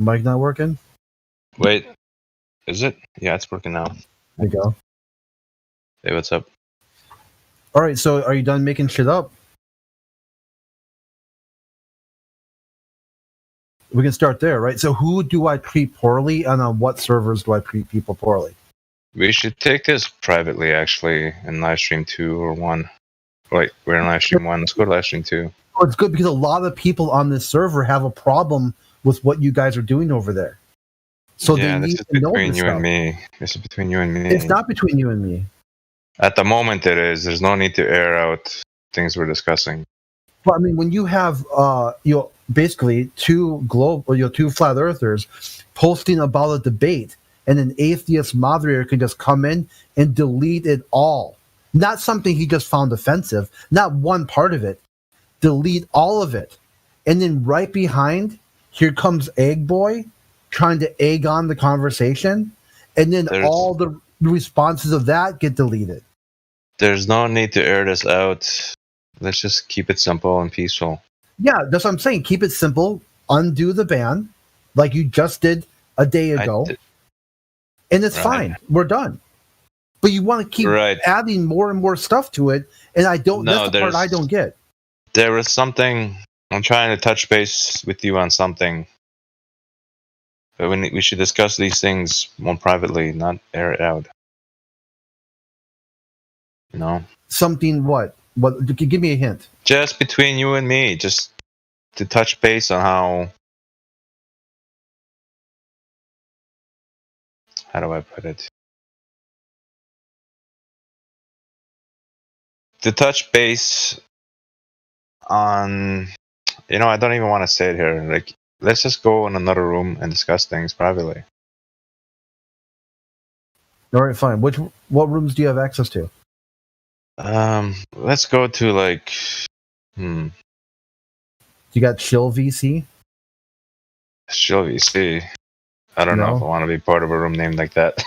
Mic not working? Wait, is it? Yeah, it's working now. There you go. Hey, what's up? All right, so are you done making shit up? We can start there, right? So who do I treat poorly, and on what servers do I treat people poorly? We should take this privately, actually, in live stream 2 or 1. Wait, we're in live stream 1. Let's go to live stream 2. Oh, it's good because a lot of people on this server have a problem with what you guys are doing over there. So yeah, they this need is to know between this you stuff. and me. This is between you and me. It's not between you and me. At the moment, it is. There's no need to air out things we're discussing. Well, I mean, when you have basically two flat earthers posting about a debate, and an atheist moderator can just come in and delete it all. Not something he just found offensive, not one part of it. Delete all of it. And then right behind, here comes Egg Boy trying to egg on the conversation. And then all the responses of that get deleted. There's no need to air this out. Let's just keep it simple and peaceful. Yeah, that's what I'm saying. Keep it simple. Undo the ban, like you just did a day ago. And it's fine. We're done. But you want to keep adding more and more stuff to it, and I don't. No, that's the part I don't get. There was something. I'm trying to touch base with you on something. But we should discuss these things more privately, not air it out. You know? Something what? What? Give me a hint. Just between you and me, just to touch base on how do I put it? To touch base on, I don't even want to say it here. Like, let's just go in another room and discuss things privately. All right, fine. What rooms do you have access to? Let's go to like, You got Chill VC? Chill VC. I don't know if I want to be part of a room named like that.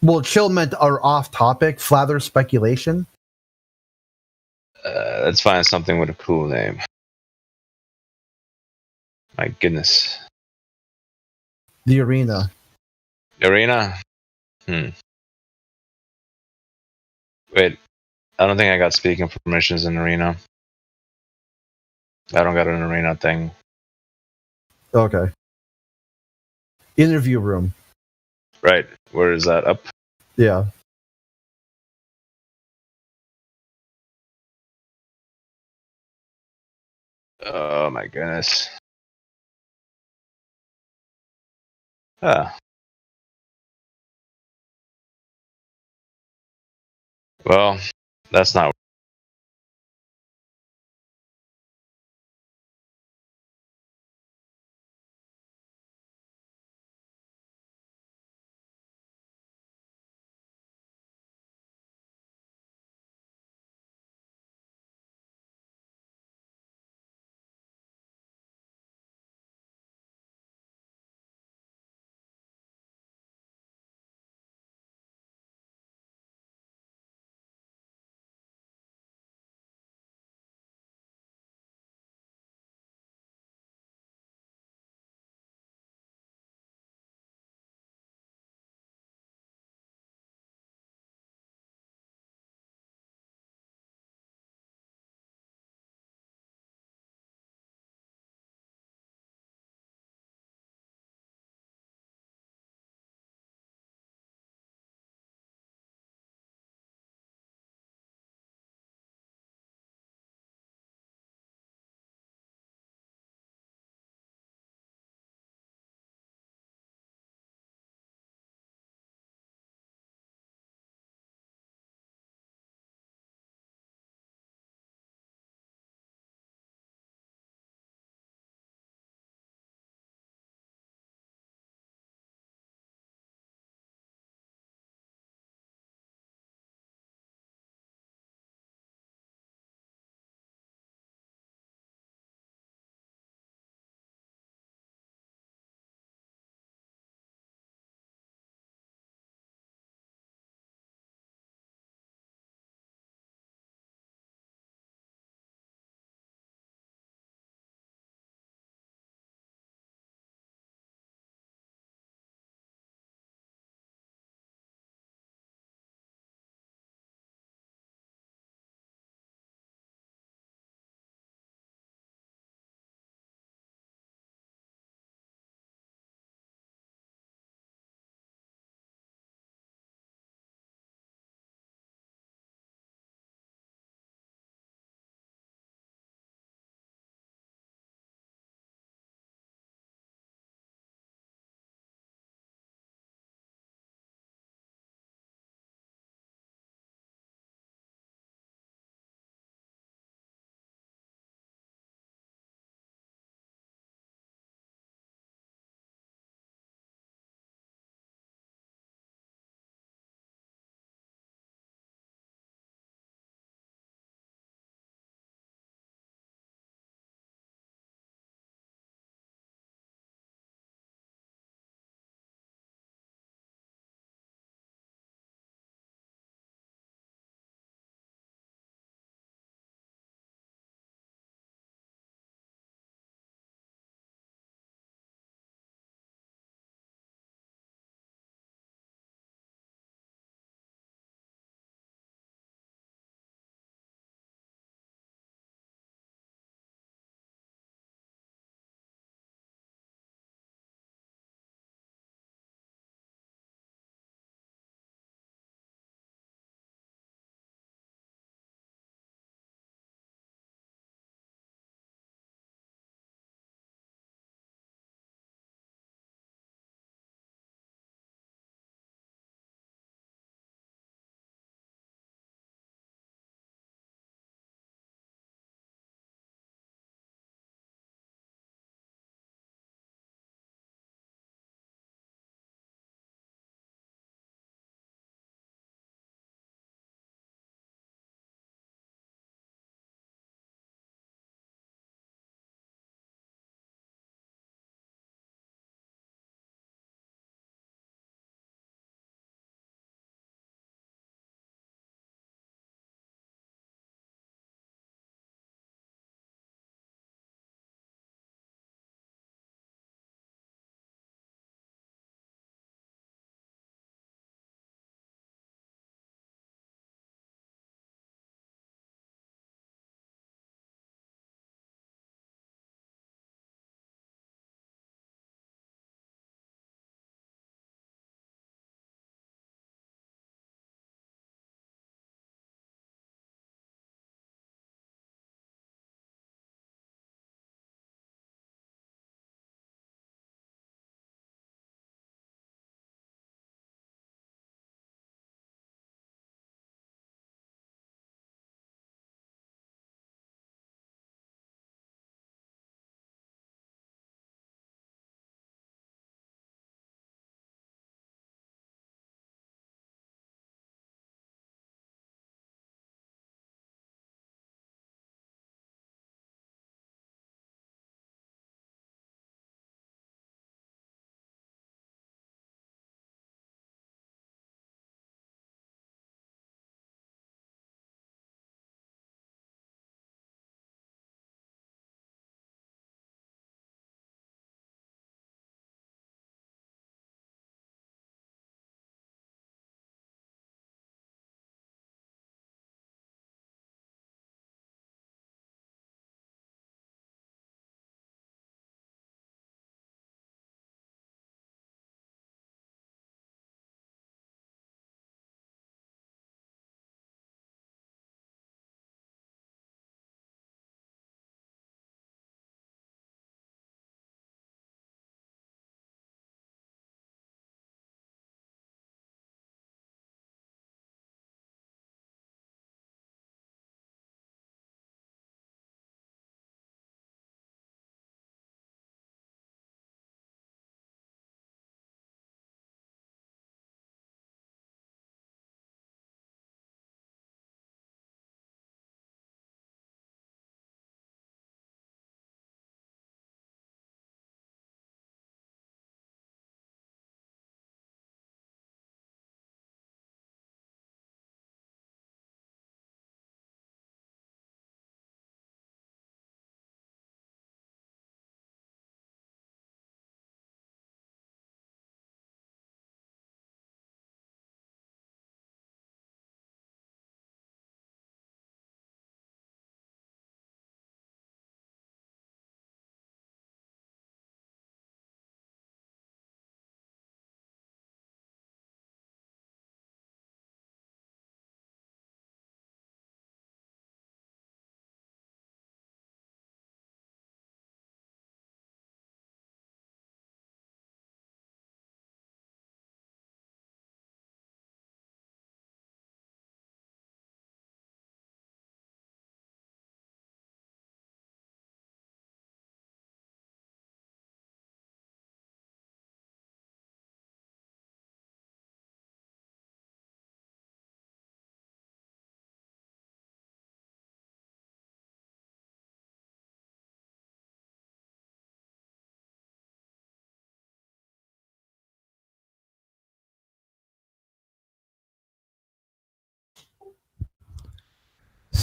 Well, Chill meant our off-topic, flather speculation. Let's find something with a cool name. My goodness. The Arena. Arena? Wait, I don't think I got speaking permissions in Arena. I don't got an Arena thing. Okay. Interview room. Right. Where is that? Up? Yeah. Oh my goodness. Ah. Well, that's not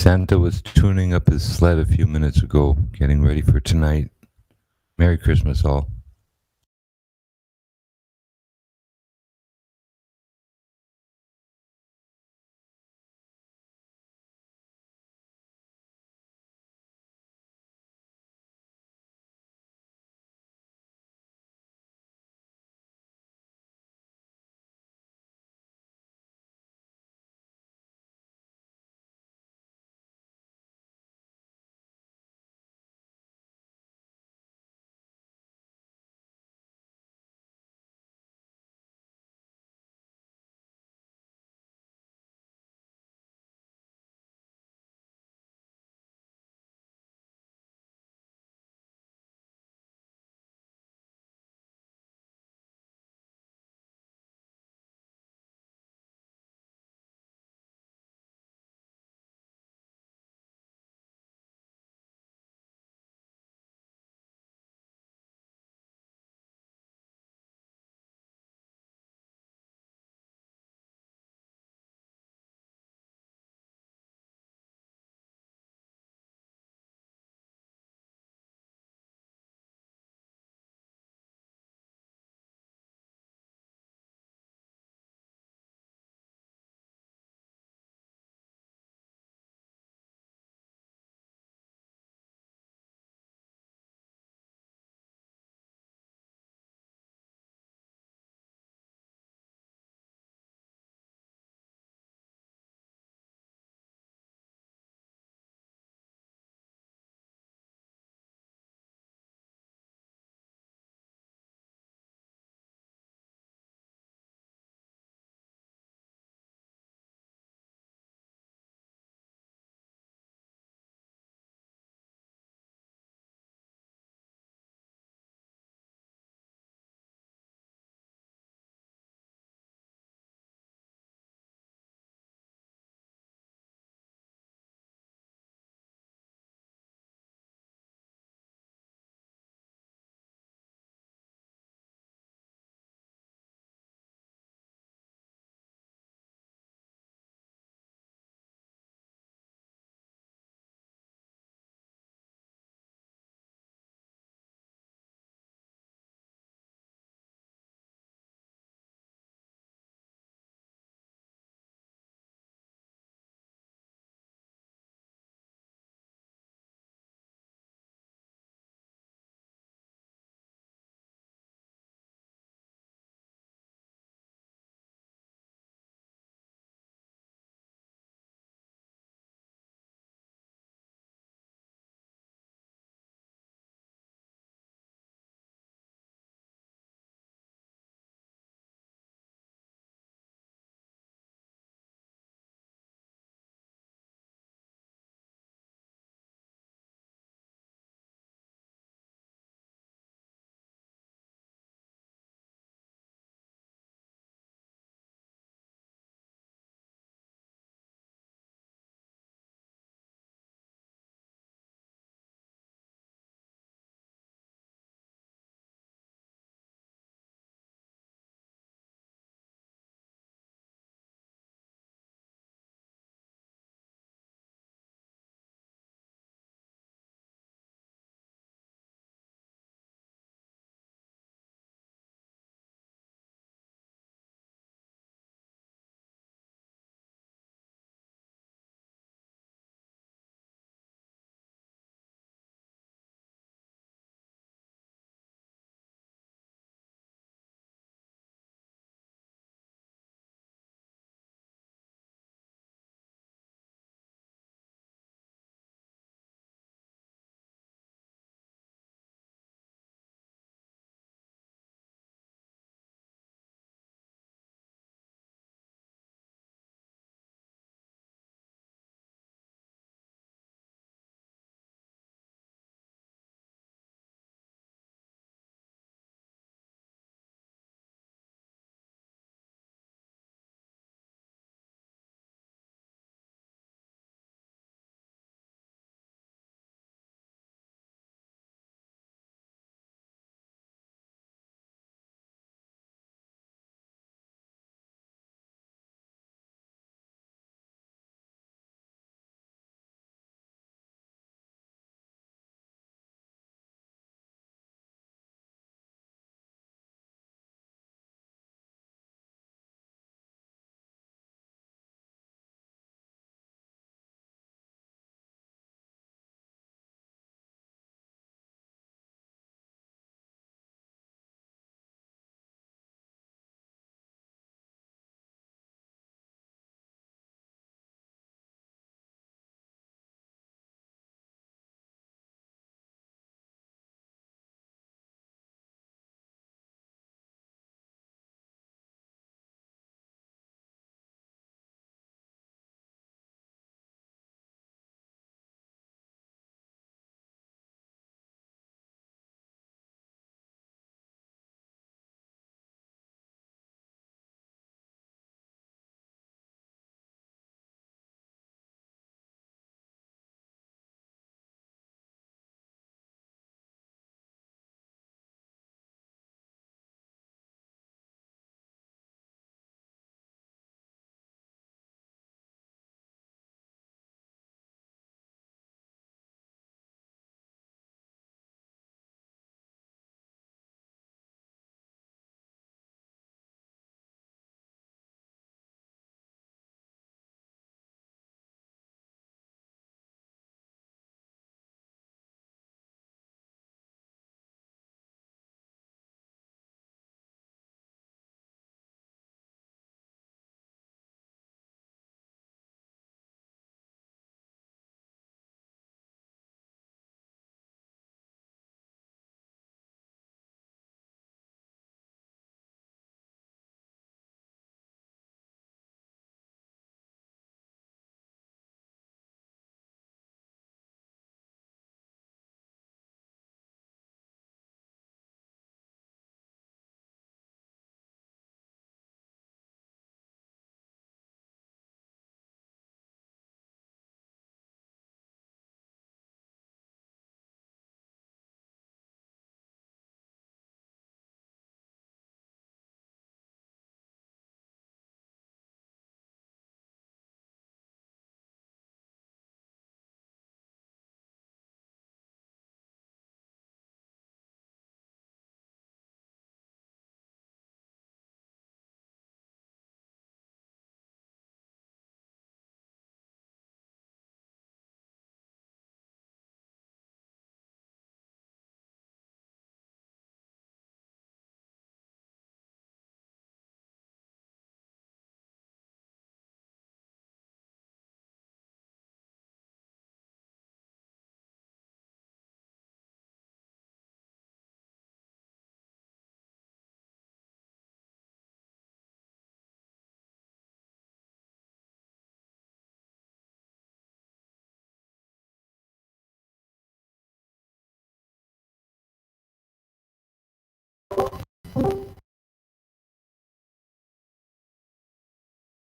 Santa was tuning up his sled a few minutes ago, getting ready for tonight. Merry Christmas, all.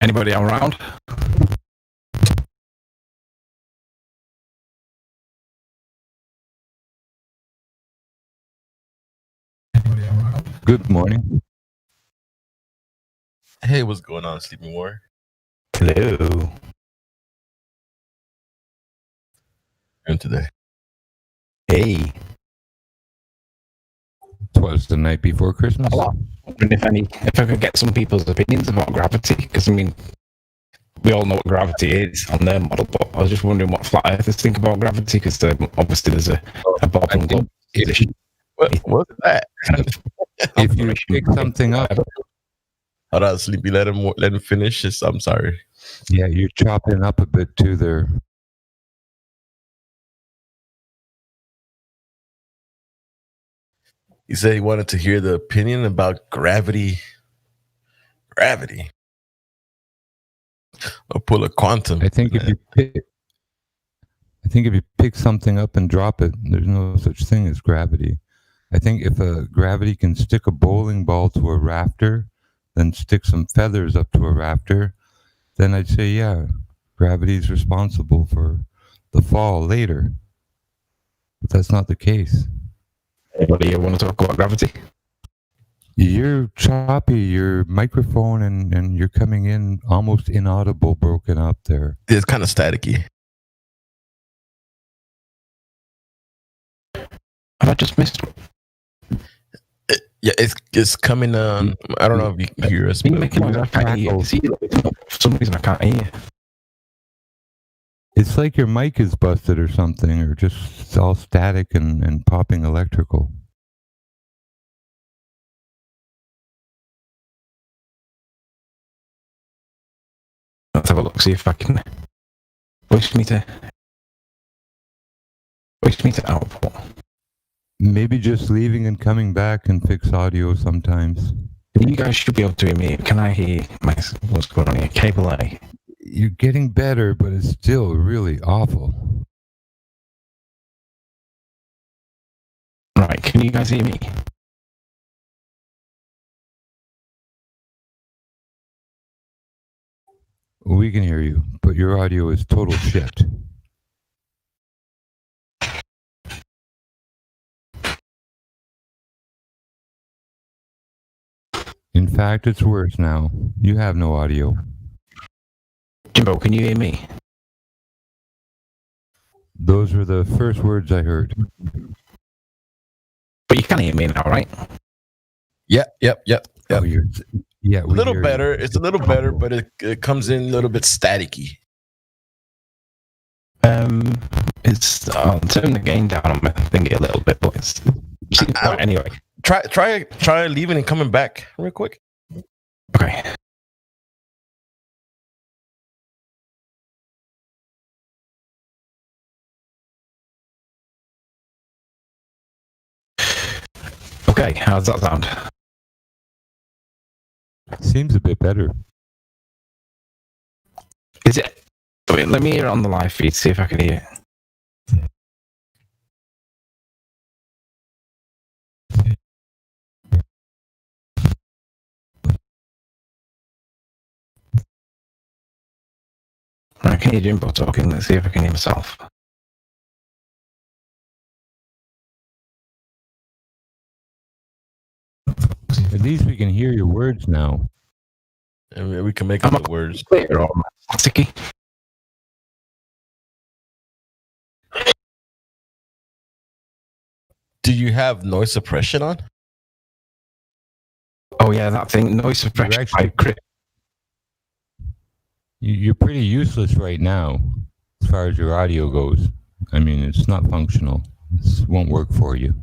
Anybody around? Good morning. Hey, what's going on, Sleeping War? Hello. And today, Hey. Twas the night before Christmas. Wondering if I could get some people's opinions about gravity, because I mean, we all know what gravity is on their model, but I was just wondering what flat earthers think about gravity, because obviously there's a bottom globe position. what's that? If you pick something up, Hold on, Sleepy. Let him finish. I'm sorry. yeah, you're chopping up a bit too there. He said he wanted to hear the opinion about gravity. Gravity. Or pull a quantum. I think if you pick something up and drop it, there's no such thing as gravity. I think if a gravity can stick a bowling ball to a rafter, then stick some feathers up to a rafter, then I'd say, yeah, gravity is responsible for the fall later. But that's not the case. Anybody want to talk about gravity? You're choppy, your microphone, and you're coming in almost inaudible, broken up there. It's kind of staticky. Have I just missed one? Yeah, it's coming. I don't know if you can hear us. Are you But making noise? I can't hear you. See, for some reason I can't hear. It's like your mic is busted or something, or just it's all static and popping electrical. Let's have a look, see if I can voice meter output. Maybe just leaving and coming back and fix audio sometimes. You guys should be able to hear me. Can I hear what's going on here? Cable A. You're getting better, but it's still really awful. Right, can you guys hear me? We can hear you, but your audio is total shit. In fact, it's worse now. You have no audio. Jimbo, can you hear me? Those were the first words I heard. But you can hear me now, right? Yep. Oh, yeah, A little hear better. you. It's a little better, but it comes in a little bit staticky. It's I'll turn the gain down on my thingy a little bit, but it's right, anyway. Try leaving and coming back real quick. Okay. Okay, how's that sound? Seems a bit better. Is it? Wait, let me hear it on the live feed, see if I can hear it. I can hear Jimbo talking. Let's see if I can hear myself. At least we can hear your words now. And we can make up the words. Clear or sticky? Do you have noise suppression on? Oh yeah, that thing, noise suppression. You're pretty useless right now, as far as your audio goes. I mean, it's not functional. This won't work for you.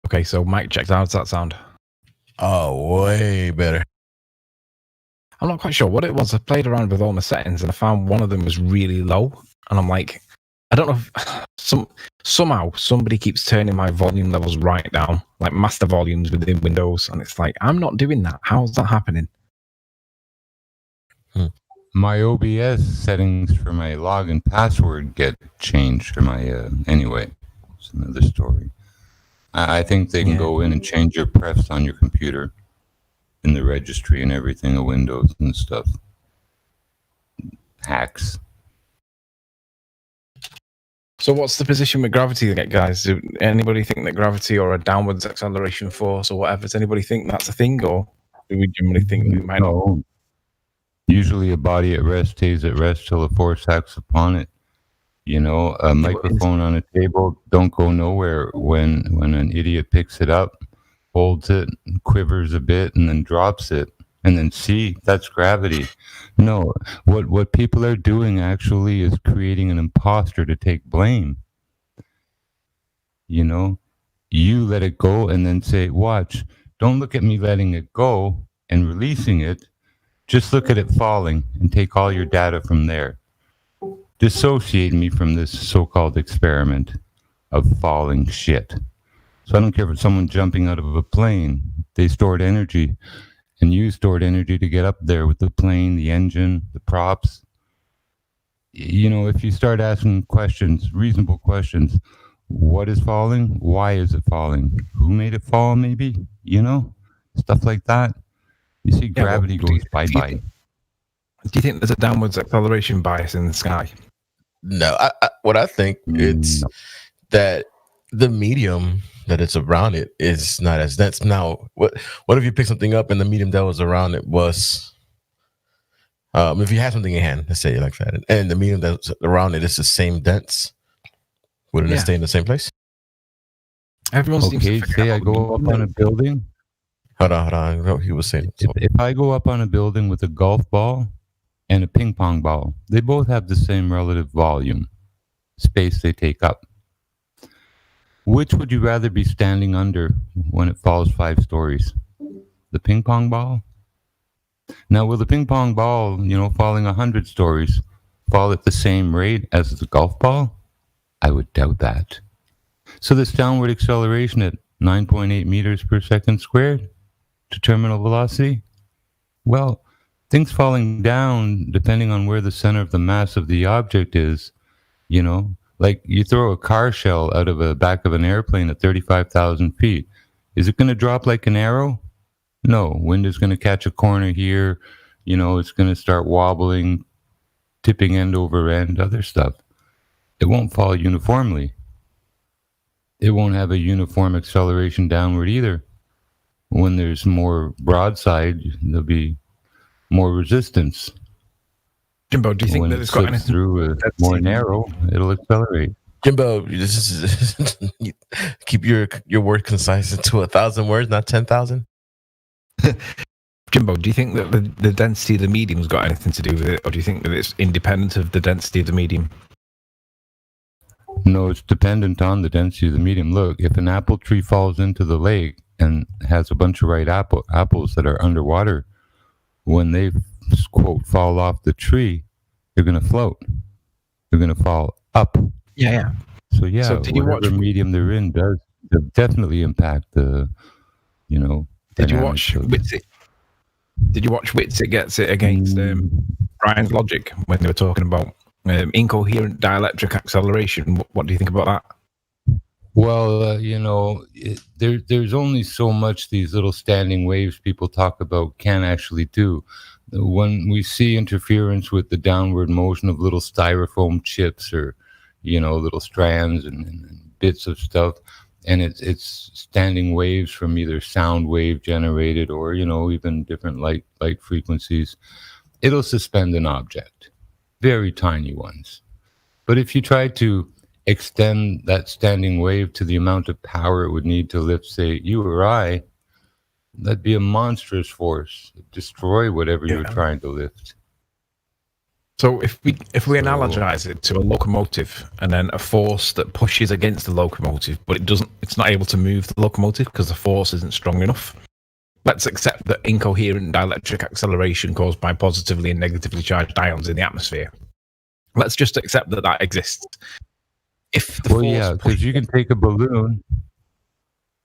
Okay, so mic check. How does that sound? Oh, way better. I'm not quite sure what it was. I played around with all my settings and I found one of them was really low. And I'm like, I don't know if somehow somebody keeps turning my volume levels right down, like master volumes within Windows. And it's like, I'm not doing that. How's that happening? My OBS settings for my login password get changed for my anyway. It's another story. I think they can go in and change your prefs on your computer in the registry and everything of Windows and stuff. Hacks. So what's the position with gravity, guys? Do anybody think that gravity or a downwards acceleration force or whatever, does anybody think that's a thing, or do we generally think that it might not? No. Usually a body at rest stays at rest till a force acts upon it. You know, a microphone on a table don't go nowhere when an idiot picks it up, holds it, quivers a bit, and then drops it. And then see, that's gravity. No, what people are doing actually is creating an imposter to take blame. You know, you let it go and then say, watch, don't look at me letting it go and releasing it. Just look at it falling and take all your data from there. Dissociate me from this so-called experiment of falling shit. So I don't care if it's someone jumping out of a plane. They stored energy, and you stored energy to get up there with the plane, the engine, the props. You know, if you start asking questions, reasonable questions, what is falling? Why is it falling? Who made it fall, maybe? You know, stuff like that. You see, gravity goes bye-bye. Do you think there's a downwards acceleration bias in the sky? No, what I think it's that the medium that it's around it is not as dense. Now, what if you pick something up and the medium that was around it was, if you had something in hand, let's say it like that, and the medium that's around it is the same dense, wouldn't it stay in the same place? Everyone seems to say I go up on a building. Hold on. No, he was saying. If I go up on a building with a golf ball and a ping pong ball, they both have the same relative volume, space they take up. Which would you rather be standing under when it falls 5 stories? The ping pong ball? Now, will the ping pong ball, you know, falling 100 stories, fall at the same rate as the golf ball? I would doubt that. So this downward acceleration at 9.8 meters per second squared to terminal velocity? Well, things falling down, depending on where the center of the mass of the object is, you know, like you throw a car shell out of the back of an airplane at 35,000 feet. Is it going to drop like an arrow? No. Wind is going to catch a corner here. You know, it's going to start wobbling, tipping end over end, other stuff. It won't fall uniformly. It won't have a uniform acceleration downward either. When there's more broadside, there'll be more resistance. Jimbo, do you think that it's got anything through more narrow? It'll accelerate. Jimbo, keep your word concise into 1,000 words, not 10,000. Jimbo, do you think that the density of the medium's got anything to do with it, or do you think that it's independent of the density of the medium? No, it's dependent on the density of the medium. Look, if an apple tree falls into the lake and has a bunch of ripe apples that are underwater, when they, quote, fall off the tree, they're going to float. They're going to fall up. Yeah. So, whatever medium they're in does definitely impact the, you know. Did you watch Witsit? Did you watch Witsit Gets It against Brian's logic when they were talking about incoherent dielectric acceleration? What do you think about that? Well, you know, there's only so much these little standing waves people talk about can actually do. When we see interference with the downward motion of little styrofoam chips or, you know, little strands and bits of stuff, and it's standing waves from either sound wave generated or, you know, even different light frequencies, it'll suspend an object, very tiny ones. But if you try to extend that standing wave to the amount of power it would need to lift, say, you or I, that'd be a monstrous force. It'd destroy whatever you're trying to lift. So if we analogize it to a locomotive and then a force that pushes against the locomotive, but it's not able to move the locomotive because the force isn't strong enough. Let's accept that incoherent dielectric acceleration caused by positively and negatively charged ions in the atmosphere. Let's just accept that exists. If the force because you can take a balloon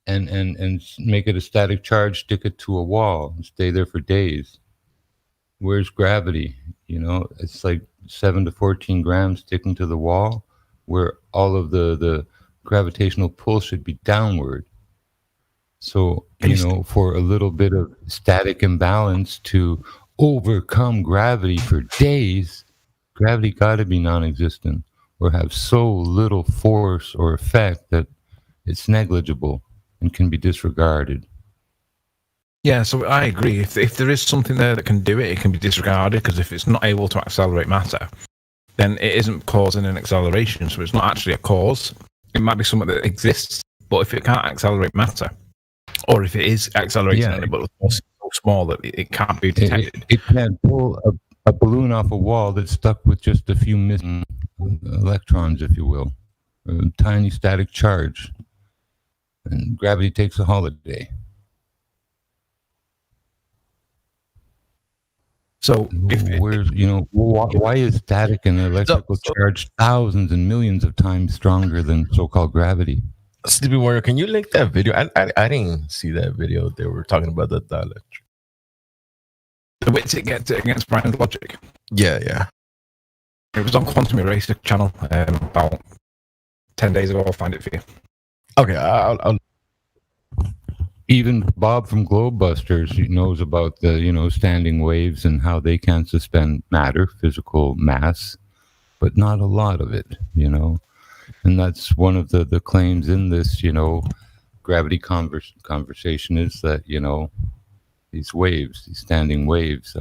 and make it a static charge, stick it to a wall, and stay there for days. Where's gravity? It's like 7 to 14 grams sticking to the wall, where all of the gravitational pull should be downward. So, for a little bit of static imbalance to overcome gravity for days, gravity got to be non-existent or have so little force or effect that it's negligible and can be disregarded. Yeah, so I agree. If there is something there that can do it, it can be disregarded, because if it's not able to accelerate matter, then it isn't causing an acceleration, so it's not actually a cause. It might be something that exists, but if it can't accelerate matter, or if it is accelerating it, but it's so small that it can't be detected. It can't pull a balloon off a wall that's stuck with just a few missing electrons, if you will, a tiny static charge. And gravity takes a holiday. So, why is static and electrical charge thousands and millions of times stronger than so-called gravity? Sleepy Warrior, can you link that video? I didn't see that video. They were talking about the dielectric. The way it gets it against Brian's logic. Yeah. It was on Quantum Eraser channel about 10 days ago. I'll find it for you. Okay, I'll Even Bob from Globebusters knows about the standing waves and how they can suspend matter, physical mass, but not a lot of it, And that's one of the claims in this, gravity conversation is that, these waves, these standing waves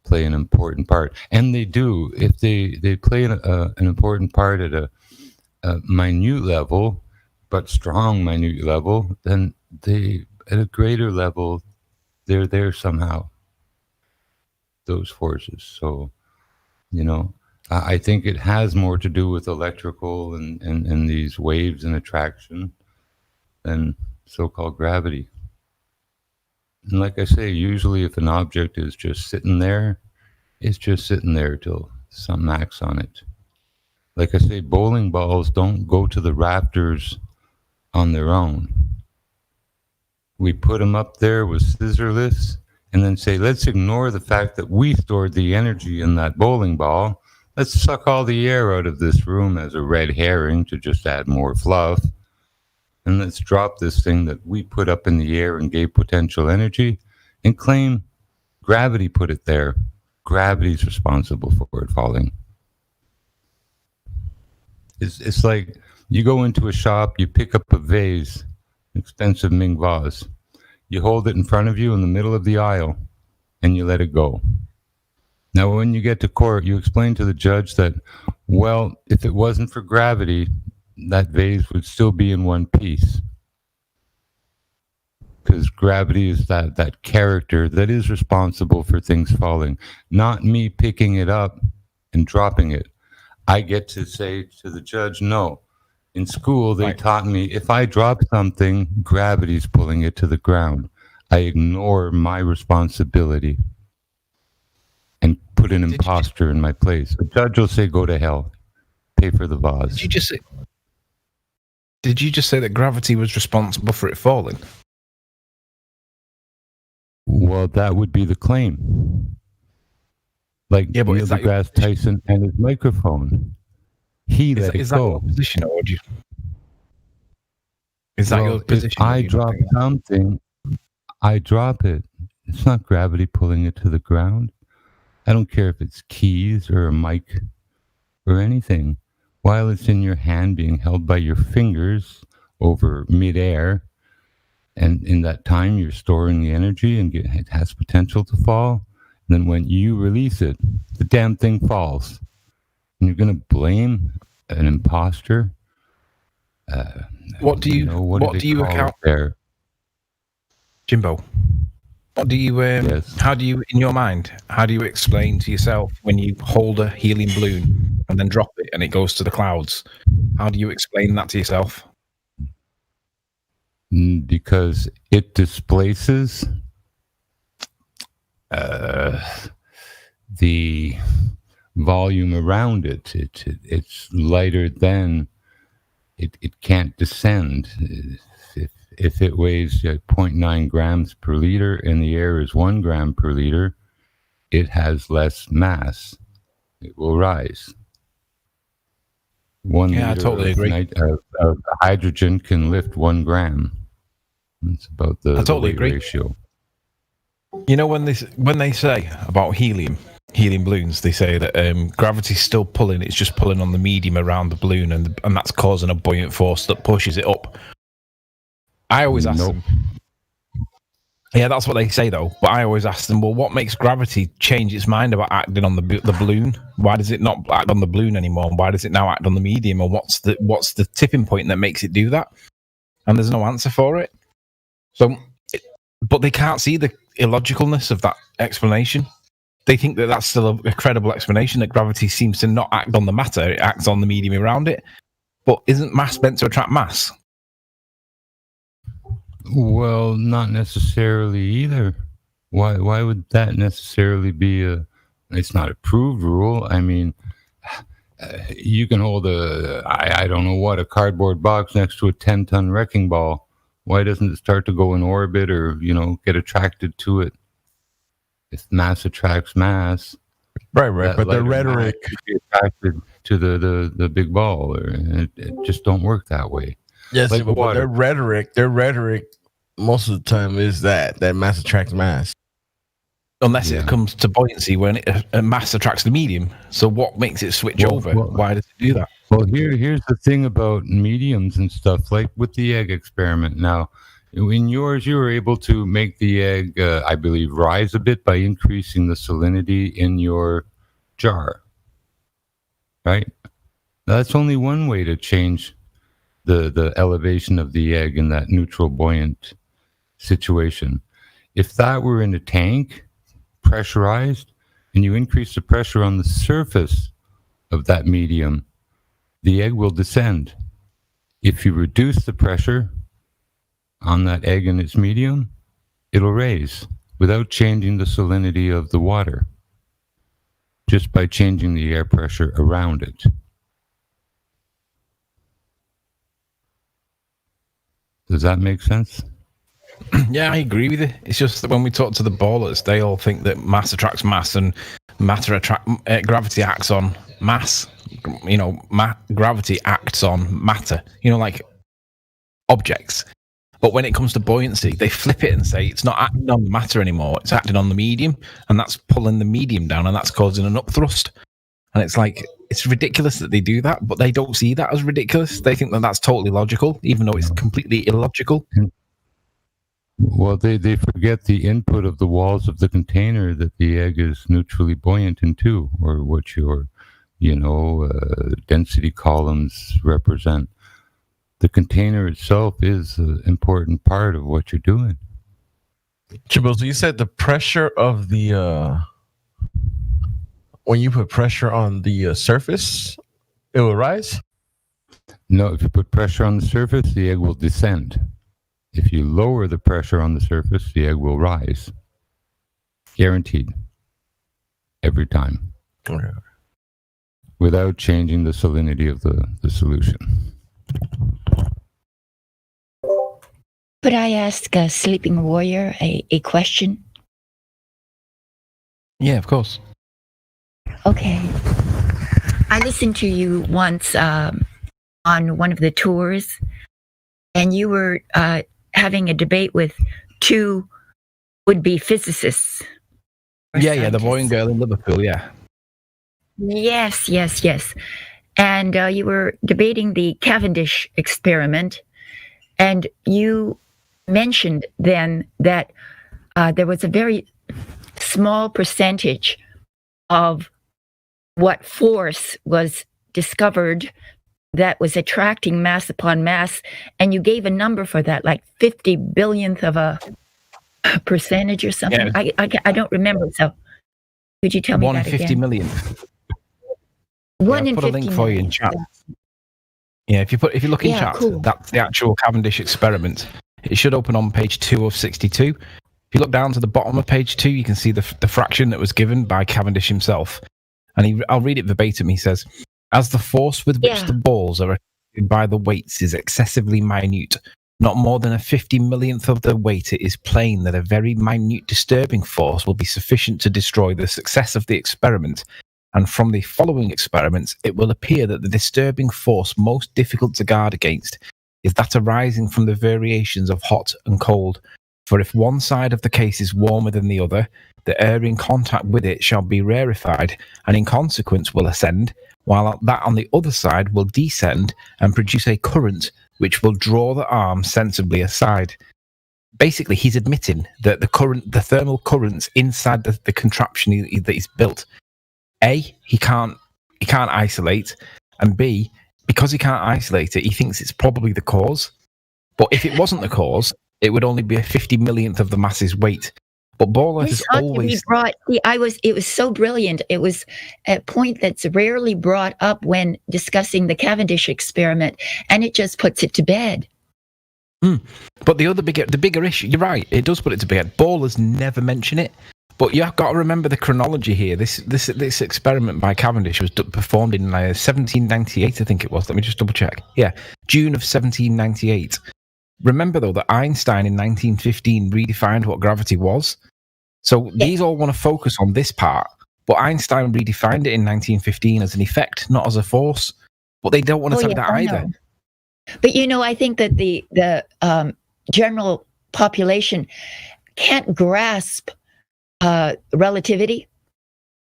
play an important part. And they do. If they play an important part at a minute level, but strong minute level, then they, at a greater level, they're there somehow, those forces. So, I think it has more to do with electrical and these waves and attraction than so-called gravity. And like I say, usually if an object is just sitting there, it's just sitting there till something acts on it. Like I say, bowling balls don't go to the rafters on their own. We put them up there with scissor lifts and then say, let's ignore the fact that we stored the energy in that bowling ball. Let's suck all the air out of this room as a red herring to just add more fluff. And let's drop this thing that we put up in the air and gave potential energy and claim gravity put it there. Gravity's responsible for it falling. It's like you go into a shop, you pick up a vase, expensive Ming vase. You hold it in front of you in the middle of the aisle and you let it go. Now, when you get to court, you explain to the judge that, well, if it wasn't for gravity, that vase would still be in one piece. Because gravity is that character that is responsible for things falling, not me picking it up and dropping it. I get to say to the judge, no. In school, they taught me if I drop something, gravity's pulling it to the ground. I ignore my responsibility and put an imposter in my place. The judge will say, go to hell. Pay for the vase. Did you just say that gravity was responsible for it falling? Well, that would be the claim. Like Neil deGrasse Tyson and his microphone. He let it go. Is that your position, or would you? Is that your position? If I drop something, I drop it. It's not gravity pulling it to the ground. I don't care if it's keys or a mic or anything. While it's in your hand being held by your fingers over midair, and in that time you're storing the energy and it has potential to fall. And then when you release it, the damn thing falls. And you're going to blame an imposter? What do you account there? Jimbo, What do you? Yes. How do you, in your mind, how do you explain to yourself when you hold a helium balloon and then drop it and it goes to the clouds? How do you explain that to yourself? Because it displaces the volume around it. It's lighter than it can't descend. If it weighs 0.9 grams per liter and the air is 1 gram per liter, it has less mass. It will rise. 1 Yeah, I liter totally agree. of hydrogen can lift 1 gram. That's about the I totally weight agree. ratio. You know, when they say about helium balloons, they say that gravity's still pulling. It's just pulling on the medium around the balloon, and that's causing a buoyant force that pushes it up. I always ask them. Yeah, that's what they say though. But I always ask them, well, what makes gravity change its mind about acting on the balloon? Why does it not act on the balloon anymore? Why does it now act on the medium? And what's the tipping point that makes it do that? And there's no answer for it. So, but they can't see the illogicalness of that explanation. They think that that's still a credible explanation, that gravity seems to not act on the matter, it acts on the medium around it. But isn't mass meant to attract mass? Well, not necessarily either. Why would that necessarily be it's not a proved rule. I mean, you can hold I don't know what, a cardboard box next to a 10-ton wrecking ball. Why doesn't it start to go in orbit or, get attracted to it? If mass attracts mass. Right. But the rhetoric attracted to the big ball, or it just don't work that way. Yes, like but water. their rhetoric most of the time is that mass attracts mass. Unless it comes to buoyancy, when a mass attracts the medium. So what makes it switch over? Why does it do that? Well, here's the thing about mediums and stuff, like with the egg experiment. Now, in yours, you were able to make the egg, I believe, rise a bit by increasing the salinity in your jar, right? That's only one way to change the elevation of the egg in that neutral buoyant situation. If that were in a tank, pressurized, and you increase the pressure on the surface of that medium, the egg will descend. If you reduce the pressure on that egg and its medium, it'll raise without changing the salinity of the water, just by changing the air pressure around it. Does that make sense? Yeah, I agree with you. It's just that when we talk to the ballers, they all think that mass attracts mass and gravity acts on mass. Gravity acts on matter, like objects. But when it comes to buoyancy, they flip it and say it's not acting on the matter anymore. It's acting on the medium, and that's pulling the medium down, and that's causing an upthrust. And it's like, it's ridiculous that they do that, but they don't see that as ridiculous. They think that that's totally logical, even though it's completely illogical. Well, they forget the input of the walls of the container that the egg is neutrally buoyant into, or what your, density columns represent. The container itself is an important part of what you're doing. Chibbles, you said the pressure of the when you put pressure on the surface, it will rise? No, if you put pressure on the surface, the egg will descend. If you lower the pressure on the surface, the egg will rise. Guaranteed. Every time. Okay. Without changing the salinity of the solution. Could I ask a sleeping warrior a question? Yeah, of course. Okay. I listened to you once on one of the tours, and you were having a debate with two would-be physicists. Yeah, the boy and girl in Liverpool, yeah. Yes. And you were debating the Cavendish experiment, and you mentioned then that there was a very small percentage of what force was discovered that was attracting mass upon mass, and you gave a number for that, like 50 billionth of a percentage or something? Yeah. I don't remember. So could you tell me 1 in that 50 again? million. 1 Yeah, in put a 50 link for you in million. chat. Yeah, if you look in Yeah, chat, cool. that's the actual Cavendish experiment. It should open on page 2 of 62. If you look down to the bottom of page 2, you can see the fraction that was given by Cavendish himself. And I'll read it verbatim. He says, as the force with which the balls are affected by the weights is excessively minute, not more than a 50 millionth of the weight, it is plain that a very minute disturbing force will be sufficient to destroy the success of the experiment. And from the following experiments, it will appear that the disturbing force most difficult to guard against is that arising from the variations of hot and cold. For if one side of the case is warmer than the other, the air in contact with it shall be rarefied, and in consequence will ascend, while that on the other side will descend and produce a current which will draw the arm sensibly aside. Basically, he's admitting that the thermal currents inside the contraption that he's built, A, he can't isolate, and B, because he can't isolate it, he thinks it's probably the cause. But if it wasn't the cause, it would only be a 50 millionth of the mass's weight. But ball earth This is ought always... to be brought. It was so brilliant. It was a point that's rarely brought up when discussing the Cavendish experiment, and it just puts it to bed. But the bigger issue, you're right, it does put it to bed. Ballers never mention it. But you've got to remember the chronology here. This experiment by Cavendish was performed in 1798, I think it was. Let me just double check. Yeah, June of 1798. Remember, though, that Einstein in 1915 redefined what gravity was. So these all want to focus on this part. But Einstein redefined it in 1915 as an effect, not as a force. But they don't want to tell you that either. But, I think that the general population can't grasp relativity.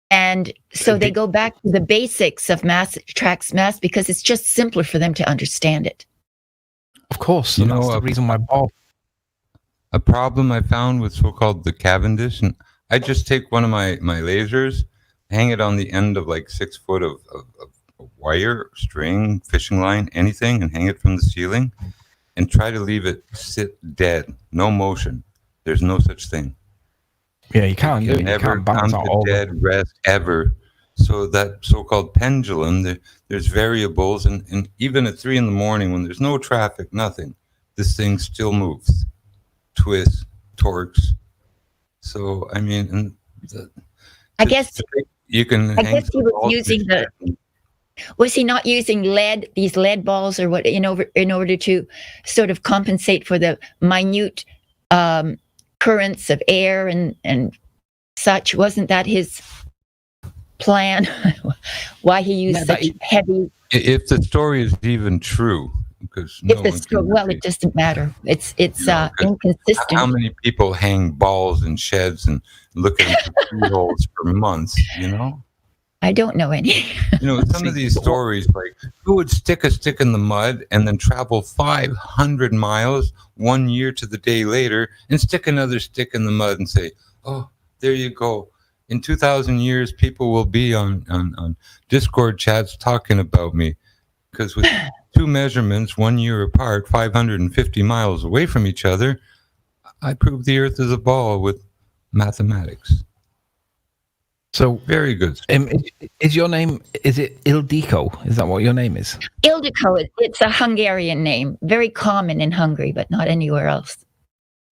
And so they go back to the basics of mass attracts mass because it's just simpler for them to understand it. Of course. And that's the reason why a problem I found with so-called the Cavendish, and I just take one of my lasers, hang it on the end of like 6 foot of wire, string, fishing line, anything, and hang it from the ceiling, and try to leave it sit dead, no motion. There's no such thing. Yeah, you can't do it. Never you can't balance come out to all dead rest ever. So that so-called pendulum, there's variables, and even at 3 a.m. when there's no traffic, nothing, this thing still moves, twists, torques. So I mean, I guess you can. I guess he was using Was he not using these lead balls, or what, in order to sort of compensate for the minute currents of air and such? Wasn't that his plan? Why he used such heavy? If the story is even true, because it doesn't matter. It's inconsistent. How many people hang balls in sheds and look at them through holes for months? I don't know any. Some of these stories, like who would stick a stick in the mud and then travel 500 miles 1 year to the day later and stick another stick in the mud and say, "Oh, there you go. In 2,000 years, people will be on Discord chats talking about me because with 2 measurements 1 year apart, 550 miles away from each other, I proved the Earth is a ball with mathematics." So very good. Is your name? Is it Ildiko? Is that what your name is? Ildiko. It's a Hungarian name, very common in Hungary, but not anywhere else.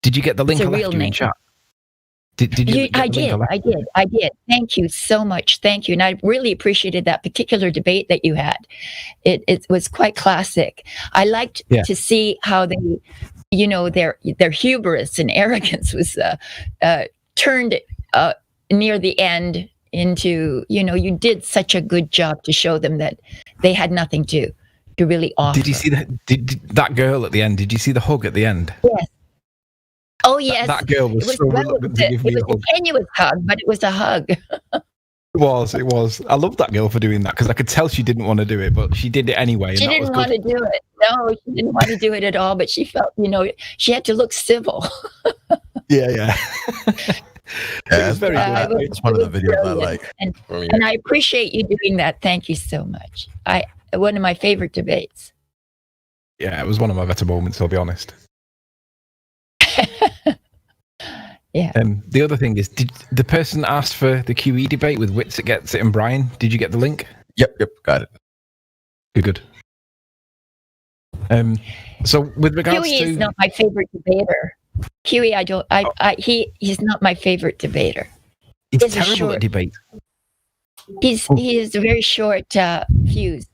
Did you get the link? It's a real name. In chat? Did you? I did. Thank you so much. Thank you, and I really appreciated that particular debate that you had. It was quite classic. I liked to see how they, their hubris and arrogance was turned near the end into, you did such a good job to show them that they had nothing to really offer. Did you see that girl at the end? Did you see the hug at the end? Yes. Oh, yes. That girl was so reluctant to give me a hug. It was a tenuous hug, but it was a hug. It was. I love that girl for doing that because I could tell she didn't want to do it, but she did it anyway. She didn't want to do it. No, she didn't want to do it at all, but she felt, she had to look civil. Yeah. It's very good. It's one of the videos I like. And I appreciate you doing that. Thank you so much. One of my favorite debates. Yeah, it was one of my better moments, I'll be honest. Yeah. The other thing is, did the person that asked for the QE debate with Wits, It Gets It, and Brian, did you get the link? Yep, got it. Good. So with regards Huey to is not my favorite debater. Huey, he's not my favorite debater. it's He's a terrible short- at debate. He is a very short fuse.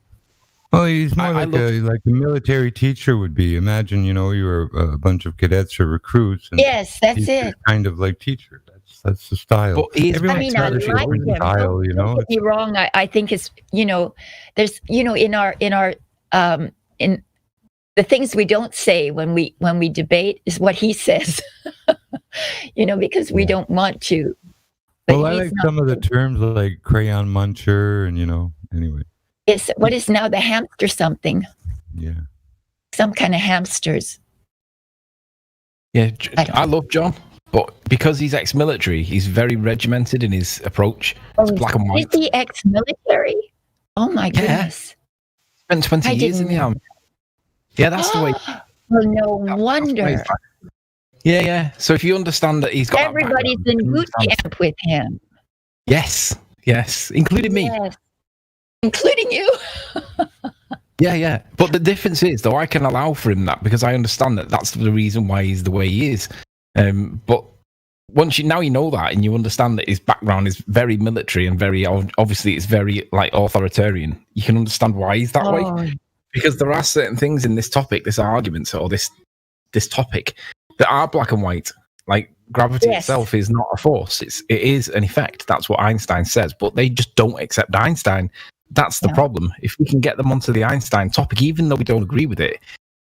Well, he's more I like a military teacher would be. Imagine, you were a bunch of cadets or recruits. And Yes, that's teachers it. kind of like teacher. That's the style. But he's, Everyone's I mean, got I a like different him. style, Don't get me wrong. I think it's there's in our in the things we don't say when we debate is what he says. Because we don't want to. But Well, I like some of the terms like crayon muncher and anyway. What is now the hamster something? Yeah. Some kind of hamsters. Yeah, I love John, but because he's ex-military, he's very regimented in his approach. It's black and white. Is he ex-military? Oh my goodness! Spent 20 years in the army. Yeah, that's the way. Well, no wonder. Yeah. So if you understand that he's got Everybody's in boot camp with him. Yes, including me. Yes. Including you. Yeah. But the difference is, though, I can allow for him that because I understand that that's the reason why he's the way he is. But once you know that and you understand that his background is very military and very obviously it's very authoritarian, you can understand why he's that way. Because there are certain things in this topic, this argument, or this topic that are black and white. Like gravity itself is not a force; it is an effect. That's what Einstein says, but they just don't accept Einstein. That's the problem. If we can get them onto the Einstein topic, even though we don't agree with it,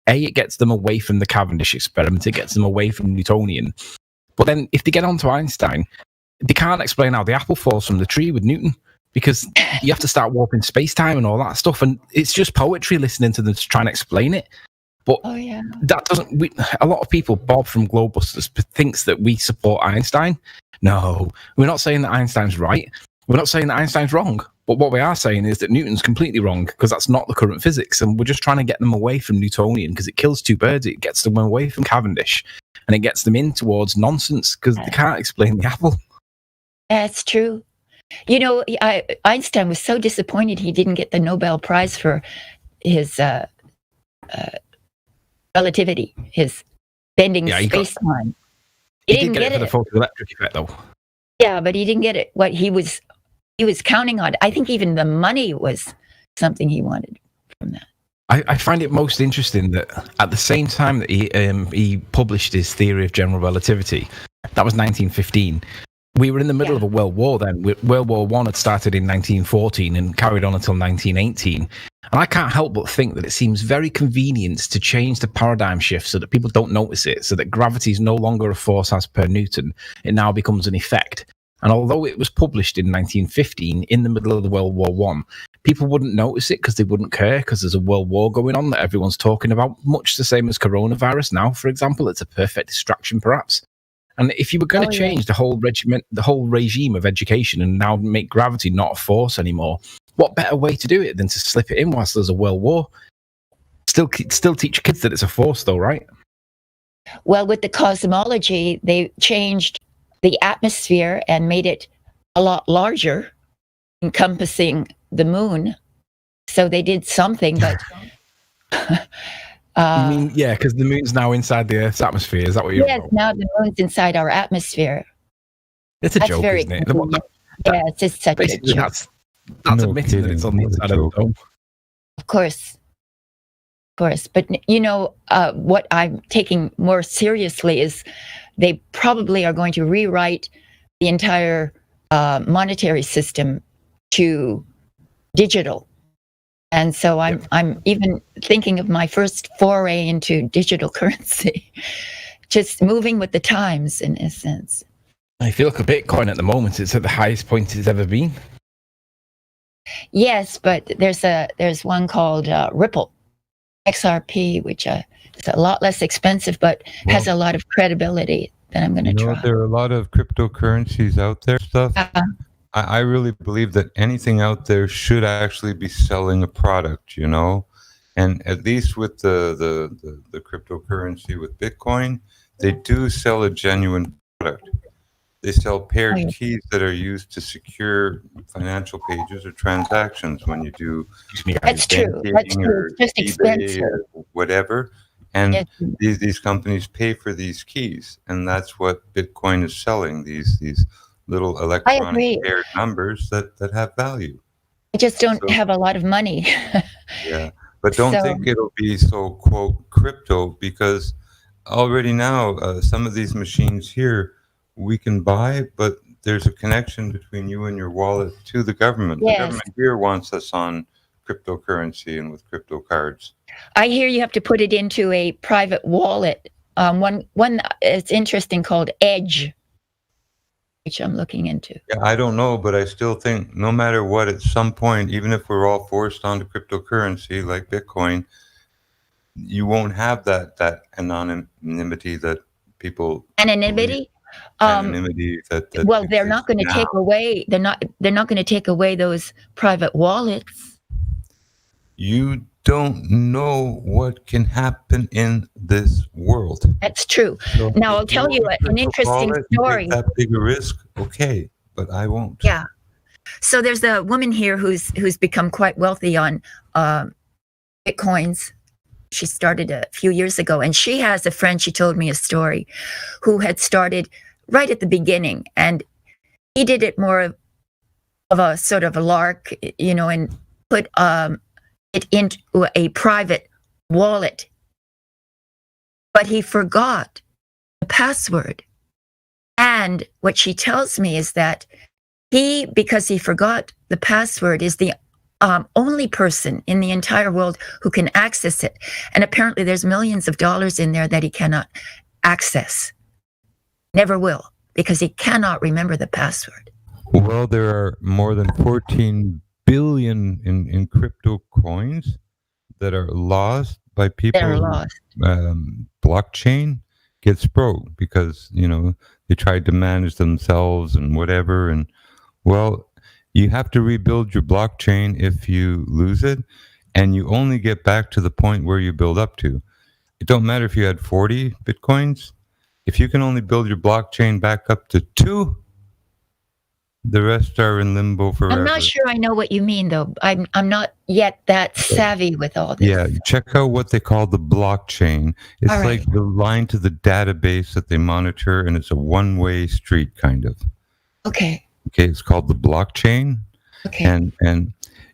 it gets them away from the Cavendish experiment. It gets them away from Newtonian. But then, if they get onto Einstein, they can't explain how the apple falls from the tree with Newton. Because you have to start warping space-time and all that stuff. And it's just poetry listening to them to try and explain it. But that doesn't... a lot of people, Bob from Globusters, thinks that we support Einstein. No, we're not saying that Einstein's right. We're not saying that Einstein's wrong. But what we are saying is that Newton's completely wrong because that's not the current physics. And we're just trying to get them away from Newtonian because it kills two birds. It gets them away from Cavendish. And it gets them in towards nonsense because they can't explain the apple. That's true. Einstein was so disappointed he didn't get the Nobel Prize for his relativity, his bending space-time. He didn't get it for the photoelectric effect, though. Yeah, but he didn't get it. What he was counting on. I think even the money was something he wanted from that. I find it most interesting that at the same time that he published his theory of general relativity, that was 1915. We were in the middle of a world war then. World War I had started in 1914 and carried on until 1918. And I can't help but think that it seems very convenient to change the paradigm shift so that people don't notice it, so that gravity is no longer a force as per Newton. It now becomes an effect. And although it was published in 1915 in the middle of the World War I, people wouldn't notice it because they wouldn't care because there's a world war going on that everyone's talking about, much the same as coronavirus now, for example. It's a perfect distraction, perhaps. And if you were going to change the whole regime of education and now make gravity not a force anymore, what better way to do it than to slip it in whilst there's a world war? Still teach kids that it's a force, though, right? Well, with the cosmology, they changed the atmosphere and made it a lot larger, encompassing the moon. So they did something, but... you mean, because the moon's now inside the Earth's atmosphere. Is that what you're... Yes, now the moon's inside our atmosphere. It's a joke, isn't it? Yes, it's such a joke. That's admitting that it's on the inside of the dome. Of course. But, what I'm taking more seriously is they probably are going to rewrite the entire monetary system to digital. And so I'm even thinking of my first foray into digital currency, just moving with the times in a sense. I feel like a Bitcoin at the moment, it's at the highest point it's ever been. Yes, but there's one called Ripple, XRP, which is a lot less expensive, but has a lot of credibility that I'm going to try. There are a lot of cryptocurrencies out there, stuff. I really believe that anything out there should actually be selling a product, and at least with the cryptocurrency with Bitcoin, they do sell a genuine product. They sell paired Oh, yeah. keys that are used to secure financial pages or transactions when you do Excuse me, guys. That's true. That's banking true. or It's just eBay expensive. or whatever. And Yes. these companies pay for these keys, and that's what Bitcoin is selling. These little I electronic agree. paired numbers that have value. I just don't So have a lot of money. yeah, but don't So, think it'll be so quote crypto, because already now some of these machines here we can buy, but there's a connection between you and your wallet to the government. The yes. government here wants us on cryptocurrency and with crypto cards. I hear you have to put it into a private wallet. One it's interesting called Edge, which I'm looking into. Yeah, I don't know, but I still think no matter what, at some point, even if we're all forced onto cryptocurrency like Bitcoin, you won't have that anonymity that people believe. Anonymity. Anonymity that Well, they're exists not going to now. take away. They're not going to take away those private wallets. You don't know what can happen in this world. That's true. So Now, if I'll tell you want to an interesting crystal ball it and story. take that big a risk, okay, but I won't. Yeah. So there's a woman here who's become quite wealthy on Bitcoins. She started a few years ago, and she has a friend, she told me a story, who had started right at the beginning, and he did it more of a sort of a lark, and put it into a private wallet. But he forgot the password. And what she tells me is that because he forgot the password, is the only person in the entire world who can access it. And apparently there's millions of dollars in there that he cannot access. Never will, because he cannot remember the password. Well, there are more than 14 billion in crypto coins that are lost by people. That are lost. Blockchain gets broke because, they tried to manage themselves and whatever. And well, you have to rebuild your blockchain if you lose it, and you only get back to the point where you build up to. It don't matter if you had 40 Bitcoins. If you can only build your blockchain back up to 2, the rest are in limbo forever. I'm not sure I know what you mean, though. I'm not yet that savvy with all this. Yeah, check out what they call the blockchain. It's All right. like the line to the database that they monitor, and it's a one-way street, kind of. Okay. Okay, it's called the blockchain. Okay. And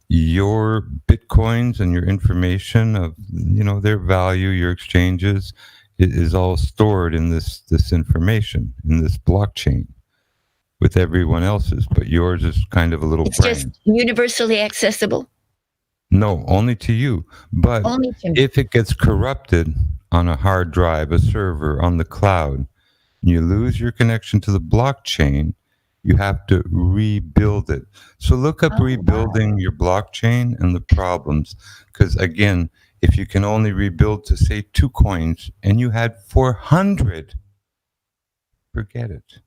your Bitcoins and your information of, their value, your exchanges, is all stored in this information, in this blockchain, with everyone else's, but yours is kind of a little It's brain. just universally accessible? No, only to you. But Only to me. if it gets corrupted on a hard drive, a server, on the cloud, you lose your connection to the blockchain, you have to rebuild it. So look up rebuilding your blockchain and the problems. Because again, if you can only rebuild to, say, 2 coins and you had 400, forget it.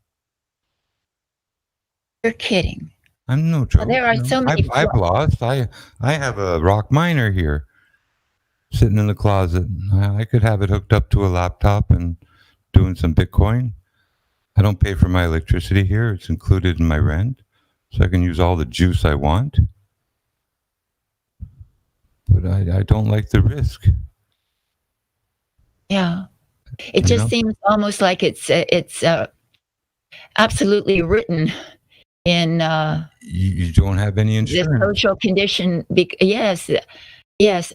You're kidding. I'm no joke. There are so many. I've lost. I have a rock miner here sitting in the closet. I could have it hooked up to a laptop and doing some Bitcoin. I don't pay for my electricity here. It's included in my rent, so I can use all the juice I want. But I don't like the risk. Yeah. It just seems almost like it's absolutely written in you don't have any the insurance. social condition. Yes.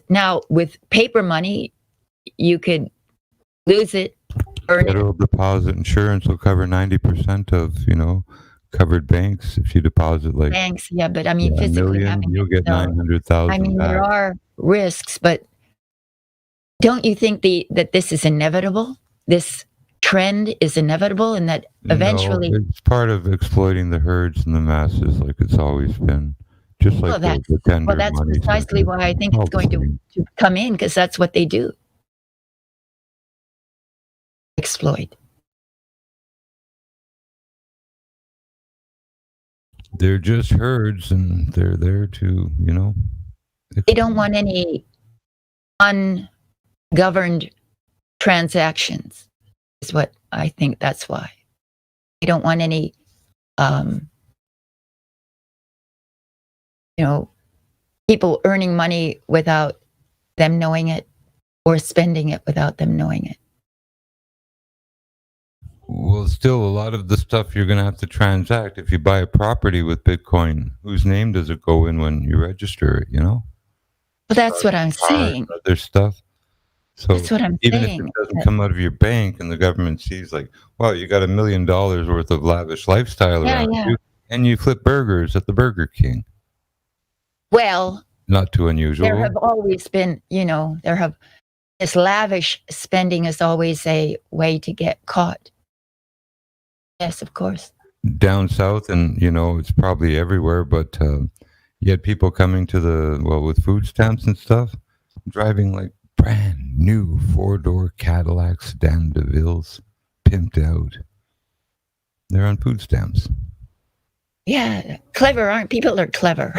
Now, with paper money, you could lose it, earn it. Federal deposit insurance will cover 90% of, covered banks if you deposit like Banks, yeah, but I mean, physically $1 million, having you'll get so, 900,000 I mean, back. there are risks, but don't you think that this is inevitable? This trend is inevitable, and that eventually it's part of exploiting the herds and the masses, like it's always been. Just like the tender that's money precisely sector. why I think it's going to come in, because that's what they do. Exploit. They're just herds, and they're there to, They don't want any ungoverned transactions, is what I think. That's why. They don't want any, people earning money without them knowing it or spending it without them knowing it. Well, still, a lot of the stuff you're going to have to transact. If you buy a property with Bitcoin, whose name does it go in when you register it, Well, that's what I'm saying. Other stuff. So that's what I'm even saying. if it doesn't come out of your bank and the government sees like, wow, you got $1 million worth of lavish lifestyle around you, and you flip burgers at the Burger King. Well, not too unusual. There have always been, this lavish spending is always a way to get caught. Yes, of course. Down south, and it's probably everywhere, but you had people coming to with food stamps and stuff, driving like brand new 4-door Cadillac sedan DeVille's, pimped out. They're on food stamps. Yeah, clever, aren't people? Are clever.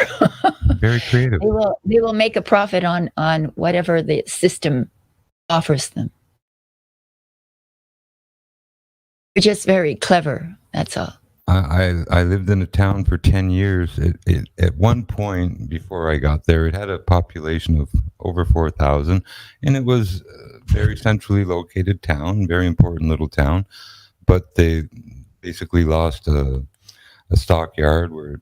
Very creative. They will make a profit on whatever the system offers them. They're just very clever. That's all. I lived in a town for 10 years. It at one point before I got there, it had a population of over 4,000, and it was a very centrally located town, very important little town. But they basically lost a stockyard where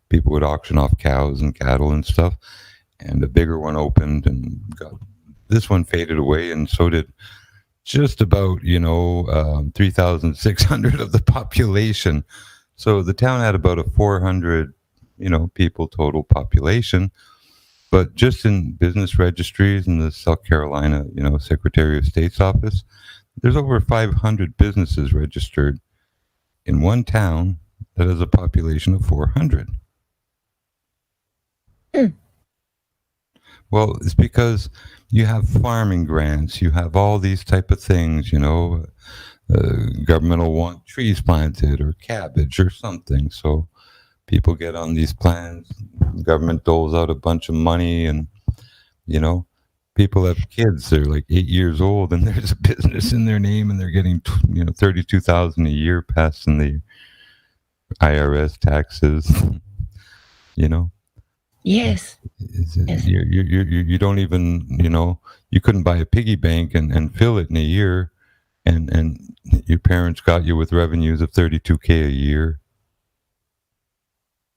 people would auction off cows and cattle and stuff, and a bigger one opened, and this one faded away, and so did just about 3,600 of the population. So the town had about a 400 people total population, but just in business registries in the South Carolina Secretary of State's office, there's over 500 businesses registered in one town that has a population of 400. Well, it's because you have farming grants, you have all these type of things, government will want trees planted or cabbage or something. So people get on these plans, government doles out a bunch of money, and, people have kids, they're like 8 years old, and there's a business in their name, and they're getting, $32,000 a year passing the IRS taxes, Yes. You don't even, you couldn't buy a piggy bank and fill it in a year, and your parents got you with revenues of $32K a year.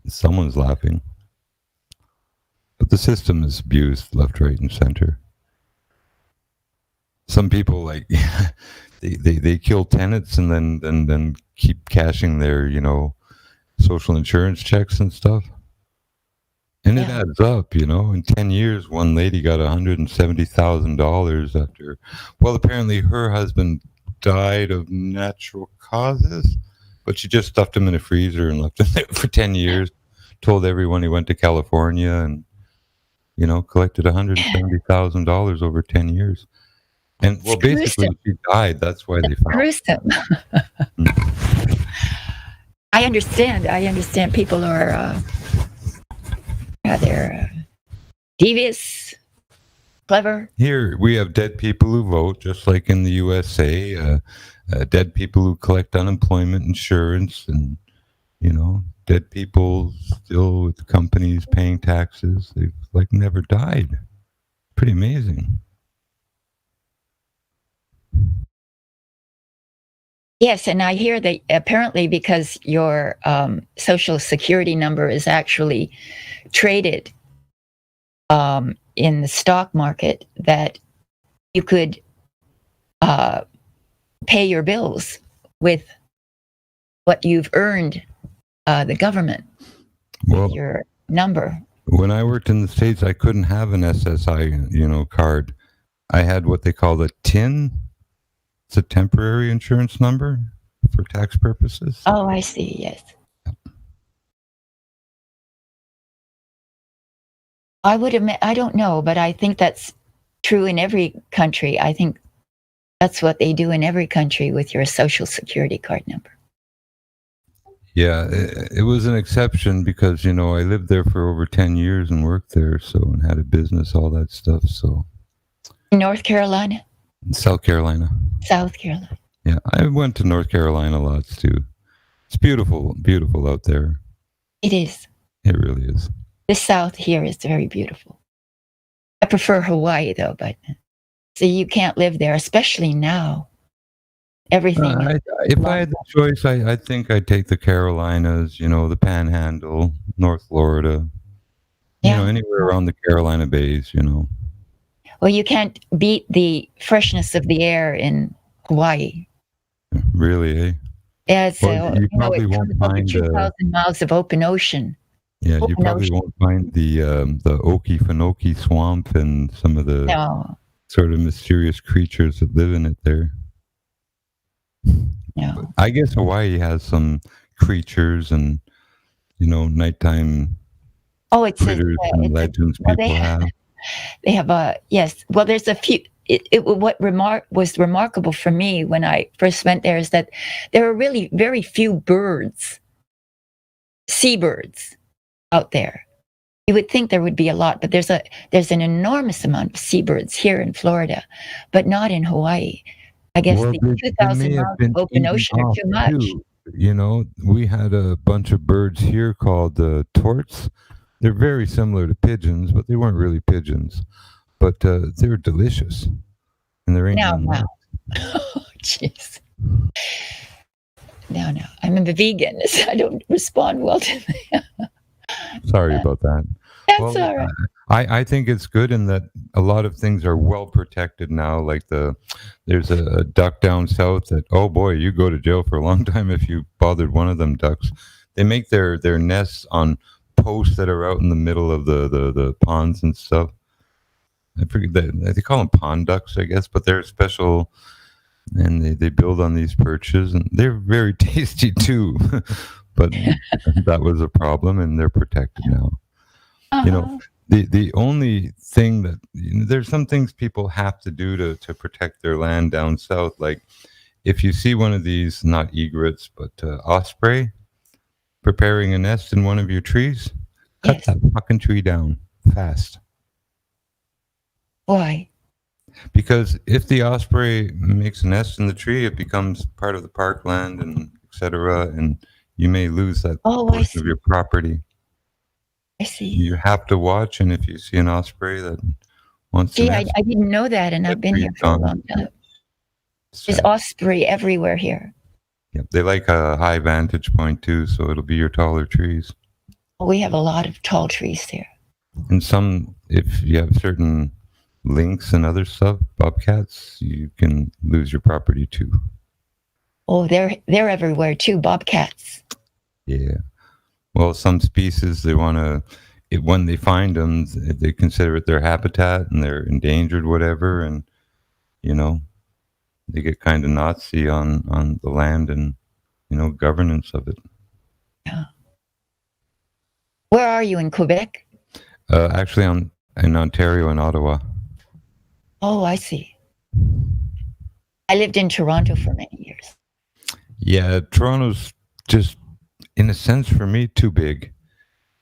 Someone's laughing. But the system is abused left, right, and center. Some people they kill tenants and then keep cashing their social insurance checks and stuff. And it adds up, In 10 years, one lady got $170,000 after. Well, apparently her husband died of natural causes, but she just stuffed him in a freezer and left him there for 10 years. Told everyone he went to California and, collected $170,000 over 10 years. And basically she died. That's why they found gruesome. I understand. People are they're devious, clever. Here we have dead people who vote, just like in the USA. Dead people who collect unemployment insurance, and dead people still with companies paying taxes. They've never died. Pretty amazing. Yes, and I hear that apparently because your social security number is actually traded in the stock market, that you could pay your bills with what you've earned the government with your number. When I worked in the States, I couldn't have an SSI, card. I had what they call the TIN. It's a temporary insurance number for tax purposes. Oh, I see. Yes. I would admit, I don't know, but I think that's true in every country. I think that's what they do in every country with your social security card number. Yeah, it was an exception because, I lived there for over 10 years and worked there, and had a business, all that stuff. So, North Carolina? South Carolina. South Carolina. Yeah, I went to North Carolina lots too. It's beautiful, beautiful out there. It is. It really is. The South here is very beautiful. I prefer Hawaii though, but so you can't live there, especially now. Everything. If I had the choice, I think I'd take the Carolinas, you know, the Panhandle, North Florida, you know, anywhere around the Carolina Bays, you know. Well, you can't beat the freshness of the air in Hawaii. Really, eh? Yeah, so Well, you probably won't find 2,000 miles of open ocean. Yeah, you probably won't find the Okefenokee swamp and some of the sort of mysterious creatures that live in it there. No. I guess Hawaii has some creatures and, you know, nighttime critters and legends people have. They have yes. Well, there's a few. What was remarkable for me when I first went there is that there are really very few birds, seabirds, out there. You would think there would be a lot, but there's an enormous amount of seabirds here in Florida, but not in Hawaii. I guess the 2,000 miles of open ocean are too much. Too. You know, we had a bunch of birds here called torts. They're very similar to pigeons, but they weren't really pigeons. But they're delicious, and there ain't none left. Oh, jeez. No, I'm a vegan, so I don't respond well to that. Sorry about that. That's all right. I think it's good in that a lot of things are well protected now. Like there's a duck down south that, oh boy, you go to jail for a long time if you bothered one of them ducks. They make their nests on posts that are out in the middle of the ponds and stuff. I forget that they call them pond ducks, I guess, but they're special, and they build on these perches, and they're very tasty too. But that was a problem, and they're protected now. You know, the only thing that there's some things people have to do to protect their land down south. Like if you see one of these, not egrets, but osprey preparing a nest in one of your trees, cut that fucking tree down fast. Why? Because if the osprey makes a nest in the tree, it becomes part of the parkland and etc. And you may lose that portion of your property. I see. You have to watch, and if you see an osprey that wants to nest, I didn't know that, and I've been here for a long time. There's osprey everywhere here. Yeah, they like a high vantage point too, so it'll be your taller trees. Well, we have a lot of tall trees here. And some, if you have certain lynx and other stuff, bobcats, you can lose your property too. Oh, they're everywhere too, bobcats. Yeah. Well, some species, they want to, when they find them, they consider it their habitat and they're endangered, whatever. And, you know, they get kind of Nazi on the land and, you know, governance of it. Yeah. Where are you, in Quebec? Actually, I'm in Ontario and Ottawa. Oh, I see. I lived in Toronto for many years. Yeah, Toronto's just, in a sense, for me, too big,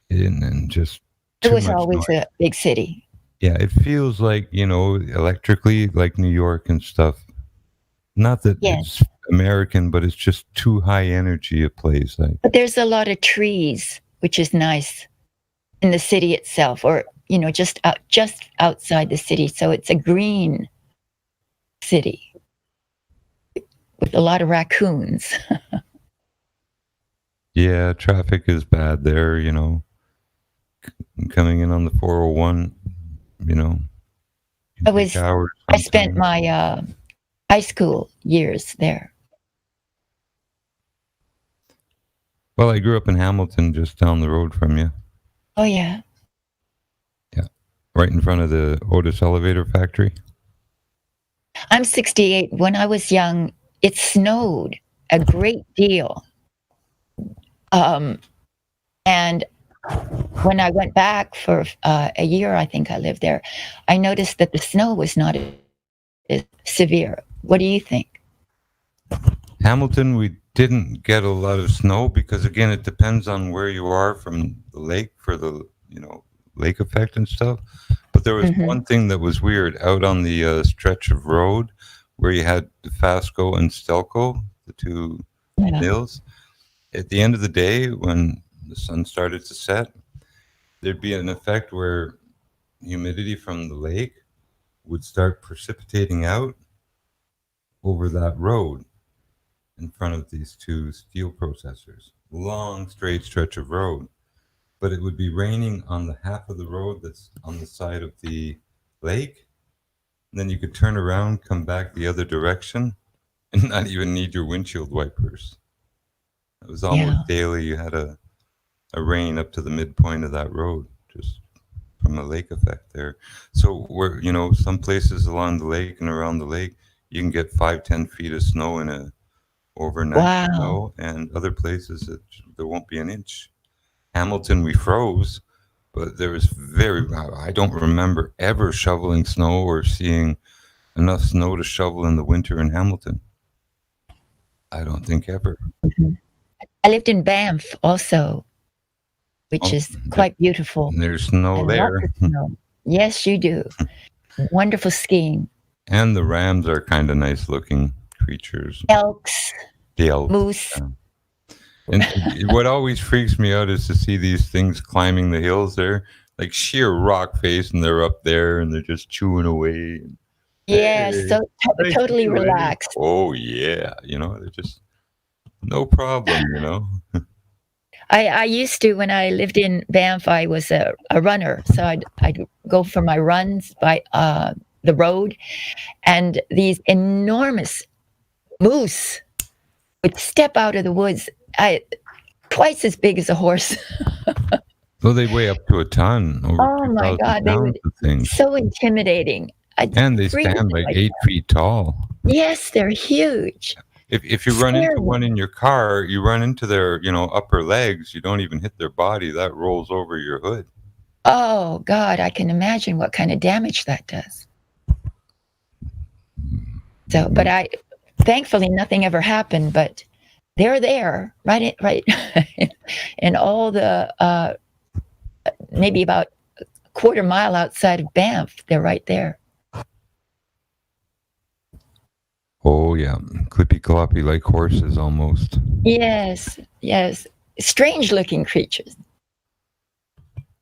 and just it was always a big city. Yeah, it feels like, you know, electrically like New York and stuff. Not that it's American, but it's just too high energy a place. But there's a lot of trees, which is nice in the city itself, or you know, just outside the city. So it's a green city with a lot of raccoons. Yeah, traffic is bad there, you know. Coming in on the 401, you know. I spent my high school years there. Well, I grew up in Hamilton, just down the road from you. Oh, yeah. Yeah, right in front of the Otis Elevator Factory. I'm 68. When I was young, it snowed a great deal. And when I went back for a year, I think I lived there, I noticed that the snow was not as severe. What do you think? Hamilton, we didn't get a lot of snow because, again, it depends on where you are from the lake for the, you know, lake effect and stuff. But there was one thing that was weird out on the stretch of road where you had Dofasco and Stelco, the two mills. At the end of the day, when the sun started to set, there'd be an effect where humidity from the lake would start precipitating out over that road in front of these two steel processors. Long, straight stretch of road. But it would be raining on the half of the road that's on the side of the lake. And then you could turn around, come back the other direction, and not even need your windshield wipers. It was almost daily. You had a rain up to the midpoint of that road, just from the lake effect there. So where some places along the lake and around the lake, you can get 5-10 feet of snow in a overnight. Wow. And other places there won't be an inch. Hamilton, we froze, but there was I don't remember ever shoveling snow or seeing enough snow to shovel in the winter in Hamilton. I don't think ever. Mm-hmm. I lived in Banff also, which is quite beautiful. There's snow there. Snow. Yes, you do. Wonderful skiing. And the rams are kind of nice looking creatures. Elks. The elks. Moose. Yeah. And what always freaks me out is to see these things climbing the hills there, like sheer rock face, and they're up there and they're just chewing away. Yeah, so totally relaxed. Oh yeah, they're just no problem. I used to, when I lived in Banff, I was a runner, so I'd go for my runs by the road, and these enormous moose would step out of the woods. Twice as big as a horse. Well, they weigh up to a ton. Oh my God, they were so intimidating. And they stand like 8 feet tall. Yes, they're huge. If you run into one in your car, you run into their upper legs. You don't even hit their body. That rolls over your hood. Oh God, I can imagine what kind of damage that does. So, but thankfully nothing ever happened. But they're there, right, in all the maybe about a quarter mile outside of Banff. They're right there. Oh yeah, clippy cloppy like horses almost. Yes, strange looking creatures.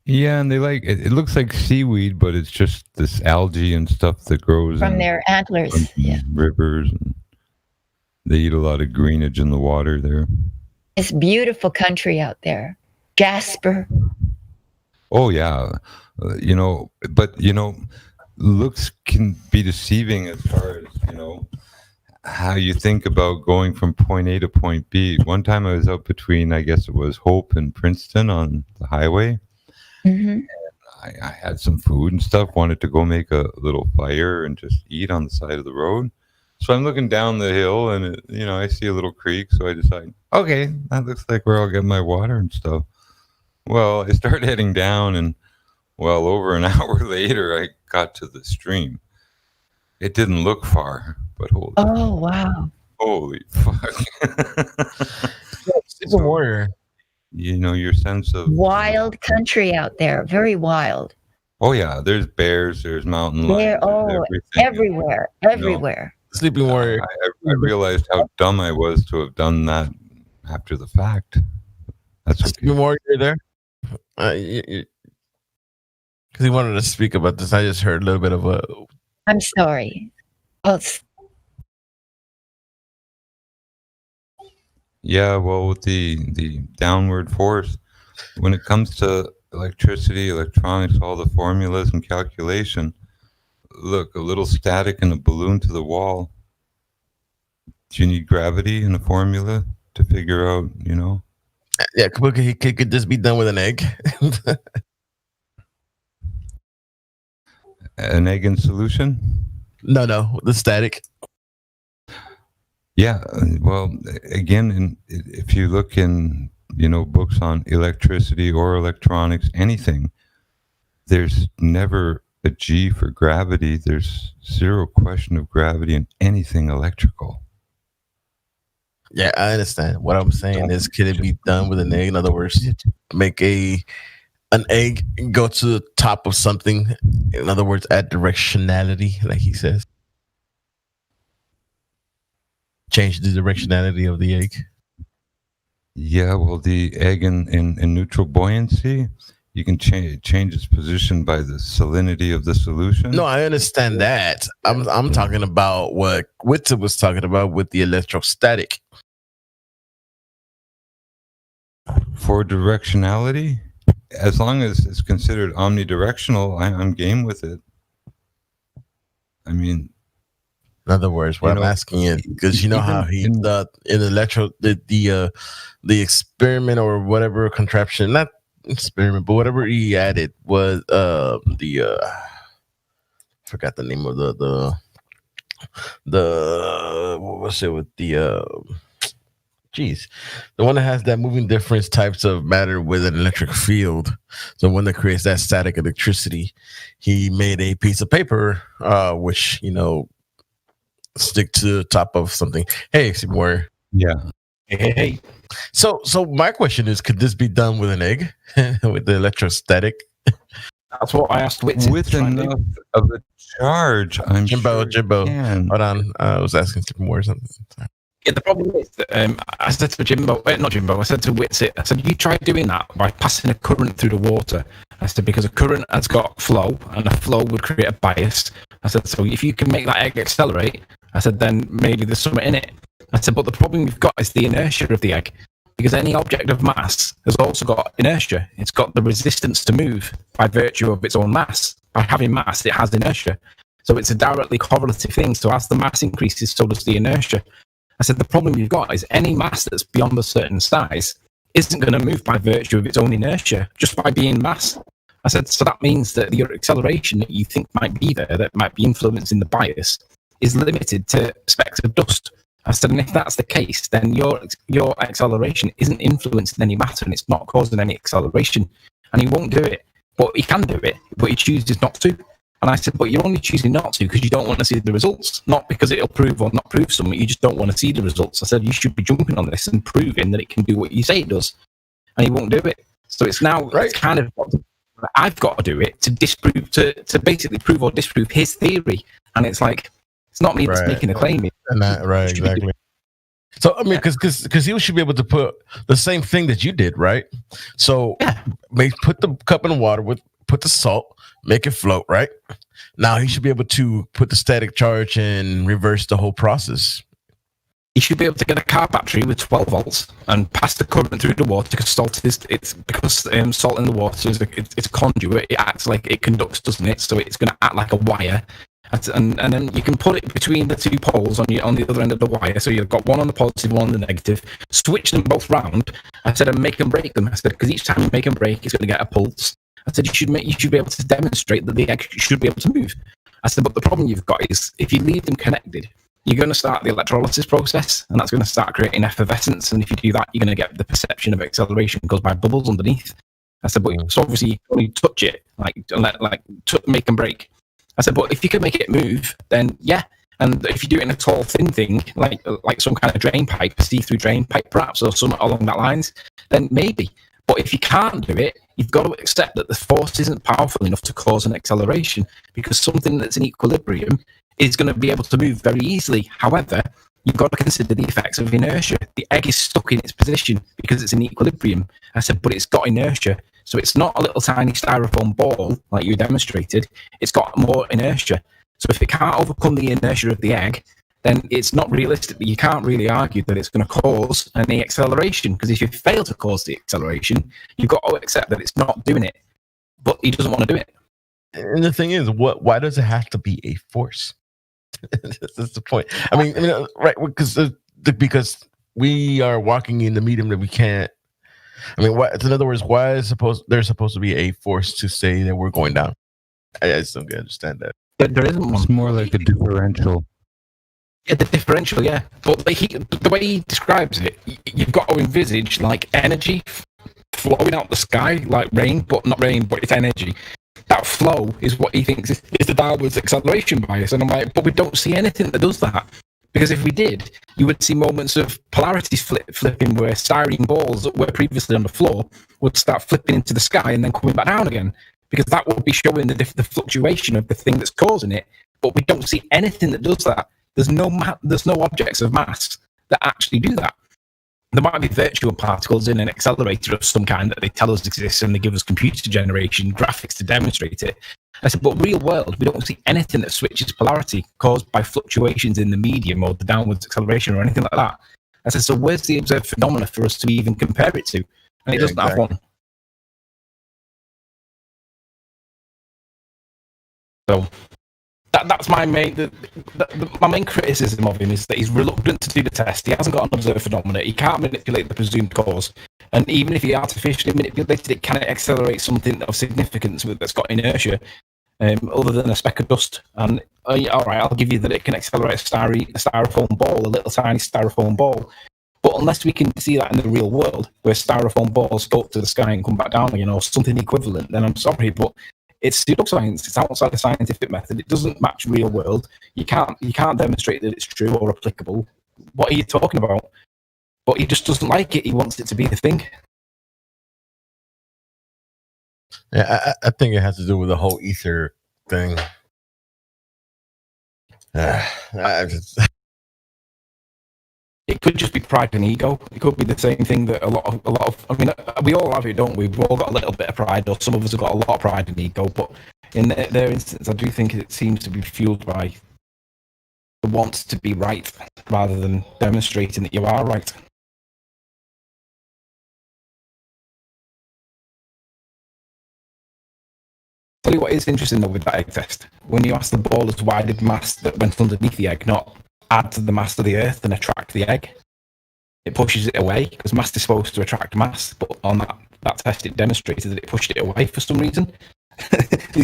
Yeah, and they it looks like seaweed, but it's just this algae and stuff that grows from their antlers. Rivers. And they eat a lot of greenage in the water there. It's beautiful country out there. Jasper. Oh yeah, but looks can be deceiving as far as how you think about going from point A to point B. One time I was out between, I guess it was Hope and Princeton on the highway. Mm-hmm. I had some food and stuff, wanted to go make a little fire and just eat on the side of the road. So I'm looking down the hill and, I see a little creek. So I decide, okay, that looks like where I'll get my water and stuff. Well, I start heading down and, over an hour later, I got to the stream. It didn't look far, but wow. Holy fuck. Super warrior. Your sense of wild country out there, very wild. Oh yeah, there's bears, there's mountain lions, everywhere. Sleeping warrior. I realized how dumb I was to have done that after the fact. That's okay. Sleeping warrior there. Because he wanted to speak about this. I just heard a little bit of a. I'm sorry. Yeah, well, with the downward force, when it comes to electricity, electronics, all the formulas and calculation, look, a little static in a balloon to the wall. Do you need gravity in a formula to figure out, Yeah, could this be done with an egg? An egg in solution? No, the static. Yeah, well, again, if you look in, books on electricity or electronics, anything, there's never a G for gravity. There's zero question of gravity in anything electrical. Yeah, I understand. What I'm saying is, could it be done with an egg? In other words, make an egg go to the top of something. In other words, add directionality, like he says. Change the directionality of the egg. Yeah, well, the egg in neutral buoyancy, you can change its position by the salinity of the solution. No, I understand that. I'm talking about what Witzer was talking about with the electrostatic. For directionality, as long as it's considered omnidirectional, I'm game with it. I mean, in other words, what I'm asking is because you know how he in the experiment or whatever contraption, not experiment, but whatever he added was forgot the name of the what was it with the the one that has that moving difference types of matter with an electric field. So one that creates that static electricity. He made a piece of paper, which stick to the top of something. Hey, Seymour. Yeah. Hey. So my question is, could this be done with an egg with the electrostatic? That's what I asked Witz. With enough of a charge, I'm Jimbo. Can. Hold on. I was asking Seymour something. Yeah, the problem is that I said to Jimbo, not Jimbo, I said to Witsit, I said, you try doing that by passing a current through the water. I said, because a current has got flow, and a flow would create a bias. I said, so if you can make that egg accelerate, I said, then maybe there's something in it. I said, but the problem you've got is the inertia of the egg, because any object of mass has also got inertia. It's got the resistance to move by virtue of its own mass. By having mass, it has inertia. So it's a directly correlative thing. So as the mass increases, so does the inertia. I said, the problem you've got is any mass that's beyond a certain size isn't going to move by virtue of its own inertia, just by being mass. I said, so that means that your acceleration that you think might be there, that might be influencing the bias, is limited to specks of dust. I said, and if that's the case, then your acceleration isn't influencing any matter and it's not causing any acceleration. And he won't do it, but he can do it, but he chooses not to. And I said, but you're only choosing not to because you don't want to see the results, not because it'll prove or not prove something. You just don't want to see the results. I said, you should be jumping on this and proving that it can do what you say it does. And he won't do it. So it's now It's kind of, I've got to do it to disprove, to basically prove or disprove his theory. And it's like, it's not me that's making a claim. Exactly. So, I mean, because you should be able to put the same thing that you did, right? So, put the cup in water put the salt, make it float, right? Now he should be able to put the static charge and reverse the whole process. You should be able to get a car battery with 12 volts and pass the current through the water because salt in the water is it's a conduit. It acts like it conducts, doesn't it? So it's going to act like a wire. And then you can put it between the two poles on the other end of the wire. So you've got one on the positive, one on the negative. Switch them both round. I said, and make and break them. I said, because each time you make and break, it's going to get a pulse. I said, you should be able to demonstrate that the egg should be able to move. I said, but the problem you've got is if you leave them connected, you're going to start the electrolysis process, and that's going to start creating effervescence. And if you do that, you're going to get the perception of acceleration goes by bubbles underneath. I said, but so obviously you can only touch it, make and break. I said, but if you can make it move, then yeah. And if you do it in a tall, thin thing, like some kind of drain pipe, see-through drain pipe, perhaps, or something along that lines, then maybe. But if you can't do it, you've got to accept that the force isn't powerful enough to cause an acceleration because something that's in equilibrium is going to be able to move very easily. However, you've got to consider the effects of inertia. The egg is stuck in its position because it's in equilibrium. I said, but it's got inertia. So it's not a little tiny styrofoam ball like you demonstrated. It's got more inertia. So if it can't overcome the inertia of the egg, then it's not realistic. You can't really argue that it's going to cause any acceleration because if you fail to cause the acceleration, you've got to accept that it's not doing it. But he doesn't want to do it. And the thing is, why does it have to be a force? That's the point. I mean, right? Because we are walking in the medium that we can't. I mean, in other words, why is there's supposed to be a force to say that we're going down? I just don't understand that. There isn't one. It's more like a differential. Yeah, the differential, yeah. But the way he describes it, you've got to envisage like energy flowing out the sky, like rain, but not rain, but it's energy. That flow is what he thinks is the downwards acceleration bias. And I'm like, but we don't see anything that does that. Because if we did, you would see moments of polarities flipping where styrene balls that were previously on the floor would start flipping into the sky and then coming back down again. Because that would be showing the fluctuation of the thing that's causing it. But we don't see anything that does that. There's no objects of mass that actually do that. there might be virtual particles in an accelerator of some kind that they tell us exists, and they give us computer generation graphics to demonstrate it. I said, but real world, we don't see anything that switches polarity caused by fluctuations in the medium or the downwards acceleration or anything like that. I said, so where's the observed phenomena for us to even compare it to? And it doesn't have one. So that's my main my main criticism of him is that he's reluctant to do the test. He hasn't got an observed phenomena. He can't manipulate the presumed cause. And even if he artificially manipulated it, can it accelerate something of significance that's got inertia other than a speck of dust? And all right, I'll give you that it can accelerate a styrofoam ball, a little tiny styrofoam ball. But unless we can see that in the real world, where styrofoam balls go up to the sky and come back down again, or something equivalent, then I'm sorry, but it's pseudoscience. It's outside the scientific method. It doesn't match real world. You can't demonstrate that it's true or applicable. What are you talking about? But he just doesn't like it. He wants it to be the thing. Yeah, I think it has to do with the whole ether thing. It could just be pride and ego. It could be the same thing that a lot of. I mean, we all have it, don't we? We've all got a little bit of pride, or some of us have got a lot of pride and ego. But in their instance, I do think it seems to be fueled by the want to be right, rather than demonstrating that you are right. Tell you what is interesting though with that egg test. When you ask the ballers why did mass that went underneath the egg not add to the mass of the Earth and attract the egg, it pushes it away because mass is supposed to attract mass, but on that test it demonstrated that it pushed it away for some reason. They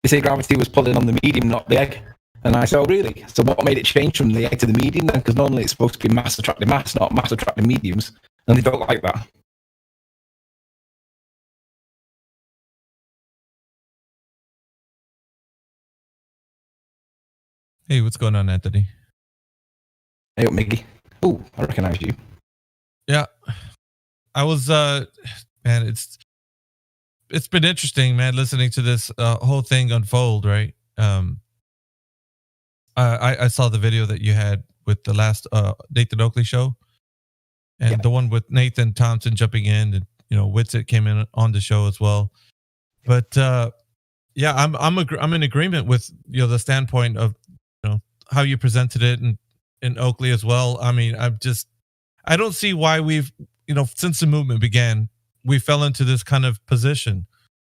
say gravity was pulling on the medium, not the egg. And I said, oh really? So what made it change from the egg to the medium then? Because normally it's supposed to be mass attracting mass, not mass attracting mediums. And they don't like that. Hey, what's going on, Anthony? Hey, Miggy. Oh, I recognize you. Yeah, I was. Man, it's been interesting, man, listening to this whole thing unfold. Right. I saw the video that you had with the last Nathan Oakley show, and the one with Nathan Thompson jumping in, and Whitsitt came in on the show as well. But yeah, I'm in agreement with the standpoint of how you presented it, and in Oakley as well. I mean, I don't see why we've since the movement began, we fell into this kind of position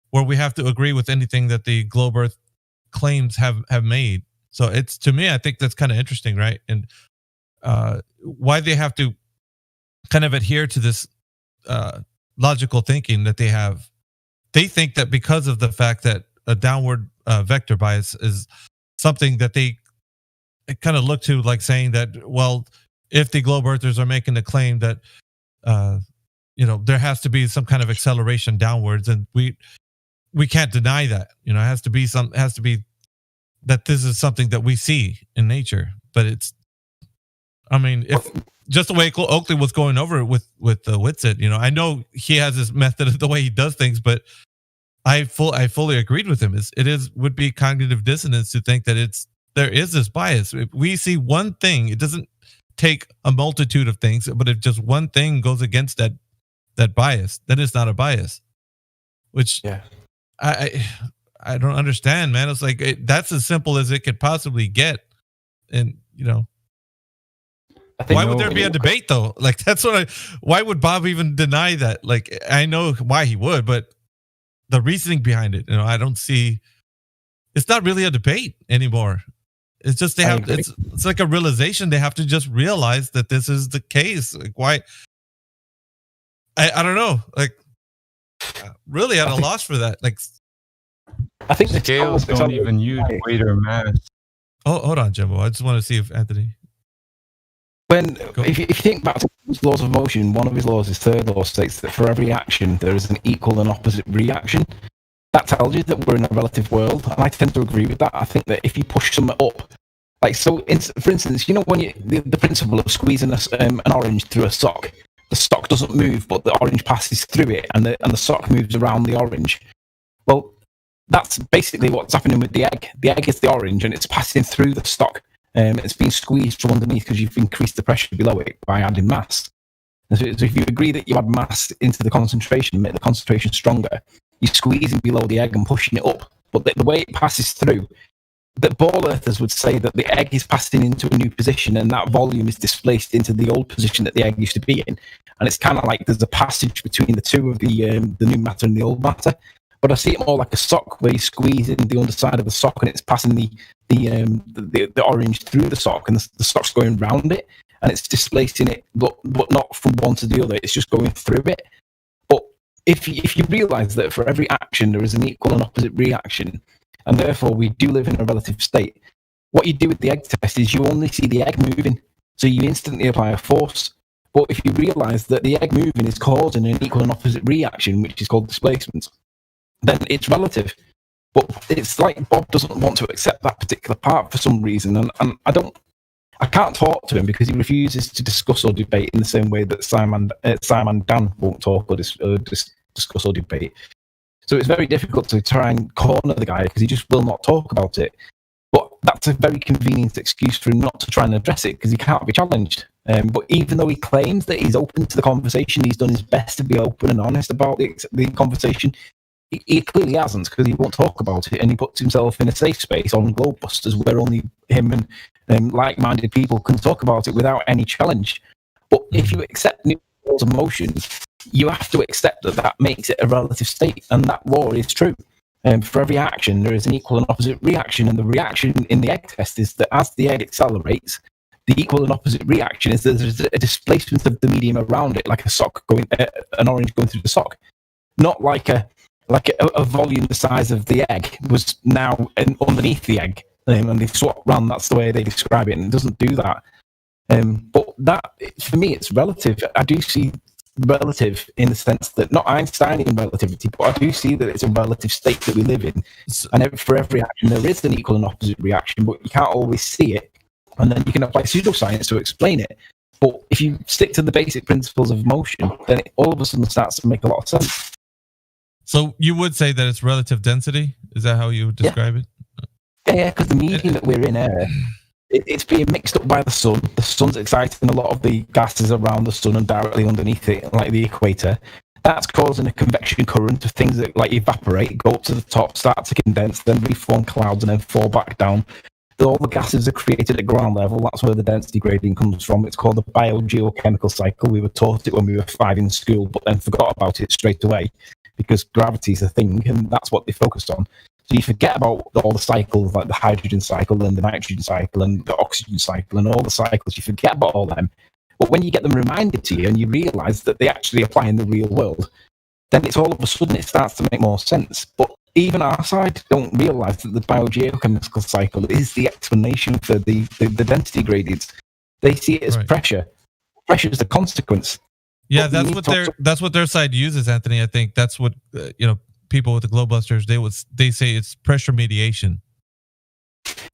where we have to agree with anything that the Globe Earth claims have made. So it's, to me, I think that's kind of interesting, right? And why they have to kind of adhere to this logical thinking that they have. They think that because of the fact that a downward vector bias is something that they kind of look to, like saying that, well, if the globe earthers are making the claim that there has to be some kind of acceleration downwards, and we can't deny that. It has to be that this is something that we see in nature. But it's, I mean, if just the way Oakley was going over it with Whitsitt, I know he has his method of the way he does things, but I fully agreed with him. Would be cognitive dissonance to think that there is this bias. If we see one thing, it doesn't take a multitude of things, but if just one thing goes against that bias, then it's not a bias. Which I don't understand, man. It's like that's as simple as it could possibly get, and why would there be a debate though? Like that's why would Bob even deny that? Like I know why he would, but the reasoning behind it, I don't see. It's not really a debate anymore. It's just it's like a realization. They have to just realize that this is the case. Like why? I don't know. Like really at a loss for that. Like I think the scales don't even use weight or mass. Oh, hold on, Jimbo. I just want to see if Anthony. If you think back to his laws of motion, one of his laws, his third law, states that for every action there is an equal and opposite reaction. That tells you that we're in a relative world, and I tend to agree with that. I think that if you push something up, like so, for instance, when the principle of squeezing an orange through a sock, the sock doesn't move, but the orange passes through it, and the sock moves around the orange. Well, that's basically what's happening with the egg. The egg is the orange, and it's passing through the sock It's being squeezed from underneath because you've increased the pressure below it by adding mass. And so if you agree that you add mass into the concentration, make the concentration stronger, you're squeezing below the egg and pushing it up. But the way it passes through, that ball earthers would say that the egg is passing into a new position and that volume is displaced into the old position that the egg used to be in. And it's kind of like there's a passage between the two of the new matter and the old matter. But I see it more like a sock where you squeeze in the underside of the sock and it's passing the orange through the sock and the sock's going round it and it's displacing it, but not from one to the other. It's just going through it. But if you realise that for every action there is an equal and opposite reaction, and therefore we do live in a relative state, what you do with the egg test is you only see the egg moving, so you instantly apply a force. But if you realise that the egg moving is causing an equal and opposite reaction, which is called displacement, then it's relative. But it's like Bob doesn't want to accept that particular part for some reason, and I can't talk to him because he refuses to discuss or debate in the same way that Simon Dan won't talk or discuss or debate. So it's very difficult to try and corner the guy because he just will not talk about it. But that's a very convenient excuse for him not to try and address it because he can't be challenged. But even though he claims that he's open to the conversation, he's done his best to be open and honest about the conversation. He clearly hasn't because he won't talk about it, and he puts himself in a safe space on Globebusters where only him and like-minded people can talk about it without any challenge. But if you accept Newton's emotion, you have to accept that makes it a relative state, and that law is true. For every action, there is an equal and opposite reaction, and the reaction in the egg test is that as the egg accelerates, the equal and opposite reaction is that there's a displacement of the medium around it, like an orange going through the sock, not like a volume the size of the egg was now underneath the egg, and they swap round. That's the way they describe it, and it doesn't do that. But that, for me, it's relative. I do see relative in the sense that not Einsteinian relativity, but I do see that it's a relative state that we live in. And for every action, there is an equal and opposite reaction, but you can't always see it. And then you can apply pseudoscience to explain it. But if you stick to the basic principles of motion, then it all of a sudden starts to make a lot of sense. So you would say that it's relative density? Is that how you would describe it? Yeah, because the medium that we're in air, it's being mixed up by the sun. The sun's exciting a lot of the gases around the sun and directly underneath it, like the equator. That's causing a convection current of things that like evaporate, go up to the top, start to condense, then reform clouds and then fall back down. All the gases are created at ground level. That's where the density gradient comes from. It's called the biogeochemical cycle. We were taught it when we were 5 in school, but then forgot about it straight away because gravity is a thing, and that's what they focused on. So you forget about all the cycles, like the hydrogen cycle and the nitrogen cycle and the oxygen cycle and all the cycles. You forget about all them. But when you get them reminded to you and you realise that they actually apply in the real world, then it's all of a sudden it starts to make more sense. But even our side don't realise that the biogeochemical cycle is the explanation for the density gradients. They see it as pressure. Pressure is the consequence. Yeah, that's what their side uses, Anthony. I think that's what people with the Globebusters they say it's pressure mediation.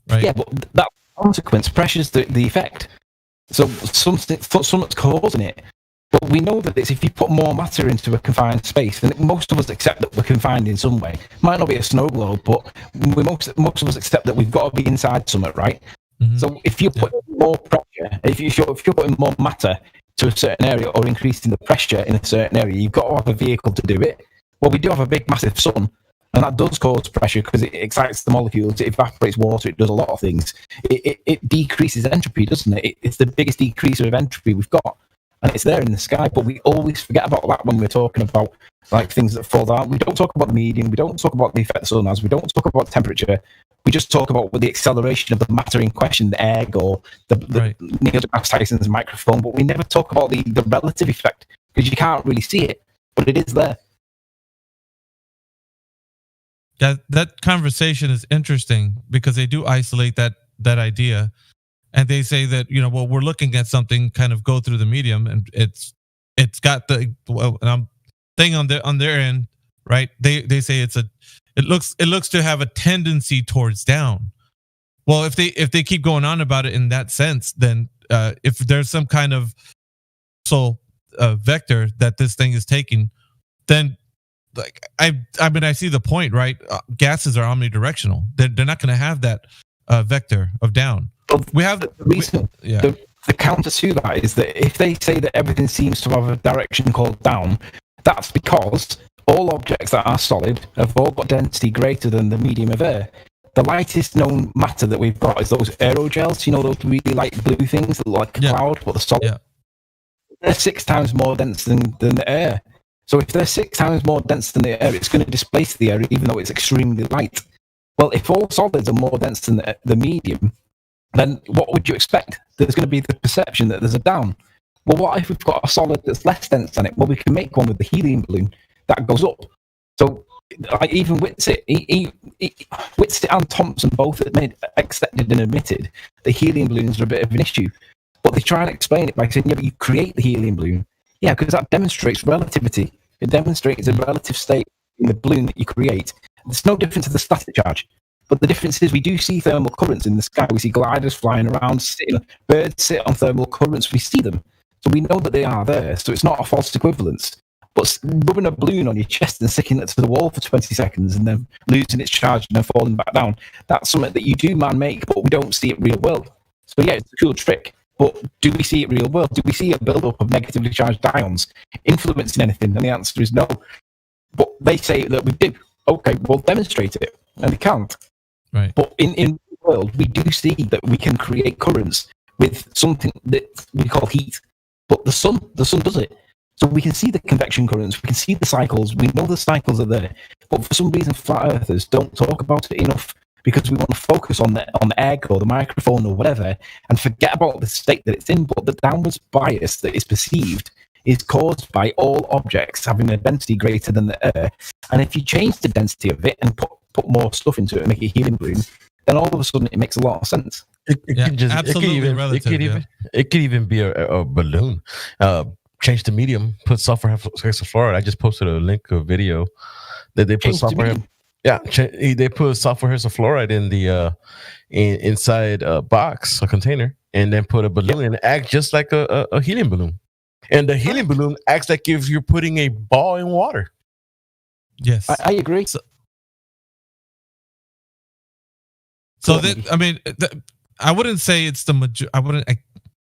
Right? Yeah, but that consequence, pressure is the effect. So something's causing it. But we know that it's if you put more matter into a confined space, then most of us accept that we're confined in some way. Might not be a snow globe, but most of us accept that we've got to be inside something, right? Mm-hmm. So if you put more pressure, if you're putting more matter to a certain area or increasing the pressure in a certain area, you've got to have a vehicle to do it. Well, we do have a big, massive sun, and that does cause pressure because it excites the molecules, it evaporates water, it does a lot of things. It decreases entropy, doesn't it? It's the biggest decreaser of entropy we've got. And it's there in the sky, but we always forget about that when we're talking about like things that fall down. We don't talk about the medium. We don't talk about the effect the sun has. We don't talk about temperature. We just talk about the acceleration of the matter in question, the egg or Neil deGrasse Tyson's microphone. But we never talk about the relative effect because you can't really see it, but it is there. That conversation is interesting because they do isolate that idea. And they say that, we're looking at something kind of go through the medium and it's got the thing on their end, right? They say it looks to have a tendency towards down. Well, if they keep going on about it in that sense, then if there's some kind of vector that this thing is taking, then like I see the point, right? Gases are omnidirectional. They're not going to have that vector of down. we have the reason. The counter to that is that if they say that everything seems to have a direction called down, that's because all objects that are solid have all got density greater than the medium of air. The lightest known matter that we've got is those aerogels, those really light blue things that look like a cloud, but they're solid. Yeah. They're 6 times more dense than the air. So if they're 6 times more dense than the air, it's going to displace the air even though it's extremely light. Well, if all solids are more dense than the medium, then what would you expect? There's going to be the perception that there's a down. Well, what if we've got a solid that's less dense than it? Well, we can make one with the helium balloon that goes up. So even Whitsitt and Thompson both accepted and admitted the helium balloons are a bit of an issue. But they try and explain it by saying, yeah, but you create the helium balloon. Yeah, because that demonstrates relativity. It demonstrates a relative state in the balloon that you create. There's no difference to the static charge. But the difference is we do see thermal currents in the sky. We see gliders flying around, birds sit on thermal currents. We see them. So we know that they are there. So it's not a false equivalence. But rubbing a balloon on your chest and sticking it to the wall for 20 seconds and then losing its charge and then falling back down, that's something that you do man-make, but we don't see it real world. So yeah, it's a cool trick. But do we see it real world? Do we see a build-up of negatively charged ions influencing anything? And the answer is no. But they say that we do. Okay, we'll demonstrate it. And they can't. Right. But in the world, we do see that we can create currents with something that we call heat. But the sun does it. So we can see the convection currents, we can see the cycles, we know the cycles are there. But for some reason, flat earthers don't talk about it enough because we want to focus on the egg or the microphone or whatever and forget about the state that it's in. But the downwards bias that is perceived is caused by all objects having a density greater than the air. And if you change the density of it and put more stuff into it and make it a helium balloon, then all of a sudden it makes a lot of sense. It could even be a balloon. Change the medium, put sulfur hexafluoride. I just posted a link, a video that they put sulfur. They put sulfur hexafluoride in the inside a box, a container, and then put a balloon and act just like a helium balloon. And the helium balloon acts like if you're putting a ball in water. Yes, I agree. I wouldn't say it's the majority.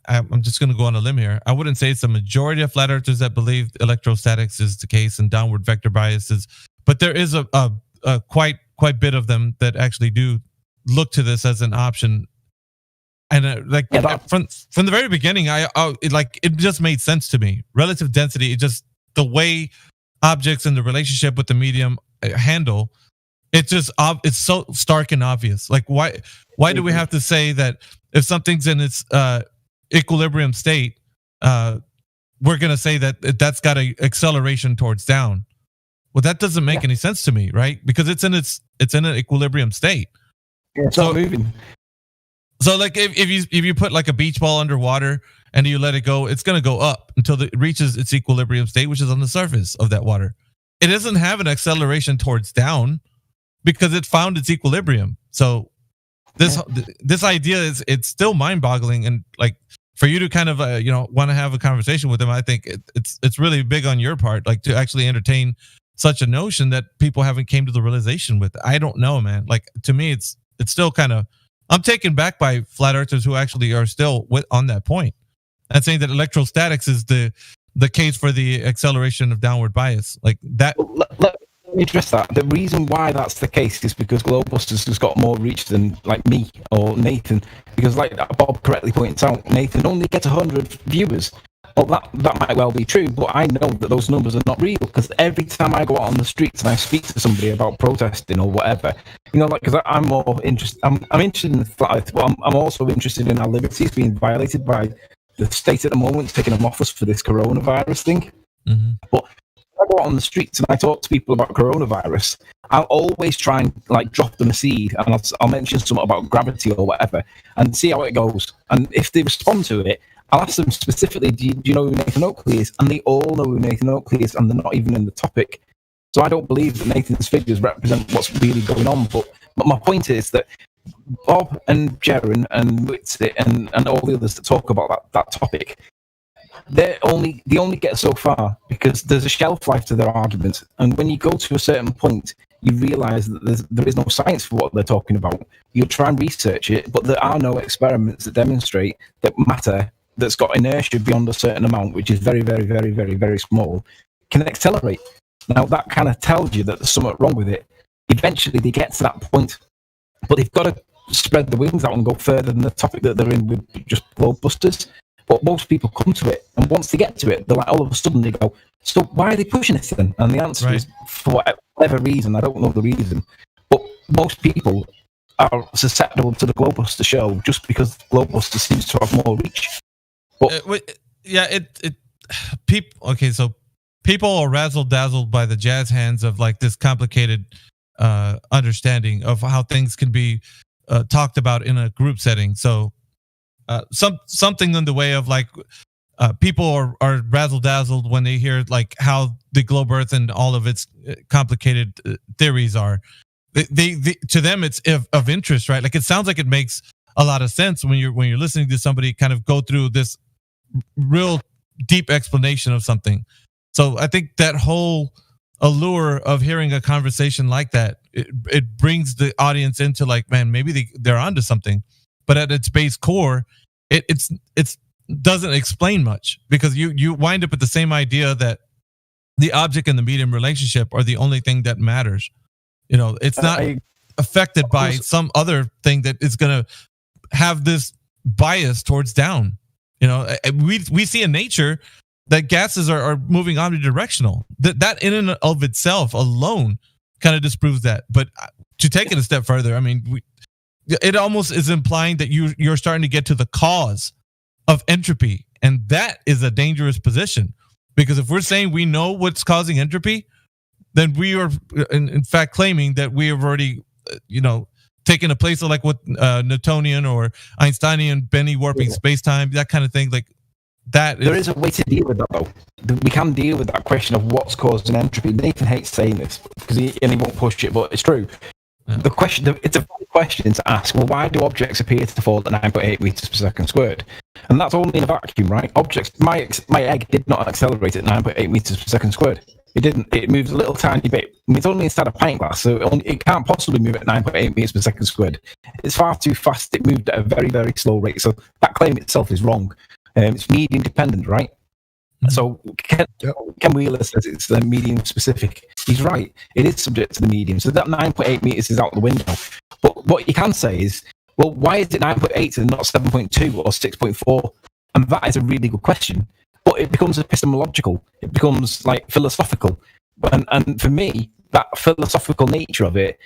I'm just going to go on a limb here. I wouldn't say it's the majority of flat earthers that believe electrostatics is the case and downward vector biases, but there is a quite bit of them that actually do look to this as an option. And from the very beginning, it just made sense to me. Relative density, it just the way objects in the relationship with the medium handle. It's so stark and obvious. Like why do we have to say that if something's in its equilibrium state, we're going to say that that's got an acceleration towards down? Well, that doesn't make any sense to me, right? Because it's in an equilibrium state. Yeah, it's not moving. So like if you put like a beach ball underwater and you let it go, it's going to go up until it reaches its equilibrium state, which is on the surface of that water. It doesn't have an acceleration towards down because it found its equilibrium. So this idea it's still mind-boggling, and like for you to kind of want to have a conversation with them, I think it's really big on your part, like to actually entertain such a notion that people haven't came to the realization with. I don't know, man. Like to me, it's still kind of, I'm taken back by flat earthers who actually are still on that point and saying that electrostatics is the case for the acceleration of downward bias, like that. Let me address that. The reason why that's the case is because Globebusters has got more reach than like me or Nathan. Because like Bob correctly points out, Nathan only gets 100 viewers. Well, that might well be true, but I know that those numbers are not real because every time I go out on the streets and I speak to somebody about protesting or whatever, because I'm more interested. I'm interested in the flat earth, but I'm also interested in our liberties being violated by the state at the moment, taking them off us for this coronavirus thing. Mm-hmm. But I go out on the streets and I talk to people about coronavirus, I'll always try and like drop them a seed and I'll mention something about gravity or whatever and see how it goes. And if they respond to it, I'll ask them specifically, do you know who Nathan Oakley is? And they all know who Nathan Oakley is, and they're not even in the topic. So I don't believe that Nathan's figures represent what's really going on. But my point is that Bob and Jaron and Whitsitt and all the others that talk about that topic, they only get so far because there's a shelf life to their argument. And when you go to a certain point, you realise that there is no science for what they're talking about. You'll try and research it, but there are no experiments that demonstrate that matter that's got inertia beyond a certain amount, which is very, very, very, very, very small, can accelerate. Now, that kind of tells you that there's something wrong with it. Eventually, they get to that point, but they've got to spread the wings out and go further than the topic that they're in with just globe busters. But most people come to it, and once they get to it, they're like, all of a sudden they go, so why are they pushing it then? And the answer is, for whatever reason, I don't know the reason, but most people are susceptible to the Globebuster show just because Globebuster seems to have more reach. But people. Okay, so people are razzle dazzled by the jazz hands of like this complicated understanding of how things can be talked about in a group setting. So something in the way of like people are razzle dazzled when they hear like how the globe Earth and all of its complicated theories are. They to them it's of interest, right? Like it sounds like it makes a lot of sense when you're listening to somebody kind of go through this real deep explanation of something. So I think that whole allure of hearing a conversation like that, it brings the audience into like, man, maybe they're onto something. But at its base core, it's doesn't explain much, because you wind up with the same idea that the object and the medium relationship are the only thing that matters. You know, it's not affected by some other thing that is going to have this bias towards down. You know, we see in nature that gases are moving omnidirectional. That in and of itself alone kind of disproves that. But to take it a step further, I mean, it almost is implying that you're starting to get to the cause of entropy, and that is a dangerous position, because if we're saying we know what's causing entropy, then we are in fact claiming that we have already taken a place of like what Newtonian or Einsteinian Benny warping space-time, that kind of thing. Like that there is a way to deal with that, though. We can deal with that question of what's causing entropy. Nathan hates saying this because he won't push it, but it's true. The question, it's a valid question to ask. Well, why do objects appear to fall at 9.8 meters per second squared? And that's only in a vacuum, right? Objects. My egg did not accelerate at 9.8 meters per second squared. It didn't. It moves a little tiny bit. I mean, it's only inside a pint glass, so it can't possibly move at 9.8 meters per second squared. It's far too fast. It moved at a very, very slow rate. So that claim itself is wrong. It's medium dependent, right? So Ken Wheeler says it's the medium specific. He's right. It is subject to the medium. So that 9.8 meters is out the window. But what you can say is, well, why is it 9.8 and not 7.2 or 6.4? And that is a really good question. But it becomes epistemological. It becomes like philosophical. And for me, that philosophical nature of it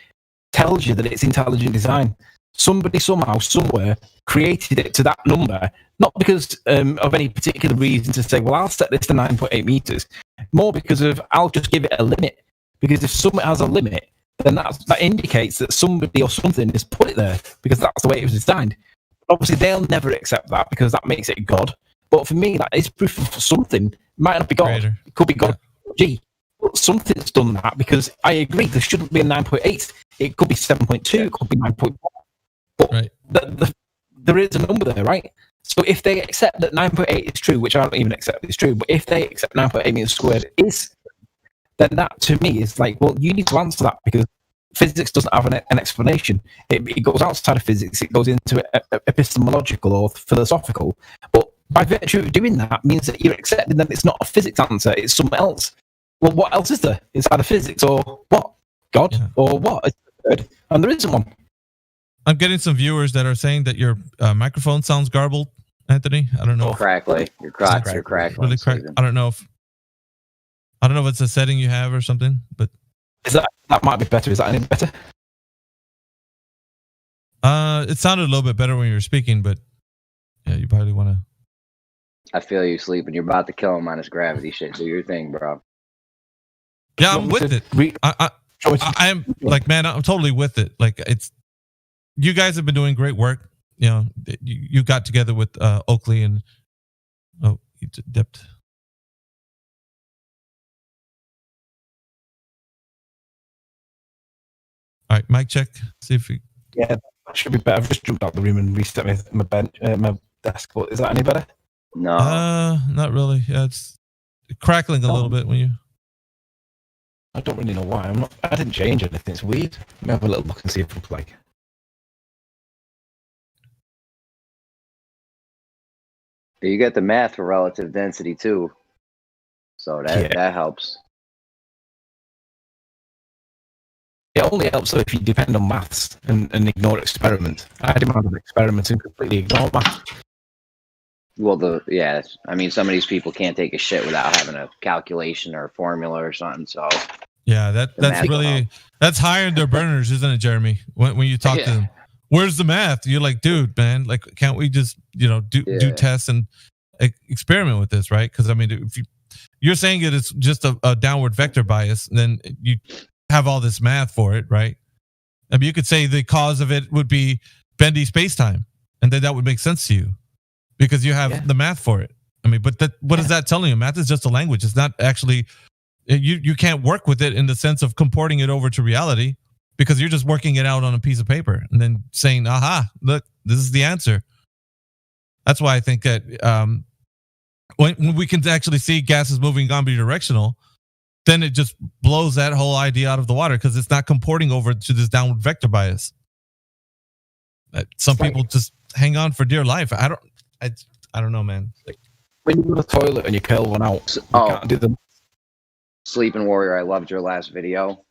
tells you that it's intelligent design. Somebody somehow, somewhere, created it to that number, not because of any particular reason to say, well, I'll set this to 9.8 meters, more because of I'll just give it a limit. Because if something has a limit, then that indicates that somebody or something has put it there, because that's the way it was designed. Obviously, they'll never accept that because that makes it God. But for me, that is proof of something. It might not be God. Creator. It could be God. Gee, but something's done that, because I agree there shouldn't be a 9.8. It could be 7.2. It could be 9.1. But there is a number there, right? So if they accept that 9.8 is true, which I don't even accept is true, but if they accept 9.8 meters squared is, then that to me is like, well, you need to answer that, because physics doesn't have an explanation. It goes outside of physics. It goes into epistemological or philosophical. But by virtue of doing that means that you're accepting that it's not a physics answer, it's something else. Well, what else is there? It's either physics or what? God? Or what? And there isn't one. I'm getting some viewers that are saying that your microphone sounds garbled, Anthony. I don't know. Oh, crackly. Your cracks are crackling. Really crack. I don't know if it's a setting you have or something, but that might be better. Is that any better? It sounded a little bit better when you were speaking, but yeah, you probably want to. I feel you sleeping. You're about to kill him on his gravity shit. Do your thing, bro. Yeah, I'm with it. I'm like, man, I'm totally with it. Like, you guys have been doing great work. You know, you got together with Oakley and he dipped. All right, mic check. See if we. Yeah, that should be better. I've just jumped out the room and reset my bench, my desk. But is that any better? No. Not really. Yeah, it's crackling a little bit when you. I don't really know why. I didn't change anything. It's weird. Let me have a little look and see if we play. You get the math for relative density too, so that helps. It only helps if you depend on maths and ignore experiments. I demand an experiment and completely ignore maths. Well, I mean, some of these people can't take a shit without having a calculation or a formula or something. So yeah, that's higher in their burners, isn't it, Jeremy? When you talk to them, where's the math? You're like, dude, man, like, can't we just do tests and experiment with this, right? Because I mean, if you're saying it's just a downward vector bias, then you have all this math for it, right? I mean, you could say the cause of it would be bendy spacetime, and then that would make sense to you because you have the math for it. I mean, but what is that telling you? Math is just a language. It's not actually, you can't work with it in the sense of comporting it over to reality because you're just working it out on a piece of paper and then saying, aha, look, this is the answer. That's why I think that when we can actually see gases moving omnidirectional, then it just blows that whole idea out of the water because it's not comporting over to this downward vector bias. Some people just hang on for dear life. I don't know, man. Like, when you go to the toilet and you curl one out, you can't do them. Sleeping Warrior, I loved your last video.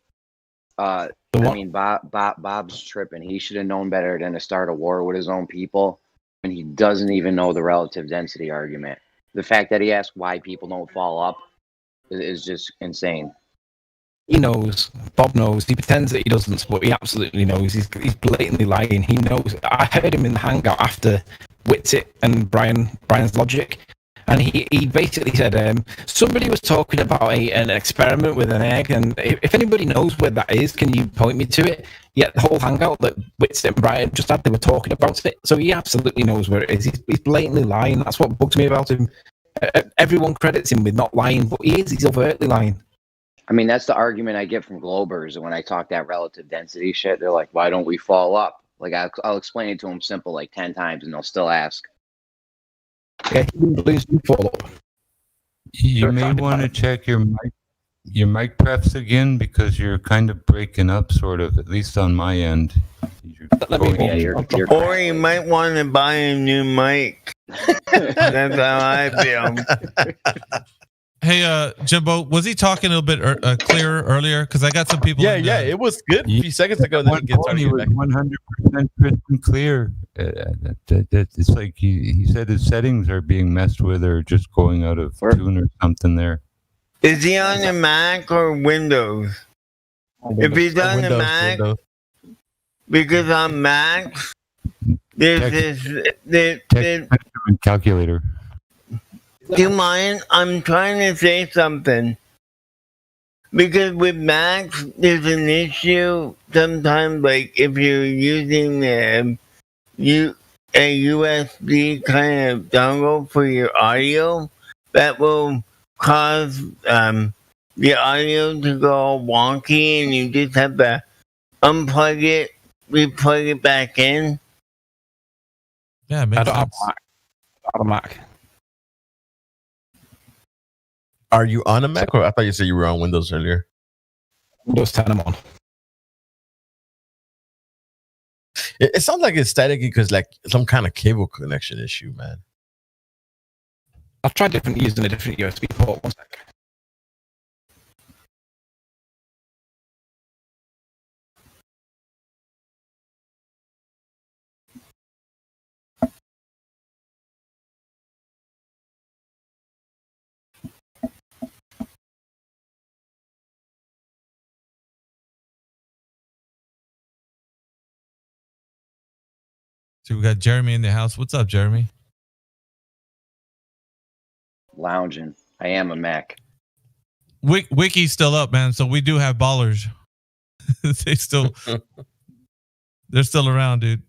I mean, Bob's tripping. He should have known better than to start a war with his own people, and he doesn't even know the relative density argument. The fact that he asked why people don't fall up is just insane. He knows. Bob knows. He pretends that he doesn't, but he absolutely knows. He's blatantly lying. He knows. I heard him in the hangout after Whitsitt and Brian's logic, and he basically said somebody was talking about an experiment with an egg, and if anybody knows where that is, can you point me to it? Yeah, the whole hangout that Whitsitt and Brian just had, they were talking about it, so he absolutely knows where it is. He's blatantly lying. That's what bugs me about him. Everyone credits him with not lying, but he's overtly lying. I mean, that's the argument I get from Globers. And when I talk that relative density shit, they're like, why don't we fall up? Like, I'll explain it to them simple like 10 times, and they'll still ask. Yeah, please do fall up. You may want to check your mic prefs again because you're kind of breaking up, sort of, at least on my end. Or you might want to buy a new mic. That's how I feel. Hey, Jimbo, was he talking a little bit clearer earlier? Because I got some people. Yeah, it was good a few seconds ago. Then He was 100% crystal clear. It's like he said his settings are being messed with or just going out of tune or something there. Is he on the Mac or Windows? If he's on the Mac, because on Mac, there's this calculator. Do you mind? I'm trying to say something. Because with Macs, there's an issue sometimes, like if you're using a USB kind of dongle for your audio, that will cause the audio to go all wonky, and you just have to unplug it, replug it back in. Yeah, I don't have a Mac. Are you on a Mac, or I thought you said you were on Windows earlier? Windows 10 I'm on. It sounds like it's staticky because like some kind of cable connection issue, man. I've tried using a different USB port. 1 sec. So we got Jeremy in the house. What's up, Jeremy? Lounging. I am a Mac. Wiki's still up, man. So we do have ballers. They're still around, dude.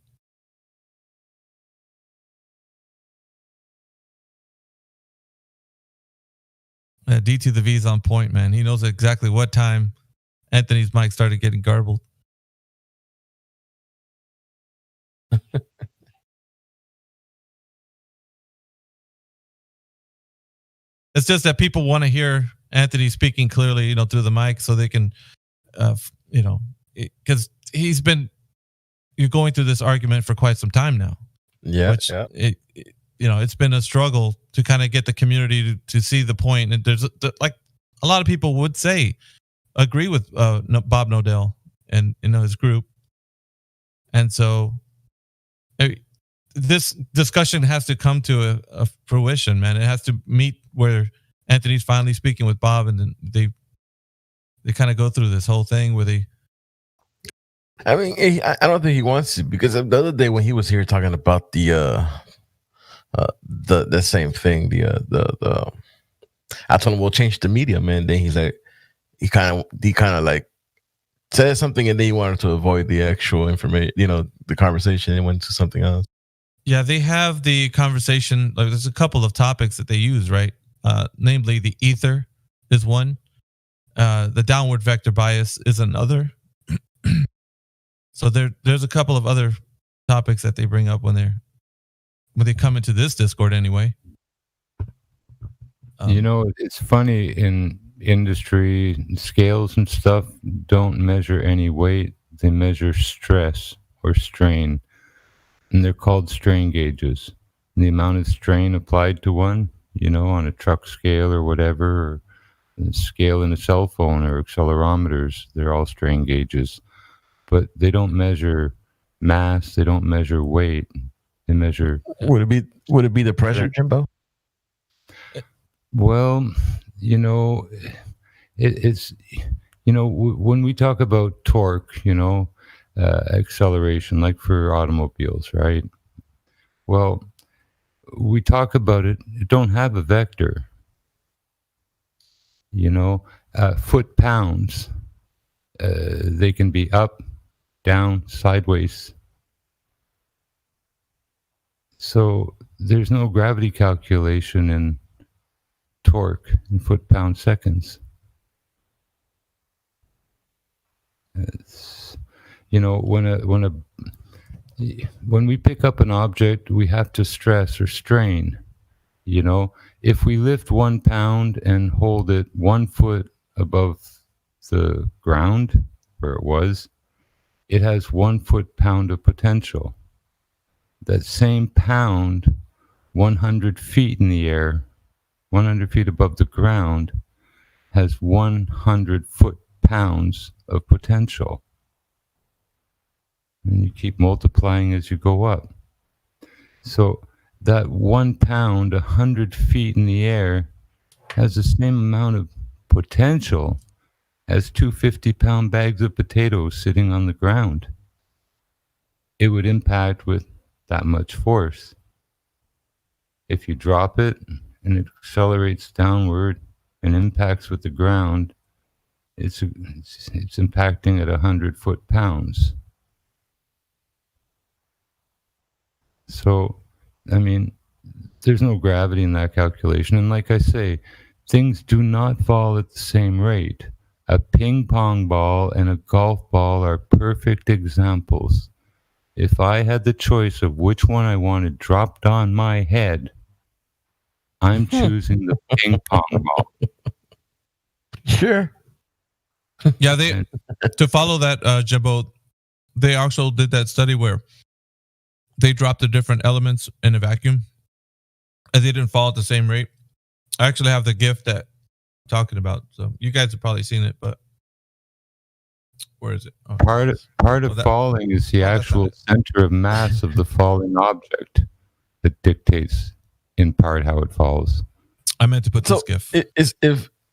D to the V's on point, man. He knows exactly what time Anthony's mic started getting garbled. It's just that people want to hear Anthony speaking clearly, through the mic, so they can, because you're going through this argument for quite some time now. Yeah, which it's been a struggle to kind of get the community to see the point. And there's like a lot of people would say agree with Bob Nodell and his group, and so this discussion has to come to a fruition, man. It has to meet where Anthony's finally speaking with Bob, and then they kind of go through this whole thing where they. I mean, I don't think he wants to, because the other day when he was here talking about the same thing, I told him we'll change the medium, and then he's like, he kind of like said something, and then he wanted to avoid the actual information, the conversation, and went to something else. Yeah, they have the conversation. Like, there's a couple of topics that they use, right? Namely, the ether is one. The downward vector bias is another. So there's a couple of other topics that they bring up when they come into this Discord anyway. It's funny, in industry, scales and stuff don't measure any weight. They measure stress or strain, and they're called strain gauges. And the amount of strain applied to one, on a truck scale or whatever, or a scale in a cell phone or accelerometers, they're all strain gauges. But they don't measure mass. They don't measure weight. They measure. Would it be the pressure, Jimbo? Well, it's when we talk about torque, acceleration, like for automobiles, right? Well, we talk about it. It don't have a vector. Foot pounds. They can be up, down, sideways. So there's no gravity calculation in torque in foot-pound seconds. When we pick up an object, we have to stress or strain. If we lift 1 pound and hold it 1 foot above the ground where it was, it has 1 foot-pound of potential. That same pound, 100 feet in the air, 100 feet above the ground, has 100 foot-pounds of potential. And you keep multiplying as you go up. So that 1 pound, 100 feet in the air, has the same amount of potential as 2 50-pound bags of potatoes sitting on the ground. It would impact with that much force. If you drop it and it accelerates downward and impacts with the ground, it's impacting at 100 foot-pounds. So, I mean, there's no gravity in that calculation. And like I say, things do not fall at the same rate. A ping pong ball and a golf ball are perfect examples. If I had the choice of which one I wanted dropped on my head, I'm choosing the ping pong ball. Sure. Yeah, to follow that, Jimbo, they also did that study where they dropped the different elements in a vacuum, and they didn't fall at the same rate. I actually have the GIF that I'm talking about, so you guys have probably seen it, but where is it? Oh, part of falling is the actual center of mass of the falling object that dictates in part how it falls. I meant to put this GIF.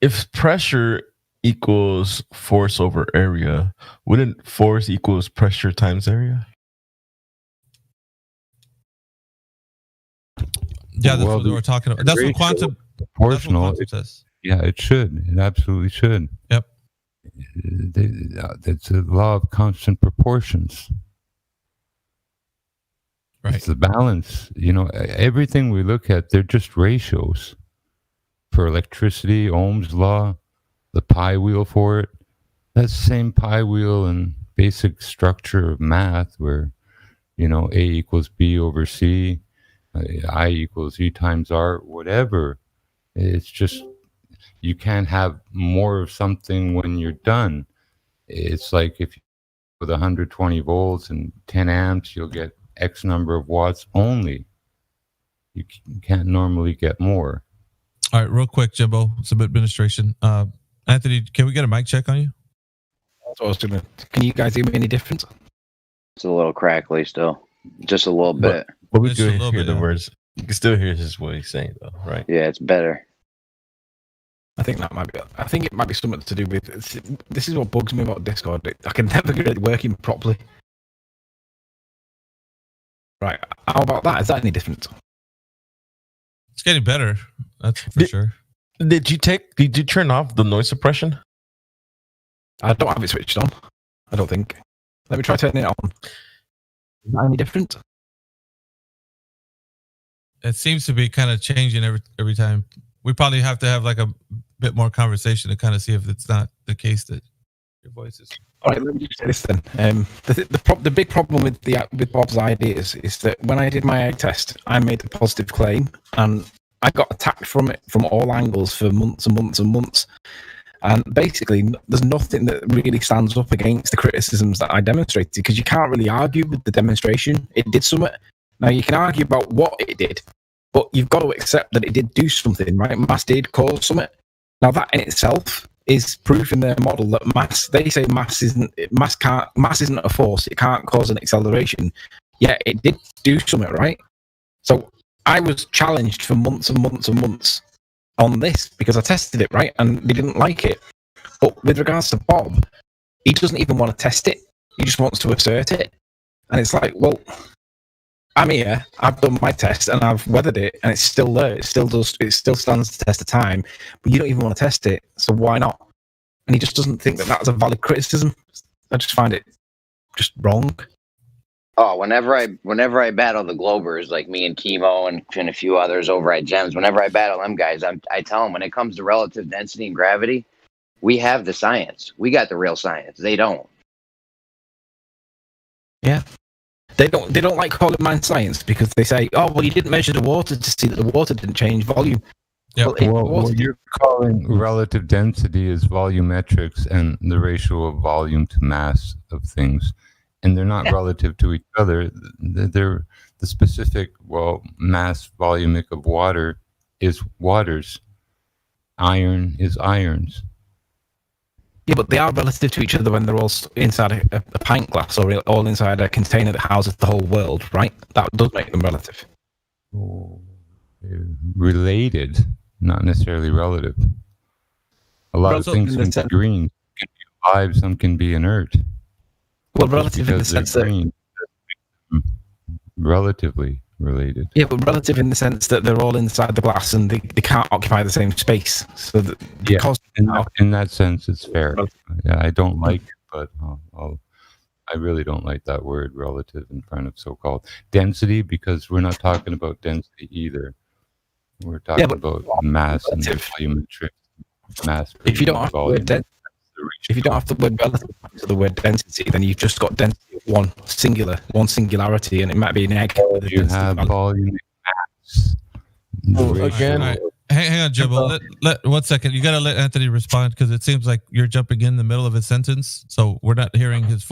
If pressure equals force over area, wouldn't force equals pressure times area? Yeah, that's what we're talking about. That's what quantum proportional says. Yeah, it should. It absolutely should. Yep. That's a law of constant proportions. Right. It's the balance. Everything we look at, they're just ratios. For electricity, Ohm's law, the pi wheel for it, that's the same pi wheel and basic structure of math where, A equals B over C, I equals E times R, whatever. It's just, you can't have more of something when you're done. It's like if you with 120 volts and 10 amps, you'll get X number of watts only. You can't normally get more. All right, real quick, Jimbo, some administration. Anthony, can we get a mic check on you? That's what I was doing. Can you guys hear me any different? It's a little crackly still, just a little bit. But we Just a do little hear bit, the yeah. words. You can still hear what he's saying, though, right? Yeah, it's better. I think that might be. I think it might be something to do with. This is what bugs me about Discord. I can never get it working properly. Right. How about that? Is that any different? It's getting better. That's for sure. Did you turn off the noise suppression? I don't have it switched on. I don't think. Let me try turning it on. Is that any different? It seems to be kind of changing every time. We probably have to have like a bit more conversation to kind of see if it's not the case that your voice is. All right, let me just say this then. The big problem with Bob's ideas is that when I did my egg test, I made the positive claim, and I got attacked from it from all angles for months and months and months. And basically, there's nothing that really stands up against the criticisms that I demonstrated, because you can't really argue with the demonstration. It did something. Now, you can argue about what it did, but you've got to accept that it did do something, right? Mass did cause something. Now, that in itself is proof in their model that mass, they say mass isn't a force, it can't cause an acceleration. Yeah, it did do something, right? So I was challenged for months and months and months on this because I tested it, right? And they didn't like it. But with regards to Bob, he doesn't even want to test it. He just wants to assert it. And it's like, well, I'm here, I've done my test and I've weathered it and it's still there. It still stands the test of time, but you don't even want to test it. So why not? And he just doesn't think that that's a valid criticism. I just find it just wrong. Oh, whenever I battle the Globers, like me and Chemo and a few others over at Gems, whenever I battle them guys, I tell them when it comes to relative density and gravity, we have the science. We got the real science. They don't. Yeah. They don't like calling mine science because they say, oh, well, you didn't measure the water to see that the water didn't change volume. Yep. Well, what you're calling relative density is volumetrics and the ratio of volume to mass of things. And they're not relative to each other. They're the specific, mass volumic of water is waters. Iron is irons. Yeah, but they are relative to each other when they're all inside a pint glass or all inside a container that houses the whole world, right? That does make them relative. Related, not necessarily relative. A lot of things can be green, can be alive, some can be inert. Well, relative in the sense that relatively related. Yeah, but relative in the sense that they're all inside the glass and they can't occupy the same space. So that in that sense, it's fair. Yeah, I don't like it, but I really don't like that word relative in front of so-called density, because we're not talking about density either. We're talking about mass and volumetric mass. If you don't have the word density, if you don't have the word relative to the word density, then you've just got density of one singularity, and it might be an egg. You have volume mass. Again, right. Hang on, Jimbo. Let 1 second. You got to let Anthony respond, because it seems like you're jumping in the middle of his sentence, so we're not hearing his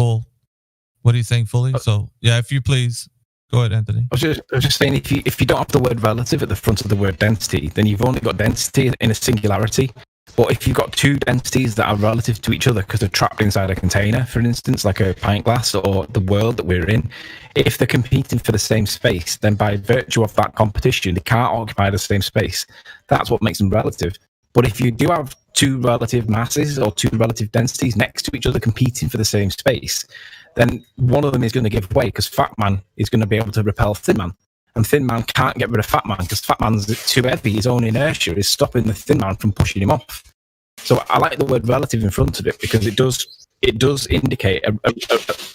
what he's saying fully. So yeah, if you please, go ahead, Anthony. I was just saying, if you don't have the word relative at the front of the word density, then you've only got density in a singularity. But if you've got two densities that are relative to each other because they're trapped inside a container, for instance, like a pint glass or the world that we're in, if they're competing for the same space, then by virtue of that competition, they can't occupy the same space. That's what makes them relative. But if you do have two relative masses or two relative densities next to each other competing for the same space, then one of them is going to give way because Fat Man is going to be able to repel Thin Man. And Thin Man can't get rid of Fat Man because Fat Man's too heavy. His own inertia is stopping the Thin Man from pushing him off. So I like the word relative in front of it because it does indicate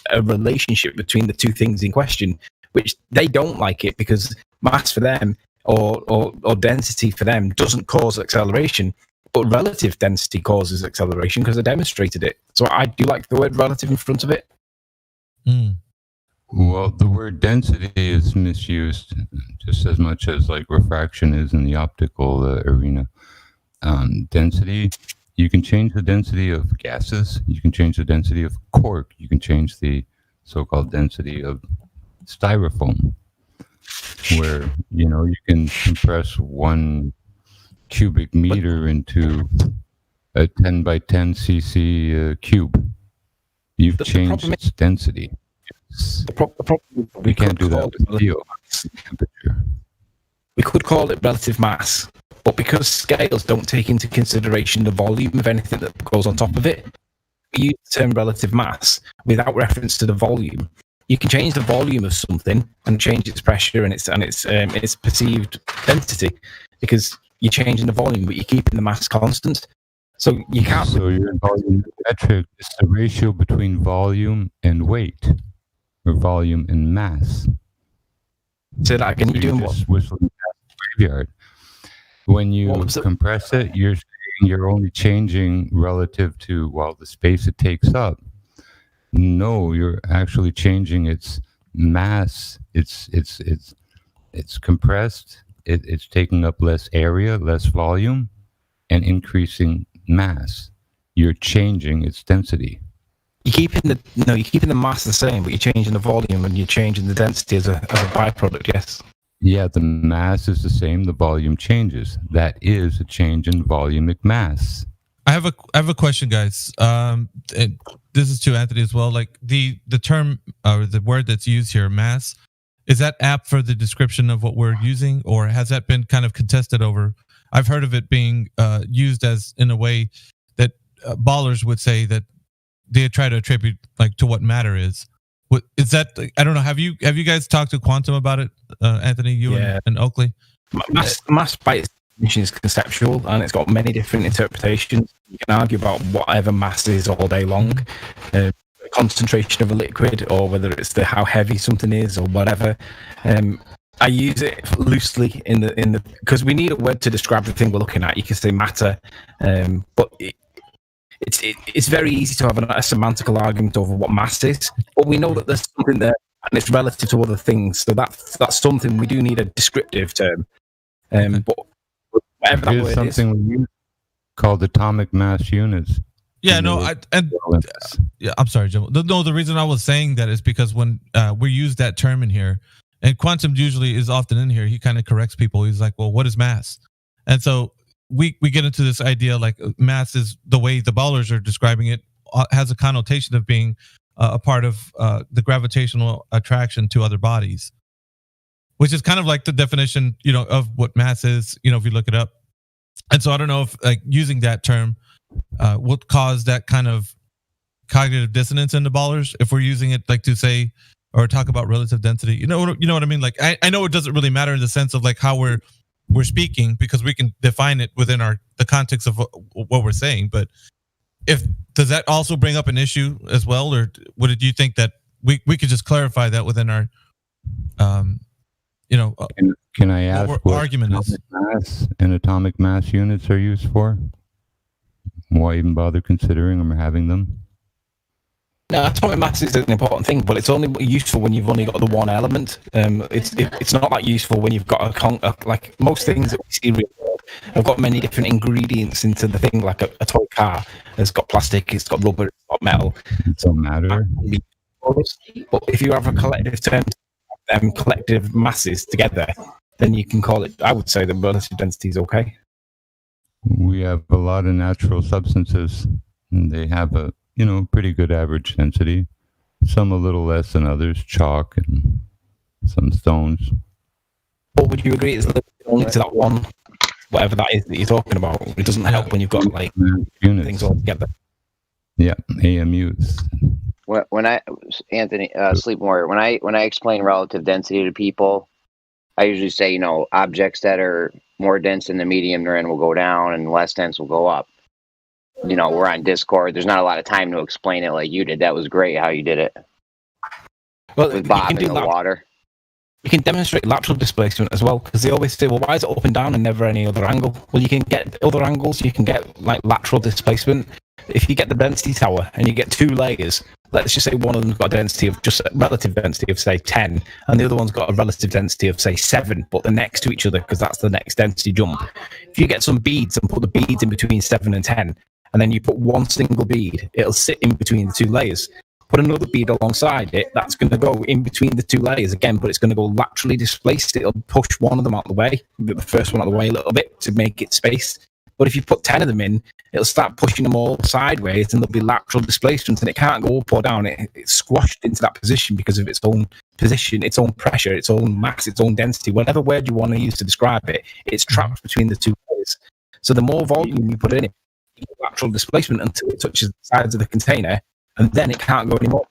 a relationship between the two things in question, which they don't like it because mass for them or density for them doesn't cause acceleration, but relative density causes acceleration because I demonstrated it. So I do like the word relative in front of it. Mm. Well, the word density is misused just as much as like refraction is in the optical arena. density. You can change the density of gases. You can change the density of cork. You can change the so-called density of styrofoam, where you can compress 1 cubic meter into a 10 by 10 cc cube. You've changed its density. The problem We can't do that with steel temperature. We could call it relative mass, but because scales don't take into consideration the volume of anything that goes on top of it, we use the term relative mass without reference to the volume. You can change the volume of something and change its pressure and its perceived density, because you're changing the volume, but you're keeping the mass constant. So you can't. So your volumetric is the ratio between volume and weight, or volume and mass. Say that again. You're doing what? Whistling past the graveyard. When you compress it, you're saying you're only changing relative to the space it takes up. No, you're actually changing its mass. It's compressed. It's taking up less area, less volume, and increasing mass. You're changing its density. You're keeping the mass the same, but you're changing the volume and you're changing the density as a byproduct. Yes. Yeah, the mass is the same. The volume changes. That is a change in volumic mass. I have a question, guys. This is to Anthony as well. Like the term or the word that's used here, mass, is that apt for the description of what we're using, or has that been kind of contested over? I've heard of it being used as in a way that ballers would say that they try to attribute like to what matter is. What is that? I don't know. Have you guys talked to Quantum about it, Anthony? You and Oakley? Mass by its definition is conceptual, and it's got many different interpretations. You can argue about whatever mass is all day long, concentration of a liquid, or whether it's how heavy something is, or whatever. I use it loosely in the because we need a word to describe the thing we're looking at. You can say matter, but it's very easy to have a semantical argument over what mass is. But we know that there's something there, and it's relative to other things. So that's something we do need a descriptive term. But whatever that word something is, we use called atomic mass units. Yeah, I'm sorry, Jim. No, the reason I was saying that is because when we use that term in here, and Quantum usually is often in here, he kind of corrects people. He's like, well, what is mass? And so we get into this idea like mass is the way the ballers are describing it, has a connotation of being a part of the gravitational attraction to other bodies, which is kind of like the definition, of what mass is, if you look it up. And so I don't know if like using that term would cause that kind of cognitive dissonance in the ballers if we're using it like to say or talk about relative density. You know what I mean? Like I know it doesn't really matter in the sense of like how we're speaking, because we can define it within the context of what we're saying. But does that also bring up an issue as well, or did you think that we could just clarify that within our Can I ask what argument is? Mass and atomic mass units are used for? Why even bother considering them or having them? No, atomic mass is an important thing, but it's only useful when you've only got the one element. It's not that useful when you've got like most things that we see in real world have got many different ingredients into the thing. Like a toy car has got plastic, it's got rubber, it's got metal. It don't matter. But if you have a collective term, collective masses together, then you can call it. I would say the relative density is okay. We have a lot of natural substances, and they have a pretty good average density. Some a little less than others, chalk and some stones. But would you agree it's limited only to that one, whatever that is that you're talking about? It doesn't help when you've got like units. Things all together. Yeah, AMUs. When Anthony Sleep Warrior, when I explain relative density to people, I usually say objects that are more dense than the medium they're in will go down, and less dense will go up. We're on Discord. There's not a lot of time to explain it like you did. That was great how you did it. Well, with Bob in the water. You can demonstrate lateral displacement as well, because they always say, well, why is it up and down and never any other angle? Well, you can get other angles. You can get like lateral displacement. if you get the density tower and you get 2 layers, let's just say one of them's got a density of just a relative density of say 10, and the other one's got a relative density of say 7, but they're next to each other because that's the next density jump. If you get some beads and put the beads in between 7 and 10, and then you put one single bead, it'll sit in between the 2 layers. Put another bead alongside it, that's going to go in between the 2 layers again, but it's going to go laterally displaced. It'll push one of them out of the way, get the first one out of the way a little bit to make it spaced. But if you put 10 of them in, it'll start pushing them all sideways and there'll be lateral displacement and it can't go up or down. It's squashed into that position because of its own position, its own pressure, its own mass, its own density, whatever word you want to use to describe it, it's trapped between the 2 layers. So the more volume you put in it, lateral displacement until it touches the sides of the container, and then it can't go anymore.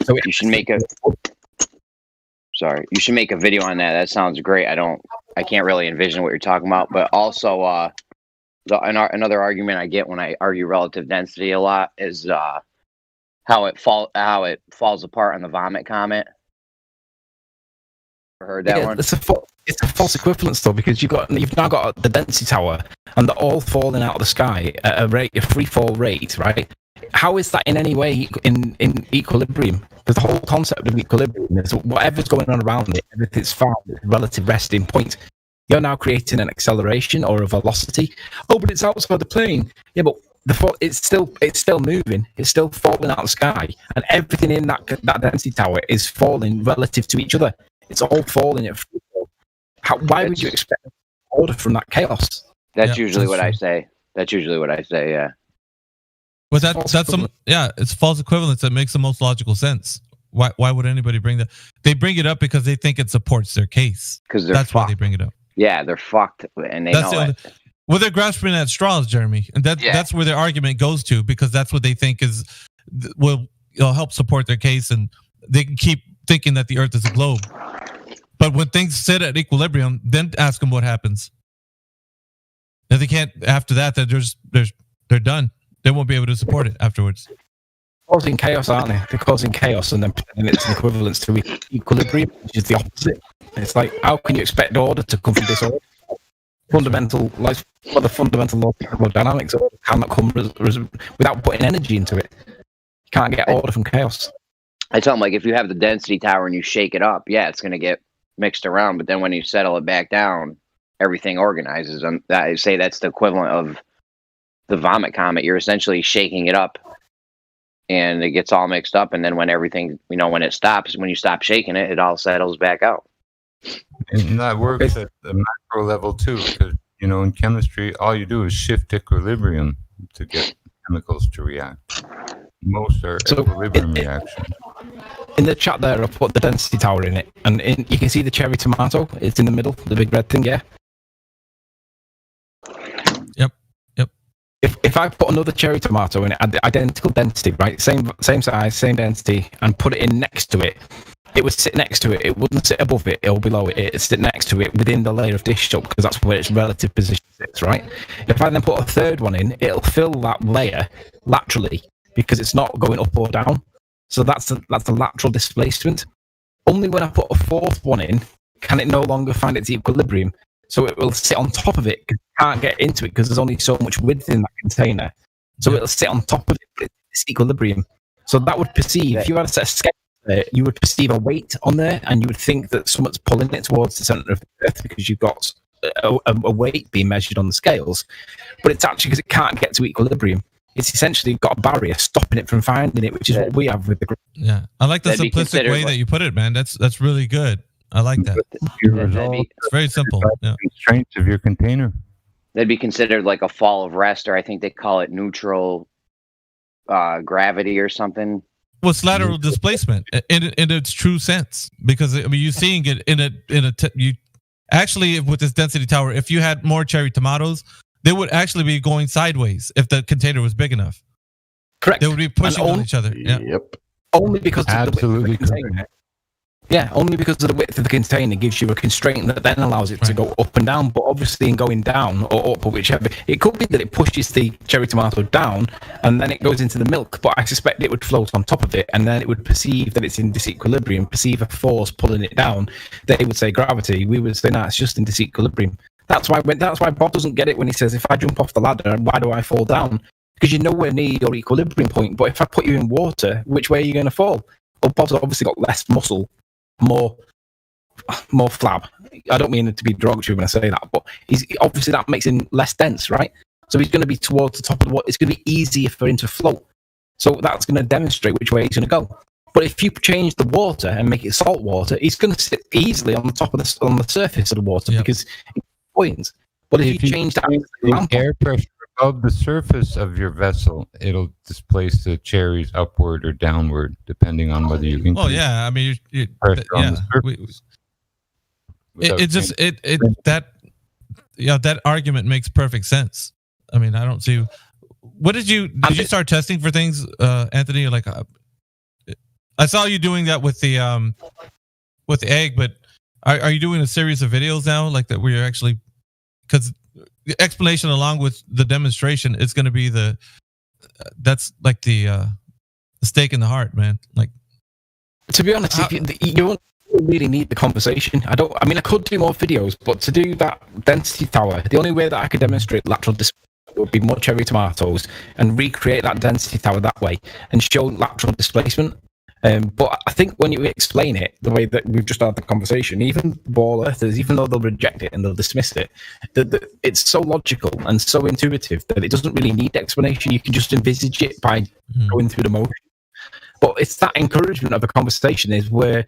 So you should make a video on that. That sounds great. I can't really envision what you're talking about, but also another argument I get when I argue relative density a lot is how it falls apart on the vomit comment. Ever heard that one? It's a false equivalence though, because you've now got the density tower and they're all falling out of the sky at a free fall rate, right? How is that in any way in equilibrium? Because the whole concept of equilibrium is whatever's going on around it, everything's found at a relative resting point. You're now creating an acceleration or a velocity. Oh, but it's outside the plane. Yeah, but it's still moving. It's still falling out of the sky, and everything in that density tower is falling relative to each other. It's all falling at free fall. Why would you expect order from that chaos? That's usually what I say. Yeah. But it's false equivalence that makes the most logical sense. Why would anybody bring that? They bring it up because they think it supports their case. Because that's why they bring it up. Yeah, they're fucked, and they know it. Well, they're grasping at straws, Jeremy, and that's where their argument goes to, because that's what they think will help support their case, and they can keep thinking that the Earth is a globe. But when things sit at equilibrium, then ask them what happens. If they can't after that, then they're done. They won't be able to support it afterwards. Causing chaos, aren't they? They're causing chaos, and then it's an equivalence to equilibrium, which is the opposite. It's like, how can you expect order to come from disorder? The fundamental law of thermodynamics cannot come without putting energy into it. You can't get order from chaos. I tell them, like, if you have the density tower and you shake it up, it's going to get mixed around, but then when you settle it back down, everything organizes. I say that's the equivalent of the vomit comet. You're essentially shaking it up and it gets all mixed up, and then when everything, when it stops, when you stop shaking it, it all settles back out. And that works at the macro level too, because in chemistry all you do is shift equilibrium to get chemicals to react. Most are equilibrium reactions. In the chat there, I put the density tower in it, and you can see the cherry tomato. It's in the middle, the big red thing. Yeah. Yep. If I put another cherry tomato in it at the identical density, right, same size, same density, and put it in next to it, it would sit next to it. It wouldn't sit above it or below it. It'd sit next to it within the layer of dish soap, because that's where its relative position sits, right? If I then put a third one in, it'll fill that layer laterally because it's not going up or down. So that's the lateral displacement. Only when I put a fourth one in can it no longer find its equilibrium. So it will sit on top of it. It can't get into it because there's only so much width in that container. So it'll sit on top of it. It's equilibrium. So that would perceive, if you had a set of scales there, you would perceive a weight on there, and you would think that someone's pulling it towards the center of the Earth because you've got a weight being measured on the scales. But it's actually because it can't get to equilibrium. It's essentially got a barrier stopping it from finding it, which is what we have with the. Yeah, I like the simplistic way that you put it, man. That's really good. I like that. It's very simple. Constraints of your container. That'd be considered like a fall of rest, or I think they call it neutral gravity or something. Well, it's lateral displacement in its true sense, because you're seeing it actually with this density tower. If you had more cherry tomatoes, they would actually be going sideways if the container was big enough. Correct. They would be pushing on each other. Yeah. Yep. Only because absolutely correct. Yeah, only because of the width of the container gives you a constraint that then allows it to go up and down. But obviously, in going down or up or whichever, it could be that it pushes the cherry tomato down and then it goes into the milk. But I suspect it would float on top of it, and then it would perceive that it's in disequilibrium, perceive a force pulling it down. They would say gravity. We would say, no, it's just in disequilibrium. That's why Bob doesn't get it when he says, if I jump off the ladder, why do I fall down? because you're nowhere near your equilibrium point. But if I put you in water, which way are you going to fall? Well, Bob's obviously got less muscle, more flab. I don't mean it to be derogatory when I say that, but obviously that makes him less dense, right? So he's going to be towards the top of the water. It's going to be easier for him to float. So that's going to demonstrate which way he's going to go. But if you change the water and make it salt water, he's going to sit easily on the top of on the surface of the water because it's buoyant. But if you change that air pressure above the surface of your vessel, it'll displace the cherries upward or downward, depending on whether you increase. Oh yeah, I mean, pressure on the surface. That argument makes perfect sense. I mean, I don't see. What did you start testing for things, Anthony? Like, I saw you doing that with the egg, but are you doing a series of videos now, like that, where you're actually, because the explanation along with the demonstration is going to be that's like the stake in the heart, man. Like, to be honest, you don't really need the conversation. I could do more videos, but to do that density tower, the only way that I could demonstrate lateral displacement would be more cherry tomatoes and recreate that density tower that way and show lateral displacement. But I think when you explain it the way that we've just had the conversation, even ball earthers, even though they'll reject it and they'll dismiss it, it's so logical and so intuitive that it doesn't really need explanation. You can just envisage it by going through the motion. But it's that encouragement of the conversation is where,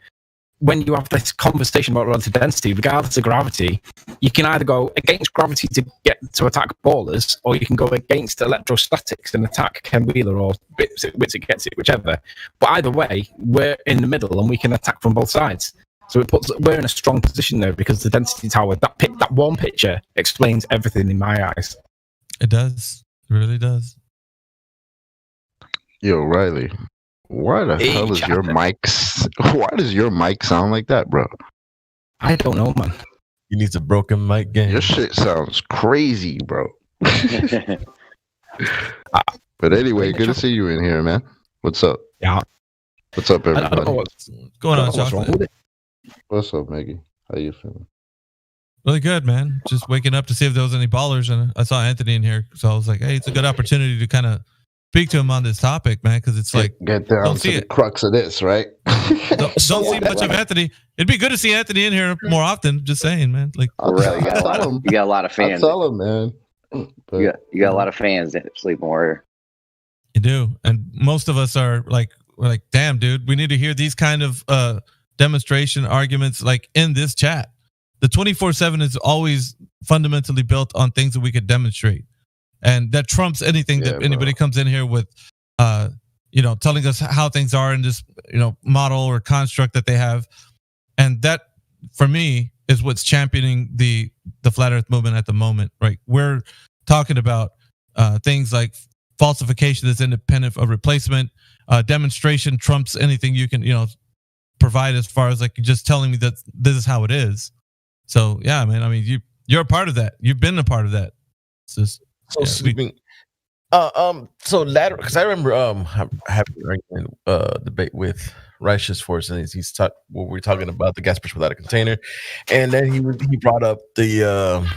when you have this conversation about relative density, regardless of gravity, you can either go against gravity to attack ballers, or you can go against electrostatics and attack Ken Wheeler or Whitsitt gets it, whichever. But either way, we're in the middle and we can attack from both sides. So we're in a strong position there because the density tower, that one picture explains everything in my eyes. It does. It really does. Yo, Riley. Why the hell is your mic? Why does your mic sound like that, bro? I don't know, man. He needs a broken mic game. Your shit sounds crazy, bro. But anyway, good to see you in here, man. What's up? Yeah. What's up, everybody? I don't know what's going on, Chocolate. What's up, Maggie? How you feeling? Really good, man. Just waking up to see if there was any ballers, and I saw Anthony in here, so I was like, hey, it's a good opportunity to kind of speak to him on this topic, man, because it's like, get down to the crux of this, right? don't see much of Anthony. It'd be good to see Anthony in here more often. Just saying, man. Like, really, you got a lot of fans. I'll tell him, man. But, you got a lot of fans that Sleep Warrior. You do, and most of us are like, we're like, damn, dude, we need to hear these kind of demonstration arguments like in this chat. The 24/7 is always fundamentally built on things that we could demonstrate. And that trumps anything that anybody comes in here with, telling us how things are in this, model or construct that they have. And that, for me, is what's championing the flat Earth movement at the moment, right? We're talking about things like falsification that's independent of replacement. Demonstration trumps anything you can, provide as far as like just telling me that this is how it is. So yeah, man. I mean, you're a part of that. You've been a part of that. It's just. So sleeping. So lateral, because I remember having a debate with Righteous Force, and he's what we're talking about the gas pressure without a container, and then he brought up the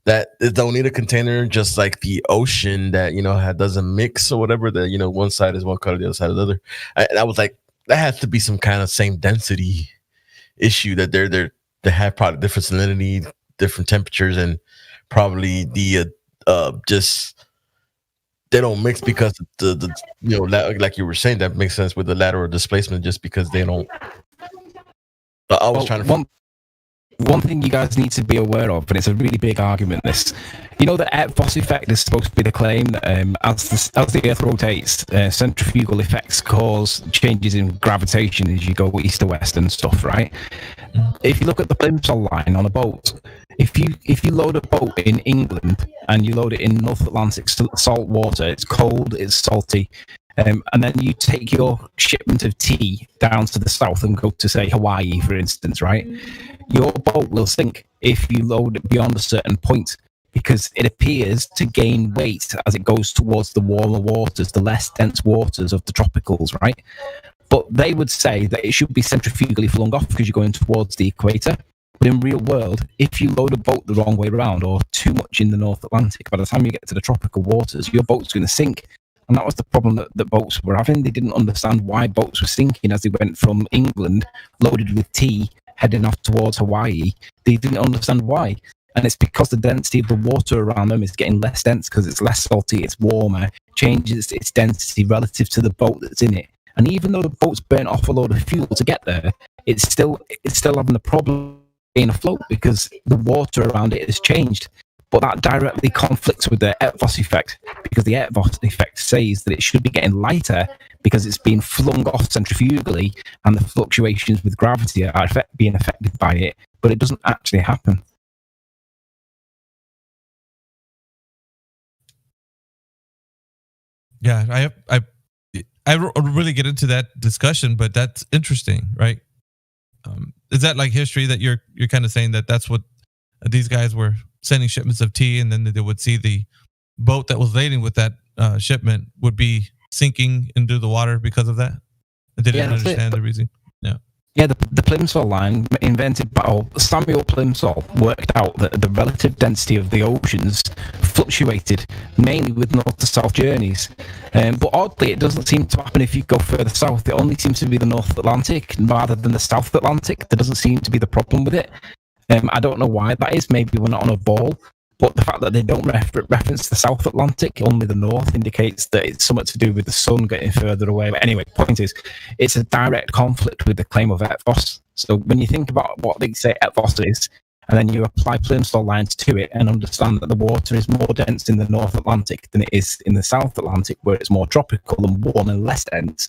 that it don't need a container, just like the ocean that doesn't mix or whatever. That one side is one color, the other side is the other. And I was like, that has to be some kind of same density issue that they have probably different salinity, different temperatures, and probably the just they don't mix because the like you were saying, that makes sense with the lateral displacement, just because they don't. I was trying to. One thing you guys need to be aware of, and it's a really big argument. This, the Earth effect is supposed to be the claim that as the Earth rotates, centrifugal effects cause changes in gravitation as you go east to west and stuff, right? If you look at the plimsoll line on a boat, if you load a boat in England and you load it in North Atlantic salt water, it's cold, it's salty, and then you take your shipment of tea down to the south and go to, say, Hawaii, for instance, right? Your boat will sink if you load it beyond a certain point, because it appears to gain weight as it goes towards the warmer waters, the less dense waters of the tropicals, right? But they would say that it should be centrifugally flung off because you're going towards the equator. But in real world, if you load a boat the wrong way around or too much in the North Atlantic, by the time you get to the tropical waters, your boat's going to sink. And that was the problem that boats were having. They didn't understand why boats were sinking as they went from England, loaded with tea, heading off towards Hawaii. They didn't understand why. And it's because the density of the water around them is getting less dense because it's less salty, it's warmer, changes its density relative to the boat that's in it. And even though the boat's burnt off a load of fuel to get there, it's still having the problem being afloat because the water around it has changed. But that directly conflicts with the Eötvös effect, because the Eötvös effect says that it should be getting lighter because it's being flung off centrifugally and the fluctuations with gravity are being affected by it, but it doesn't actually happen. Yeah, I really get into that discussion, but that's interesting, right? Is that like history that you're kind of saying that's what these guys were sending shipments of tea, and then they would see the boat that was laden with that shipment would be sinking into the water because of that? They didn't understand the reason. Yeah, the Plimsoll line, invented by Samuel Plimsoll, worked out that the relative density of the oceans fluctuated mainly with north to south journeys. But oddly, it doesn't seem to happen if you go further south. It only seems to be the North Atlantic rather than the South Atlantic. There doesn't seem to be the problem with it. I don't know why that is. Maybe we're not on a ball. But the fact that they don't reference the South Atlantic, only the North, indicates that it's something to do with the sun getting further away. But anyway, point is, it's a direct conflict with the claim of Eötvös. So when you think about what they say Eötvös is, and then you apply Plimsoll lines to it and understand that the water is more dense in the North Atlantic than it is in the South Atlantic, where it's more tropical and warm and less dense,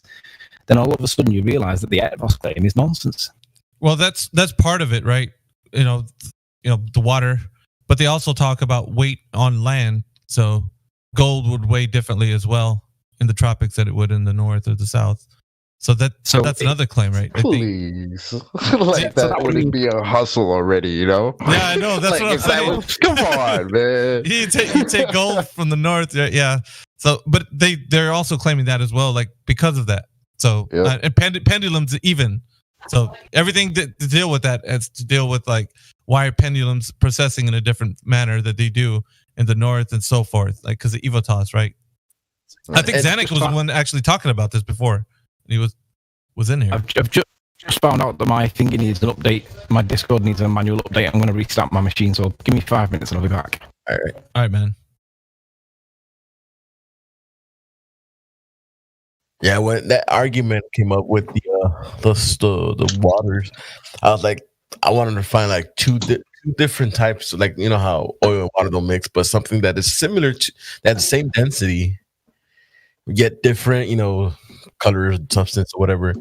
then all of a sudden you realise that the Eötvös claim is nonsense. Well, that's part of it, right? You know, the water. But they also talk about weight on land. So gold would weigh differently as well in the tropics than it would in the north or the south. So that's another claim, right? Please. That wouldn't be a hustle already, you know? Yeah, I know. That's what I'm saying. Come on, man. You take gold from the north. Yeah. So, but they're also claiming that as well, like because of that. So, and pendulums even. So everything to deal with that has to deal with like why are pendulums processing in a different manner that they do in the north and so forth, like because of Eötvös, right? I think Zanuck was the one actually talking about this before. He was in here. I've just found out that my thing needs an update. My Discord needs a manual update. I'm going to restart my machine, so give me 5 minutes and I'll be back. All right, man. Yeah, when that argument came up with the waters, I was like, I wanted to find like two different types, like you know how oil and water don't mix, but something that is similar to that the same density, yet different, you know, color, substance, or whatever,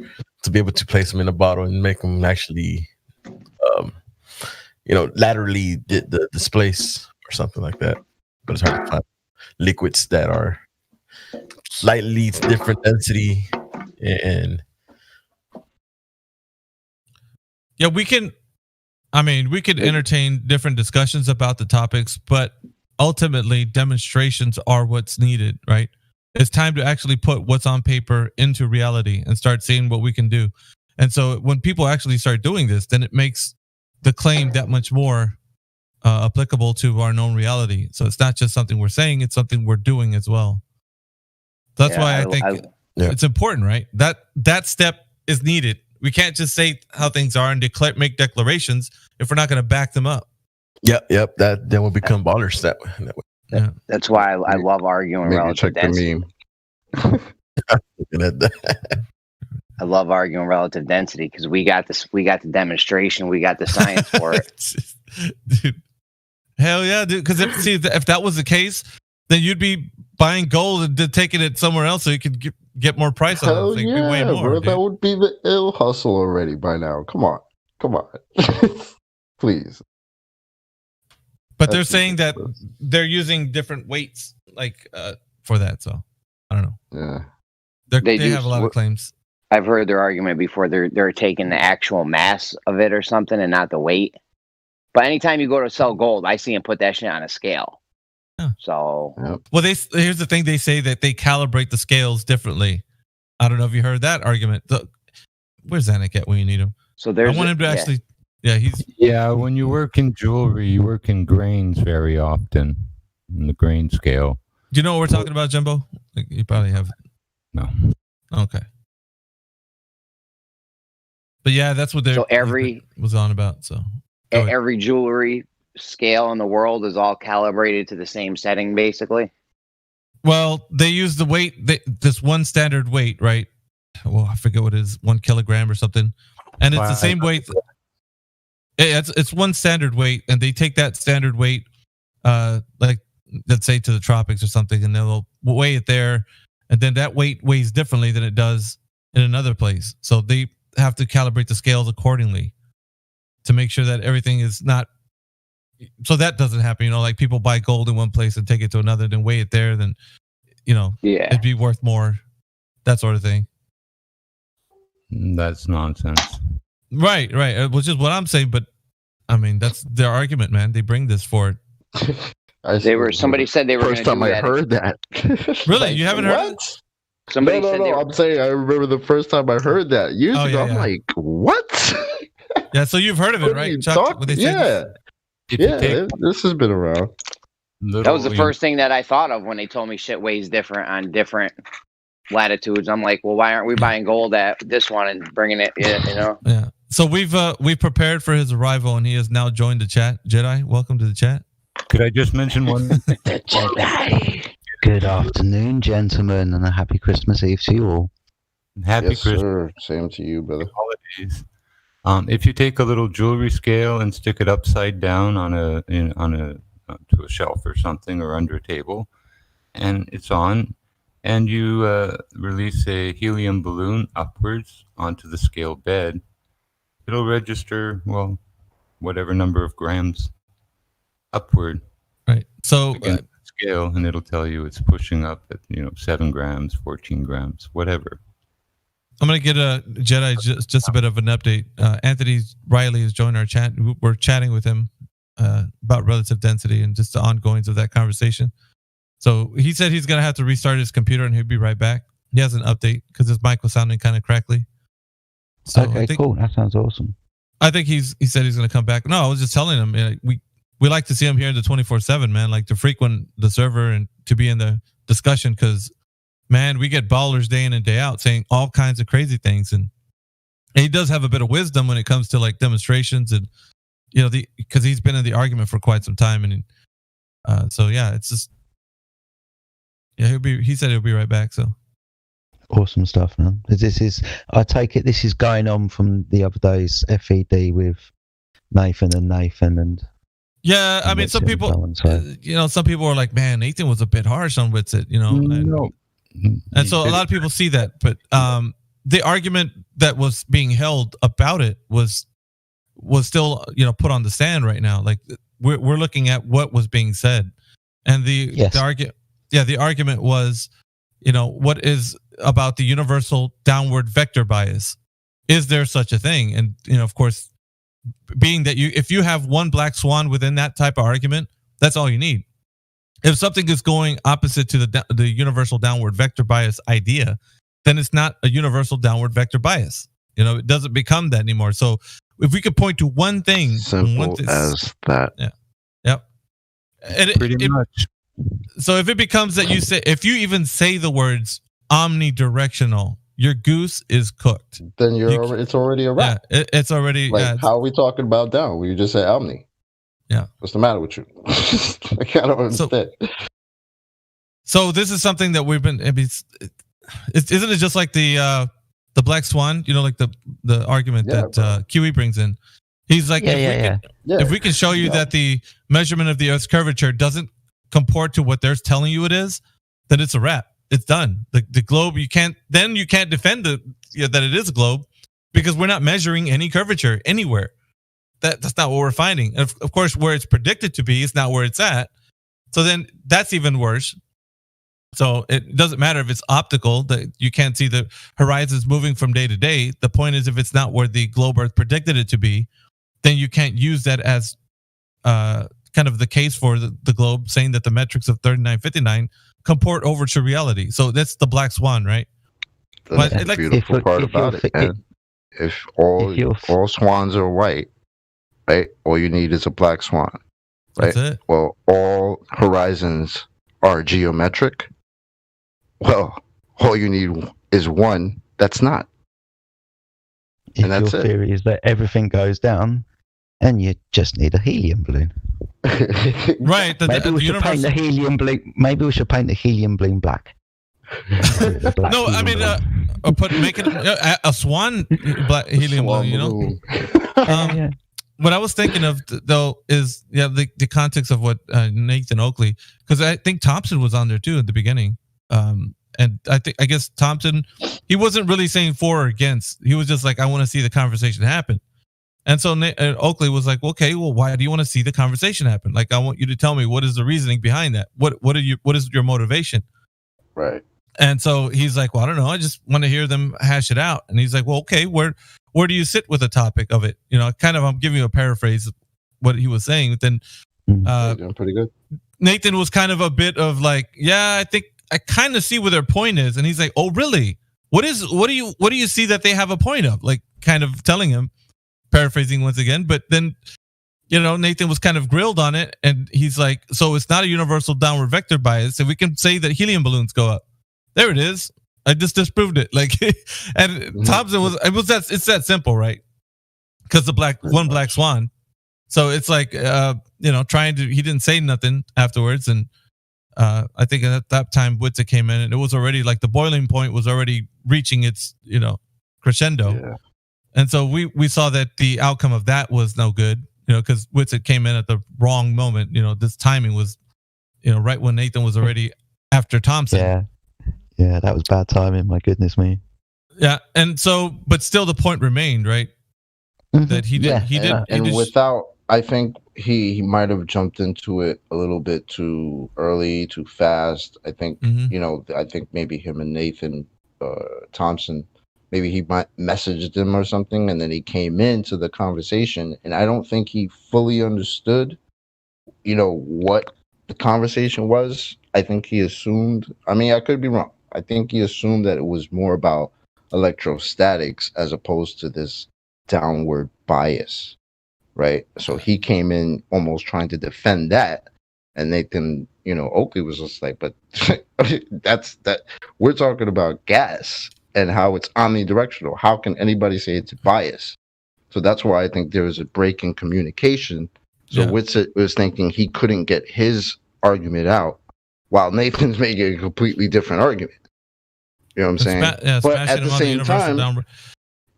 to be able to place them in a bottle and make them actually, laterally displace or something like that. But it's hard to find liquids that are slightly different density and we could entertain different discussions about the topics, but ultimately demonstrations are what's needed, right? It's time to actually put what's on paper into reality and start seeing what we can do. And so when people actually start doing this, then it makes the claim that much more applicable to our known reality. So it's not just something we're saying, it's something we're doing as well. That's why I think it's important, right? That step is needed. We can't just say how things are and make declarations if we're not going to back them up. Yep. That then will become ballers that way. Yeah. That's why I love arguing relative density. I love arguing relative density because we got the demonstration, we got the science for it. Dude. Hell yeah, dude. Because if that was the case, then you'd be buying gold and taking it somewhere else so you could get more price on it. Hell yeah, way more, bro. Dude. That would be the ill hustle already by now. Come on. Please. But they're saying that they're using different weights for that. So I don't know. Yeah. They have a lot of claims. I've heard their argument before. They're taking the actual mass of it or something and not the weight. But anytime you go to sell gold, I see them put that shit on a scale. Yeah. So, well, here's the thing. They say that they calibrate the scales differently. I don't know if you heard that argument. Where's Zanuck at when you need him? So I want him to actually Yeah, he's Yeah, when you work in jewelry, you work in grains very often, in the grain scale. Do you know what we're talking about, Jimbo? You probably have. No. Okay. But yeah, that's what So every was on about. So every jewelry scale in the world is all calibrated to the same setting, basically. Well, they use the weight, this one standard weight, right? Well, I forget what it is, 1 kilogram or something, and it's the same weight. It's one standard weight, and they take that standard weight, like let's say to the tropics or something, and they'll weigh it there, and then that weight weighs differently than it does in another place. So they have to calibrate the scales accordingly to make sure that everything is not. So that doesn't happen, you know. Like people buy gold in one place and take it to another, then weigh it there, then it'd be worth more, that sort of thing. That's nonsense. Right, which is what I'm saying. But I mean, that's their argument, man. They bring this for it. Somebody said they were. First time I heard that. Really, you haven't heard it? Somebody said they were. I'm saying I remember the first time I heard that years ago. I'm like, what? Yeah, so you've heard of it, right, Chuck? Yeah, this has been around. That was the first thing that I thought of when they told me shit weighs different on different latitudes. I'm like, well, why aren't we buying gold at this one and bringing it? Yeah. So we've prepared for his arrival, and he has now joined the chat. Jedi, welcome to the chat. Could I just mention one? The Jedi. Good afternoon, gentlemen, and a happy Christmas Eve to you all. Happy Christmas. Sir. Same to you, brother. Holidays. If you take a little jewelry scale and stick it upside down to a shelf or something, or under a table, and it's on, and you release a helium balloon upwards onto the scale bed, it'll register, well, whatever number of grams upward. Right. So against the scale, and it'll tell you it's pushing up at 7 grams, 14 grams, whatever. I'm going to get a Jedi just a bit of an update. Anthony Riley has joined our chat. We're chatting with him about relative density and just the ongoings of that conversation. So he said he's going to have to restart his computer, and he'll be right back. He has an update because his mic was sounding kind of crackly. So okay, cool. That sounds awesome. I think he said he's going to come back. No, I was just telling him, we like to see him here in the 24/7, man, like to frequent the server and to be in the discussion, because man, we get ballers day in and day out saying all kinds of crazy things, and he does have a bit of wisdom when it comes to like demonstrations, and because he's been in the argument for quite some time, and so yeah, it's just he said he'll be right back. So awesome stuff, man. I take it this is going on from the other day's FED with Nathan and yeah, I mean, some people, some people are like, man, Nathan was a bit harsh on Witsit, No. And so a lot of people see that, but the argument that was being held about it was still put on the stand right now. Like we're looking at what was being said, and the argument was, what is about the universal downward vector bias? Is there such a thing? And of course, being that if you have one black swan within that type of argument, that's all you need. If something is going opposite to the universal downward vector bias idea, then it's not a universal downward vector bias. It doesn't become that anymore. So if we could point to one thing, as that. Yeah. Yep. And pretty much. So if it becomes that if you even say the words omnidirectional, your goose is cooked. Then it's already a wrap. Yeah, it's already. How are we talking about down? We just say omni. Yeah. What's the matter with you? I don't understand. So this is something that we've been. Isn't it just like the black swan? Like the argument that QE brings in. He's like, if we can show you that the measurement of the Earth's curvature doesn't comport to what they're telling you it is, then it's a wrap. It's done. The globe, you can't defend that it is a globe, because we're not measuring any curvature anywhere. That's not what we're finding. Of course, where it's predicted to be is not where it's at. So then that's even worse. So it doesn't matter if it's optical, that you can't see the horizons moving from day to day. The point is, if it's not where the globe Earth predicted it to be, then you can't use that as kind of the case for the globe, saying that the metrics of 3959 comport over to reality. So that's the black swan, right? That's the beautiful part about it. And if all swans are white, right? All you need is a black swan, right? That's it. Well, all horizons are geometric. Well, all you need is one that's not. If And that's your it. theory is that everything goes down, and you just need a helium balloon. Right. Maybe we should paint the helium balloon. Maybe we should paint the helium balloon black. No, I mean, or make it a swan black helium balloon. You know. Yeah. What I was thinking of though is the context of what Nathan Oakley, because I think Thompson was on there too at the beginning, and I guess Thompson, he wasn't really saying for or against. He was just like, I want to see the conversation happen. And so Oakley was like, okay, well, why do you want to see the conversation happen? Like, I want you to tell me what is the reasoning behind that. What is your motivation? Right. And so he's like, well, I don't know. I just want to hear them hash it out. And he's like, well, okay, where do you sit with the topic of it? You know, kind of, I'm giving you a paraphrase of what he was saying. But then Doing pretty good. Nathan was kind of a bit of like, yeah, I think I kind of see where their point is. And he's like, oh, really? What do you see that they have a point of? Like, kind of telling him, paraphrasing once again. But then, you know, Nathan was kind of grilled on it. And he's like, so it's not a universal downward vector bias. And we can say that helium balloons go up. There it is. I just disproved it. Like, and Thompson it's that simple, right? Because the one black swan. So it's like, you know, he didn't say nothing afterwards. And I think at that time, Witsa came in and it was already like the boiling point was already reaching its, you know, crescendo. Yeah. And so we saw that the outcome of that was no good, you know, because Witsa came in at the wrong moment. You know, this timing was, you know, right when Nathan was already after Thompson. Yeah. Yeah, that was bad timing. My goodness me. Yeah, and so, but still, the point remained, right? That he did. I think he might have jumped into it a little bit too early, too fast. I think you know. I think maybe him and Nathan Thompson, maybe he might messaged him or something, and then he came into the conversation, and I don't think he fully understood, you know, what the conversation was. I think he assumed. I mean, I could be wrong. I think he assumed that it was more about electrostatics as opposed to this downward bias, right? So he came in almost trying to defend that, and Nathan, you know, Oakley was just like, but that's that. We're talking about gas and how it's omnidirectional. How can anybody say it's bias? So that's why I think there was a break in communication. So Witsit was thinking he couldn't get his argument out, while Nathan's making a completely different argument. You know what I'm saying? But at the same time,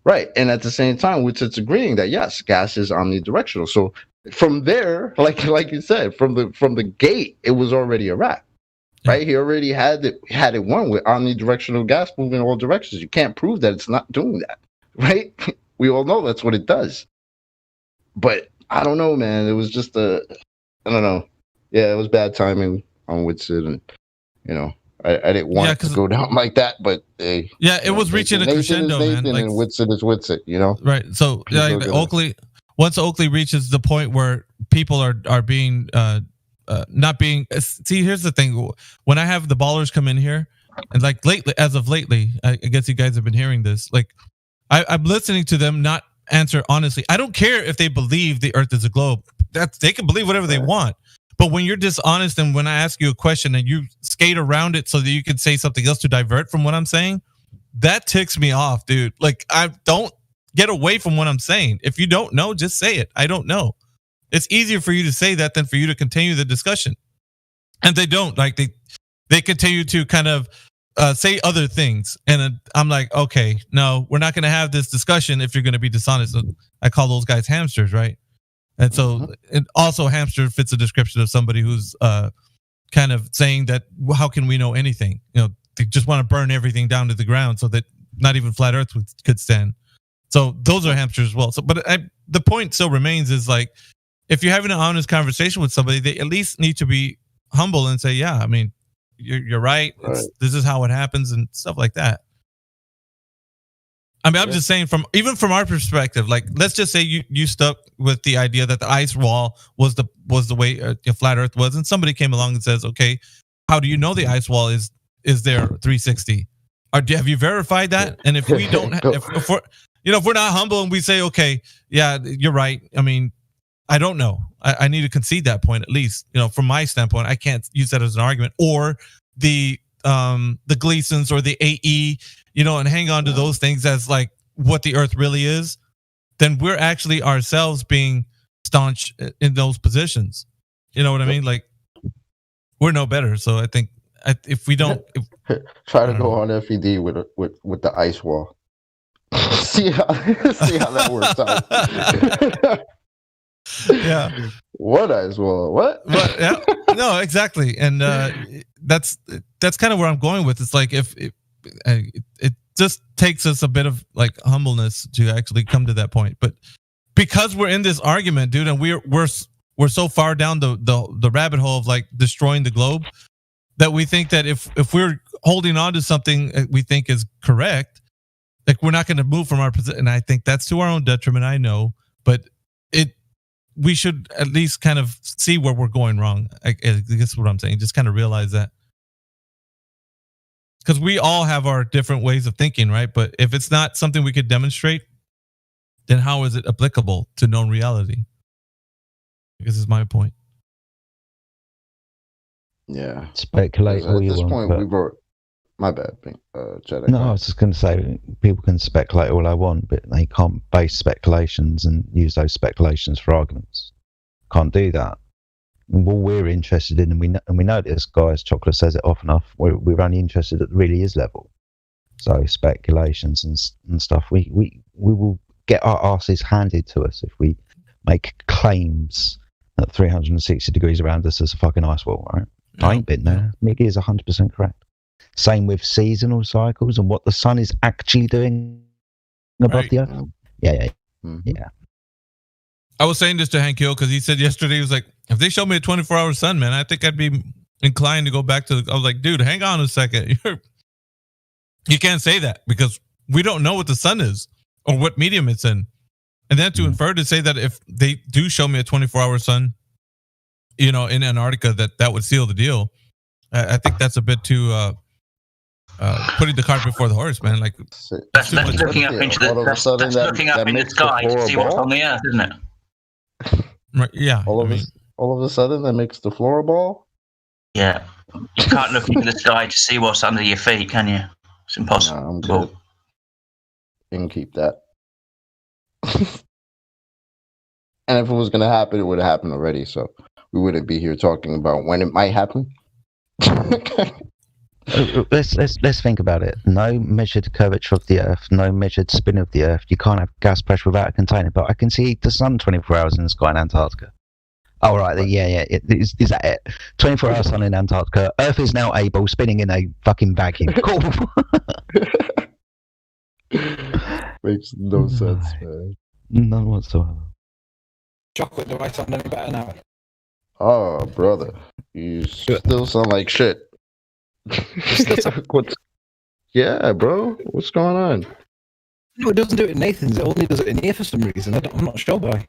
right. And at the same time, Witsit's agreeing that yes, gas is omnidirectional. So from there, like you said, from the gate, it was already a wrap. Right? He already had it won with omnidirectional gas moving in all directions. You can't prove that it's not doing that. Right? We all know that's what it does. But I don't know, man. It was just I don't know. Yeah, it was bad timing on Witsit, and you know, I didn't want it to go down like that, but it was reaching a crescendo, man. Like, and Witsit is Witsit, you know. Right. So Oakley, once Oakley reaches the point where people are being not being. See, here's the thing: when I have the ballers come in here, and like lately, I guess you guys have been hearing this. Like, I'm listening to them not answer honestly. I don't care if they believe the Earth is a globe. They can believe whatever they want. But when you're dishonest and when I ask you a question and you skate around it so that you can say something else to divert from what I'm saying, that ticks me off, dude. Like, I don't get away from what I'm saying. If you don't know, just say it. I don't know. It's easier for you to say that than for you to continue the discussion. And they don't. Like, they continue to kind of say other things. And I'm like, okay, no, we're not going to have this discussion if you're going to be dishonest. I call those guys hamsters, right? And so it also hamster fits a description of somebody who's kind of saying that, how can we know anything? You know, they just want to burn everything down to the ground so that not even flat Earth could stand. So those are hamsters as well. So, but the point still remains is like, if you're having an honest conversation with somebody, they at least need to be humble and say, yeah, I mean, you're right. This is how it happens and stuff like that. I mean, I'm just saying even from our perspective, like, let's just say you stuck with the idea that the ice wall was the way flat Earth was, and somebody came along and says, okay, how do you know the ice wall is there 360? Have you verified that? And if we don't, if we're not humble and we say, okay, yeah, you're right. I mean, I don't know. I need to concede that point at least. From my standpoint, I can't use that as an argument. Or the Gleasons or the AE, and hang on to those things as like what the Earth really is. Then we're actually ourselves being staunch in those positions. You know what I mean? Like we're no better. So I think if we don't try to go on FED with the ice wall. see how that works out. Yeah. What ice wall? What? But, yeah. No, exactly. And that's kind of where I'm going with. It's like if it just takes us a bit of like humbleness to actually come to that point. But because we're in this argument, dude, and we're so far down the rabbit hole of like destroying the globe that we think that if we're holding on to something we think is correct, like we're not going to move from our position. And I think that's to our own detriment. I know, but we should at least kind of see where we're going wrong. I guess what I'm saying. Just kind of realize that. Because we all have our different ways of thinking, right? But if it's not something we could demonstrate, then how is it applicable to known reality? This is my point. Yeah. Speculate all at you this want. point, we wrote. My bad, Jedi. No, I was just going to say people can speculate all I want, but they can't base speculations and use those speculations for arguments. Can't do that. And what we're interested in, and we know this, guys, Chocolate says it often enough, we're only interested at the really is level. So speculations and stuff, we will get our asses handed to us if we make claims that 360 degrees around us is a fucking ice wall, right? Yeah. I ain't been there. Mickey is 100% correct. Same with seasonal cycles and what the sun is actually doing above the earth. Yeah. Yeah. I was saying this to Hank Hill because he said yesterday, he was like, if they showed me a 24-hour sun, man, I think I'd be inclined to go back to I was like, dude, hang on a second. You can't say that because we don't know what the sun is or what medium it's in. And then to infer to say that if they do show me a 24-hour sun, in Antarctica, that would seal the deal. I think that's a bit too putting the cart before the horse, man. Like that's looking up into the sky to see what's on the earth, isn't it? Right, yeah. All of a sudden, that makes the floor a ball. Yeah, you can't look into the sky to see what's under your feet, can you? It's impossible. No, I'm good. You can keep that. And if it was going to happen, it would have happened already. So we wouldn't be here talking about when it might happen. Let's think about it. No measured curvature of the Earth, no measured spin of the Earth. You can't have gas pressure without a container. But I can see the sun 24 hours in the sky in Antarctica. Oh, right. Yeah. Is that it? 24 hours sun in Antarctica. Earth is now able, spinning in a fucking vacuum. Cool. Makes no sense, man. None whatsoever. Chocolate, do I sound any better now? Oh, brother. You still sound like shit. Yeah, bro. What's going on? No, it doesn't do it in Nathan's. It only does it in here for some reason. I'm not sure why.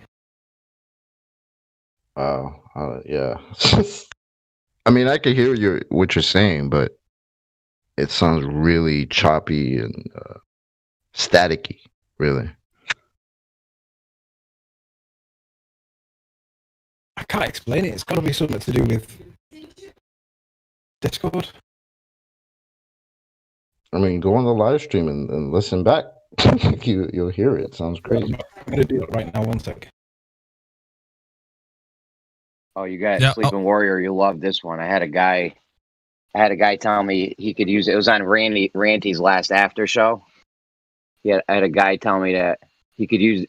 Yeah. I mean, I can hear what you're saying, but it sounds really choppy and staticky, really. I can't explain it. It's got to be something to do with Discord. I mean, go on the live stream and listen back. You'll hear it. Sounds great. I'm going to do it right now. 1 sec. Oh, you got Sleeping Warrior. You love this one. I had a guy tell me he could use it. It was on Ranty's last after show. I had a guy tell me that he could use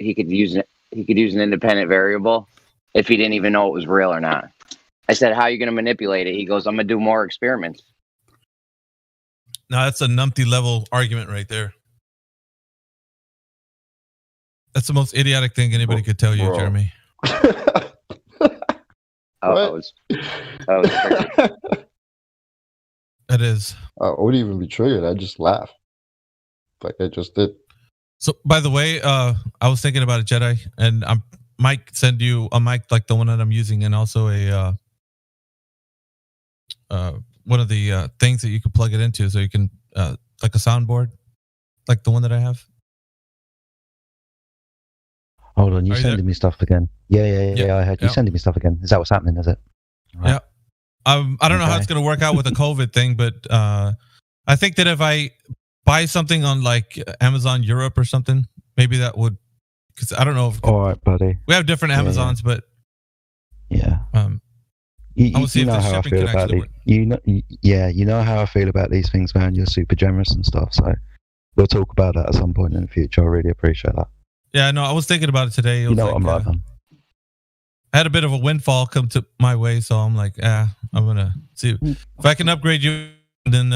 an independent variable if he didn't even know it was real or not. I said, "How are you going to manipulate it?" He goes, "I'm going to do more experiments." No, that's a numpty level argument right there. That's the most idiotic thing anybody could tell you, Bro. Jeremy. That was crazy. It is. I wouldn't even be triggered. I just laugh. Like I just did. So, by the way, I was thinking about a Jedi, and I might send you a mic like the one that I'm using, and also a one of the things that you can plug it into, so you can like a soundboard, like the one that I have. Hold on, you sending me stuff again? Yeah. I heard you sending me stuff again. Is that what's happening? Is it? Right. Yeah. I don't know how it's going to work out with the COVID thing, but I think that if I buy something on like Amazon Europe or something, maybe that would, because I don't know if. All right, buddy. We have different Amazons, but. Yeah. You know how I feel about these. You know how I feel about these things, man. You're super generous and stuff. So we'll talk about that at some point in the future. I really appreciate that. Yeah, no, I was thinking about it today. You know what I'm like, man. I had a bit of a windfall come to my way, so I'm like, I'm gonna see if I can upgrade you, and then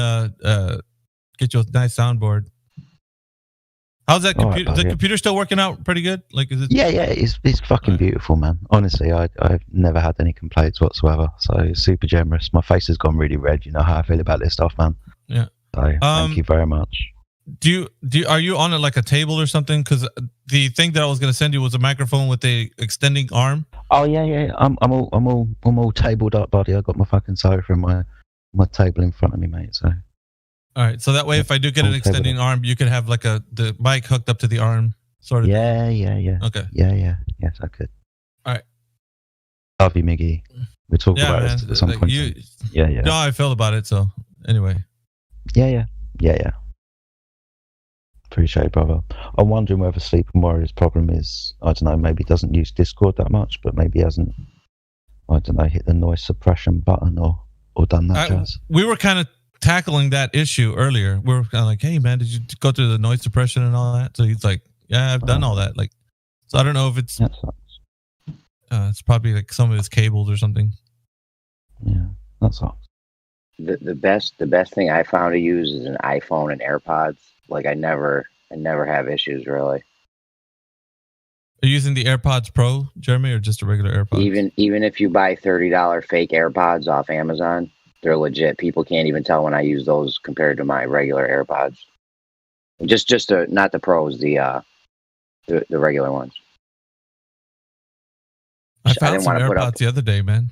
get you a nice soundboard. How's that computer? Is the computer still working out pretty good? Like, is it? Yeah, it's fucking beautiful, man. Honestly, I've never had any complaints whatsoever. So super generous. My face has gone really red. You know how I feel about this stuff, man. Yeah. So thank you very much. Are you on it like a table or something? Because the thing that I was going to send you was a microphone with a extending arm. Oh yeah. I'm all tabled up, buddy. I got my fucking sofa and my table in front of me, mate. So. All right. So that way, if I do get an extending arm, you could have like the mic hooked up to the arm, sort of. Yeah. Okay. Yeah. Yes, I could. All right. Love you, Miggy. We'll talk about this at some point. Yeah. You know how I feel about it. So anyway. Yeah. Appreciate it, brother. I'm wondering whether Sleeping Warrior's problem is, I don't know, maybe he doesn't use Discord that much, but maybe he hasn't, I don't know, hit the noise suppression button or done that jazz. We were kind of tackling that issue earlier. We were kind of like, hey, man, did you go through the noise suppression and all that? So he's like, yeah, I've done all that. Like, so I don't know if it's, it's probably like some of his cables or something. Yeah, that sucks. The best thing I found to use is an iPhone and AirPods. Like I never have issues really. Are you using the AirPods Pro, Jeremy, or just a regular AirPods? Even if you buy $30 fake AirPods off Amazon, they're legit. People can't even tell when I use those compared to my regular AirPods. Just not the Pros, the regular ones. I found some AirPods the other day, man.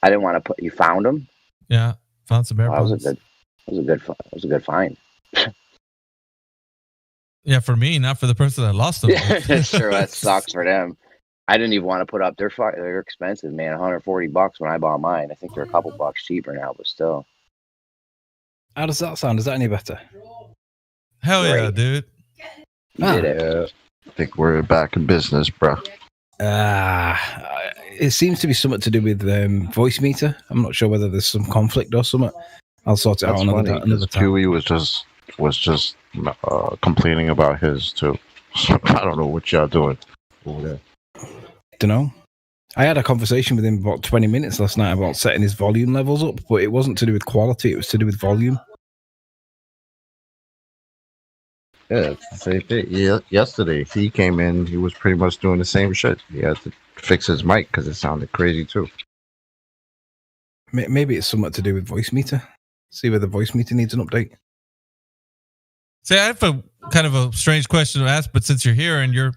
I didn't want to put. You found them? Yeah, found some AirPods. That was a good find. Yeah, for me, not for the person that lost them. Sure, that sucks for them. I didn't even want to put up. They're expensive, man. $140 when I bought mine. I think they're a couple bucks cheaper now, but still. How does that sound? Is that any better? Hell yeah, dude! You did it. I think we're back in business, bro. It seems to be something to do with voice meter. I'm not sure whether there's some conflict or something. I'll sort it out another time. Huey was just complaining about his too. So I don't know what y'all doing over there. Don't know. I had a conversation with him about 20 minutes last night about setting his volume levels up, but it wasn't to do with quality, it was to do with volume. Yeah, it's the same thing. Yeah, yesterday he came in, he was pretty much doing the same shit. He had to fix his mic because it sounded crazy too. Maybe it's something to do with voice meter. See whether voice meter needs an update. See, I have a kind of a strange question to ask, but since you're here and you're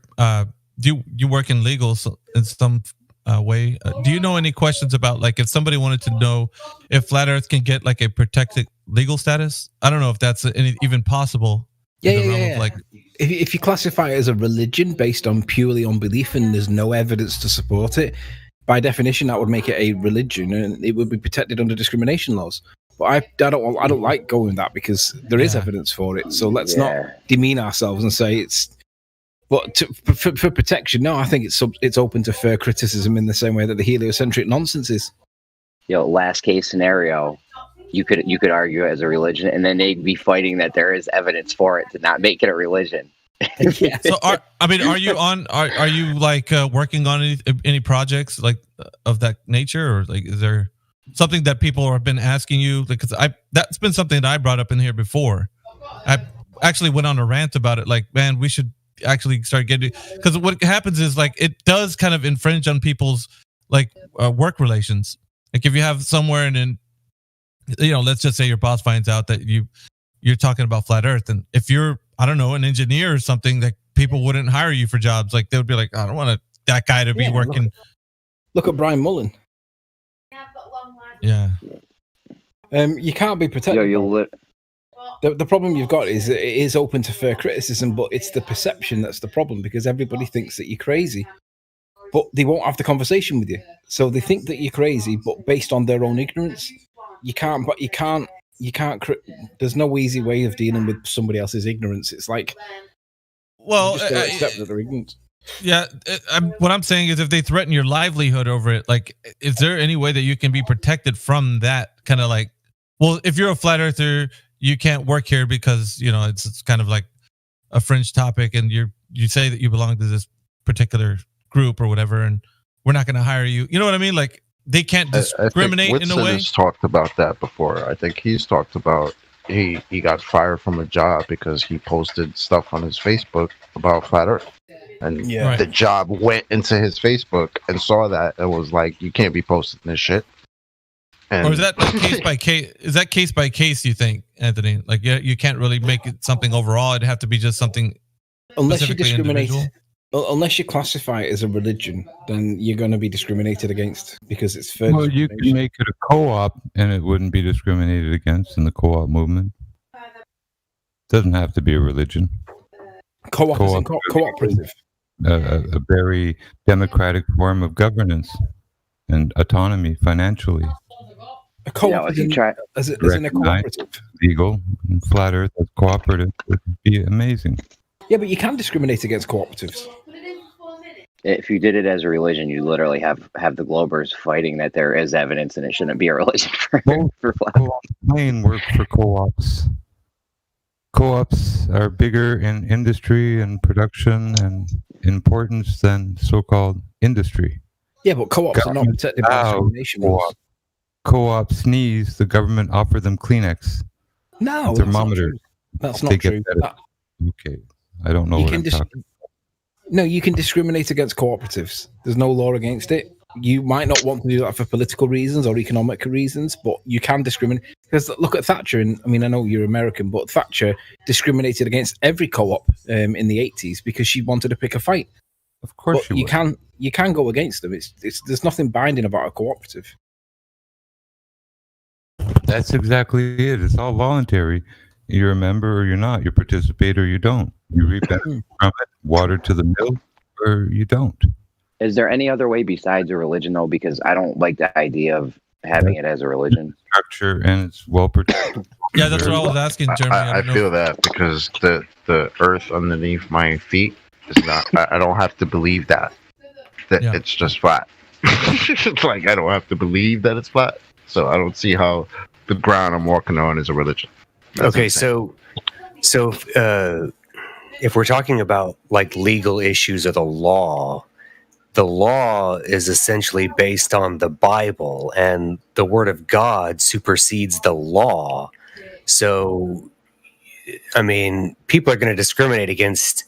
you work in legal in some way, do you know any questions about like if somebody wanted to know if Flat Earth can get like a protected legal status? I don't know if that's even possible. Yeah. Like, if you classify it as a religion based on purely on belief and there's no evidence to support it, by definition that would make it a religion and it would be protected under discrimination laws. But I don't like going with that because there is evidence for it. So let's not demean ourselves and say it's. But for protection, no, I think it's open to fair criticism in the same way that the heliocentric nonsense is. Last case scenario, you could argue as a religion, and then they'd be fighting that there is evidence for it to not make it a religion. Yeah. So are you like working on any projects like of that nature, or like is there something that people have been asking you? Because that's been something that I brought up in here before. I actually went on a rant about it. Like, man, we should actually start getting, because what happens is like it does kind of infringe on people's like work relations. Like if you have somewhere and then let's just say your boss finds out that you're talking about Flat Earth, and if you're an engineer or something, that people wouldn't hire you for jobs. Like they would be like, I don't want that guy to be working. Look at Brian Mullen. Yeah. You can't be protected. The problem you've got is that it is open to fair criticism, but it's the perception that's the problem, because everybody thinks that you're crazy, but they won't have the conversation with you. So they think that you're crazy, but based on their own ignorance, you can't. There's no easy way of dealing with somebody else's ignorance. It's like, well, you just don't accept that they're ignorant. Yeah, what I'm saying is, if they threaten your livelihood over it, like, is there any way that you can be protected from that kind of like? Well, if you're a flat earther, you can't work here because it's kind of like a fringe topic, and you say that you belong to this particular group or whatever, and we're not going to hire you. You know what I mean? Like, they can't discriminate I think in a Whitson way. has talked about that before. I think he's talked about he got fired from a job because he posted stuff on his Facebook about flat Earth, and the job went into his Facebook and saw that and was like, "You can't be posting this shit." And or is that like case by case? Is that case by case? You think, Anthony? Like, you can't really make it something overall. It'd have to be just something. Unless you discriminate, individual. unless you classify it as a religion, then you're going to be discriminated against because it's fair. Well, you can make it a co-op, and it wouldn't be discriminated against in the co-op movement. Doesn't have to be a religion. Cooperative. A very democratic form of governance and autonomy financially. A co-op as in a cooperative. Legal and flat Earth as cooperative would be amazing. Yeah, but you can discriminate against cooperatives. If you did it as a religion, you literally have the Globers fighting that there is evidence and it shouldn't be a religion for flat. Co-ops plain work for co-ops. Co-ops are bigger in industry and production and importance than so-called industry. Yeah, but co-ops are not protected by discrimination rules. Co-ops sneeze, the government offer them Kleenex. No, thermometer. That's not true. Okay, I don't know what I'm talking about. No, you can discriminate against cooperatives. There's no law against it. You might not want to do that for political reasons or economic reasons, but you can discriminate. Because look at Thatcher. I know you're American, but Thatcher discriminated against every co-op in the 80s because she wanted to pick a fight. Of course, you can go against them. There's nothing binding about a cooperative. That's exactly it. It's all voluntary. You're a member or you're not. You participate or you don't. You reap benefit from it, water to the mill, or you don't. Is there any other way besides a religion, though? Because I don't like the idea of having it as a religion. Structure, and it's well protected. Yeah, that's what I was asking, Jeremy. I feel that because the earth underneath my feet is not. I don't have to believe that it's just flat. It's like I don't have to believe that it's flat, so I don't see how the ground I'm walking on is a religion. That's okay, so if we're talking about like legal issues of the law is essentially based on the Bible, and the Word of God supersedes the law. So, I mean, people are going to discriminate against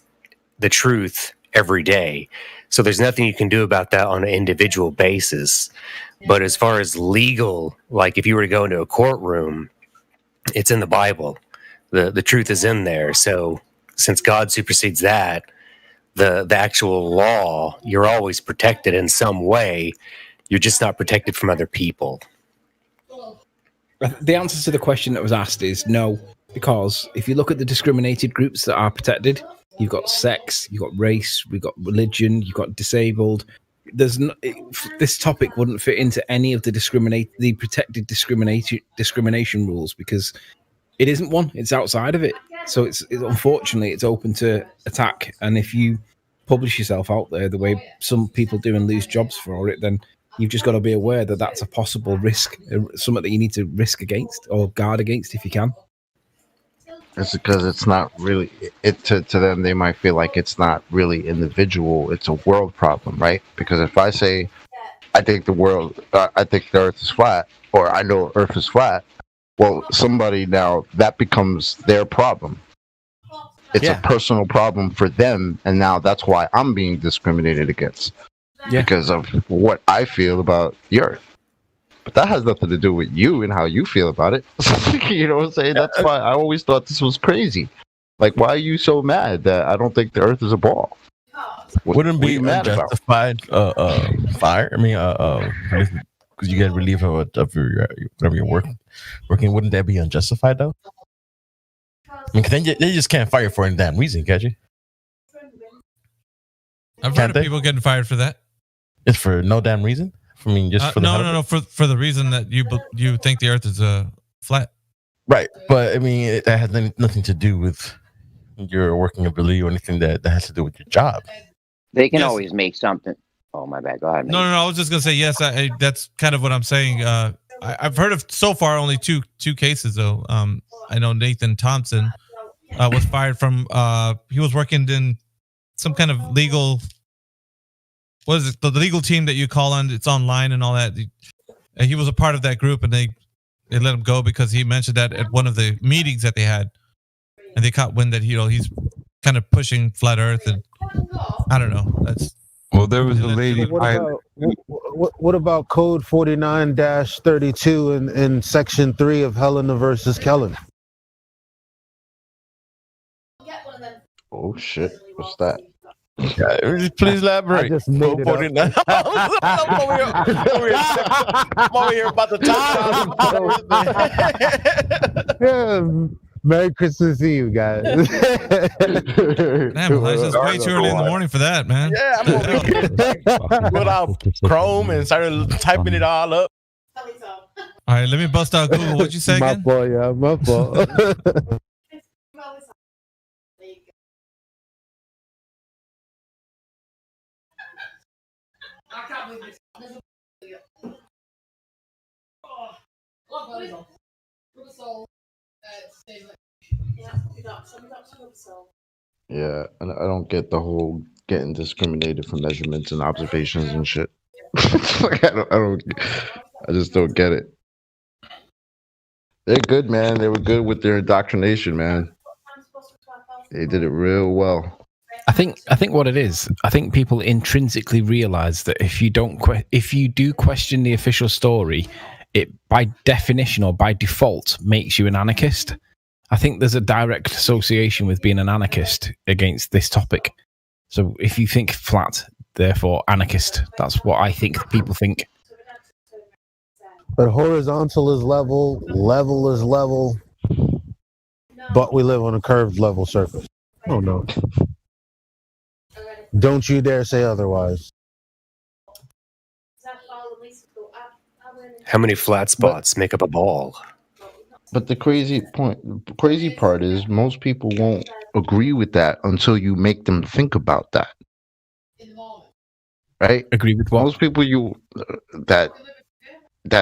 the truth every day. So there's nothing you can do about that on an individual basis. But as far as legal, like if you were to go into a courtroom, it's in the Bible. The truth is in there. So since God supersedes that, the actual law, you're always protected in some way. You're just not protected from other people. The answer to the question that was asked is no, because if you look at the discriminated groups that are protected, you've got sex, you've got race, we've got religion, you've got disabled. This topic wouldn't fit into any of the protected discrimination rules because it isn't one. It's outside of it. So unfortunately it's open to attack. And if you publish yourself out there the way some people do and lose jobs for it, then you've just got to be aware that that's a possible risk, something that you need to risk against or guard against if you can. It's because it's not really to them. They might feel like it's not really individual. It's a world problem, right? Because if I say, I think the Earth is flat, or I know Earth is flat, well, somebody now that becomes their problem. It's a personal problem for them, and now that's why I'm being discriminated against because of what I feel about the Earth. But that has nothing to do with you and how you feel about it. You know what I'm saying? That's why I always thought this was crazy. Like, why are you so mad that I don't think the Earth is a ball? Wouldn't be unjustified fire? I mean, because you get relief of whatever you're working. Wouldn't that be unjustified though? I mean, they just can't fire for any damn reason, can't you? I've heard of people getting fired for that. It's for no damn reason. I mean, just for no. For the reason that you think the Earth is flat. Right, but I mean, that has nothing to do with your working ability or anything that has to do with your job. They can always make something. Oh, my bad. Go ahead. No. I was just gonna say yes. That's kind of what I'm saying. I've heard of so far only two cases though. I know Nathan Thompson was fired from. He was working in some kind of legal. What is it? The legal team that you call on? It's online and all that. He was a part of that group, and they let him go because he mentioned that at one of the meetings that they had, and they caught wind that he's kind of pushing flat Earth, and I don't know. There was a lady. What about Code 49-32 in Section 3 of Helena versus Kellen? Oh shit! What's that? Please elaborate. I just made it up. I'm over here about the time. Yeah, Merry Christmas to you guys. Damn, Elijah's way too early in the morning for that, man. Yeah, I'm over here. Put out Chrome and started typing it all up. All right, let me bust out Google. What'd you say again? My fault, yeah, my fault. Yeah, and I don't get the whole getting discriminated for measurements and observations and shit. Like, I just don't get it. They're good, man. They were good with their indoctrination, man. They did it real well. I think what it is, I think people intrinsically realize that if you do question the official story, it by definition or by default makes you an anarchist. I think there's a direct association with being an anarchist against this topic. So if you think flat, therefore anarchist, that's what I think people think. But horizontal is level, level is level, but we live on a curved level surface. Oh no. Don't you dare say otherwise. How many flat spots make up a ball? But the crazy part is most people won't agree with that until you make them think about that. Right? Agree with what? Most people that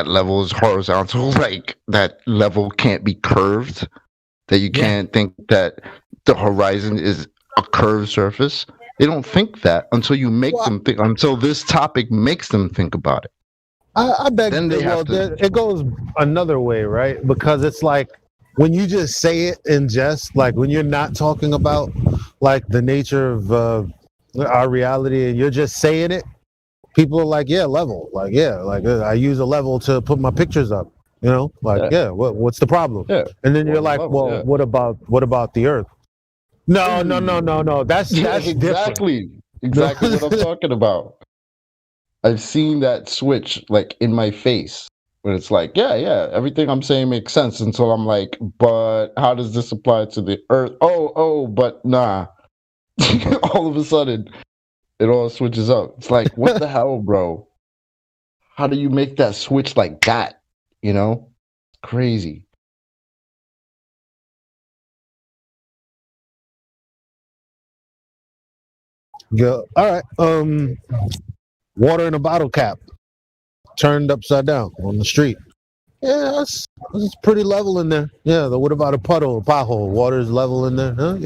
level is horizontal, like that level can't be curved, that you can't think that the horizon is a curved surface. They don't think that until you make them think, until this topic makes them think about it. I beg Then they have to. it goes another way, right? Because it's like when you just say it in jest, like when you're not talking about like the nature of our reality and you're just saying it, people are like, yeah, level. Like, yeah, like I use a level to put my pictures up, you know? Like, yeah, what's the problem? Yeah. And then you're like, level, well, what about the Earth? No. That's exactly what I'm talking about. I've seen that switch like in my face when it's like, yeah, everything I'm saying makes sense until I'm like, but how does this apply to the Earth? Oh, but nah. All of a sudden, it all switches up. It's like, what the hell, bro? How do you make that switch like that? You know, crazy. Yeah. All right. Water in a bottle cap, turned upside down on the street. Yeah, it's pretty level in there. Yeah. What about a puddle, a pothole? Water's level in there. Huh?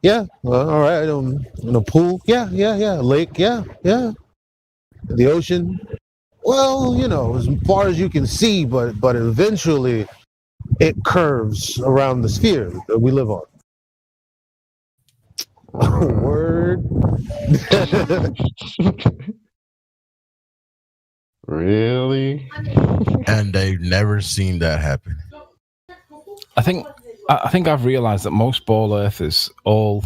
Yeah. Well, all right. In a pool. Yeah. Lake. Yeah. The ocean. Well, you know, as far as you can see, but eventually, it curves around the sphere that we live on. Word. Really? And they've never seen that happen. I think I've realised that most ball earthers all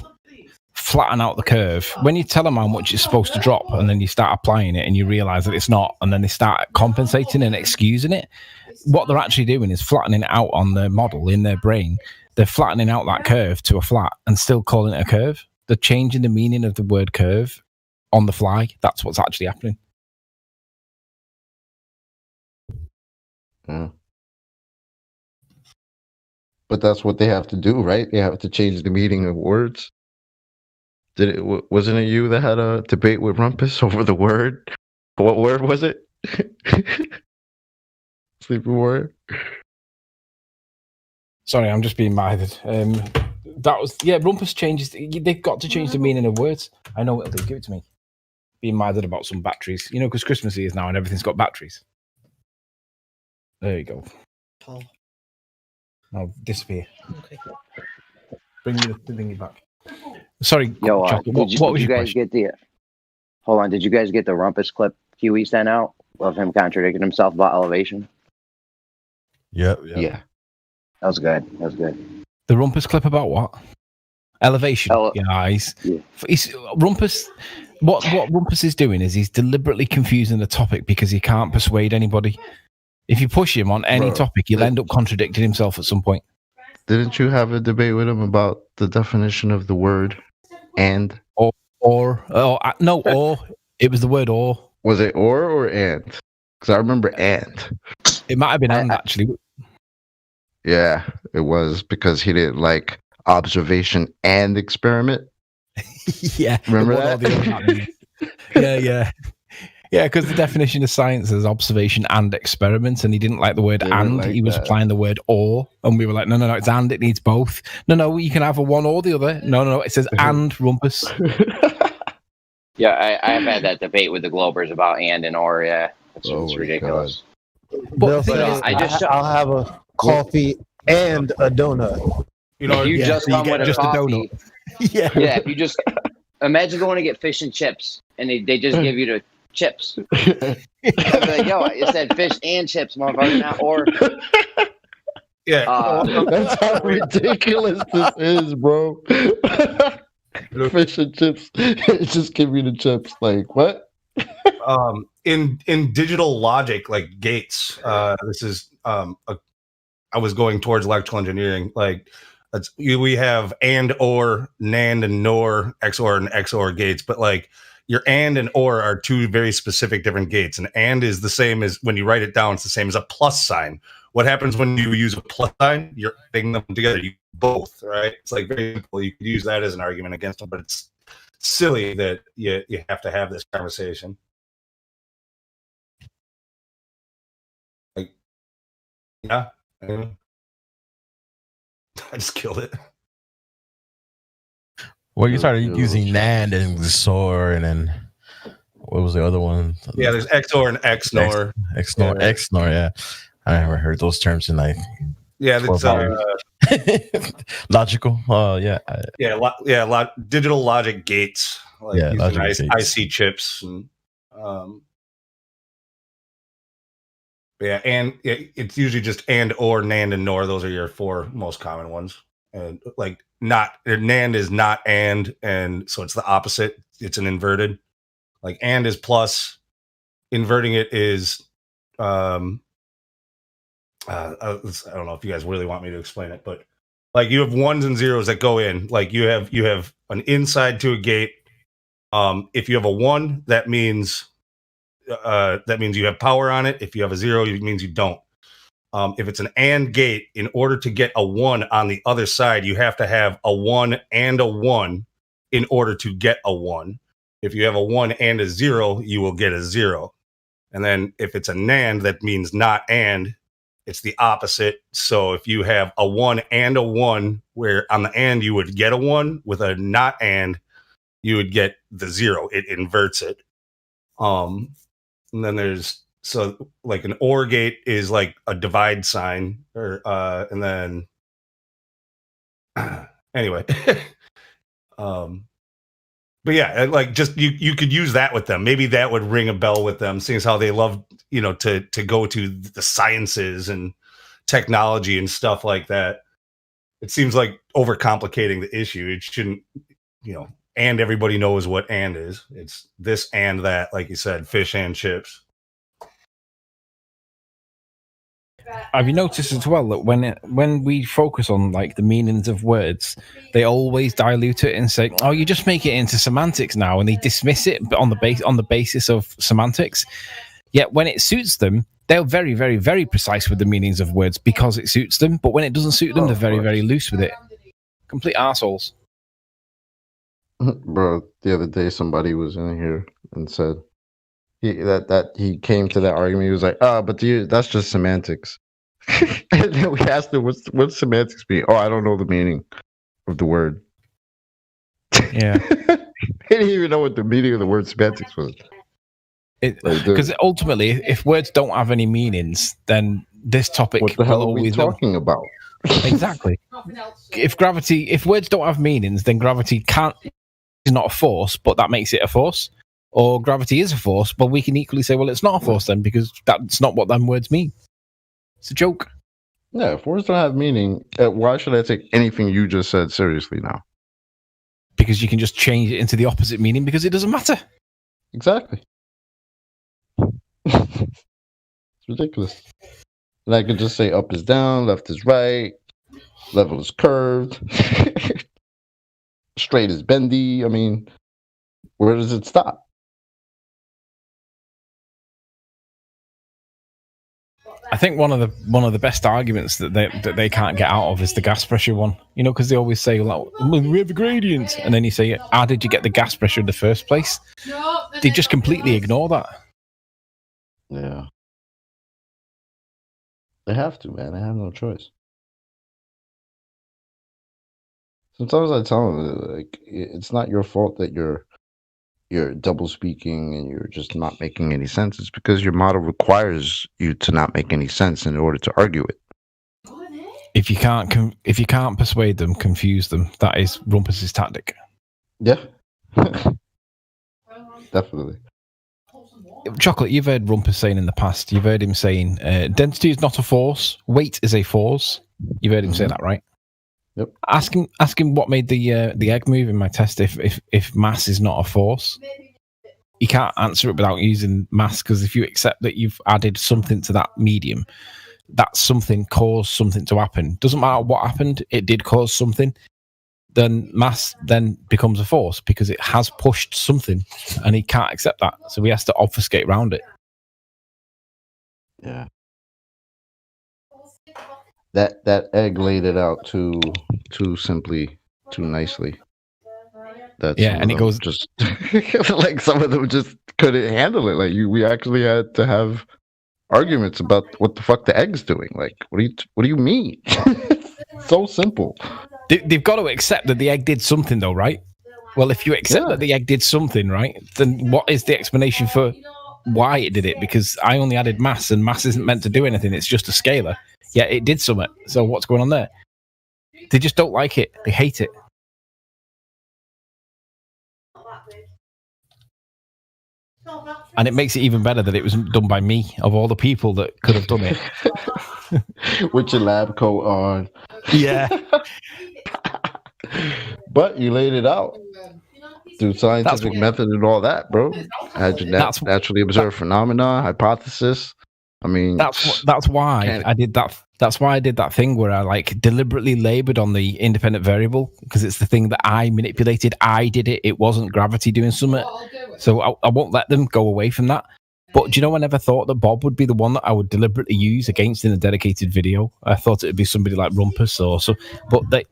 flatten out the curve. When you tell them how much it's supposed to drop and then you start applying it and you realise that it's not, and then they start compensating and excusing it, what they're actually doing is flattening it out on their model in their brain they're flattening out that curve to a flat and still calling it a curve. They're changing the meaning of the word curve on the fly. That's what's actually happening. Yeah. But that's what they have to do, right? They have to change the meaning of words. Wasn't it you that had a debate with Rumpus over the word? What word was it? Sleeping word. Sorry, I'm just being minded. Rumpus changes. They've got to change the meaning of words. I know what it'll do. Give it to me. Being minded about some batteries. Because Christmas is now and everything's got batteries. There you go. Paul. Now disappear. Okay. Bring me the thingy back. Sorry, Yo, Chocolate, did what was you your guys question? get the? Hold on, did you guys get the Rumpus clip Huey sent out of him contradicting himself about elevation? Yep. Yeah. That was good. The Rumpus clip about what? Elevation. He's Rumpus. What Rumpus is doing is he's deliberately confusing the topic because he can't persuade anybody. If you push him on any topic, he'll end up contradicting himself at some point. Didn't you have a debate with him about the definition of the word and? Or. It was the word or. Was it or and? Because I remember and. It might have been and, actually. Yeah, it was because he didn't like observation and experiment. Yeah. Remember that? Yeah, because the definition of science is observation and experiment, and he didn't like the word and. Like he was applying the word or, and we were like, no, it's and, it needs both. No, you can have a one or the other. No, it says and, Rumpus. Yeah, I've had that debate with the Globers about and or. Yeah, it's ridiculous. But I'll have a coffee and a donut. If you just come with a coffee, yeah. If you just imagine going to get fish and chips, and they just give you the chips. I'd be like, yo, it said fish and chips, motherfucker, not or. Yeah, that's how ridiculous this is, bro. Fish and chips. Just give me the chips. Like what? In digital logic, like gates. This is I was going towards electrical engineering. Like we have and or, NAND and NOR, XOR and XOR gates, but like your and or are two very specific different gates. And is the same as when you write it down, it's the same as a plus sign. What happens when you use a plus sign? You're adding them together. You both, right? It's like very simple. You could use that as an argument against them, but it's silly that you have to have this conversation. Like, yeah. I just killed it. Well, you started using NAND and XOR, and then what was the other one? Yeah, there's XOR and XNOR. XNOR, yeah. I never heard those terms in like. Yeah, that's logical. Digital logic gates. Like using IC chips and. And it's usually just and or, NAND and NOR. Those are your four most common ones. And like NAND is not and so it's the opposite. It's an inverted. Like and is plus. Inverting it is. I don't know if you guys really want me to explain it, but like you have ones and zeros that go in. Like you have an inside to a gate. If you have a 1, that means you have power on it. If you have a 0, it means you don't. If it's an AND gate, in order to get a 1 on the other side, you have to have a 1 and a 1 in order to get a 1. If you have a 1 and a 0, you will get a 0. And then if it's a NAND, that means not and. It's the opposite. So if you have a 1 and a 1, where on the AND you would get a 1, with a not and, you would get the 0. It inverts it. And then there's like an OR gate is like a divide sign, or and then anyway, but yeah, like just you could use that with them. Maybe that would ring a bell with them, seeing as how they love to go to the sciences and technology and stuff like that. It seems like overcomplicating the issue. It shouldn't, and everybody knows what and is. It's this and that, like you said, fish and chips. Have you noticed as well that when we focus on like the meanings of words, they always dilute it and say, "Oh, you just make it into semantics now," and they dismiss it on the basis of semantics. Yet when it suits them, they're very, very, very precise with the meanings of words because it suits them. But when it doesn't suit them, they're very, very loose with it. Complete assholes. Bro, the other day somebody was in here and said he came to that argument. He was like, but that's just semantics. And then we asked him, what's semantics mean? Oh, I don't know the meaning of the word. Yeah. He didn't even know what the meaning of the word semantics was. Because ultimately, if words don't have any meanings, then this topic what the hell will are we always talking about? Exactly. If words don't have meanings, then gravity is not a force, but that makes it a force. Or gravity is a force, but we can equally say, well, it's not a force then, because that's not what them words mean. It's a joke. Yeah, if words don't have meaning, why should I take anything you just said seriously now? Because you can just change it into the opposite meaning because it doesn't matter. Exactly. It's ridiculous. And I could just say up is down, left is right, level is curved, straight is bendy. I mean, where does it stop? I think one of the best arguments that they can't get out of is the gas pressure one. You know, because they always say, like, we have a gradient, and then you say, how did you get the gas pressure in the first place? They just completely ignore that. Yeah. They have to, man. They have no choice. Sometimes I tell them, like, it's not your fault that you're double speaking and you're just not making any sense. It's because your model requires you to not make any sense in order to argue it. If you can't persuade them, confuse them. That is Rumpus's tactic. Yeah. Definitely. Chocolate, you've heard Rumpus saying in the past, you've heard him saying density is not a force, weight is a force. You've heard him say that, right? Yep. Ask him what made the egg move in my test if mass is not a force. You can't answer it without using mass, because if you accept that you've added something to that medium, that something caused something to happen. Doesn't matter what happened, it did cause something. Then mass then becomes a force because it has pushed something, and he can't accept that, so he has to obfuscate around it. Yeah. That egg laid it out too simply, too nicely. That And it goes just like some of them just couldn't handle it. Like we actually had to have arguments about what the fuck the egg's doing. Like, what do you mean? So simple. They've got to accept that the egg did something, though, right? Well, if you accept that the egg did something, right, then what is the explanation for why it did it? Because I only added mass, and mass isn't meant to do anything. It's just a scalar. Yeah, it did something. So what's going on there? They just don't like it. They hate it. And it makes it even better that it was done by me, of all the people that could have done it. With your lab coat on. Yeah. But you laid it out through scientific method and all that, bro. Had your naturally observed phenomena, hypothesis. I mean, that's why I did that. That's why I did that thing where I like deliberately labored on the independent variable, because it's the thing that I manipulated. I did it. It wasn't gravity doing something. So I won't let them go away from that. But do you know, I never thought that Bob would be the one that I would deliberately use against in a dedicated video. I thought it would be somebody like Rumpus or so. But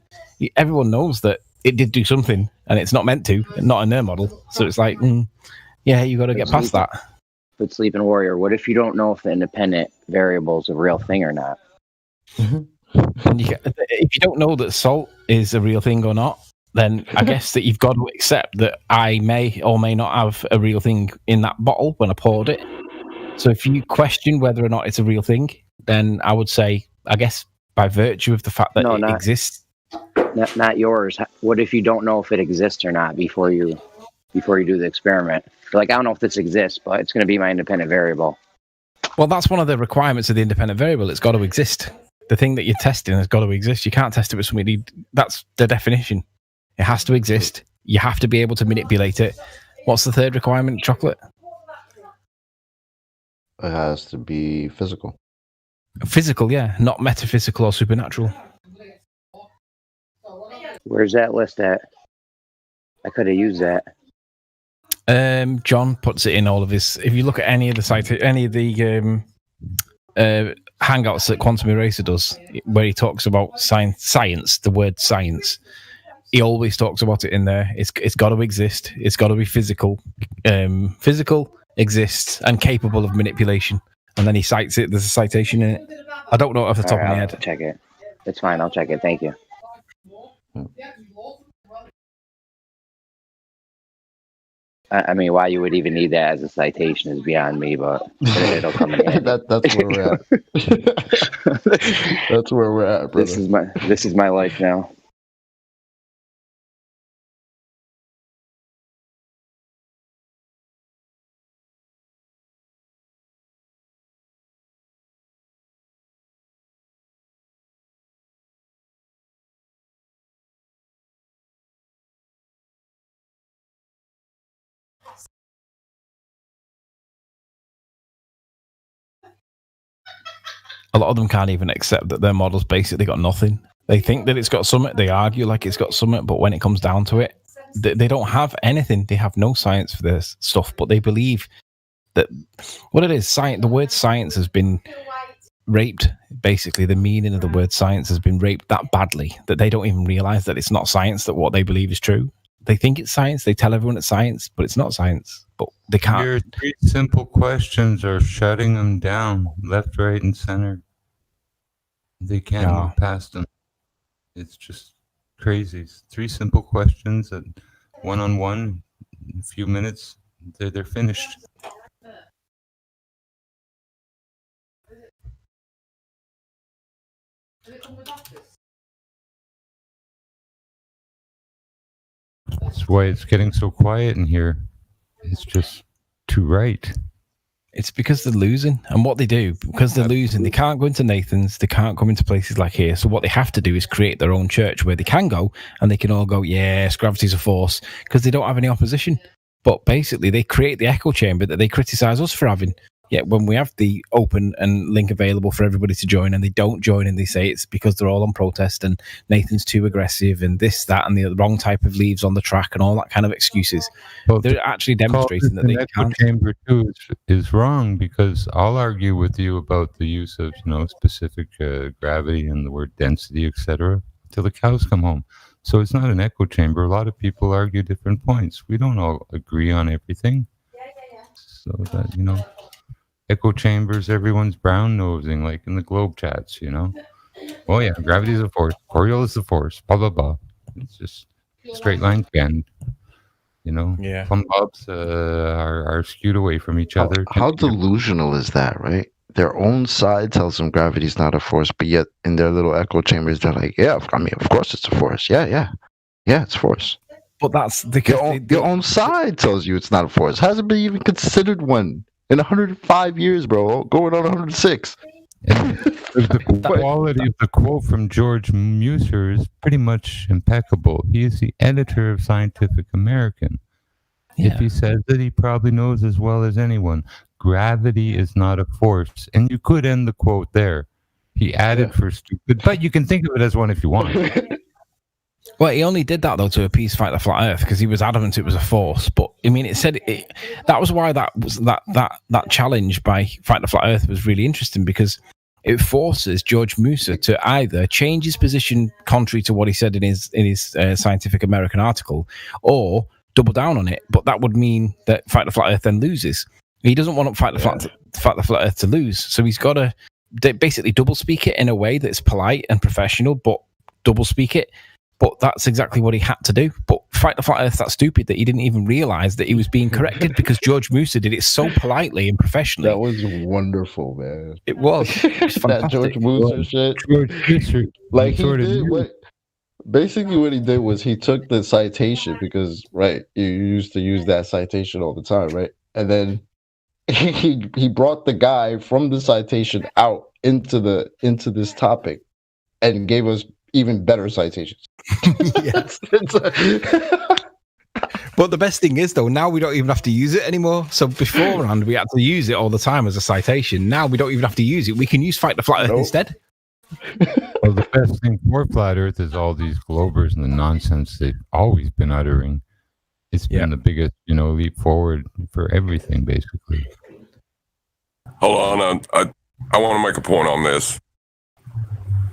everyone knows that it did do something, and it's not meant to, not in their model. So it's like, yeah, you got to get past that. But Sleeping Warrior, what if you don't know if the independent variable is a real thing or not? If you don't know that salt is a real thing or not, then I guess that you've got to accept that I may or may not have a real thing in that bottle when I poured it. So if you question whether or not it's a real thing, then I would say, I guess, by virtue of the fact that it exists. Not yours. What if you don't know if it exists or not before you do the experiment? Like, I don't know if this exists, but it's going to be my independent variable. Well, that's one of the requirements of the independent variable. It's got to exist. The thing that you're testing has got to exist. You can't test it with something. That's the definition. It has to exist. You have to be able to manipulate it. What's the third requirement, Chocolate? It has to be physical. Physical, yeah, not metaphysical or supernatural. Where's that list at? I could have used that. John puts it in all of his. If you look at any of the hangouts that Quantum Eraser does, where he talks about science, the word science, he always talks about it in there. It's got to exist. It's got to be physical. Physical exists and capable of manipulation. And then he cites it. There's a citation in it. I don't know it off the top of my head. I'll check it. It's fine. I'll check it. Thank you. I mean, why you would even need that as a citation is beyond me, but it'll come in handy. That's where we're at. That's where we're at, brother. This is my life now. A lot of them can't even accept that their model's basically got nothing. They think that it's got something. They argue like it's got something, but when it comes down to it, they don't have anything. They have no science for this stuff, but they believe that what it is, science. The word science has been raped. Basically, the meaning of the word science has been raped that badly that they don't even realize that it's not science, that what they believe is true. They think it's science. They tell everyone it's science, but it's not science. But they can't. Your 3 simple questions are shutting them down, left, right, and center. They can't move past them. It's just crazy. It's 3 simple questions that one-on-one, in a few minutes, they're finished. That's why it's getting so quiet in here. It's just too right. It's because they're losing. And what they do, because they're losing, they can't go into Nathan's, they can't come into places like here. So what they have to do is create their own church where they can go and they can all go, yes, gravity's a force, because they don't have any opposition. But basically, they create the echo chamber that they criticize us for having. Yet when we have the open and link available for everybody to join and they don't join and they say it's because they're all on protest and Nathan's too aggressive and this, that, and the wrong type of leaves on the track and all that kind of excuses. Well, they're actually demonstrating that they can't. Chamber 2 is wrong, because I'll argue with you about the use of specific gravity and the word density, etc., till the cows come home. So it's not an echo chamber. A lot of people argue different points. We don't all agree on everything. So that echo chambers, everyone's brown nosing like in the globe chats. Oh yeah, gravity is a force. Coriolis is a force. Blah blah blah. It's just straight lines bend. Yeah. Plumb bobs are skewed away from each other. How delusional is that, right? Their own side tells them gravity's not a force, but yet in their little echo chambers, they're like, yeah, of course it's a force. Yeah, it's a force. But that's your own side tells you it's not a force. Hasn't been even considered one in 105 years, bro. Going on 106. The quality of the quote from George Musser is pretty much impeccable. He is the editor of Scientific American. Yeah. If he says it, he probably knows as well as anyone. Gravity is not a force. And you could end the quote there. He added for stupid, but you can think of it as one if you want. Well, he only did that though to appease Fight the Flat Earth because he was adamant it was a force. But I mean, that was why that challenge by Fight the Flat Earth was really interesting, because it forces George Musser to either change his position contrary to what he said in his Scientific American article, or double down on it. But that would mean that Fight the Flat Earth then loses. He doesn't want Fight the Flat Earth to lose, so he's got to basically double speak it in a way that's polite and professional, but double speak it. But that's exactly what he had to do. But Fight the Flat Earth, that's stupid that he didn't even realize that he was being corrected because George Musser did it so politely and professionally. That was wonderful, man. It was. It was that George Musser shit. George Musser, like he did basically what he did was he took the citation, because you used to use that citation all the time, right? And then he brought the guy from the citation out into this topic and gave us even better citations. Yes. But the best thing is, though, now we don't even have to use it anymore. So beforehand, we had to use it all the time as a citation. Now we don't even have to use it. We can use Fight the Flat Earth instead. Well, the best thing for Flat Earth is all these globers and the nonsense they've always been uttering. It's been the biggest, leap forward for everything, basically. Hold on, I want to make a point on this.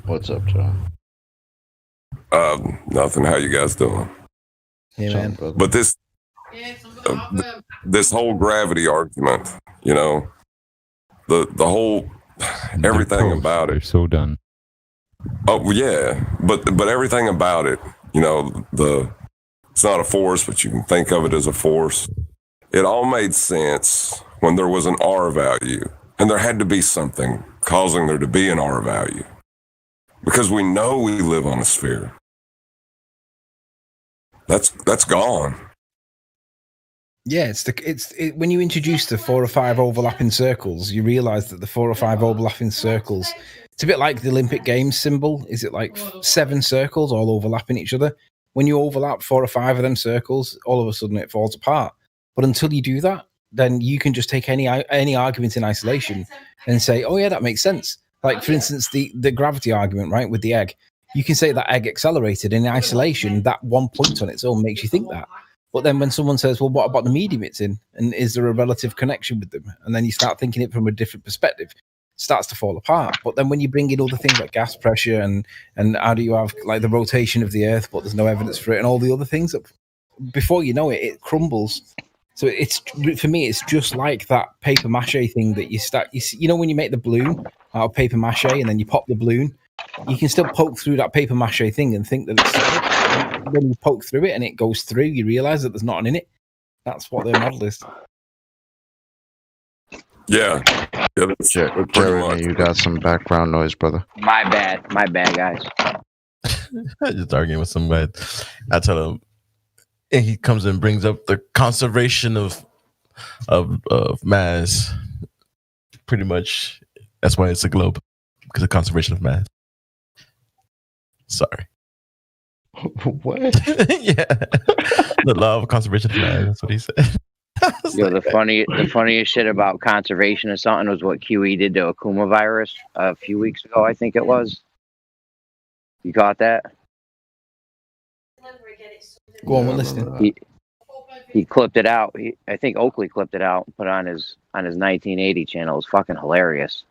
What's up, John? Nothing. How you guys doing? Yeah, man. But this whole gravity argument, the whole everything about it. They're so done. Oh yeah, but everything about it, it's not a force, but you can think of it as a force. It all made sense when there was an R value, and there had to be something causing there to be an R value, because we know we live on a sphere. That's gone. Yeah, when you introduce the 4 or 5 overlapping circles, you realize that the 4 or 5 overlapping circles, it's a bit like the Olympic Games symbol. Is it like 7 circles all overlapping each other? When you overlap 4 or 5 of them circles, all of a sudden it falls apart. But until you do that, then you can just take any argument in isolation and say, oh yeah, that makes sense. Like, for instance, the gravity argument, right, with the egg. You can say that egg accelerated in isolation. That one point on its own makes you think that. But then when someone says, well, what about the medium it's in? And is there a relative connection with them? And then you start thinking it from a different perspective. It starts to fall apart. But then when you bring in other things like gas pressure and how do you have like the rotation of the earth, but there's no evidence for it, and all the other things, that before you know it, it crumbles. So for me, it's just like that paper mache thing that when you make the balloon out of paper mache and then you pop the balloon, you can still poke through that paper mache thing and think that it's solid. When you poke through it and it goes through, you realize that there's nothing in it. That's what their model is. Yeah, that's Jeremy, you got some background noise, brother. My bad, guys. I just arguing with somebody. I tell him, and he comes and brings up the conservation of mass. Pretty much, that's why it's a globe, because of conservation of mass. Sorry. What? Yeah, the law of conservation of mass. That's what he said. Yo, the funniest shit about conservation of something was what QE did to Akuma virus a few weeks ago. I think it was. You caught that? Go on, we're listening. He clipped it out. I think Oakley clipped it out and put it on his 1980 channel. It was fucking hilarious.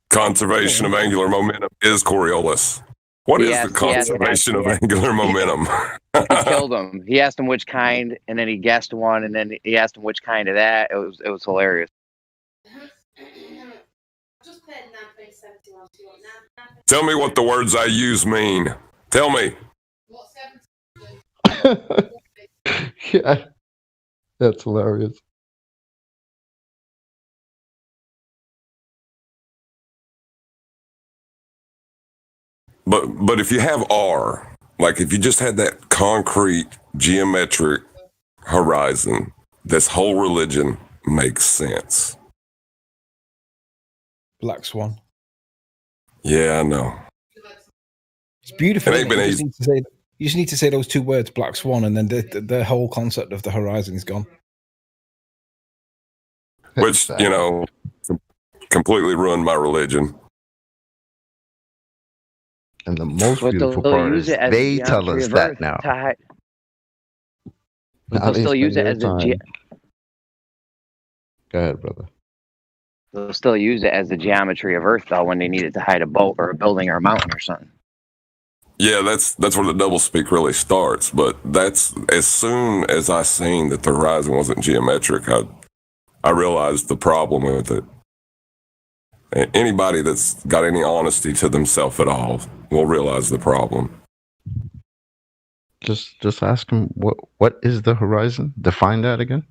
Conservation of angular momentum is Coriolis. What is the conservation of angular momentum? He killed him. He asked him which kind, and then he guessed one, and then he asked him which kind of that. It was hilarious. Tell me what the words I use mean. Tell me. Yeah, that's hilarious. But if you have R, like if you just had that concrete geometric horizon, this whole religion makes sense. Black Swan. Yeah, I know. It's beautiful. It ain't been easy. You just need to say those 2 words, Black Swan, and then the whole concept of the horizon is gone. Which, completely ruined my religion. And the most beautiful part is they tell us that now. They'll still use it as a... Go ahead, brother. They'll still use it as the geometry of Earth, though, when they need it to hide a boat or a building or a mountain or something. Yeah, that's where the doublespeak really starts. But that's as soon as I seen that the horizon wasn't geometric, I realized the problem with it. Anybody that's got any honesty to themselves at all will realize the problem. Just ask him what is the horizon? Define that again.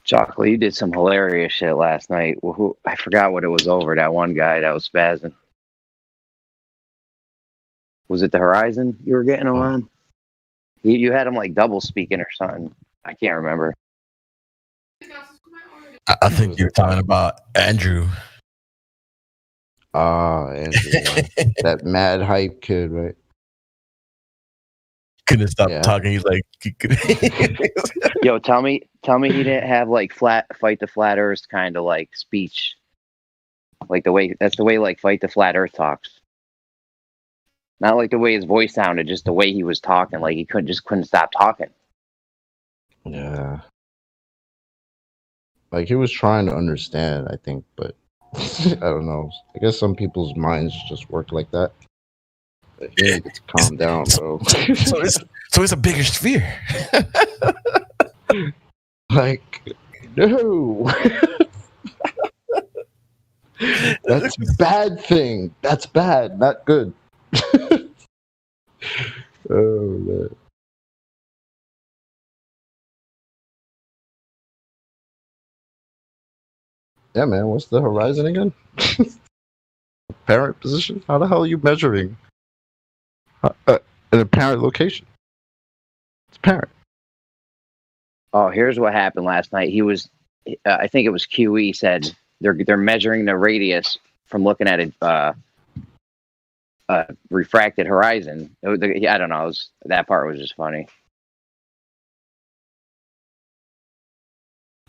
Chocolate, you did some hilarious shit last night. I forgot what it was over. That one guy that was spazzing. Was it the horizon you were getting him on? You had him like double speaking or something. I can't remember. I think you're talking about Andrew. Andrew. That mad hype kid, right? couldn't stop talking. He's like, Yo, tell me he didn't have like fight the flat Earth kind of like speech, like the way like fight the flat Earth talks. Not like the way his voice sounded, just the way he was talking. Like he couldn't stop talking. Yeah. Like he was trying to understand, I think, but I don't know. I guess some people's minds just work like that. But he needs to calm down, bro. so it's a bigger sphere. Like, no. That's a bad thing. That's bad, not good. Oh man. Yeah, man. What's the horizon again? Apparent position? How the hell are you measuring an apparent location? It's apparent. Oh, here's what happened last night. He was, I think it was QE said they're measuring the radius from looking at a refracted horizon. I don't know. That part was just funny.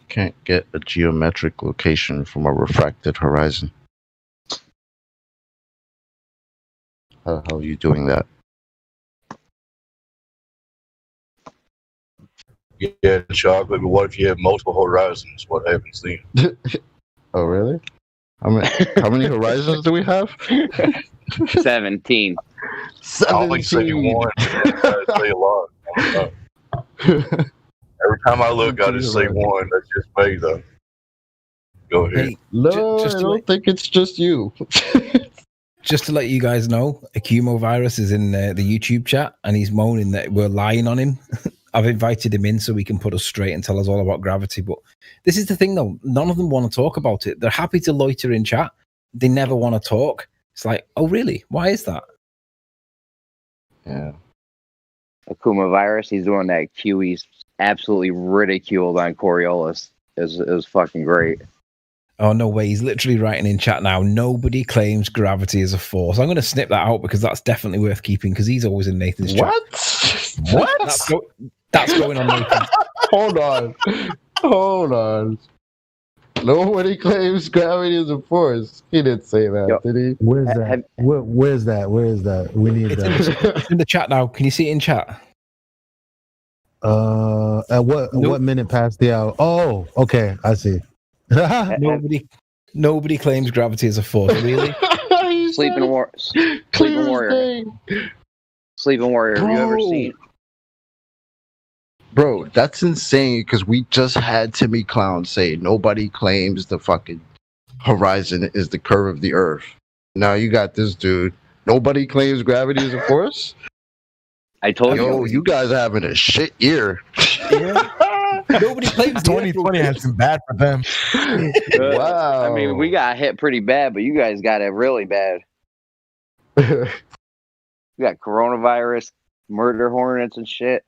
Can't get a geometric location from a refracted horizon. How the hell are you doing that? Yeah, chocolate. But what if you have multiple horizons? What happens then? Oh, really? How many horizons do we have? 17. I only say one. I say a lot. I don't know. Every time I look, I just say one. That's just me, though. Go ahead. Hey, No, I don't think it's just you. Just to let you guys know, Virus is in the YouTube chat and he's moaning that we're lying on him. I've invited him in so he can put us straight and tell us all about gravity. But this is the thing, though. None of them want to talk about it. They're happy to loiter in chat. They never want to talk. It's like, oh, really? Why is that? Yeah. Akuma Virus, he's doing that QE's absolutely ridiculed on Coriolis. It was fucking great. Oh, no way. He's literally writing in chat now. Nobody claims gravity as a force. I'm going to snip that out because that's definitely worth keeping because he's always in Nathan's chat. What? That's going on Nathan's. Hold on. Nobody claims gravity is a force. He didn't say that, did he? Where's that? Where's that? Where is that? We need that. It's in the chat now. Can you see it in chat? At what minute past the hour? Oh, okay. I see. Nobody claims gravity as a force. Really? Sleeping Warrior. Sleeping Warrior. Have you ever seen? Bro, that's insane because we just had Timmy Clown say nobody claims the fucking horizon is the curve of the earth. Now you got this dude. Nobody claims gravity is a force? I told you. Yo, you guys are having a shit year. Yeah. Nobody claims 2020 has been bad for them. Wow. I mean, we got hit pretty bad, but you guys got it really bad. You got coronavirus, murder hornets, and shit.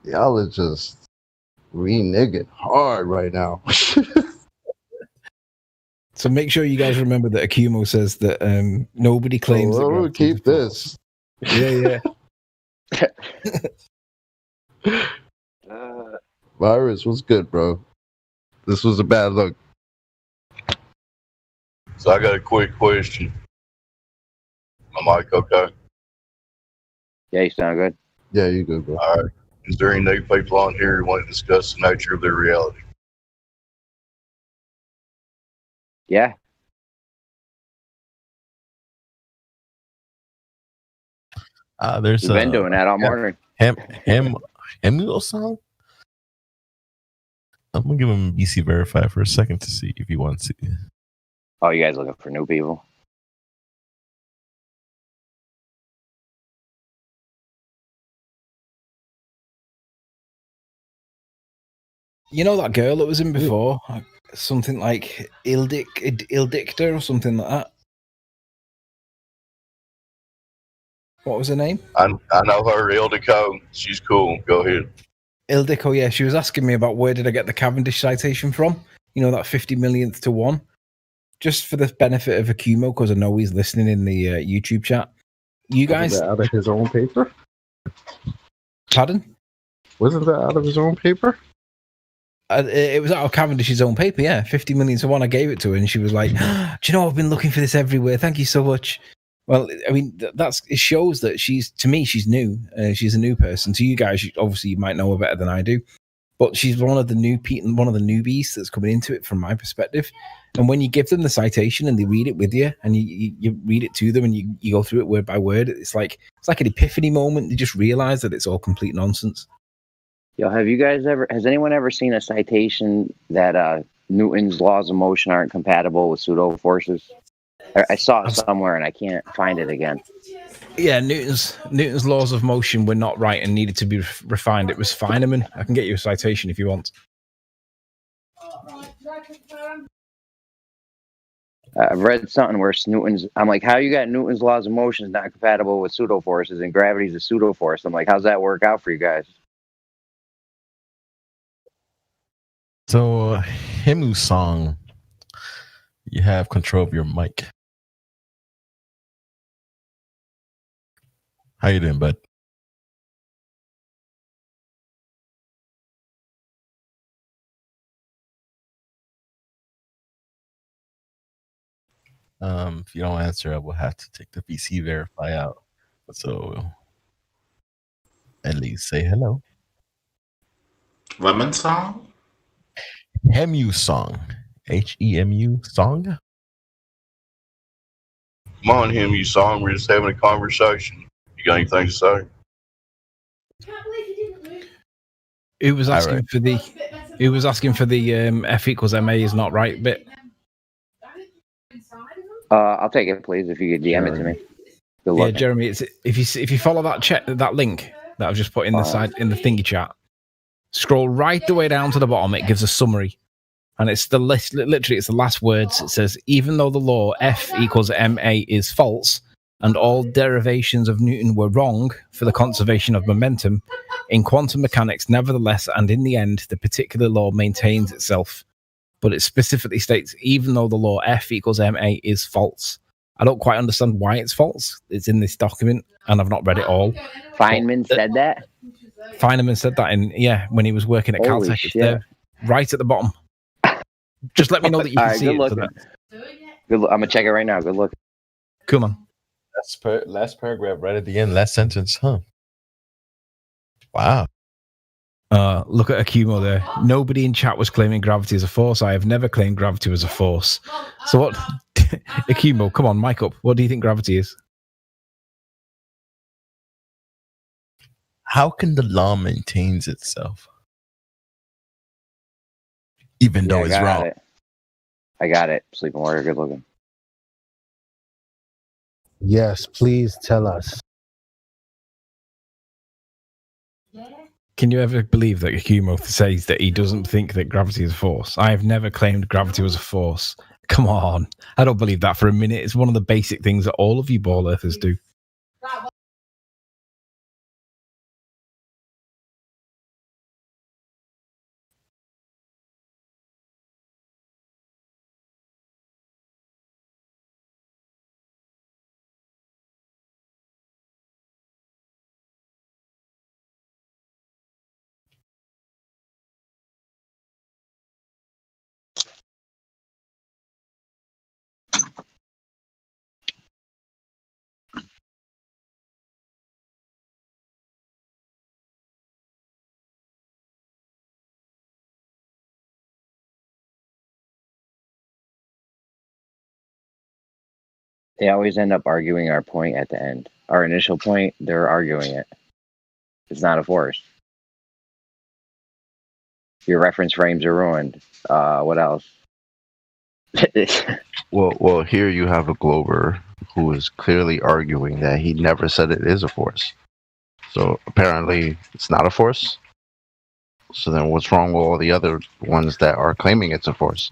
Y'all are just reneging hard right now. So make sure you guys remember that Akumo says that nobody claims. Oh, we'll keep this. Yeah. Virus, what's good, bro? This was a bad look. So I got a quick question. My mic okay? Yeah, you sound good. Yeah, you good, bro. All right. Is there any new people on here who want to discuss the nature of their reality? Yeah. There's We've been doing that all morning. Emil song. I'm gonna give him BC Verify for a second to see if he wants it. Oh, you guys looking for new people? You know that girl that was in before? Something like Ildicta or something like that. What was her name? I know her, Ildiko. She's cool. Go ahead. Ildiko, yeah. She was asking me about where did I get the Cavendish citation from? You know, that 50 millionth to one. Just for the benefit of Akumo, because I know he's listening in the YouTube chat. You guys... Out of his own paper? Pardon? Wasn't that out of his own paper? It was out of Cavendish's own paper, yeah. 50 million to one. I gave it to her, and she was like, "Do you know I've been looking for this everywhere? Thank you so much." Well, I mean, it shows that she's new. She's a new person. To you guys, obviously, you might know her better than I do, but she's one of the newbies that's coming into it from my perspective. And when you give them the citation and they read it with you, and you read it to them, and you go through it word by word, it's like an epiphany moment. They just realize that it's all complete nonsense. Yo, has anyone ever seen a citation that Newton's laws of motion aren't compatible with pseudo forces? I saw it somewhere and I can't find it again. Yeah, Newton's laws of motion were not right and needed to be refined. It was Feynman. I can get you a citation if you want. I've read something where I'm like, how you got Newton's laws of motion is not compatible with pseudo forces and gravity's a pseudo force? I'm like, how's that work out for you guys? So, Himu song, you have control of your mic. How you doing, bud? If you don't answer, I will have to take the VC verify out. So, at least say hello. Lemon song? Hemu song. Hemu song? Come on, Hemu song. We're just having a conversation. You got anything to say? Who was asking for the F equals MA is not right bit? I'll take it, please, if you could DM it to me. Yeah, Jeremy, it's if you follow that link that I've just put in the thingy chat, scroll right the way down to the bottom. It gives a summary, and it's the list. Literally, it's the last words. It says, even though the law F equals ma is false, and all derivations of Newton were wrong for the conservation of momentum, in quantum mechanics, nevertheless, and in the end, the particular law maintains itself. But it specifically states, even though the law F equals ma is false. I don't quite understand why it's false. It's in this document, and I've not read it all. Feynman said that? Feynman said that when he was working at Holy Caltech. shit. It's there, right at the bottom. Just let me know that you can see it. Good look. I'm going to check it right now. Good look. Come on. Last paragraph, right at the end, last sentence, huh? Wow. Look at Akumo there. Nobody in chat was claiming gravity as a force. I have never claimed gravity was a force. So what? Akumo, come on, mic up. What do you think gravity is? How can the law maintains itself? Even though it's wrong. I got it. Sleeping warrior, good looking. Yes, please tell us. Can you ever believe that Akumo says that he doesn't think that gravity is a force? I have never claimed gravity was a force. Come on. I don't believe that for a minute. It's one of the basic things that all of you ball earthers do. They always end up arguing our point at the end. Our initial point, they're arguing it. It's not a force. Your reference frames are ruined. What else? Well, here you have a Glober who is clearly arguing that he never said it is a force. So apparently it's not a force. So then what's wrong with all the other ones that are claiming it's a force?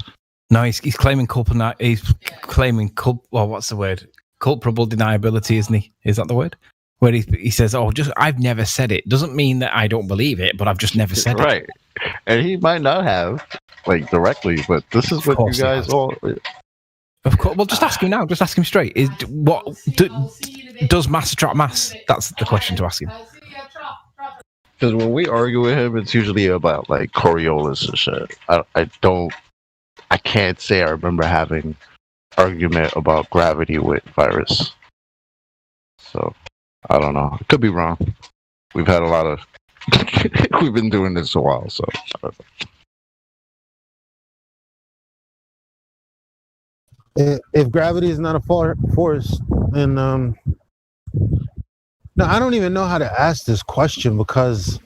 No, he's claiming what's the word? Culpable deniability, isn't he? Is that the word? Where he says, I've never said it. Doesn't mean that I don't believe it, but I've just never said it. Right. And he might not have, directly, but this is what you guys all... Of course. Well, just ask him now. Just ask him straight. Does mass attract mass? That's the question to ask him. Because when we argue with him, it's usually about like Coriolis and shit. I can't say I remember having argument about gravity with Virus. So I don't know. I could be wrong. We've had a lot of. We've been doing this a while, so I don't know. If gravity is not a force, then no, I don't even know how to ask this question, because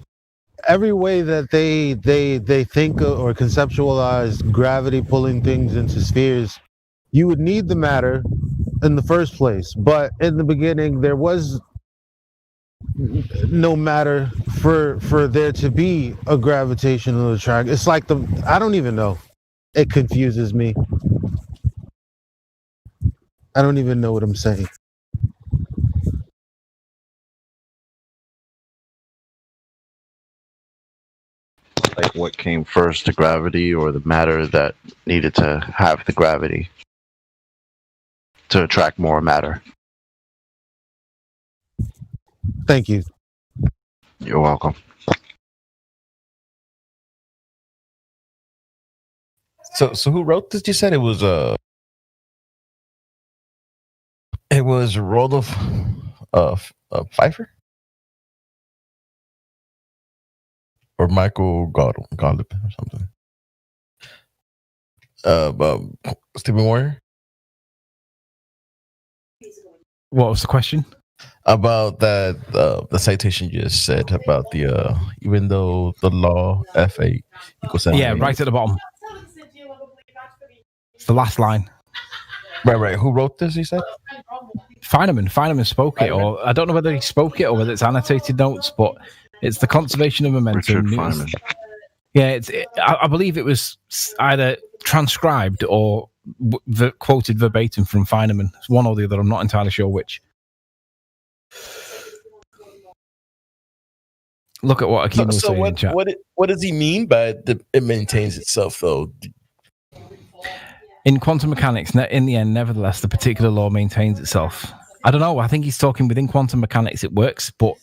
every way that they think or conceptualize gravity pulling things into spheres, you would need the matter in the first place. But in the beginning, there was no matter for there to be a gravitational attraction. It's like I don't even know. It confuses me. I don't even know what I'm saying. Like what came first, the gravity or the matter that needed to have the gravity to attract more matter? Thank you. You're welcome. So who wrote this? You said it was Rodolph Pfeiffer or Michael Gottlieb or something. Stephen Warrior. What was the question? About that the citation you just said about the even though the law F8 equals Yeah, right at the bottom. It's the last line. Right. Who wrote this? He said Feynman spoke it, or I don't know whether he spoke it or whether it's annotated notes, but it's the conservation of momentum. Richard Feynman. Yeah, I believe it was either transcribed or quoted verbatim from Feynman. It's one or the other. I'm not entirely sure which. Look at what Akim was saying in chat. What does he mean by it maintains itself, though? In quantum mechanics, in the end, nevertheless, the particular law maintains itself. I don't know. I think he's talking within quantum mechanics it works, but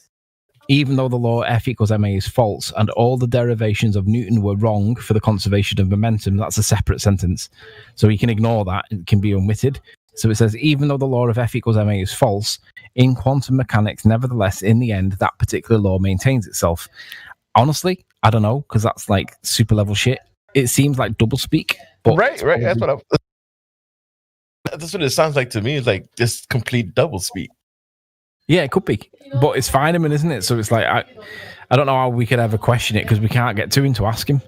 even though the law F equals ma is false and all the derivations of Newton were wrong for the conservation of momentum, that's a separate sentence. So he can ignore that. It can be omitted. So it says, even though the law of F equals ma is false, in quantum mechanics, nevertheless, in the end, that particular law maintains itself. Honestly, I don't know, because that's like super level shit. It seems like doublespeak. Right. That's what it sounds like to me. It's like just complete doublespeak. Yeah, it could be, but it's Feynman, isn't it? So it's like I don't know how we could ever question it because we can't get to him to ask him.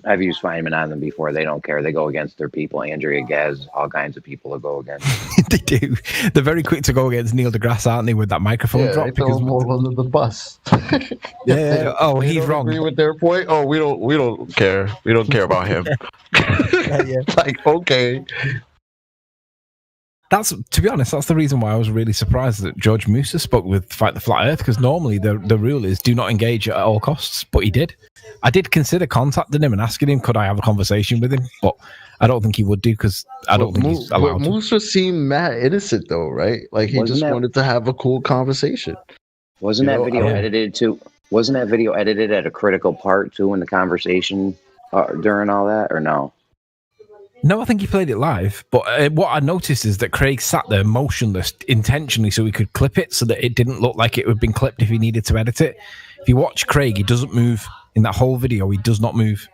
I've used Feynman on them before. They don't care. They go against their people. Andrea Gaz, all kinds of people to go against. They do. They're very quick to go against Neil deGrasse, aren't they, with that microphone drop? They throw him all under the bus. Yeah. Oh, he's wrong. Agree with their point. Oh, we don't care. We don't care about him. Like, okay. That's, to be honest, that's the reason why I was really surprised that George Musa spoke with Fight the Flat Earth, because normally the rule is do not engage at all costs, but he did. I did consider contacting him and asking him, could I have a conversation with him? But I don't think he would do, because I don't think he's allowed to. Musa seemed mad innocent, though, right? Like, he wanted to have a cool conversation. Wasn't that video edited too? Wasn't that video edited at a critical part too in the conversation during all that, or no? No, I think he played it live. But what I noticed is that Craig sat there motionless intentionally so he could clip it so that it didn't look like it had been clipped if he needed to edit it. If you watch Craig, he doesn't move. In that whole video, he does not move.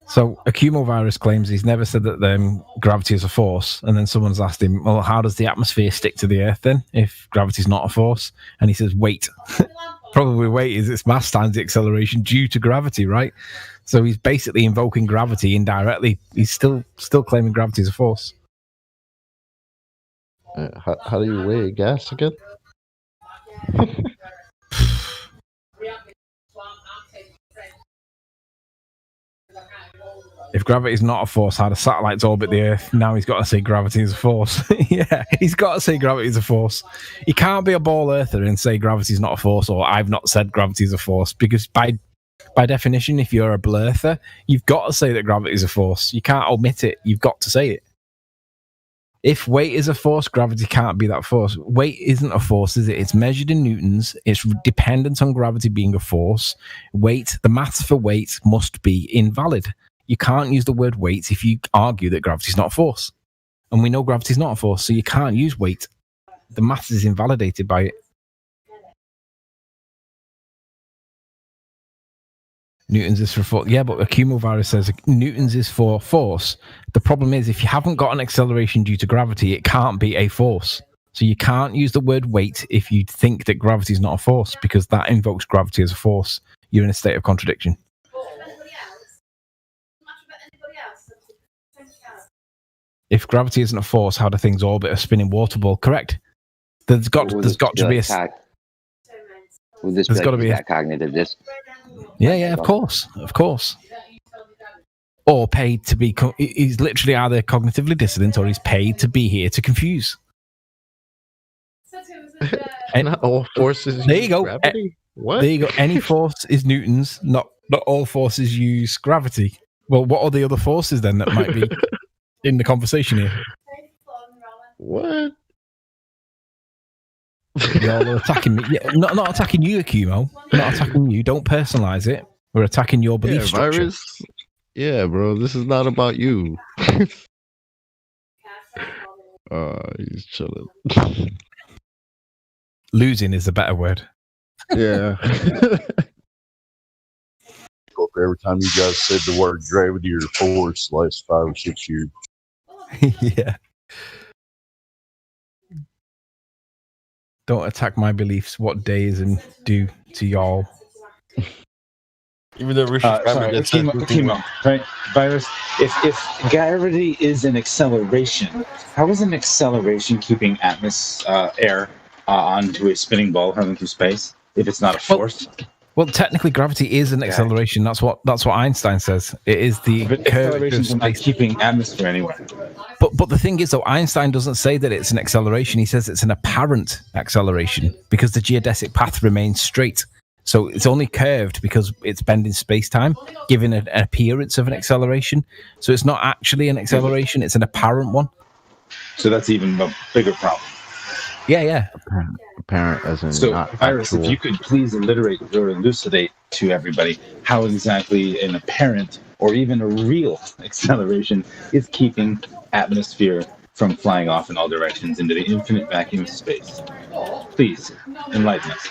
So, Acumovirus claims he's never said that gravity is a force, and then someone's asked him, well, how does the atmosphere stick to the Earth then, if gravity's not a force? And he says, weight. Probably weight is its mass times the acceleration due to gravity, right? So he's basically invoking gravity indirectly. He's still claiming gravity is a force. How do you weigh gas again? If gravity is not a force, how do satellites orbit the Earth? Now he's got to say gravity is a force. Yeah, he's got to say gravity is a force. He can't be a ball earther and say gravity is not a force, or I've not said gravity is a force, because by By definition, if you're a blurther, you've got to say that gravity is a force. You can't omit it. You've got to say it. If weight is a force, gravity can't be that force. Weight isn't a force, is it? It's measured in newtons. It's dependent on gravity being a force. Weight, the maths for weight must be invalid. You can't use the word weight if you argue that gravity is not a force. And we know gravity is not a force, so you can't use weight. The maths is invalidated by it. Newtons is for force. Yeah, but Acumovirus says Newtons is for force. The problem is, if you haven't got an acceleration due to gravity, it can't be a force. So you can't use the word weight if you think that gravity is not a force, because that invokes gravity as a force. You're in a state of contradiction. If gravity isn't a force, how do things orbit a spinning water ball? Correct. There's got to be a. Would this There's be got to like be a cognitive dis? Yeah, of course. Or paid to be. He's literally either cognitively dissident or he's paid to be here to confuse. Not all forces There you use go. gravity. What? There you go. Any force is Newton's. Not all forces use gravity. Well, what are the other forces then that might be in the conversation here? What? Y'all are attacking me. Yeah, not attacking you, Akumo. We're not attacking you. Don't personalize it. We're attacking your belief structure. Virus. Yeah, bro. This is not about you. He's chilling. Losing is the better word. Yeah. Every time you guys said the word gravity or force last 5 or 6 years. Yeah. Don't attack my beliefs. What days do to y'all? Even though Richard right? Virus. If gravity is an acceleration, how is an acceleration keeping air onto a spinning ball hurling through space? If it's not a force. Well, technically, gravity is an acceleration. That's what Einstein says. It is the accelerations are not keeping atmosphere anywhere. But the thing is, though, Einstein doesn't say that it's an acceleration. He says it's an apparent acceleration because the geodesic path remains straight. So it's only curved because it's bending space-time, giving an appearance of an acceleration. So it's not actually an acceleration; it's an apparent one. So that's even a bigger problem. Yeah. Apparent as in So, not Virus, actual. if you could please alliterate or elucidate to everybody how exactly an apparent or even a real acceleration is keeping atmosphere from flying off in all directions into the infinite vacuum of space. Please, enlighten us.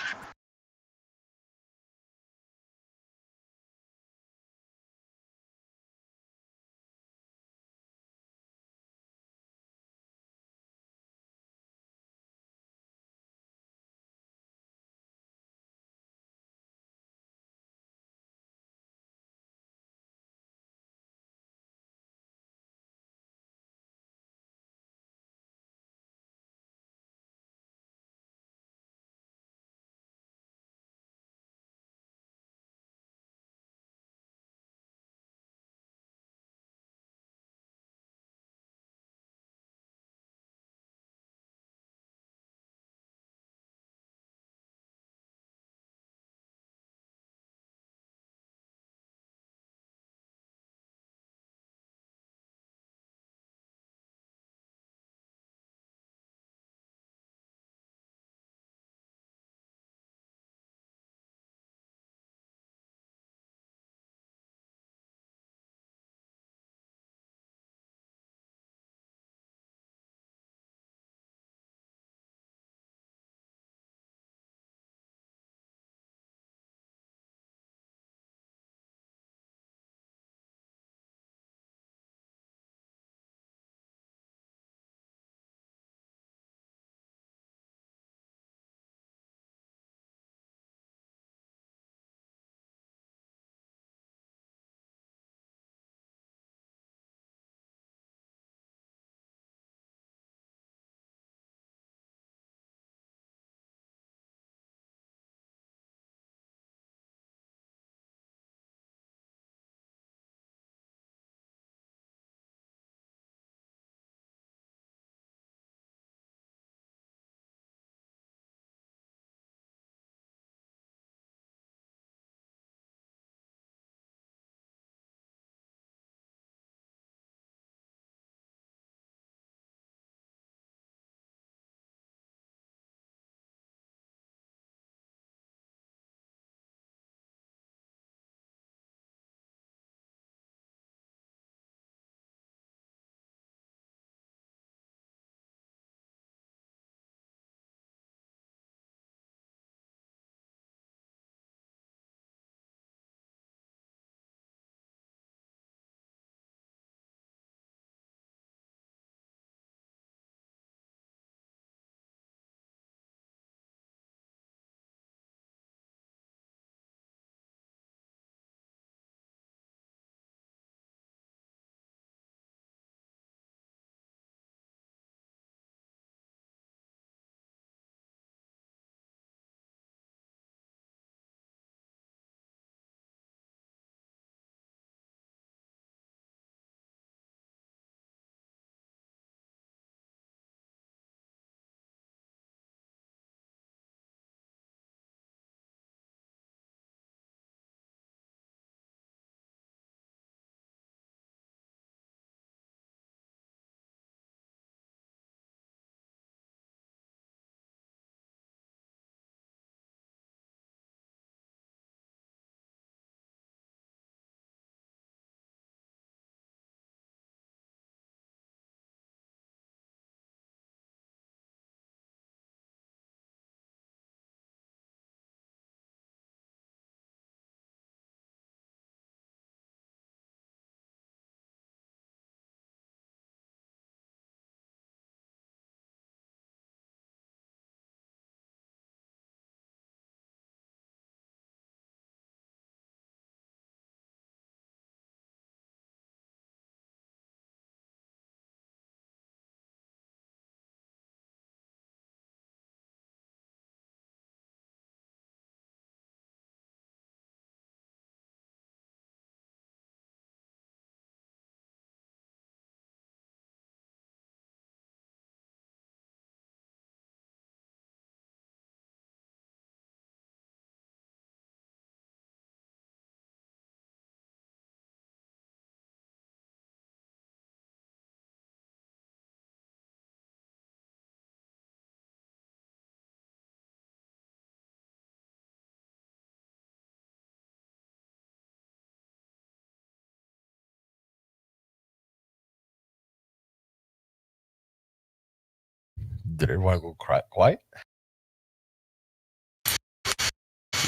Did everyone go quiet?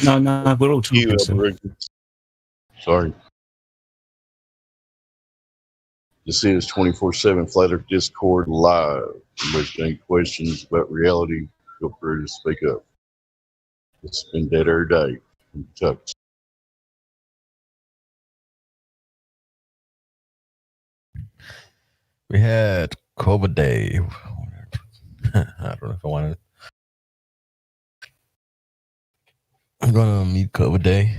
No, we're all talking. Sorry. This is 24/7 Flat Earth Discord live. If there's any questions about reality, feel free to speak up. It's been dead every day in Kentucky. We had COVID Day. I don't know if I want to. I'm gonna meet COVID Day.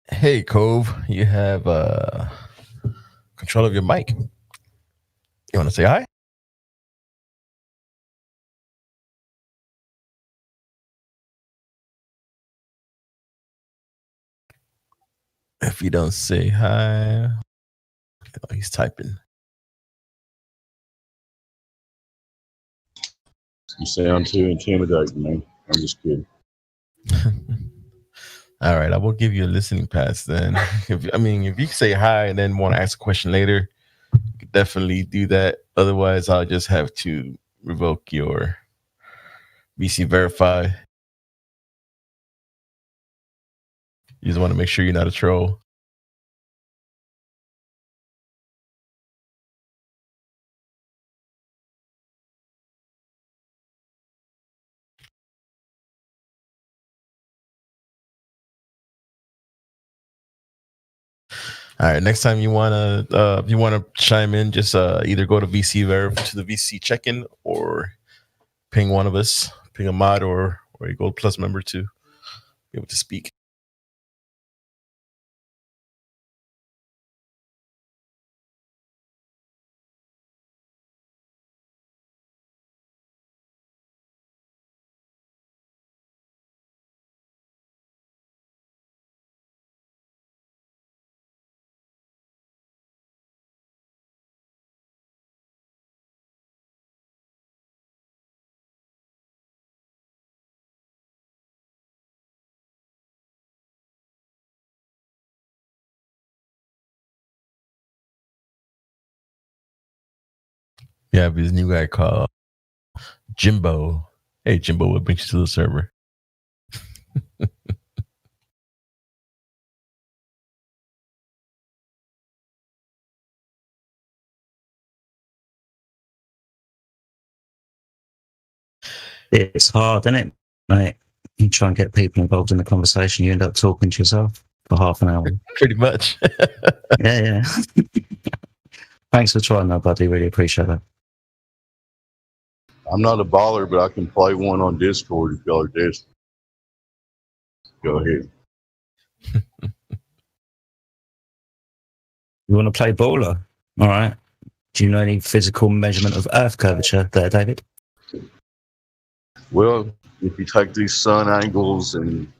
Hey, Cove, you have control of your mic. You want to say hi? If you don't say hi, oh, he's typing. You sound too intimidating, man. I'm just kidding. All right, I will give you a listening pass then. If you say hi and then want to ask a question later, you can definitely do that. Otherwise, I'll just have to revoke your VC verify. You just want to make sure you're not a troll. All right. Next time you wanna chime in, just either go to the VC check-in, or ping one of us, ping a mod or a Gold Plus member to be able to speak. Yeah, this new guy called Jimbo. Hey, Jimbo, what brings you to the server? It's hard, isn't it, mate? You try and get people involved in the conversation, you end up talking to yourself for half an hour. Pretty much. Yeah. Thanks for trying that, buddy. Really appreciate that. I'm not a baller, but I can play one on Discord if y'all are desperate. Go ahead. You want to play baller? All right. Do you know any physical measurement of Earth curvature there, David? Well, if you take these sun angles and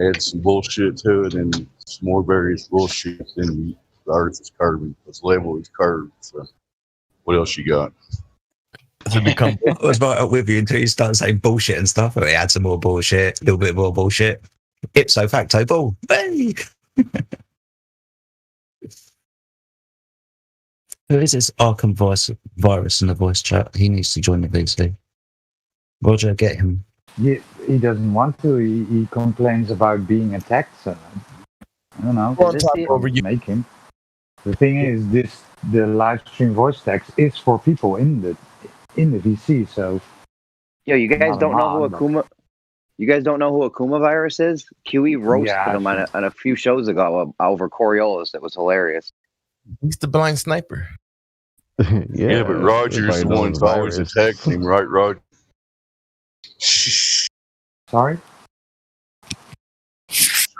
add some bullshit to it and some more various bullshit, then the Earth is curving. Its level is curved. So, what else you got? I was right up with you until you start saying bullshit and stuff. We add some more bullshit, a little bit more bullshit. Ipso facto ball. Hey! Who is this Arkham virus in the voice chat? He needs to join the VC. Roger, get him. He doesn't want to. He complains about being attacked. So I don't know. Make him. The thing is, the live stream voice text is for people in the VC. So you guys don't know who Akuma. You guys don't know who Akuma virus is? QE roasted him on a few shows ago over Coriolis. It was hilarious. He's the blind sniper. Yeah, but Roger's the one who's always attacking him, right, Roger? Sorry?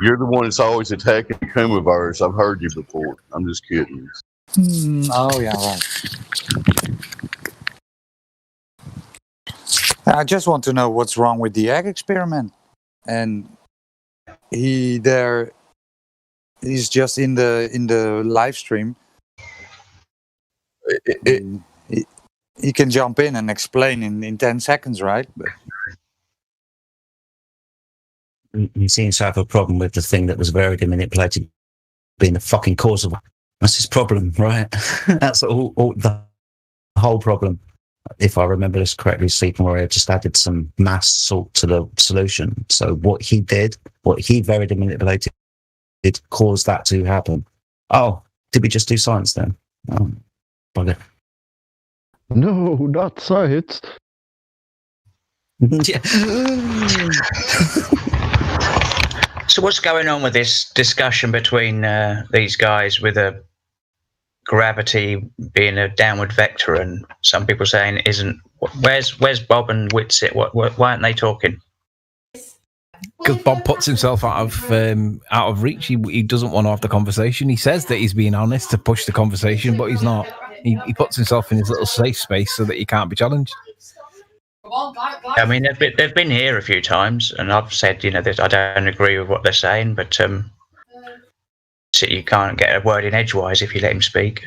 You're the one that's always attacking the Kuma virus. I've heard you before. I'm just kidding. Oh yeah, right. I just want to know what's wrong with the egg experiment, and he's just in the live stream. He can jump in and explain in 10 seconds, right? But He seems to have a problem with the thing that was very manipulated being the fucking cause of. That's his problem, right? That's all the whole problem. If I remember this correctly, Sleeping Warrior just added some mass salt to the solution. So what he did, what he very manipulated, it caused that to happen. Oh, did we just do science then? Oh, bugger. No, not science. Yeah. So what's going on with this discussion between these guys with gravity being a downward vector, and some people saying it isn't? Where's Bob and Whitsitt? Why aren't they talking? Because Bob puts himself out of reach. He doesn't want to have the conversation. He says that he's being honest to push the conversation, but he's not. He puts himself in his little safe space so that he can't be challenged. I mean, they've been here a few times, and I've said, that I don't agree with what they're saying, but so you can't get a word in edgewise if you let him speak.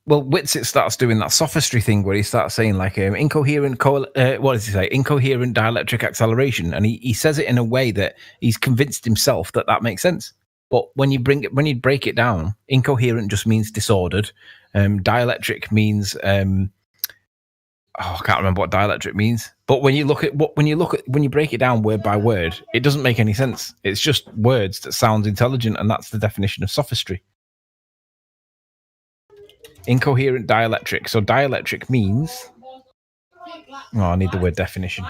Well, Whitsitt starts doing that sophistry thing where he starts saying like incoherent. What does he say? Incoherent dielectric acceleration, and he says it in a way that he's convinced himself that makes sense. But when you break it down, incoherent just means disordered. Dielectric means I can't remember what dielectric means. But when you break it down word by word, it doesn't make any sense. It's just words that sound intelligent, and that's the definition of sophistry. Incoherent dielectric. So dielectric means. Oh, I need the word definition.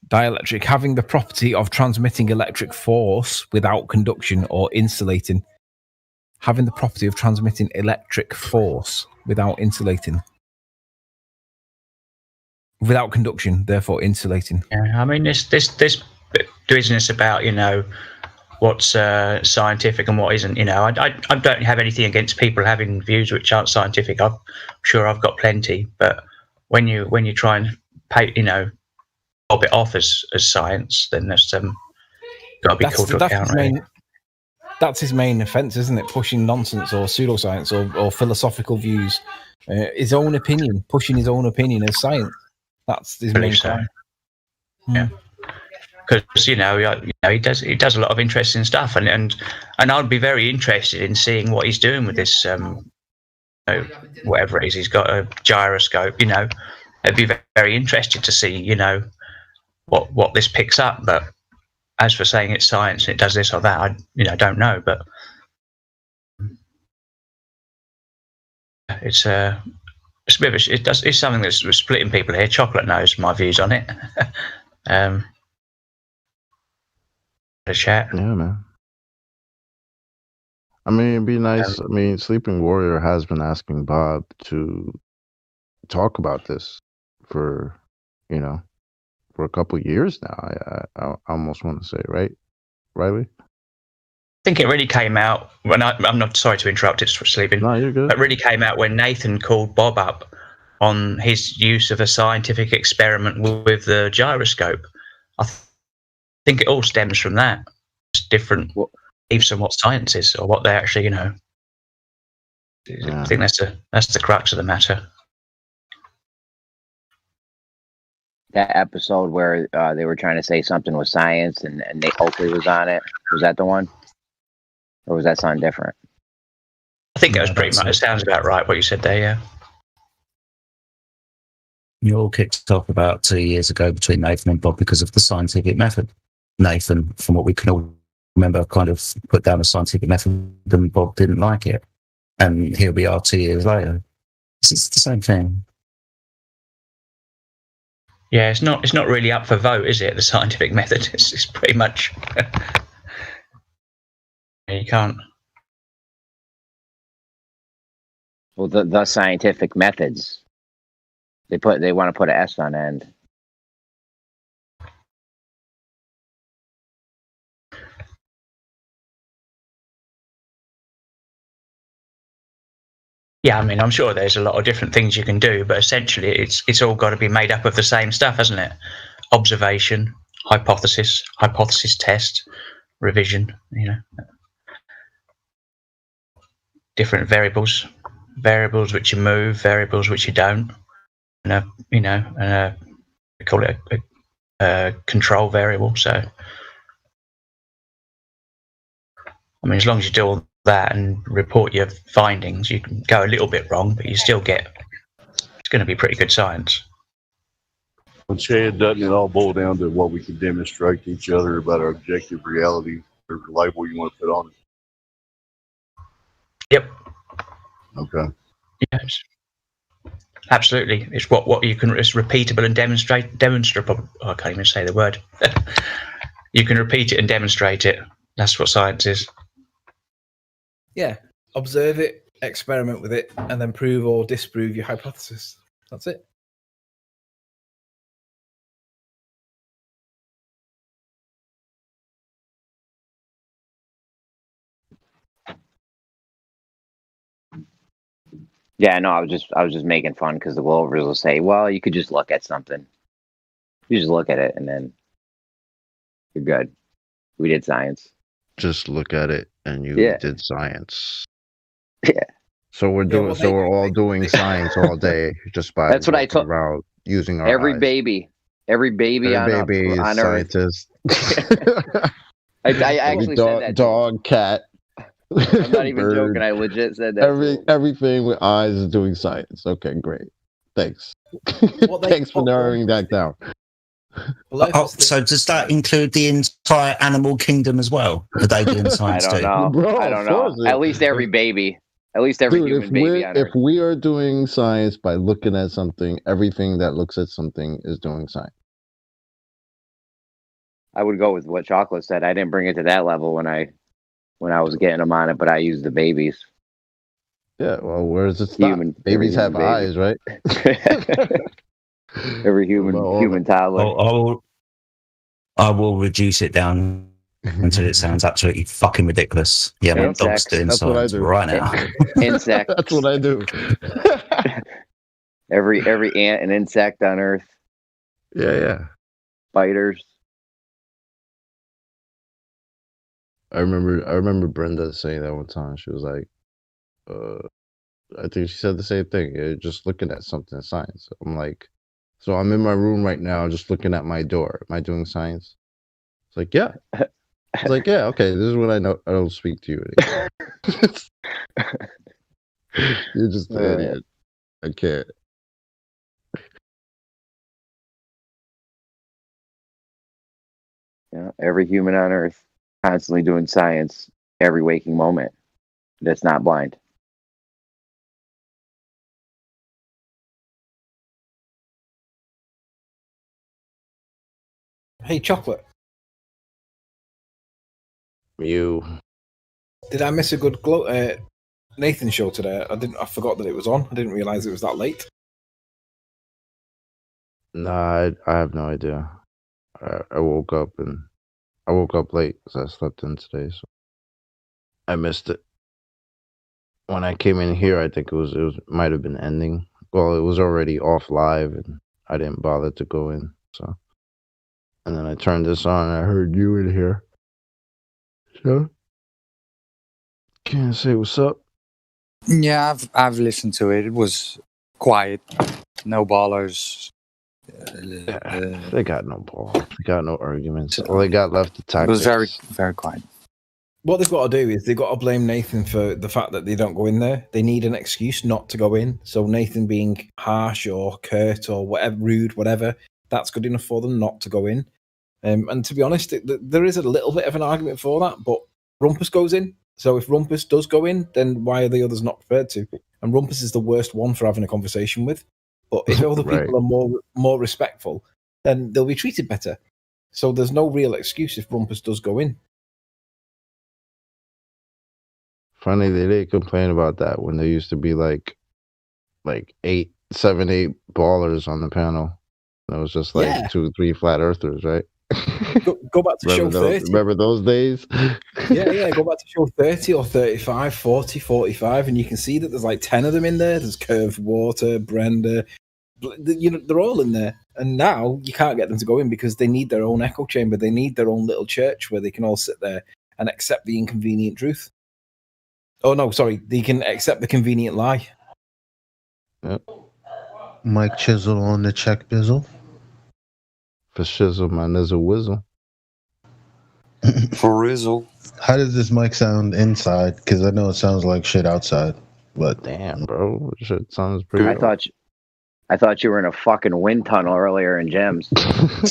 Dielectric, having the property of transmitting electric force without conduction or insulating. Having the property of transmitting electric force without insulating. Without conduction, therefore insulating. Yeah, I mean, this business about what's scientific and what isn't. I don't have anything against people having views which aren't scientific. I'm sure I've got plenty, but when you try and pop it off as science, then there's got to be called to account. That's his main offence, isn't it? Pushing nonsense or pseudoscience or philosophical views, his own opinion, pushing his own opinion as science. That's his main crime. Yeah, because he does a lot of interesting stuff, and I'd be very interested in seeing what he's doing with this whatever it is. He's got a gyroscope. I'd be very interested to see what this picks up, but. As for saying it's science and it does this or that, I don't know, but it's a bit of it's something that's splitting people here. Chocolate knows my views on it. A chat. Yeah, man. I mean, it'd be nice. I mean, Sleeping Warrior has been asking Bob to talk about this for a couple of years now. I almost want to say, right, Riley? I think it really came out when I'm not sorry to interrupt. It's for sleeping. No, you're good. It really came out when Nathan called Bob up on his use of a scientific experiment with the gyroscope. I think it all stems from that. It's different beliefs on what science is or what they actually, I think that's the crux of the matter. That episode where they were trying to say something was science and Nate Oakley was on it. Was that the one? Or was that something different? I think that was pretty much. It sounds about right what you said there, yeah. You all kicked off about 2 years ago between Nathan and Bob because of the scientific method. Nathan, from what we can all remember, kind of put down a scientific method and Bob didn't like it. And here we are 2 years later. It's the same thing. Yeah, it's not really up for vote, is it? The scientific method. It's pretty much you can't. Well, the scientific methods. They want to put an S on end. Yeah, I mean, I'm sure there's a lot of different things you can do, but essentially, it's all got to be made up of the same stuff, hasn't it? Observation, hypothesis test, revision. Different variables which you move, variables which you don't. We call it a control variable. So, I mean, as long as you do all that and report your findings, you can go a little bit wrong, but you still get. It's going to be pretty good science. Well, Chad, doesn't it all boil down to what we can demonstrate to each other about our objective reality, or the label you want to put on it? Yep. Okay. Yes. Absolutely. It's what you can. It's repeatable and demonstrable. Oh, I can't even say the word. You can repeat it and demonstrate it. That's what science is. Yeah. Observe it, experiment with it, and then prove or disprove your hypothesis. That's it. Yeah, no, I was just making fun because the Wolvers will say, "Well, you could just look at something. You just look at it, and then you're good." We did science. Just look at it, and you did science. Yeah. So we're doing. So we're all doing science all day, just by That's what I told around using our every eyes. baby. Every baby on is on Earth. scientist. I actually said that. Dog, cat. I'm not even bird. joking. I legit said that. Everything with eyes is doing science. Okay, great. Thanks. Thanks for narrowing that down. So does that include the entire animal kingdom as well? Are they doing science I don't know. Bro, I don't know. At least every baby. At least every human baby on Earth. If we are doing science by looking at something, everything that looks at something is doing science. I would go with what Chocolate said. I didn't bring it to that level when I was getting them on it, but I used the babies. Yeah, well, where does it stop? Babies have eyes, right? Every human toddler. I will reduce it down until it sounds absolutely fucking ridiculous. Yeah, my dog's doing science right now. Insect. That's what I do. Every ant and insect on Earth. Yeah. Spiders. I remember Brenda saying that one time. She was like, I think she said the same thing. Yeah, just looking at something science. I'm like, so I'm in my room right now, just looking at my door. Am I doing science? It's like, yeah. It's like, yeah, okay. This is when I know I don't speak to you anymore. You're just an idiot. I can't. Yeah, every human on Earth constantly doing science every waking moment. That's not blind. Hey, Chocolate. You. Did I miss a good Nathan show today? I forgot that it was on. I didn't realize it was that late. Nah, I have no idea. I woke up late because I slept in today, so I missed it. When I came in here, I think it might have been ending. Well, it was already off live, and I didn't bother to go in. So, and then I turned this on, and I heard you in here. So, can I say what's up? Yeah, I've listened to it. It was quiet, no ballers. They got no ball. They got no arguments. All they got left to tactics. It was very, very quiet. What they've got to do is they've got to blame Nathan for the fact that they don't go in there. They need an excuse not to go in. So Nathan being harsh or curt or whatever, rude, whatever, that's good enough for them not to go in. And to be honest, there is a little bit of an argument for that, but Rumpus goes in. So if Rumpus does go in, then why are the others not prepared to? And Rumpus is the worst one for having a conversation with. But if other people are more respectful, then they'll be treated better. So there's no real excuse if Rumpus does go in. Funny, they didn't complain about that when there used to be like 7, 8 ballers on the panel. It was just like 2, 3 flat earthers, right? Go back to show 30. Remember those days? Yeah, go back to show 30 or 35, 40, 45, and you can see that there's like 10 of them in there. There's Curved Water, Brenda, they're all in there. And now you can't get them to go in because they need their own echo chamber. They need their own little church where they can all sit there and accept the inconvenient truth. Oh, no, sorry. They can accept the convenient lie. Yep. Mike Chisel on the check bizzle. For shizzle, my nizzle whizzle. For rizzle. How does this mic sound inside? Because I know it sounds like shit outside. But damn, bro, shit sounds pretty. I thought you were in a fucking wind tunnel earlier in Gems.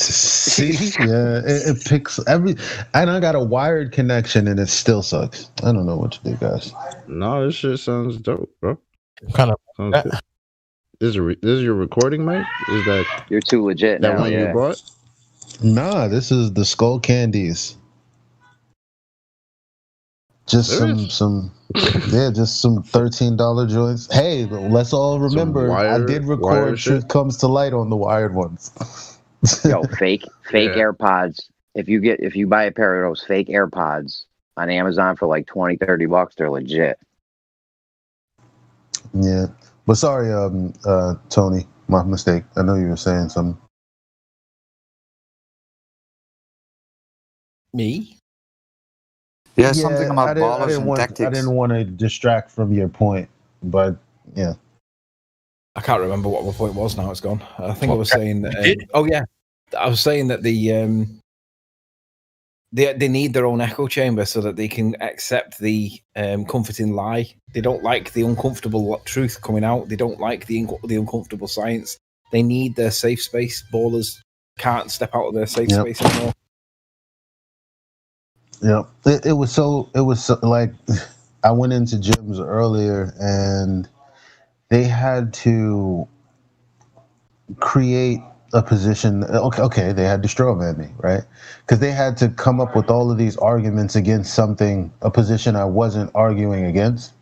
See, yeah, it picks every, and I got a wired connection, and it still sucks. I don't know what to do, guys. No, this shit sounds dope, bro. Kind of. Sounds good. This is your recording mic? Is that you're too legit that now? one you brought? Nah, this is the Skull Candies. Just just some $13 joints. Hey, let's all remember, I did record Truth Comes to Light on the wired ones. Yo, fake AirPods. If you buy a pair of those fake AirPods on Amazon for like $20-$30, they're legit. Yeah, but sorry, Tony, my mistake. I know you were saying something. Me? Yeah, something about I ballers didn't and want, tactics. I didn't want to distract from your point, but yeah. I can't remember what my point was now. It's gone. I think I was saying that. I was saying that they need their own echo chamber so that they can accept the comforting lie. They don't like the uncomfortable truth coming out. They don't like the uncomfortable science. They need their safe space. Ballers can't step out of their safe space anymore. Yeah, it was so like I went into gyms earlier and they had to create a position. Okay, they had to straw man me, right? Because they had to come up with all of these arguments against a position I wasn't arguing against.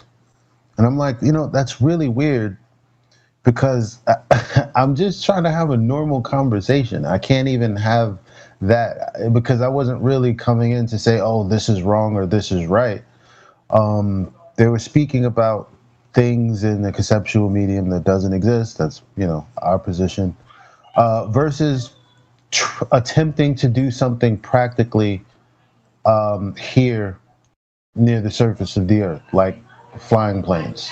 And I'm like, that's really weird because I'm just trying to have a normal conversation. I can't even have that because I wasn't really coming in to say, oh, this is wrong or this is right. They were speaking about things in the conceptual medium that doesn't exist. That's, our position. Versus attempting to do something practically here near the surface of the earth, like flying planes,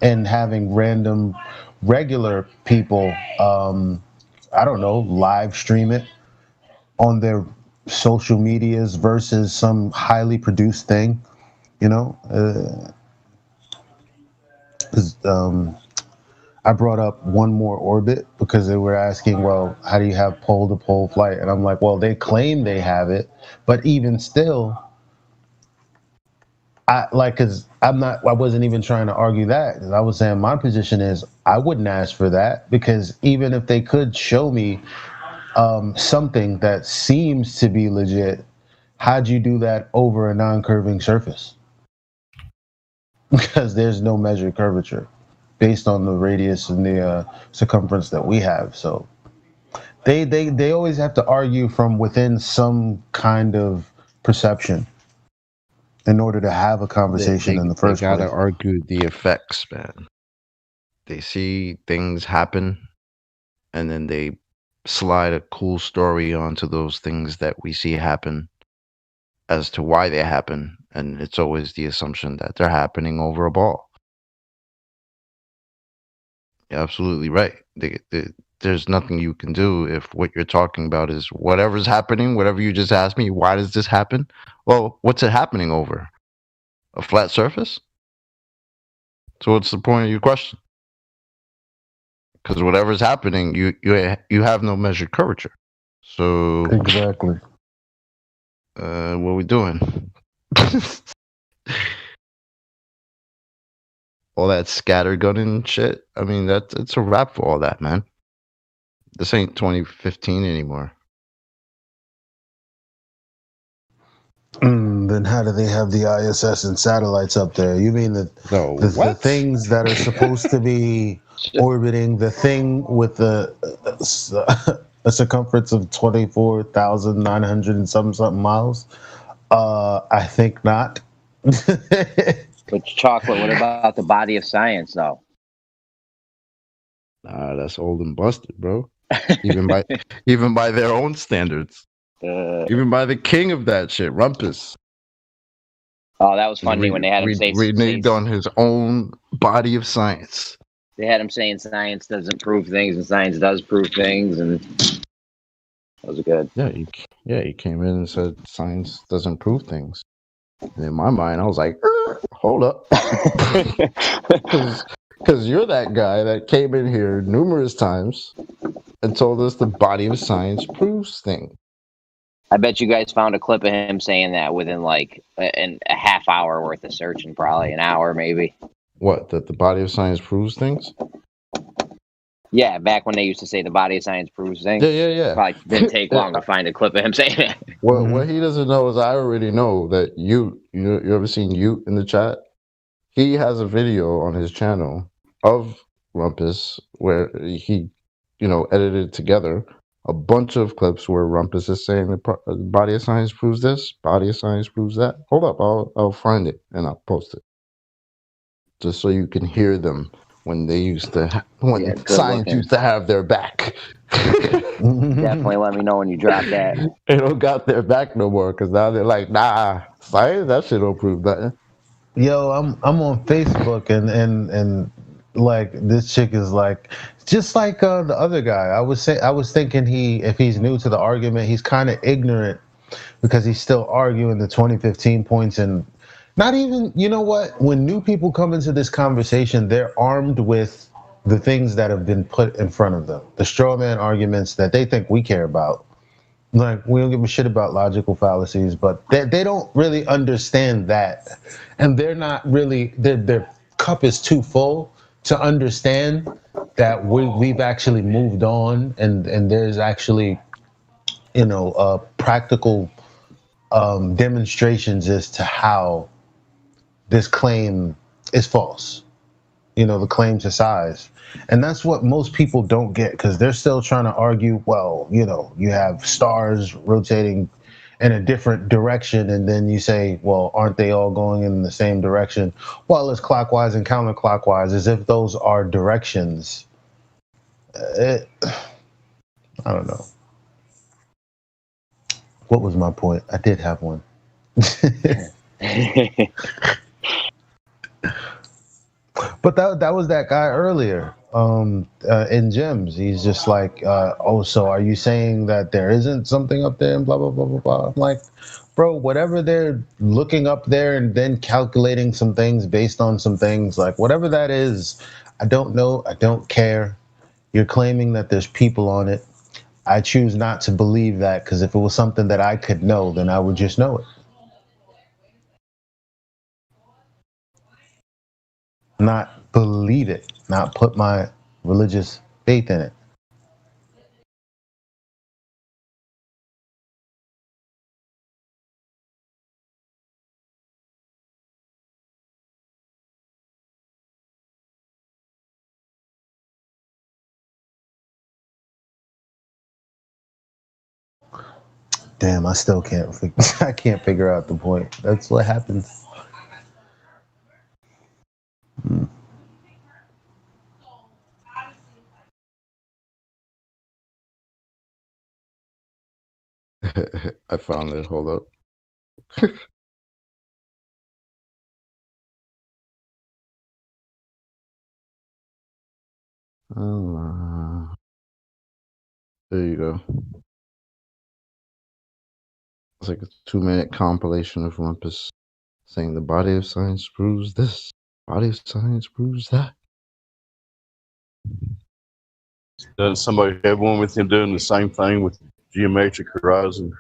and having random, regular people, I don't know, live stream it on their social medias versus some highly produced thing, I brought up One More Orbit because they were asking, well, how do you have pole-to-pole flight? And I'm like, well, they claim they have it, but even still, I wasn't even trying to argue that. I was saying my position is I wouldn't ask for that because even if they could show me something that seems to be legit, how'd you do that over a non-curving surface? Because there's no measured curvature based on the radius and the circumference that we have. So they always have to argue from within some kind of perception in order to have a conversation in the first place. They gotta argue the effects, man. They see things happen and then they slide a cool story onto those things that we see happen as to why they happen, and it's always the assumption that they're happening over a ball. You're absolutely right. There's nothing you can do if what you're talking about is whatever's happening, whatever you just asked me, why does this happen? Well, what's it happening over? A flat surface? So what's the point of your question? Because whatever's happening, you have no measured curvature. So exactly. What are we doing? All that scattergunning shit. I mean, it's a wrap for all that, man. This ain't 2015 anymore. Then how do they have the ISS and satellites up there? You mean the things that are supposed to be orbiting the thing with the a circumference of 24,900 and something miles? I think not. But chocolate, what about the body of science, though? Nah, that's old and busted, bro. Even by their own standards. Even by the king of that shit, Rumpus. Oh, that was funny when they had him say reneged on his own body of science. they had him saying science doesn't prove things and science does prove things, and that was good. Yeah, he came in and said science doesn't prove things. And in my mind, I was like, hold up. Because you're that guy that came in here numerous times and told us the body of science proves things. I bet you guys found a clip of him saying that within like a half hour worth of searching, probably an hour maybe. What, that the body of science proves things? Yeah, back when they used to say the body of science proves things. Yeah. Probably didn't take long to find a clip of him saying it. What he doesn't know is I already know that you ever seen Ute in the chat? He has a video on his channel of Rumpus where he, edited together a bunch of clips where Rumpus is saying the body of science proves this, body of science proves that. Hold up, I'll find it and I'll post it, just so you can hear them when they used to science used to have their back. Definitely let me know when you drop that. They don't got their back no more because now they're like, nah, science, that shit don't prove nothing. Yo, I'm on Facebook and like this chick is like just like the other guy. I was thinking if he's new to the argument, he's kind of ignorant because he's still arguing the 2015 points and not even, you know what? When new people come into this conversation, they're armed with the things that have been put in front of them, the straw man arguments that they think we care about. Like, we don't give a shit about logical fallacies, but they don't really understand that. And they're not really, their cup is too full to understand that we've actually moved on and there's actually, practical demonstrations as to how this claim is false. The claim to size. And that's what most people don't get because they're still trying to argue, well, you have stars rotating in a different direction. And then you say, well, aren't they all going in the same direction? Well, it's clockwise and counterclockwise, as if those are directions. I don't know. What was my point? I did have one. But that was that guy earlier in Gems. He's just like, so are you saying that there isn't something up there and blah, blah, blah, blah, blah. I'm like, bro, whatever they're looking up there and then calculating some things based on some things, like whatever that is, I don't know. I don't care. You're claiming that there's people on it. I choose not to believe that because if it was something that I could know, then I would just know it. Not believe it, not put my religious faith in it. Damn, I still can't. I can't figure out the point. That's what happens. I found it. Hold up. There you go. It's like a 2-minute compilation of Rumpus saying the body of science proves this, body of science proves that. Doesn't somebody have one with him doing the same thing with geometric horizon?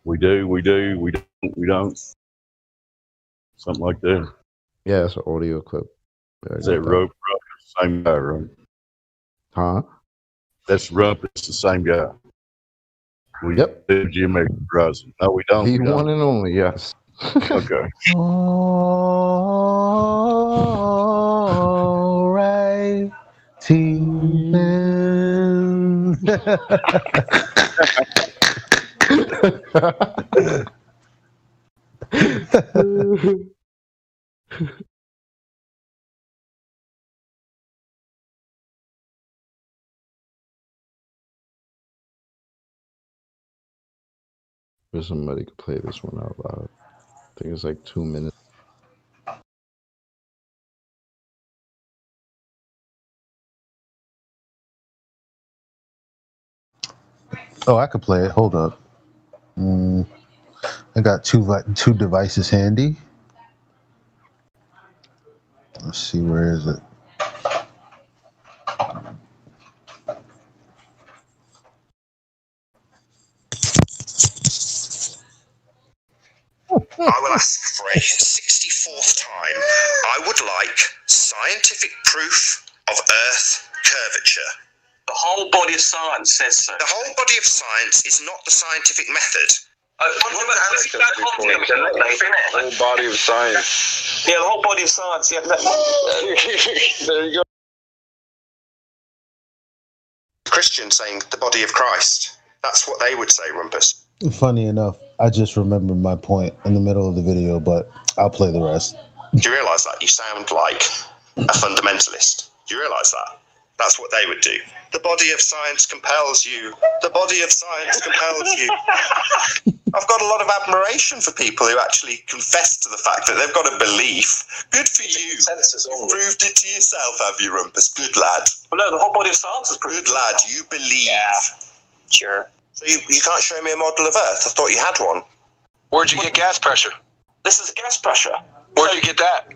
We do, we don't. Something like that. Yeah, it's an audio clip. Is that Rumpus the same guy, right? Huh? That's Rumpus the same guy. We Yep. do geometric horizon. No, we don't. The we don't. one and only, yes. Okay. All right, T-Man. If somebody could play this one out loud. I think it's like 2 minutes. Oh, I could play it. Hold up. I got two devices handy. Let's see, where is it? I will ask for a 64th time. I would like scientific proof of Earth curvature. The whole body of science says so. The whole body of science is not the scientific method. Whole body of science. Yeah, the whole body of science. Yeah, There you go. Christians saying the body of Christ. That's what they would say, Rumpus. Funny enough, I just remembered my point in the middle of the video, but I'll play the rest. Do you realise that? You sound like a fundamentalist. Do you realise that? That's what they would do. The body of science compels you. The body of science compels you. I've got a lot of admiration for people who actually confess to the fact that they've got a belief. Good for you. You've proved it to yourself, have you, Rumpus? Good lad. Well, no, the whole body of science is good lad. You believe. Yeah. Sure. So you can't show me a model of Earth? I thought you had one. Where'd you get gas pressure? This is gas pressure. Where'd you get that?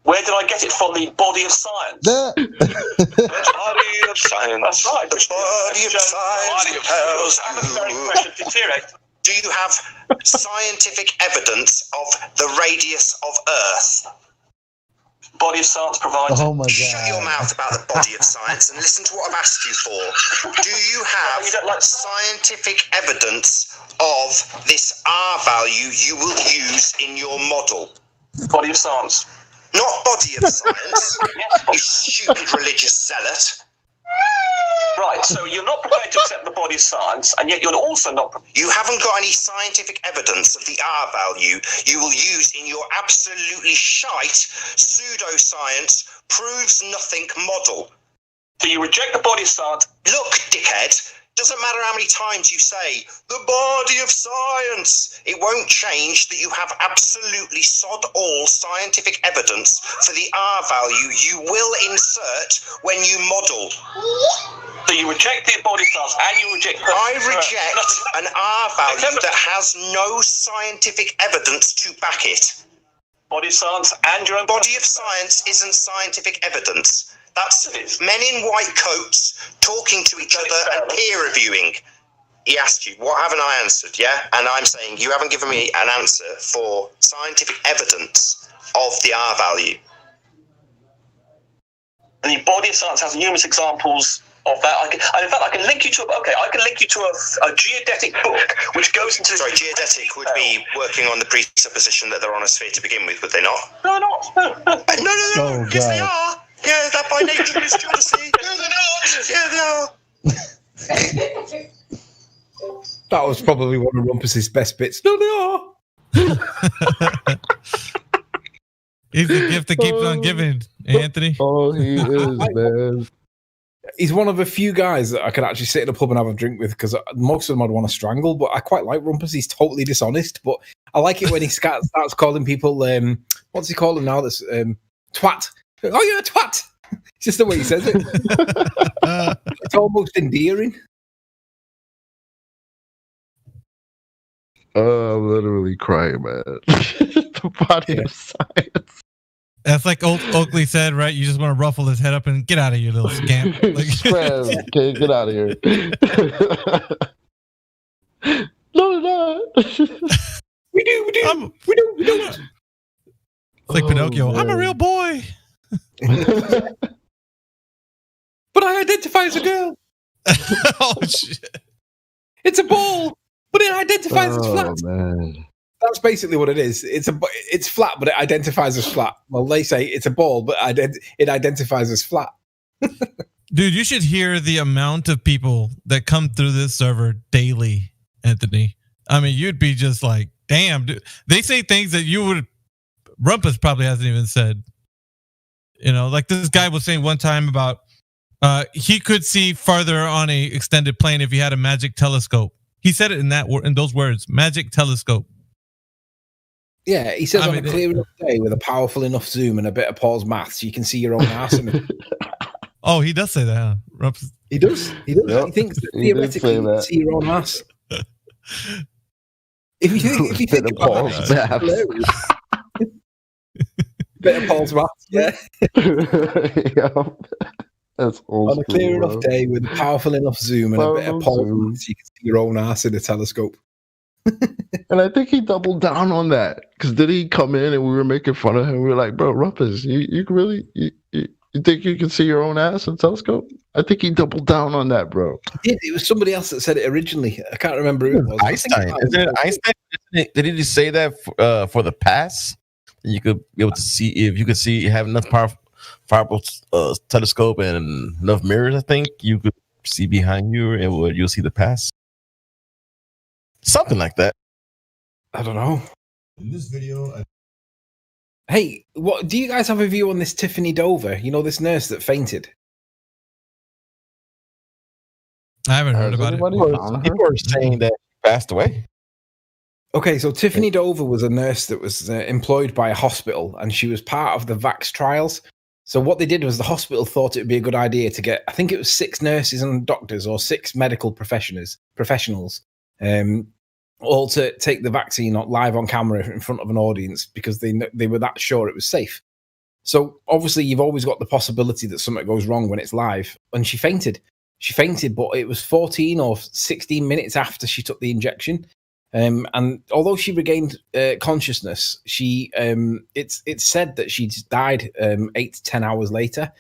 Where did I get it from? The body of science. The body of science. That's right. The body of science compels you. Do you have scientific evidence of the radius of Earth? Body of science provides. Oh my God. Shut your mouth about the body of science and listen to what I've asked you for. Do you have scientific evidence of this R value you will use in your model? Body of science. Not body of science. You stupid religious zealot. Right, so you're not prepared to accept the body of science, and yet you're also not. You haven't got any scientific evidence of the R value you will use in your absolutely shite pseudoscience proves nothing model. So you reject the body of science? Look, dickhead, doesn't matter how many times you say the body of science. It won't change that you have absolutely sod all scientific evidence for the R value you will insert when you model. So you reject the body of science and you reject. I reject an R value that has no scientific evidence to back it. Body of science and your own body of science isn't scientific evidence. That's men in white coats talking to each other and peer reviewing. He asked you, what haven't I answered? Yeah? And I'm saying you haven't given me an answer for scientific evidence of the R value. And the body of science has numerous examples of that. In fact, I can link you to a geodetic book which goes into. Sorry, geodetic would be working on the presupposition that they're on a sphere to begin with, would they not? No, not. No. Oh, Yes, they God. are. Yeah, that by nature is jealousy. Yeah, they are. That was probably one of Rumpus's best bits. No, they are. He's the gift that keeps on giving, Anthony. Oh, he is, man. He's one of a few guys that I could actually sit in a pub and have a drink with, because most of them I'd want to strangle, but I quite like Rumpus. He's totally dishonest, but I like it when he starts calling people, what's he call them now? This twat. Oh, you're a twat. It's just the way he says it. It's almost endearing. I'm literally crying, man. The body of science. That's like Oakley said, right? You just want to ruffle his head up and get out of here, little scamp. Man, okay, get out of here. No, no. We do. It's like Pinocchio. Man. I'm a real boy. But I identify as a girl. Oh, shit. It's a ball, but it identifies as flat. Man. That's basically what it is. It's flat, but it identifies as flat. Well, they say it's a ball, but it identifies as flat. Dude, you should hear the amount of people that come through this server daily, Anthony. I mean, you'd be just like, damn, dude. They say things that you would, Rumpus probably hasn't even said. You know, like this guy was saying one time about he could see farther on a extended plane if he had a magic telescope. He said it in those words, magic telescope. Yeah, he says on a clear enough day with a powerful enough zoom and a bit of Paul's maths, you can see your own ass in it. Oh, he does say that, huh? Rumpus. He does. He does. Yep, He thinks that he theoretically did say you can that. see your own ass. If you think about Paul's that, maths. it's hilarious. Bit of Paul's maths, yeah. Yeah. That's old On a clear school, enough bro. day with a powerful enough zoom and a bit of Paul's maths, you can see your own ass in a telescope. And I think he doubled down on that because did he come in and we were making fun of him? We were like, "Bro, Rumpus, you really you think you can see your own ass in a telescope?" I think he doubled down on that, bro. He did. It was somebody else that said it originally. I can't remember who it was. Einstein. Isn't it Einstein? Did he just say that for the pass? You could be able to see if you could see have enough powerful telescope and enough mirrors. I think you could see behind you, and you'll see the pass. Something like that. I don't know. In this video, Hey, what do you guys have a view on this Tiffany Dover? You know, this nurse that fainted. I haven't heard about it. People are saying that she passed away. Okay, so Tiffany Dover was a nurse that was employed by a hospital, and she was part of the vax trials. So what they did was the hospital thought it would be a good idea to get, I think it was 6 nurses and doctors or 6 medical professionals, all to take the vaccine live on camera in front of an audience because they were that sure it was safe. So obviously you've always got the possibility that something goes wrong when it's live. And she fainted. She fainted, but it was 14 or 16 minutes after she took the injection. And although she regained consciousness, it's said that she died 8 to 10 hours later.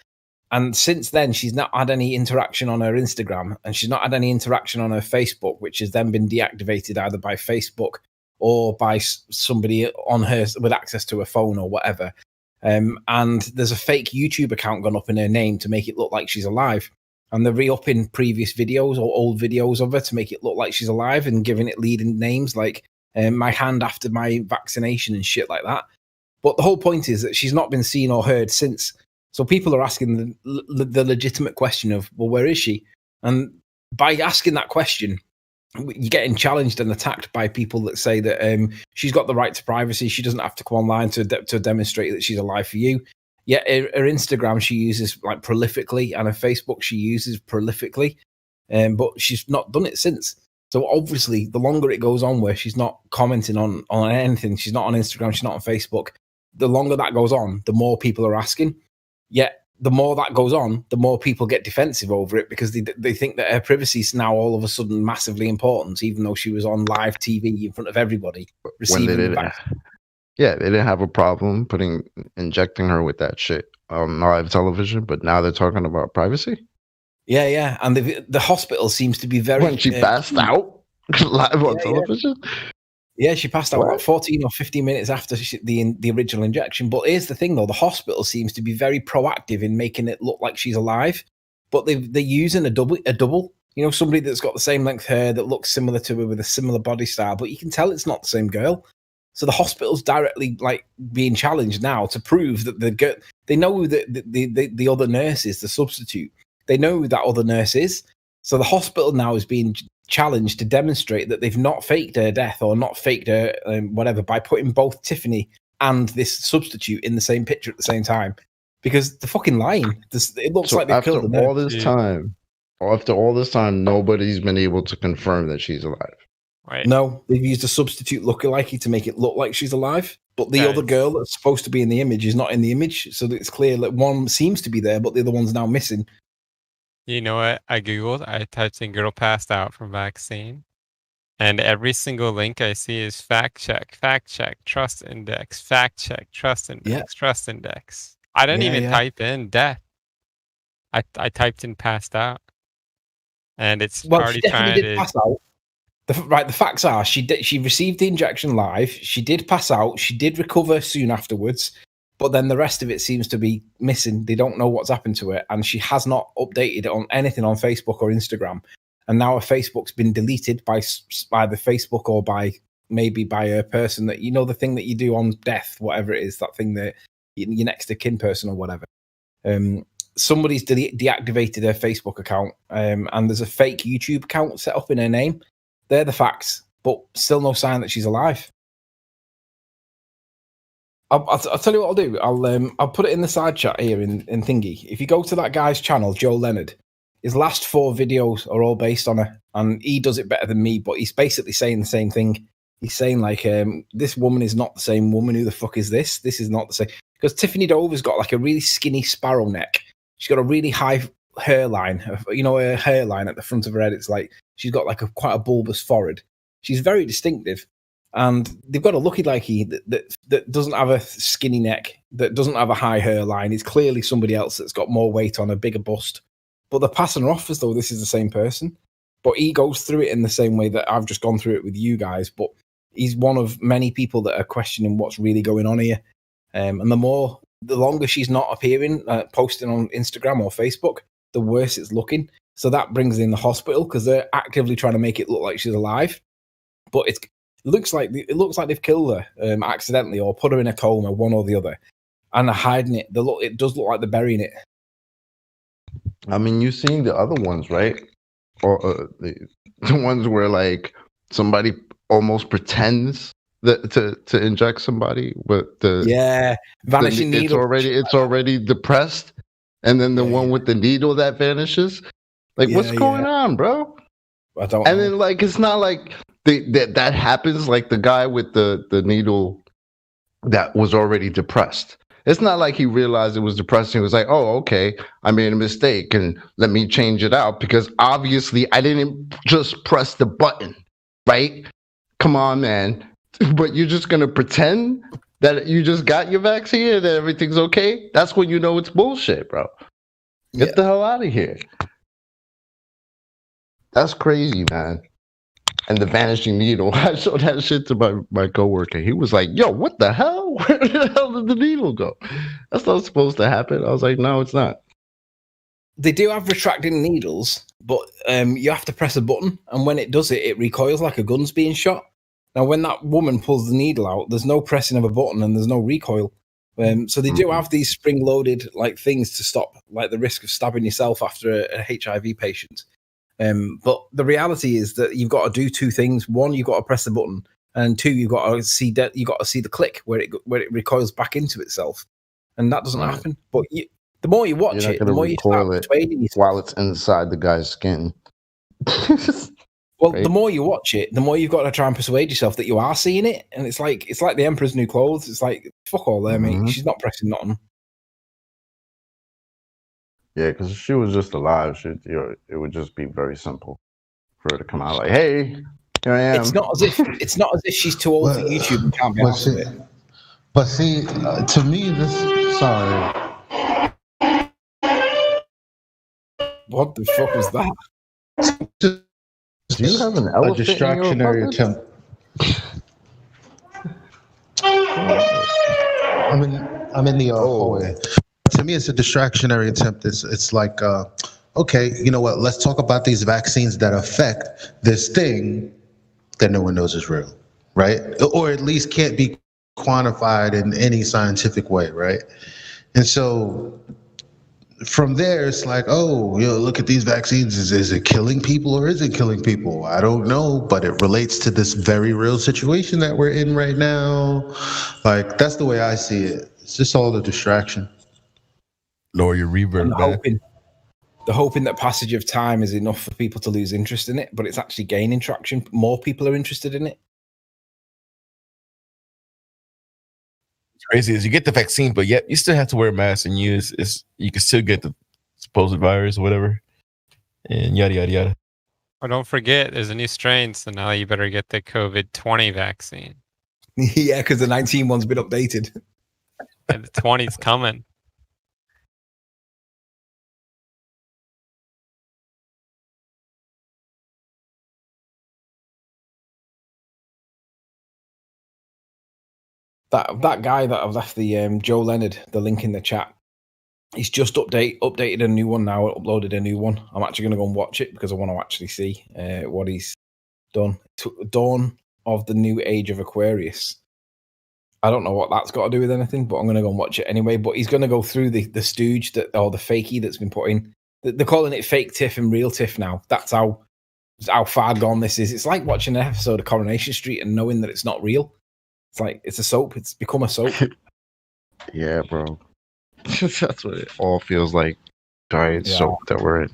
And since then, she's not had any interaction on her Instagram, and she's not had any interaction on her Facebook, which has then been deactivated either by Facebook or by somebody on her with access to her phone or whatever. And there's a fake YouTube account gone up in her name to make it look like she's alive. And they're re-upping previous videos or old videos of her to make it look like she's alive and giving it leading names like my hand after my vaccination and shit like that. But the whole point is that she's not been seen or heard since. So people are asking the legitimate question of, well, where is she? And by asking that question, you're getting challenged and attacked by people that say that she's got the right to privacy. She doesn't have to come online to demonstrate that she's alive for you. Yeah, her Instagram she uses like prolifically, and her Facebook she uses prolifically, but she's not done it since. So obviously, the longer it goes on where she's not commenting on anything, she's not on Instagram, she's not on Facebook, the longer that goes on, the more people are asking. Yet, the more that goes on, the more people get defensive over it because they think that her privacy is now all of a sudden massively important, even though she was on live TV in front of everybody. When they didn't, yeah, they didn't have a problem injecting her with that shit on live television, but now they're talking about privacy. Yeah, and the hospital seems to be very. When she passed out live on television. Yeah, she passed out like 14 or 15 minutes after the original injection. But here's the thing, though: the hospital seems to be very proactive in making it look like she's alive. But they're using a double. You know, somebody that's got the same length hair that looks similar to her with a similar body style, but you can tell it's not the same girl. So the hospital's directly like being challenged now to prove that they know that the other nurse is the substitute. They know who that other nurse is. So the hospital now is being challenged to demonstrate that they've not faked her death or not faked her whatever by putting both Tiffany and this substitute in the same picture at the same time. Because they're fucking lying. It looks like they killed her. After all this time, nobody's been able to confirm that she's alive. Right. No, they've used a substitute lookalike to make it look like she's alive. But the other girl that's supposed to be in the image is not in the image. So it's clear that one seems to be there, but the other one's now missing. You know what? I Googled, I typed in girl passed out from vaccine. And every single link I see is fact check, trust index, fact check, trust index, trust index. I didn't even type in death. I typed in passed out. And it's already trying to. Pass out. The facts are she received the injection live. She did pass out. She did recover soon afterwards. but then the rest of it seems to be missing. They don't know what's happened to her, and she has not updated on anything on Facebook or Instagram. And now her Facebook's been deleted by either Facebook or maybe by a person that, you know, the thing that you do on death, whatever it is, that thing that your next of kin person or whatever. Somebody's deactivated her Facebook account, and there's a fake YouTube account set up in her name. They're the facts, but still no sign that she's alive. I'll tell you what I'll do. I'll put it in the side chat here in Thingy. If you go to that guy's channel, Joe Leonard, his last 4 videos are all based on her, and he does it better than me, but he's basically saying the same thing. He's saying, like, this woman is not the same woman. Who the fuck is this? This is not the same. Because Tiffany Dover's got, like, a really skinny sparrow neck. She's got a really high hairline. You know, her hairline at the front of her head, it's like she's got, like, quite a bulbous forehead. She's very distinctive. And they've got a looky likey that doesn't have a skinny neck, that doesn't have a high hairline. It's clearly somebody else that's got more weight on, a bigger bust. But they're passing her off as though this is the same person. But he goes through it in the same way that I've just gone through it with you guys. But he's one of many people that are questioning what's really going on here. And the longer she's not appearing, posting on Instagram or Facebook, the worse it's looking. So that brings in the hospital because they're actively trying to make it look like she's alive. But it looks like they've killed her accidentally or put her in a coma, one or the other, and they're hiding it. It does look like they're burying it. I mean, you've seen the other ones, right? Or the ones where like somebody almost pretends that to inject somebody with vanishing needle. It's already depressed, and then the one with the needle that vanishes. Like, what's going on, bro? I don't. And then like it's not like that happens. Like the guy with the needle that was already depressed. It's not like he realized it was depressing. He was like, oh, okay, I made a mistake and let me change it out because obviously I didn't just press the button, right? Come on, man. But you're just going to pretend that you just got your vaccine and that everything's okay? That's when you know it's bullshit, bro. Get the hell out of here. That's crazy, man. And the vanishing needle. I showed that shit to my coworker. He was like, yo, what the hell? Where the hell did the needle go? That's not supposed to happen. I was like, no, it's not. They do have retracting needles, but you have to press a button. And when it does it, it recoils like a gun's being shot. Now, when that woman pulls the needle out, there's no pressing of a button and there's no recoil. So they do have these spring-loaded like things to stop like the risk of stabbing yourself after a HIV patient. But the reality is that you've got to do 2 things. One, you've got to press the button, and 2, you've got to see the click where it recoils back into itself, and that doesn't happen. But the more you watch it, the more you start persuading yourself while it's inside the guy's skin. Well, the more you watch it, the more you've got to try and persuade yourself that you are seeing it, and it's like the Emperor's New Clothes. It's like fuck all there, mate. She's not pressing nothing. Yeah, because if she was just alive, it would just be very simple for her to come out like, "Hey, here I am." It's not as if she's too old for YouTube and can't be out of it. But see, to me, sorry. What the fuck was that? Do you have an elephant distractionary attempt? I'm in the hallway. To me, it's a distractionary attempt. It's like, okay, you know what? Let's talk about these vaccines that affect this thing that no one knows is real, right? Or at least can't be quantified in any scientific way, right? And so from there, it's like, oh, look at these vaccines. Is it killing people or is it killing people? I don't know, but it relates to this very real situation that we're in right now. Like, that's the way I see it. It's just all the distraction. Lower your reverb back. The hoping that passage of time is enough for people to lose interest in it, but it's actually gaining traction. More people are interested in it. It's crazy is you get the vaccine, but yet you still have to wear a mask and you can still get the supposed virus or whatever, and yada yada yada. Oh, don't forget, there's a new strain, so now you better get the COVID-20 vaccine. Yeah, because the 19 one's been updated. And the 20's coming. That guy that I've left the Joe Leonard, the link in the chat. He's just updated a new one now. Uploaded a new one. I'm actually going to go and watch it because I want to actually see what he's done. Dawn of the New Age of Aquarius. I don't know what that's got to do with anything, but I'm going to go and watch it anyway. But he's going to go through the stooge or the fakey that's been put in. They're calling it fake TIFF and real TIFF now. That's how far gone this is. It's like watching an episode of Coronation Street and knowing that it's not real. It's like it's a soap. It's become a soap. Yeah, bro. That's what it all feels like. Diet soap that we're in.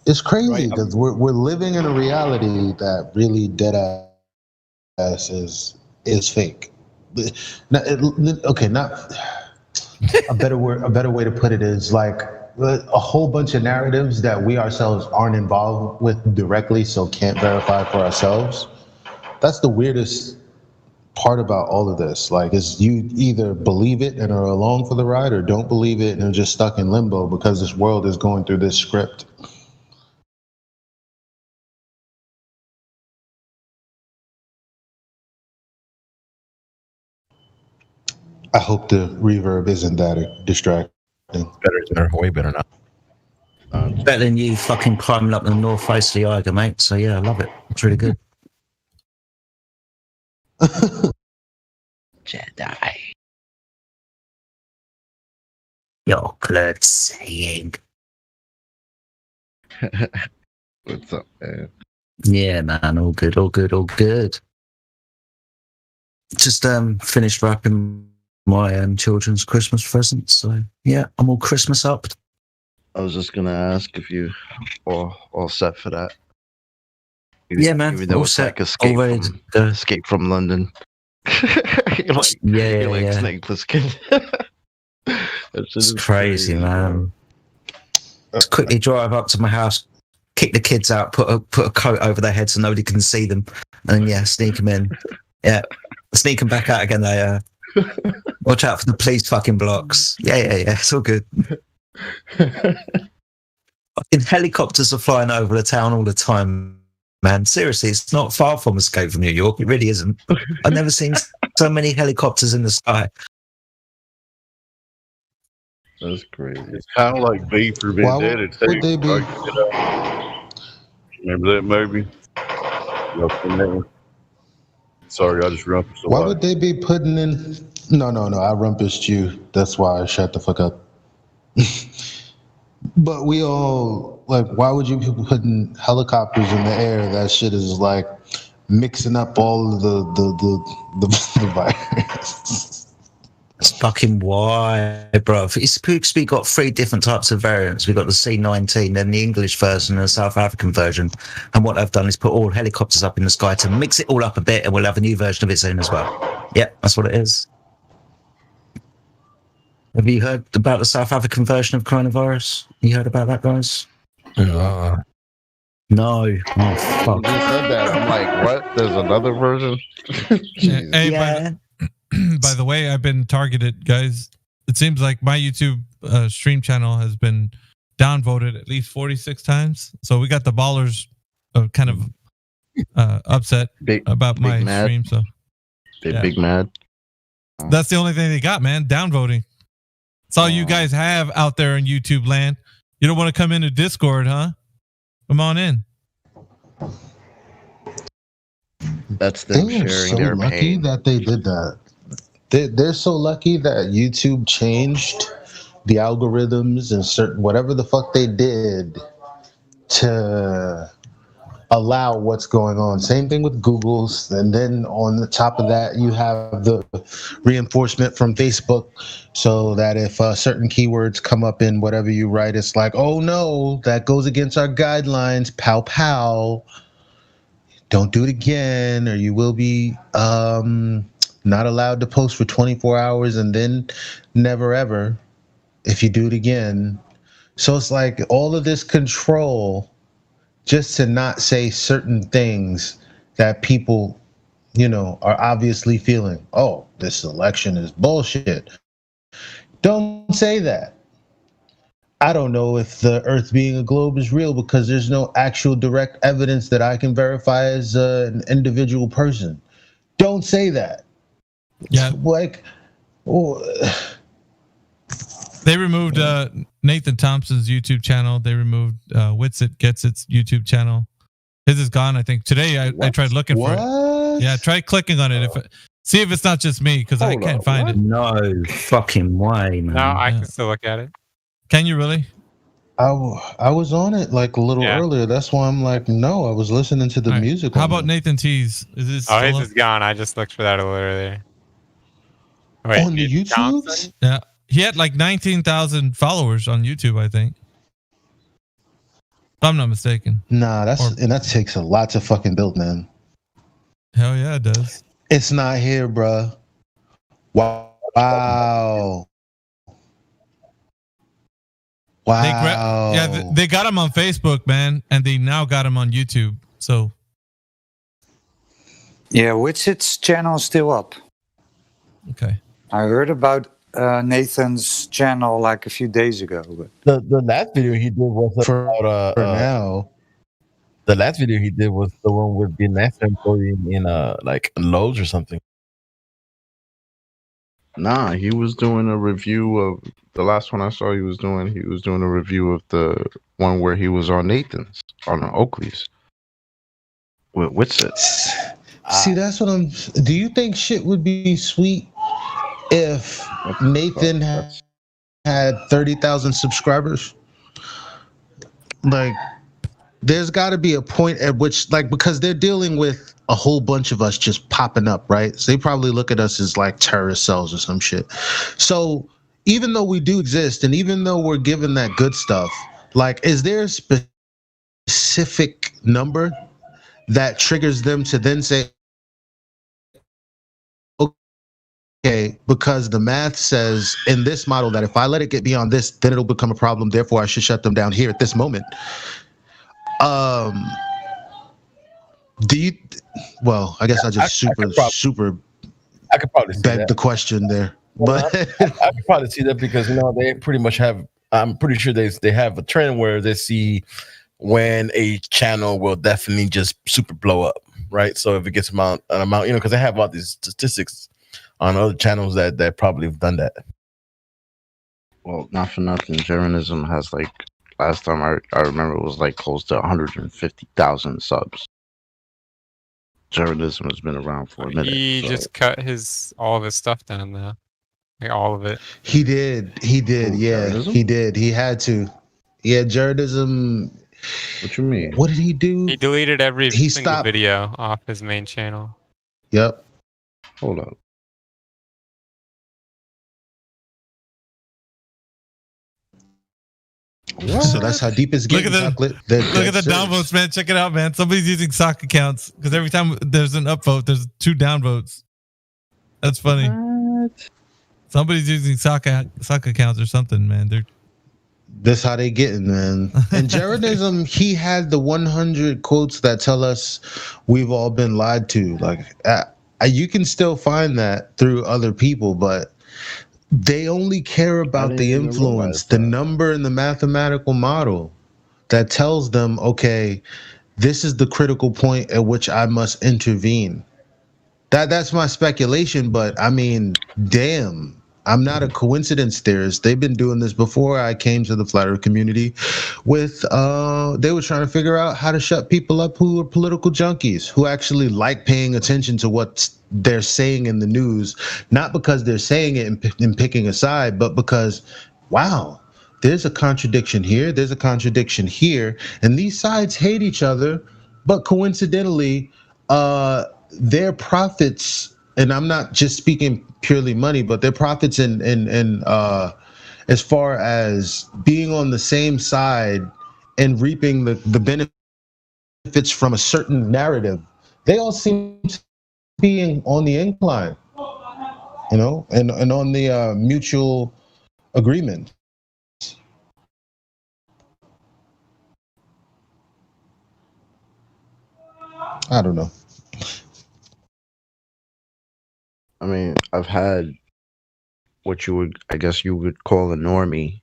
It's crazy because we're living in a reality that really dead ass is fake. Not a better way to put it is like a whole bunch of narratives that we ourselves aren't involved with directly, so can't verify for ourselves. That's the weirdest part about all of this. Like, is you either believe it and are along for the ride, or don't believe it and are just stuck in limbo because this world is going through this script. I hope the reverb isn't that distracting. Better, way better now. Better than you fucking climbing up the north face of the Eiger, mate. So yeah, I love it. It's really good. Jedi. Your clerk saying. What's up, man? Yeah, man. All good, all good, all good. Just finished wrapping my children's Christmas presents. So yeah, I'm all Christmas up. I was just gonna ask if you all set for that. Yeah, man. Even though all it's set. like escape from London. You're like Snake Plissken. It's crazy, man. Just quickly drive up to my house, kick the kids out, put a coat over their heads so nobody can see them, and then sneak them in. Yeah, sneak them back out again. They watch out for the police fucking blocks. Yeah. It's all good. Fucking helicopters are flying over the town all the time, man. Seriously, it's not far from Escape from New York. It really isn't. I've never seen so many helicopters in the sky. That's crazy. It's kind of like V for Vendetta too. Would they be? Remember that movie? Y'all seen that one? Sorry, I just rumpushed. Why would they be putting in? No. I rumpushed you. That's why I shut the fuck up. But we all like. Why would you be putting helicopters in the air? That shit is like mixing up all of the virus. That's fucking why, bro. We got 3 different types of variants. We've got the C-19, then the English version and the South African version. And what they've done is put all helicopters up in the sky to mix it all up a bit, and we'll have a new version of it soon as well. Yeah, that's what it is. Have you heard about the South African version of coronavirus? You heard about that, guys? No. Oh, fuck. You said that. I'm like, what? There's another version? Hey, by the way, I've been targeted, guys. It seems like my YouTube stream channel has been downvoted at least 46 times. So we got the ballers kind of upset about my mad. stream. So big mad. That's the only thing they got, man. Downvoting. That's all you guys have out there in YouTube land. You don't want to come into Discord, huh? Come on in. That's them They are sharing so their lucky pain. that they did that. They're so lucky that YouTube changed the algorithms and certain whatever the fuck they did to allow what's going on. Same thing with Google's, and then on the top of that, you have the reinforcement from Facebook, so that if certain keywords come up in whatever you write, it's like, oh no, that goes against our guidelines. Pow pow. Don't do it again, or you will be not allowed to post for 24 hours and then never ever if you do it again. So it's like all of this control just to not say certain things that people, are obviously feeling, oh, this election is bullshit. Don't say that. I don't know if the Earth being a globe is real because there's no actual direct evidence that I can verify as an individual person. Don't say that. Yeah, like, they removed Nathan Thompson's YouTube channel. They removed Witsit Gets Its YouTube channel. His is gone. I think today I tried looking for it. Yeah, try clicking on it. See if it's not just me because I can't find it. No fucking way, man. No, I can still look at it. Can you really? I was on it like a little earlier. That's why I'm like, no, I was listening to the music. How about Nathan T's? Is this his is gone. I just looked for that a little earlier. Wait, on the YouTube? Yeah, he had like 19,000 followers on YouTube, I think. If I'm not mistaken. Nah, and that takes a lot to fucking build, man. Hell yeah, it does. It's not here, bruh. Wow. Wow. They got him on Facebook, man, and they now got him on YouTube. So, yeah, Witsit's channel is still up. Okay. I heard about Nathan's channel like a few days ago. But the last video he did was about now. The last video he did was the one with the NASA employee in like Lowe's or something. Nah, he was doing a review of the last one I saw. He was doing a review of the one where he was on Nathan's on Oakley's. What's it? See, that's what I'm. Do you think shit would be sweet if Nathan had 30,000 subscribers? Like, there's got to be a point at which, like, because they're dealing with a whole bunch of us just popping up, right? So they probably look at us as like terrorist cells or some shit. So even though we do exist, and even though we're given that good stuff, like, is there a specific number that triggers them to then say, okay, because the math says in this model that if I let it get beyond this, then it'll become a problem. Therefore, I should shut them down here at this moment. Do you? Well, I guess I just I could probably beg the question there. But I could probably see that because they pretty much have. I'm pretty sure they have a trend where they see when a channel will definitely just super blow up, right? So if it gets an amount, because they have all these statistics on other channels that probably have done that. Well, not for nothing, Jeranism has like last time I remember it was like close to 150,000 subs. Jeranism has been around for a minute. He just cut all of his stuff down though. Like all of it. He did. Yeah, Jeranism? he did. He had to. Yeah, Jeranism. What you mean? What did he do? He deleted every single stopped. video off his main channel. Yep. Hold up. What? So that's how deep it's getting. Look at the downvotes, man. Check it out, man. Somebody's using sock accounts because every time there's an upvote, there's 2 downvotes. That's funny. What? Somebody's using sock accounts or something, man. That's how they getting, man. And Jeranism, he had the 100 quotes that tell us we've all been lied to. Like, you can still find that through other people, but they only care about the influence, the number in the mathematical model that tells them, okay, this is the critical point at which I must intervene. That's my speculation, but I mean, damn. I'm not a coincidence theorist. They've been doing this before I came to the Flat Earth community with, they were trying to figure out how to shut people up who are political junkies, who actually like paying attention to what they're saying in the news, not because they're saying it and picking a side, but because, wow, there's a contradiction here, there's a contradiction here, and these sides hate each other, but coincidentally, their profits, and I'm not just speaking purely money, but their profits in as far as being on the same side and reaping the benefits from a certain narrative, they all seem to be on the incline, and on the mutual agreement. I don't know. I mean, I've had what you would call a normie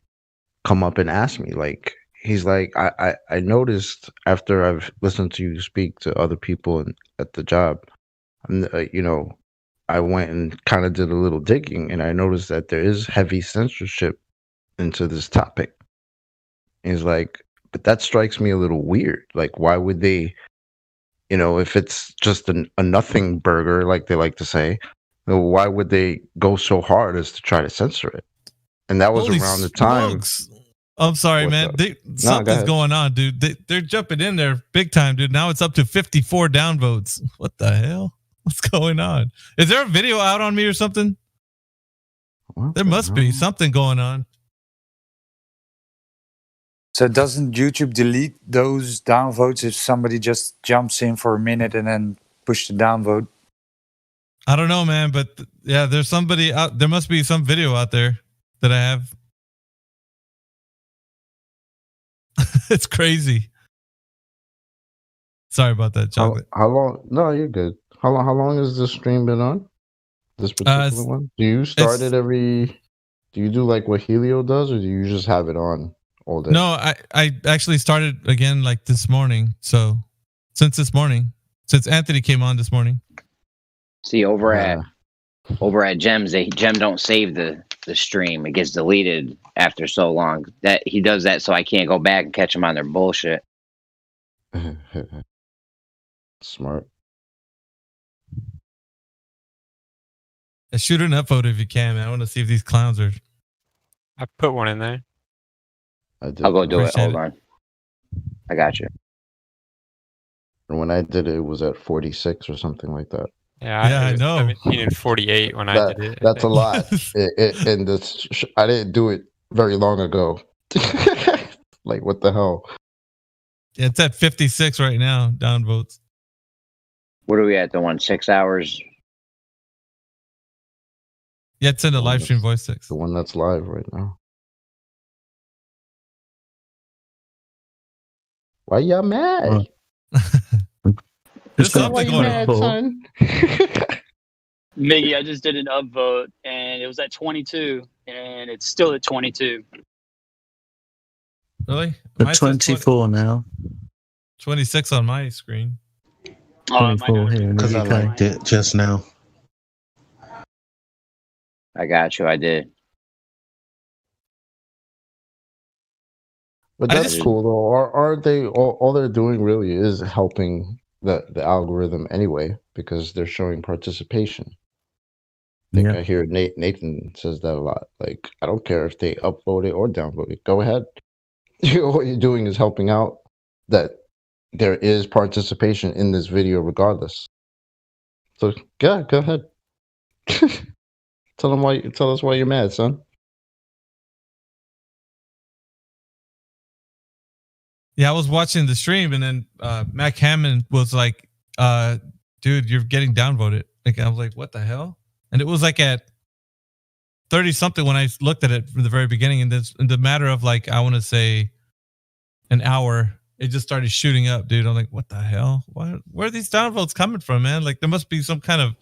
come up and ask me, like, he's like, I noticed after I've listened to you speak to other people at the job, I went and kind of did a little digging, and I noticed that there is heavy censorship into this topic. He's like, but that strikes me a little weird. Like, why would they, if it's just a nothing burger, like they like to say, why would they go so hard as to try to censor it? And that was Holy around the time. smokes. I'm sorry, What's man. up? Something's ahead. going on, dude. They're jumping in there big time, dude. Now it's up to 54 downvotes. What the hell? What's going on? Is there a video out on me or something? There must be something going on. So doesn't YouTube delete those downvotes if somebody just jumps in for a minute and then push the downvote? I don't know, man, but yeah, there's somebody out. There must be some video out there that I have. It's crazy. Sorry about that, Chocolate. How long? No, you're good. How long has this stream been on? This particular one? Do you start it every? Do you do like what Helio does, or do you just have it on all day? No, I actually started again like this morning. So since Anthony came on this morning. See, over at Gems, Gem don't save the stream. It gets deleted after so long. That he does that so I can't go back and catch them on their bullshit. Smart. Shoot an upvote if you can, man. I want to see if these clowns are. I put one in there. I'll go do it. Hold on. I got you. And when I did it, it was at 46 or something like that. Yeah, I know. 17 and 48 when I did it. That's a lot. And I didn't do it very long ago. Like, what the hell? Yeah, it's at 56 right now, downvotes. What are we at? The one 6 hours? Yeah, it's in the live stream voice 6. The one that's live right now. Why y'all mad? There's something going on. Miggy, I just did an upvote and it was at 22 and it's still at 22. Really? The 24 now. 26 on my screen. 24 here in the Because I UK. liked it just now. I got you. I did. But that's cool though. Aren't they? All they're doing really is helping the algorithm anyway, because they're showing participation. I think I hear Nathan says that a lot. Like, I don't care if they upvote it or downvote it. Go ahead. What you're doing is helping out that there is participation in this video regardless. So yeah, go ahead. Tell us why you're mad, son. Yeah, I was watching the stream and then Mac Hammond was like, dude, you're getting downvoted. Like, I was like, what the hell? And it was like at 30 something when I looked at it from the very beginning. And in the matter of like, I want to say an hour, it just started shooting up, dude. I'm like, what the hell? Where are these downvotes coming from, man? Like, there must be some kind of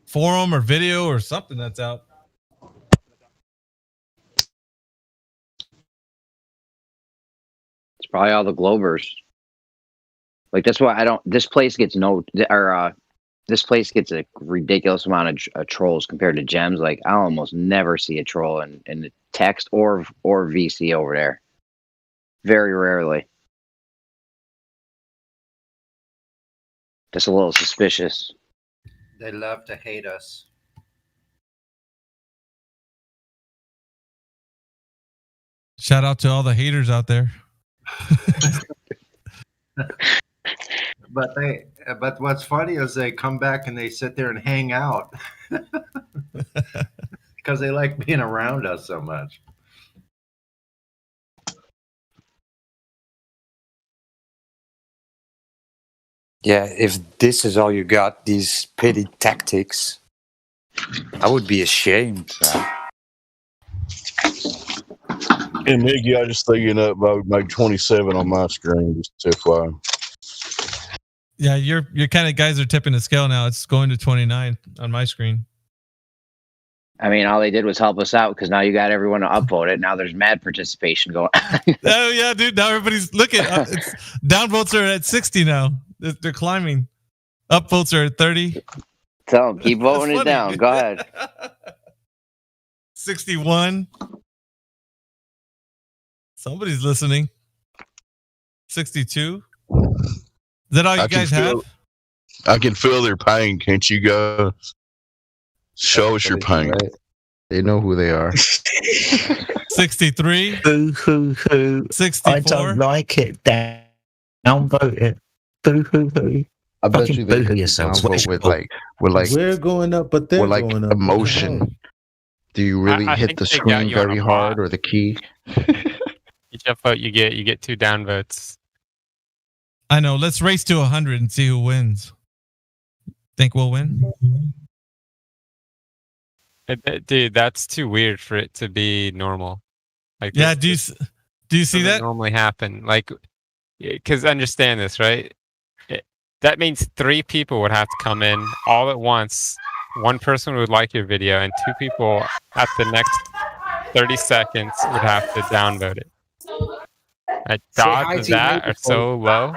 forum or video or something that's out. It's probably all the Globers. Like, that's why this place gets this place gets a ridiculous amount of trolls compared to Gems. Like, I almost never see a troll in the text or VC over there. Very rarely. Just a little suspicious. They love to hate us. Shout out to all the haters out there. But what's funny is they come back and they sit there and hang out because they like being around us so much. Yeah, if this is all you got, these petty tactics, I would be ashamed. And Mickey, I just thinking up about make 27 on my screen, just FYI. Yeah, you're kind of guys are tipping the scale now. It's going to 29 on my screen. I mean, all they did was help us out because now you got everyone to upvote it. Now there's mad participation going. Oh yeah, dude! Now everybody's looking. Downvotes are at 60 now. They're climbing. Upvotes are at 30. Tell him, keep voting it down. Go ahead. 61. Somebody's listening. 62. Is that all you guys have? I can feel their pain. Can't you go show us your pain? Right? They know who they are. 63. Boo hoo hoo. 64. I don't like it. Downvote it. Boo hoo hoo. I bet Fucking you they boo hoo could yourselves. downvote with like we're going up, but they're with like going up. emotion. Do you really I hit think the they got screen you on a very bot. hard or the key? Each upvote you get 2 downvotes. I know. Let's race to 100 and see who wins. Think we'll win? Dude, that's too weird for it to be normal. Like, Yeah, this do you see doesn't that? normally happen? Like, because understand this, right? That means 3 people would have to come in all at once. 1 person would like your video, and 2 people at the next 30 seconds would have to downvote it. The odds of that are so low.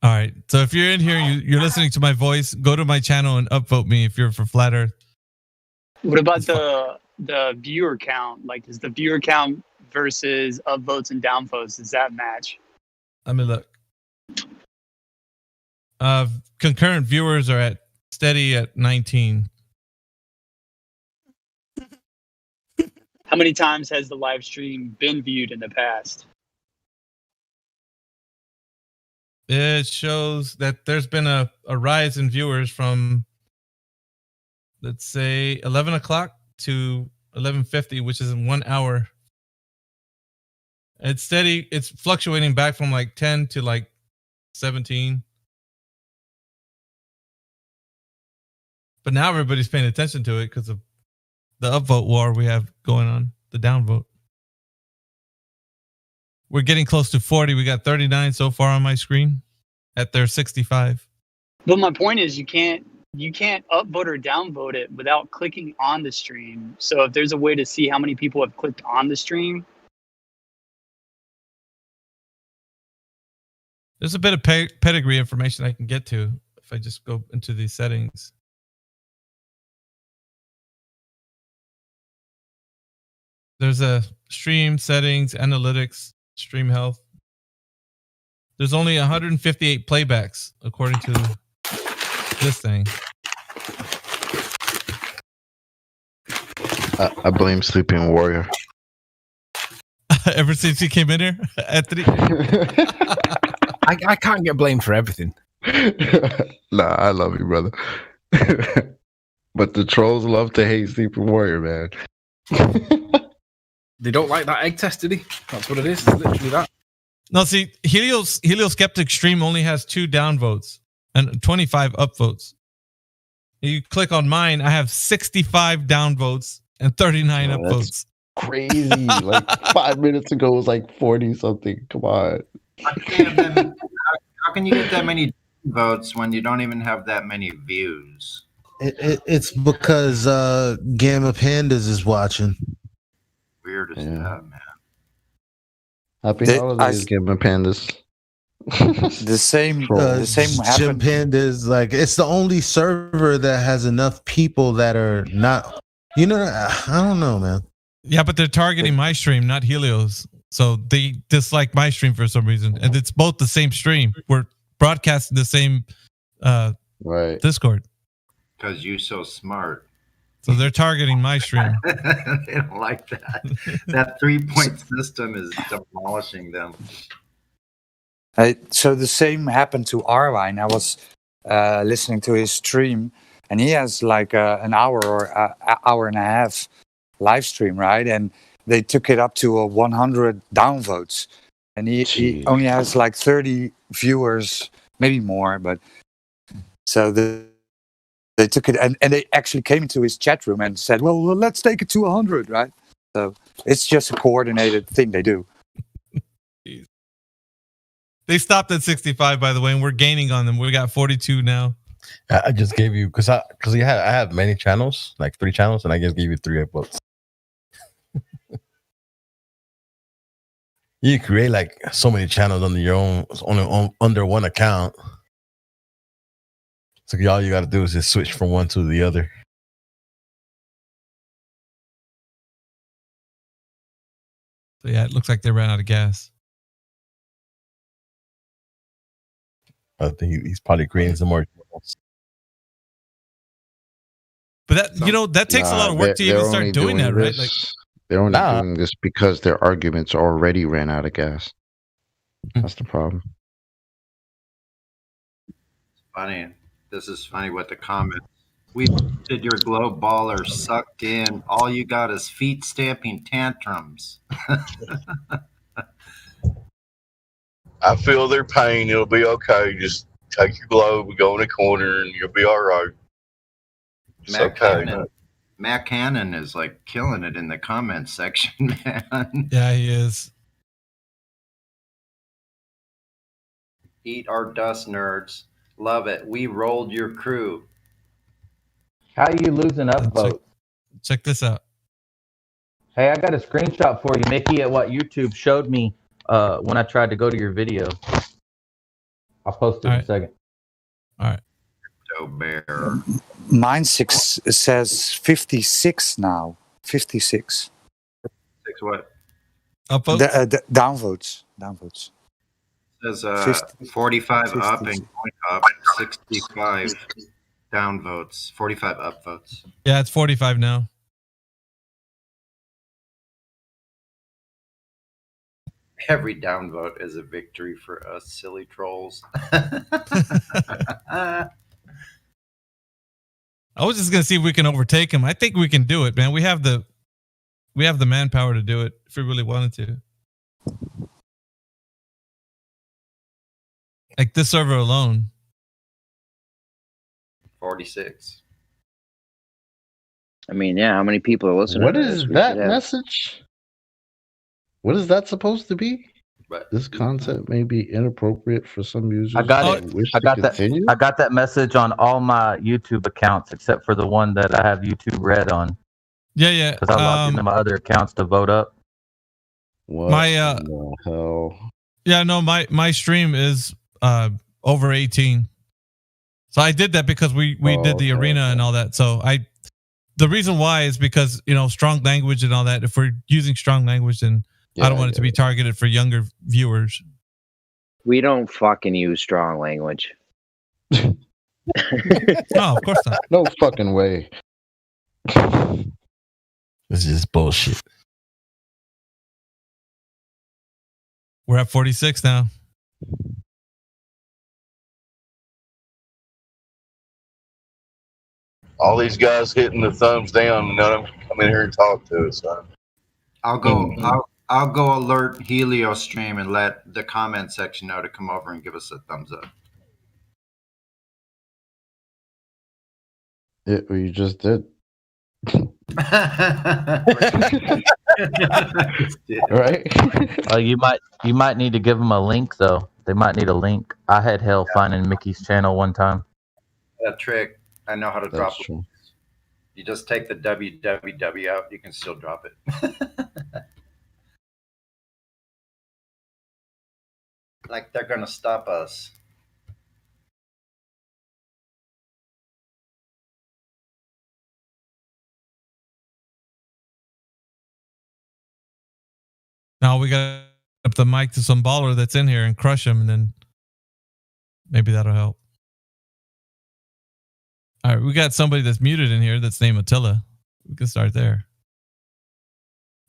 All right. So if you're in here, you're listening to my voice, go to my channel and upvote me if you're for Flat Earth. What about the viewer count? Like, is the viewer count versus upvotes and downvotes, does that match? Let me look. Concurrent viewers are at steady at 19. How many times has the live stream been viewed in the past? It shows that there's been a rise in viewers from, let's say, 11 o'clock to 11:50, which is in 1 hour. It's steady. It's fluctuating back from like 10 to like 17. But now everybody's paying attention to it because of the upvote war we have going on, the downvote. We're getting close to 40. We got 39 so far on my screen at their 65. But my point is, you can't upvote or downvote it without clicking on the stream. So if there's a way to see how many people have clicked on the stream. There's a bit of pedigree information I can get to if I just go into these settings. There's a stream settings, analytics, stream health. There's only 158 playbacks according to this thing. I blame Sleeping Warrior. Ever since he came in here, Anthony? I can't get blamed for everything. Nah, I love you, brother. But the trolls love to hate Sleeping Warrior, man. They don't like that egg test, did he? That's what it is. It's literally that. No, see, Helioskeptic Stream only has 2 downvotes and 25 upvotes. You click on mine, I have 65 downvotes and 39 upvotes. Crazy. Like 5 minutes ago it was like 40 something. Come on. How can you get that many votes when you don't even have that many views? It's because Gamma Pandas is watching. Weird as that, man. Happy holidays, Gamma Pandas. The same Jim happened. Pandas, like, it's the only server that has enough people that are not. I don't know, man. Yeah, but they're targeting my stream, not Helios. So they dislike my stream for some reason. And it's both the same stream. We're broadcasting the same right Discord. Because you're so smart. So they're targeting my stream. They don't like that. That 3-point system is demolishing them. So the same happened to Arline. I was listening to his stream, and he has like an hour or an hour and a half live stream, right? And they took it up to 100 downvotes, and he only has like 30 viewers, maybe more. But so they took it, and they actually came into his chat room and said, "Well, let's take it to 100," right? So it's just a coordinated thing they do. They stopped at 65, by the way, and we're gaining on them. We got 42 now. I just gave you I have many channels, like 3 channels, and I just gave you 3 upvotes. You create like so many channels under your own under one account. So all you got to do is just switch from one to the other. So yeah, it looks like they ran out of gas. I think he's probably creating some more. But that that takes a lot of work to even start doing that, right? Like they're only doing this because their arguments already ran out of gas. That's the problem. Funny. This is funny with the comments. We did your globe baller sucked in. All you got is feet stamping tantrums. I feel their pain. It'll be okay. Just take your globe and go in the corner, and you'll be all right. It's okay. Matt Cannon is like killing it in the comments section, man. Yeah, he is. Eat our dust, nerds. Love it. We rolled your crew. How you losing upvotes? Check this out. Hey, I got a screenshot for you, Mickey, at what YouTube showed me when I tried to go to your video. I'll post it in a second. All right. Bear. Mine says 56 now. 56. 6 what? Upvotes? Downvotes. Downvotes. It says 45 up and going up, 65 downvotes, 45 upvotes. Yeah, it's 45 now. Every downvote is a victory for us silly trolls. I was just gonna see if we can overtake him. I think we can do it, man. We have the manpower to do it if we really wanted to. Like this server alone. 46. I mean, yeah, how many people are listening What to is this? that message? What is that supposed to be? But this content may be inappropriate for some users. I got who it. wish I to got that. continue. I got that message on all my YouTube accounts except for the one that I have YouTube Red on. Yeah. Because I logged into my other accounts to vote up. What the hell? Yeah, no, my stream is over 18. So I did that because we did the arena and all that. So the reason why is because, strong language and all that. If we're using strong language, then I don't want it to be targeted for younger viewers. We don't fucking use strong language. No, of course not. No fucking way. This is bullshit. We're at 46 now. All these guys hitting the thumbs down, and none of them come in here and talk to us. Huh? I'll go alert Helio stream and let the comment section know to come over and give us a thumbs up. Yeah, you just did. Right? You might need to give them a link though. They might need a link. I had hell finding Mickey's channel one time. That trick, I know how to drop it. True. You just take the www out, you can still drop it. Like they're gonna stop us. Now we got up the mic to some baller that's in here and crush him, and then maybe that'll help. All right, we got somebody that's muted in here that's named Attila. We can start there.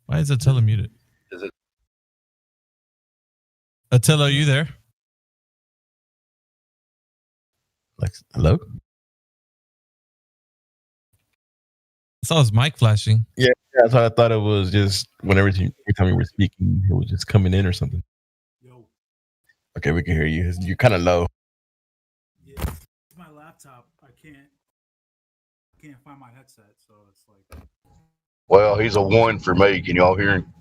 Why is Attila muted? Is it? Attila, are you there? Like, hello? I saw his mic flashing. Yeah, that's why I thought it was just every time you were speaking, it was just coming in or something. Yo. Okay, we can hear you. You're kind of low. Yeah, it's my laptop. I can't find my headset, so it's like. Well, he's a 1 for me. Can y'all hear him?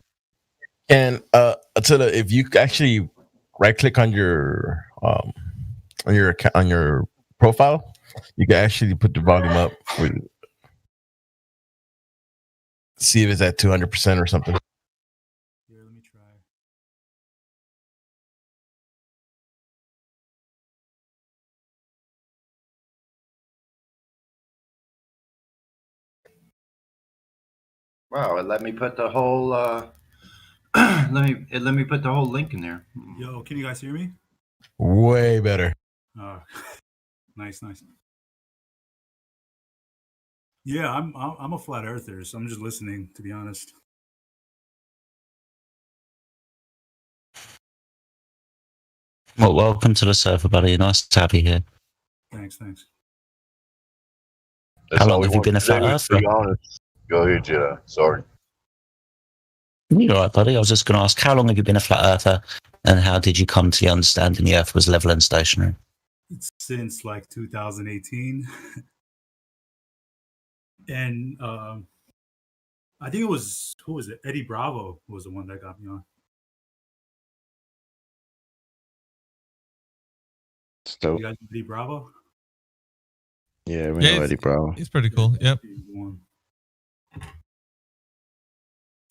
And Attila, if you actually right click on your profile, you can actually put the volume up. See if it's at 200% or something. Here, let me try. Wow, it let me put the whole let me put the whole link in there. Yo, can you guys hear me? Way better. Nice. Yeah, I'm a flat earther, so I'm just listening, to be honest. Well, welcome to the server, buddy. Nice to have you here. Thanks. How long have you been a flat earther? Be honest. Go ahead, Jedi. Sorry. You're all right, buddy. I was just going to ask, how long have you been a flat earther, and how did you come to the understanding the Earth was level and stationary? It's since like 2018, and I think it was, who was it? Eddie Bravo was the one that got me on. So, You guys know Eddie Bravo? yeah, we know Eddie Bravo. He's pretty cool. Yep.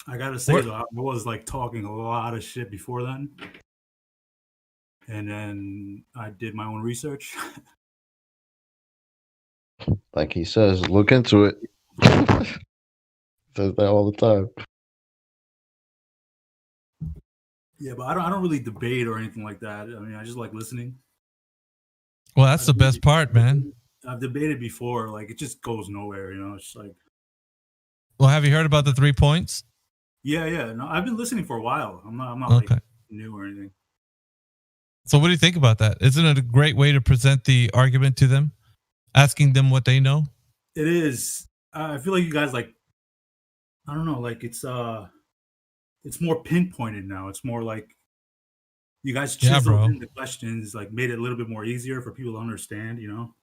I gotta say though, I was like talking a lot of shit before then, and then I did my own research. Like he says, look into it. Says that all the time. Yeah, but I don't really debate or anything like that. I mean, I just like listening. Well, that's the best part, man. I've debated before, like it just goes nowhere, you know. It's just like, Well, have you heard about the 3 points? yeah. No, I've been listening for a while. I'm not Okay. like new or anything. So what do you think about that? Isn't it a great way to present the argument to them, asking them what they know? It is. I feel like you guys like, I don't know, like it's more pinpointed now. It's more like you guys chiseled in the questions, like made it a little bit more easier for people to understand, you know?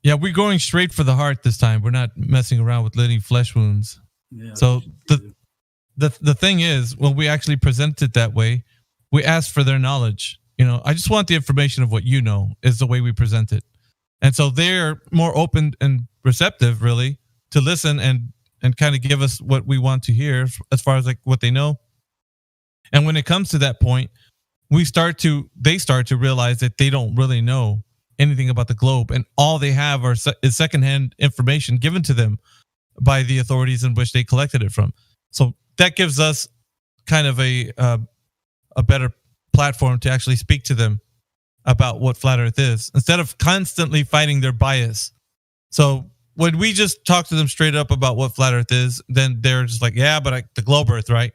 Yeah, we're going straight for the heart this time. We're not messing around with letting flesh wounds. Yeah, so the thing is, when we actually present it that way, we ask for their knowledge. You know, I just want the information of what you know is the way we present it. And so they're more open and receptive, really, to listen and kind of give us what we want to hear as far as like what they know. And when it comes to that point, they start to realize that they don't really know anything about the globe, and all they have is secondhand information given to them by the authorities in which they collected it from. So that gives us kind of a better platform to actually speak to them about what flat Earth is, instead of constantly fighting their bias. So when we just talk to them straight up about what flat Earth is, then they're just like, yeah, but the globe Earth, right?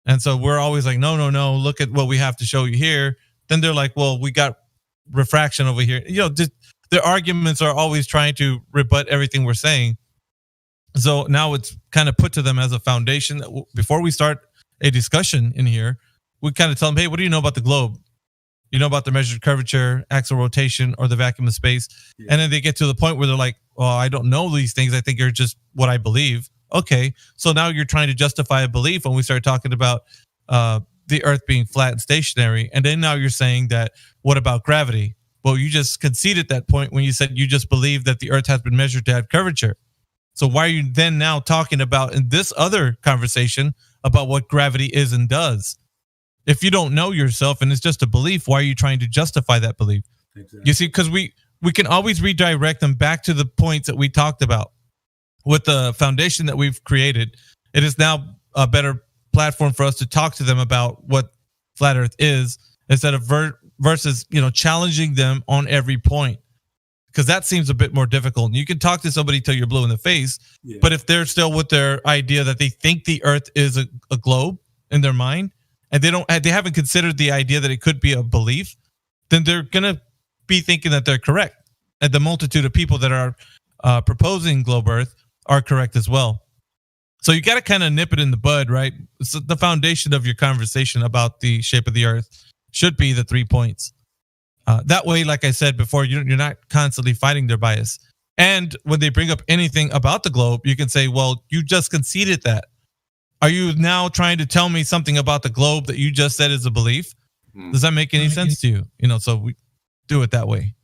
And so we're always like, no, look at what we have to show you here. Then they're like, well, we got refraction over here. You know, their arguments are always trying to rebut everything we're saying. So now it's kind of put to them as a foundation that before we start a discussion in here, we kind of tell them, hey, what do you know about the globe? You know about the measured curvature, axial rotation, or the vacuum of space? Yeah. And then they get to the point where they're like, well, I don't know these things. I think you're just what I believe. Okay, so now you're trying to justify a belief when we start talking about the Earth being flat and stationary. And then now you're saying that, what about gravity? Well, you just conceded that point when you said you just believe that the Earth has been measured to have curvature. So why are you then now talking about in this other conversation about what gravity is and does? If you don't know yourself and it's just a belief, why are you trying to justify that belief? Exactly. You see, because we can always redirect them back to the points that we talked about. With the foundation that we've created, it is now a better platform for us to talk to them about what flat Earth is, instead of versus, you know, challenging them on every point, because that seems a bit more difficult. And you can talk to somebody till you're blue in the face, but if they're still with their idea that they think the Earth is a globe in their mind, and they haven't considered the idea that it could be a belief, then they're gonna be thinking that they're correct, and the multitude of people that are proposing globe Earth are correct as well. So you got to kind of nip it in the bud, right? So the foundation of your conversation about the shape of the Earth should be the 3 points. That way, like I said before, you're not constantly fighting their bias. And when they bring up anything about the globe, you can say, well, you just conceded that. Are you now trying to tell me something about the globe that you just said is a belief? Does that make any sense to you? You know, so we do it that way.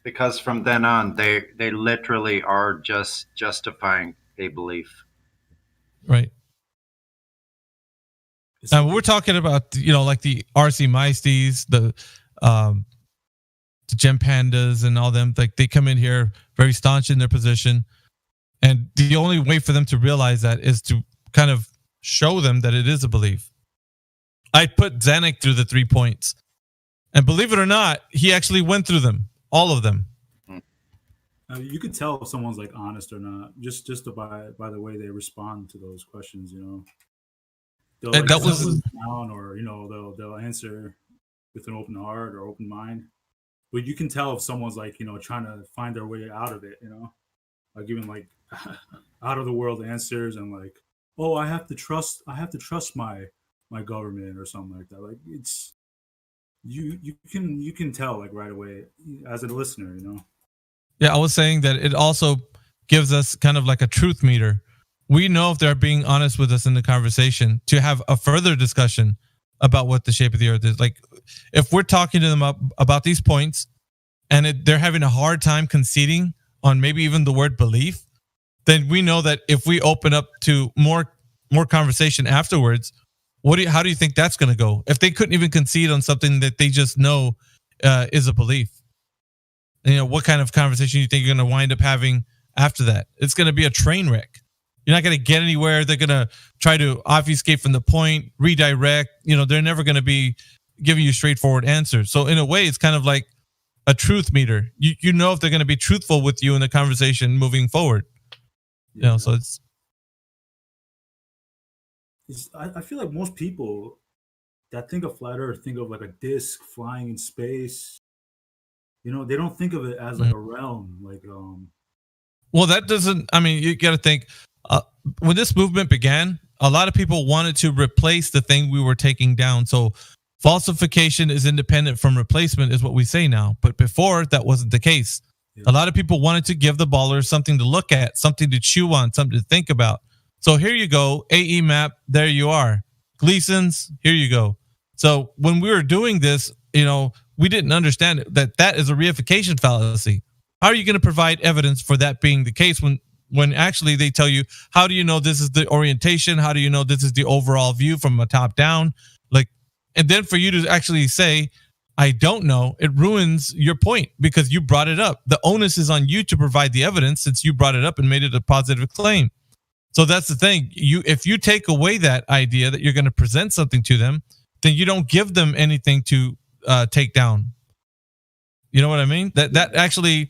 Because from then on, they literally are just justifying a belief. Right. Now we're talking about, you know, like the RC Meisties, the Gem Pandas and all them. Like they come in here very staunch in their position. And the only way for them to realize that is to kind of show them that it is a belief. I put Zanuck through the 3 points. And believe it or not, he actually went through them, all of them. You could tell if someone's like honest or not, just by the way they respond to those questions. They'll like that was down, or they'll answer with an open heart or open mind. But you can tell if someone's like trying to find their way out of it. Like giving like out of the world answers and like, oh, I have to trust my government or something like that. Like it's you can tell like right away as a listener. Yeah, I was saying that it also gives us kind of like a truth meter. We know if they're being honest with us in the conversation to have a further discussion about what the shape of the earth is. Like if we're talking to them about these points and they're having a hard time conceding on maybe even the word belief, then we know that if we open up to more conversation afterwards, how do you think that's going to go? If they couldn't even concede on something that they just know is a belief. What kind of conversation you think you're going to wind up having after that? It's going to be a train wreck. You're not going to get anywhere. They're going to try to obfuscate from the point, redirect. They're never going to be giving you straightforward answers. So in a way, it's kind of like a truth meter. You know if they're going to be truthful with you in the conversation moving forward. So it's I feel like most people that think of flat Earth think of like a disc flying in space. They don't think of it as like a realm. Like well, that doesn't. I mean, you got to think when this movement began, a lot of people wanted to replace the thing we were taking down. So falsification is independent from replacement, is what we say now. But before, that wasn't the case. A lot of people wanted to give the ballers something to look at, something to chew on, something to think about. So here you go, AE map, there you are. Gleason's, here you go. So when we were doing this, we didn't understand that is a reification fallacy. How are you going to provide evidence for that being the case when actually they tell you, how do you know this is the orientation? How do you know this is the overall view from a top down? And then for you to actually say, I don't know, it ruins your point because you brought it up. The onus is on you to provide the evidence since you brought it up and made it a positive claim. So that's the thing. If you take away that idea that you're going to present something to them, then you don't give them anything to take down. You know what I mean? That actually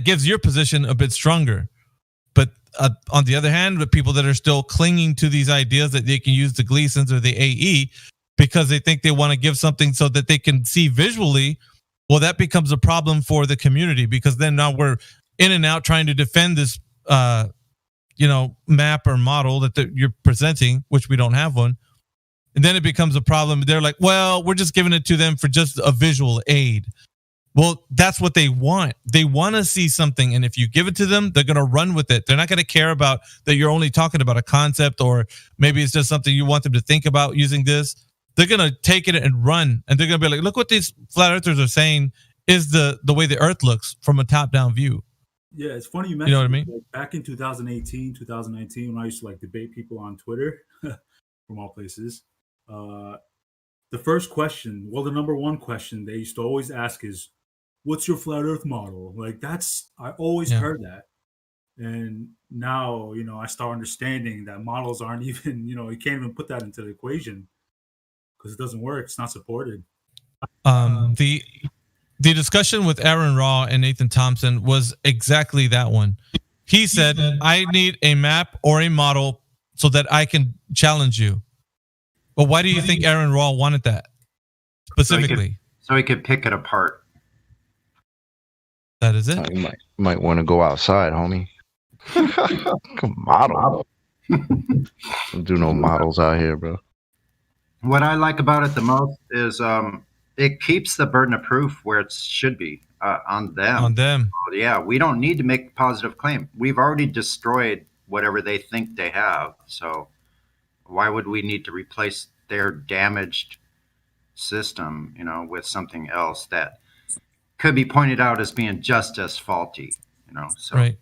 gives your position a bit stronger. But on the other hand, the people that are still clinging to these ideas that they can use the Gleasons or the AE because they think they want to give something so that they can see visually, well, that becomes a problem for the community because then now we're in and out trying to defend this, map or model that you're presenting, which we don't have one. And then it becomes a problem. They're like, well, we're just giving it to them for just a visual aid. Well, that's what they want. They want to see something. And if you give it to them, they're going to run with it. They're not going to care about that you're only talking about a concept or maybe it's just something you want them to think about using this. They're going to take it and run. And they're going to be like, look what these flat earthers are saying is the way the earth looks from a top-down view. Yeah, it's funny you mentioned. You know what I mean? Like back in 2018, 2019, when I used to like debate people on Twitter, from all places, the first question, well, the number one question they used to always ask is, "What's your flat Earth model?" Like I always heard that, and now I start understanding that models aren't even you can't even put that into the equation because it doesn't work. It's not supported. The discussion with Aaron Raw and Nathan Thompson was exactly that one. He said, I need a map or a model so that I can challenge you. But why do you think Aaron Raw wanted that specifically? So he could pick it apart. That is it. You might want to go outside, homie. Model. Don't do no models out here, bro. What I like about it the most is it keeps the burden of proof where it should be on them. On them. Yeah, we don't need to make a positive claim. We've already destroyed whatever they think they have. So why would we need to replace their damaged system, with something else that could be pointed out as being just as faulty, So right.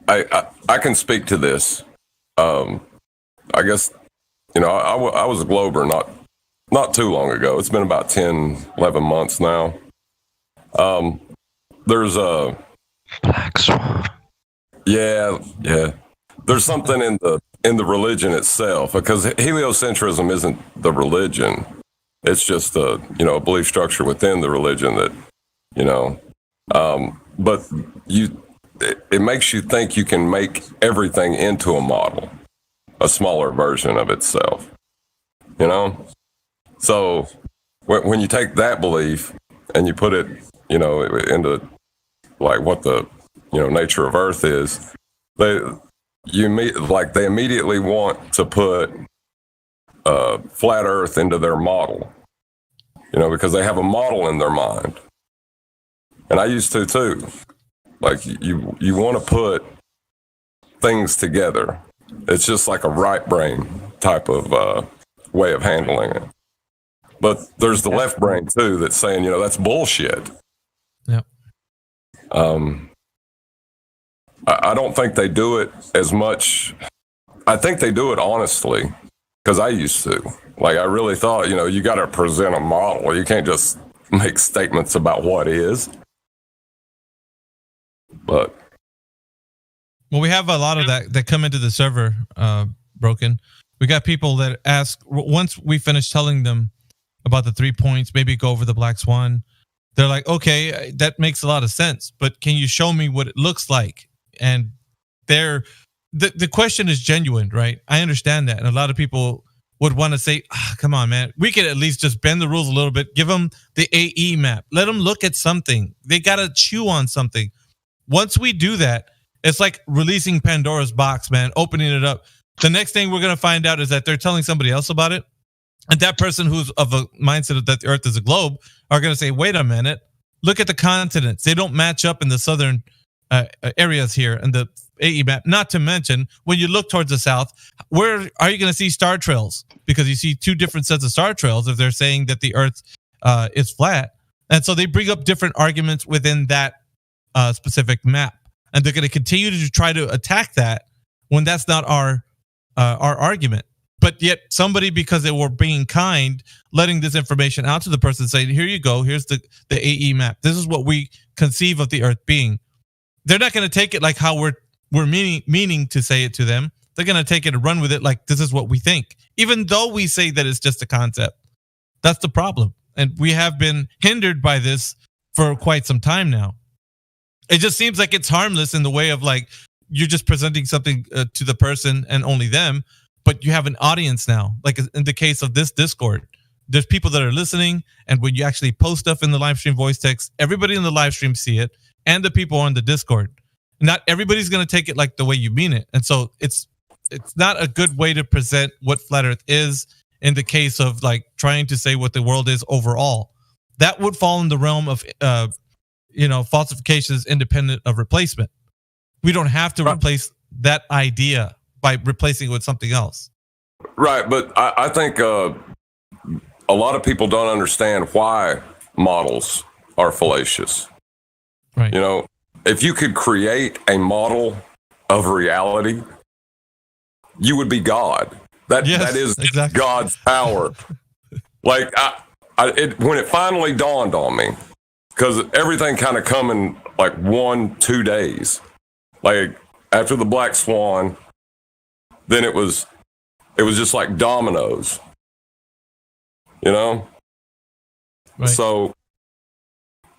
I can speak to this. I guess I was a Glober not too long ago. It's been about 10, 11 months now. There's a Black Swan. Yeah. There's something in the religion itself, because heliocentrism isn't the religion. It's just a belief structure within the religion that, but it makes you think you can make everything into a model, a smaller version of itself, So when you take that belief and you put it, into like what the, nature of Earth is, they immediately want to put flat Earth into their model, because they have a model in their mind. And I used to too. Like you want to put things together. It's just like a right brain type of way of handling it. But there's the left brain too that's saying, that's bullshit. Yep. I don't think they do it as much. I think they do it honestly, because I used to. Like, I really thought, you got to present a model. You can't just make statements about what is. But well, we have a lot of that come into the server broken. We got people that ask, once we finish telling them about the 3 points, maybe go over the black swan, they're like, okay, that makes a lot of sense, but can you show me what it looks like? And the question is genuine, right? I understand that. And a lot of people would want to say, come on, man, we could at least just bend the rules a little bit, give them the AE map, let them look at something. They got to chew on something. Once we do that, it's like releasing Pandora's box, man, opening it up. The next thing we're going to find out is that they're telling somebody else about it. And that person who's of a mindset that the Earth is a globe are going to say, wait a minute, look at the continents. They don't match up in the southern areas here in the AE map. Not to mention, when you look towards the south, where are you going to see star trails? Because you see two different sets of star trails if they're saying that the Earth is flat. And so they bring up different arguments within that specific map. And they're going to continue to try to attack that when that's not our argument. But yet somebody, because they were being kind, letting this information out to the person, saying, here you go, here's the AE map. This is what we conceive of the Earth being. They're not going to take it like how we're meaning to say it to them. They're going to take it and run with it like this is what we think, even though we say that it's just a concept. That's the problem. And we have been hindered by this for quite some time now. It just seems like it's harmless in the way of like you're just presenting something to the person and only them, but you have an audience now. Like in the case of this Discord, there's people that are listening, and when you actually post stuff in the live stream voice text, everybody in the live stream see it, and the people on the Discord. Not everybody's going to take it like the way you mean it, and so it's not a good way to present what flat Earth is in the case of like trying to say what the world is overall. That would fall in the realm of falsifications independent of replacement. We don't have to replace that idea by replacing it with something else. Right, but I think a lot of people don't understand why models are fallacious. Right. If you could create a model of reality, you would be God. That is exactly God's power. Like when it finally dawned on me, because everything kind of come in like 1-2 days. Like after the Black Swan, then it was just like dominoes, Right. So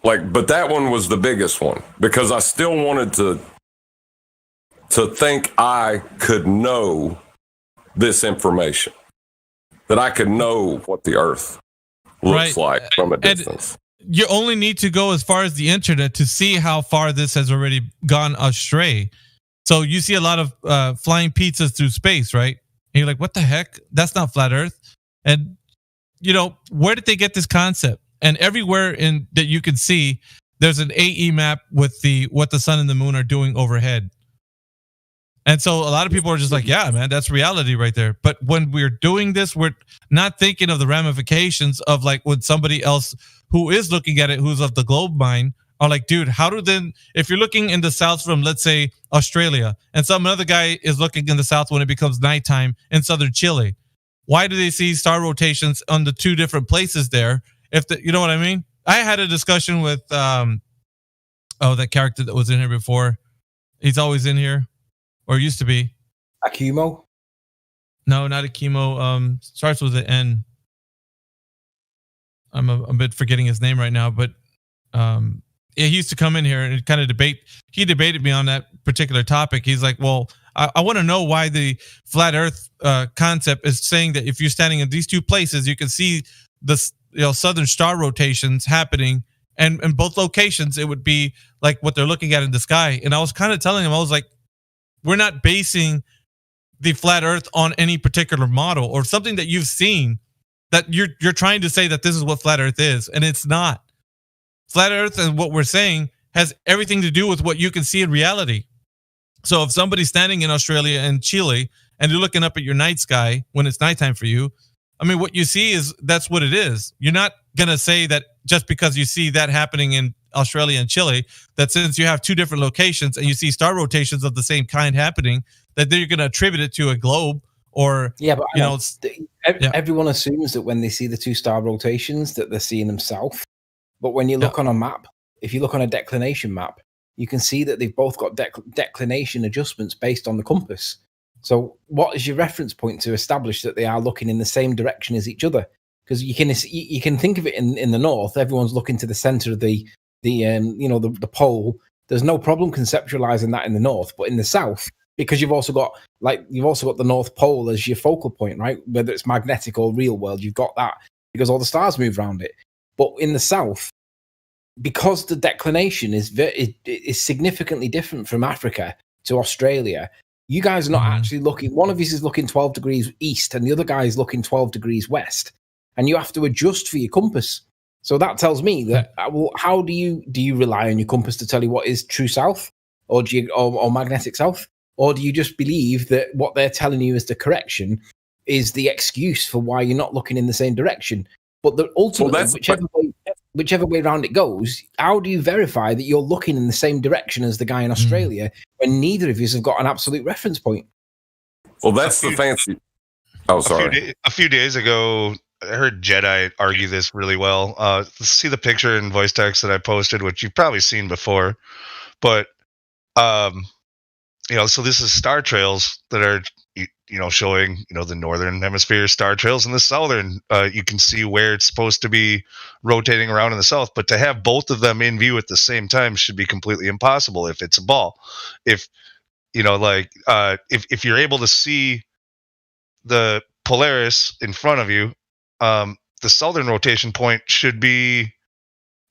but that one was the biggest one because I still wanted to think I could know this information, that I could know what the Earth looks like from a distance. You only need to go as far as the internet to see how far this has already gone astray. So you see a lot of flying pizzas through space, right? And you're like, what the heck? That's not flat Earth. And, where did they get this concept? And everywhere that you can see, there's an AE map with what the sun and the moon are doing overhead. And so a lot of people are just like, yeah, man, that's reality right there. But when we're doing this, we're not thinking of the ramifications of like when somebody else who is looking at it, who's of the globe mind, are like, dude, if you're looking in the south from, let's say, Australia, and some other guy is looking in the south when it becomes nighttime in southern Chile, why do they see star rotations on the two different places there? You know what I mean? I had a discussion with, that character that was in here before. He's always in here, or used to be. Akumo? No, not Akimo. Starts with an N. I'm a bit forgetting his name right now, but he used to come in here and kind of debate. He debated me on that particular topic. He's like, well, I want to know why the flat Earth concept is saying that if you're standing in these two places, you can see the southern star rotations happening, and in both locations, it would be like what they're looking at in the sky. And I was kind of telling him, I was like, we're not basing the flat Earth on any particular model or something that you've seen. That you're trying to say that this is what flat Earth is, and it's not. Flat Earth and what we're saying has everything to do with what you can see in reality. So if somebody's standing in Australia and Chile and you're looking up at your night sky when it's nighttime for you, I mean, what you see is that's what it is. You're not going to say that just because you see that happening in Australia and Chile, that since you have two different locations and you see star rotations of the same kind happening, that you're going to attribute it to a globe. Or everyone assumes that when they see the two star rotations that they're seeing them south. But when you look on a map, if you look on a declination map, you can see that they've both got declination adjustments based on the compass. So what is your reference point to establish that they are looking in the same direction as each other? Because you can think of it in the north, everyone's looking to the center of the pole. There's no problem conceptualizing that in the north, but in the south, because you've also got the North Pole as your focal point, right? Whether it's magnetic or real world, you've got that because all the stars move around it. But in the south, because the declination is significantly different from Africa to Australia, you guys are not actually looking. One of you is looking 12 degrees east, and the other guy is looking 12 degrees west, and you have to adjust for your compass. So that tells me that how do you rely on your compass to tell you what is true south or magnetic south? Or do you just believe that what they're telling you as the correction is the excuse for why you're not looking in the same direction? But ultimately, whichever way around it goes, how do you verify that you're looking in the same direction as the guy in Australia when neither of you have got an absolute reference point? Well, that's the fancy. Oh, sorry. A few days ago, I heard Jedi argue this really well. See the picture in voice text that I posted, which you've probably seen before. But so this is star trails that are, showing, the northern hemisphere star trails and the southern. You can see where it's supposed to be rotating around in the south, but to have both of them in view at the same time should be completely impossible if it's a ball. If if you're able to see the Polaris in front of you, the southern rotation point should be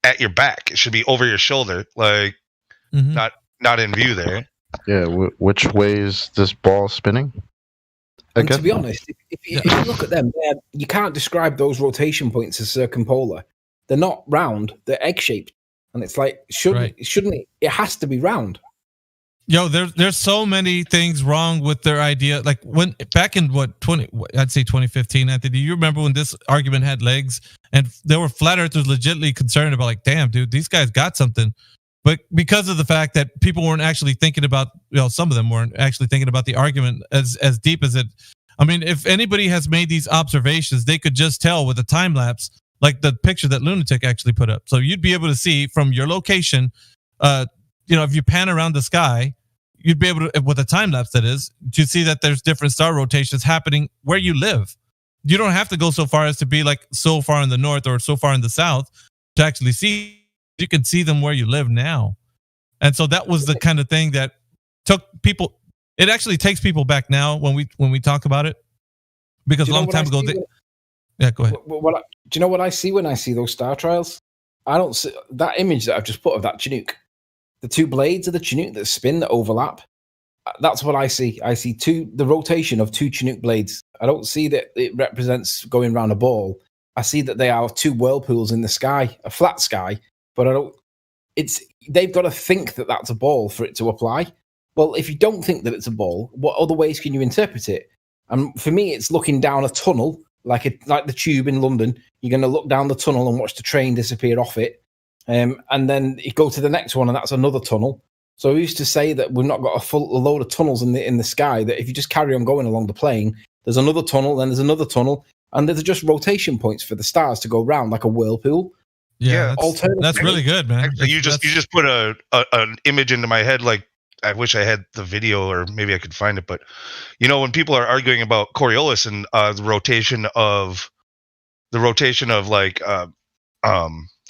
at your back. It should be over your shoulder, not in view there. Yeah, which way is this ball spinning? And to be honest, if you look at them, you can't describe those rotation points as circumpolar. They're not round; they're egg-shaped, and it's like shouldn't it? It has to be round. Yo, there's so many things wrong with their idea. Like when back in I'd say 2015, Anthony. You remember when this argument had legs, and there were flat earthers legitimately concerned about, like, damn, dude, these guys got something. But because of the fact that people weren't actually thinking about, some of them weren't actually thinking about the argument as deep as it. I mean, if anybody has made these observations, they could just tell with a time lapse, like the picture that Lunatic actually put up. So you'd be able to see from your location, if you pan around the sky, you'd be able to, with a time lapse that is, to see that there's different star rotations happening where you live. You don't have to go so far as to be like so far in the north or so far in the south to actually see. You can see them where you live now. And so that was the kind of thing that took people. It actually takes people back now when we talk about it, because a long time ago. Yeah, go ahead. Do you know what I see when I see those star trials? I don't see that image that I've just put of that Chinook. The two blades of the Chinook that spin, that overlap. That's what I see. I see the rotation of two Chinook blades. I don't see that it represents going around a ball. I see that they are two whirlpools in the sky, a flat sky. But they've got to think that that's a ball for it to apply. Well, if you don't think that it's a ball, what other ways can you interpret it? And for me, it's looking down a tunnel, like the tube in London. You're going to look down the tunnel and watch the train disappear off it. And then you go to the next one, and that's another tunnel. So we used to say that we've not got a load of tunnels in the sky, that if you just carry on going along the plane, there's another tunnel, then there's another tunnel, and there's just rotation points for the stars to go round like a whirlpool. Yeah, that's really good, man. Actually, you just put an image into my head. Like, I wish I had the video, or maybe I could find it. But when people are arguing about Coriolis and the rotation of like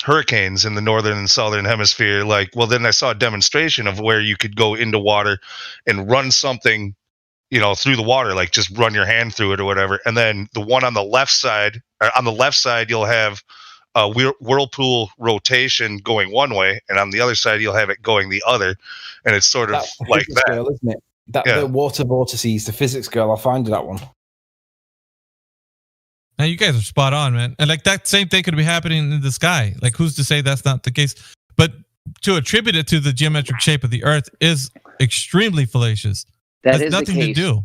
hurricanes in the northern and southern hemisphere, like, well, then I saw a demonstration of where you could go into water and run something, through the water, like just run your hand through it or whatever. And then the one on the left side, you'll have a whirlpool rotation going one way, and on the other side you'll have it going the other, and it's sort of like that, girl, isn't it? The water vortices, the physics girl. I'll find that one. Now you guys are spot on, man. And like that same thing could be happening in the sky. Like, who's to say that's not the case? But to attribute it to the geometric shape of the Earth is extremely fallacious. That has is nothing the to case. do.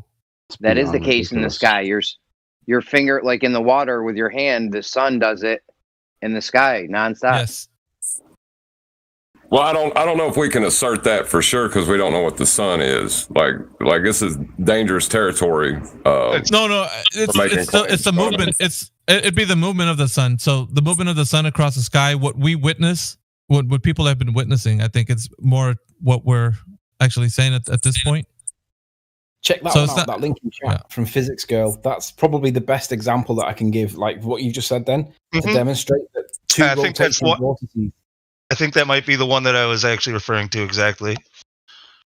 That is the case in the sky. Your finger, like in the water with your hand, the sun does it in the sky nonstop. Yes. Well, I don't know if we can assert that for sure because we don't know what the sun is. Like this is dangerous territory. No, it's the movement. It'd be the movement of the sun. So the movement of the sun across the sky, what we witness, what people have been witnessing, I think it's more what we're actually saying at this point. Check that one out, that link in chat from Physics Girl. That's probably the best example that I can give, like what you just said then, to demonstrate that two rotating vortices. I think that might be the one that I was actually referring to exactly.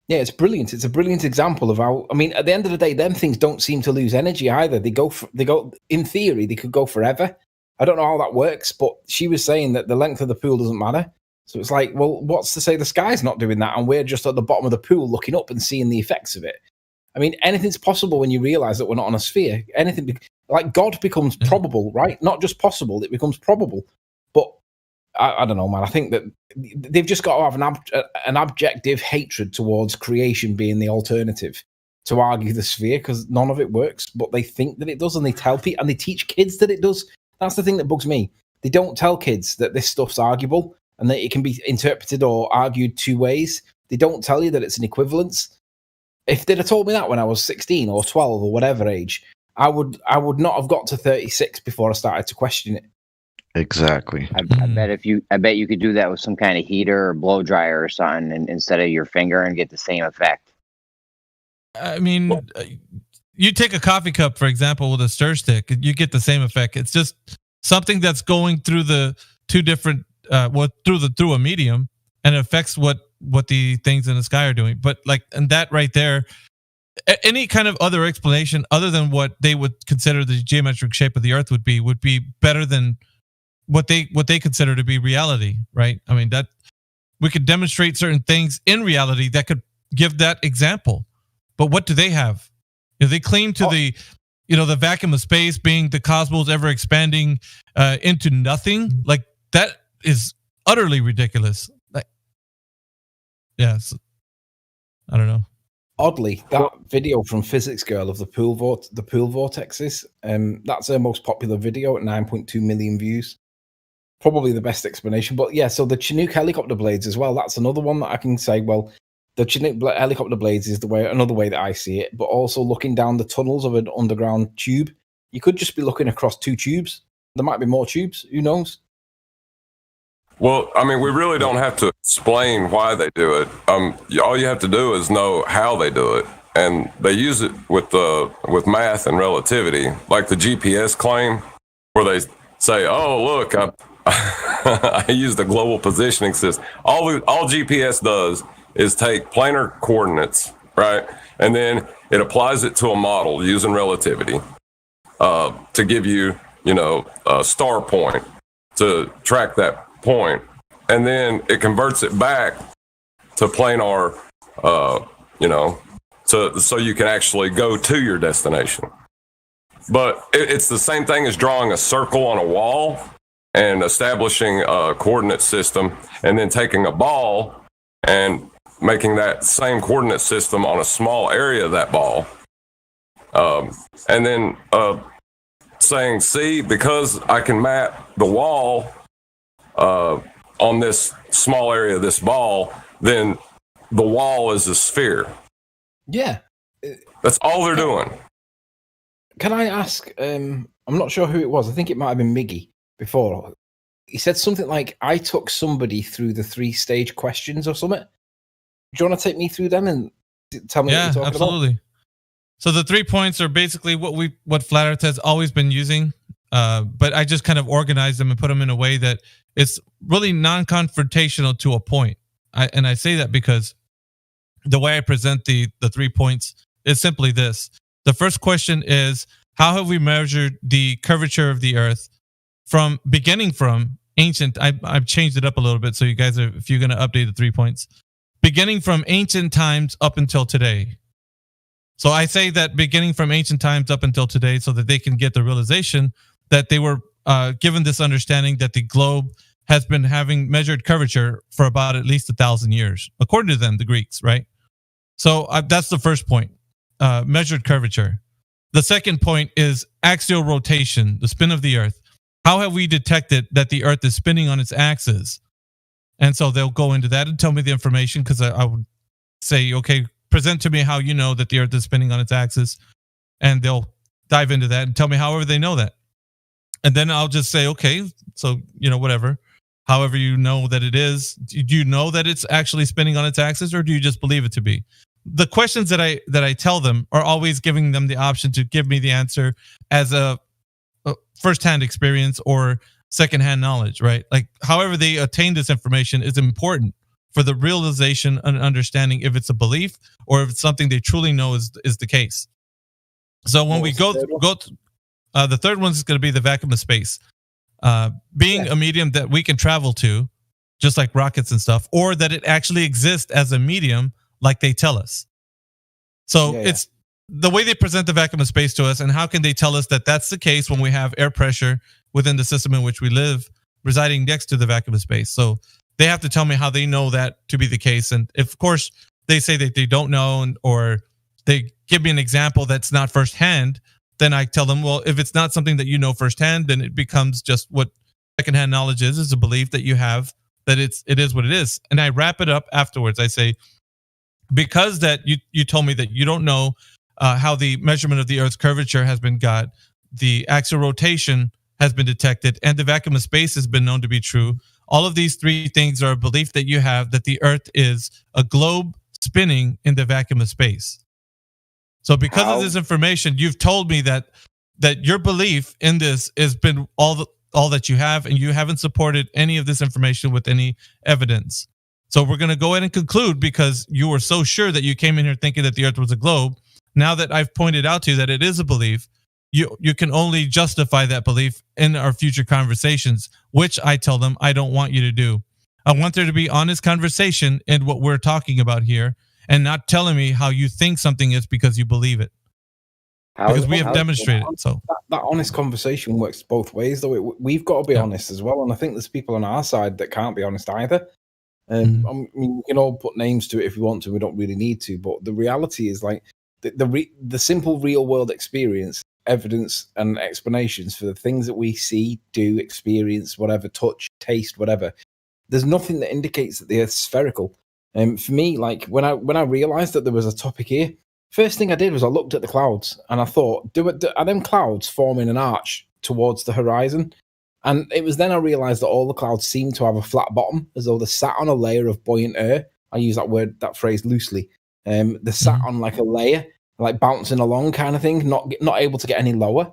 Yeah, it's brilliant. It's a brilliant example of how, I mean, at the end of the day, them things don't seem to lose energy either. They go, in theory, they could go forever. I don't know how that works, but she was saying that the length of the pool doesn't matter. So it's like, well, what's to say the sky's not doing that and we're just at the bottom of the pool looking up and seeing the effects of it? I mean, anything's possible when you realize that we're not on a sphere. Anything, like God becomes probable, right? Not just possible, it becomes probable. But I don't know, man. I think that they've just got to have an objective hatred towards creation being the alternative to argue the sphere, because none of it works, but they think that it does, and they tell people and they teach kids that it does. That's the thing that bugs me. They don't tell kids that this stuff's arguable and that it can be interpreted or argued two ways. They don't tell you that it's an equivalence. If they'd have told me that when I was 16 or 12 or whatever age, I would not have got to 36 before I started to question it. Exactly. I bet you could do that with some kind of heater or blow dryer or something, and instead of your finger, and get the same effect. I mean, you take a coffee cup, for example, with a stir stick, you get the same effect. It's just something that's going through the two different, through a medium, and it affects what the things in the sky are doing. But like, and that right there, any kind of other explanation other than what they would consider the geometric shape of the Earth would be better than what they consider to be reality, right? I mean, that we could demonstrate certain things in reality that could give that example. But what do they have? If they claim to the vacuum of space being the cosmos ever expanding into nothing, like that is utterly ridiculous. Like, yes, I don't know. Oddly, that video from Physics Girl of the pool vortexes, that's her most popular video at 9.2 million views. Probably the best explanation. But yeah, so the Chinook helicopter blades as well, that's another one that I can say, well, the Chinook helicopter blades is another way that I see it, but also looking down the tunnels of an underground tube, you could just be looking across two tubes. There might be more tubes, who knows? Well, I mean, we really don't have to explain why they do it. All you have to do is know how they do it. And they use it with math and relativity, like the GPS claim, where they say, oh, look, I used the global positioning system. All GPS does is take planar coordinates, right? And then it applies it to a model using relativity to give you, a star point to track that point. And then it converts it back to planar, so you can actually go to your destination. But it's the same thing as drawing a circle on a wall and establishing a coordinate system, and then taking a ball and making that same coordinate system on a small area of that ball. And then saying, see, because I can map the wall on this small area of this ball, then the wall is a sphere. Yeah. That's all they're doing. Can I ask, I'm not sure who it was, I think it might have been Miggy before. He said something like, I took somebody through the 3-stage questions or something. you want to take me through them and tell me what you're talking absolutely. about? So the 3 points are basically what Flat Earth has always been using, but I just kind of organized them and put them in a way that it's really non-confrontational to a point. I say that because the way I present the 3 points is simply this. The first question is, how have we measured the curvature of the Earth beginning from ancient? I've changed it up a little bit, so you guys are, if you're going to update the 3 points, beginning from ancient times up until today. So I say that beginning from ancient times up until today, so that they can get the realization that they were given this understanding that the globe has been having measured curvature for about at least 1,000 years, according to them, the Greeks, right? So that's the first point, measured curvature. The second point is axial rotation, the spin of the Earth. How have we detected that the Earth is spinning on its axis? And so they'll go into that and tell me the information, because I would say, okay, present to me how you know that the Earth is spinning on its axis. And they'll dive into that and tell me however they know that. And then I'll just say, okay, so, whatever. However you know that it is, do you know that it's actually spinning on its axis, or do you just believe it to be? The questions that I tell them are always giving them the option to give me the answer as a first-hand experience or second-hand knowledge, right? Like, however they attain this information is important for the realization and understanding if it's a belief or if it's something they truly know is the case. So when we go the third one is going to be the vacuum of space. Being a medium that we can travel to, just like rockets and stuff, or that it actually exists as a medium like they tell us. So it's the way they present the vacuum of space to us, and how can they tell us that that's the case when we have air pressure within the system in which we live residing next to the vacuum of space. So they have to tell me how they know that to be the case. And if, of course, they say that they don't know, or they give me an example that's not firsthand, then I tell them, well, if it's not something that you know firsthand, then it becomes just what secondhand knowledge is a belief that you have that it is what it is. And I wrap it up afterwards. I say, because that you told me that you don't know how the measurement of the Earth's curvature has been got, the axial rotation has been detected, and the vacuum of space has been known to be true. All of these 3 things are a belief that you have that the Earth is a globe spinning in the vacuum of space. So because of this information, you've told me that your belief in this has been all that you have, and you haven't supported any of this information with any evidence. So we're going to go ahead and conclude, because you were so sure that you came in here thinking that the Earth was a globe. Now that I've pointed out to you that it is a belief, you can only justify that belief in our future conversations, which I tell them I don't want you to do. I want there to be honest conversation in what we're talking about here, and not telling me how you think something is because you believe it. Because we have demonstrated it. So that honest conversation works both ways, though. We've got to be honest as well, and I think there's people on our side that can't be honest either. I mean, we can all put names to it if we want to. We don't really need to, but the reality is, like, the simple real world experience, evidence, and explanations for the things that we see, do, experience, whatever, touch, taste, whatever. There's nothing that indicates that the Earth's spherical. For me, like, when I realized that there was a topic here, first thing I did was I looked at the clouds and I thought, are them clouds forming an arch towards the horizon? And it was then I realized that all the clouds seem to have a flat bottom, as though they're sat on a layer of buoyant air. I use that phrase loosely. They're sat on like a layer, like bouncing along kind of thing, not able to get any lower.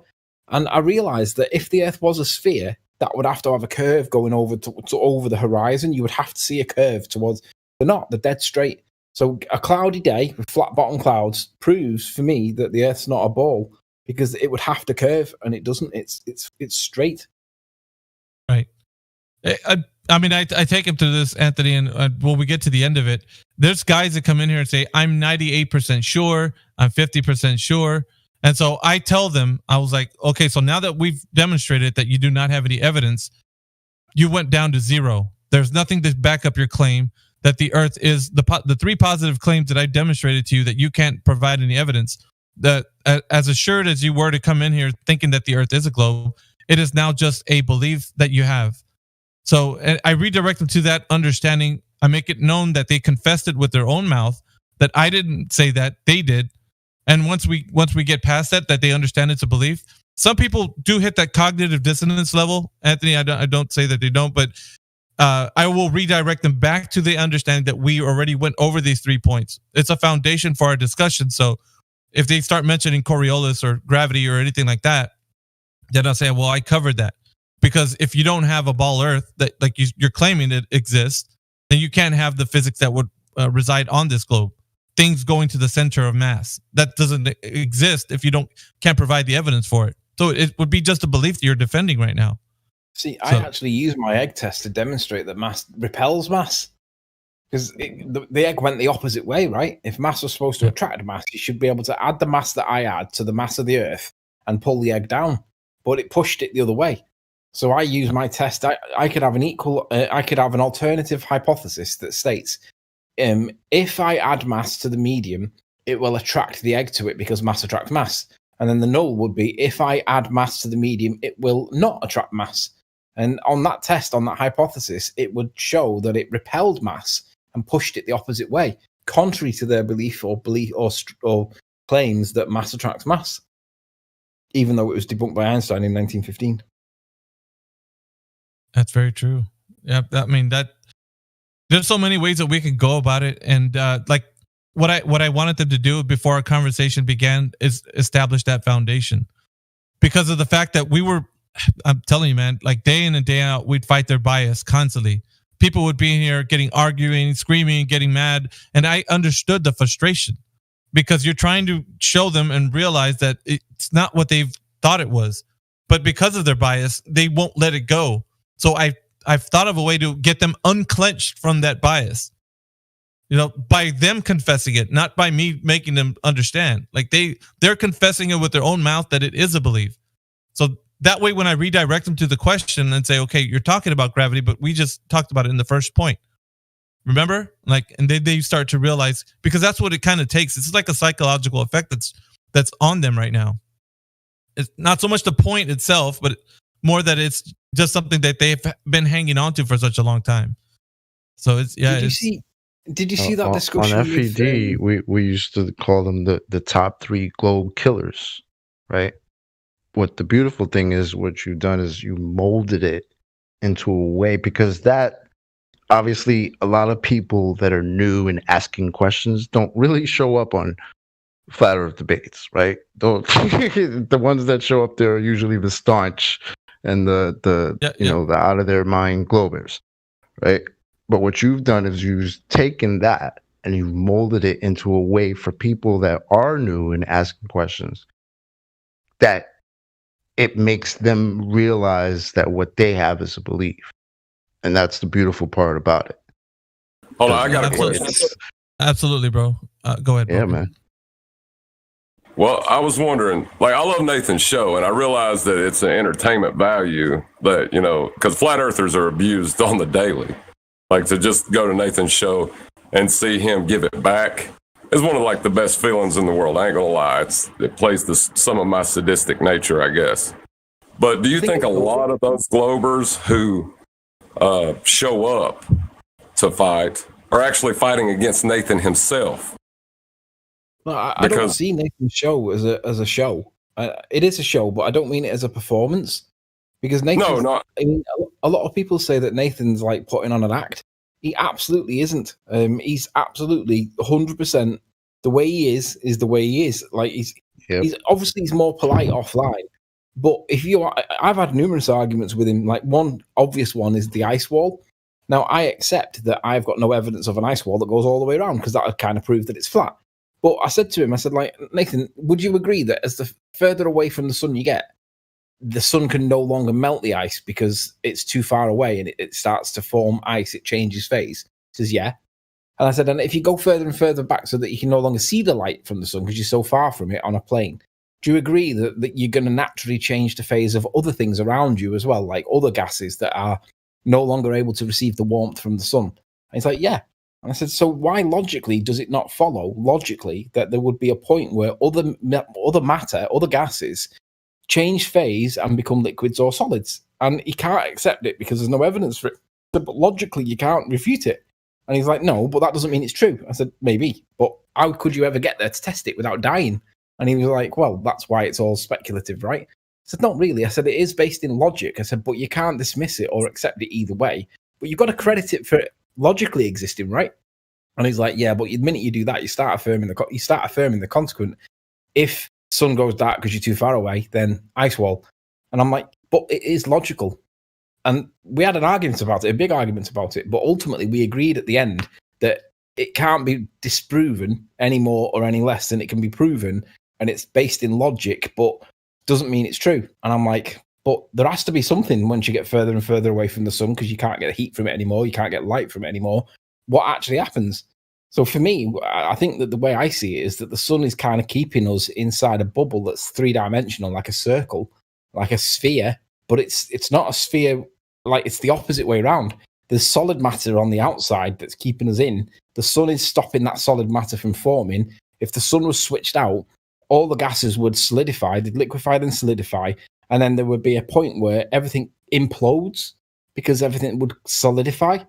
And I realized that if the Earth was a sphere, that would have to have a curve going over to over the horizon. You would have to see a curve towards. They're not. They're dead straight. So a cloudy day with flat bottom clouds proves for me that the Earth's not a ball, because it would have to curve, and it doesn't. It's straight. Right. I mean, I take him to this, Anthony, and when we get to the end of it, there's guys that come in here and say, I'm 98% sure, I'm 50% sure. And so I tell them, I was like, okay, so now that we've demonstrated that you do not have any evidence, you went down to 0. There's nothing to back up your claim that the Earth is the 3 positive claims that I demonstrated to you that you can't provide any evidence. That as assured as you were to come in here thinking that the Earth is a globe, it is now just a belief that you have. So I redirect them to that understanding. I make it known that they confessed it with their own mouth, that I didn't say that, they did. And once we get past that they understand it's a belief. Some people do hit that cognitive dissonance level. Anthony, I don't say that they don't, but I will redirect them back to the understanding that we already went over these 3 points. It's a foundation for our discussion. So if they start mentioning Coriolis or gravity or anything like that, then I'll say, well, I covered that. Because if you don't have a ball Earth that like you're claiming it exists, then you can't have the physics that would reside on this globe. Things going to the center of mass. That doesn't exist if you can't provide the evidence for it. So it would be just a belief that you're defending right now. See, I actually use my egg test to demonstrate that mass repels mass. Because the egg went the opposite way, right? If mass was supposed to attract mass, you should be able to add the mass that I add to the mass of the Earth and pull the egg down. But it pushed it the other way. So I use my test. I could have I could have an alternative hypothesis that states, if I add mass to the medium, it will attract the egg to it because mass attracts mass. And then the null would be, if I add mass to the medium, it will not attract mass. And on that test, on that hypothesis, it would show that it repelled mass and pushed it the opposite way, contrary to their belief or claims that mass attracts mass, even though it was debunked by Einstein in 1915. That's very true. Yeah, I mean that. There's so many ways that we can go about it, and like what I wanted them to do before our conversation began is establish that foundation, because of the fact that I'm telling you, man, like day in and day out, we'd fight their bias constantly. People would be here arguing, screaming, getting mad, and I understood the frustration because you're trying to show them and realize that it's not what they've thought it was, but because of their bias, they won't let it go. So I've thought of a way to get them unclenched from that bias, by them confessing it, not by me making them understand. Like they're confessing it with their own mouth that it is a belief. So that way, when I redirect them to the question and say, okay, you're talking about gravity, but we just talked about it in the first point. Remember? And they start to realize, because that's what it kind of takes. It's like a psychological effect that's on them right now. It's not so much the point itself, but more that it's just something that they've been hanging on to for such a long time. So it's Did you see that discussion on FED? We used to call them the top 3 globe killers, right? What the beautiful thing is, what you've done is you molded it into a way, because that obviously a lot of people that are new and asking questions don't really show up on flat Earth debates, right? The ones that show up there are usually the staunch and the out of their mind globers, right? But what you've done is you've taken that and you've molded it into a way for people that are new and asking questions, that it makes them realize that what they have is a belief. And that's the beautiful part about it. Hold on, I got a question. Absolutely, bro. Go ahead, bro. Yeah, man. Well, I was wondering, I love Nathan's show, and I realize that it's an entertainment value that, because flat earthers are abused on the daily. To just go to Nathan's show and see him give it back is one of the best feelings in the world. I ain't gonna lie. It plays some of my sadistic nature, I guess. But do you think a lot of those globers who show up to fight are actually fighting against Nathan himself? No, I don't see Nathan's show as a show. It is a show, but I don't mean it as a performance. Because Nathan, I mean, a lot of people say that Nathan's putting on an act. He absolutely isn't. He's absolutely 100%. The way he is the way he is. He's obviously he's more polite offline. But I've had numerous arguments with him. One obvious one is the ice wall. Now I accept that I've got no evidence of an ice wall that goes all the way around, because that would kind of prove that it's flat. But I said to him, Nathan, would you agree that as the further away from the sun you get, the sun can no longer melt the ice because it's too far away and it starts to form ice, it changes phase? He says, yeah. And I said, and if you go further and further back so that you can no longer see the light from the sun because you're so far from it on a plane, do you agree that you're going to naturally change the phase of other things around you as well, like other gases that are no longer able to receive the warmth from the sun? And he's like, yeah. And I said, so why logically does it not follow that there would be a point where other matter, other gases, change phase and become liquids or solids? And he can't accept it because there's no evidence for it. But logically, you can't refute it. And he's like, no, but that doesn't mean it's true. I said, maybe, but how could you ever get there to test it without dying? And he was like, well, that's why it's all speculative, right? I said, not really. I said, it is based in logic. I said, but you can't dismiss it or accept it either way. but you've got to credit it for logically existing, right? And he's like, yeah, but the minute you do that, you start affirming the consequent. If sun goes dark because you're too far away, then ice wall. And I'm like, but it is logical. And we had an argument about it, a big argument about it, but ultimately we agreed at the end that it can't be disproven any more or any less than it can be proven, and it's based in logic, but doesn't mean it's true. And I'm like, but there has to be something once you get further and further away from the sun, because you can't get heat from it anymore, you can't get light from it anymore. What actually happens? So for me, I think that the way I see it is that the sun is kind of keeping us inside a bubble that's three-dimensional, like a circle, like a sphere, but it's not a sphere, like it's the opposite way around. There's solid matter on the outside that's keeping us in. The sun is stopping that solid matter from forming. If the sun was switched out, all the gases would solidify, they'd liquefy and solidify, and then there would be a point where everything implodes because everything would solidify.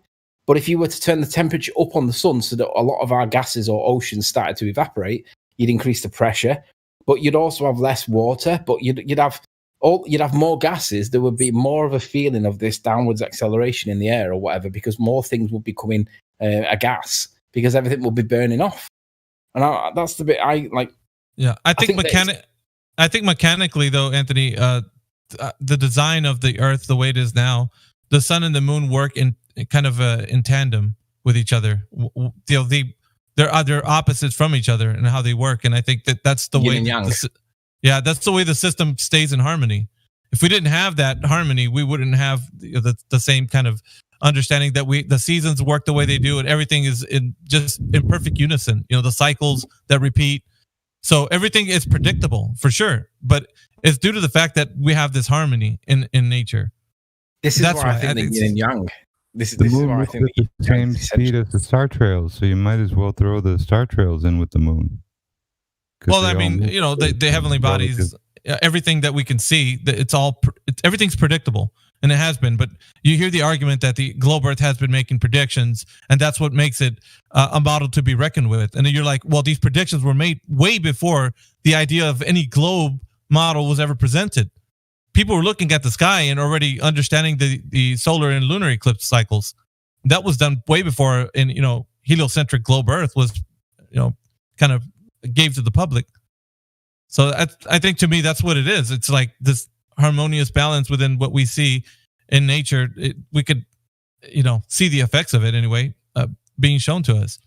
But if you were to turn the temperature up on the sun so that a lot of our gases or oceans started to evaporate, you'd increase the pressure, but you'd also have less water, but you'd have more gases. There would be more of a feeling of this downwards acceleration in the air or whatever, because more things would be coming a gas, because everything will be burning off. And that's the bit I like. Yeah, I think mechanically, though, Anthony, the design of the Earth, the way it is now, the sun and the moon work in kind of in tandem with each other. They're opposites from each other and how they work. And I think that's the way. That's the way the system stays in harmony. If we didn't have that harmony, we wouldn't have the same kind of understanding that the seasons work the way they do, and everything is in perfect unison. The cycles that repeat. So everything is predictable for sure, but it's due to the fact that we have this harmony in nature. That's why I think that yin and yang. The moon moves at the same speed as the star trails, so you might as well throw the star trails in with the moon. Well, I mean, the heavenly bodies, everything that we can see, everything's predictable, and it has been. But you hear the argument that the globe Earth has been making predictions, and that's what makes it a model to be reckoned with. And then you're like, well, these predictions were made way before the idea of any globe model was ever presented. People were looking at the sky and already understanding the solar and lunar eclipse cycles. That was done way before, and heliocentric globe Earth was, kind of gave to the public. So I think to me that's what it is. It's like this harmonious balance within what we see in nature. We could, see the effects of it anyway, being shown to us.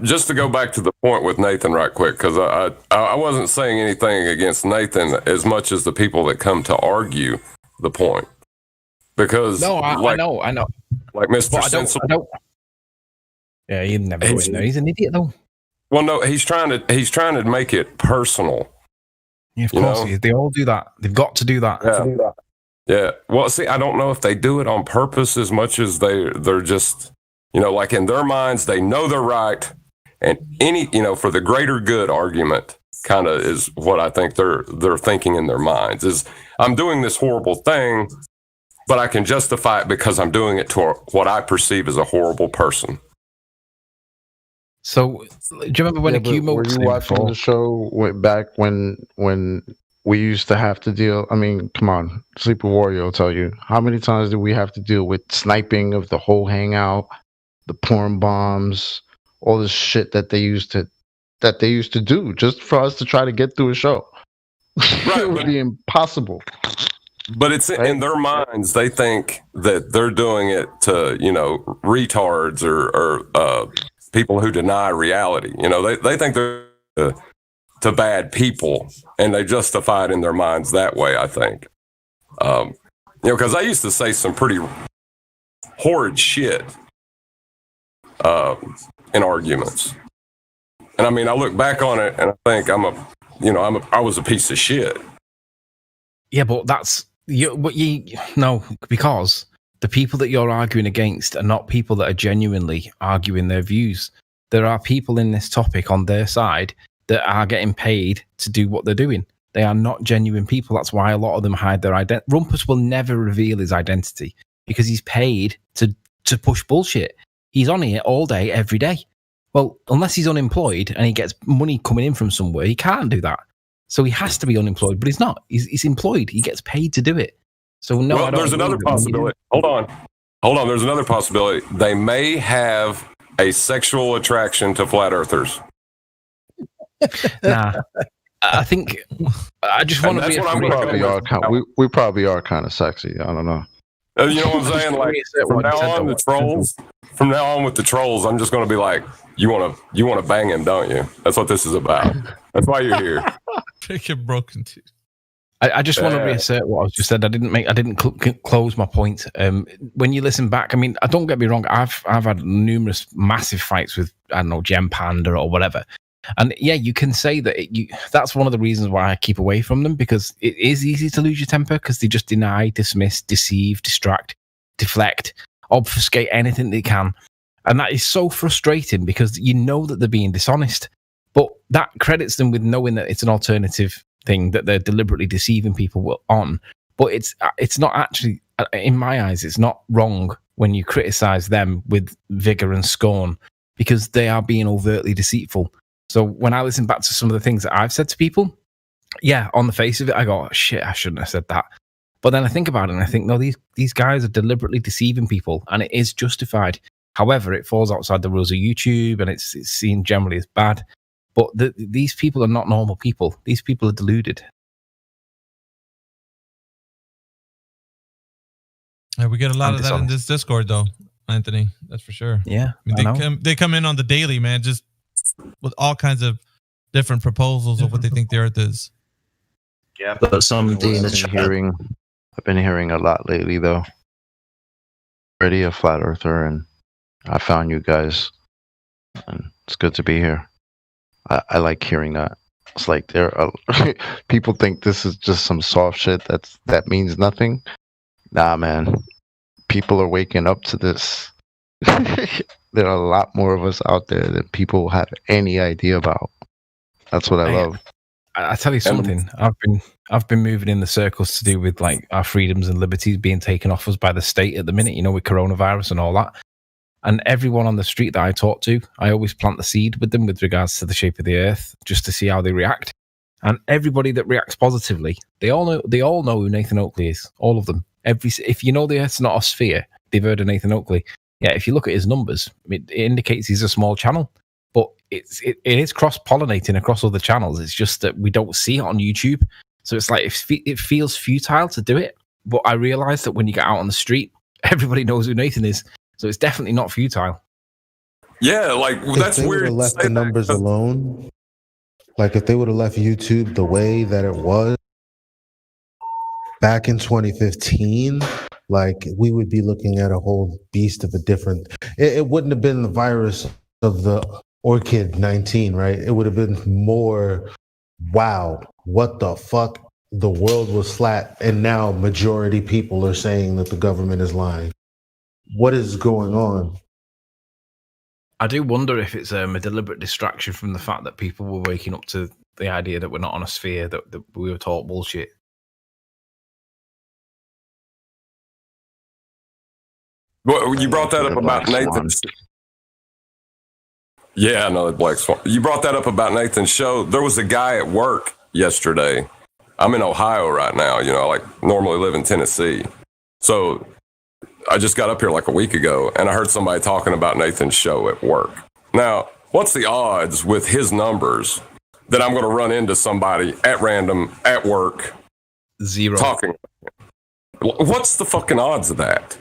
Just to go back to the point with Nathan right quick, because I wasn't saying anything against Nathan as much as the people that come to argue the point. Because I know. Like Mr. Sensible. Yeah, he'd never go in there. He's an idiot though. Well, no, he's trying to make it personal. Yeah, of course he is. They all do that. They've got to do that. Yeah. Well, see, I don't know if they do it on purpose as much as they're just, like in their minds, they know they're right. And for the greater good argument kind of is what I think they're thinking in their minds is, I'm doing this horrible thing, but I can justify it because I'm doing it to what I perceive as a horrible person. So, do you remember when Akumo were you watching the show back when we used to have to deal? I mean, come on, Sleeper Warrior will tell you how many times did we have to deal with sniping of the whole hangout, the porn bombs, all this shit that they used to do just for us to try to get through a show. Right, it would be impossible. But it's in their minds. They think that they're doing it to retards or people who deny reality. They think they're to bad people, and they justify it in their minds that way, I think. Because I used to say some pretty horrid shit in arguments. And I mean, I look back on it and I think I was a piece of shit. Yeah, but that's because the people that you're arguing against are not people that are genuinely arguing their views. There are people in this topic on their side that are getting paid to do what they're doing. They are not genuine people. That's why a lot of them hide their identity. Rumpus will never reveal his identity because he's paid to push bullshit. He's on here all day, every day. Well, unless he's unemployed and he gets money coming in from somewhere, he can't do that. So he has to be unemployed, but he's not. He's employed. He gets paid to do it. So no, well, there's another possibility. Hold on. Hold on, there's another possibility. They may have a sexual attraction to flat earthers. Nah, I think I just want to be. We probably are kind of sexy. I don't know. You know what I'm saying? Like from now on, the trolls. From now on with the trolls, I'm just going to be like, you want to bang him, don't you? That's what this is about. That's why you're here. Take your broken teeth. I just want to reassert what I just said. I didn't close my point. When you listen back, I mean, don't get me wrong. I've had numerous massive fights with, I don't know, Gem Panda or whatever. And yeah, you can say that that's one of the reasons why I keep away from them, because it is easy to lose your temper because they just deny, dismiss, deceive, distract, deflect, obfuscate anything they can. And that is so frustrating because you know that they're being dishonest, but that credits them with knowing that it's an alternative thing that they're deliberately deceiving people on. But it's not actually, in my eyes, it's not wrong when you criticize them with vigor and scorn, because they are being overtly deceitful. So when I listen back to some of the things that I've said to people, yeah, on the face of it, I go, oh, shit, I shouldn't have said that. But then I think about it and I think, no, these guys are deliberately deceiving people and it is justified. However, it falls outside the rules of YouTube and it's seen generally as bad. But these people are not normal people. These people are deluded. Yeah, we get a lot of that in this Discord, though, Anthony. That's for sure. Yeah, I mean, they come in on the daily, man, just with all kinds of different proposals of what they think the Earth is. Yeah, but somebody in the chat. I've been hearing a lot lately, though. Already a flat earther, and I found you guys, and it's good to be here. I like hearing that. It's like people think this is just some soft shit that means nothing. Nah, man. People are waking up to this. There are a lot more of us out there than people have any idea about. That's what I love. I tell you something. I've been moving in the circles to do with like our freedoms and liberties being taken off us by the state at the minute. You know, with coronavirus and all that. And everyone on the street that I talk to, I always plant the seed with them with regards to the shape of the Earth, just to see how they react. And everybody that reacts positively, they all know who Nathan Oakley is. All of them. If you know the Earth's not a sphere, they've heard of Nathan Oakley. Yeah, if you look at his numbers, it indicates he's a small channel, but it is cross-pollinating across other channels. It's just that we don't see it on YouTube. So it's like it feels futile to do it. But I realize that when you get out on the street, everybody knows who Nathan is. So it's definitely not futile. Yeah, like that's weird. If they would have left the numbers alone, like if they would have left YouTube the way that it was back in 2015, like we would be looking at a whole beast of a different. It wouldn't have been the virus of the Orchid 19, right? It would have been more, wow, what the fuck? The world was flat, and now majority people are saying that the government is lying. What is going on? I do wonder if it's a deliberate distraction from the fact that people were waking up to the idea that we're not on a sphere, that we were taught bullshit. Well, you brought that up about Nathan. Yeah, another black swan. You brought that up about Nathan's show. There was a guy at work yesterday. I'm in Ohio right now. You know, I like normally live in Tennessee. So I just got up here like a week ago, and I heard somebody talking about Nathan's show at work. Now, what's the odds with his numbers that I'm going to run into somebody at random at work? Zero. Talking. What's the fucking odds of that?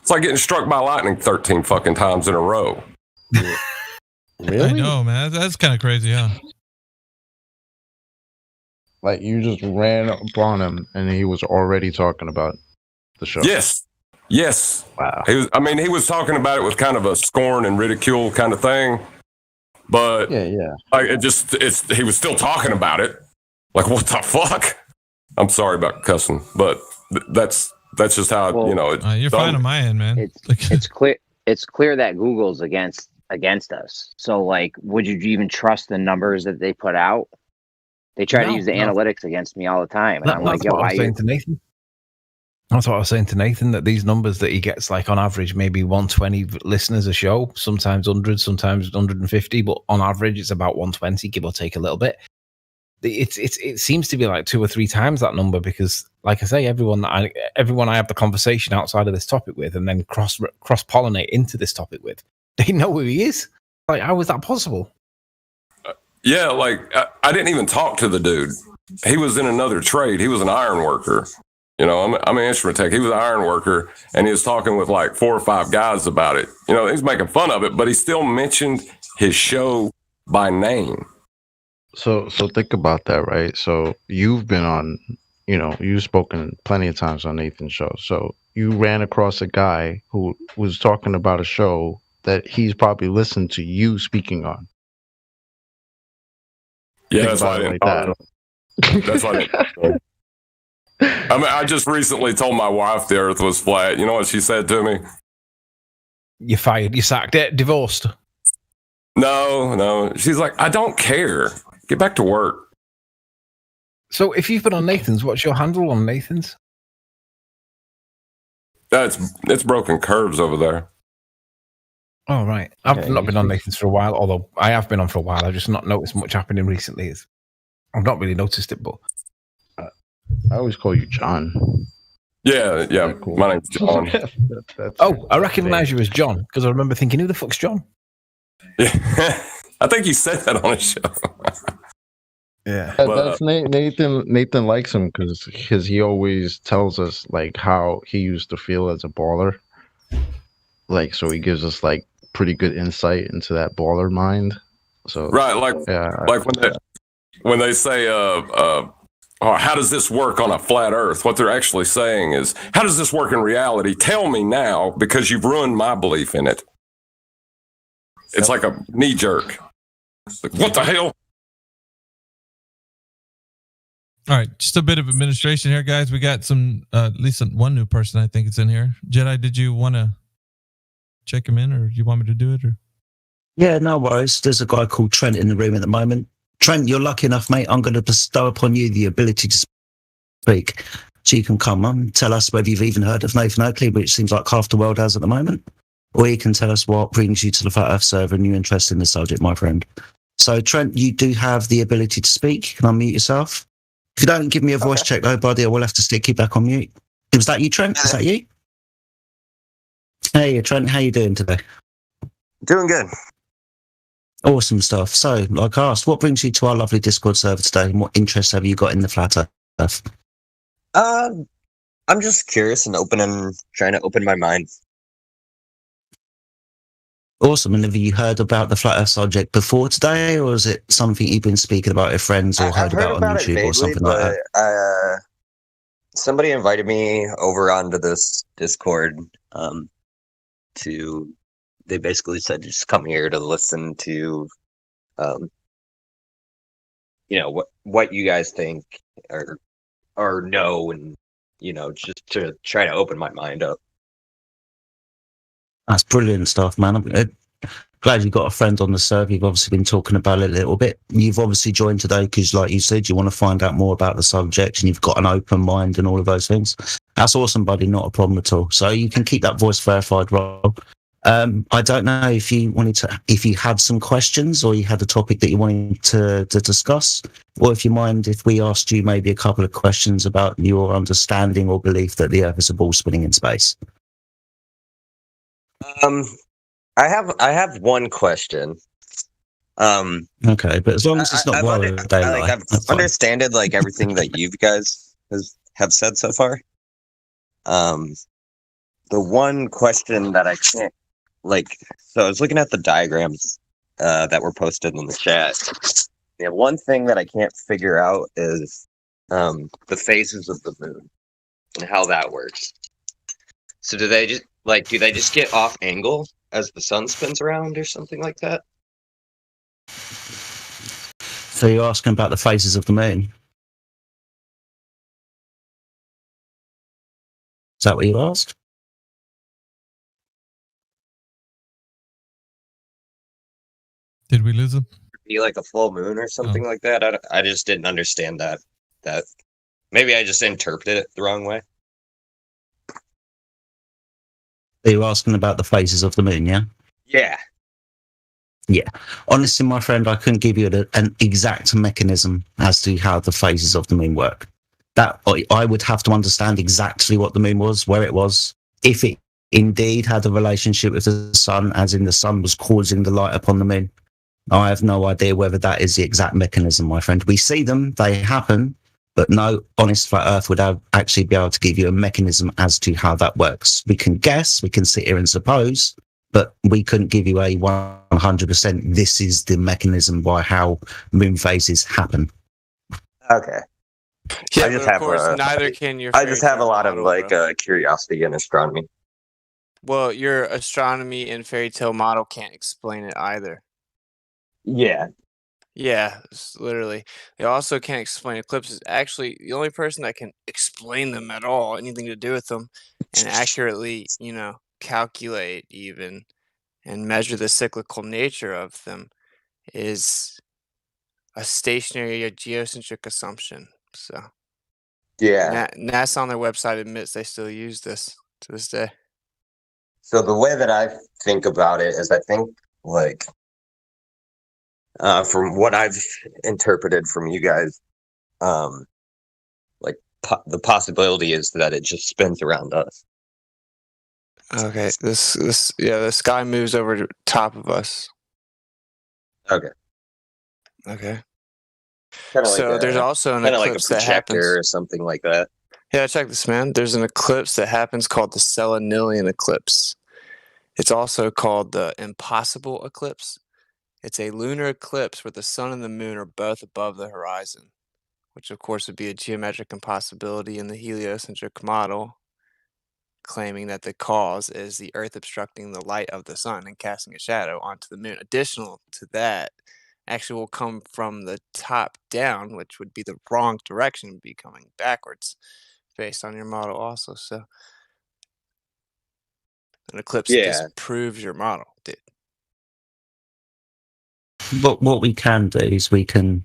It's like getting struck by lightning 13 fucking times in a row. Really? I know, man. That's kind of crazy, huh? Like you just ran up on him, and he was already talking about the show. Yes. Wow. He was talking about it with kind of a scorn and ridicule kind of thing, but yeah. Like he was still talking about it. Like, what the fuck? I'm sorry about cussing, but that's just how you're fine on my end, man. It's clear. It's clear that Google's against us. So, like, would you even trust the numbers that they put out? They try to use the analytics against me all the time, and I'm like, yo, why you? That's what I was saying to Nathan, that these numbers that he gets, like on average, maybe 120 listeners a show, sometimes 100, sometimes 150, but on average, it's about 120, give or take a little bit. it seems to be like 2 or 3 times that number, because, like I say, everyone I have the conversation outside of this topic with, and then cross pollinate into this topic with, they know who he is. Like, how is that possible? Yeah, like I didn't even talk to the dude. He was in another trade. He was an iron worker. You know, I'm an instrument tech. He was an iron worker, and he was talking with like 4 or 5 guys about it. You know, he's making fun of it, but he still mentioned his show by name. So think about that, right? So you've been on, you've spoken plenty of times on Nathan's show. So you ran across a guy who was talking about a show that he's probably listened to you speaking on. Yeah, that's why I didn't talk to him. That's why I didn't talk to him. I mean, I just recently told my wife the Earth was flat. You know what she said to me? You're fired. You're sacked. Divorced. No. She's like, I don't care. Get back to work. So if you've been on Nathan's, what's your handle on Nathan's? It's Broken Curves over there. Oh, right. I've not been on Nathan's for a while, although I have been on for a while. I've just not noticed much happening recently. I've not really noticed it, but... I always call you John. Yeah. Cool. My name's John. I recognize you as John, because I remember thinking, who the fuck's John? Yeah. I think you said that on a show. Yeah. That's Nathan. Nathan likes him because he always tells us like how he used to feel as a baller. Like, so he gives us like pretty good insight into that baller mind. So right, like when they say how does this work on a flat Earth? What they're actually saying is, how does this work in reality? Tell me now, because you've ruined my belief in it. It's like a knee jerk. Like, what the hell? All right, just a bit of administration here, guys. We got some, at least one new person I think is in here. Jedi, did you want to check him in, or do you want me to do it? Or? Yeah, no worries. There's a guy called Trent in the room at the moment. Trent, you're lucky enough, mate. I'm going to bestow upon you the ability to speak. So you can come on and tell us whether you've even heard of Nathan Oakley, which seems like half the world has at the moment. Or you can tell us what brings you to the Flat Earth server and your interest in the subject, my friend. So, Trent, you do have the ability to speak. You can unmute yourself. If you don't give me a voice check, though, buddy, I will have to stick you back on mute. Was that you, Trent? Is that you? Hey, Trent, how you doing today? Doing good. Awesome stuff. So, like I asked, what brings you to our lovely Discord server today, and what interests have you got in the Flat Earth? I'm just curious and open and trying to open my mind. Awesome. And have you heard about the Flat Earth subject before today, or is it something you've been speaking about with friends or heard about on YouTube or something like that? Somebody invited me over onto this Discord they basically said, just come here to listen to, what you guys think or know, and, just to try to open my mind up. That's brilliant stuff, man. I'm glad you've got a friend on the server. You've obviously been talking about it a little bit. You've obviously joined today because, like you said, you want to find out more about the subject and you've got an open mind and all of those things. That's awesome, buddy. Not a problem at all. So you can keep that voice verified, Rob. I don't know if you had some questions or you had a topic that you wanted to discuss, or if you mind if we asked you maybe a couple of questions about your understanding or belief that the Earth is a ball spinning in space. I have one question. Okay, but as long as it's not while daylight, I've understood like everything that you guys have said so far. The one question that I can't so I was looking at the diagrams that were posted in the chat. The one thing that I can't figure out is the phases of the moon and how that works. So do they just get off angle as the sun spins around or something like that? So you're asking about the phases of the moon? Is that what you asked? Did we lose him? Be like a full moon or something like that. I just didn't understand that. Maybe I just interpreted it the wrong way. Are you asking about the phases of the moon, yeah? Yeah. Yeah, honestly, my friend, I couldn't give you an exact mechanism as to how the phases of the moon work. That I would have to understand exactly what the moon was, where it was, if it indeed had a relationship with the sun, as in the sun was causing the light upon the moon. I have no idea whether that is the exact mechanism, my friend. We see them, they happen, but no honest flat Earth would actually be able to give you a mechanism as to how that works. We can guess, we can sit here and suppose, but we couldn't give you a 100%. This is the mechanism by how moon phases happen. Okay. Yeah, I just but of have course, a, neither can your I just fairy have a tale lot of model, bro. curiosity in astronomy. Well, your astronomy and fairy tale model can't explain it either. Yeah. Yeah, literally. They also can't explain eclipses. Actually, the only person that can explain them at all, anything to do with them, and accurately, calculate even and measure the cyclical nature of them is a stationary geocentric assumption. So, Yeah. NASA on their website admits they still use this to this day. So the way that I think about it is, I think from what I've interpreted from you guys, the possibility is that it just spins around us. Okay, the sky moves over the top of us. Okay. Okay. Kind of So there's also an eclipse that happens. projector or something like that. Yeah, check this, man. There's an eclipse that happens called the Selenilian eclipse. It's also called the impossible eclipse. It's a lunar eclipse where the sun and the moon are both above the horizon, which of course would be a geometric impossibility in the heliocentric model, claiming that the cause is the Earth obstructing the light of the sun and casting a shadow onto the moon. Additional to that, actually will come from the top down, which would be the wrong direction, would be coming backwards based on your model also. So an eclipse disproves your model, dude. But what we can do is we can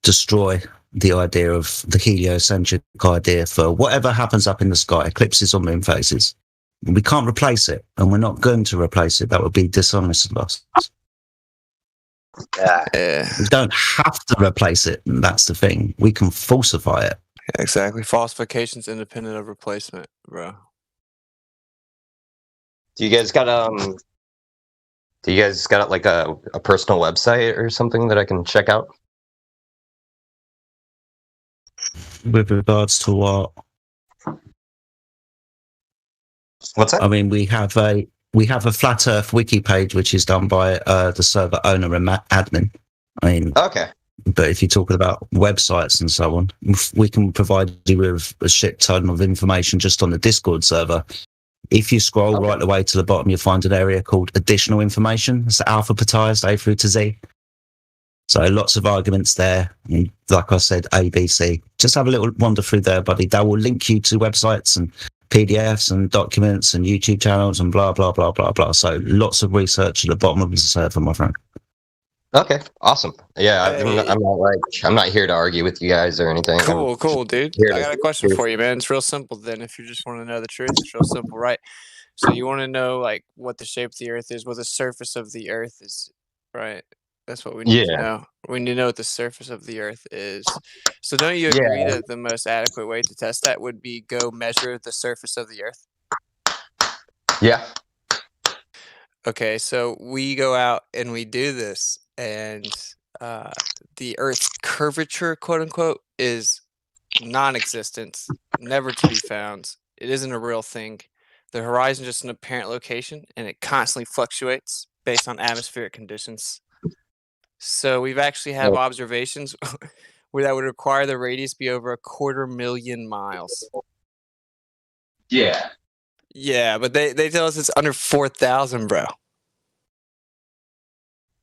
destroy the idea of the heliocentric idea for whatever happens up in the sky, eclipses or moon phases. We can't replace it, and we're not going to replace it. That would be dishonest of us. We don't have to replace it, and that's the thing. We can falsify it. Yeah, exactly. Falsification's independent of replacement, bro. Do you guys got like a personal website or something that I can check out? With regards to what? What's that? I mean, we have a Flat Earth wiki page which is done by the server owner and admin. I mean, okay. But if you're talking about websites and so on, we can provide you with a shit ton of information just on the Discord server. If you scroll right the way to the bottom, you'll find an area called additional information. It's alphabetized A through to Z. So lots of arguments there. And like I said, A, B, C. Just have a little wander through there, buddy. That will link you to websites and PDFs and documents and YouTube channels and blah, blah, blah, blah, blah. So lots of research at the bottom of the server, my friend. Okay, awesome. Yeah, I'm not here to argue with you guys or anything. Cool, dude. I got a question for you, man. It's real simple then. If you just want to know the truth, it's real simple, right? So you want to know like what the shape of the Earth is, what the surface of the Earth is, right? That's what we need to know. We need to know what the surface of the Earth is. So don't you agree that the most adequate way to test that would be go measure the surface of the Earth? Yeah. Okay, so we go out and we do this, and the Earth's curvature, quote unquote, is non-existent, never to be found. It isn't a real thing. The horizon is just an apparent location, and it constantly fluctuates based on atmospheric conditions. So we've actually have observations where that would require the radius be over 250,000 miles. Yeah. Yeah, but they tell us it's under 4,000, bro.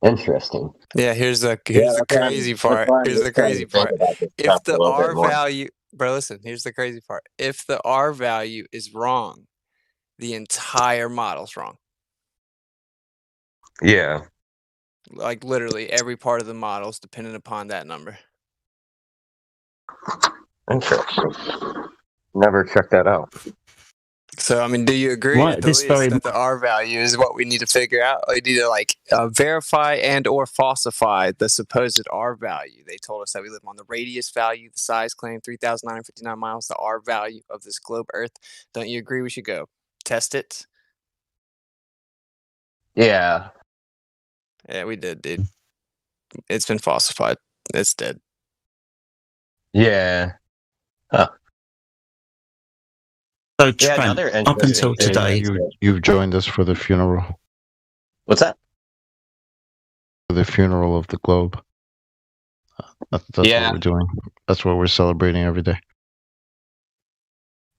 Interesting. Yeah, here's the crazy part. Here's the crazy part. If the R value, bro, listen, here's the crazy part. If the R value is wrong, the entire model's wrong. Yeah. Like literally every part of the model is dependent upon that number. Interesting. Never checked that out. So, I mean, do you agree Right, at the this least very that the R value is what we need to figure out? We need to like verify and or falsify the supposed R value. They told us that we live on the radius value, the size claim, 3,959 miles, the R value of this globe Earth. Don't you agree we should go test it? Yeah. Yeah, we did, dude. It's been falsified. It's dead. Yeah. Huh. So, Yeah, Trent, another up until interesting thing today, is You've joined us for the funeral. what's that? For the funeral of the globe. That's Yeah. what we're doing. That's what we're celebrating every day.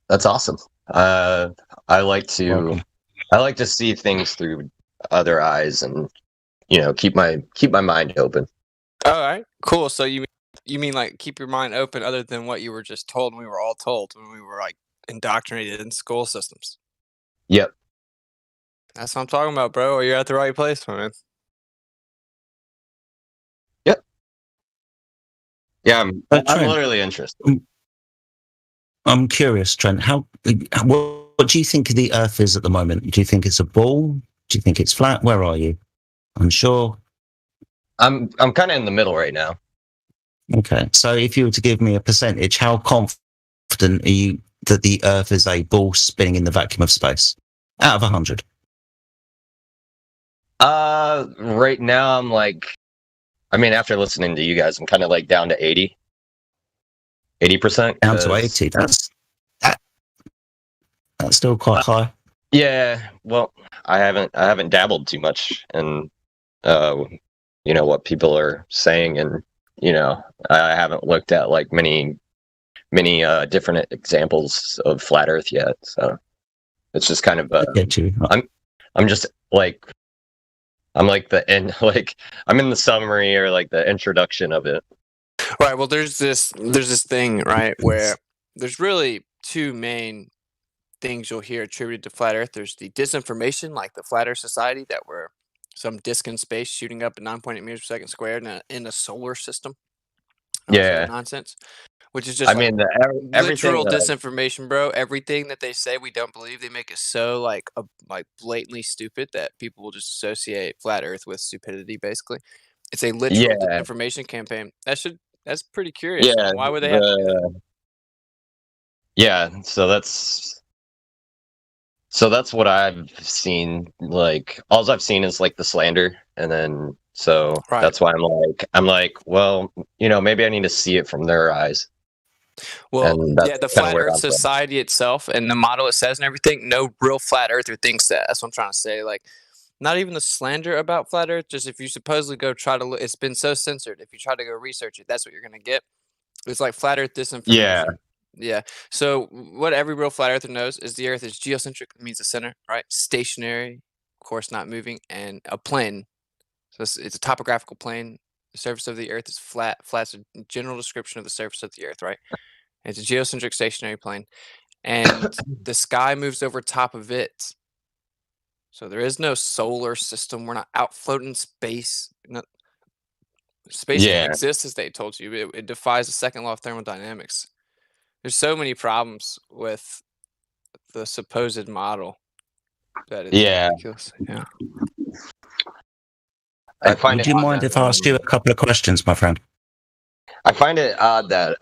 That's awesome. I like to see things through other eyes, and keep my mind open. All right, cool. So you mean like keep your mind open, other than what you were just told, and we were all told when we were like indoctrinated in school systems. Yep. That's what I'm talking about, bro. You're at the right place, man. Yep. Yeah, I'm Trent, literally interested. I'm curious, Trent. What do you think the Earth is at the moment? Do you think it's a ball? Do you think it's flat? Where are you? Unsure. I'm kind of in the middle right now. Okay, so if you were to give me a percentage, how confident are you that the Earth is a ball spinning in the vacuum of space? Out of 100. Right now I'm like, after listening to you guys, I'm kind of like down to 80%. Down to 80. That's still quite high. Yeah. Well, I haven't dabbled too much in, what people are saying, and I haven't looked at like many different examples of flat Earth yet. So it's just kind of I'm just like I'm like the end, like I'm in the summary or like the introduction of it. Right. Well, there's this thing, right, where there's really two main things you'll hear attributed to flat Earth. There's the disinformation, like the Flat Earth Society, that we're some disk in space shooting up at 9.8 meters per second squared in a solar system. Yeah. Nonsense. Which is just everything literal disinformation, bro. Everything that they say we don't believe. They make it so like blatantly stupid that people will just associate flat Earth with stupidity. Basically, it's a literal disinformation campaign. That's pretty curious. Yeah. Why would they have to do that? Yeah. So that's what I've seen. Like all I've seen is like the slander, and then that's why I'm like, well, maybe I need to see it from their eyes. Well, yeah, the Flat Earth Society itself and the model it says and everything, no real flat earther thinks that. That's what I'm trying to say. Like, not even the slander about flat Earth, just if you supposedly go try to look, it's been so censored. If you try to go research it, that's what you're going to get. It's like flat Earth disinformation. Yeah. So what every real flat earther knows is the Earth is geocentric. It means the center, right? Stationary, of course, not moving, and a plane. So it's a topographical plane. The surface of the Earth is flat. Flat's a general description of the surface of the Earth, right? And it's a geocentric stationary plane, and the sky moves over top of it. So there is no solar system. We're not out floating in space. Space can't exist, as they told you. It defies the second law of thermodynamics. There's so many problems with the supposed model that it's ridiculous. Yeah. Would you mind if I asked you a couple of questions, my friend? I find it odd that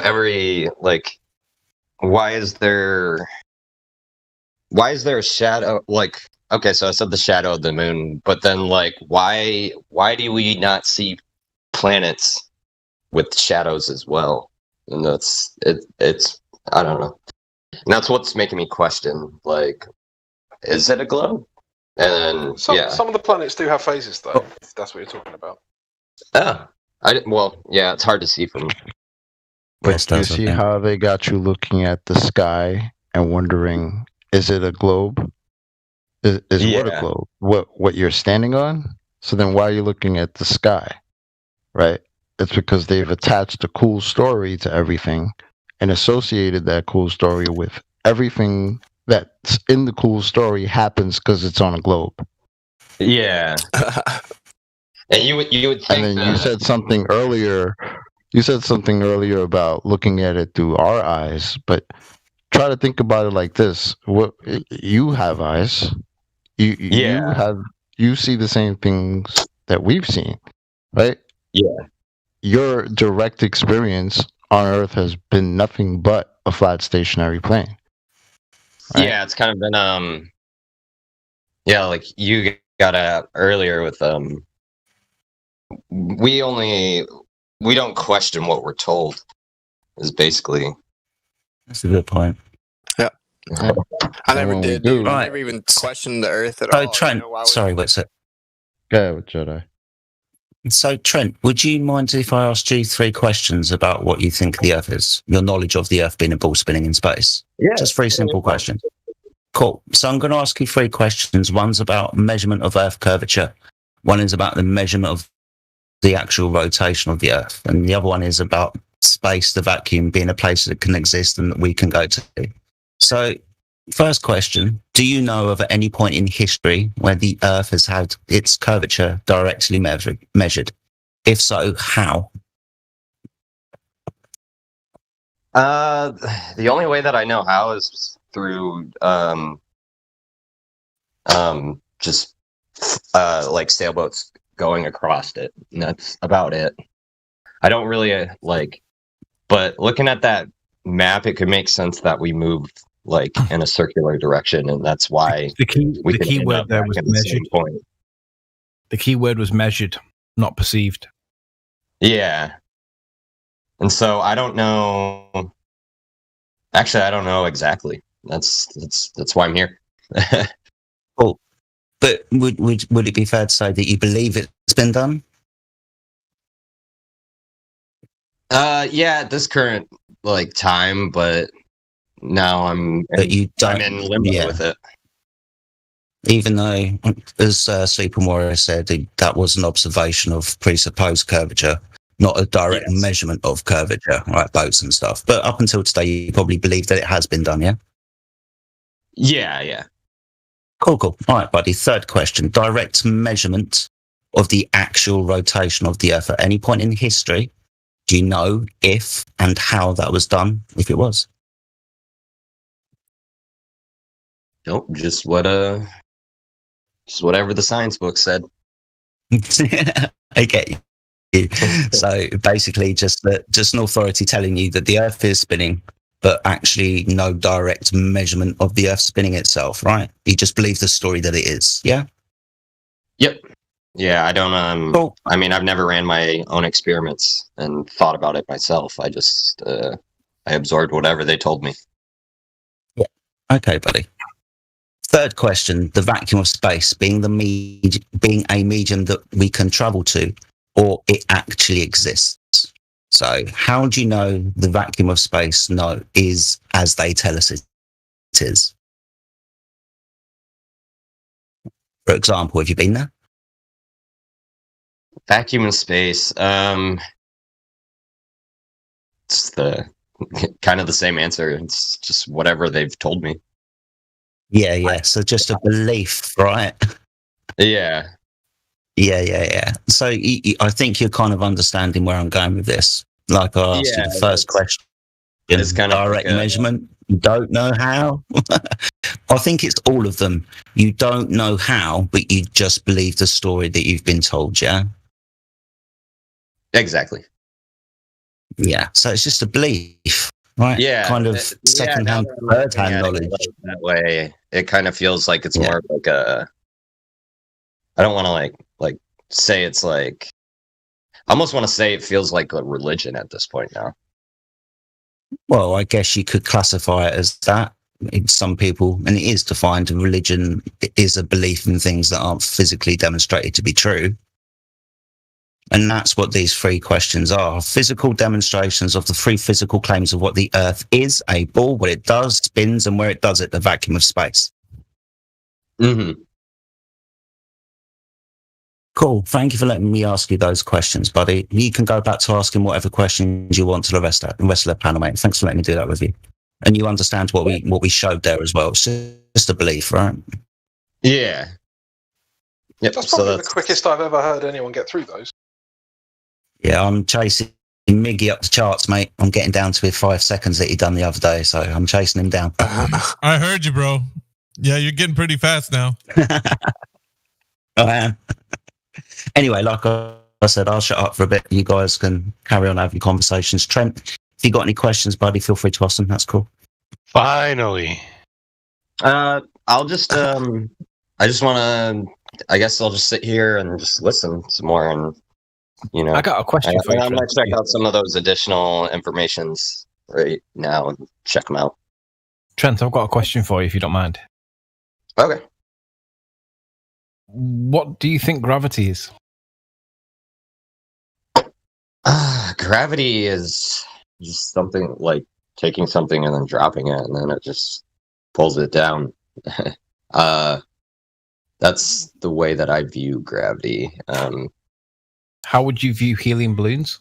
every like why is there a shadow, like, okay, so I said the shadow of the moon, but then like why do we not see planets with shadows as well? And it's I don't know. And that's what's making me question, like, is it a globe? And some of the planets do have phases, though. If that's what you're talking about. It's hard to see from. But you see how they got you looking at the sky and wondering, is it a globe? Is what a globe? What you're standing on? So then why are you looking at the sky? Right? It's because they've attached a cool story to everything and associated that cool story with everything that's in the cool story happens because it's on a globe. Yeah. And you would think, and then you said something earlier you said something earlier about looking at it through our eyes, but try to think about it like this: what you have eyes, Yeah. you see the same things that we've seen, right? Yeah. Your direct experience on Earth has been nothing but a flat stationary plane. Right? Yeah, it's kind of been yeah, like you got at earlier with we don't question what we're told is basically. That's a good point. Yeah. I never when we did, do- dude. I Right. never even questioned the Earth at So all. Trent, You know, why would sorry, what's it? Go ahead, Jedi. So Trent, would you mind if I asked you 3 questions about what you think the Earth is? Your knowledge of the Earth being a ball spinning in space. Yeah. Just 3 simple questions. Cool. So I'm going to ask you 3 questions. One's about measurement of Earth curvature. One is about the measurement of the actual rotation of the Earth. And the other one is about space, the vacuum, being a place that can exist and that we can go to. So first question, do you know of at any point in history where the Earth has had its curvature directly measured? If so, how? The only way that I know how is through just like sailboats going across it. And that's about it. I don't really but looking at that map, it could make sense that we move like in a circular direction, and that's why the key word there was measured. Point. The key word was measured, not perceived. Yeah. And so I don't know. Actually, I don't know exactly. That's why I'm here. Cool. But would it be fair to say that you believe it's been done? Yeah, at this current like time, but now I'm in limbo with it. Even though, as Sleeping Warrior said, that was an observation of presupposed curvature, not a direct measurement of curvature, like boats and stuff. But up until today, you probably believe that it has been done, yeah? Yeah. Cool. All right, buddy. Third question. Direct measurement of the actual rotation of the Earth at any point in history. Do you know if and how that was done, if it was? Nope, just whatever the science book said. I get you. So basically, just an authority telling you that the Earth is spinning, but actually no direct measurement of the Earth spinning itself, right? You just believe the story that it is, yeah? Yep. Yeah, I don't. Cool. I mean, I've never ran my own experiments and thought about it myself. I just I absorbed whatever they told me. Yeah. Okay, buddy. Third question: the vacuum of space being a medium that we can travel to, or it actually exists. So, how do you know the vacuum of space is as they tell us it is? For example, have you been there? Vacuum in space. It's the kind of the same answer. It's just whatever they've told me. Yeah. So just a belief, right? Yeah. So I think you're kind of understanding where I'm going with this. Like I asked you the first question. It's kind of direct measurement. You don't know how. I think it's all of them. You don't know how, but you just believe the story that you've been told, yeah? Exactly. Yeah. So it's just a belief, right? Yeah. Kind of second-hand, third-hand knowledge. That way, it kind of feels like it's more like a. I don't want to like say it's like. I almost want to say it feels like a religion at this point now. Well, I guess you could classify it as that. Some people, and it is defined, religion is a belief in things that aren't physically demonstrated to be true. And that's what these 3 questions are. Physical demonstrations of the 3 physical claims of what the Earth is, a ball, what it does, spins, and where it does it, the vacuum of space. Mm-hmm. Cool. Thank you for letting me ask you those questions, buddy. You can go back to asking whatever questions you want to the rest of the panel, mate. Thanks for letting me do that with you. And you understand what we showed there as well. It's just a belief, right? Yeah. Yep. That's probably the quickest I've ever heard anyone get through those. Yeah, I'm chasing Miggy up the charts, mate. I'm getting down to his 5 seconds that he done the other day, so I'm chasing him down. I heard you, bro. Yeah, you're getting pretty fast now. I am. Anyway, like I said, I'll shut up for a bit. You guys can carry on having conversations. Trent, if you got any questions, buddy, feel free to ask them. That's cool. Finally. I'll just I just want to. I guess I'll just sit here and just listen some more, and I got a question for you. I might check out some of those additional informations right now and check them out. Trent, I've got a question for you, if you don't mind. Okay. What do you think gravity is? Gravity is just something like taking something and then dropping it, and then it just pulls it down. That's the way that I view gravity. How would you view helium balloons?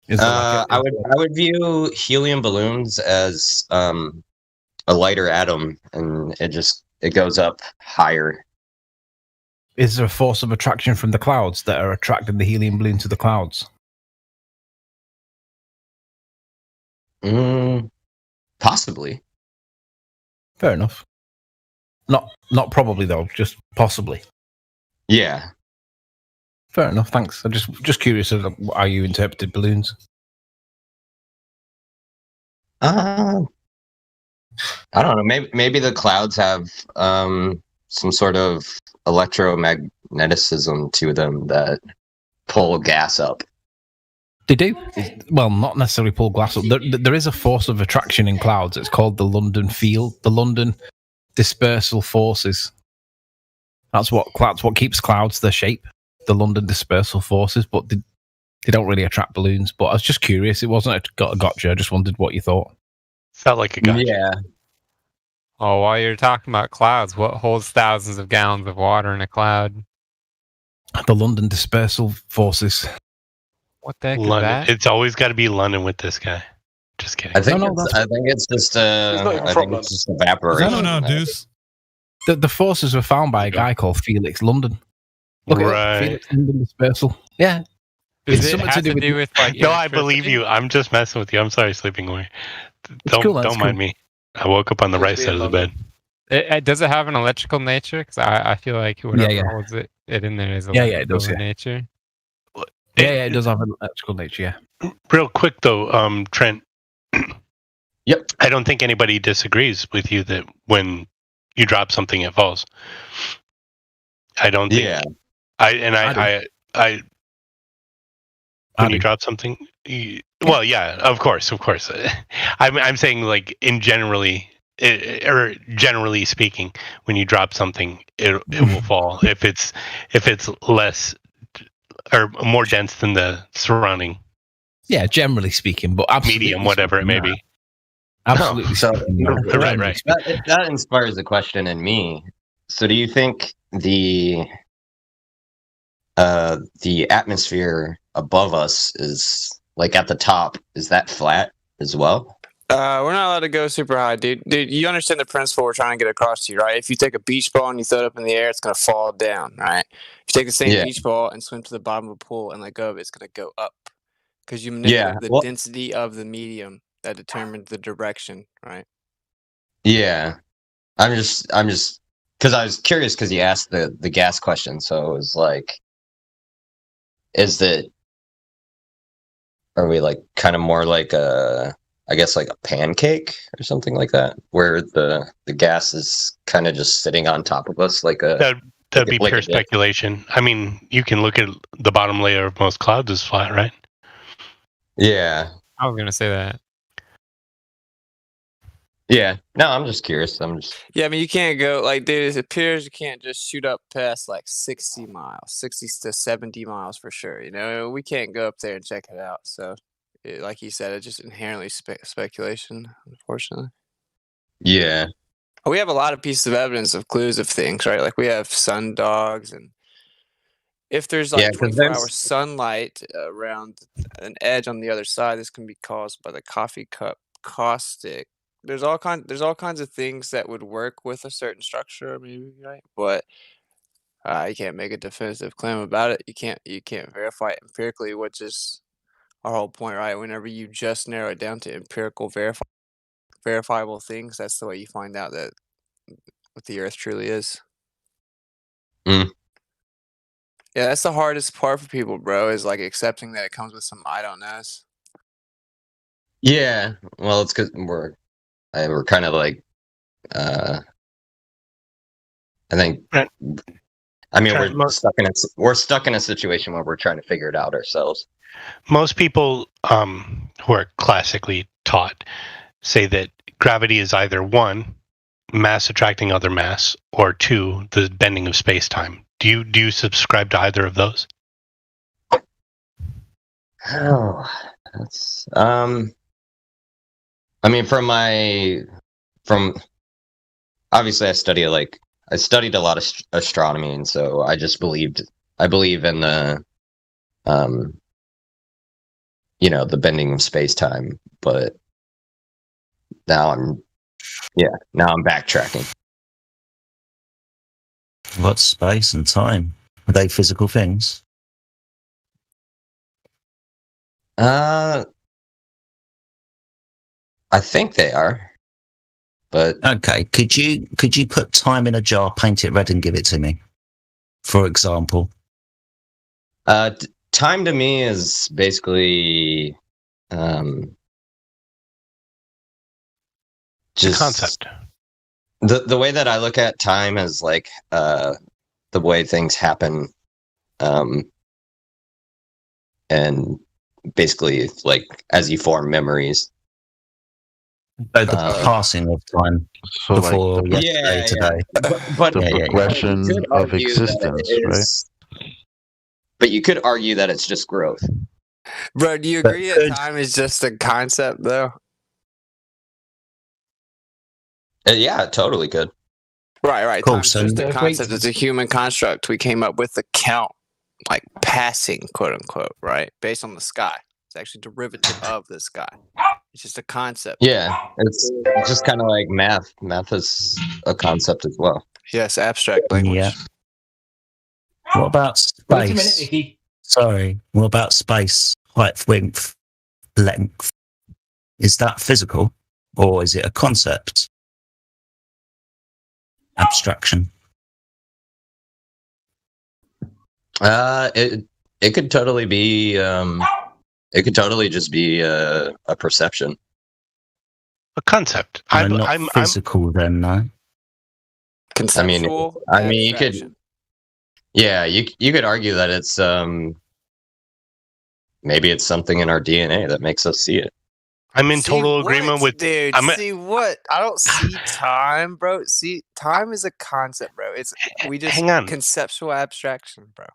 I would view helium balloons as a lighter atom, and it goes up higher. Is there a force of attraction from the clouds that are attracting the helium balloon to the clouds? Possibly. Fair enough. Not probably though, just possibly. Yeah. Fair enough. Thanks. I'm just curious of how you interpreted balloons. I don't know. Maybe the clouds have some sort of electromagnetism to them that pull gas up. They do. Well, not necessarily pull gas up. There is a force of attraction in clouds. It's called the London field, the London dispersal forces. That's what keeps clouds their shape. The London dispersal forces, but they don't really attract balloons. But I was just curious. It wasn't a gotcha. I just wondered what you thought. Felt like a gotcha. Yeah. Oh, while you're talking about clouds, what holds thousands of gallons of water in a cloud? The London dispersal forces. What the heck London. is that? It's always got to be London with this guy. Just kidding. I think it's just evaporation. No, Deuce. The forces were found by a guy called Felix London. Look at it, Felix London dispersal. Yeah. Does it have to do with like? No, I believe you. I'm just messing with you. I'm sorry, sleeping away. Don't mind me. I woke up on the right side of the bed. Does it have an electrical nature? Because I feel like whatever holds it in there is it does, in nature. Yeah, it does have an electrical nature. Yeah. Real quick though, Trent. Yep. I don't think anybody disagrees with you that when you drop something, it falls. I don't think. Yeah. When you drop something, well, yeah, of course. I'm saying like generally speaking, when you drop something, it will fall if it's less or more dense than the surrounding. Yeah, generally speaking, but medium, whatever it may be. Absolutely. Right. That inspires a question in me. So, do you think the atmosphere above us is like at the top? Is that flat as well? We're not allowed to go super high, dude. Dude, you understand the principle we're trying to get across to you, right? If you take a beach ball and you throw it up in the air, it's going to fall down, right? If you take the same beach ball and swim to the bottom of a pool and let go of it, it's going to go up because you manipulate the density of the medium that determines the direction, right? Yeah, I'm just because I was curious because you asked the gas question, so it was like, are we like kind of more like I guess like a pancake or something like that, where the gas is kind of just sitting on top of us like a. That'd be pure speculation. I mean, you can look at the bottom layer of most clouds is flat, right? Yeah. I was gonna say that. Yeah. No, I'm just curious. Yeah, I mean, you can't go like, dude. It appears you can't just shoot up past like 60 to 70 miles for sure. You know, we can't go up there and check it out. So, like you said, it's just inherently speculation, unfortunately. Yeah. We have a lot of pieces of evidence of clues of things, right? Like we have sun dogs, and if there's like 24-hour sunlight around an edge on the other side, this can be caused by the coffee cup caustic. There's all kinds of things that would work with a certain structure, maybe, right? But You can't make a definitive claim about it. You can't verify it empirically, which is our whole point, right? Whenever you just narrow it down to empirical verifiable things, that's the way you find out that what the Earth truly is. Mm. Yeah, that's the hardest part for people, bro, is like accepting that it comes with some I don't knows. Yeah, well, it's because we're kind of like, I think, I mean, we're stuck in a situation where we're trying to figure it out ourselves. Most people who are classically taught say that gravity is either one, mass attracting other mass, or two, the bending of space-time. Do you subscribe to either of those? Oh, that's I mean, from obviously I studied a lot of astronomy, and so I believe in the the bending of space-time, but now I'm backtracking. What's space and time? Are they physical things? I think they are, but okay. Could you put time in a jar, paint it red, and give it to me, for example? Time to me is basically just concept. The way that I look at time is like the way things happen, and basically like as you form memories. The passing of time before yesterday, today. But the progression of existence, right? But you could argue that it's just growth. Bro, do you agree that time is just a concept, though? Yeah, totally could. Right. Cool, Time's just a concept. It's a human construct. We came up with the count, like passing, quote unquote, right? Based on the sky. It's actually derivative of the sky. It's just a concept. Yeah, it's just kind of like math. Math is a concept as well. Yes, abstract language. Yeah. What about space? Wait a minute, Vicky. Sorry. What about space? Height, width, length. Is that physical, or is it a concept? Abstraction. It could totally be. It could totally just be a perception. A concept. I'm physical then, no. Conceptual. I mean, you could. Yeah, you could argue that it's maybe it's something in our DNA that makes us see it. I'm in total agreement with dude. See what? I don't see time, bro. See, time is a concept, bro. We just hang on. Conceptual abstraction, bro.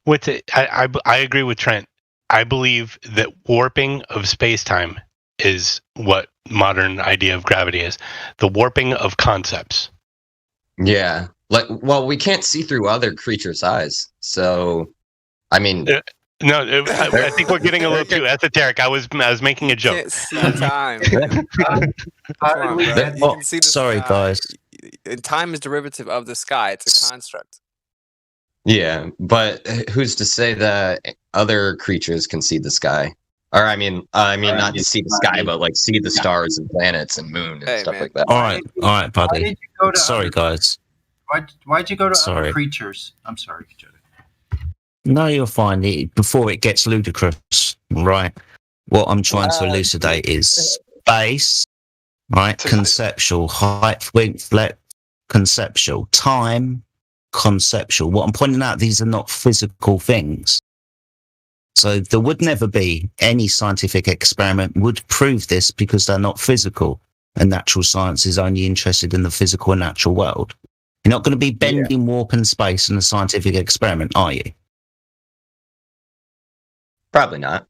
With it, I agree with Trent. I believe that warping of space-time is what modern idea of gravity is. The warping of concepts. Yeah. Well, we can't see through other creatures' eyes. So, I mean... I think we're getting a little too esoteric. I was making a joke. You can't see time. Sorry, guys. Time is derivative of the sky. It's a construct. Yeah, but who's to say that other creatures can see the sky? Or I mean, not to see the sky, but like see the stars and planets and moon and stuff like that. All right, buddy. Sorry, guys. Why'd you go to Sorry. other creatures? I'm sorry, Jody. No, you'll find it before it gets ludicrous, right? What I'm trying to elucidate is space, right? Conceptual, height, width, length, conceptual, time, conceptual. What I'm pointing out, these are not physical things. So there would never be any scientific experiment would prove this because they're not physical. And natural science is only interested in the physical and natural world. You're not going to be bending, warping space in a scientific experiment, are you? Probably not.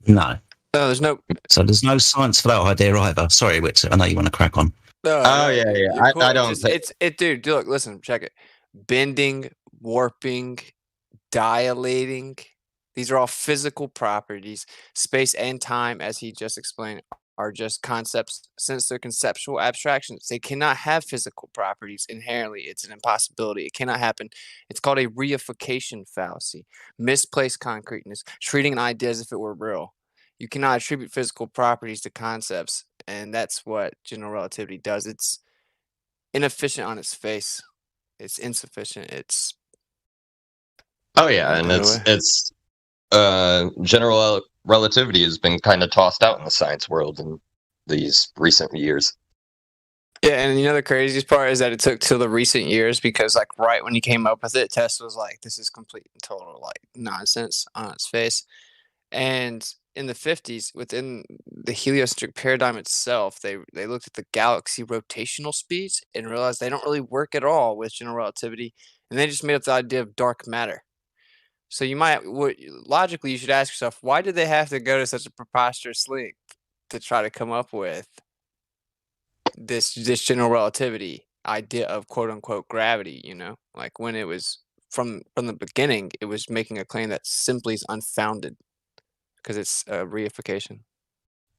No. There's no. So there's no science for that idea either. Sorry, Witzer. I know you want to crack on. Yeah. I don't. Dude. Look, listen, check it. Bending, warping, dilating. These are all physical properties. Space and time, as he just explained, are just concepts since they're conceptual abstractions. They cannot have physical properties inherently. It's an impossibility. It cannot happen. It's called a reification fallacy, misplaced concreteness, treating an idea as if it were real. You cannot attribute physical properties to concepts, and that's what general relativity does. It's inefficient on its face. It's insufficient. It's oh yeah, and it's general relativity has been kind of tossed out in the science world in these recent years. Yeah, and the craziest part is that it took till the recent years because, like, right when he came up with it, Tesla was like, "This is complete and total like nonsense on its face." And in the 50s, within the heliocentric paradigm itself, they looked at the galaxy rotational speeds and realized they don't really work at all with general relativity, and they just made up the idea of dark matter. So logically, you should ask yourself, why did they have to go to such a preposterous length to try to come up with this general relativity idea of quote unquote gravity? Like when it was from the beginning, it was making a claim that simply is unfounded because it's a reification.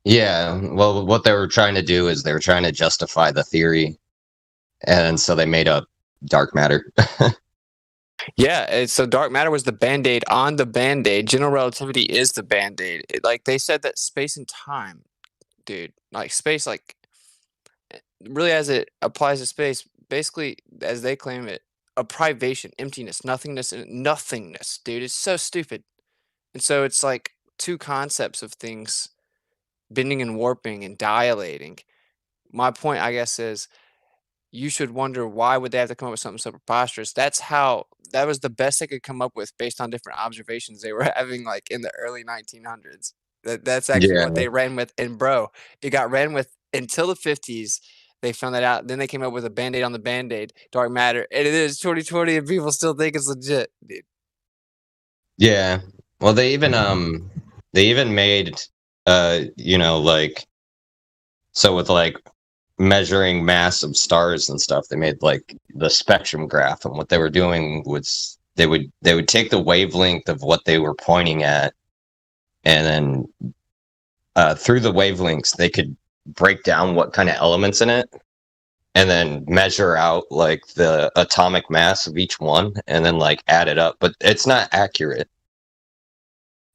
Yeah, well, what they were trying to do is they were trying to justify the theory, and so they made up dark matter. Yeah, so dark matter was the band-aid on the band-aid. General relativity is the band-aid. Like they said that space and time, dude, like space, like really as it applies to space, basically as they claim it, a privation, emptiness, nothingness, and nothingness, dude. It's so stupid. And so it's like two concepts of things bending and warping and dilating. My point, I guess, is you should wonder why would they have to come up with something so preposterous. That was the best they could come up with based on different observations they were having like in the early 1900s. That's actually Yeah. what they ran with. And bro, it got ran with until the 50s. They found that out. Then they came up with a band-aid on the band-aid, dark matter. And it is 2020 and people still think it's legit, dude. Yeah. Well, they even made like, so with like measuring mass of stars and stuff, they made like the spectrum graph, and what they were doing was they would take the wavelength of what they were pointing at, and then through the wavelengths they could break down what kind of elements in it, and then measure out like the atomic mass of each one, and then like add it up. But it's not accurate.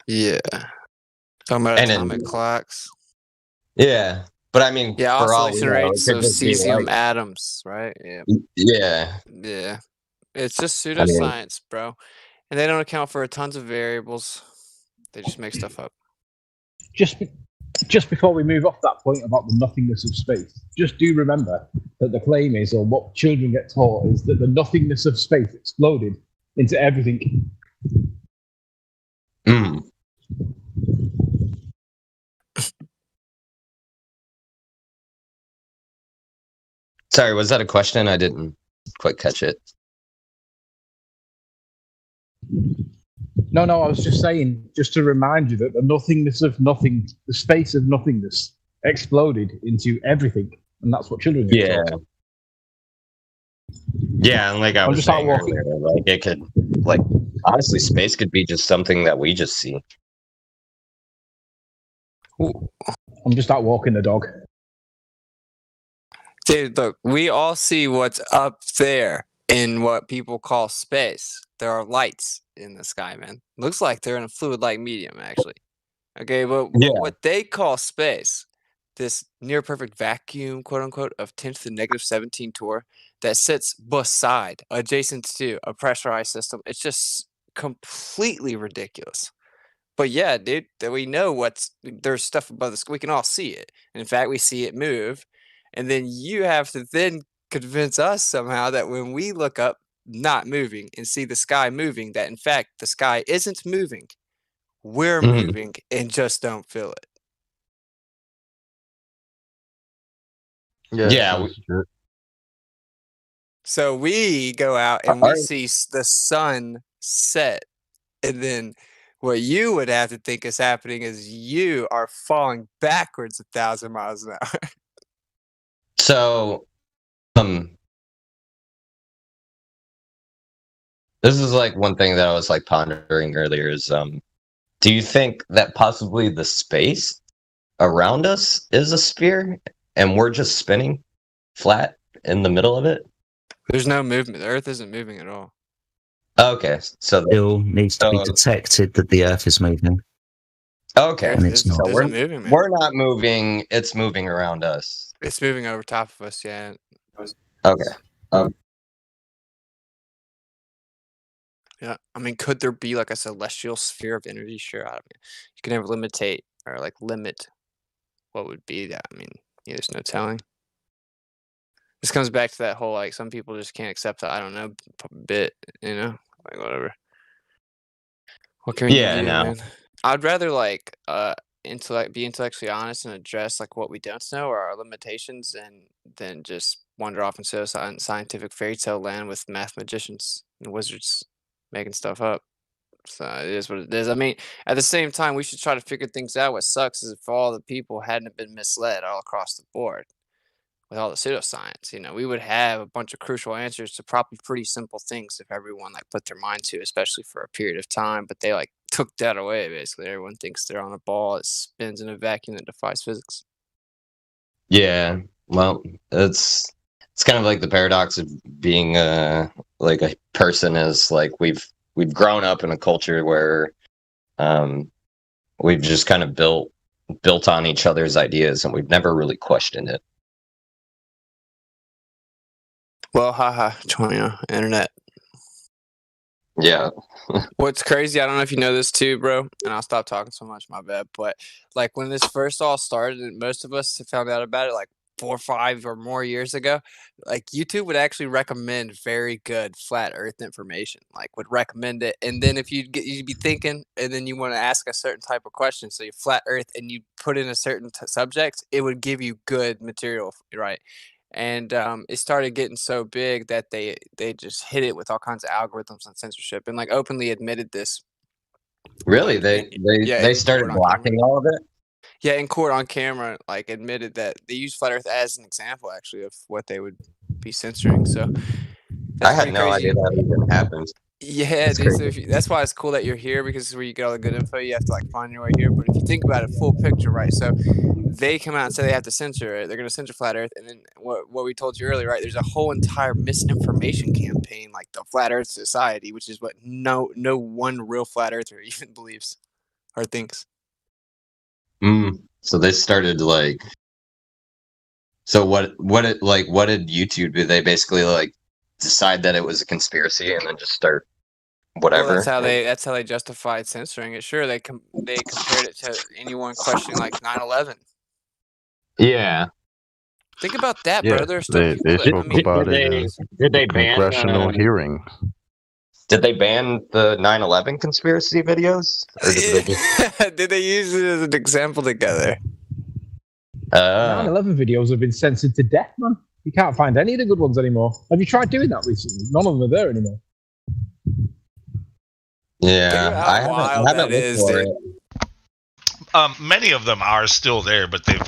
Yeah. Talking about atomic clocks. Yeah. But I mean, yeah, for all oscillation rates of cesium like, atoms, right? Yeah. Yeah. Yeah. It's just pseudoscience, bro. And they don't account for tons of variables. They just make stuff up. Just before we move off that point about the nothingness of space, just do remember that the claim is, or what children get taught, is that the nothingness of space exploded into everything. Mm. Sorry, was that a question? I didn't quite catch it. No, I was just saying, just to remind you that the nothingness of nothing, the space of nothingness, exploded into everything, and that's what children get taught. Yeah, and like I was saying earlier, like it could, like honestly, space could be just something that we just see. I'm just out walking the dog. Dude, look, we all see what's up there in what people call space. There are lights in the sky, man. Looks like they're in a fluid-like medium, actually. Okay, but what they call space, this near-perfect vacuum, quote-unquote, of 10 to the negative 17 torr that sits beside, adjacent to a pressurized system, it's just completely ridiculous. But yeah, dude, that we know there's stuff above the sky. We can all see it. And in fact, we see it move. And then you have to then convince us somehow that when we look up, not moving, and see the sky moving, that in fact the sky isn't moving. We're moving and just don't feel it. Yeah. So we go out and we see the sun set, and then what you would have to think is happening is you are falling backwards 1,000 miles an hour. So, this is like one thing that I was like pondering earlier is, do you think that possibly the space around us is a sphere, and we're just spinning flat in the middle of it. There's no movement. The Earth isn't moving at all. Okay, so Still needs to be detected that the Earth is moving. Okay, And it's so not. we're moving, man. we're not moving. It's moving around us. It's moving over top of us. Yeah. Okay. Yeah. I mean, could there be like a celestial sphere of energy? Sure. I mean, you can never limit what would be that. I mean, yeah, there's no telling. This comes back to that whole like some people just can't accept the I don't know bit, you know, like whatever. What can we do, man? I'd rather like be intellectually honest and address like what we don't know or our limitations than just wander off into scientific fairy tale land with math magicians and wizards making stuff up. So it is what it is. I mean, at the same time, we should try to figure things out. What sucks is if all the people hadn't been misled all across the board with all the pseudoscience, you know, we would have a bunch of crucial answers to probably pretty simple things if everyone like put their mind to, especially for a period of time. But they like took that away. Basically, everyone thinks they're on a ball that spins in a vacuum that defies physics. Yeah, well, it's kind of like the paradox of being like a person is like we've grown up in a culture where we've just kind of built on each other's ideas and we've never really questioned it. Well, haha, internet. Yeah. What's crazy, I don't know if you know this too, bro, and I'll stop talking so much, my bad, but like when this first all started, and most of us found out about it like 4 or 5 or more years ago, like YouTube would actually recommend very good flat earth information, like would recommend it. And then if you'd be thinking and then you want to ask a certain type of question, so you flat earth and you put in a certain subject, it would give you good material, right? And it started getting so big that they just hit it with all kinds of algorithms and censorship and like openly admitted this. Really? They started blocking all of it? Yeah, in court on camera, like admitted that they used flat earth as an example actually of what they would be censoring. So I had no idea that even happened. Yeah, dude, so that's why it's cool that you're here, because this is where you get all the good info. You have to like find your way here. But if you think about it, full picture, right? So they come out and say they have to censor it. They're going to censor flat Earth, and then what we told you earlier, right? There's a whole entire misinformation campaign, like the Flat Earth Society, which is what no one real flat earther even believes or thinks. So they started like. So what did YouTube do? They basically like decide that it was a conspiracy and then just start whatever. Well, that's how they justified censoring it. Sure, they compared it to anyone questioning like 9/11. Yeah. Think about that, bro. There's still they people spoke about it. Did they ban congressional hearing? Did they ban the 9/11 conspiracy videos? Or did they just... Did they use it as an example together? 9/11 videos have been censored to death, man. You can't find any of the good ones anymore. Have you tried doing that recently? None of them are there anymore. Yeah, I haven't looked for it. Many of them are still there, but they've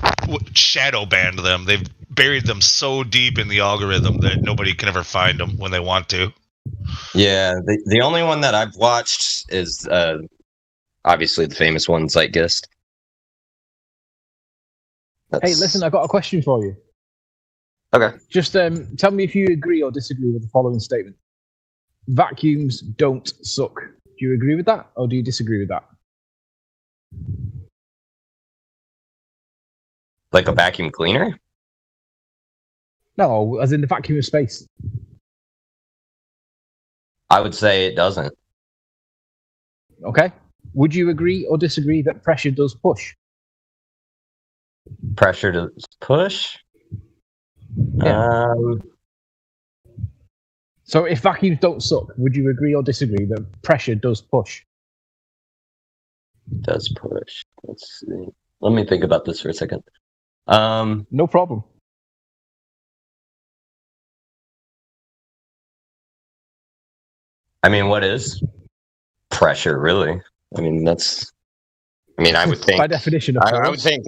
shadow banned them. They've buried them so deep in the algorithm that nobody can ever find them when they want to. Yeah, the only one that I've watched is obviously the famous one, Zeitgeist. Hey, listen, I've got a question for you. Okay. Just tell me if you agree or disagree with the following statement. Vacuums don't suck. Do you agree with that, or do you disagree with that? Like a vacuum cleaner? No, as in the vacuum of space. I would say it doesn't. Okay. Would you agree or disagree that pressure does push? Pressure does push? Yeah. So if vacuums don't suck, would you agree or disagree that pressure does push? Does push. Let's see. Let me think about this for a second. No problem. I mean, what is pressure, really? I mean, I would think by definition. I would think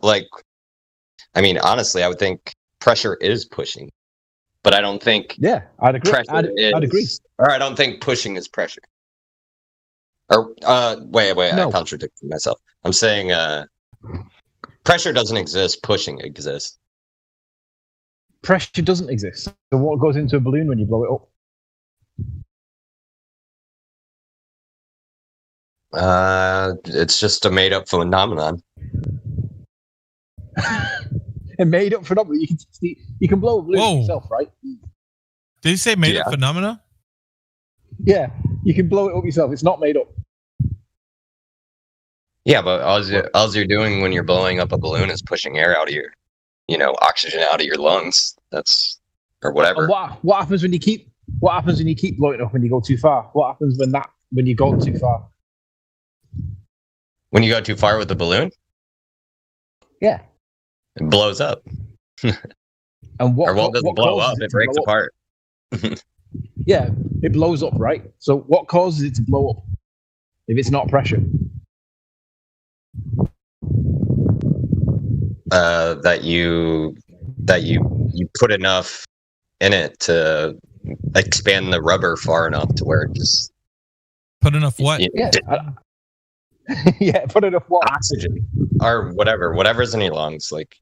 like. I mean, honestly, I would think pressure is pushing, but I don't think. Yeah, I'd agree. I'd agree. Or I don't think pushing is pressure. Or wait, No. I contradicted myself. I'm saying Pressure doesn't exist. Pushing exists. Pressure doesn't exist. So what goes into a balloon when you blow it up? It's just a made-up phenomenon. A made-up phenomenon. You can blow a balloon yourself, right? Did you say made-up phenomena? Yeah, you can blow it up yourself. It's not made up. Yeah, but all you're doing when you're blowing up a balloon is pushing air out of your, oxygen out of your lungs. That's or whatever. And what happens when you keep blowing it up when you go too far? What happens when you go too far? When you go too far with the balloon? Yeah. It blows up. And what? Or well, it doesn't blow up. It breaks apart. Yeah, it blows up, right? So what causes it to blow up if it's not pressure? That you put enough in it to expand the rubber far enough to where it just put enough what? Yeah, put enough what? Oxygen or whatever's in your lungs. Like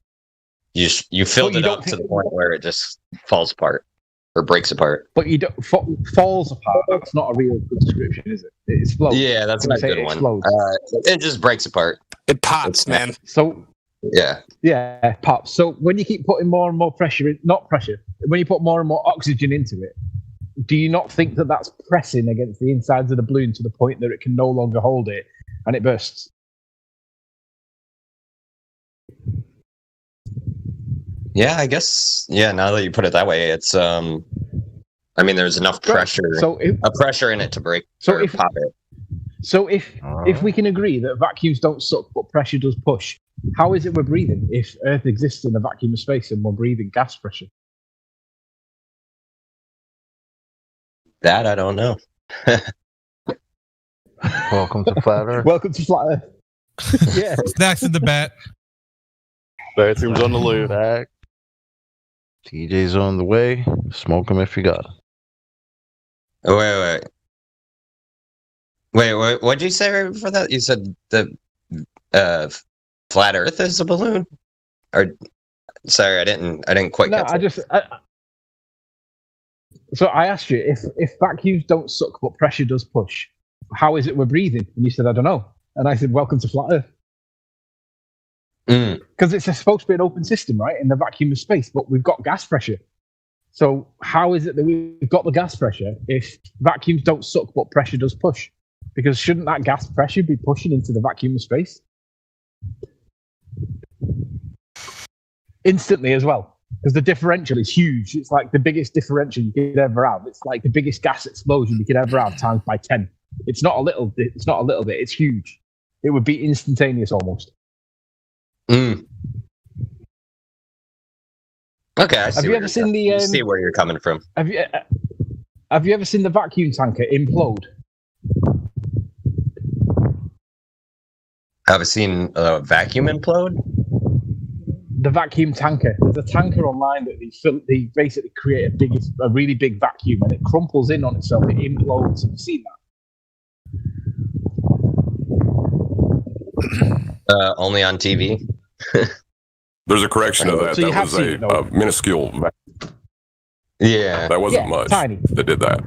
you filled it up to the point where it just falls apart or breaks apart. But you don't falls apart. That's not a real good description, is it? It explodes. Yeah, that's not a good one. It just breaks apart. It pops, man. So yeah, pops. So when you keep putting more and more pressure in, not pressure, when you put more and more oxygen into it, do you not think that that's pressing against the insides of the balloon to the point that it can no longer hold it and it bursts? Yeah, I guess. Yeah, now that you put it that way, it's there's enough pressure, pressure in it to break or pop it. So if we can agree that vacuums don't suck but pressure does push, how is it we're breathing if Earth exists in a vacuum of space and we're breathing gas pressure? That I don't know. Welcome to Flat Earth. Welcome to Flat Earth. Yeah. Snacks in the bat. Bathroom's on the loo. Back. TJ's on the way. Smoke him if you got him. Oh, wait. What'd you say for that? You said the flat Earth is a balloon? Or sorry, I didn't quite catch it. So I asked you if vacuums don't suck but pressure does push, how is it we're breathing? And you said, I don't know. And I said, welcome to Flat Earth. Because it's supposed to be an open system, right? In the vacuum of space, but we've got gas pressure. So how is it that we've got the gas pressure if vacuums don't suck but pressure does push? Because shouldn't that gas pressure be pushing into the vacuum of space? Instantly as well. Because the differential is huge. It's like the biggest differential you could ever have. It's like the biggest gas explosion you could ever have times by 10. It's not a little bit. It's huge. It would be instantaneous almost. Okay, I see. Have you ever seen the? See where you're coming from. Have you ever seen the vacuum tanker implode? Have I seen a vacuum implode? The vacuum tanker. There's a tanker online that they basically create a really big vacuum and it crumples in on itself. It implodes. Have you seen that? Only on TV. There's a correction of that. So that was a minuscule. Yeah, that wasn't much. Tiny. That did that.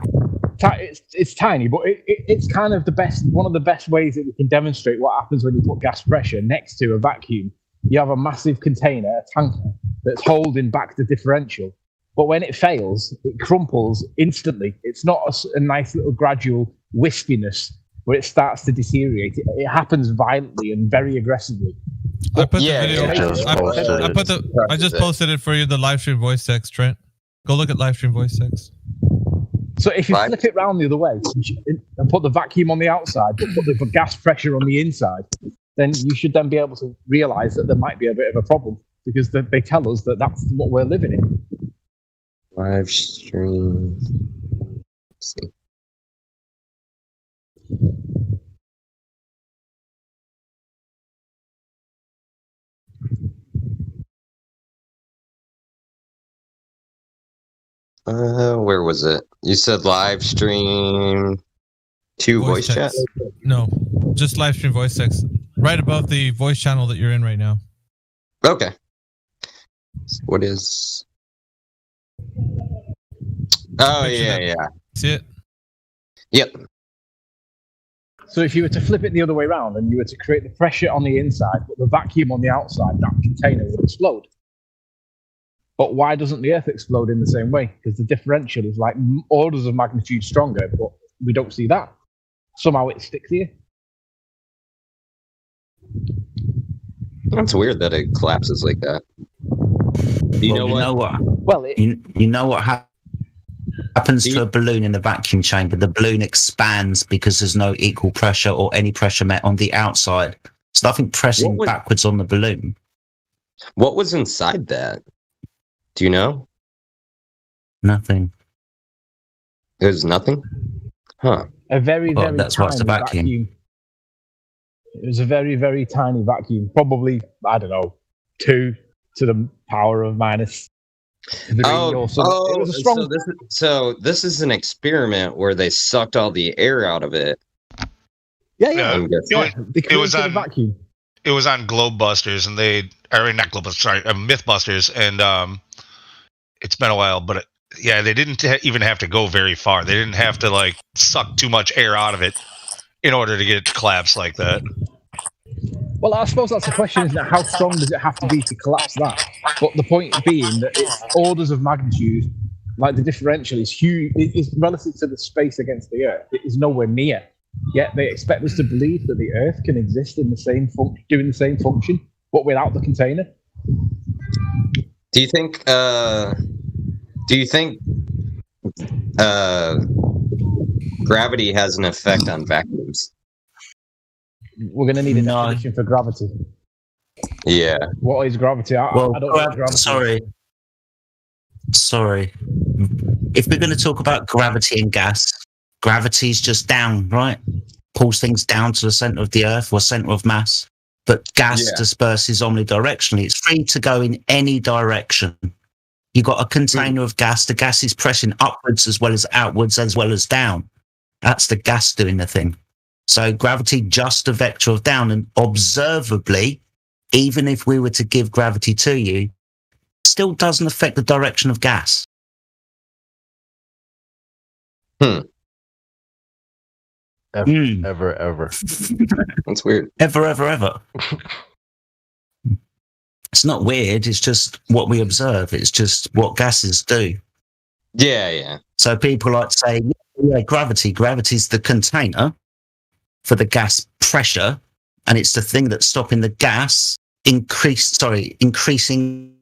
It's tiny, but it's kind of one of the best ways that we can demonstrate what happens when you put gas pressure next to a vacuum. You have a massive container, a tanker, that's holding back the differential. But when it fails, it crumples instantly. It's not a nice little gradual wispiness where it starts to deteriorate. It happens violently and very aggressively. I put the video. I just posted it for you. The live stream voice text, Trent. Go look at live stream voice text. So if you flip it round the other way and put the vacuum on the outside, but put the gas pressure on the inside, then you should then be able to realize that there might be a bit of a problem because they tell us that that's what we're living in. Live stream. Let's see. Where was it? You said live stream 2 voice chat? No, just live stream voice text. Right above the voice channel that you're in right now. Okay. So what is? Oh yeah. See it? Yep. So if you were to flip it the other way around and you were to create the pressure on the inside but the vacuum on the outside, that container would explode. But why doesn't the Earth explode in the same way? Because the differential is like orders of magnitude stronger, but we don't see that. Somehow it sticks here. That's weird that it collapses like that. You know what? Well, you know what happens to a balloon in the vacuum chamber? The balloon expands because there's no equal pressure or any pressure met on the outside. There's nothing pressing backwards on the balloon. What was inside that? Do you know? Nothing. There's nothing? Huh. A very, very that's why it's a tiny vacuum. It was a very, very tiny vacuum. Probably, I don't know, 2 to the power of minus 3 or something. It was a strong... so this is an experiment where they sucked all the air out of it. Yeah. It was on vacuum. It was on Globebusters, and not Globebusters, sorry, Mythbusters, and it's been a while, but they didn't even have to go very far. They didn't have to like suck too much air out of it in order to get it to collapse like that. Well, I suppose that's the question, isn't it? How strong does it have to be to collapse that? But the point being that it's orders of magnitude, like the differential is huge. It's relative to the space against the Earth. It is nowhere near. Yet they expect us to believe that the Earth can exist in the same doing the same function, but without the container. Do you think gravity has an effect on vacuums? We're going to need a definition for gravity. Yeah. What is gravity? I don't know what gravity is. Sorry. If we're going to talk about gravity and gas, gravity's just down, right? Pulls things down to the center of the Earth or center of mass. But gas disperses omnidirectionally. It's free to go in any direction. You've got a container of gas. The gas is pressing upwards as well as outwards as well as down. That's the gas doing the thing. So gravity just a vector of down. And observably, even if we were to give gravity to you, still doesn't affect the direction of gas. Ever. That's weird. Ever. It's not weird. It's just what we observe. It's just what gases do. Yeah. So people like to say, gravity's the container for the gas pressure, and it's the thing that's stopping the gas increasing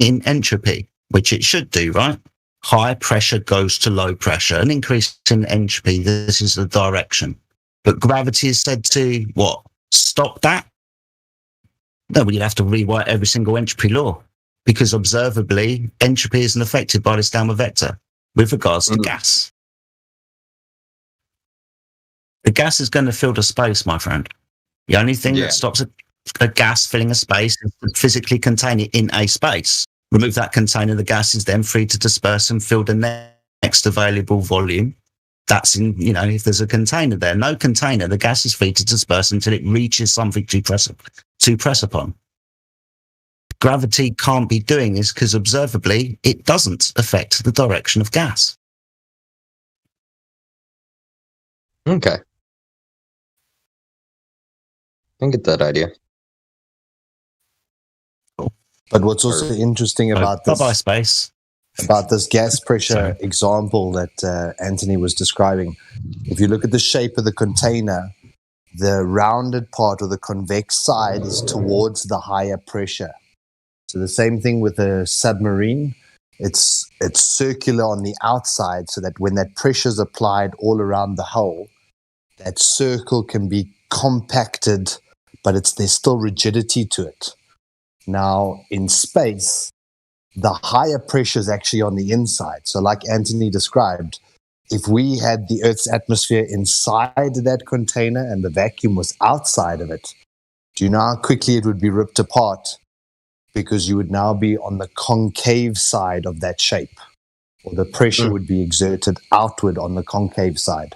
in entropy, which it should do, right? High pressure goes to low pressure, an increase in entropy. This is the direction. But gravity is said to, what? Stop that? No, well, you'd have to rewrite every single entropy law, because observably, entropy isn't affected by this downward vector with regards to gas. The gas is going to fill the space, my friend. The only thing that stops a gas filling a space is to physically contain it in a space. Remove that container, the gas is then free to disperse and fill the next available volume. That's if there's a container there. No container, the gas is free to disperse until it reaches something to press upon. Gravity can't be doing this because observably it doesn't affect the direction of gas. Okay. I get that idea. But what's also interesting about this gas pressure example that Anthony was describing, if you look at the shape of the container, the rounded part or the convex side is towards the higher pressure. So the same thing with a submarine. It's circular on the outside so that when that pressure is applied all around the hull, that circle can be compacted, but there's still rigidity to it. Now, in space, the higher pressure is actually on the inside. So like Anthony described, if we had the Earth's atmosphere inside that container and the vacuum was outside of it, do you know how quickly it would be ripped apart? Because you would now be on the concave side of that shape, or the pressure would be exerted outward on the concave side.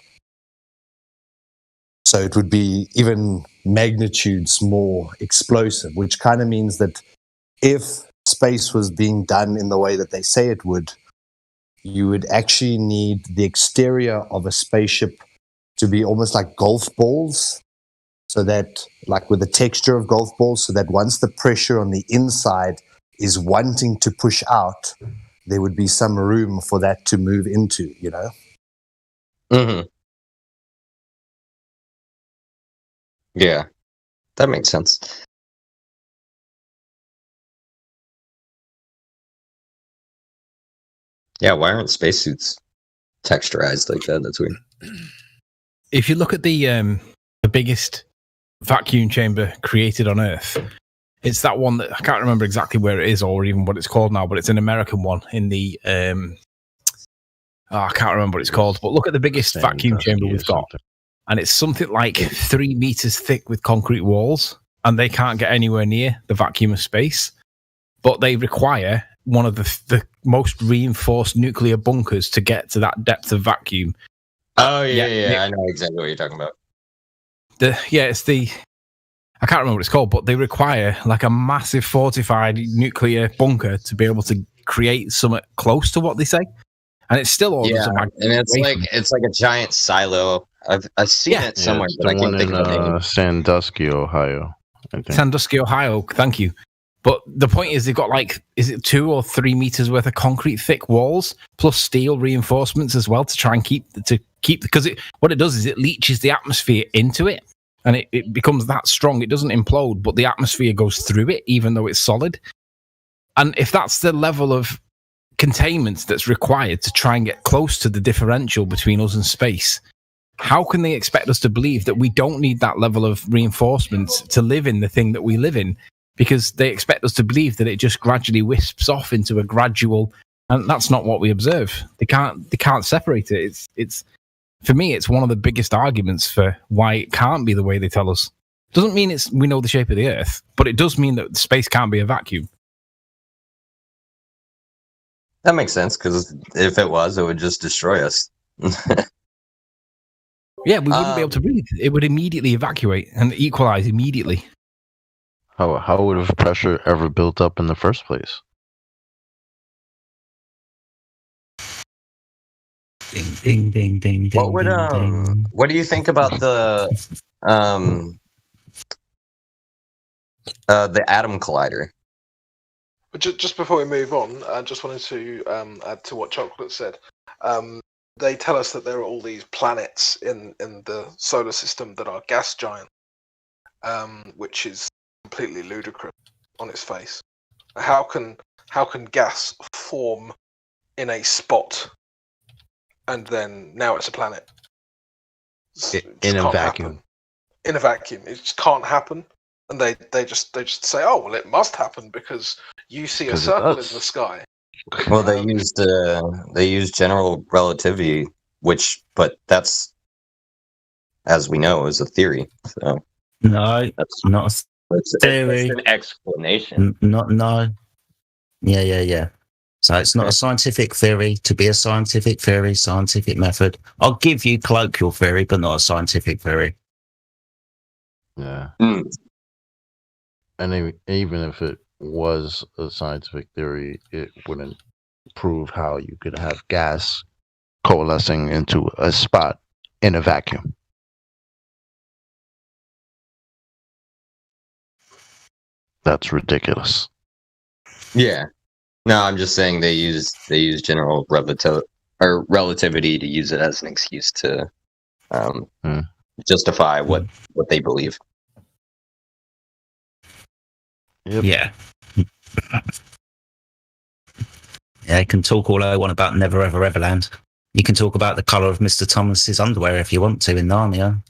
So it would be even magnitudes more explosive, which kind of means that if space was being done in the way that they say it would, you would actually need the exterior of a spaceship to be almost like golf balls, so that, like with the texture of golf balls, so that once the pressure on the inside is wanting to push out, there would be some room for that to move into, you know? Mm-hmm. Yeah, that makes sense. Yeah, why aren't spacesuits texturized like that? That's weird. If you look at the biggest vacuum chamber created on Earth, it's that one that I can't remember exactly where it is or even what it's called now, but it's an American one in the I can't remember what it's called. But look at the biggest vacuum chamber we've got, and it's something like 3 meters thick with concrete walls, and they can't get anywhere near the vacuum of space, but they require one of the most reinforced nuclear bunkers to get to that depth of vacuum. Oh yeah, I know exactly what you're talking about. I can't remember what it's called, but they require like a massive fortified nuclear bunker to be able to create something close to what they say, and it's still all and it's like a giant silo. I've seen it somewhere, it's but I the can't one think in of the name. Sandusky, Ohio. I think. Sandusky, Ohio. Thank you. But the point is, they've got like, is it 2 or 3 meters worth of concrete thick walls plus steel reinforcements as well to try and keep because what it does is it leaches the atmosphere into it, and it becomes that strong. It doesn't implode, but the atmosphere goes through it, even though it's solid. And if that's the level of containment that's required to try and get close to the differential between us and space, how can they expect us to believe that we don't need that level of reinforcements to live in the thing that we live in? Because they expect us to believe that it just gradually wisps off into a gradual, and that's not what we observe. They can't separate it. It's for me, it's one of the biggest arguments for why it can't be the way they tell us. Doesn't mean we know the shape of the Earth, but it does mean that space can't be a vacuum. That makes sense, because if it was, it would just destroy us. Yeah, we wouldn't be able to breathe. It would immediately evacuate and equalize immediately. How would have pressure ever built up in the first place? Ding ding ding ding. What would what do you think about the atom collider? Just before we move on, I just wanted to add to what Chocolate said. They tell us that there are all these planets in the solar system that are gas giants, which is completely ludicrous on its face. How can gas form in a spot and then now it's a planet? In a vacuum. Happen. In a vacuum, it just can't happen. And they just say, oh well, it must happen because you see a circle in the sky. Well, they used general relativity, but that's, as we know, is a theory. So no, that's not a theory. It's an explanation. No. Yeah. So it's not a scientific theory. To be a scientific theory, scientific method. I'll give you colloquial theory, but not a scientific theory. Yeah. And even if it was a scientific theory, it wouldn't prove how you could have gas coalescing into a spot in a vacuum. That's ridiculous. Yeah. No, I'm just saying they use general relativity to use it as an excuse to justify what they believe. Yep. Yeah. Yeah, you can talk all I want about Never Ever Everland. You can talk about the colour of Mr. Thomas's underwear if you want to in Narnia.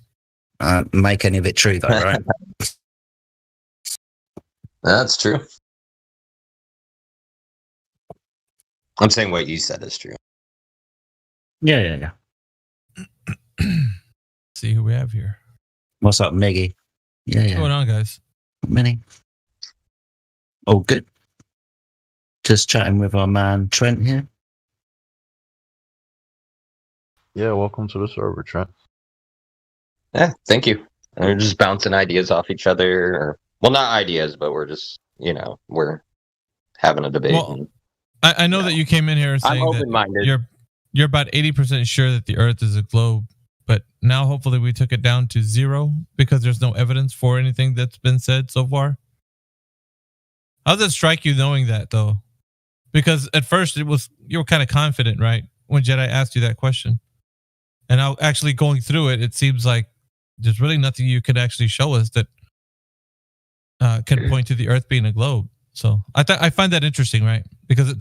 Make any of it true, though, right? That's true. I'm saying what you said is true. Yeah. See who we have here. What's up, Miggy? Yeah. What's going on, guys? Minnie. All good. Just chatting with our man Trent here. Yeah, welcome to the server, Trent. Yeah, thank you. And we're just bouncing ideas off each other. Or, well, not ideas, but we're just, we're having a debate. Well, I know that you came in here saying that you're about 80% sure that the Earth is a globe, but now hopefully we took it down to 0 because there's no evidence for anything that's been said so far. How does it strike you knowing that, though? Because at first you were kind of confident, right? When Jedi asked you that question. And now actually going through it, it seems like there's really nothing you could actually show us that can point to the Earth being a globe. So I find that interesting, right? Because a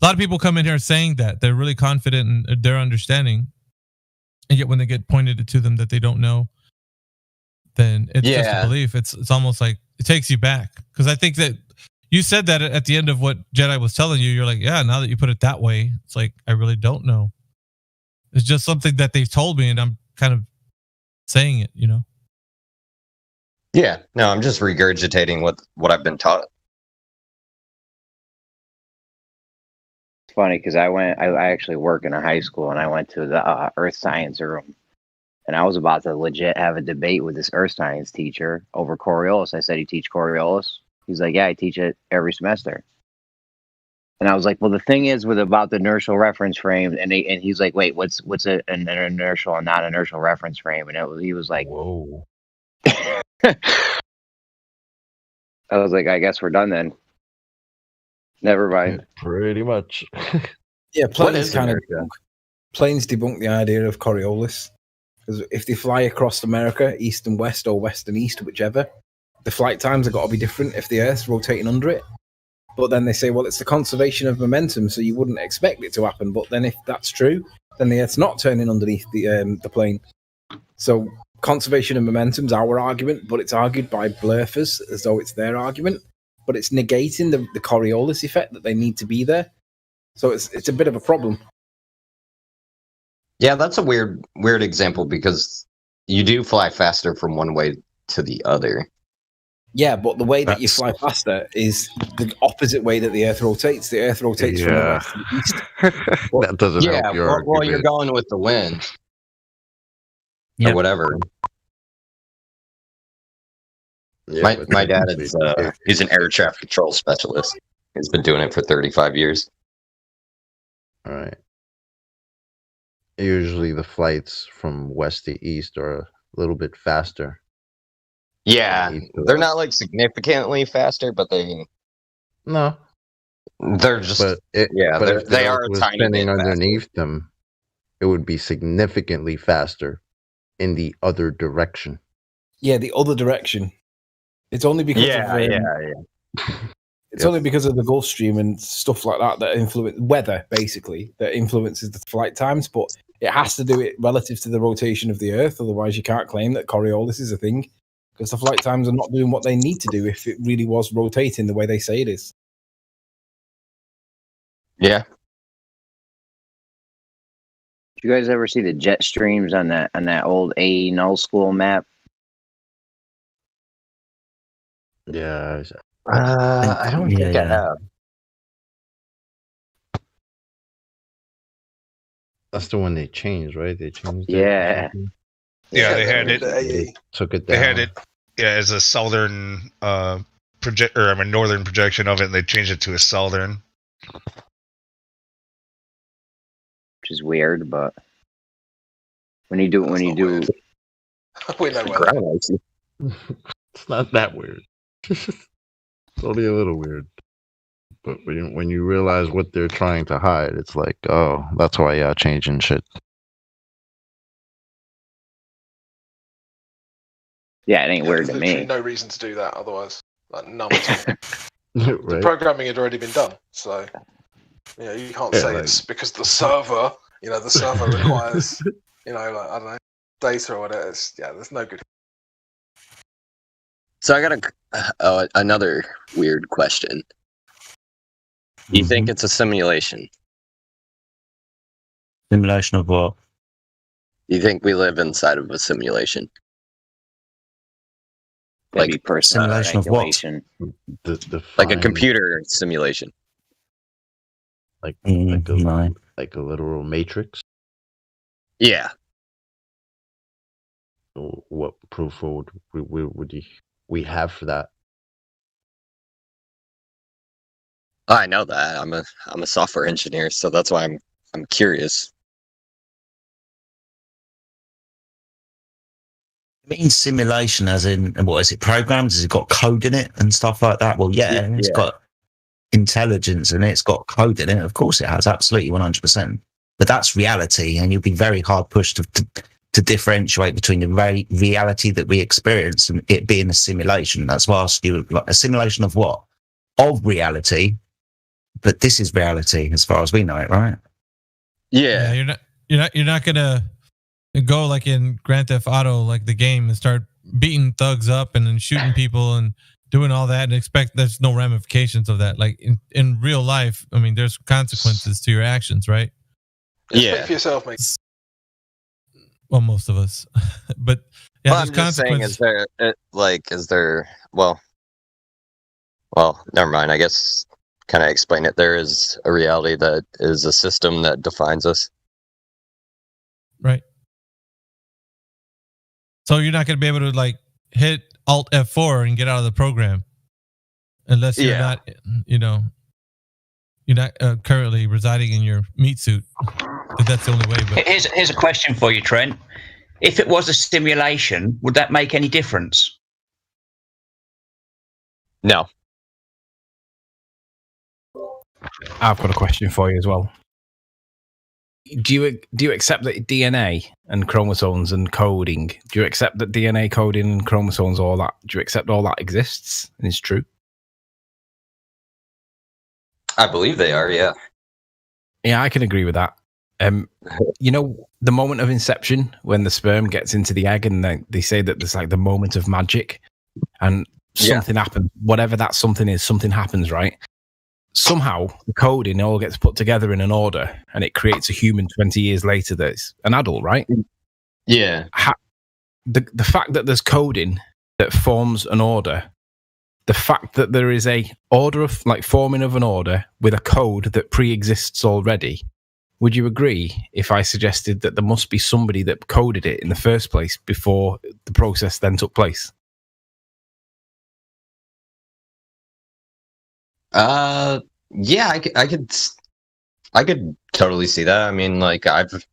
lot of people come in here saying that they're really confident in their understanding, and yet when they get pointed to them that they don't know, then it's just a belief. It's almost like it takes you back. Because I think that you said that at the end of what Jedi was telling you. You're like, yeah, now that you put it that way, it's like I really don't know. It's just something that they've told me, and I'm kind of saying it, Yeah, no, I'm just regurgitating what I've been taught. It's funny because I actually work in a high school, and I went to the earth science room, and I was about to legit have a debate with this earth science teacher over Coriolis. I said, "You teach Coriolis?" He's like, "Yeah, I teach it every semester." And I was like, "Well, the thing is about the inertial reference frame," and he's like, "Wait, what's an inertial and non-inertial reference frame?" And he was like, "Whoa." I was like, "I guess we're done then." Never mind. Pretty much. Yeah, planes debunk the idea of Coriolis. Because if they fly across America, east and west, or west and east, whichever, the flight times have got to be different if the Earth's rotating under it. But then they say, well, it's the conservation of momentum, so you wouldn't expect it to happen. But then if that's true, then the Earth's not turning underneath the plane. So conservation of momentum's our argument, but it's argued by blurfers as though it's their argument. But it's negating the Coriolis effect that they need to be there. So it's a bit of a problem. Yeah, that's a weird example because you do fly faster from one way to the other. Yeah, but the way that you fly faster is the opposite way that the Earth rotates. The Earth rotates from the west to the east. That doesn't help your argument. Well, you're going with the wind. Or whatever. Yeah, my dad is he's an air traffic control specialist. He's been doing it for 35 years. All right. Usually the flights from west to east are a little bit faster. Yeah, they're not like significantly faster, but they're just they are a tiny bit underneath them. It would be significantly faster in the other direction. Yeah, the other direction. It's only because It's only because of the Gulf Stream and stuff like that influence weather, basically, that influences the flight times. But it has to do it relative to the rotation of the Earth. Otherwise, you can't claim that Coriolis is a thing, because the flight times are not doing what they need to do if it really was rotating the way they say it is. Yeah. Did you guys ever see the jet streams on that old AE null school map? Yeah. I don't think I have. That's the one they changed, right? They changed it. Yeah. Yeah, they had it. They took it down. They had it, as a southern northern projection of it, and they changed it to a southern. Which is weird, but when you do, we know it's not that weird. It's only a little weird. But when you realize what they're trying to hide, it's like, oh, that's why y'all changing shit. Yeah, it ain't weird to me. No reason to do that otherwise. Like, none at all. Right. The programming had already been done, so you can't say it's because the server, the server requires, I don't know, data or whatever. There's no good. So I got another weird question. Do you think it's a simulation? Simulation of what? Do you think we live inside of a simulation? Like simulation of what? Like a computer simulation. Like a literal matrix? Yeah. what proof would we have for that? I know that. I'm a software engineer, so that's why I'm curious. I mean, simulation, as in, what is it, programmed? Has it got code in it and stuff like that? Well, yeah, it's got intelligence and it's got code in it. Of course it has, absolutely, 100%. But that's reality, and you'll be very hard pushed to differentiate between the reality that we experience and it being a simulation. That's why I asked you, like, a simulation of what? Of reality, but this is reality as far as we know it, right? Yeah. You're not gonna go like in Grand Theft Auto, like the game, and start beating thugs up and then shooting people and doing all that and expect there's no ramifications of that. Like in real life, I mean, there's consequences to your actions, right? Yeah. Speak for yourself, mate. Well, most of us, but yeah, Well, there's I'm just saying, consequences. is there? Well, never mind. I guess kind of explain it. There is a reality that is a system that defines us. Right. So you're not going to be able to like hit Alt F4 and get out of the program unless you're not, you're not currently residing in your meat suit. That's the only way. But Here's a question for you, Trent. If it was a simulation, would that make any difference? No. I've got a question for you as well. Do you accept that DNA and chromosomes and coding? Do you accept that DNA coding and chromosomes, all that? Do you accept all that exists and is true? I believe they are. Yeah. Yeah, I can agree with that. The moment of inception when the sperm gets into the egg, and they say that there's like the moment of magic, and something happens. Whatever that something is, something happens, right? Somehow the coding all gets put together in an order, and it creates a human 20 years later that's an adult, right? Yeah. The fact that there's coding that forms an order, the fact that there is a order of like forming of an order with a code that pre-exists already. Would you agree if I suggested that there must be somebody that coded it in the first place before the process then took place? Yeah, I could totally see that. I mean, like I've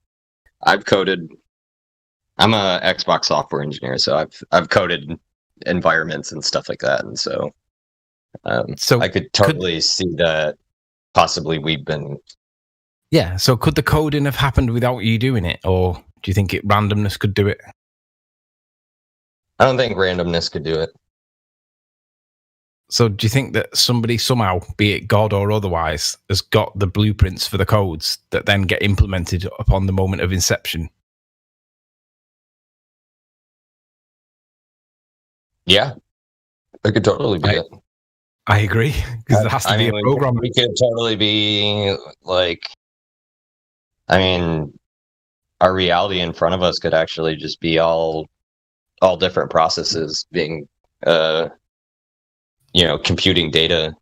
coded. I'm a Xbox software engineer, so I've coded environments and stuff like that, and so I could totally see that. Possibly, we've been. Yeah. So could the coding have happened without you doing it, or do you think randomness could do it? I don't think randomness could do it. So do you think that somebody somehow, be it God or otherwise, has got the blueprints for the codes that then get implemented upon the moment of inception? Yeah, it could totally be it. I agree, because there has to be a program. We could totally be like, I mean, our reality in front of us could actually just be all different processes being, computing data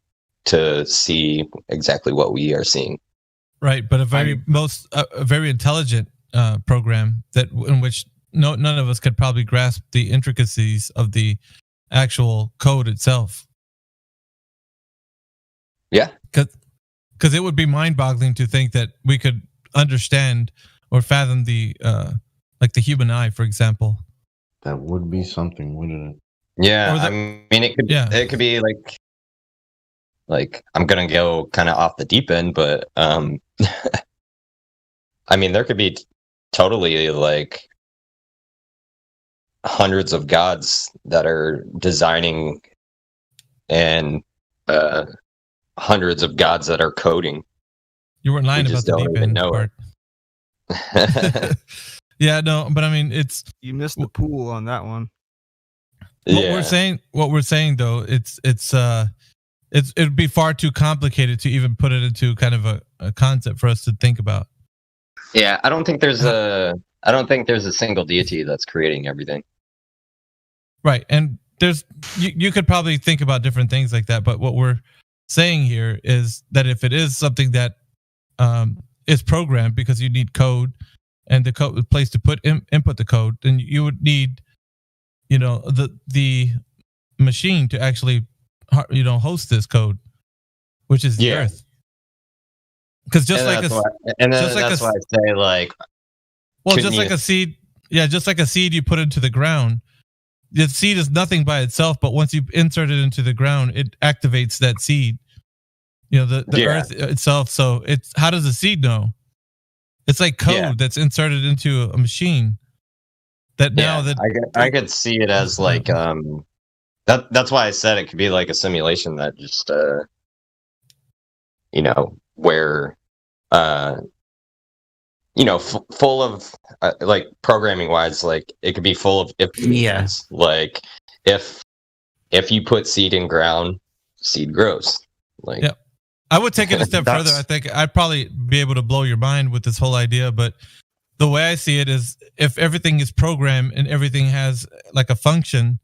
to see exactly what we are seeing. Right, but a very intelligent program in which none of us could probably grasp the intricacies of the actual code itself. Yeah, because it would be mind-boggling to think that we could understand or fathom the human eye, for example. That would be something, wouldn't it? Yeah, I mean, it could. Yeah. It could be like I'm gonna go kind of off the deep end, but I mean, there could be totally like hundreds of gods that are designing, and hundreds of gods that are coding. You weren't lying about the deep end part. Yeah, no, but I mean, you missed the pool on that one. What we're saying though, it'd be far too complicated to even put it into kind of a concept for us to think about. Yeah, I don't think there's a single deity that's creating everything. Right, and you could probably think about different things like that, but what we're saying here is that if it is something that is programmed because you need code and the place to input the code, then you would need the machine to actually host this code, which is the Earth. Because just like that's why I say like, well, just like a seed, just like a seed you put into the ground. The seed is nothing by itself, but once you insert it into the ground, it activates that seed. The Earth itself. So it's, how does the seed know? It's like code that's inserted into a machine. That now that I could see it as like that's why I said it could be like a simulation that just where full of like programming wise, like it could be full of if conditions. Like if you put seed in ground, seed grows. Like I would take it a step further. I think I'd probably be able to blow your mind with this whole idea, but the way I see it is, if everything is programmed and everything has like a function,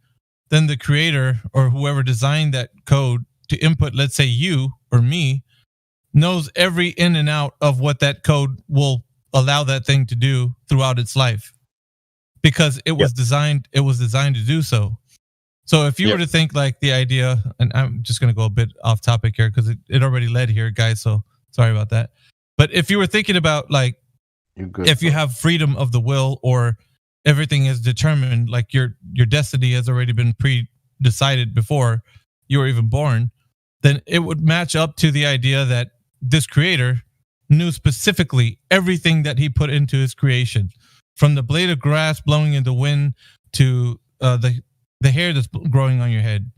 then the creator or whoever designed that code to input, let's say you or me, knows every in and out of what that code will allow that thing to do throughout its life, because it was designed. It was designed to do so. So if you were to think like the idea, and I'm just going to go a bit off topic here because it already led here, guys. So sorry about that. But if you were thinking about like, if you have freedom of the will, or everything is determined, like your destiny has already been pre-decided before you were even born, then it would match up to the idea that this creator knew specifically everything that he put into his creation, from the blade of grass blowing in the wind to the hair that's growing on your head.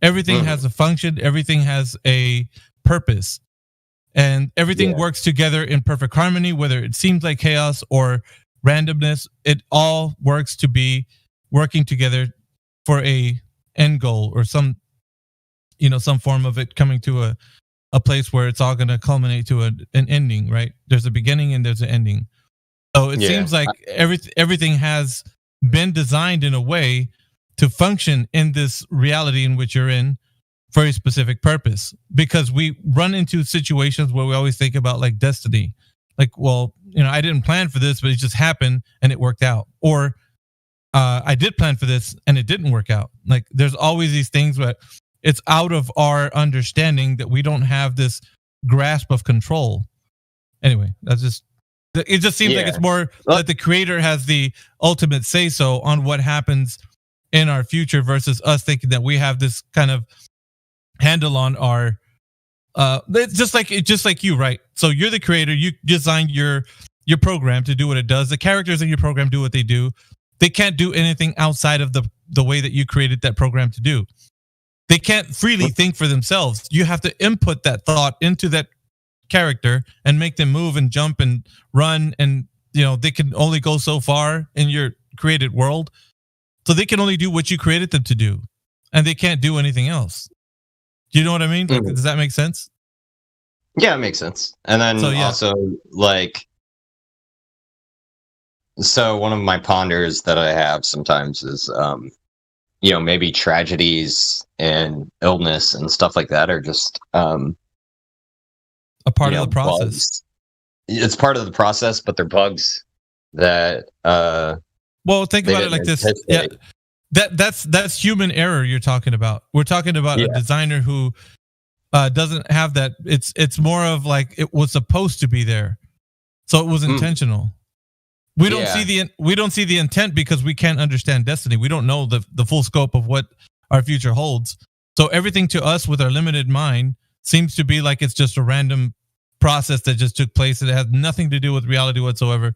Everything has a function. Everything has a purpose. And everything works together in perfect harmony, whether it seems like chaos or randomness. It all works to be working together for a end goal, or some form of it coming to a place where it's all going to culminate to an ending, right? There's a beginning and there's an ending. So it seems like everything has been designed in a way to function in this reality in which you're in, for a specific purpose, because we run into situations where we always think about like destiny, like, well, I didn't plan for this, but it just happened and it worked out, or I did plan for this and it didn't work out. Like, there's always these things where it's out of our understanding, that we don't have this grasp of control. Anyway, it just seems like it's more that the creator has the ultimate say so on what happens in our future, versus us thinking that we have this kind of handle on our just like you, right? So you're the creator, you designed your program to do what it does. The characters in your program do what they do. They can't do anything outside of the way that you created that program to do. They can't freely think for themselves. You have to input that thought into that character and make them move and jump and run, and they can only go so far in your created world. So they can only do what you created them to do, and they can't do anything else. Do you know what I mean? Like, does that make sense? Yeah, it makes sense. And then also, like, so one of my ponders that I have sometimes is, maybe tragedies and illness and stuff like that are just a part of the process. Bugs. It's part of the process, but they're bugs that. Well, think about it like this. Yeah, that's human error you're talking about. We're talking about a designer who doesn't have that. It's more of like it was supposed to be there, so it was intentional. We don't see the intent because we can't understand destiny. We don't know the full scope of what our future holds. So everything to us with our limited mind seems to be like it's just a random process that just took place. It has nothing to do with reality whatsoever.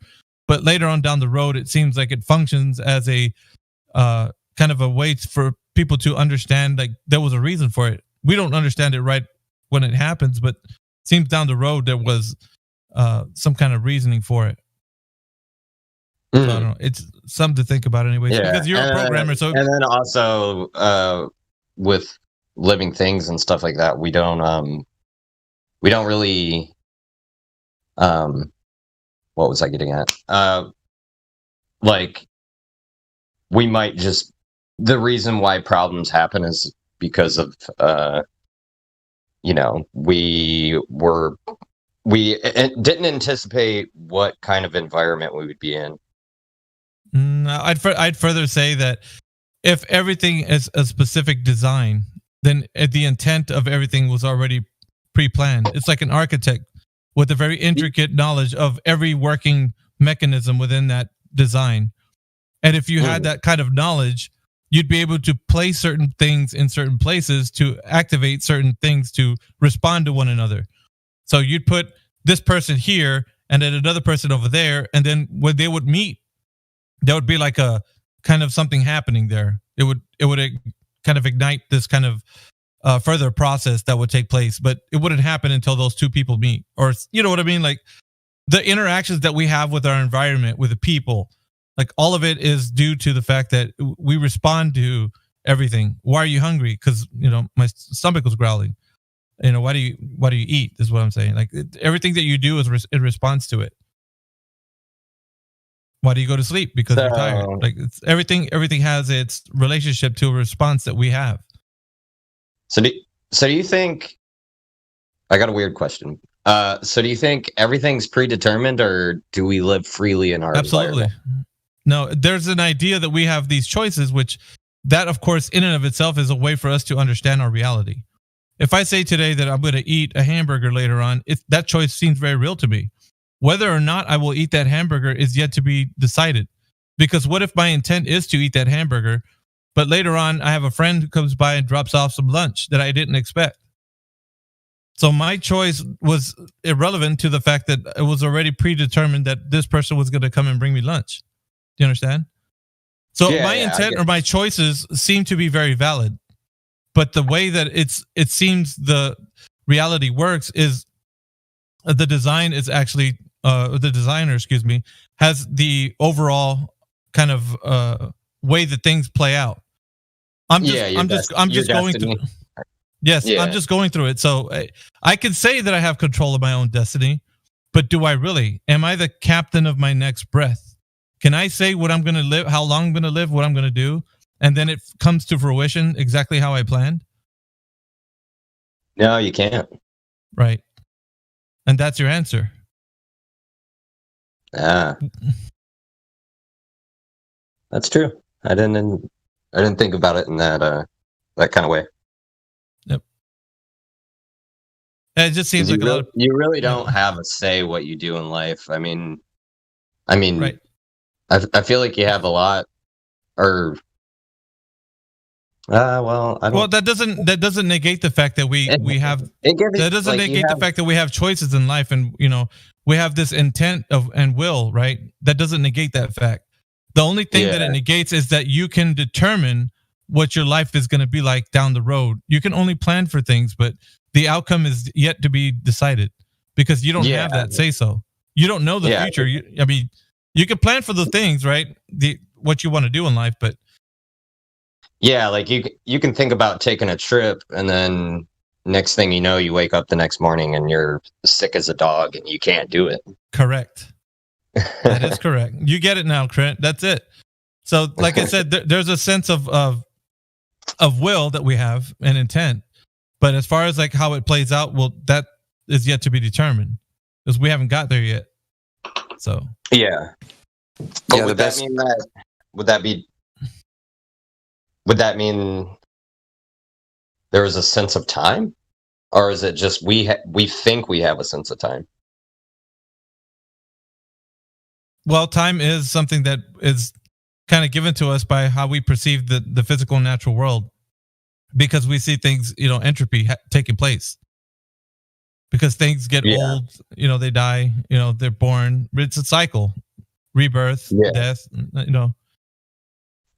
But later on down the road, it seems like it functions as a kind of a way for people to understand, like, there was a reason for it. We don't understand it right when it happens, but it seems down the road there was some kind of reasoning for it. So I don't know. It's something to think about anyways, because you're a programmer. So, and then also with living things and stuff like that, we don't really what was I getting at? Like, we might just, the reason why problems happen is because of we didn't anticipate what kind of environment we would be in. I'd further say that if everything is a specific design, then the intent of everything was already pre-planned. It's like an architect with a very intricate knowledge of every working mechanism within that design. And if you had that kind of knowledge, you'd be able to place certain things in certain places to activate certain things to respond to one another. So you'd put this person here and then another person over there, and then when they would meet, there would be like a kind of something happening there. It would kind of ignite this kind of further process that would take place, but it wouldn't happen until those two people meet. Or, you know what I mean? Like the interactions that we have with our environment, with the people, like all of it is due to the fact that we respond to everything. Why are you hungry? Because, my stomach was growling. Why do you eat is what I'm saying. Like everything that you do is in response to it. Why do you go to sleep? Because you're tired. Like everything has its relationship to a response that we have. So do you think, I got a weird question. So do you think everything's predetermined, or do we live freely in our environment? No, there's an idea that we have these choices, which that, of course, in and of itself is a way for us to understand our reality. If I say today that I'm going to eat a hamburger later on, that choice seems very real to me. Whether or not I will eat that hamburger is yet to be decided. Because what if my intent is to eat that hamburger, but later on I have a friend who comes by and drops off some lunch that I didn't expect? So my choice was irrelevant to the fact that it was already predetermined that this person was going to come and bring me lunch. Do you understand? So my intent or my choices seem to be very valid. But the way that it seems the reality works is the design is actually the designer, has the overall kind of way that things play out. I'm just going through. Yes, yeah. I'm just going through it. So I can say that I have control of my own destiny, but do I really? Am I the captain of my next breath? Can I say what I'm going to live, how long I'm going to live, what I'm going to do, and then it comes to fruition exactly how I planned? No, you can't. Right. And that's your answer. That's true. I didn't think about it in that kind of way. Yep. It just seems like you really don't have a say what you do in life. I mean, right. I feel like you have a lot, or well, I don't. Well, that doesn't negate the fact that we have. That doesn't negate the fact that we have choices in life, and we have this intent and will, right? That doesn't negate that fact. The only thing that it negates is that you can determine what your life is going to be like down the road. You can only plan for things, but the outcome is yet to be decided because you don't have that say so. You don't know the future. You can plan for the things, right? What you want to do in life, but yeah, like you can think about taking a trip, and then next thing you know, you wake up the next morning and you're sick as a dog and you can't do it. Correct. That is correct. You get it now, Trent. That's it. So, like I said, there's a sense of will that we have and intent, but as far as like how it plays out, well, that is yet to be determined because we haven't got there yet. So yeah. But would that mean there is a sense of time, or is it just we think we have a sense of time? Well, time is something that is kind of given to us by how we perceive the physical and natural world, because we see things, entropy taking place. Because things get old, they die, they're born. It's a cycle, rebirth, death,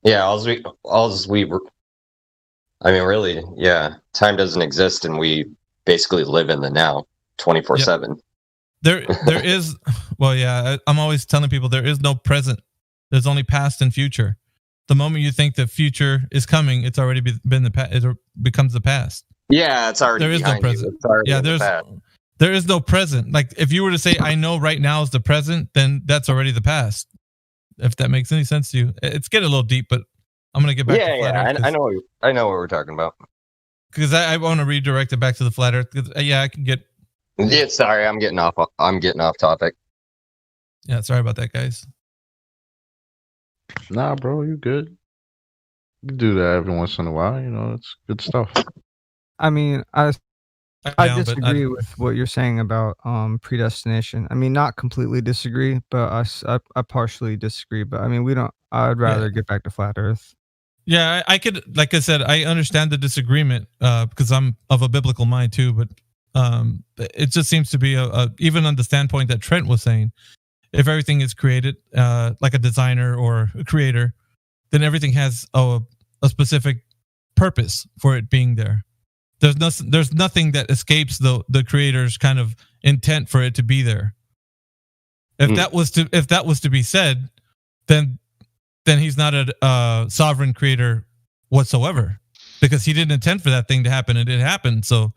Yeah, really, time doesn't exist, and we basically live in the now, 24/7. There is, I'm always telling people there is no present. There's only past and future. The moment you think the future is coming, it's already been the past. It becomes the past. Yeah, it's already. There is no present. There is no present. Like if you were to say, "I know right now is the present," then that's already the past. If that makes any sense to you, it's getting a little deep, but I'm gonna get back. to Flat Earth I know what we're talking about. Because I want to redirect it back to the Flat Earth. I can get. Yeah, sorry, I'm getting off topic. Yeah, sorry about that, guys. Nah, bro, you good. do that every once in a while. You know, it's good stuff. I mean, I down, disagree with what you're saying about predestination. I mean, not completely disagree, but I partially disagree. But I mean, we don't. I'd rather get back to flat Earth. Yeah, I could, like I said, I understand the disagreement because I'm of a biblical mind too. But it just seems to be even on the standpoint that Trent was saying, if everything is created like a designer or a creator, then everything has a specific purpose for it being there. There's nothing that escapes the creator's kind of intent for it to be there. If that was to be said, then he's not a sovereign creator whatsoever, because he didn't intend for that thing to happen and it happened. So,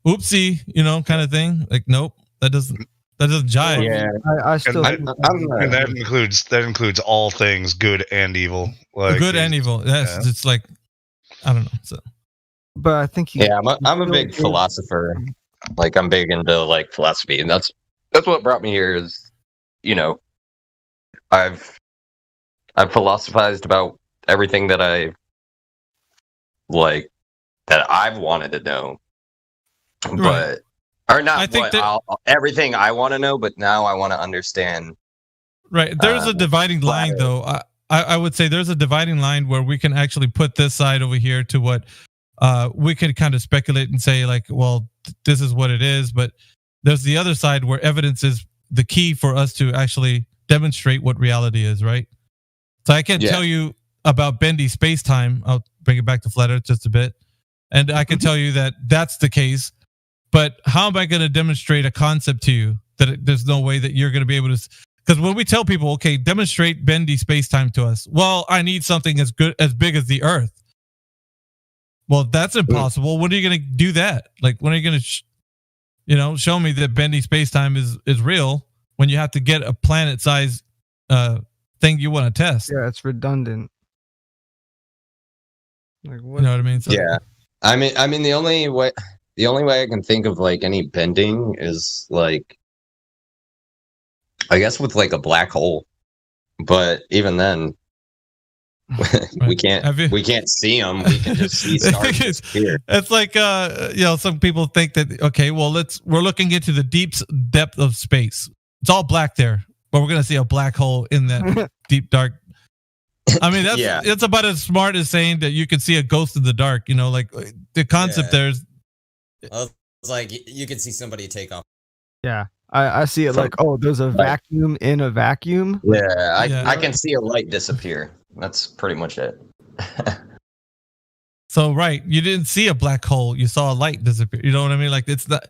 oopsie, kind of thing. Like, nope, that doesn't jive. Yeah, I still. And that includes all things good and evil. Like good and evil. Yes, it's like, I don't know. So. But I think I'm a big philosopher. Like, I'm big into like philosophy, and that's what brought me here. Is I've philosophized about everything that I've wanted to know, but or not. I think everything I want to know, but now I want to understand. Right, there's a dividing line, though. I would say there's a dividing line where we can actually put this side over here to what. We could kind of speculate and say, like, well, this is what it is, but there's the other side where evidence is the key for us to actually demonstrate what reality is, right? So I can tell you about bendy space-time. I'll bring it back to flat Earth just a bit. And I can tell you that that's the case, but how am I going to demonstrate a concept to you that there's no way that you're going to be able to... Because when we tell people, okay, demonstrate bendy space-time to us, well, I need something as big as the Earth. Well, that's impossible. When are you going to do that? Like, when are you going to, show me that bendy space-time is real when you have to get a planet-sized thing you want to test? Yeah, it's redundant. Like, what? You know what I mean? So, yeah, I mean, the only way I can think of like any bending is like, I guess with like a black hole, but even then. we can't see them. We can just see stars disappear. It's like some people think that, okay, well, we're looking into the deep depth of space. It's all black there, but we're gonna see a black hole in that deep dark. I mean, that's about as smart as saying that you can see a ghost in the dark. Like the concept there is. Well, it's like you can see somebody take off. Yeah. I see it like, there's a vacuum in a vacuum. Yeah, I can see a light disappear. That's pretty much it. So, right, you didn't see a black hole. You saw a light disappear. You know what I mean? Like, it's not...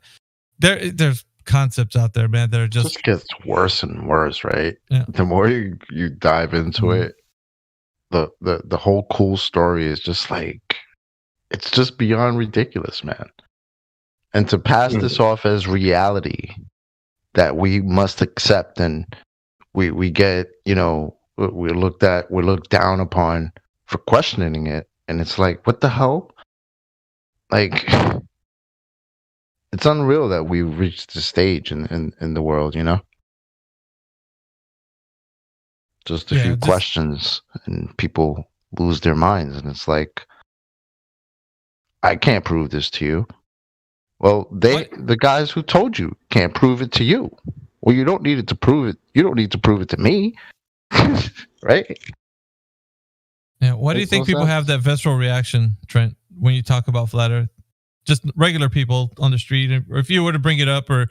There's concepts out there, man, that are just... It gets worse and worse, right? Yeah. The more you dive into it, the whole cool story is just like... It's just beyond ridiculous, man. And to pass this off as reality... that we must accept, and we get, we're looked down upon for questioning it, and it's like, what the hell? Like, it's unreal that we've reached the stage in the world, Just a few questions, and people lose their minds, and it's like, I can't prove this to you. Well, the guys who told you can't prove it to you. Well, you don't need to prove it. You don't need to prove it to me, right? Yeah. Why do you think people have that visceral reaction, Trent, when you talk about flat Earth? Just regular people on the street, or if you were to bring it up, or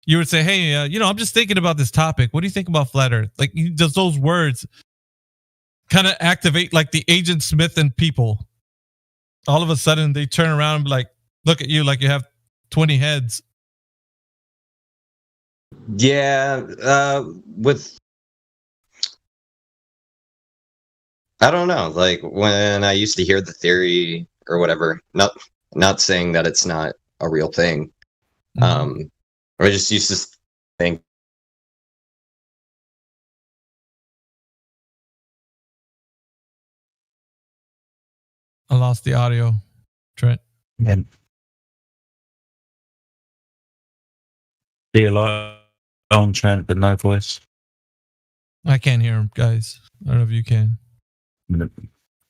you would say, "Hey, I'm just thinking about this topic. What do you think about flat Earth?" Like, does those words kind of activate like the Agent Smith and people? All of a sudden, they turn around and be like, look at you like you have 20 heads. Yeah, I don't know. Like, when I used to hear the theory or whatever, not saying that it's not a real thing. I just used to think. I lost the audio, Trent. Yeah. See a lot on Trent, but no voice. I can't hear him, guys. I don't know if you can. Let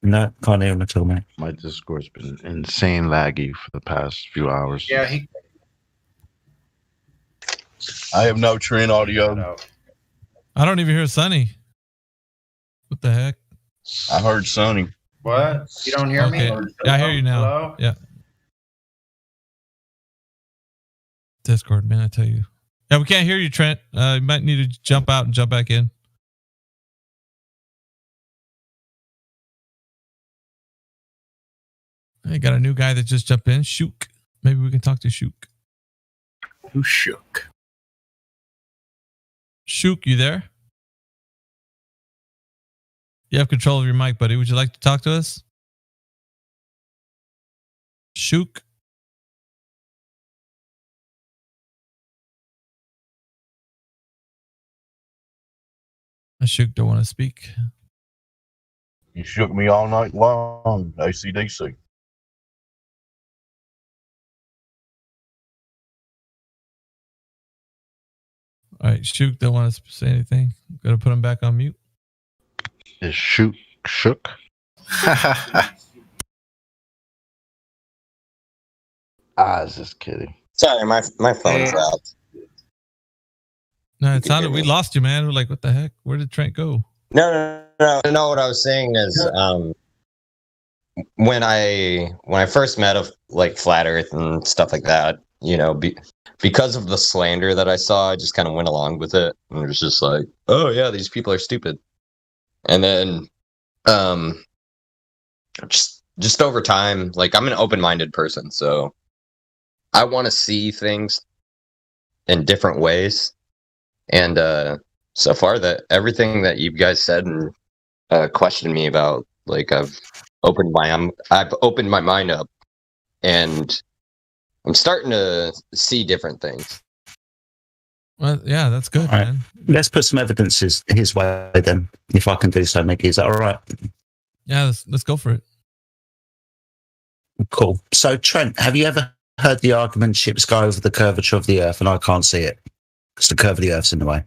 No, can't hear him at all, mate. My Discord's been insane laggy for the past few hours. Yeah, I have no Trent audio. I don't even hear Sonny. What the heck? I heard Sonny. What? You don't hear me? Yeah, I hear you now. Hello? Yeah. Discord, man, I tell you. Yeah, we can't hear you, Trent. You might need to jump out and jump back in. I got a new guy that just jumped in. Shook. Maybe we can talk to Shook. Who's Shook? Shook, you there? You have control of your mic, buddy. Would you like to talk to us? Shook? Shook don't want to speak. You shook me all night long, ACDC. All right, Shook don't want to say anything. Gotta put him back on mute. Is Shook shook? I was just kidding. Sorry, my phone's out. No, it sounded we lost you, man. We're like, what the heck? Where did Trent go? No. What I was saying is, when I first met of like Flat Earth and stuff like that, you know, because of the slander that I saw, I just kind of went along with it, and it was just like, oh yeah, these people are stupid. And then, just over time, like I'm an open-minded person, so I want to see things in different ways. And so far, that everything that you guys said and questioned me about, like I've opened my mind up, and I'm starting to see different things. Well, yeah, that's good, All right. man. Let's put some evidences his way then, if I can do so, Mickey. Is that all right? Yeah, let's go for it. Cool. So, Trent, have you ever heard the argument ships go over the curvature of the Earth and I can't see it? Because the curve of the Earth's in the way.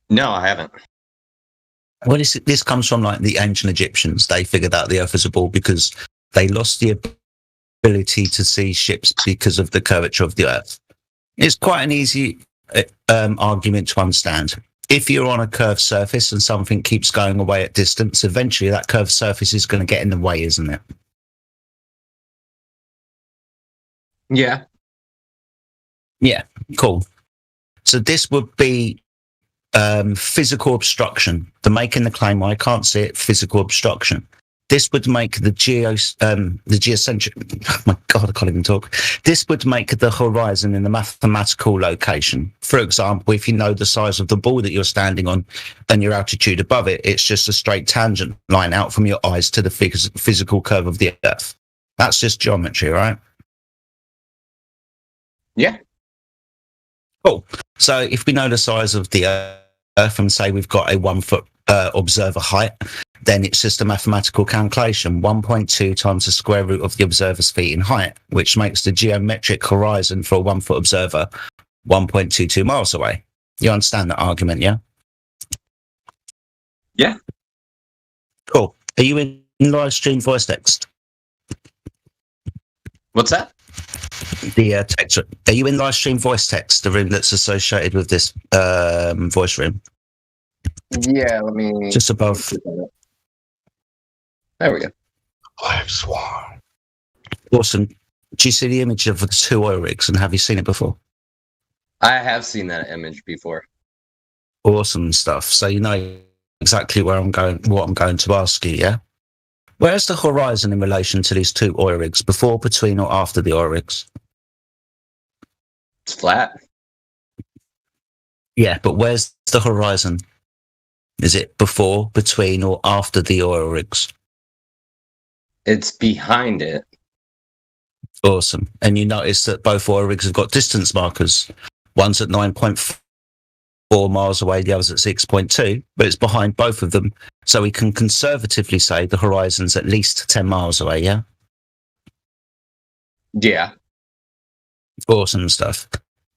No, I haven't. Well, this comes from like the ancient Egyptians. They figured out the Earth as a ball because they lost the ability to see ships because of the curvature of the Earth. It's quite an easy argument to understand. If you're on a curved surface and something keeps going away at distance, eventually that curved surface is going to get in the way, isn't it? Yeah. Yeah, cool. So this would be physical obstruction. The making the claim, I can't see it, physical obstruction. This would make the geocentric, oh my God, I can't even talk. This would make the horizon in the mathematical location. For example, if you know the size of the ball that you're standing on and your altitude above it, it's just a straight tangent line out from your eyes to the physical curve of the Earth. That's just geometry, right? Yeah. Cool. So if we know the size of the Earth and say we've got a 1 foot observer height, then it's just a mathematical calculation, 1.2 times the square root of the observer's feet in height, which makes the geometric horizon for a 1 foot observer 1.22 miles away. You understand that argument, yeah? Yeah. Cool. Are you in live stream voice text? What's that? The text. Are you in live stream voice text, the room that's associated with this voice room? Yeah, let me... Just above. There we go. Black Swan. Awesome. Do you see the image of the two oil rigs, and have you seen it before? I have seen that image before. Awesome stuff. So you know exactly where I'm going, what I'm going to ask you, yeah? Where's the horizon in relation to these two oil rigs, before, between, or after the oil rigs? It's flat. Yeah, but where's the horizon? Is it before, between, or after the oil rigs? It's behind it. Awesome. And you notice that both oil rigs have got distance markers. One's at 9.4 miles away, the other's at 6.2, but it's behind both of them. So we can conservatively say the horizon's at least 10 miles away, yeah? Yeah. Awesome stuff.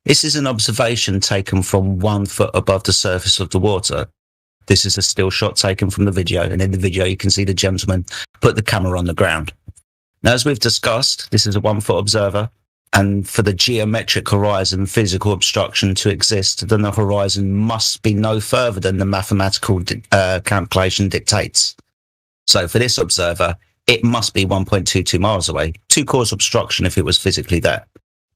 This is an observation taken from 1 foot above the surface of the water. This is a still shot taken from the video, and in the video you can see the gentleman put the camera on the ground. Now, as we've discussed, this is a 1 foot observer, and for the geometric horizon physical obstruction to exist, then the horizon must be no further than the mathematical calculation dictates. So for this observer, it must be 1.22 miles away to cause obstruction if it was physically there.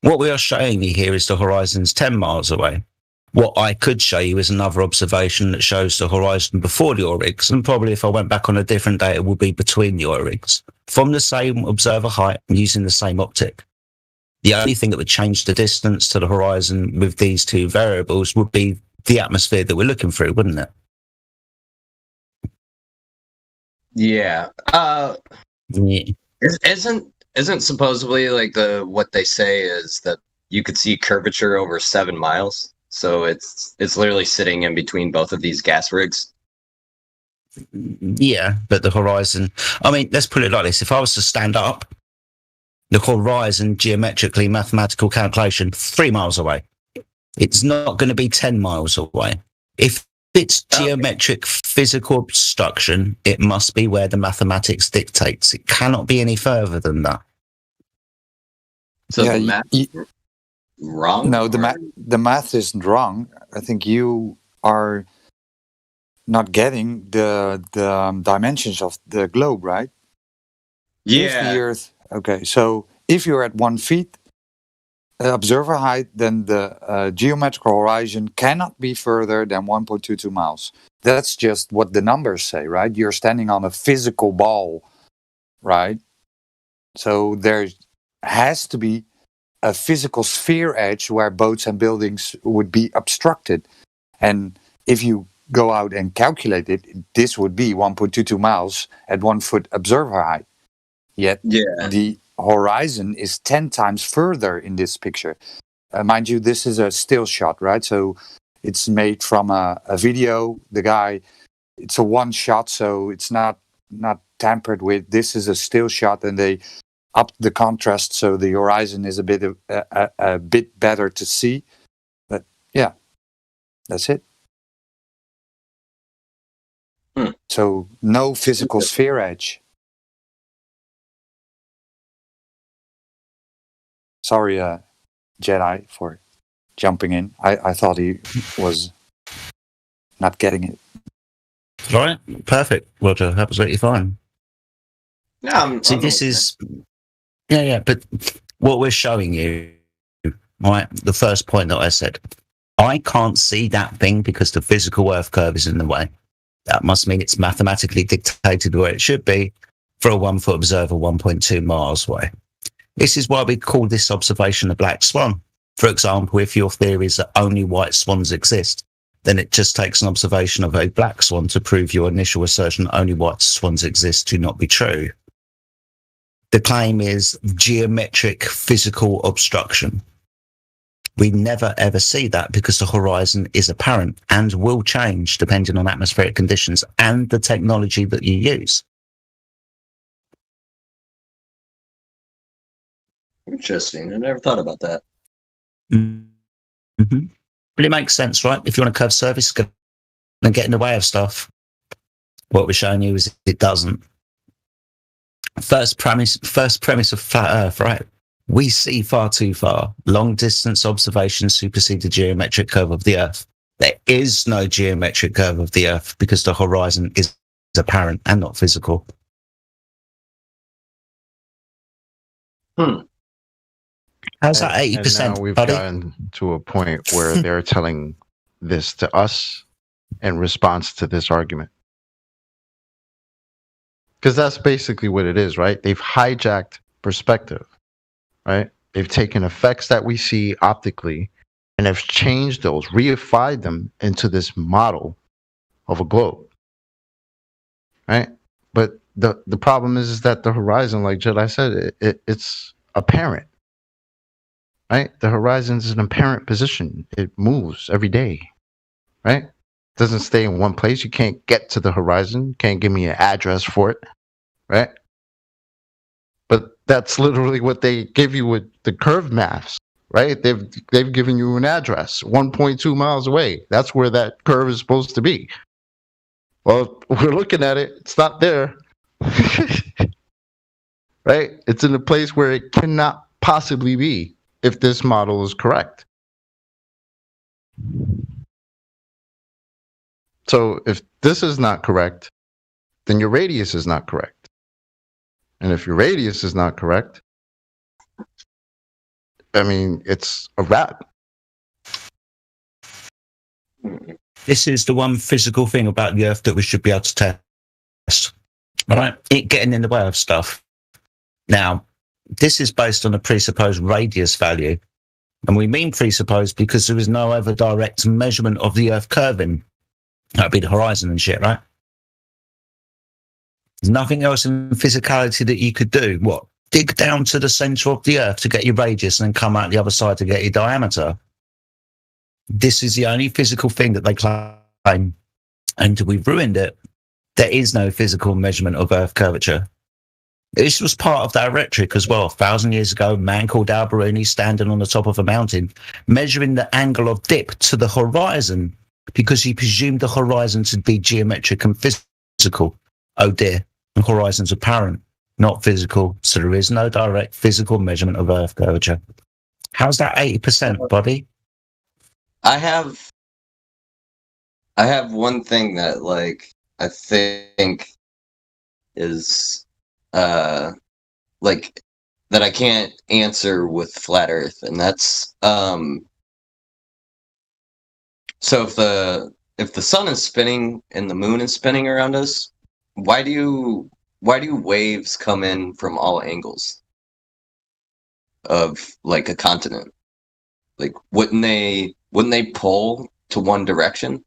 What we are showing you here is the horizon's 10 miles away. What I could show you is another observation that shows the horizon before the oil rigs, and probably if I went back on a different day, it would be between the oil rigs, from the same observer height and using the same optic. The only thing that would change the distance to the horizon with these two variables would be the atmosphere that we're looking through, wouldn't it? Yeah. Isn't supposedly like what they say is that you could see curvature over 7 miles? So it's literally sitting in between both of these gas rigs. Yeah, but the horizon, I mean, let's put it like this. If I was to stand up, the horizon, geometrically, mathematical calculation, 3 miles away. It's not going to be 10 miles away. If it's geometric physical obstruction, it must be where the mathematics dictates. It cannot be any further than that. So Yeah, the math wrong? No, the math isn't wrong. I think you are not getting the dimensions of the globe, right? If the Earth, okay, so if you're at 1 feet observer height, then the geometrical horizon cannot be further than 1.22 miles. That's just what the numbers say, right? You're standing on a physical ball, right? So there has to be a physical sphere edge where boats and buildings would be obstructed. And if you go out and calculate it, this would be 1.22 miles at 1 foot observer height. Yet the horizon is 10 times further in this picture. Mind you, this is a still shot, right? So it's made from a video. The guy, it's a one shot, so it's not tampered with. This is a still shot, and they upped the contrast so the horizon is a bit better to see. But yeah, that's it. So no physical sphere edge. Sorry, Jedi, for jumping in. I thought he was not getting it. Right, perfect, Roger. Absolutely fine. Yeah, See, this is... Yeah, but what we're showing you, right, the first point that I said, I can't see that thing because the physical Earth curve is in the way. That must mean it's mathematically dictated where it should be for a 1 foot observer 1.2 miles away. This is why we call this observation a black swan. For example, if your theory is that only white swans exist, then it just takes an observation of a black swan to prove your initial assertion only white swans exist to not be true. The claim is geometric physical obstruction. We never ever see that because the horizon is apparent and will change depending on atmospheric conditions and the technology that you use. Interesting. I never thought about that. Mm-hmm. But it makes sense, right? If you want a curved surface, it's going to get in the way of stuff. What we're showing you is it doesn't. First premise of flat Earth, right? We see far too far. Long distance observations supersede the geometric curve of the Earth. There is no geometric curve of the Earth because the horizon is apparent and not physical. How's that 80%? And now we've gotten to a point where they're telling this to us in response to this argument. Because that's basically what it is, right? They've hijacked perspective, right? They've taken effects that we see optically and have changed those, reified them into this model of a globe, right? But the problem is that the horizon, like Jedi said, it's apparent, right? The horizon is an apparent position. It moves every day, right? It doesn't stay in one place. You can't get to the horizon. You can't give me an address for it, right? But that's literally what they give you with the curve maps, right? They've given you an address 1.2 miles away. That's where that curve is supposed to be. Well, we're looking at it. It's not there. Right? It's in a place where it cannot possibly be if this model is correct. So if this is not correct, then your radius is not correct. And if your radius is not correct, I mean, it's a wrap. This is the one physical thing about the Earth that we should be able to test. Right? It getting in the way of stuff. Now, this is based on a presupposed radius value. And we mean presupposed because there is no other direct measurement of the Earth curving. That'd be the horizon and shit, right? There's nothing else in physicality that you could do. What? Dig down to the center of the Earth to get your radius and then come out the other side to get your diameter. This is the only physical thing that they claim. And we've ruined it. There is no physical measurement of Earth curvature. This was part of that rhetoric as well. 1,000 years ago, a man called Al-Biruni standing on the top of a mountain, measuring the angle of dip to the horizon because he presumed the horizon to be geometric and physical. Oh dear, the horizon's apparent, not physical, so there is no direct physical measurement of Earth curvature. How's that 80%, buddy? I have one thing that, like, I think is like that I can't answer with flat Earth, and that's so if the sun is spinning and the moon is spinning around us, why do waves come in from all angles of like a continent? Like, wouldn't they pull to one direction?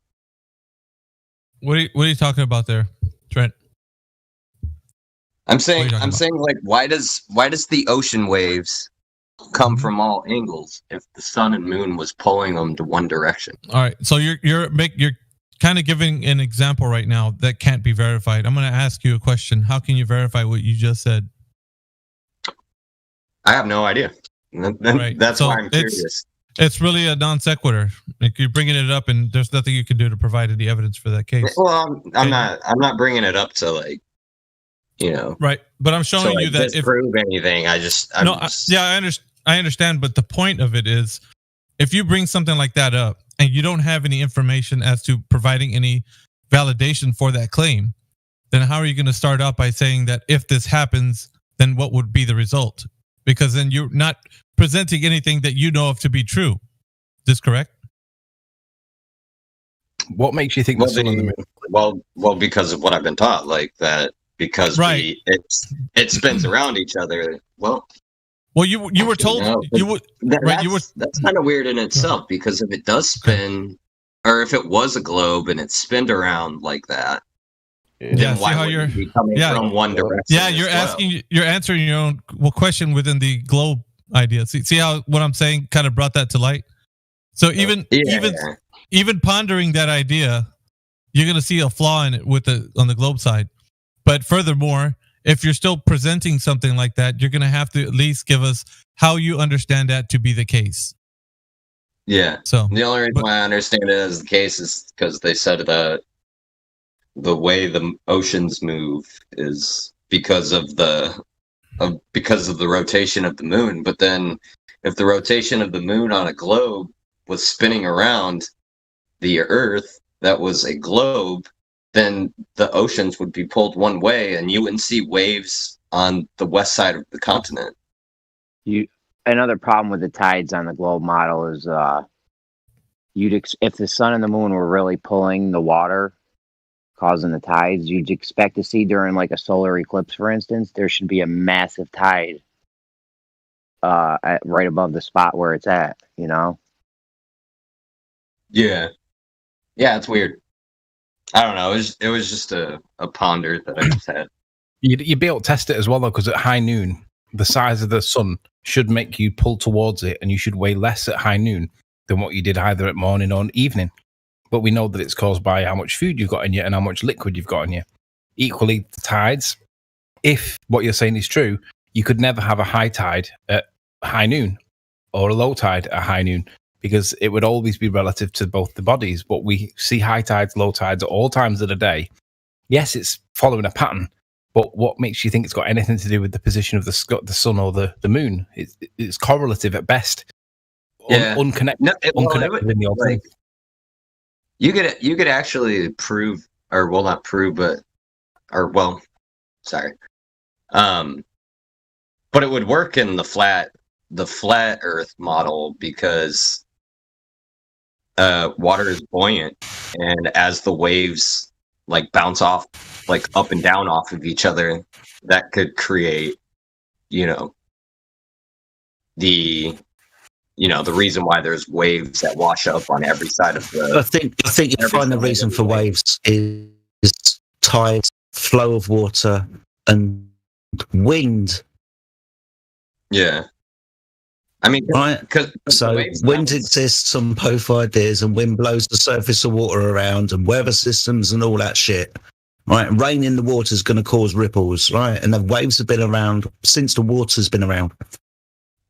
What are you talking about there, Trent? I'm saying like, why does the ocean waves come from all angles if the sun and moon was pulling them to one direction? All right, so you're kind of giving an example right now that can't be verified. I'm going to ask you a question. How can you verify what you just said? I have no idea. Right. That's So why I'm curious. It's really a non sequitur. Like, you're bringing it up, and there's nothing you can do to provide any evidence for that case. Well, I'm not bringing it up to, like, you know, right. But I'm showing you that if prove anything, I understand. But the point of it is, if you bring something like that up and you don't have any information as to providing any validation for that claim, then how are you going to start out by saying that if this happens, then what would be the result? Because then you're not presenting anything that you know of to be true. Is this correct? What makes you think the sun and the moon? Well, because of what I've been taught, like that, because it spins around each other. Well, you were told that's kind of weird in itself, because if it does spin, or if it was a globe and it spinned around like that, then why would it be coming from one direction? Yeah, you're answering your own question within the globe idea. See how what I'm saying kind of brought that to light. So even pondering that idea, you're going to see a flaw in it on the globe side. But furthermore, if you're still presenting something like that, you're going to have to at least give us how you understand that to be the case. Yeah. So the only reason why I understand it as the case is because they said that the way the oceans move is because of the rotation of the moon. But then, if the rotation of the moon on a globe was spinning around the Earth, that was a globe, then the oceans would be pulled one way, and you wouldn't see waves on the west side of the continent. Another problem with the tides on the globe model is if the sun and the moon were really pulling the water, causing the tides, you'd expect to see during like a solar eclipse, for instance, there should be a massive tide right above the spot where it's at, you know? Yeah, it's weird. I don't know. It was just a ponder that I just had. You'd be able to test it as well, though, because at high noon, the size of the sun should make you pull towards it, and you should weigh less at high noon than what you did either at morning or evening. But we know that it's caused by how much food you've got in you and how much liquid you've got in you. Equally, the tides, if what you're saying is true, you could never have a high tide at high noon or a low tide at high noon, because it would always be relative to both the bodies. But we see high tides, low tides at all times of the day, yes, it's following a pattern, but what makes you think it's got anything to do with the position of the sun or the moon? It's correlative at best. Yeah. Unconnected, unconnected in the alternative. You could actually prove, or well, not prove, but sorry. But it would work in the flat Earth model because water is buoyant, and as the waves like bounce off, like up and down off of each other, that could create, the reason why there's waves that wash up on every side of the. I think you find the reason for waves is tide, flow of water, and wind. Yeah. I mean, right? So wind exists on both ideas, and wind blows the surface of water around, and weather systems and all that shit. Right, rain in the water is going to cause ripples, right? And the waves have been around since the water's been around.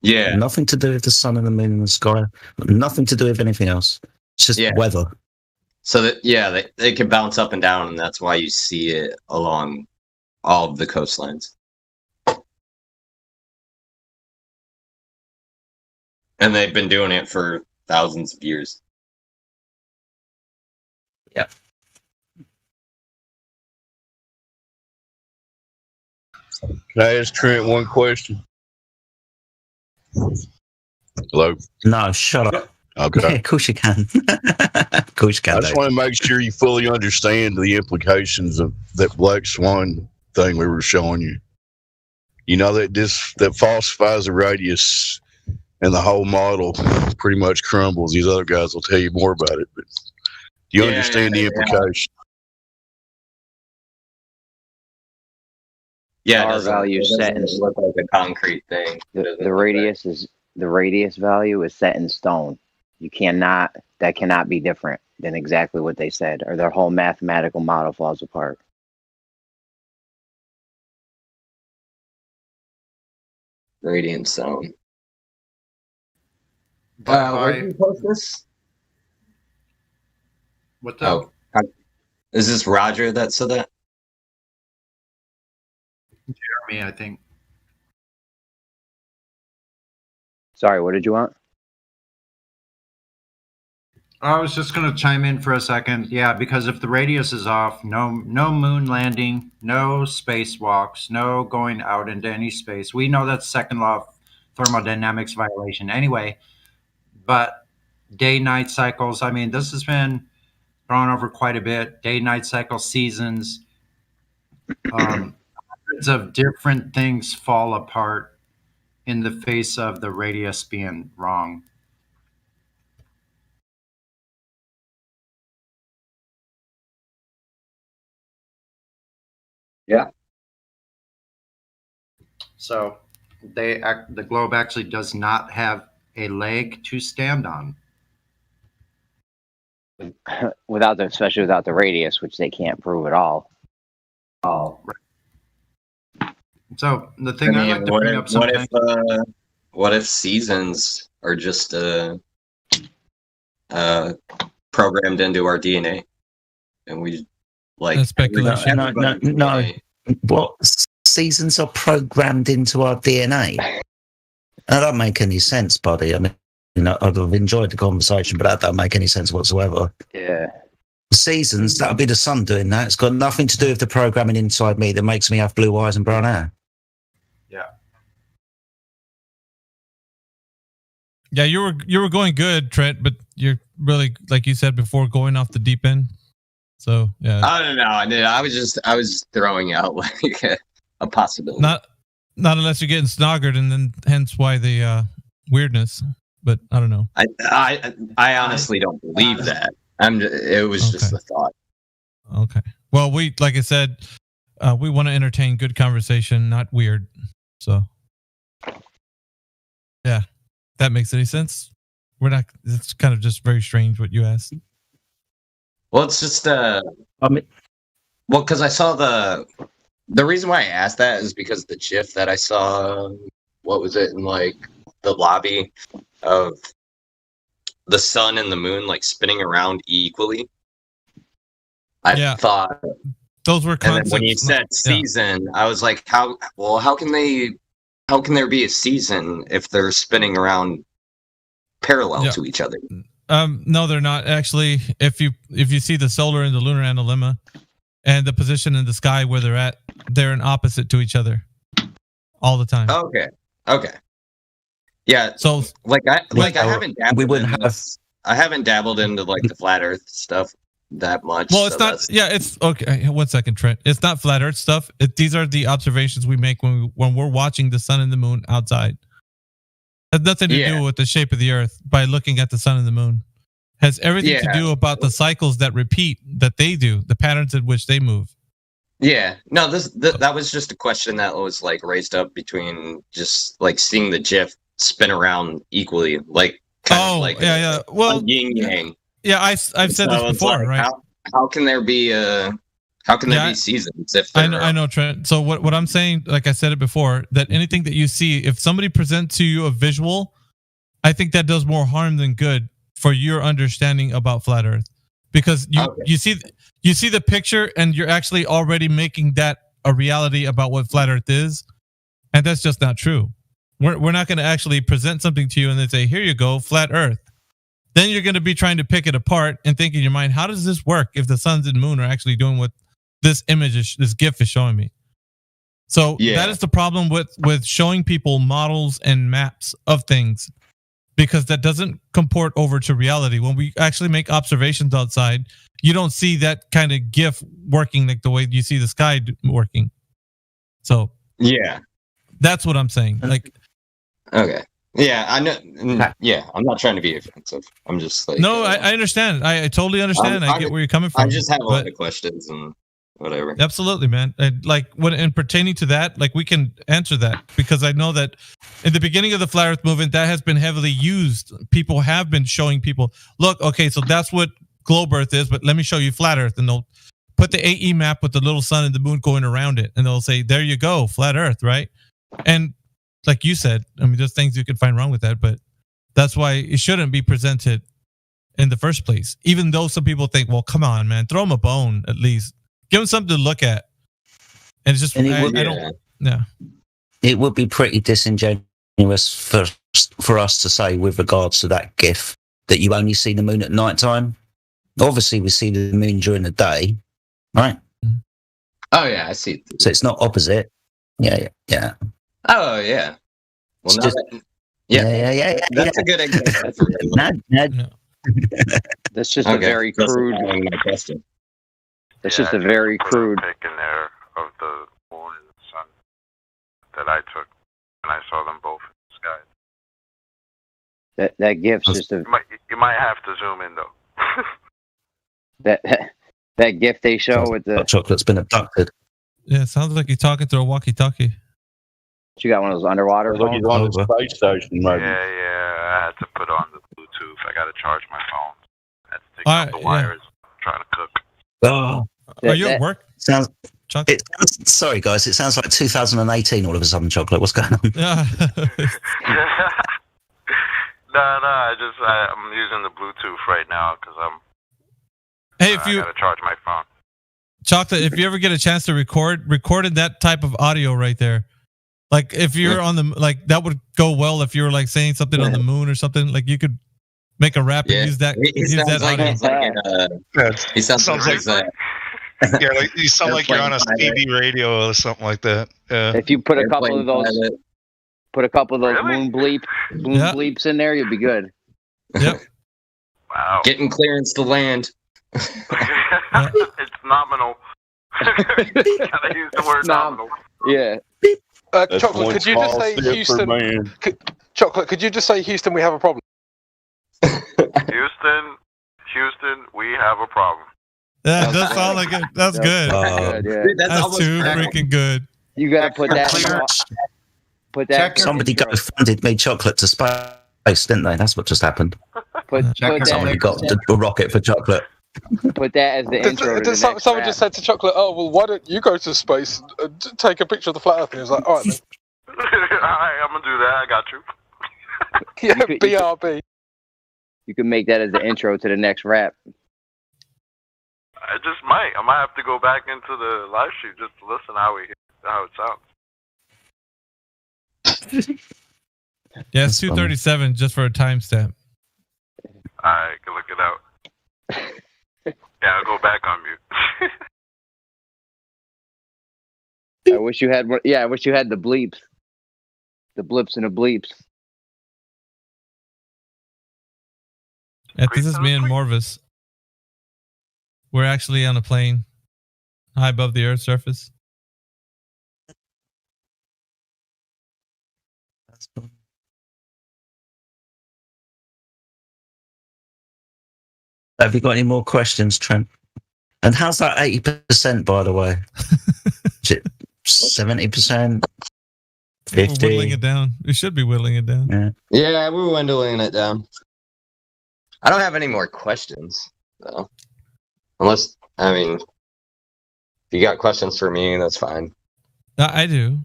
Yeah, nothing to do with the sun and the moon and the sky. Nothing to do with anything else. It's just weather. So that they can bounce up and down, and that's why you see it along all of the coastlines. And they've been doing it for thousands of years. Yeah. Can I ask Trent one question? Hello? No, shut up. Okay. Yeah, of course you can. Of course you can. I just want to make sure you fully understand the implications of that black swan thing we were showing you. You know that falsifies the radius, and the whole model pretty much crumbles. These other guys will tell you more about it, but do you understand the implication? Yeah, R value set in look like a concrete thing. The radius value is set in stone. That cannot be different than exactly what they said, or their whole mathematical model falls apart. Radiant zone. Where did you post this? What the? Is this Roger that said that? Jeremy, I think. Sorry, what did you want? I was just going to chime in for a second. Yeah, because if the radius is off, no moon landing, no spacewalks, no going out into any space. We know that's second law of thermodynamics violation anyway. But day-night cycles, I mean, this has been gone over quite a bit. Day-night cycle seasons, hundreds of different things fall apart in the face of the radius being wrong. Yeah. So the globe actually does not have a leg to stand on. Especially without the radius, which they can't prove at all. Oh. So the thing I like to bring up sometimes. What if seasons are just programmed into our DNA, and we like That's speculation? No. What seasons are programmed into our DNA? That don't make any sense, buddy. I mean, I've enjoyed the conversation, but that don't make any sense whatsoever. Yeah. Seasons, that'll be the sun doing that. It's got nothing to do with the programming inside me that makes me have blue eyes and brown hair. Yeah. Yeah, you were going good, Trent, but you're really, like you said before, going off the deep end. So yeah. I don't know. I was throwing out like a possibility. Not unless you're getting snoggered, and then hence why the weirdness. But I don't know. I honestly don't believe that. It was just a thought. Okay. Well, like I said, we want to entertain good conversation, not weird. So yeah, that makes any sense. It's kind of just very strange what you asked. Well, it's just because I saw the reason why I asked that is because the GIF that I saw, what was it in like the lobby of the sun and the moon like spinning around equally. I thought Those were And then concepts. when you said season, I was like, how can there be a season if they're spinning around parallel to each other? No, they're not actually. If you see the solar and the lunar analemma, and the position in the sky where they're at, they're in opposite to each other all the time. Okay. Yeah. So I haven't dabbled into like the flat Earth stuff that much. Well, it's not. Yeah, it's okay. 1 second, Trent. It's not flat Earth stuff. These are the observations we make when we're watching the sun and the moon outside. It has nothing to do with the shape of the Earth by looking at the sun and the moon. It has everything to do about the cycles that repeat that they do, the patterns in which they move. Yeah. No, that was just a question that was like raised up between just like seeing the GIF spin around equally, like well, yin yang. Yeah, I've said this before, like, right? How can there be be seasons if I know, Trent. So what I'm saying, like I said it before, that anything that you see, if somebody presents to you a visual, I think that does more harm than good for your understanding about flat Earth, because you see the picture and you're actually already making that a reality about what flat Earth is, and that's just not true. We're not going to actually present something to you and then say, here you go, flat Earth. Then you're going to be trying to pick it apart and think in your mind, how does this work if the suns and moon are actually doing what this image, this GIF is showing me? So that is the problem with showing people models and maps of things, because that doesn't comport over to reality. When we actually make observations outside, you don't see that kind of GIF working like the way you see the sky working. So that's what I'm saying. Like, okay. Yeah, I know. Yeah, I'm not trying to be offensive. I'm just like... No, I understand. I totally understand. I get where you're coming from. I just have a lot of questions and whatever. Absolutely, man. Like, when in pertaining to that, like, we can answer that, because I know that in the beginning of the Flat Earth movement, that has been heavily used. People have been showing people, look, okay, so that's what globe Earth is, but let me show you flat Earth. And they'll put the AE map with the little sun and the moon going around it. And they'll say, there you go, flat Earth, right? And like you said, I mean, there's things you can find wrong with that, but that's why it shouldn't be presented in the first place. Even though some people think, well, come on, man, throw them a bone at least. Give them something to look at. And it's just, It would be pretty disingenuous for us to say with regards to that GIF that you only see the moon at night time. Obviously, we see the moon during the day, right? Oh, yeah, I see. So it's not opposite. Yeah. Oh, yeah. Well, yeah. That's a good example for me. That's just a very crude question. That's just a very crude pic in there of the moon and the sun that I took, and I saw them both in the sky. That GIF's just a... You might have to zoom in though. that GIF they show with the chocolate's been abducted. Yeah, it sounds like you're talking through a walkie-talkie. You got one of those underwater phones? He's on the space station, maybe. Yeah. I had to put on the Bluetooth. I got to charge my phone. I had to take out the wires. Trying to cook. Oh, are you at work? Sorry, guys. It sounds like 2018 all of a sudden, Chocolate. What's going on? Yeah. I'm using the Bluetooth right now because I got to charge my phone. Chocolate, if you ever get a chance to recorded that type of audio right there. Like if you're on the, like that would go well if you were like saying something on the moon or something. Like you could make a rap and use that. He sounds like yeah, like you sound like you're on a CB radio or something like that. Yeah. If you put a couple of those moon bleeps in there, you'll be good. Yep. Wow. Getting clearance to land. It's nominal. Gotta use the word nominal. Yeah. Chocolate, could you just say Houston? Chocolate, could you just say Houston? We have a problem. Houston, we have a problem. Yeah, it does sound like it. That's good. Good, yeah. That's too freaking good. You gotta put that. Somebody funded me Chocolate to space, didn't they? That's what just happened. Somebody got a rocket for Chocolate. Put that as the intro. Someone just said to Chocolate, "Oh well, why don't you go to space, take a picture of the flat Earth?" And he was like, "All right, man." Alright, I'm gonna do that. I got you. Yeah, BRB. You can make that as the intro to the next rap. I just might. I might have to go back into the live stream just to listen how it sounds. Yeah, it's 2:37 just for a timestamp. I can look it out. Yeah, I'll go back on mute. I wish you had one. Yeah, I wish you had the bleeps. The blips and the bleeps. Yeah, this is me and Morvis. We're actually on a plane high above the Earth's surface. Have you got any more questions, Trent? And how's that 80%, by the way? Is it 70%? 50%? We're whittling it down. We should be whittling it down. Yeah, we're dwindling it down. I don't have any more questions, though. Unless, I mean, if you got questions for me, that's fine. I do.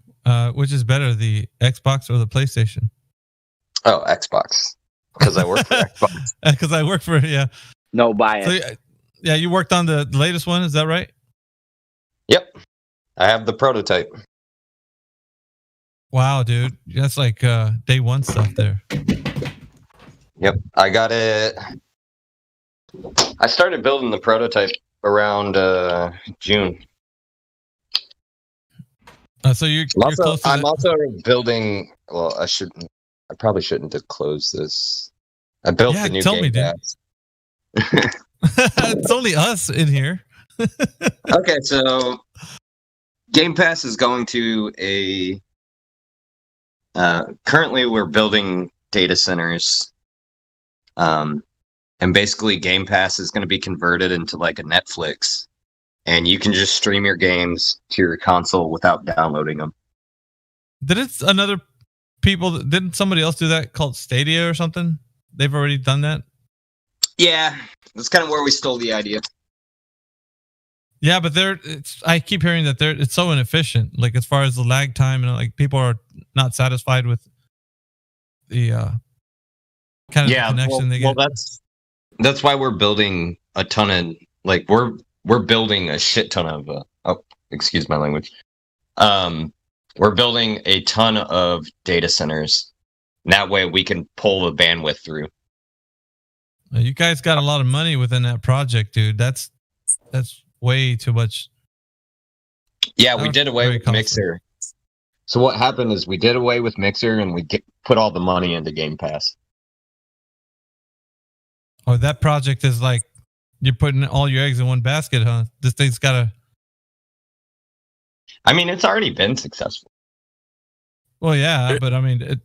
Which is better, the Xbox or the PlayStation? Oh, Xbox. Because I work for Xbox. Because I work for, yeah. No bias. So, yeah, you worked on the latest one, is that right? Yep. I have the prototype. Wow, dude. That's like day one stuff there. Yep. I got it. I started building the prototype around June. So you're also, close to I'm also building. Well, I probably shouldn't disclose this. I built the new game pass. It's only us in here. Okay, so Game Pass is going to a. Currently, we're building data centers, and basically, Game Pass is going to be converted into like a Netflix, and you can just stream your games to your console without downloading them. Didn't somebody else do that called Stadia or something? They've already done that. Yeah, that's kind of where we stole the idea. Yeah, but I keep hearing that it's so inefficient. Like as far as the lag time, and like people are not satisfied with the kind of connection they get. Well, that's why we're building a ton of we're building a shit ton of excuse my language. We're building a ton of data centers. And that way we can pull the bandwidth through. You guys got a lot of money within that project, dude. That's way too much. Yeah, we did away with Mixer. So what happened is we did away with Mixer and we put all the money into Game Pass. Oh, that project is like you're putting all your eggs in one basket, huh? This thing's gotta. I mean, it's already been successful. Well, yeah, but I mean,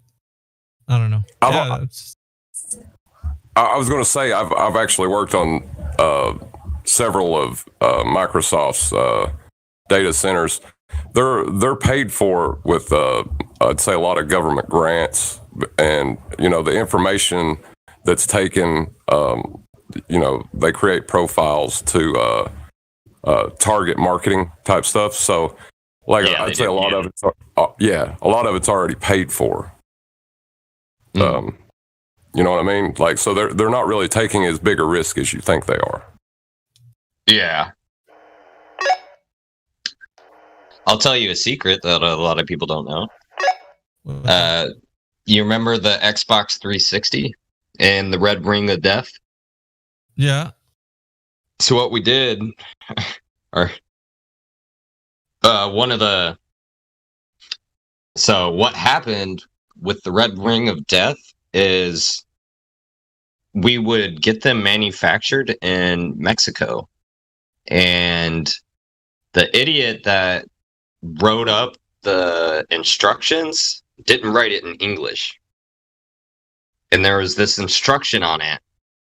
I don't know. I was going to say I've actually worked on several of Microsoft's data centers. They're paid for with I'd say a lot of government grants, and the information that's taken. They create profiles to target marketing type stuff. So, I'd say a lot of it's already paid for. You know what I mean? Like, so they're not really taking as big a risk as you think they are. Yeah. I'll tell you a secret that a lot of people don't know. You remember the Xbox 360 and the Red Ring of Death? Yeah. So what we did, or so what happened with the Red Ring of Death is we would get them manufactured in Mexico, and the idiot that wrote up the instructions didn't write it in English. And there was this instruction on it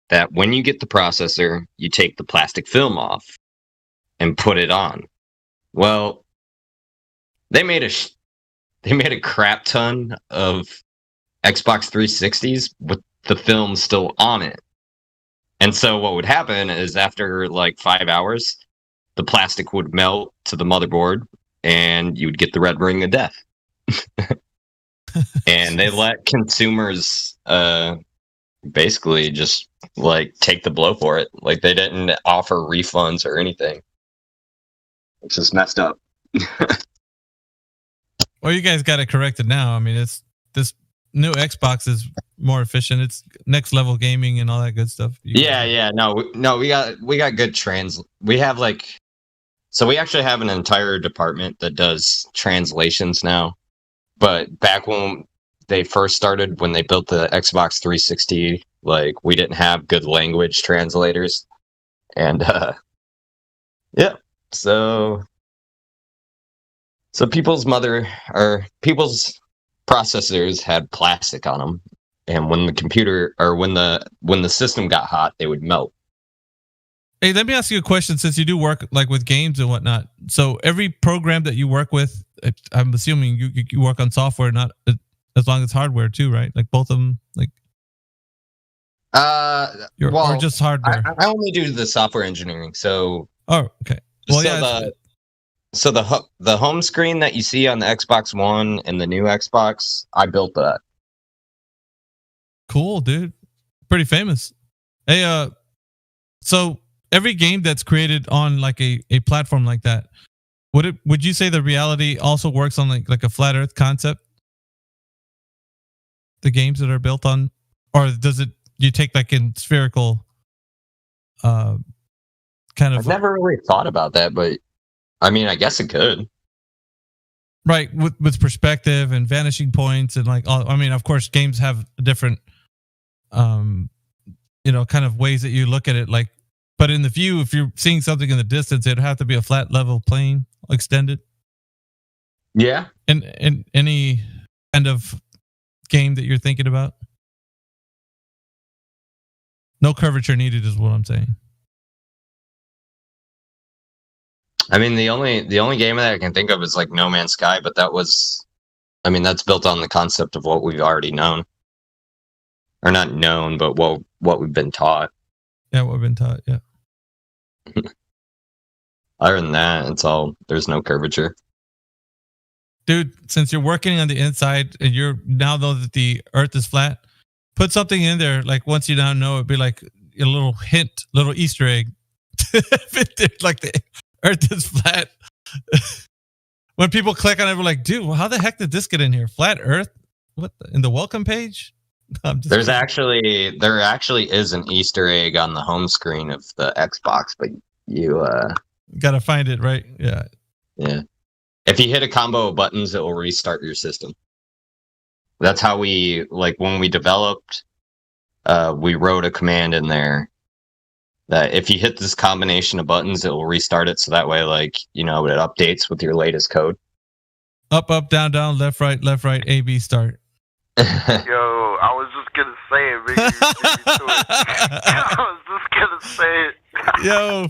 that when you get the processor, you take the plastic film off and put it on. Well, they made a crap ton of Xbox 360s with the film still on it. And so what would happen is after like 5 hours, the plastic would melt to the motherboard and you would get the Red Ring of Death. And they let consumers basically just like take the blow for it. Like they didn't offer refunds or anything. It's just messed up. Well, you guys got it corrected now. I mean, it's this new Xbox is more efficient. It's next level gaming and all that good stuff. No, we got good we have like, so we actually have an entire department that does translations now. But back when they first started, when they built the Xbox 360, like we didn't have good language translators. And yeah, so people's processors had plastic on them, and when the computer or when the system got hot, they would melt. Hey, let me ask you a question. Since you do work like with games and whatnot, so every program that you work with, I'm assuming you work on software, not as long as hardware too, right? Like both of them, like or just hardware. I only do the software engineering. So okay. Well, so the home screen that you see on the Xbox One and the new Xbox, I built that. Cool, dude. Pretty famous. Hey, so every game that's created on like a platform like that, would you say the reality also works on like a flat Earth concept? The games that are built on, or does it you take like in spherical kind of? I've never really thought about that, but I mean, I guess it could. Right, with perspective and vanishing points and like all. I mean, of course, games have different, kind of ways that you look at it. Like, but in the view, if you're seeing something in the distance, it'd have to be a flat level plane extended. Yeah. And any kind of game that you're thinking about, no curvature needed, is what I'm saying. I mean, the only game that I can think of is like No Man's Sky, but that's built on the concept of what we've already known, or not known, but what we've been taught. Yeah, what we've been taught. Yeah. Other than that, there's no curvature. Dude, since you're working on the inside and you're now know that the Earth is flat, put something in there. Like once you now know, it'd be like a little hint, little Easter egg. Like the Earth is flat. When people click on it, we're like, dude, well, how the heck did this get in here? Flat Earth? What in the welcome page? There actually is an Easter egg on the home screen of the Xbox, but you gotta find it, right? Yeah. Yeah. If you hit a combo of buttons, it will restart your system. That's how when we developed, we wrote a command in there that if you hit this combination of buttons, it will restart it. So that way, it updates with your latest code. Up, down, down, left, right, A, B, start. Yo, I was just gonna say it. Maybe to it. I was just gonna say it. Yo.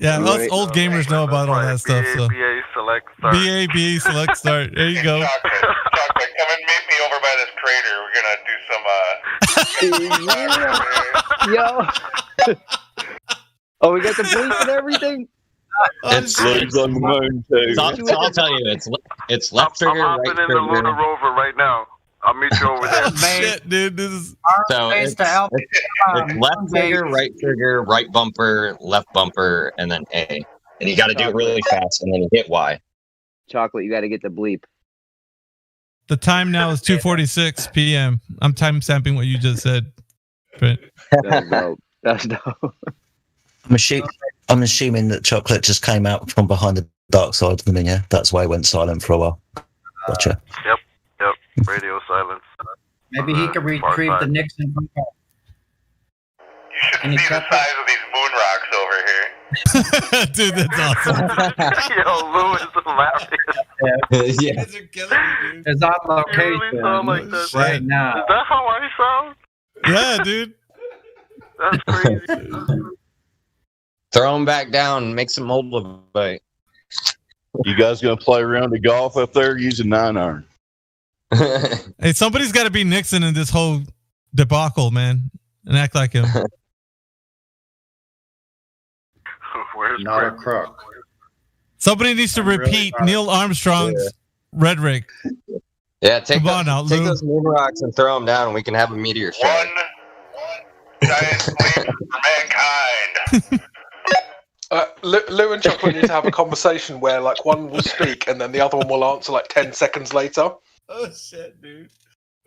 Yeah, us old gamers know about all that stuff. So. BA, select, start. BA, select, start. There you go. Chocolate, come and meet me over by this crater. We're gonna do some, Yo. Oh, we got the bleep and everything? It's on the moon, too. So I'll tell you, it's left trigger, I'm hopping in the Lunar Rover right now. I'll meet you over there. Shit, dude, this is... So it's left trigger, right bumper, left bumper, and then A. And you got to do it really fast, and then you hit Y. Chocolate, you got to get the bleep. The time now is 2:46 p.m. I'm time stamping what you just said. Brent. That's dope. That's dope. I'm assuming that Chocolate just came out from behind the dark side of the moon, yeah? That's why it went silent for a while. Gotcha. Yep. Radio silence. Maybe he could retrieve the Nixon from home. You should see the size of these moon rocks over here. Dude, that's awesome. Yo, Lou is hilarious. Yeah. It's on location You really sound like that. right now. Is that how I sound? Yeah, dude. That's crazy. Throw them back down, make some moldavite. You guys gonna play around the golf up there using 9-iron? Hey, somebody's got to be Nixon in this whole debacle, man, and act like him. Where's Not a crook. Somebody needs to repeat Neil Armstrong's rhetoric. Yeah, take Come on now, take Lou. those moon rocks and throw them down, and we can have a meteor shower. Giant sleep for mankind. Lou and Chocolate need to have a conversation where, like, one will speak and then the other one will answer like 10 seconds later. Oh shit, dude!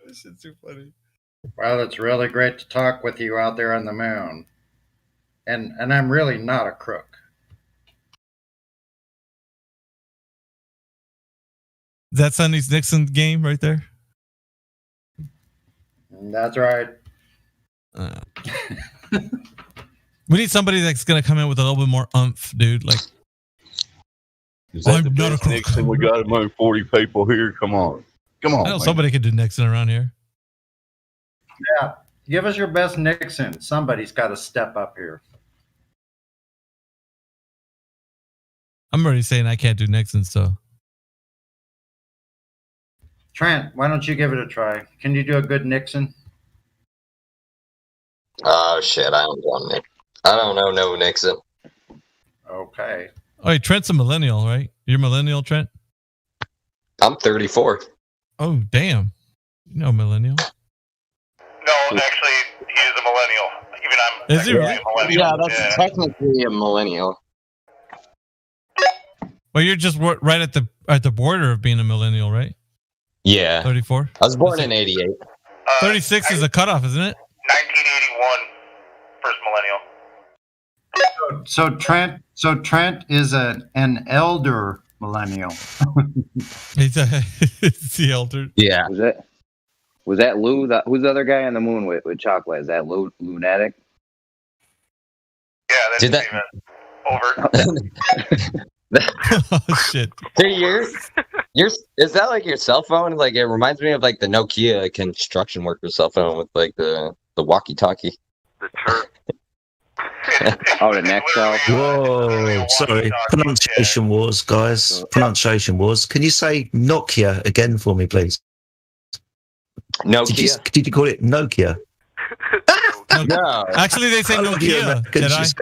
This shit's too funny. Well, it's really great to talk with you out there on the moon, and I'm really not a crook. That's Sonny's Nixon game right there. That's right. We need somebody that's gonna come in with a little bit more umph, dude. Like, Is that I'm the not a best crook. Nixon? We got among 40 people here. Come on. Come on. I know man. somebody could do Nixon around here. Yeah, give us your best Nixon. Somebody's got to step up here. I'm already saying I can't do Nixon, so. Trent, why don't you give it a try? Can you do a good Nixon? Oh shit! I don't know no Nixon. Okay. Oh, hey, Trent's a millennial, right? You're millennial, Trent? I'm 34. Oh, damn. You know millennial. No, actually, he is a millennial. Even I'm Is he really? a millennial. Yeah, that's technically a millennial. Well, you're just right at the border of being a millennial, right? Yeah. 34? I was born in 88. 36 is a cutoff, isn't it? 1981, first millennial. So Trent is an elder millennial. It's the elder. Yeah. Was that Lou? Who's the other guy on the moon with chocolate? Is that Lunatic? Yeah, that's Did that- Steven. Over. Oh shit! Dude, is that like your cell phone? Like it reminds me of like the Nokia construction worker cell phone with like the walkie-talkie. The chirp. Oh, the Nextel. Whoa, sorry. Pronunciation wars, guys. Pronunciation wars. Can you say Nokia again for me, please? Nokia. Did you call it Nokia? No. Actually, they say Nokia. Jedi.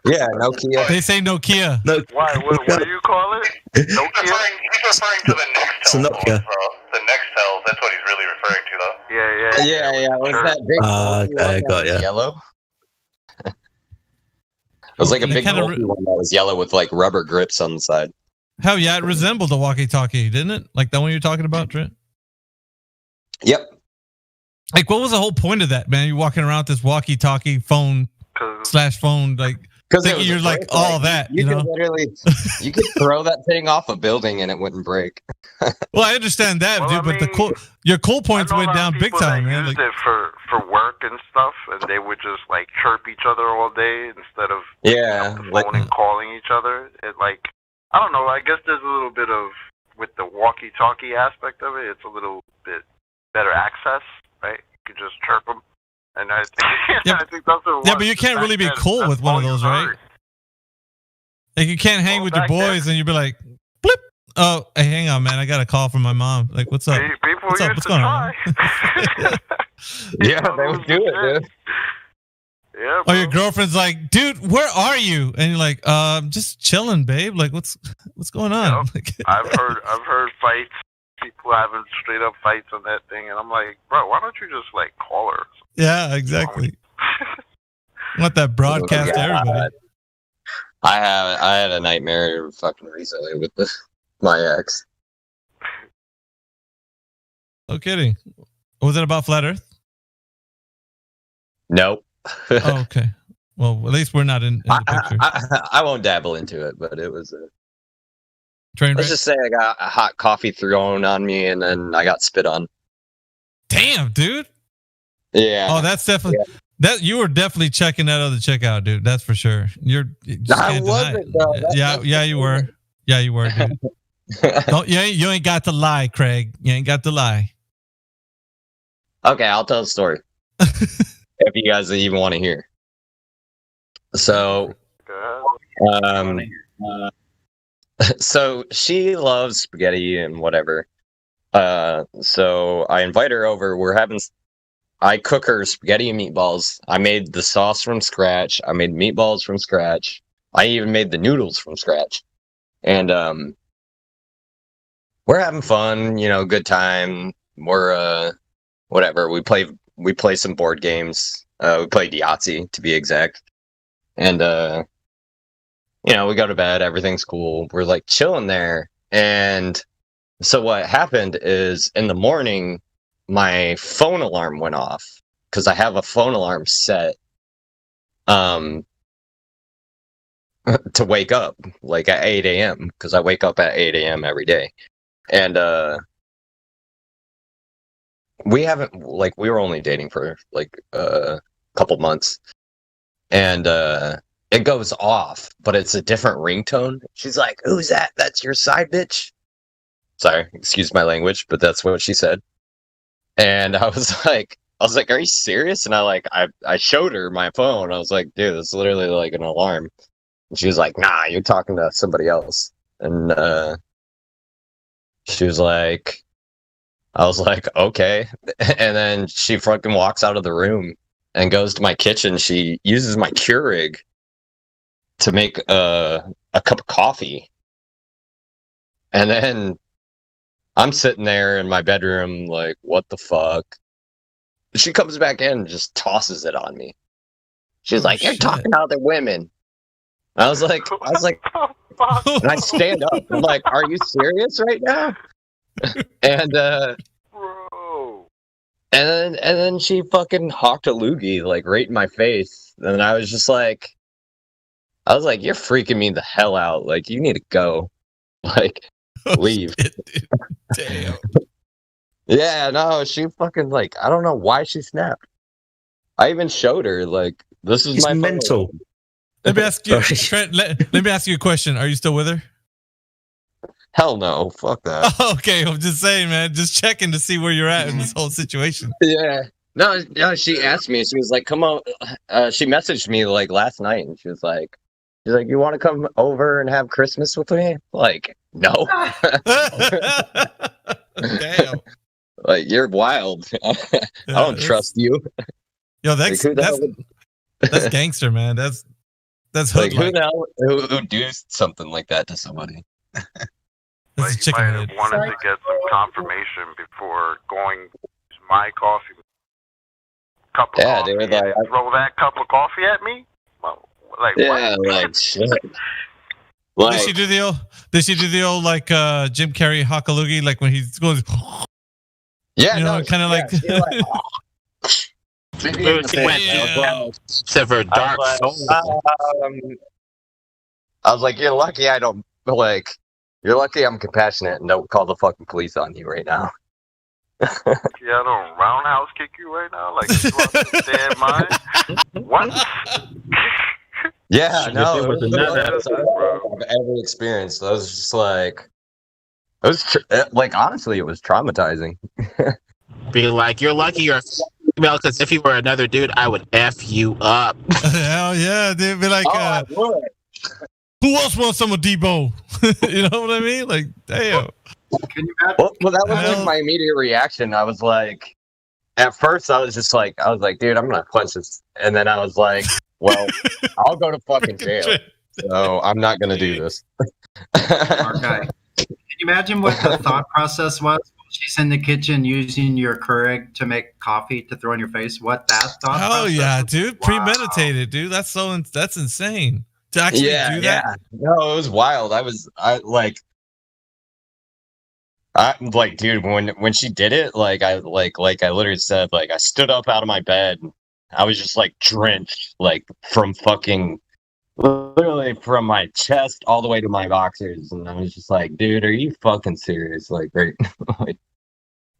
Yeah, Nokia. They say Nokia. No. Why? What do you call it? He's referring to the Nextel. It's a Nokia. The Nextel. That's what he's really referring to, though. Yeah. What is that big? Okay, got ya. Yellow. It was like a big bulky one that was yellow with like rubber grips on the side. Hell yeah, it resembled a walkie-talkie, didn't it? Like that one you're talking about, Trent? Yep. Like, what was the whole point of that, man? You're walking around with this walkie-talkie phone / phone, like thinking you're like all that, you know? You could throw that thing off a building and it wouldn't break. Well, I understand that, dude, but your cool points went down big time, man. Used it for work and stuff, and they would just like chirp each other all day instead of phoning and calling each other. It like, I don't know. I guess there's a little bit of with the walkie-talkie aspect of it. It's a little bit better access, right? You could just chirp them, and I think that's what. Yeah, but you can't really be cool with one of those, right? Like you can't hang with your boys and you'd be like, blip. Oh, hey, hang on, man. I got a call from my mom. Like, what's up? What's up? What's going on? Yeah, they would do it, dude. Yeah. Or your girlfriend's like, dude, where are you? And you're like, I'm just chilling, babe. Like, what's going on? Yep. I've heard fights. People having straight up fights on that thing, and I'm like, bro, why don't you just like call her? Yeah, exactly. Want that broadcast to everybody. I had a nightmare fucking recently with my ex. No kidding. Was it about Flat Earth? Nope. Oh, okay. Well, at least we're not in the picture. I won't dabble into it, but it was a train wreck. Let's just say I got a hot coffee thrown on me, and then I got spit on. Damn, dude. Yeah. Oh, that's definitely that. You were definitely checking that other chick out, dude. That's for sure. You wasn't. Yeah, you were. Yeah, you were, dude. You ain't got to lie, Craig. You ain't got to lie. Okay, I'll tell the story if you guys even want to hear. So, so she loves spaghetti and whatever. So I invite her over. I cook her spaghetti and meatballs. I made the sauce from scratch. I made meatballs from scratch. I even made the noodles from scratch. And we're having fun, good time. We're whatever. We play some board games. We played Yahtzee to be exact. And we go to bed, everything's cool. We're like chilling there. And so what happened is in the morning my phone alarm went off because I have a phone alarm set to wake up like at 8 a.m. because I wake up at 8 a.m. every day. And we were only dating for like a couple months, and it goes off, but it's a different ringtone. She's like, "Who's that? That's your side bitch?" Sorry, excuse my language, but that's what she said. And I was like, "Are you serious?" And I showed her my phone. I was like, "Dude, this is literally like an alarm." And she was like, "Nah, you're talking to somebody else." And she was like, I was like, "Okay." And then she fucking walks out of the room and goes to my kitchen. She uses my Keurig to make a cup of coffee. And then I'm sitting there in my bedroom like, what the fuck? She comes back in and just tosses it on me. She's like, "You're talking to other women." I was like, and I stand up. I'm like, "Are you serious right now?" And Bro. And then she fucking hawked a loogie like right in my face. And I was like, "You're freaking me the hell out. Like, you need to go. Like, leave." Damn. Yeah, no, she fucking like, I don't know why she snapped. I even showed her like, this is my mental. phone. Let me ask you, Trent, let me ask you a question. Are you still with her? Hell no, fuck that. Okay, I'm just saying, man. Just checking to see where you're at in this whole situation. Yeah. No, she asked me. She was like, "Come on." She messaged me like last night, and she was like, "You want to come over and have Christmas with me?" Like, no. Damn. Like, you're wild. I don't trust you. Yo, that's gangster, man. That's like, hood. who the hell who do something like that to somebody? But you might have wanted to get some confirmation before going to my coffee cup of coffee. Dude, like, throw that cup of coffee at me? Well, like, yeah, what? like shit. Like, did she do the old like Jim Carrey hockaloogie, like when he's going? Yeah, kind of like. Except for dark soul. I was like, "You're lucky I don't like. You're lucky I'm compassionate and don't call the fucking police on you right now." Yeah, I don't roundhouse kick you right now. Like, you lost your damn mind. What? Yeah, no, it was another I've ever experienced. I was just like, honestly, it was traumatizing. Be like, "You're lucky you're a female, because if you were another dude, I would F you up." Hell yeah, dude. Be like, who else wants some of Debo? You know what I mean? Like, damn. Can you imagine? Well, that was like my immediate reaction. I was like, at first, I was like, "Dude, I'm gonna punch this," and then I was like, "Well, I'll go to fucking jail, so I'm not gonna do this." Okay. Can you imagine what the thought process was? She's in the kitchen using your Keurig to make coffee to throw in your face. What that thought? Oh yeah, dude, wow. Premeditated, dude. That's insane to actually do that. Yeah, no, it was wild. I'm like, dude, when she did it, I literally said, like, I stood up out of my bed. I was just like drenched, like from fucking, literally from my chest all the way to my boxers, and I was just like, "Dude, are you fucking serious?" Like, right? Like,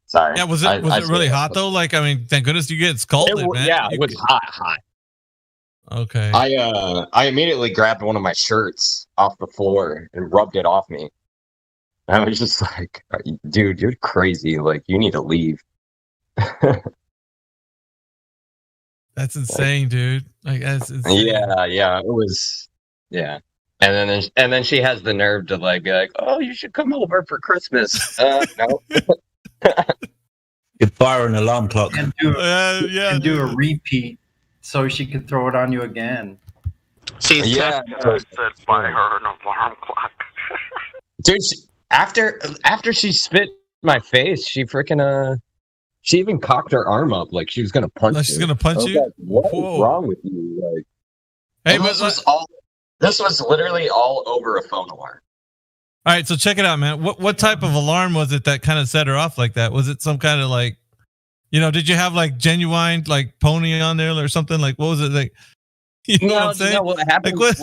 sorry. Yeah, was it really hot though? Like, I mean, thank goodness you get scalded, man. Yeah, it was hot. Okay. I immediately grabbed one of my shirts off the floor and rubbed it off me. I was just like, "Dude, you're crazy. Like, you need to leave." That's insane, dude. Like, that's insane. Yeah, it was. Yeah, and then she has the nerve to like be like, "Oh, you should come over for Christmas." No. You borrow an alarm clock. And do a repeat so she could throw it on you again. I said, buy her an alarm clock. Dude, after she spit in my face, she freaking she even cocked her arm up like she was gonna punch me. She's gonna punch you? Like, what is wrong with you? Like, hey, and this was literally all over a phone alarm. All right, so check it out, man. What type of alarm was it that kind of set her off like that? Was it some kind of like, did you have like genuine like pony on there or something? Like, what was it like? You know what I'm saying? What happened? Like,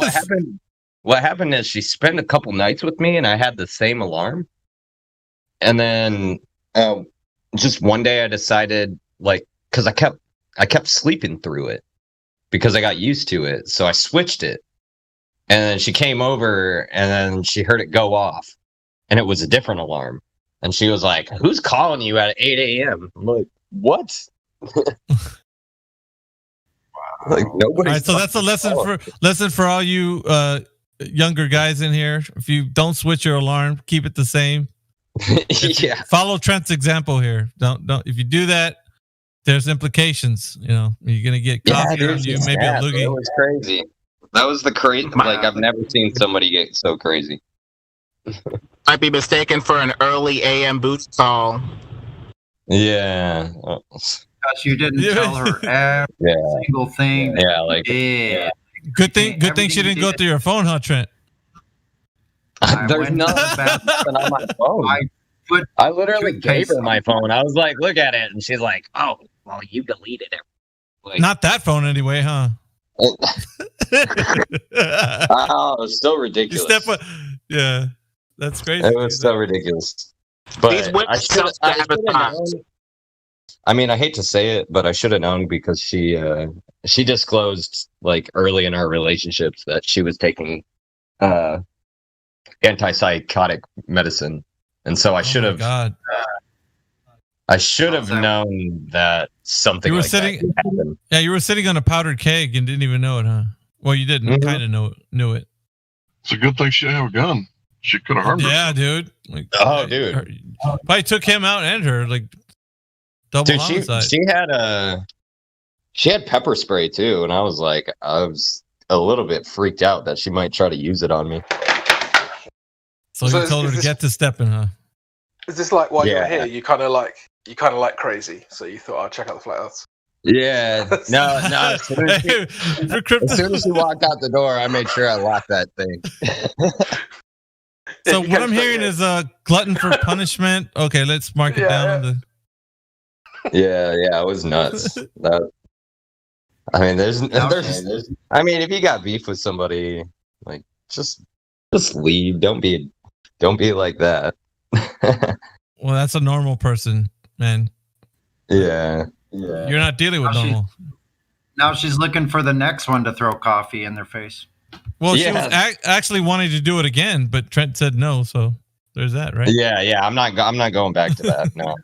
what happened is she spent a couple nights with me, and I had the same alarm. And then just one day, I decided, like, because I kept sleeping through it because I got used to it, so I switched it. And then she came over, and then she heard it go off, and it was a different alarm. And she was like, "Who's calling you at 8 a.m.?" I'm like, "What?" Like nobody. All right, so that's a lesson for all you younger guys in here. If you don't switch your alarm, keep it the same. Yeah. Follow Trent's example here. Don't. If you do that, there's implications. You're gonna get coffee on you, maybe a loogie. It was crazy. That was the crazy. Like I've never seen somebody get so crazy. Might be mistaken for an early AM boot call. Yeah. Because you didn't tell her every single thing. Yeah, like Good thing she didn't go through your phone, huh, Trent? There's nothing on my phone. I literally gave her my phone. I was like, "Look at it," and she's like, "Oh, well, you deleted it." Like, not that phone anyway, huh? Oh, it's still ridiculous. Yeah, that's crazy. It was so ridiculous. But I should have known. I mean, I hate to say it, but I should have known because she disclosed like early in our relationships that she was taking antipsychotic medicine, and so I should have. I should have known that something like that would happen. Yeah, you were sitting on a powdered keg and didn't even know it, huh? Well, you didn't. Kind of knew it. It's a good thing she didn't have a gun. She could have harmed herself. Yeah, dude. Like, dude. Probably took him out and her, like, double homicide. She had pepper spray, too, and I was a little bit freaked out that she might try to use it on me. So you told her to get to stepping, huh? Is this like while you're here, you kind of like crazy, so you thought I'd check out the Flat Earth? Yeah, no. As soon as she walked out the door, I made sure I locked that thing. So what I'm hearing is a glutton for punishment. Okay, let's mark it down. Yeah, it was nuts. I mean, there's. I mean, if you got beef with somebody, like just leave. Don't be like that. Well, that's a normal person, man. Yeah. You're not dealing with normal. Now she's looking for the next one to throw coffee in their face. Well, she was actually wanting to do it again, but Trent said no, so there's that, right? Yeah. I'm not going back to that. No.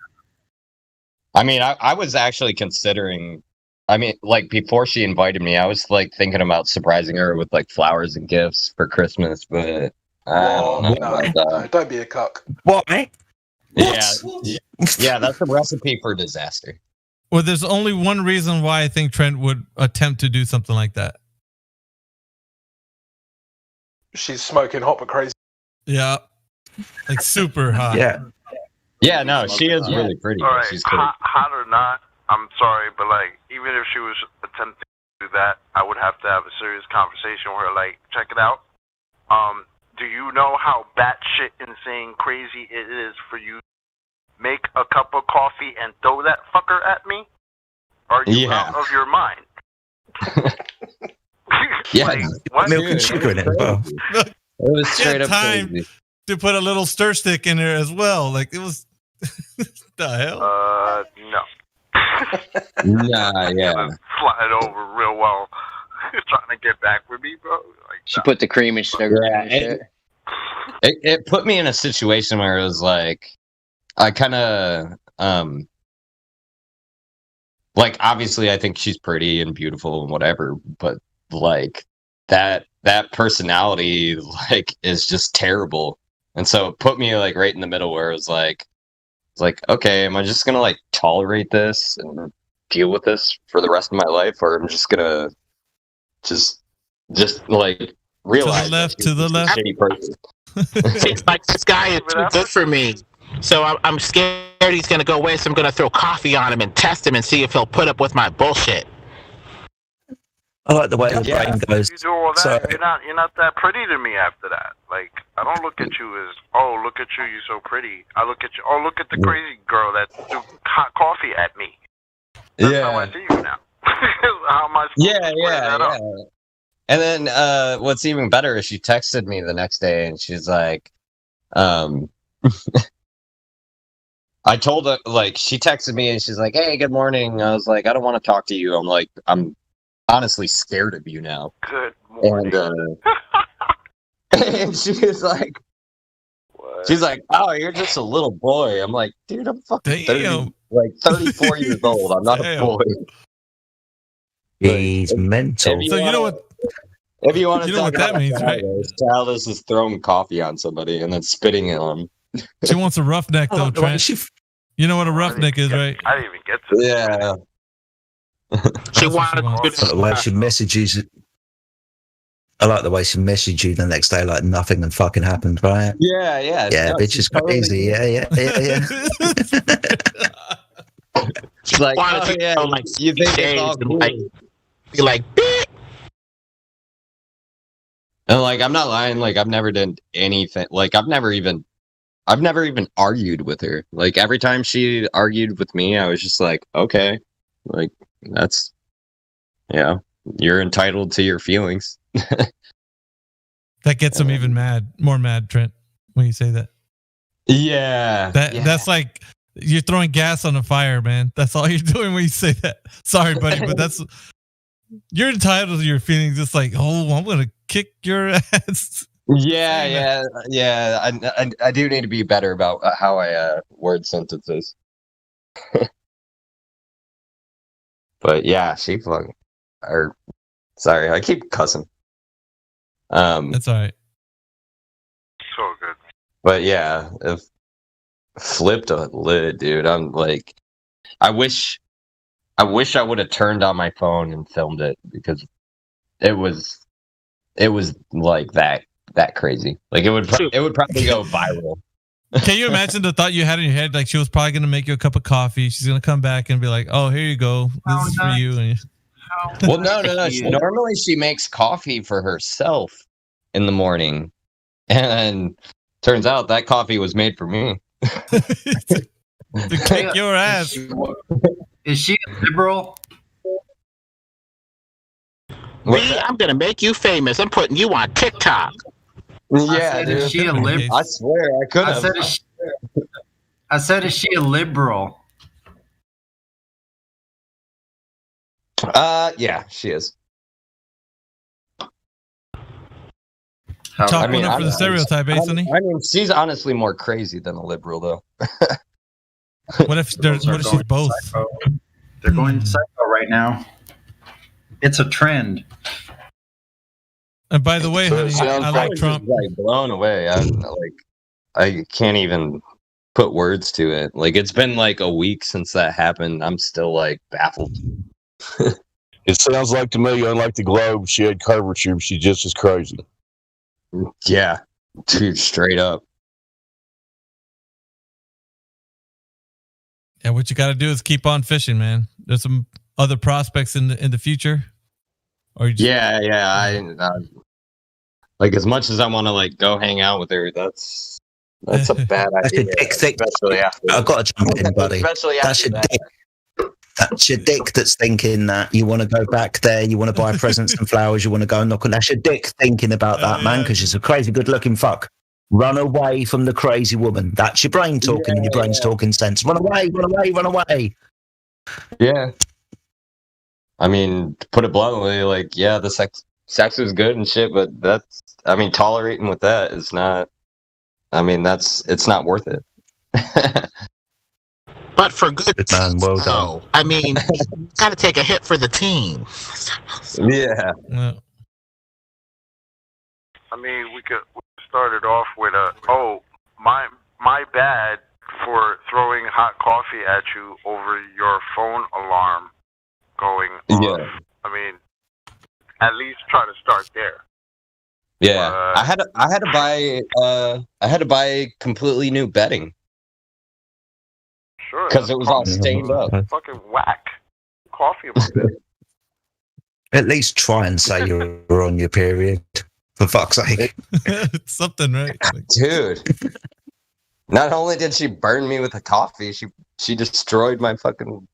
I mean, I was actually considering. I mean, like before she invited me, I was like thinking about surprising her with like flowers and gifts for Christmas, but I don't know about that. Don't be a cuck. What? Yeah, that's a recipe for disaster. Well, there's only one reason why I think Trent would attempt to do something like that. She's smoking hot but crazy. Yeah, like super hot. Yeah, no, she is really pretty. All right, She's pretty. hot or not, I'm sorry, but like, even if she was attempting to do that, I would have to have a serious conversation with her. Like, check it out. Do you know how batshit insane crazy it is for you to make a cup of coffee and throw that fucker at me? Are you out of your mind? Yeah, what? Milk and sugar in it as well. It was straight up time crazy. to put a little stir stick in there as well. Like it was the hell? No. Nah, yeah. Flying over real well. Trying to get back with me, bro. Like, She put the cream and sugar in and shit. It put me in a situation where it was like, I kind of, like, obviously I think she's pretty and beautiful and whatever, but like that personality, like, is just terrible. And so it put me like right in the middle where it was like, okay, am I just going to like tolerate this and deal with this for the rest of my life? Or I'm just going to just like realize to the left. shitty person. She's like, this guy is too good for me. So I'm scared he's going to go away, so I'm going to throw coffee on him and test him and see if he'll put up with my bullshit. I like the way the brain goes. You do all that, you're not that pretty to me after that. Like, I don't look at you as, oh, look at you, you're so pretty. I look at you, oh, look at the crazy girl that threw hot coffee at me. That's how I see you now. How am I supposed to square that up? And then what's even better is she texted me the next day and she's like, I told her, like, she texted me and she's like, hey, good morning. I was like, I don't want to talk to you. I'm like, I'm honestly scared of you now. Good morning. And she was like, she's like, oh, you're just a little boy. I'm like, dude, I'm fucking 34 years old. I'm not a boy. He's mental. So you know what? If you want to talk about that means, right? Childish is throwing coffee on somebody and then spitting it on him. She wants a roughneck, though, Trent. You know what a roughneck is, right? I didn't even get to it. Yeah. She wanted the way she messages. I like the way she messaged you the next day, like nothing had fucking happened, right? Yeah. Yeah, no, bitch is crazy. Yeah. She's like, oh, yeah, like, you think it's all cool. Be like, bitch. And like, I'm not lying. Like, I've never done anything. Like, I've never even argued with her. Like, every time she argued with me, I was just like, okay, like, that's, yeah, you're entitled to your feelings. That gets them even more mad, Trent, when you say that. Yeah. That's like, you're throwing gas on the fire, man. That's all you're doing when you say that. Sorry, buddy, but you're entitled to your feelings. It's like, oh, I'm going to kick your ass. Yeah. I do need to be better about how I word sentences. But yeah, she fucking. Sorry, I keep cussing. That's all right. So good. But yeah, if flipped a lid, dude. I'm like, I wish I would have turned on my phone and filmed it because it was like that crazy. Like it would probably go viral. Can you imagine the thought you had in your head? Like she was probably going to make you a cup of coffee. She's going to come back and be like, "Oh, here you go. This is for you." And well, no. Normally she makes coffee for herself in the morning, and turns out that coffee was made for me. To kick your ass. Is she a liberal? I'm going to make you famous. I'm putting you on TikTok. Yeah, is she a liberal? I swear, I could have. I said, is she a liberal? Yeah, she is. Chalk one up for the stereotype, isn't he? I mean, she's honestly more crazy than a liberal, though. What if she's both? Psycho. They're going psycho right now. It's a trend. And by the way, honey, I like Trump. Like blown away. I can't even put words to it. Like it's been like a week since that happened. I'm still like baffled. It sounds like to me, unlike the globe, she had curvature. She's just as crazy. Yeah, dude, straight up. Yeah, what you got to do is keep on fishing, man. There's some other prospects in the future. Or yeah. I like as much as I want to like go hang out with her. That's a bad idea. Especially after I've got to jump in, buddy. Especially that's after your dick. That's your dick that's thinking that you want to go back there, you want to buy presents and flowers, you want to go and knock on. That's your dick thinking about that, man, because she's a crazy good-looking fuck. Run away from the crazy woman. That's your brain talking, and your brain's talking sense. Run away, run away, run away. Yeah. I mean, to put it bluntly, like, yeah, the sex is good and shit, but tolerating with that is not. I mean, it's not worth it. But for good man, well done. I mean, got to take a hit for the team. Yeah. I mean, we started off with my bad for throwing hot coffee at you over your phone alarm going off. Yeah. I mean, at least try to start there. Yeah, I had to buy completely new bedding. Sure. Because it was all stained up. Fucking whack. Coffee in my bed. At least try and say you're on your period. For fuck's sake. It's something, right? Dude. Not only did she burn me with the coffee, she destroyed my fucking...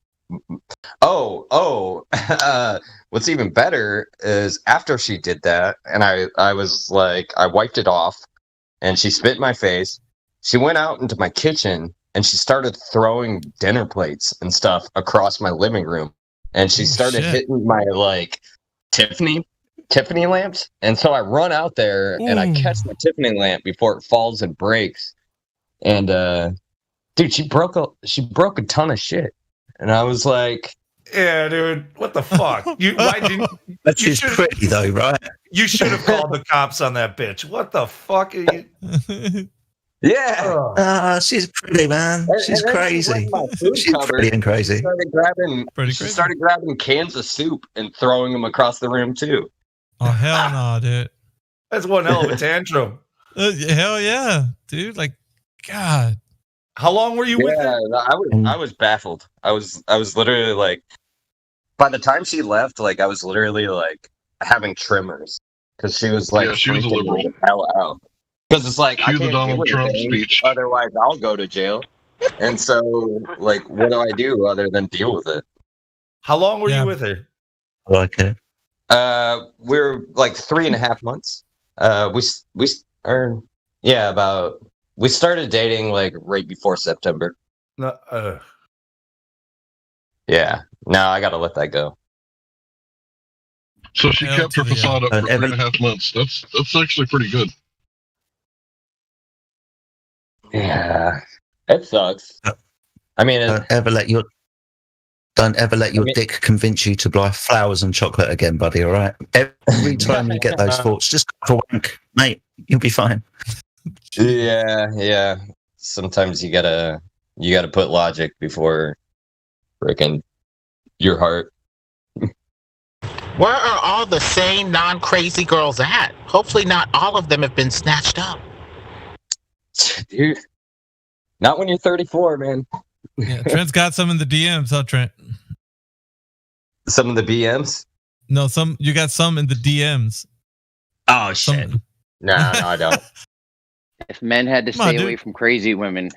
what's even better is after she did that, and I was like, I wiped it off, and she spit in my face. She went out into my kitchen, and she started throwing dinner plates and stuff across my living room. And she started hitting my, like, Tiffany lamps. And so I run out there, and I catch my Tiffany lamp before it falls and breaks. And, dude, she broke a ton of shit. And I was like... Yeah, dude, what the fuck? That's just pretty, though, right? You should have called the cops on that bitch. What the fuck are you... Yeah. She's pretty, man. She's crazy. She's pretty and crazy. She started grabbing cans of soup and throwing them across the room, too. Oh, hell no, dude. That's one hell of a tantrum. Hell yeah, dude. Like, God. How long were you with her? I was baffled. I was literally like, by the time she left, like I was literally like having tremors because she was like, she was a liberal. The hell out. Because it's like, I Cue the can't Donald do Trump anything, speech. otherwise I'll go to jail. And so, like, what do I do other than deal with it? How long were you with her? Okay. We're like 3.5 months. We started dating like right before September. Yeah. Now I gotta let that go. So she kept her facade up for 3.5 months. That's actually pretty good. Yeah. It sucks. I mean, don't ever let your dick convince you to buy flowers and chocolate again, buddy. All right. Every time you get those thoughts, just go for a wank, mate. You'll be fine. Yeah. Sometimes you gotta put logic before freaking your heart. Where are all the sane, non-crazy girls at? Hopefully not all of them have been snatched up. Dude, not when you're 34, man. Yeah, Trent's got some in the DMs, huh, Trent? Some of the BMs? No, you got some in the DMs. Oh, shit. No, I don't. If men had to stay away from crazy women.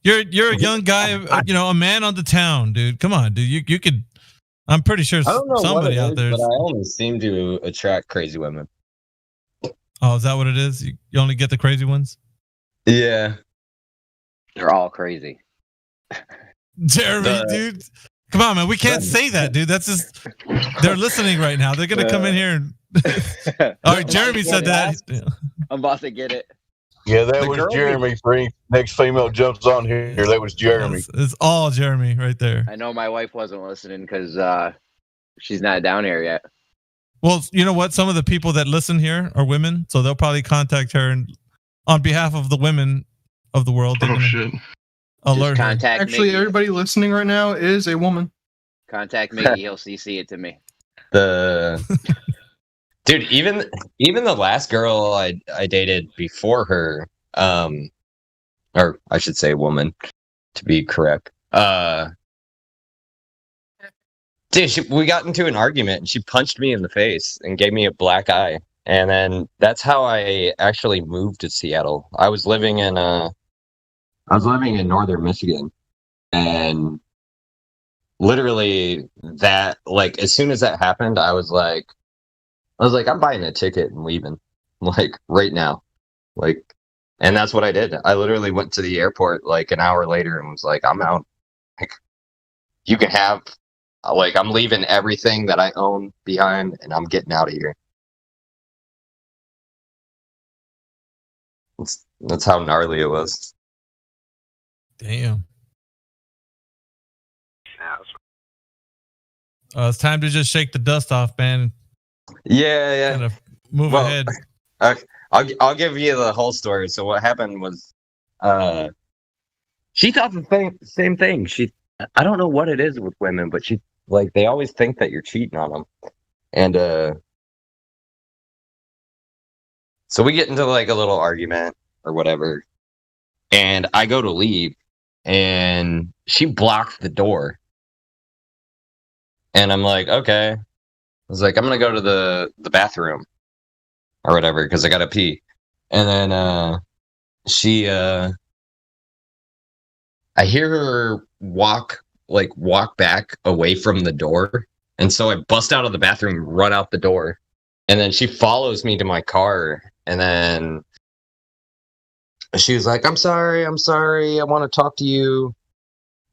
You're a young guy, a man on the town, dude. Come on, dude. You could... I'm pretty sure I don't know somebody what it out is, there... But I only seem to attract crazy women. Oh, is that what it is? You only get the crazy ones? Yeah. They're all crazy. Jeremy, dude. Come on, man. We can't say that, dude. That's just... They're listening right now. They're going to come in here and... All right, Jeremy said that. I'm about to get it. Yeah, that was Jeremy. Next female jumps on here. That was Jeremy. It's all Jeremy right there. I know my wife wasn't listening because she's not down here yet. Well, you know what? Some of the people that listen here are women, so they'll probably contact her and on behalf of the women of the world. Oh, shit. Alert her. Actually, Mickey. everybody listening right now is a woman. Contact Mickey. He'll CC it to me. Dude, even the last girl I dated before her, or I should say woman, to be correct. Dude, we got into an argument and she punched me in the face and gave me a black eye. And then that's how I actually moved to Seattle. I was living in northern Michigan, and literally that, like, as soon as that happened, I was like, I'm buying a ticket and leaving, like, right now. Like, and that's what I did. I literally went to the airport like an hour later and was like, I'm out. Like, you can have, like, I'm leaving everything that I own behind and I'm getting out of here. That's how gnarly it was. Damn. It's time to just shake the dust off, man. Yeah. Kind of move ahead. I'll give you the whole story. So what happened was, she thought the same thing. I don't know what it is with women, but they always think that you're cheating on them, and So we get into like a little argument or whatever, and I go to leave, and she blocked the door. And I'm like, okay. I was like, I'm gonna go to the bathroom or whatever because I gotta pee. And then she I hear her walk back away from the door, and so I bust out of the bathroom, run out the door, and then she follows me to my car, and then she was like, I'm sorry, I want to talk to you.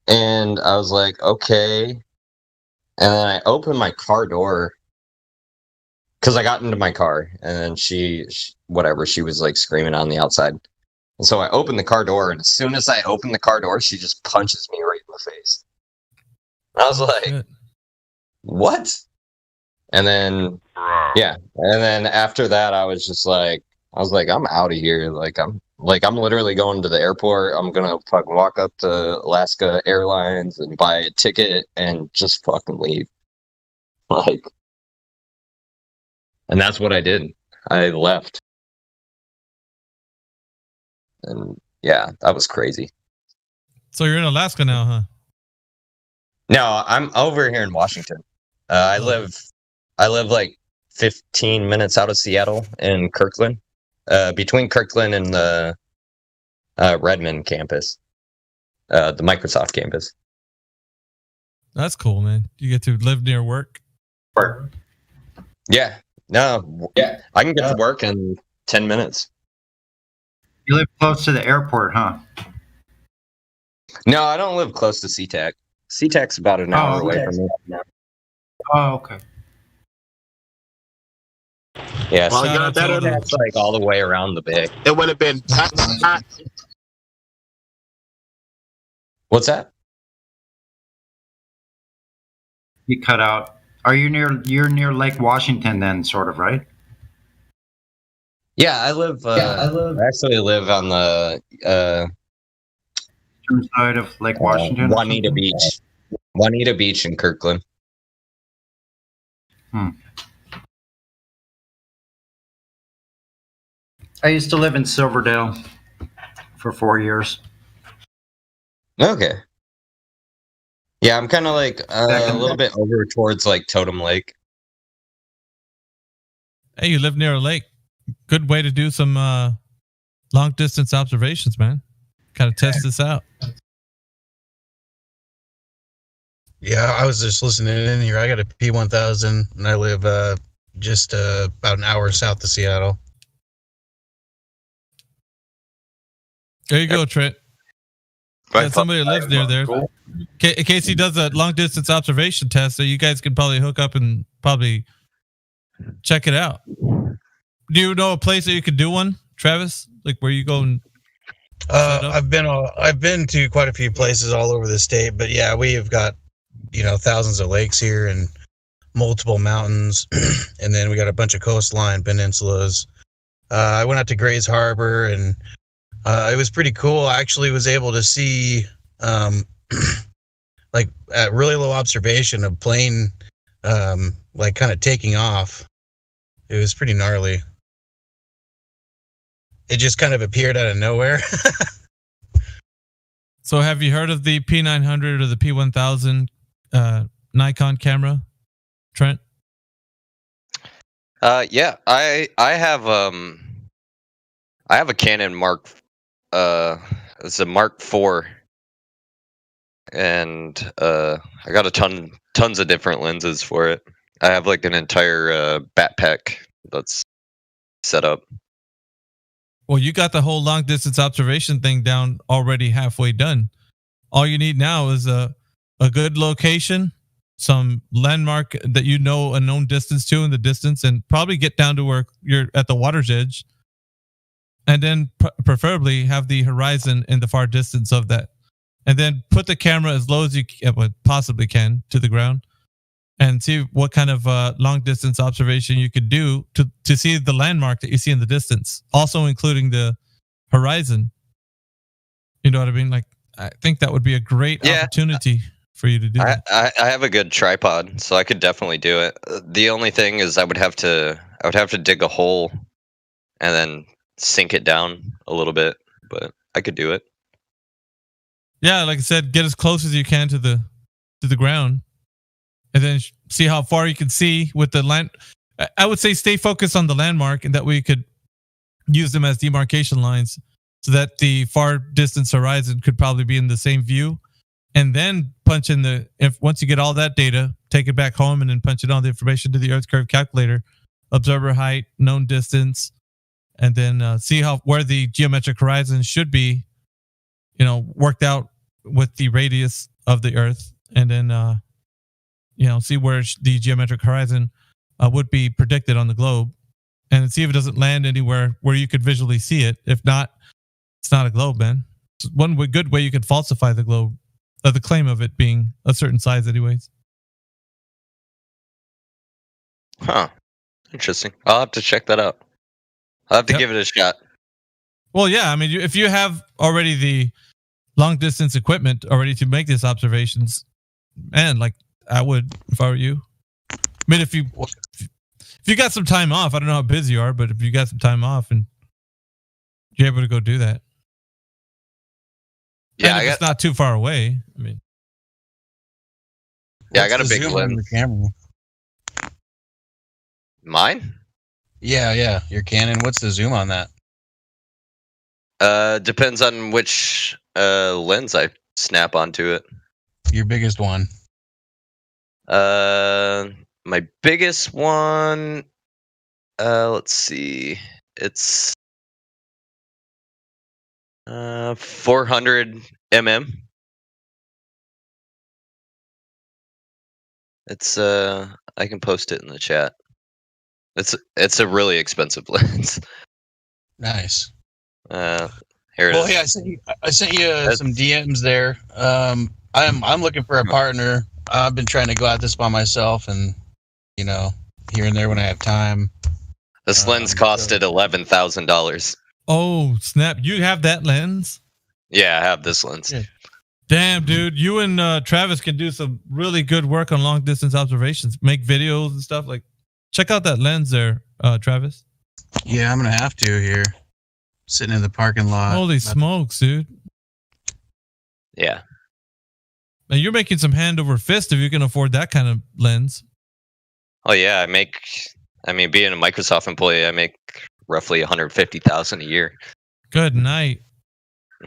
And I was like, okay. And then I opened my car door because I got into my car, and then she was like screaming on the outside. And so I opened the car door, and as soon as I opened the car door, she just punches me right in the face. I was like, what? And then, yeah. And then after that, I was like, I'm out of here. I'm literally going to the airport. I'm going to fucking walk up to Alaska Airlines and buy a ticket and just fucking leave. And that's what I did. I left. And yeah, that was crazy. So you're in Alaska now, huh? No, I'm over here in Washington. I live like 15 minutes out of Seattle in Kirkland, between Kirkland and the Redmond campus, the Microsoft campus. That's cool, man. You get to live near work. Yeah. No. Yeah. I can get to work in 10 minutes. You live close to the airport, huh? No, I don't live close to SeaTac. SeaTac's about an hour away from me. Oh, okay. Yeah, Well, so SeaTac's like all the way around the bay. It would have been. What's that? You cut out. You're near Lake Washington then, sort of, right? Yeah, I actually live on the eastern side of Lake Washington. Juanita Beach in Kirkland. I used to live in Silverdale for 4 years. Okay. Yeah, I'm kind of like a little bit over towards like Totem Lake. Hey, you live near a lake. Good way to do some long distance observations, man. Kind of test this out. Yeah, I was just listening in here. I got a P1000, and I live just about an hour south of Seattle. There you go, Trent. Got somebody that lives near there. Cool. In case he does a long distance observation test, so you guys can probably hook up and probably check it out. Do you know a place that you could do one, Travis? Like where you go and I've been to quite a few places all over the state, but yeah, we have got thousands of lakes here and multiple mountains, and then we got a bunch of coastline peninsulas. I went out to Grays Harbor, and it was pretty cool. I actually was able to see like at really low observation, a plane like kind of taking off. It was pretty gnarly. It just kind of appeared out of nowhere. So have you heard of the P900 or the P1000 Nikon camera, Trent? Yeah, I have a Canon Mark it's a Mark IV, and I got tons of different lenses for it. I have like an entire backpack that's set up. Well, you got the whole long distance observation thing down already halfway done. All you need now is a good location, some landmark that a known distance to in the distance, and probably get down to where you're at the water's edge, and then preferably have the horizon in the far distance of that, and then put the camera as low as you possibly can to the ground, and see what kind of long distance observation you could do to see the landmark that you see in the distance, also including the horizon. You know what I mean? Like, I think that would be a great opportunity for you to do. I have a good tripod, so I could definitely do it. The only thing is I would have to dig a hole and then sink it down a little bit, but I could do it. Yeah, like I said, get as close as you can to the ground, and then see how far you can see with the land. I would say stay focused on the landmark, and that way you could use them as demarcation lines, so that the far distance horizon could probably be in the same view, and then punch in once you get all that data, take it back home, and then punch in all the information to the Earth curve calculator, observer height, known distance, and then see where the geometric horizon should be, worked out with the radius of the Earth, and then see where the geometric horizon would be predicted on the globe, and see if it doesn't land anywhere where you could visually see it. If not, it's not a globe, man. It's one good way you could falsify the globe, the claim of it being a certain size, anyways. Huh. Interesting. I'll have to check that out. I'll have to give it a shot. Well, yeah. I mean, if you have already the long distance equipment already to make these observations, man, like I would if I were you. I mean, if you got some time off, I don't know how busy you are, but if you got some time off and you're able to go do that, yeah, it's not too far away. I mean, yeah, I got a big lens. Camera. Mine? Yeah, your Canon. What's the zoom on that? Depends on which lens I snap onto it. Your biggest one? My biggest one. Let's see. It's 400 mm. It's I can post it in the chat. It's a really expensive lens. Nice. Here it well, is. Yeah, I sent you some DMs there. I'm looking for a partner. I've been trying to go at this by myself, and here and there when I have time. This lens costed $11,000. Oh snap! You have that lens? Yeah, I have this lens. Yeah. Damn, dude! You and Travis can do some really good work on long distance observations. Make videos and stuff. Like, check out that lens there, Travis. Yeah, I'm gonna have to here. Sitting in the parking lot. Holy smokes, dude! Yeah. Now you're making some hand over fist if you can afford that kind of lens. Oh yeah, being a Microsoft employee, I make roughly $150,000 a year. Good night.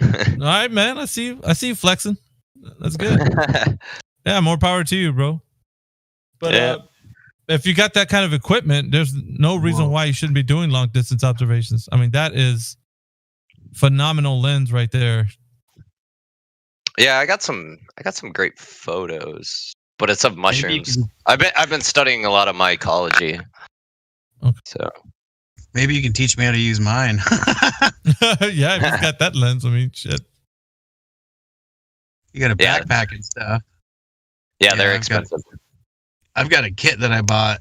All right, man. I see you flexing. That's good. Yeah, more power to you, bro. But if you got that kind of equipment, there's no reason why you shouldn't be doing long distance observations. I mean, that is phenomenal lens right there. Yeah, I got some great photos, but it's of mushrooms. I've been studying a lot of mycology. Okay. So maybe you can teach me how to use mine. Yeah, if you've got that lens, I mean, shit. You got a backpack and stuff. Yeah, they're expensive. I've got a kit that I bought.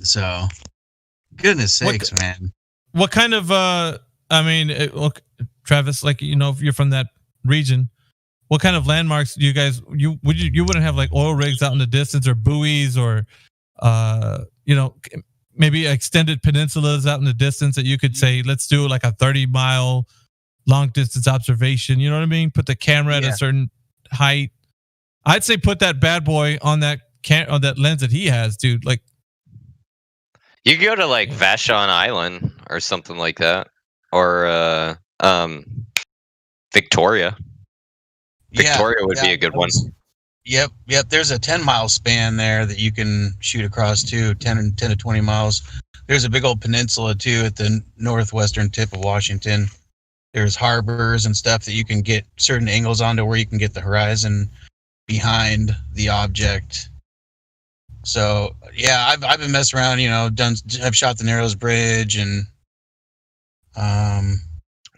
So, goodness sakes, man. What kind of look, Travis, like, if you're from that region, what kind of landmarks do you guys you wouldn't have like oil rigs out in the distance or buoys or maybe extended peninsulas out in the distance that you could say, let's do like a 30-mile long distance observation. You know what I mean? Put the camera at a certain height. I'd say put that bad boy on that on that lens that he has, dude. Like, you go to like Vashon Island or something like that, or Victoria. Victoria would be a good one. Yep. There's a 10-mile span there that you can shoot across too, 10 to 20 miles. There's a big old peninsula too at the northwestern tip of Washington. There's harbors and stuff that you can get certain angles onto where you can get the horizon behind the object. So yeah, I've been messing around, I've shot the Narrows Bridge and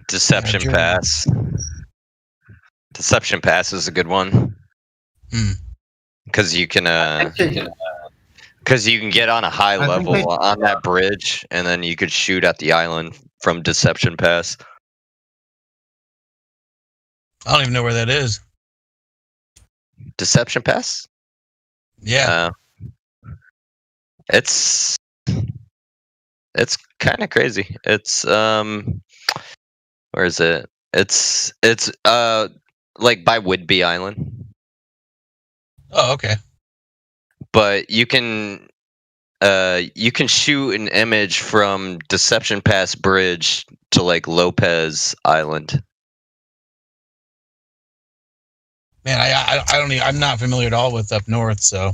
Deception Pass. Deception Pass is a good one. Because you can get on a high level on that bridge, and then you could shoot at the island from Deception Pass. I don't even know where that is. Deception Pass? Yeah. It's It's kind of crazy. It's where is it? It's like by Whidbey Island. Oh, okay. But you can shoot an image from Deception Pass Bridge to like Lopez Island. Man, I don't even, I'm not familiar at all with up north, so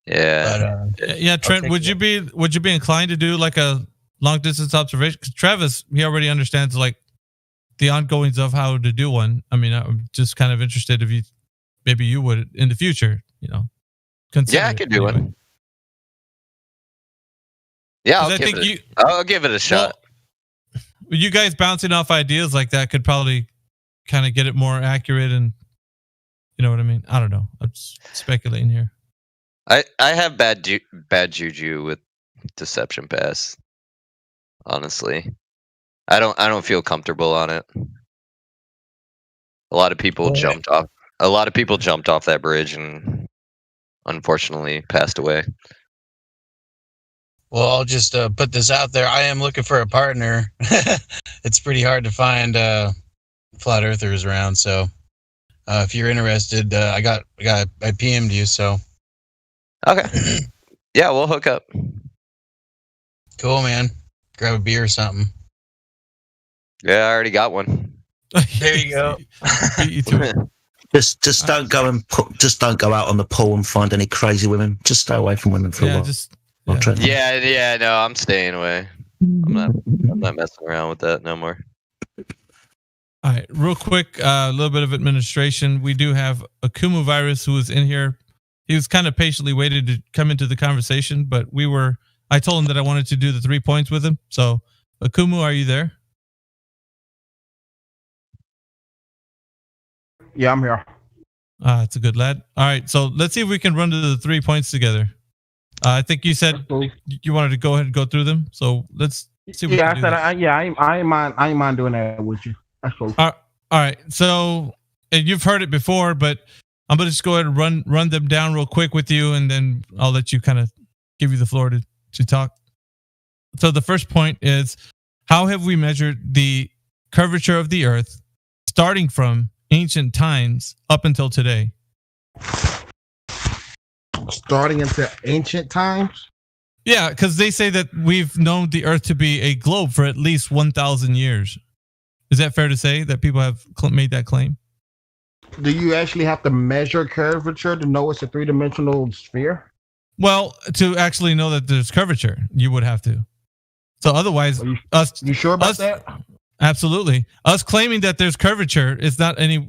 yeah. But, yeah, Trent, would you be inclined to do like a long distance observation? Because Travis, he already understands like the ongoings of how to do one. I mean, I'm just kind of interested if maybe you would in the future, consider. Yeah, I could do one. Yeah, I'll give it a shot. Well, you guys bouncing off ideas like that could probably kind of get it more accurate, and you know what I mean. I don't know. I'm just speculating here. I have bad juju with Deception Pass. Honestly, I don't feel comfortable on it. A lot of people jumped off that bridge and unfortunately passed away. Well, I'll just put this out there. I am looking for a partner. It's pretty hard to find flat earthers around, so if you're interested, I PM'd you, so okay. Yeah, we'll hook up. Cool, man. Grab a beer or something. Yeah, I already got one. There you go. Just don't go out on the pool and find any crazy women. Just stay away from women for a while. Yeah, no, I'm staying away. I'm not messing around with that no more. All right, real quick, a little bit of administration. We do have Akumu Virus who is in here. He was kind of patiently waiting to come into the conversation, but I told him that I wanted to do the 3 points with him. So, Akumu, are you there? Yeah, I'm here. It's a good lad. All right, so let's see if we can run to the 3 points together. I think you said you wanted to go ahead and go through them. So let's see. Yeah, I said, I ain't mind doing that with you. That's cool. All right. So you've heard it before, but I'm gonna just go ahead and run them down real quick with you, and then I'll let you kind of give you the floor to talk. So the first point is, how have we measured the curvature of the Earth starting from ancient times up until today? Starting into ancient times? Yeah, because they say that we've known the Earth to be a globe for at least 1,000 years. Is that fair to say that people have made that claim? Do you actually have to measure curvature to know it's a three-dimensional sphere? Well, to actually know that there's curvature, you would have to. So otherwise, you sure about that? Absolutely. Us claiming that there's curvature is not any.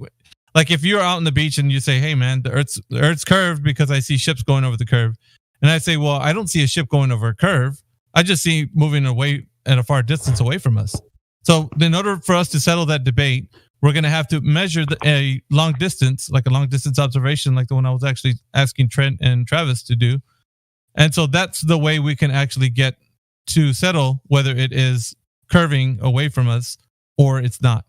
Like if you're out on the beach and you say, "Hey, man, the Earth's curved because I see ships going over the curve," and I say, "Well, I don't see a ship going over a curve. I just see moving away at a far distance away from us." So, in order for us to settle that debate, we're going to have to measure a long distance, like a long distance observation, like the one I was actually asking Trent and Travis to do. And so that's the way we can actually get to settle whether it is curving away from us or it's not.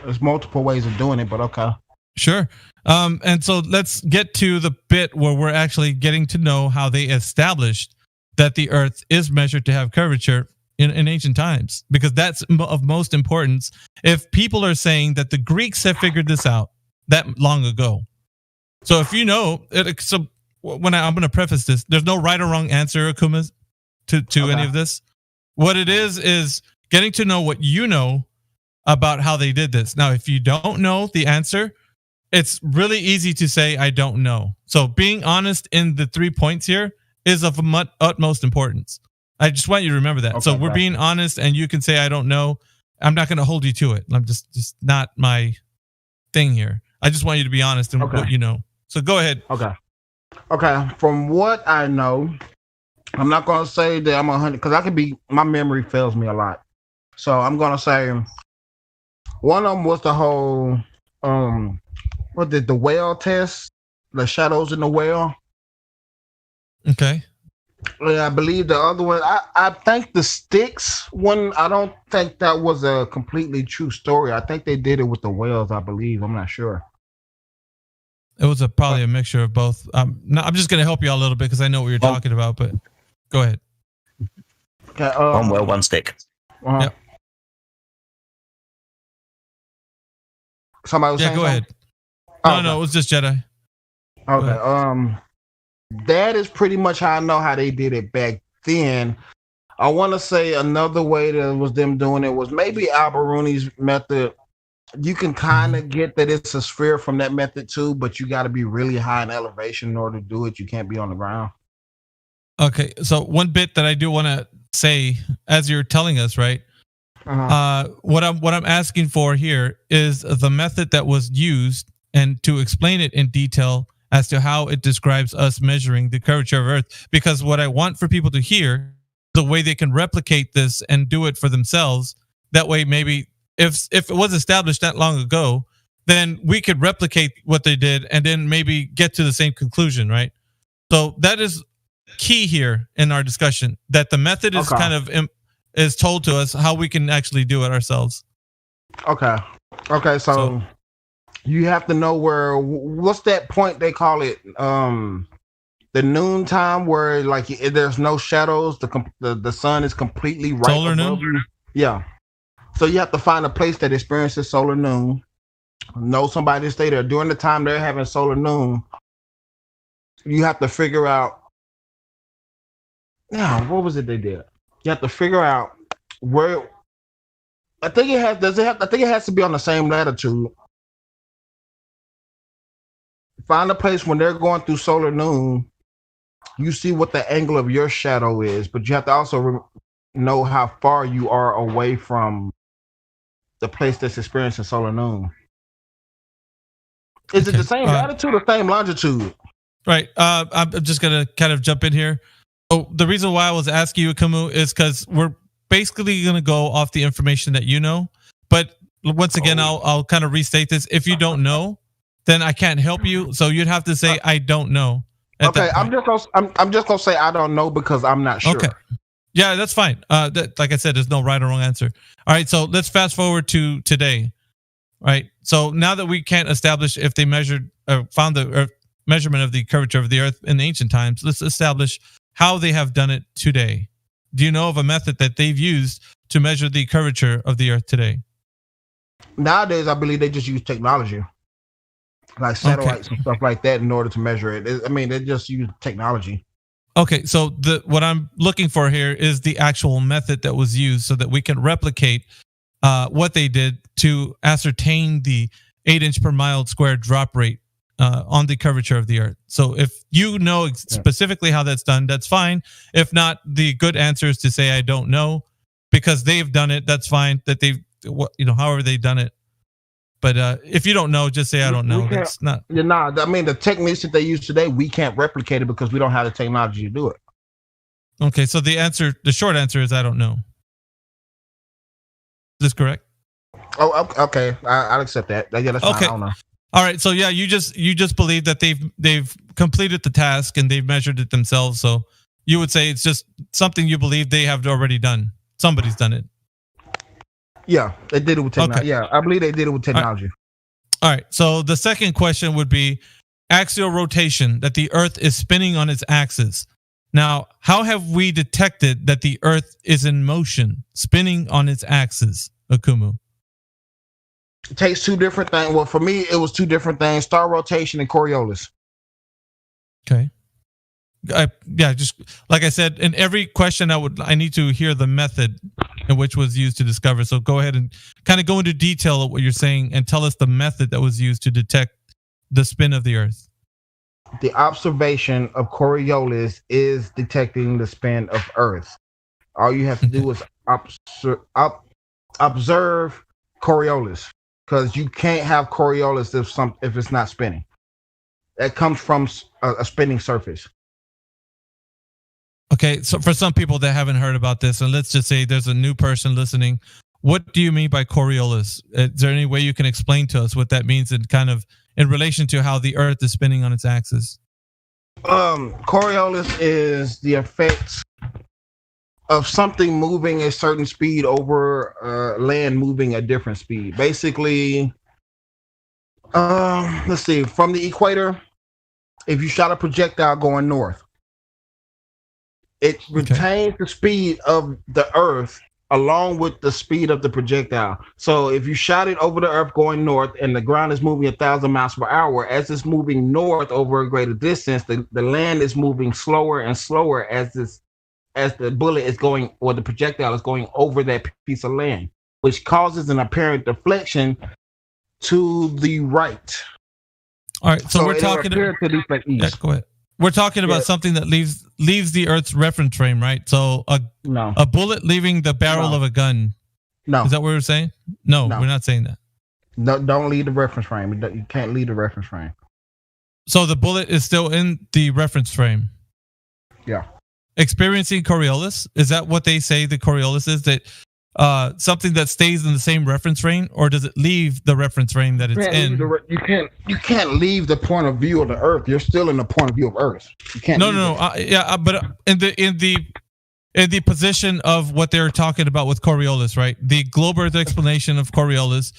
There's multiple ways of doing it, but okay. Sure. And so let's get to the bit where we're actually getting to know how they established that the Earth is measured to have curvature in ancient times, because that's of most importance. If people are saying that the Greeks have figured this out that long ago. So if you know, so when I'm going to preface this, there's no right or wrong answer, Akuma, to any of this. What it is getting to know what you know about how they did this. Now, if you don't know the answer, it's really easy to say, I don't know. So being honest in the 3 points here is of utmost importance. I just want you to remember that. Okay, so we're being honest, and you can say, I don't know. I'm not going to hold you to it. I'm just not my thing here. I just want you to be honest in what you know. So go ahead. Okay. From what I know, I'm not going to say that I'm 100, because my memory fails me a lot. So I'm going to say one of them was the whole, what did the whale test? The shadows in the whale. Okay. Yeah, I believe the other one. I think the sticks one. I don't think that was a completely true story. I think they did it with the whales. I believe. I'm not sure. It was probably a mixture of both. I'm just going to help you out a little bit because I know what you're talking about. But go ahead. Okay, one well, one stick. Yep. Somebody was saying go something? ahead. No, it was just Jedi. Okay. That is pretty much how I know how they did it back then. I want to say another way that was them doing it was maybe Alberoni's method. You can kind of get that it's a sphere from that method too, but you got to be really high in elevation in order to do it. You can't be on the ground. Okay, so one bit that I do want to say, as you're telling us, right? What I'm asking for here is the method that was used, and to explain it in detail as to how it describes us measuring the curvature of Earth. Because what I want for people to hear, the way they can replicate this and do it for themselves. That way, maybe if it was established that long ago, then we could replicate what they did and then maybe get to the same conclusion, right? So that is key here in our discussion, that the method is kind of is told to us how we can actually do it ourselves. Okay, so you have to know what's that point they call it, the noon time, where like there's no shadows, the sun is completely right solar above noon you. Yeah, so you have to find a place that experiences solar noon, know somebody to stay there during the time they're having solar noon. You have to figure out, what was it they did? You have to figure out where. I think it has to be on the same latitude. Find a place when they're going through solar noon. You see what the angle of your shadow is, but you have to also know how far you are away from the place that's experiencing solar noon. Is it the same latitude or same longitude? Right. I'm just gonna kind of jump in here. Oh, the reason why I was asking you, Kumu, is because we're basically gonna go off the information that you know. But once again, I'll kind of restate this. If you don't know, then I can't help you. So you'd have to say I don't know. Okay, I'm just gonna say I don't know because I'm not sure. Okay. Yeah, that's fine. Like I said, there's no right or wrong answer. All right, so let's fast forward to today. Right. So now that we can't establish if they found the measurement of the curvature of the Earth in ancient times, let's establish how they have done it today. Do you know of a method that they've used to measure the curvature of the Earth today? Nowadays, I believe they just use technology, like satellites and stuff like that, in order to measure it. They just use technology. Okay, so what I'm looking for here is the actual method that was used so that we can replicate what they did to ascertain the 8-inch per mile squared drop rate on the curvature of the Earth. So if you know specifically how that's done, that's fine. If not, the good answer is to say I don't know, because they've done it. That's fine. That however they've done it. But if you don't know, just say I don't know. That's not. The techniques that they use today, we can't replicate it because we don't have the technology to do it. Okay, so the short answer is I don't know. Is this correct? Oh, okay. I'll accept that. Yeah, that's fine. Okay. I don't know. All right. So yeah, you just believe that they've completed the task and they've measured it themselves. So you would say it's just something you believe they have already done. Somebody's done it. Yeah, they did it with technology. Okay. Yeah, I believe they did it with technology. All right. So the second question would be axial rotation, that the Earth is spinning on its axis. Now, how have we detected that the Earth is in motion, spinning on its axis, Akumu? It takes two different things. Well, for me, it was two different things: star rotation and Coriolis. Okay. Just like I said, in every question I need to hear the method in which was used to discover. So go ahead and kind of go into detail of what you're saying and tell us the method that was used to detect the spin of the Earth. The observation of Coriolis is detecting the spin of Earth. All you have to do is observe Coriolis, because you can't have Coriolis if it's not spinning. That comes from a spinning surface. Okay, so for some people that haven't heard about this, and let's just say there's a new person listening, what do you mean by Coriolis? Is there any way you can explain to us what that means and kind of in relation to how the Earth is spinning on its axis? Coriolis is the effect of something moving a certain speed over land moving a different speed. Basically, let's see, from the equator, if you shot a projectile going north, It retains the speed of the Earth along with the speed of the projectile. So if you shot it over the Earth going north and the ground is moving 1,000 miles per hour, as it's moving north over a greater distance, the land is moving slower and slower as the bullet is going, or the projectile is going over that piece of land, which causes an apparent deflection to the right. All right, so we're talking to deflect east. Yeah, go ahead. We're talking about something that leaves the Earth's reference frame, right? So a bullet leaving the barrel of a gun. No. Is that what we're saying? No, we're not saying that. No, don't leave the reference frame. You can't leave the reference frame. So the bullet is still in the reference frame. Yeah. Experiencing Coriolis, is that what they say the Coriolis is? That something that stays in the same reference frame, or does it leave the reference frame that it's in? You can't leave the point of view of the Earth. You're still in the point of view of Earth. You can't. But in the position of what they're talking about with Coriolis, right? The globe Earth explanation of Coriolis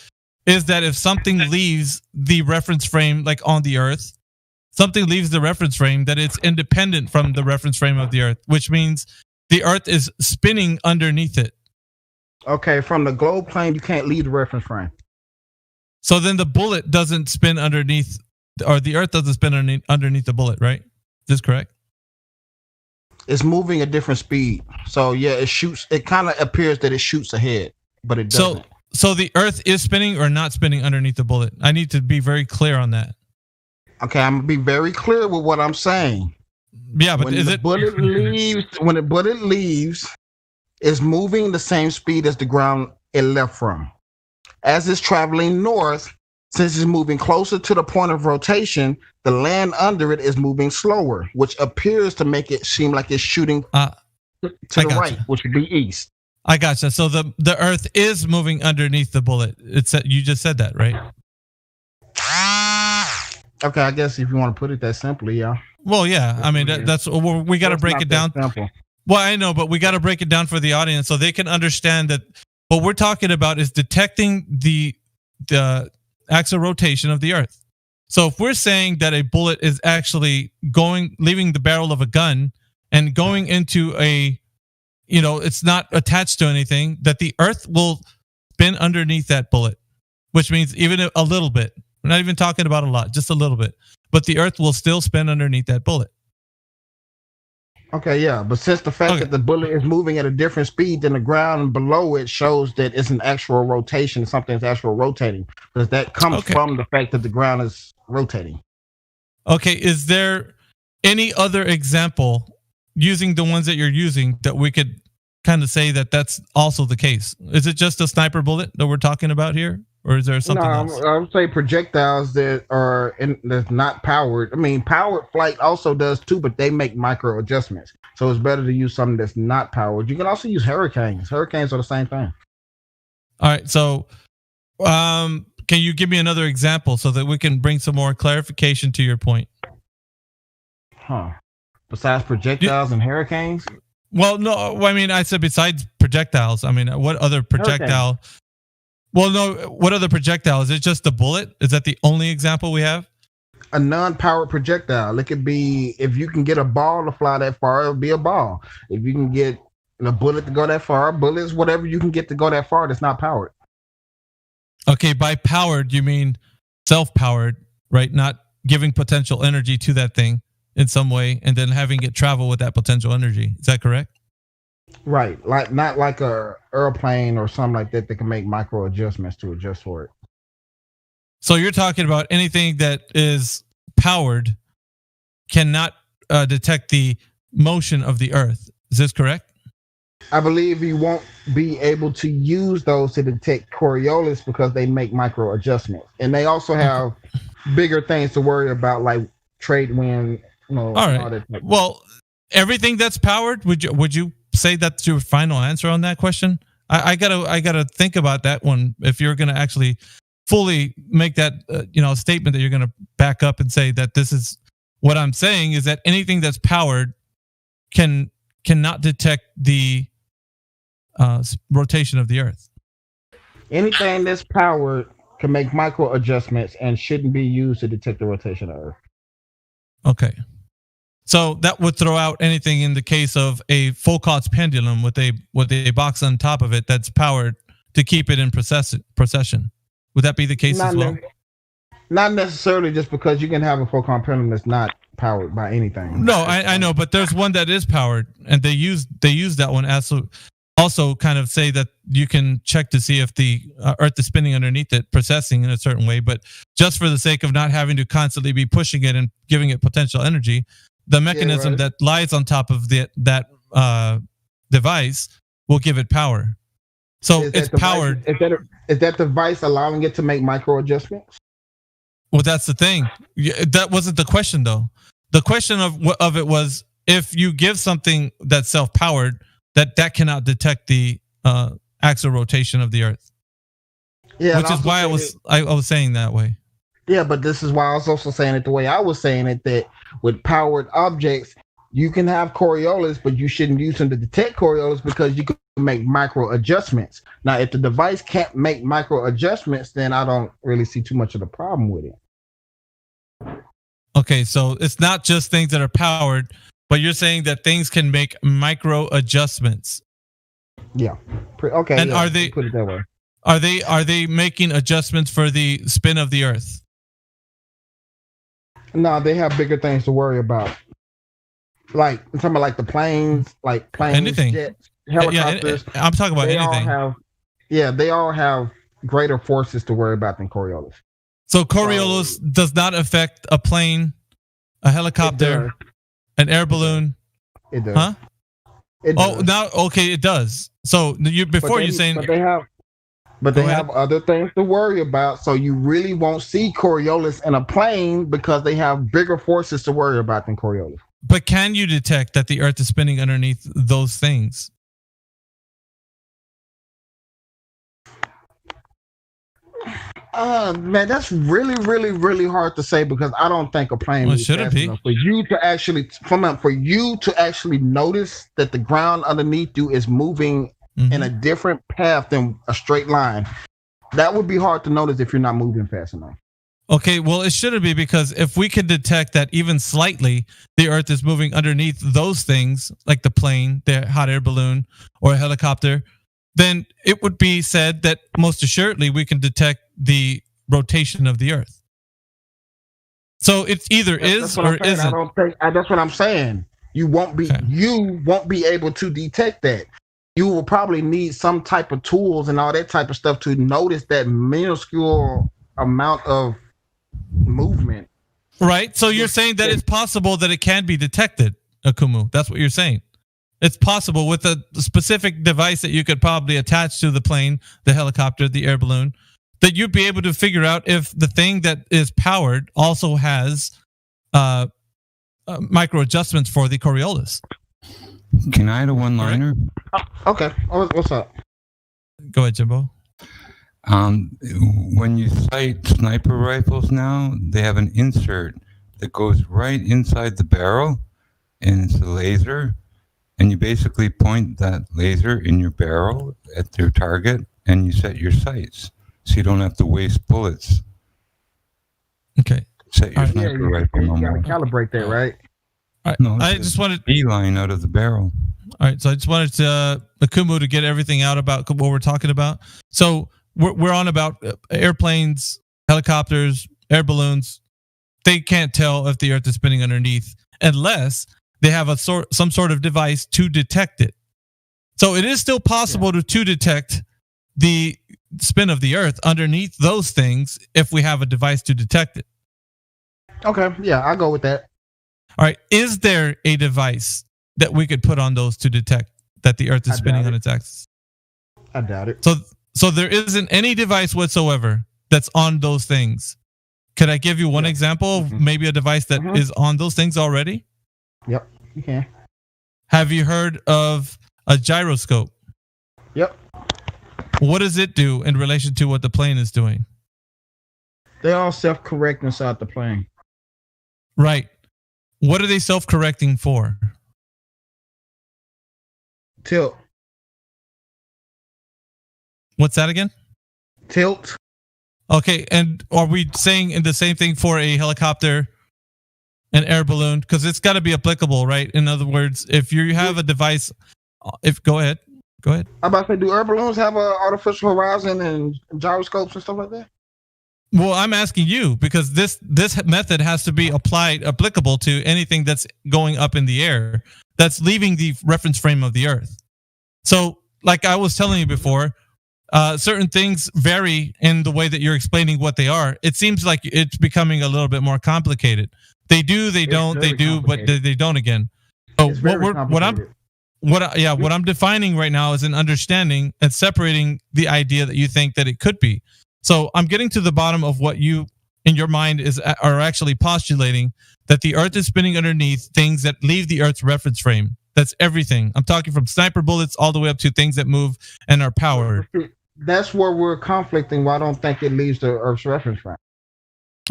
is that if something leaves the reference frame, like on the Earth, something leaves the reference frame, that it's independent from the reference frame of the Earth, which means the Earth is spinning underneath it. Okay, from the globe plane, you can't leave the reference frame. So then the bullet doesn't spin underneath, or the Earth doesn't spin underneath the bullet, right? Is this correct? It's moving at different speed. So yeah, it shoots. It kind of appears that it shoots ahead, but it doesn't. So the Earth is spinning or not spinning underneath the bullet? I need to be very clear on that. Okay, I'm gonna be very clear with what I'm saying. Yeah, but when the bullet leaves, it's moving the same speed as the ground it left from. As it's traveling north, since it's moving closer to the point of rotation, the land under it is moving slower, which appears to make it seem like it's shooting to the right, which would be east. I gotcha. So the Earth is moving underneath the bullet. You just said that, right? Okay, I guess if you want to put it that simply, yeah. Well, yeah. I mean, that's we got to break it down. Simple. Well, I know, but we got to break it down for the audience so they can understand that what we're talking about is detecting the axis of rotation of the Earth. So if we're saying that a bullet is actually leaving the barrel of a gun and going into it's not attached to anything, that the Earth will spin underneath that bullet, which means even a little bit. We're not even talking about a lot, just a little bit. But the Earth will still spin underneath that bullet. Okay, yeah. But since the fact that the bullet is moving at a different speed than the ground below it shows that it's an actual rotation, something's actual rotating. Because that comes from the fact that the ground is rotating. Okay, is there any other example using the ones that you're using that we could kind of say that that's also the case? Is it just a sniper bullet that we're talking about here? Or is there something else? I would say projectiles that's not powered. I mean, powered flight also does too, but they make micro adjustments. So it's better to use something that's not powered. You can also use hurricanes. Hurricanes are the same thing. All right. So can you give me another example so that we can bring some more clarification to your point? Besides projectiles and hurricanes? Well, no. I mean, I said besides projectiles. I mean, what other projectile... Hurricane. Well, no. What other projectile? Is it just the bullet? Is that the only example we have? A non-powered projectile. It could be, if you can get a ball to fly that far, it'll be a ball. If you can get a bullet to go that far, bullets, whatever you can get to go that far, that's not powered. Okay, by powered, you mean self-powered, right? Not giving potential energy to that thing in some way and then having it travel with that potential energy. Is that correct? Right, like not like a airplane or something like that can make micro adjustments to adjust for it. So you're talking about anything that is powered cannot detect the motion of the Earth. Is this correct? I believe you won't be able to use those to detect Coriolis because they make micro adjustments, and they also have bigger things to worry about, like trade wind. All right. Well, everything that's powered, would you say that's your final answer on that question? I gotta think about that one. If you're gonna actually fully make that statement that you're gonna back up and say that this is what I'm saying is that anything that's powered cannot detect the rotation of the Earth. Anything that's powered can make micro adjustments and shouldn't be used to detect the rotation of Earth. Okay. So that would throw out anything in the case of a Foucault's pendulum with a box on top of it that's powered to keep it in procession. Would that be the case as well? Not necessarily, just because you can have a Foucault pendulum that's not powered by anything. No, I know, but there's one that is powered, and they use that one as also kind of say that you can check to see if the Earth is spinning underneath it, processing in a certain way. But just for the sake of not having to constantly be pushing it and giving it potential energy, the mechanism that lies on top of that device will give it power. So it's powered. Is that device allowing it to make micro adjustments? Well, that's the thing. That wasn't the question, though. The question of it was, if you give something that's self-powered, that cannot detect the axial rotation of the Earth. Yeah, which is why I was saying that way. Yeah, but this is why I was also saying it the way I was saying it, that with powered objects, you can have Coriolis, but you shouldn't use them to detect Coriolis because you can make micro adjustments. Now, if the device can't make micro adjustments, then I don't really see too much of the problem with it. Okay, so it's not just things that are powered, but you're saying that things can make micro adjustments. Yeah. Okay. And are they, put it that way? Are they making adjustments for the spin of the Earth? No, they have bigger things to worry about. Like I'm talking about, like the planes, anything. Jets, helicopters. Yeah, I'm talking about anything. They all have greater forces to worry about than Coriolis. So Coriolis does not affect a plane, a helicopter, an air balloon. It does. Huh? It does. Now it does. So you're saying, but they have other things to worry about. So you really won't see Coriolis in a plane because they have bigger forces to worry about than Coriolis. But can you detect that the Earth is spinning underneath those things? Man, that's really, really, really hard to say because I don't think a plane moves fast enough for you to actually notice that the ground underneath you is moving in a different path than a straight line. That would be hard to notice if you're not moving fast enough. Okay, well, it shouldn't be, because if we can detect that even slightly the Earth is moving underneath those things, like the plane, the hot air balloon, or a helicopter, then it would be said that most assuredly we can detect the rotation of the Earth. So it either is or isn't. That's what I'm saying. You won't be able to detect that. You will probably need some type of tools and all that type of stuff to notice that minuscule amount of movement. Right. So you're saying that it's possible that it can be detected, Akumu. That's what you're saying. It's possible with a specific device that you could probably attach to the plane, the helicopter, the air balloon, that you'd be able to figure out if the thing that is powered also has micro adjustments for the Coriolis. Can I add a one-liner? Okay. What's up? Go ahead, Jimbo. When you sight sniper rifles now, they have an insert that goes right inside the barrel, and it's a laser. And you basically point that laser in your barrel at your target, and you set your sights, so you don't have to waste bullets. Okay. Set your sniper rifle. You gotta calibrate that, right? All right. No, I just wanted beeline out of the barrel. All right, so I just wanted Akumu to get everything out about what we're talking about. So we're on about airplanes, helicopters, air balloons. They can't tell if the Earth is spinning underneath unless they have some sort of device to detect it. So it is still possible to detect the spin of the Earth underneath those things if we have a device to detect it. Okay, yeah, I'll go with that. All right, is there a device that we could put on those to detect that the Earth is spinning on its axis? I doubt it. So there isn't any device whatsoever that's on those things. Could I give you one example of maybe a device that is on those things already? Yep, you can. Have you heard of a gyroscope? Yep. What does it do in relation to what the plane is doing? They all self-correct inside the plane. Right. What are they self-correcting for? Tilt. What's that again? Tilt. Okay, and are we saying in the same thing for a helicopter an air balloon? Because it's got to be applicable, right? In other words, if you have a device, go ahead. I'm about to say, do air balloons have a artificial horizon and gyroscopes and stuff like that? Well, I'm asking you because this method has to be applicable to anything that's going up in the air that's leaving the reference frame of the Earth. So, like I was telling you before, certain things vary in the way that you're explaining what they are. It seems like it's becoming a little bit more complicated. They do, they don't, they do, but they don't again. So what I'm defining right now is an understanding and separating the idea that you think that it could be. So I'm getting to the bottom of what you in your mind are actually postulating, that the Earth is spinning underneath things that leave the Earth's reference frame. That's everything. I'm talking from sniper bullets all the way up to things that move and are powered. That's where we're conflicting. Well, I don't think it leaves the Earth's reference frame.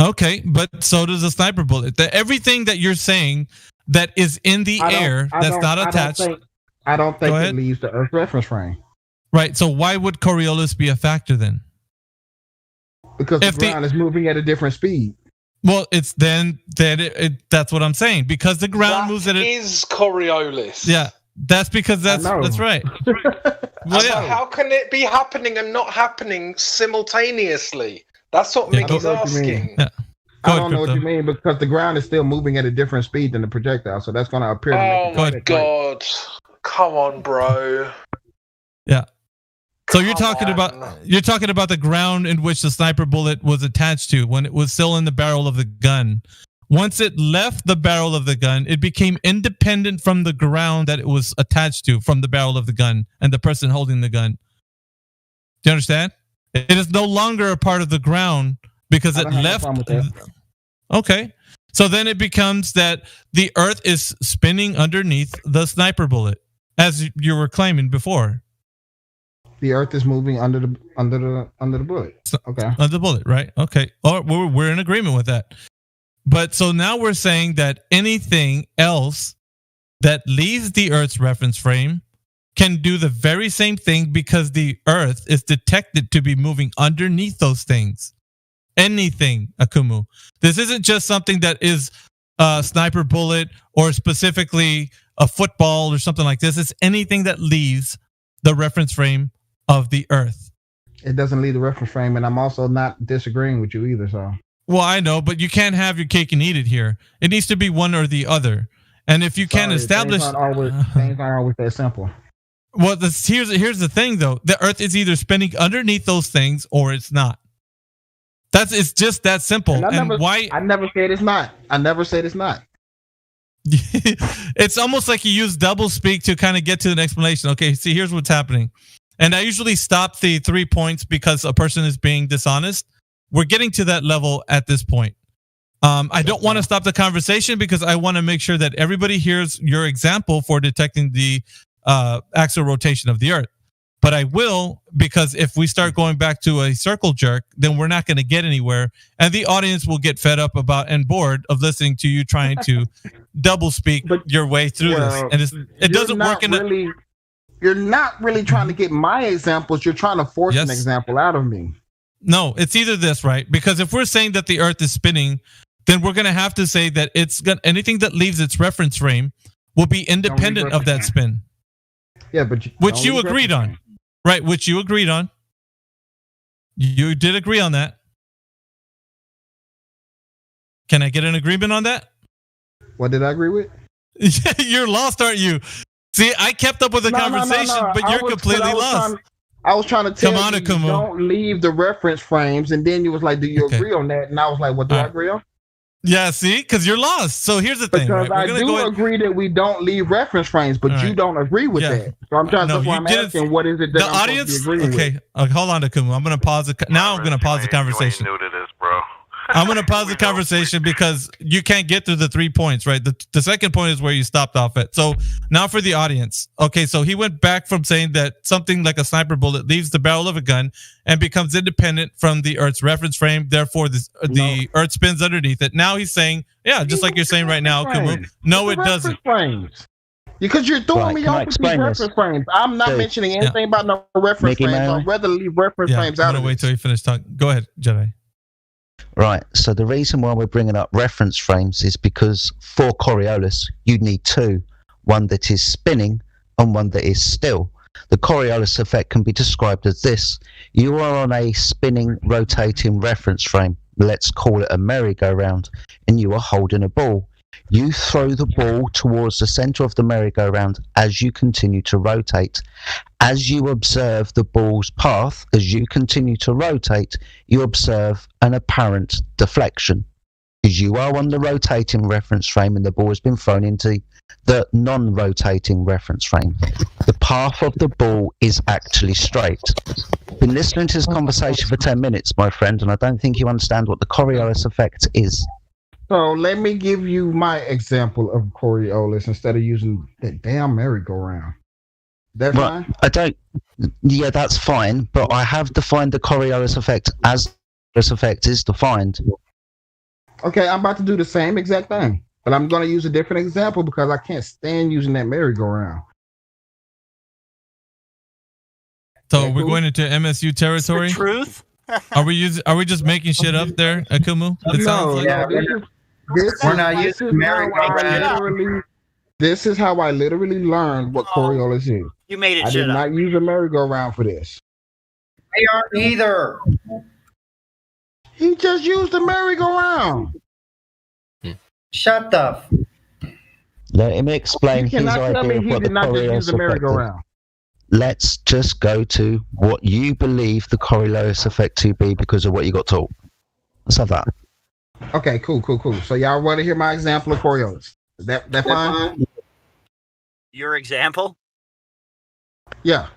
Okay, but so does a sniper bullet. Everything that you're saying that is in the air that's not attached. I don't think it leaves the Earth's reference frame. Right. So why would Coriolis be a factor then? Because the ground is moving at a different speed. Well, it's that's what I'm saying. Because the ground moves at is Coriolis. Yeah, that's because that's right. Well, yeah. How can it be happening and not happening simultaneously? That's what Mickey's asking. Yeah. I don't know what you mean, because the ground is still moving at a different speed than the projectile, so that's going to appear. Oh my god! Come on, bro. Yeah. So you're talking about the ground in which the sniper bullet was attached to when it was still in the barrel of the gun. Once it left the barrel of the gun, it became independent from the ground that it was attached to, from the barrel of the gun and the person holding the gun. Do you understand? It is no longer a part of the ground because it left. Okay. So then it becomes that the Earth is spinning underneath the sniper bullet, as you were claiming before. The Earth is moving under the bullet. Okay. Under the bullet, right? Okay. Or we're in agreement with that. But so now we're saying that anything else that leaves the Earth's reference frame can do the very same thing because the Earth is detected to be moving underneath those things. Anything, Akumu. This isn't just something that is a sniper bullet or specifically a football or something like this. It's anything that leaves the reference frame of the Earth. It doesn't leave the reference frame, and I'm also not disagreeing with you either. So, well, I know, but you can't have your cake and eat it here. It needs to be one or the other. And if you can't establish, things aren't always that simple. Well, here's the thing, though: the Earth is either spinning underneath those things or it's not. It's just that simple. Why? I never said it's not. I never said it's not. It's almost like you use double speak to kind of get to an explanation. Okay, see, here's what's happening. And I usually stop the 3 points because a person is being dishonest. We're getting to that level at this point. I don't want to stop the conversation because I want to make sure that everybody hears your example for detecting the axial rotation of the Earth. But I will, because if we start going back to a circle jerk, then we're not going to get anywhere. And the audience will get fed up about and bored of listening to you trying to double speak your way through this. And it doesn't work in You're not really trying to get my examples. You're trying to force an example out of me. No, it's either this, right? Because if we're saying that the Earth is spinning, then we're going to have to say that anything that leaves its reference frame will be independent of that spin. Yeah, but which you agreed on. Right, which you agreed on. You did agree on that. Can I get an agreement on that? What did I agree with? You're lost, aren't you? See, I kept up with the conversation, but you're completely lost. I was trying to tell you don't leave the reference frames, and then you was like, do you agree on that? And I was like, what do I agree on? Yeah, see, because you're lost. So here's the thing. Because I do agree that we don't leave reference frames, but you don't agree with that. So I'm trying to I'm asking, what is it that the audience? Okay, hold on, Akumu. I'm going to pause it. Now I'm going to pause the conversation. You ain't new to this, bro. I'm going to pause the conversation because you can't get through the 3 points, right? The second point is where you stopped off at. So now for the audience. Okay, so he went back from saying that something like a sniper bullet leaves the barrel of a gun and becomes independent from the Earth's reference frame. Therefore, the Earth spins underneath it. Now he's saying, yeah, just like you're saying right now, Kumu. No, it doesn't. Frames. Because you're throwing me off with these reference frames. I'm not mentioning anything about no reference frames. I'd rather leave reference frames out of it. I'm going to wait till you finish talking. Go ahead, Jedi. Right, so the reason why we're bringing up reference frames is because for Coriolis, you need two. One that is spinning and one that is still. The Coriolis effect can be described as this. You are on a spinning, rotating reference frame. Let's call it a merry-go-round. And you are holding a ball. You throw the ball towards the center of the merry-go-round as you continue to rotate. As you observe the ball's path, as you continue to rotate, you observe an apparent deflection. Because you are on the rotating reference frame and the ball has been thrown into the non-rotating reference frame. The path of the ball is actually straight. I've been listening to this conversation for 10 minutes, my friend, and I don't think you understand what the Coriolis effect is. So let me give you my example of Coriolis instead of using that damn merry-go-round. That's fine? I don't... Yeah, that's fine, but I have defined the Coriolis effect as this effect is defined. Okay, I'm about to do the same exact thing, but I'm going to use a different example because I can't stand using that merry-go-round. So we're going into MSU territory. Truth? Are we just making shit up there, Akumu? This is how I literally learned what Coriolis is. You made it. I did not use a merry-go-round for this. I aren't either. He just used the merry-go-round. Shut the. Let him explain his idea of what the Coriolis effect is. Let's just go to what you believe the Coriolis effect to be because of what you got taught. Let's have that. Okay, cool. So y'all want to hear my example of Coriolis? Is that fine? Your example? Yeah.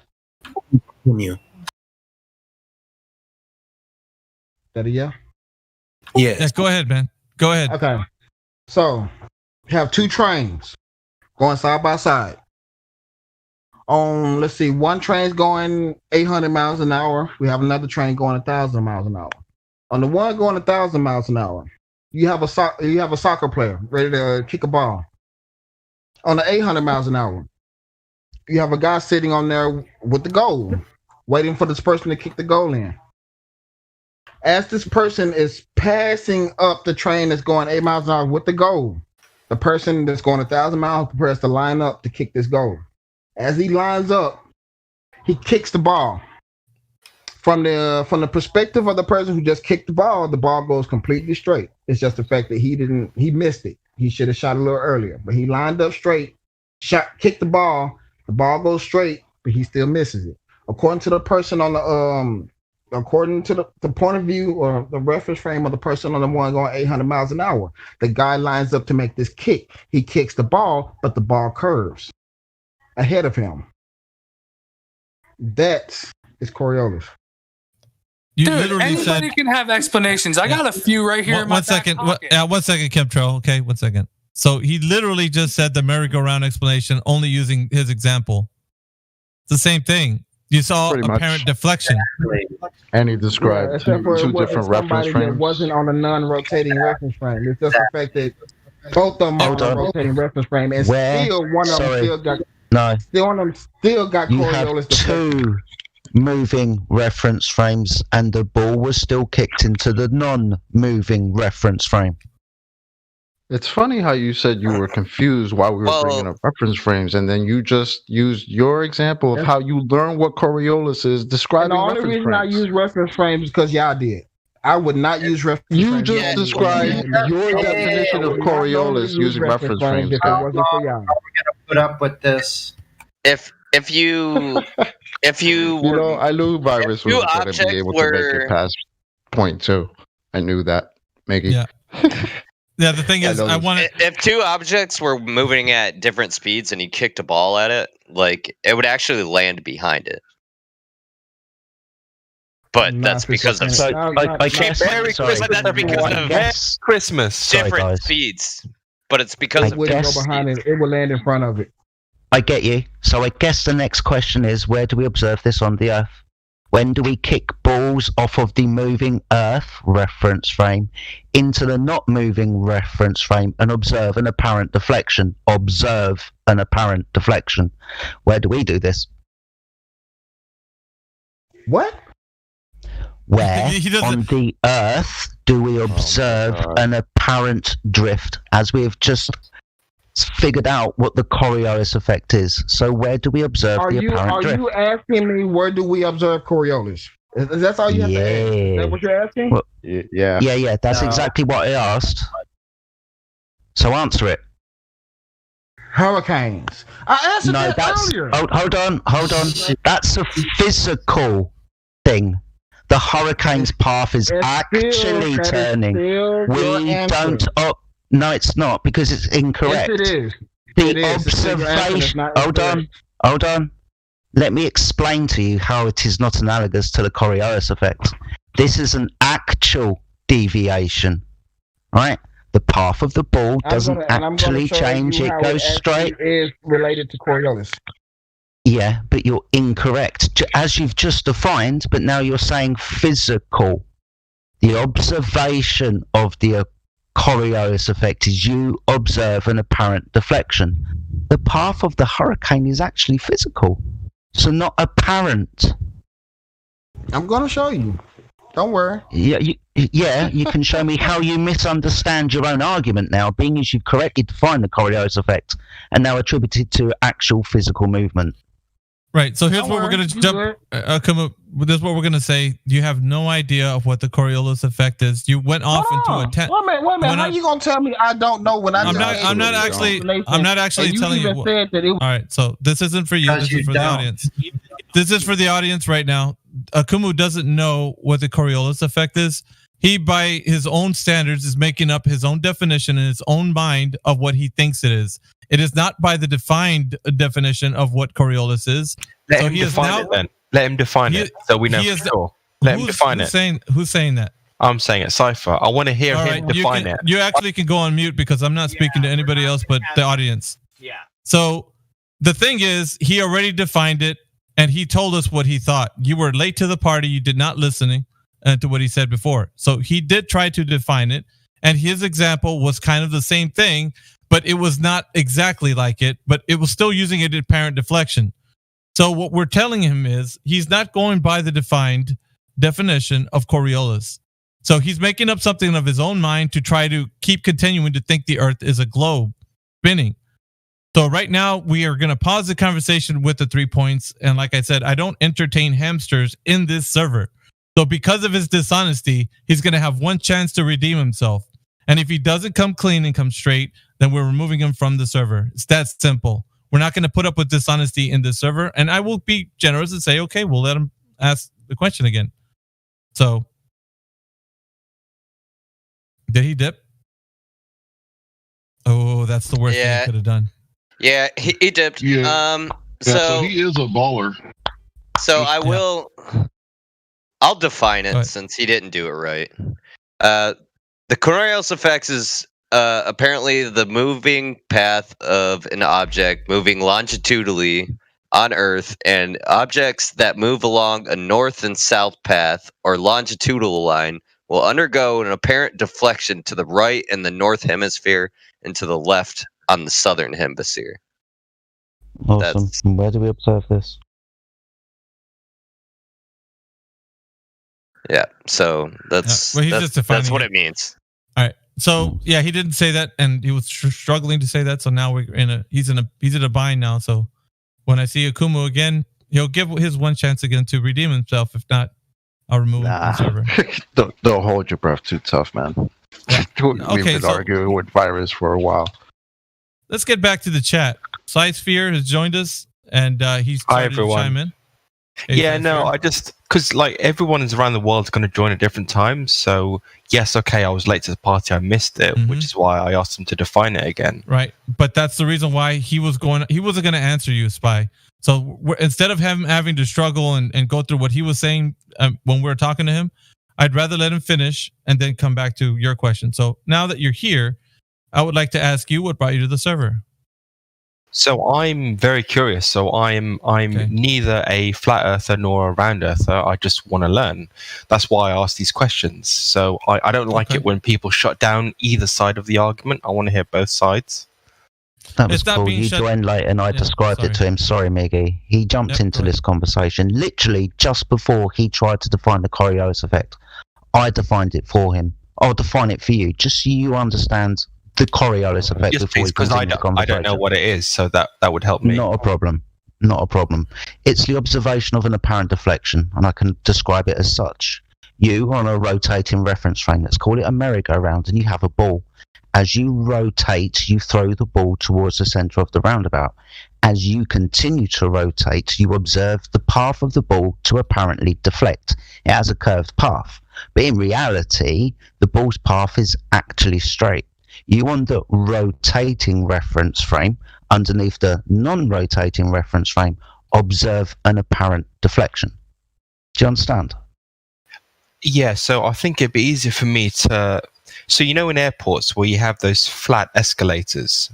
Continue. That a yeah? Yeah, go ahead, man. Go ahead. Okay. So, you have two trains going side by side. On, let's see, one train's going 800 miles an hour. We have another train going 1,000 miles an hour. On the one going 1,000 miles an hour, you have a soccer player ready to kick a ball. On the 800 miles an hour, you have a guy sitting on there with the goal, waiting for this person to kick the goal in. As this person is passing up the train that's going 8 miles an hour with the goal, the person that's going 1,000 miles prepares to line up to kick this goal. As he lines up, he kicks the ball. From the perspective of the person who just kicked the ball goes completely straight. It's just the fact that he missed it. He should have shot a little earlier, but he lined up straight, kicked the ball goes straight, but he still misses it. According to the person on the according to the point of view or the reference frame of the person on the one going 800 miles an hour, the guy lines up to make this kick. He kicks the ball, but the ball curves ahead of him. That is Coriolis. Dude, anybody can have explanations. I got a few right here in my back pocket. 1 second, Chemtrail. Okay, 1 second. So he literally just said the merry-go-round explanation only using his example. It's the same thing. You saw apparent deflection. And he described two different reference frames. That wasn't on a non-rotating reference frame. It's just the fact that both of them are on a rotating reference frame, and still one of them still got. No. Still got you Coriolis. Have two moving reference frames, and the ball was still kicked into the non-moving reference frame. It's funny how you said you were confused while we were bringing up reference frames, and then you just used your example of how you learn what Coriolis is describing. And the only reason I use reference frames is because y'all did. I would not use reference frames. You just described your definition of Coriolis using reference frames. If it wasn't for y'all, we're gonna put up with this. If you were, I knew Virus was going to be able to make it past point two. I knew that, Maggie. Yeah. Yeah, the thing is, if two objects were moving at different speeds and you kicked a ball at it, like it would actually land behind it. But that's because of Christmas different speeds. But it's because it wouldn't go behind it. It would land in front of it. I get you. So I guess the next question is, where do we observe this on the Earth? When do we kick balls off of the moving Earth reference frame into the not moving reference frame and observe an apparent deflection? Observe an apparent deflection. Where do we do this? What? Where on the Earth do we observe an apparent drift, as we have just figured out what the Coriolis effect is? So where do we observe the apparent drift? Are you asking me where do we observe Coriolis? Is that all you have to ask? Is that what you're asking? Well, yeah. Yeah. That's exactly what I asked. So answer it. Hurricanes. I answered that earlier. Hold on. That's a physical thing. The hurricane's path is actually turning. We don't. No, it's not, because it's incorrect. Yes, it is. The observation. Hold on. Let me explain to you how it is not analogous to the Coriolis effect. This is an actual deviation, right? The path of the ball doesn't actually change; it goes straight. It is related to Coriolis. Yeah, but you're incorrect, as you've just defined. But now you're saying physical. The observation of the Coriolis effect is you observe an apparent deflection. The path of the hurricane is actually physical, so not apparent. I'm going to show you. Don't worry. Yeah, you can show me how you misunderstand your own argument now, being as you've correctly defined the Coriolis effect and now attributed to actual physical movement. Right. So here's what we're going to jump. This is what we're going to say. You have no idea of what the Coriolis effect is. You went off into a tent. Wait a minute. How you going to tell me I don't know when I'm not actually telling you. All right. So this isn't for you. This is for the audience. This is for the audience right now. Akumu doesn't know what the Coriolis effect is. He, by his own standards, is making up his own definition in his own mind of what he thinks it is. It is not by the defined definition of what Coriolis is. Let him define it then. Let him define it so we know for sure. Let him define it. Who's saying that? I'm saying it, Cypher. I want to hear him define it. You actually can go on mute because I'm not speaking to anybody else but the audience. Yeah. So the thing is, he already defined it, and he told us what he thought. You were late to the party. You did not listen to what he said before. So he did try to define it, and his example was kind of the same thing, but it was not exactly like it, but it was still using it in apparent deflection. So what we're telling him is he's not going by the defined definition of Coriolis. So he's making up something of his own mind to try to keep continuing to think the Earth is a globe spinning. So right now we are going to pause the conversation with the 3 points. And like I said, I don't entertain hamsters in this server. So because of his dishonesty, he's going to have one chance to redeem himself. And if he doesn't come clean and come straight, then we're removing him from the server. It's that simple. We're not going to put up with dishonesty in this server. And I will be generous and say, okay, we'll let him ask the question again. So, did he dip? Oh, that's the worst thing he could have done. Yeah, he dipped. Yeah. So he is a baller. So I'll define it since he didn't do it right. The Coriolis effect is apparently the moving path of an object moving longitudinally on Earth, and objects that move along a north and south path or longitudinal line will undergo an apparent deflection to the right in the north hemisphere and to the left on the southern hemisphere. Awesome. And where do we observe this? Yeah, so that's what it means. All right. So yeah, he didn't say that, and he was struggling to say that. So now he's in a bind now. So when I see Akumu again, he'll give his one chance again to redeem himself. If not, I'll remove him from the server. Don't hold your breath too tough, man. We've been arguing with Virus for a while. Let's get back to the chat. Sphere has joined us, and he's trying to chime in. Yeah, no, I just because like everyone is around the world is going to join at different times. So yes, okay, I was late to the party, I missed it, which is why I asked him to define it again. Right, but that's the reason why he wasn't going to answer you, Spy. So instead of him having to struggle and go through what he was saying when we were talking to him, I'd rather let him finish and then come back to your question. So now that you're here, I would like to ask you what brought you to the server. So I'm very curious. So I'm neither a flat earther nor a round earther. I just want to learn. That's why I ask these questions. So I don't like it when people shut down either side of the argument. I want to hear both sides. That was cool. You joined late and I described it to him. Sorry, Miggy. He jumped into this conversation literally just before he tried to define the Coriolis effect. I defined it for him. I'll define it for you, just so you understand the Coriolis effect before we continue the conversation. I don't know what it is, so that would help me. Not a problem. Not a problem. It's the observation of an apparent deflection, and I can describe it as such. You are on a rotating reference frame. Let's call it a merry-go-round, and you have a ball. As you rotate, you throw the ball towards the centre of the roundabout. As you continue to rotate, you observe the path of the ball to apparently deflect. It has a curved path. But in reality, the ball's path is actually straight. You on the rotating reference frame, underneath the non-rotating reference frame, observe an apparent deflection. Do you understand? Yeah, so I think it'd be easier for me to... So you know in airports where you have those flat escalators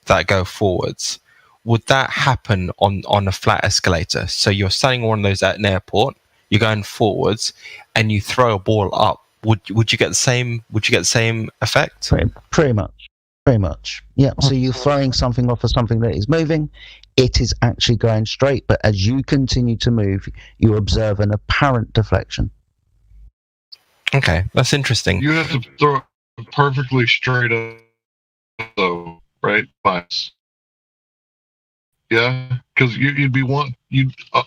that go forwards, would that happen on a flat escalator? So you're standing on one of those at an airport, you're going forwards, and you throw a ball up. Would you get the same? Would you get the same effect? Pretty much. Yeah. So you're throwing something off of something that is moving. It is actually going straight, but as you continue to move, you observe an apparent deflection. Okay, that's interesting. You have to throw it perfectly straight up, though, right? Bias. Yeah, because you'd be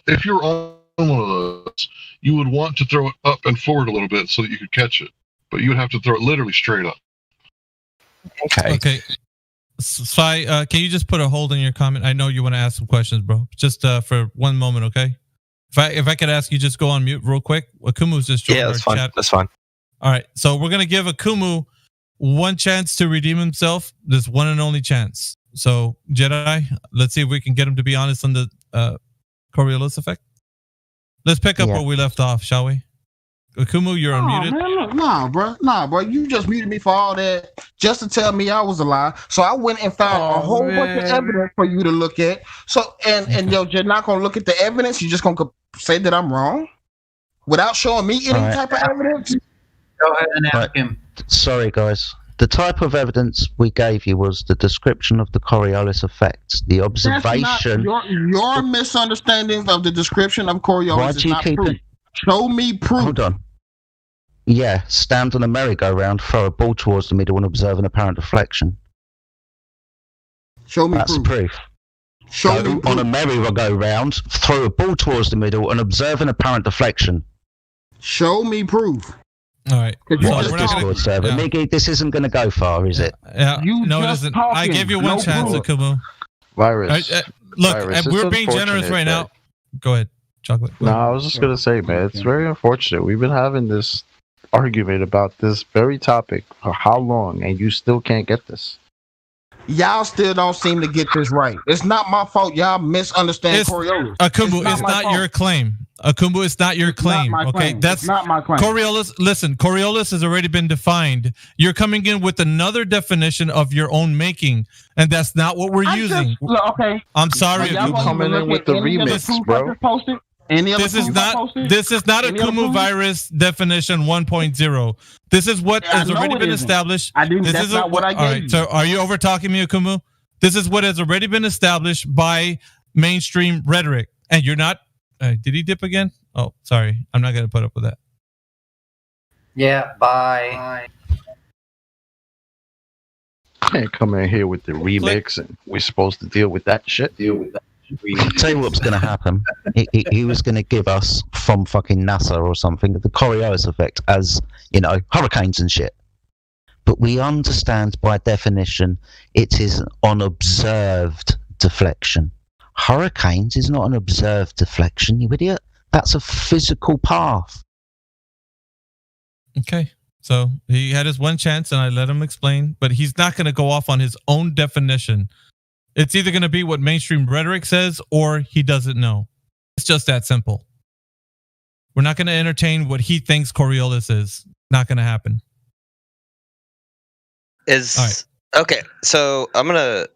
if you're on one of those, you would want to throw it up and forward a little bit so that you could catch it, but you'd have to throw it literally straight up. Okay. Sai, can you just put a hold on your comment? I know you want to ask some questions, bro. Just for one moment, okay? If I could ask you, just go on mute real quick. Akumu's just joined our chat. That's fine. All right, so we're gonna give Akumu one chance to redeem himself. This one and only chance. So Jedi, let's see if we can get him to be honest on the Coriolis effect. Let's pick up where we left off, shall we? Akumu, you're unmuted. Man, look, nah, bro. You just muted me for all that just to tell me I was a lie. So I went and found a whole bunch of evidence for you to look at. So and you're not gonna look at the evidence. You're just gonna say that I'm wrong without showing me any type of evidence. Go ahead and ask him. Sorry, guys. The type of evidence we gave you was the description of the Coriolis effect, the observation. Your misunderstanding of the description of Coriolis is not proof. Show me proof. Hold on. Yeah, stand on a merry-go-round, throw a ball towards the middle, and observe an apparent deflection. Show me That's proof. Show me proof. On a merry-go-round, throw a ball towards the middle, and observe an apparent deflection. Show me proof. All right. Discord server. Miggy, this isn't going to go far, is it? Yeah. No, it isn't. I gave you one chance, Akumu. Virus. Look, Virus. we're being generous right now. Go ahead, Chocolate. No, I was just going to say, man, it's very unfortunate. We've been having this argument about this very topic for how long, and you still can't get this. Y'all still don't seem to get this right. It's not my fault. Y'all misunderstand Coriolis. Akumu, it's not your claim. Akumu, it's not your claim. Okay, that's not my claim. Coriolis. Listen, Coriolis has already been defined. You're coming in with another definition of your own making, and that's not what we're using. Okay, I'm sorry. You coming in with the remix, bro? This is not a Kumu virus definition 1.0. This is what has already been established. That's not what I gave you. All right, so are you over talking me, Akumu? This is what has already been established by mainstream rhetoric, and you're not. Did he dip again? Oh, sorry. I'm not going to put up with that. Yeah, bye. Can't come in here with the remix, and we're supposed to deal with that shit. I'll tell you what's going to happen. He was going to give us from fucking NASA or something the Coriolis effect as, hurricanes and shit. But we understand by definition it is an unobserved deflection. Hurricanes is not an observed deflection, you idiot. That's a physical path. Okay. So he had his one chance and I let him explain, but he's not going to go off on his own definition. It's either going to be what mainstream rhetoric says or he doesn't know. It's just that simple. We're not going to entertain what he thinks Coriolis is. Not going to happen. Okay, so I'm going to,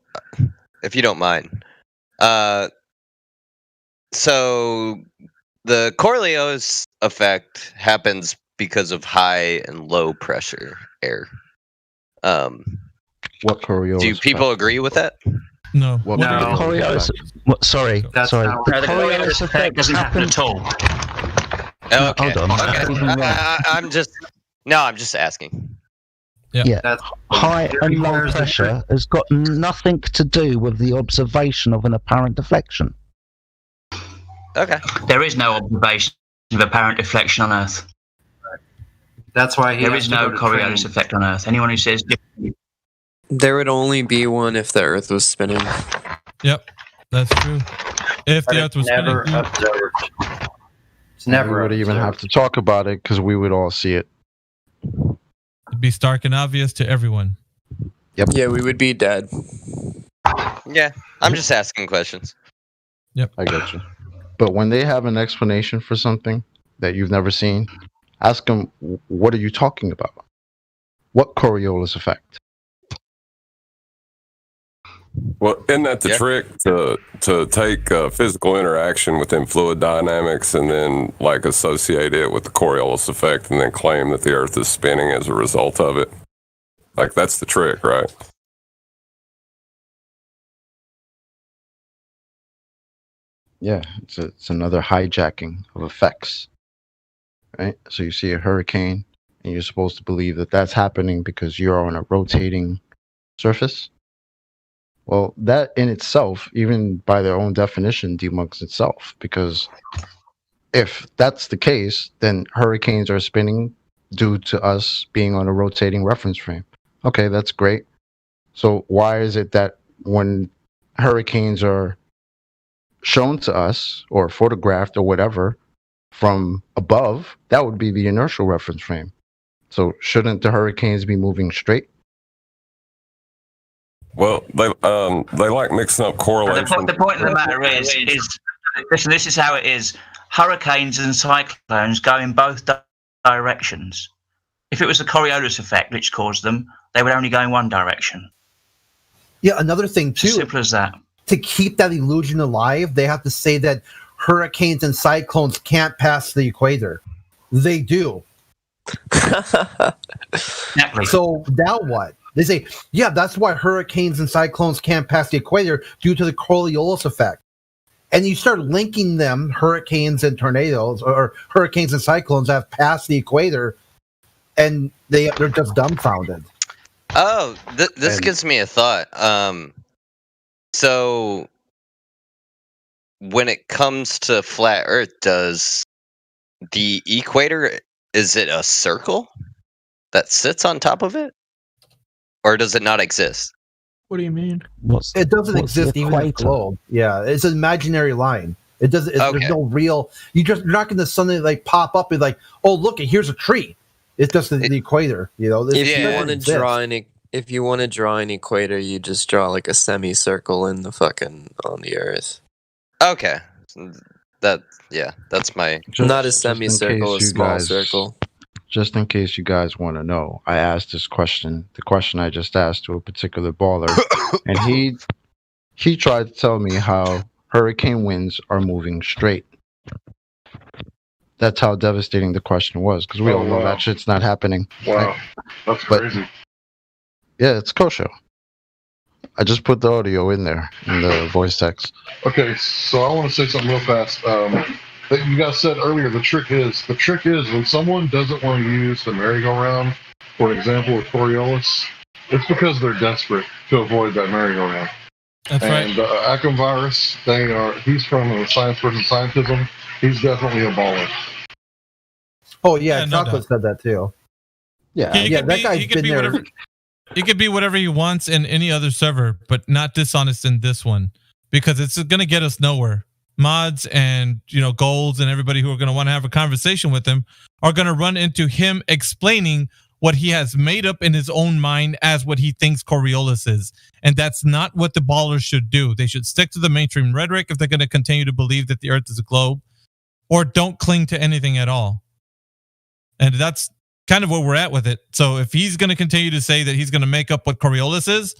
if you don't mind. So the Coriolis effect happens because of high and low pressure air. What Coriolis? Do people agree with that? No. Well, The Coriolis. Sorry. That's sorry. not The right. Coriolis effect doesn't happen happens. at all. Okay. Hold on. I'm just asking. Yeah. That's High and low pressure has got nothing to do with the observation of an apparent deflection. Okay. There is no observation of apparent deflection on Earth. That's why there is no Coriolis effect on Earth. Anyone who says differently. There would only be one if the Earth was spinning. Yep, that's true. If the Earth was never spinning. observed. It's never We would even have to talk about it because we would all see it. It'd be stark and obvious to everyone. Yep. Yeah, we would be dead. Yeah, I'm just asking questions. Yep. I get you. But when they have an explanation for something that you've never seen, ask them, what are you talking about? What Coriolis effect? Well, isn't that the trick to take physical interaction within fluid dynamics and then like associate it with the Coriolis effect and then claim that the Earth is spinning as a result of it? Like that's the trick, right? Yeah, it's another hijacking of effects, right? So you see a hurricane, and you're supposed to believe that that's happening because you're on a rotating surface. Well, that in itself, even by their own definition, debunks itself. Because if that's the case, then hurricanes are spinning due to us being on a rotating reference frame. Okay, that's great. So why is it that when hurricanes are shown to us or photographed or whatever from above, that would be the inertial reference frame? So shouldn't the hurricanes be moving straight? Well, they like mixing up correlation. The point of the matter is listen, this is how it is. Hurricanes and cyclones go in both directions. If it was the Coriolis effect which caused them, they would only go in one direction. Yeah, another thing too. Simple as that. To keep that illusion alive, they have to say that hurricanes and cyclones can't pass the equator. They do. So now what? They say, yeah, that's why hurricanes and cyclones can't pass the equator due to the Coriolis effect. And you start linking them, hurricanes and tornadoes, or hurricanes and cyclones have passed the equator, and they're just dumbfounded. Oh, this gives me a thought. So when it comes to flat Earth, does the equator, is it a circle that sits on top of it? Or does it not exist? What do you mean? It doesn't exist even in the globe. Yeah, it's an imaginary line. It doesn't. Okay. There's no real. You're not going to suddenly like pop up and like, oh look, here's a tree. It's just the equator. You know. If you want to draw an equator, you just draw like a semicircle in the on the Earth. Okay, that's my. Not a semicircle, a small circle. Just in case you guys want to know, I asked this question, the question I just asked to a particular baller, and he tried to tell me how hurricane winds are moving straight. That's how devastating the question was, because we all know that shit's not happening. Wow, that's crazy. Yeah, it's kosher. I just put the audio in there in the voice text. Okay, so I want to say something real fast. That you guys said earlier, the trick is when someone doesn't want to use the merry-go-round, for example, with Coriolis, it's because they're desperate to avoid that merry-go-round. That's right. And Acom Virus, he's from a science versus scientism. He's definitely a baller. Oh yeah, Chocolate said that too. Yeah, that guy's been there. Whatever, he could be whatever he wants in any other server, but not dishonest in this one, because it's going to get us nowhere. Mods and golds and everybody who are going to want to have a conversation with him are going to run into him explaining what he has made up in his own mind as what he thinks Coriolis is, and that's not what the ballers should do. They should stick to the mainstream rhetoric if they're going to continue to believe that the Earth is a globe, or don't cling to anything at all. And that's kind of where we're at with it. So if he's going to continue to say that he's going to make up what Coriolis is,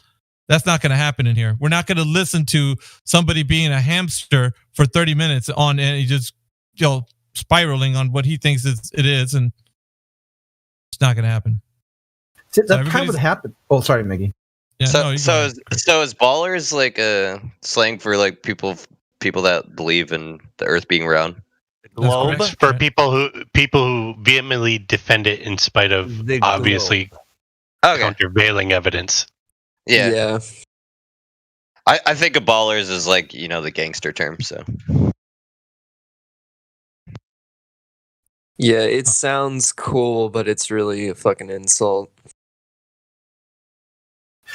that's not going to happen in here. We're not going to listen to somebody being a hamster for 30 minutes on and he just spiraling on what he thinks it is, and it's not going to happen. That's kind of what happened. Oh, sorry, Miggy. Yeah, so no, you so go is, so is ballers like a slang for like people that believe in the Earth being round? Globe for people who vehemently defend it in spite of The obviously Okay. countervailing evidence. Yeah. I think of ballers as like the gangster term. So Yeah, it sounds cool, but it's really a fucking insult.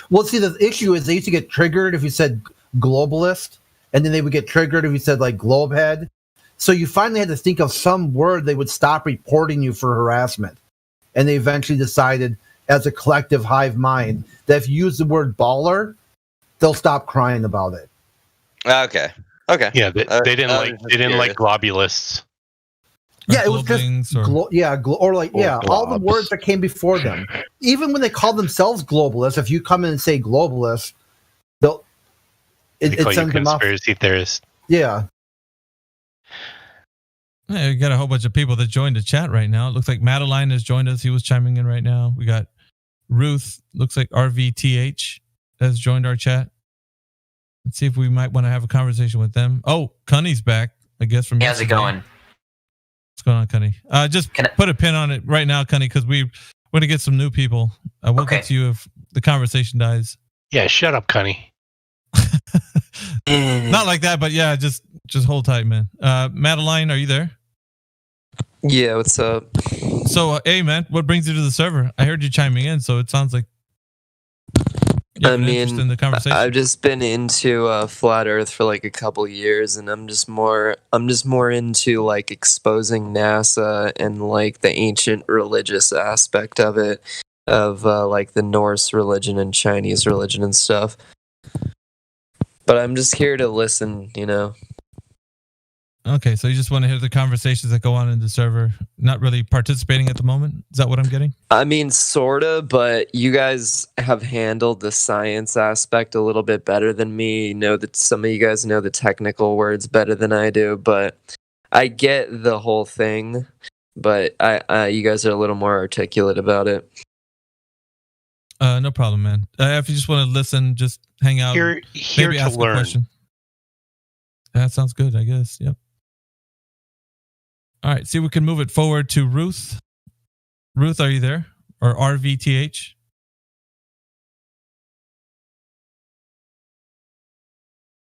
Well, see, the issue is they used to get triggered if you said globalist, and then they would get triggered if you said like globehead. So you finally had to think of some word they would stop reporting you for harassment. And they eventually decided, as a collective hive mind, that if you use the word baller, they'll stop crying about it. Okay. Yeah, they didn't like globulists. Yeah, it was just all the words that came before them. Even when they call themselves globalists, if you come in and say globalist, they'll They call it you sends them off. conspiracy theorist. Yeah. Yeah, we got a whole bunch of people that joined the chat right now. It looks like Madeline has joined us. He was chiming in right now. We got Ruth. Looks like RVTH has joined our chat. Let's see if we might want to have a conversation with them. Oh, Cunny's back, I guess, from How's it yesterday. going? What's going on, Cunny? Just put a pin on it right now, Cunny, because we're going to get some new people. We'll get to you if the conversation dies. Yeah, shut up, Cunny. Not like that, but yeah, just hold tight, man. Madeline, are you there? Yeah, what's up? So, hey, man, what brings you to the server? I heard you chiming in, so it sounds like I interest in the conversation. I've just been into flat Earth for like a couple years, and I'm just more into like exposing NASA and like the ancient religious aspect of it, of like the Norse religion and Chinese religion and stuff. But I'm just here to listen, Okay, so you just want to hear the conversations that go on in the server, not really participating at the moment? Is that what I'm getting? I mean, sorta, but you guys have handled the science aspect a little bit better than me. You know that some of you guys know the technical words better than I do, but I get the whole thing. But you guys are a little more articulate about it. No problem, man. If you just want to listen, just hang out. Here maybe to ask learn. a question. That sounds good, I guess. Yep. All right, see if we can move it forward to Ruth. Ruth, are you there? Or RVTH?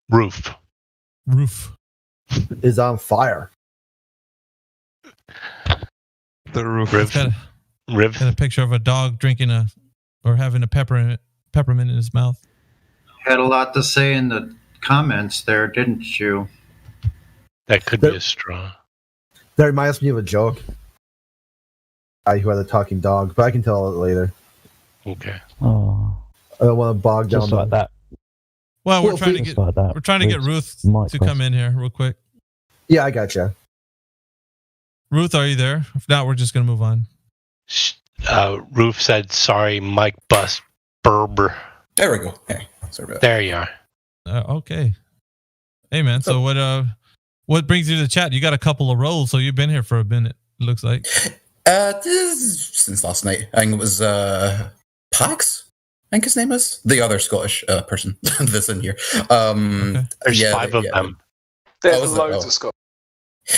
Roof is on fire. The roof. Got a picture of a dog drinking or having a peppermint in his mouth. Had a lot to say in the comments there, didn't you? That could be a straw. That reminds me of a joke. I who had a talking dog, but I can tell it later. Okay. Oh, I don't want to bog down just like that. Well, we're trying to get Ruth to come in here real quick. Yeah, I gotcha. Ruth, are you there? If not, we're just gonna move on. Ruth said, "Sorry, Mike bust Berber." There we go. Hey, sorry about that. There you are. Okay. Hey, man. So what brings you to the chat? You got a couple of roles, so you've been here for a minute. It looks like. Since last night, I think it was Pax. I think his name is the other Scottish person that's in here. There's 5 of them. There's loads of Scottish.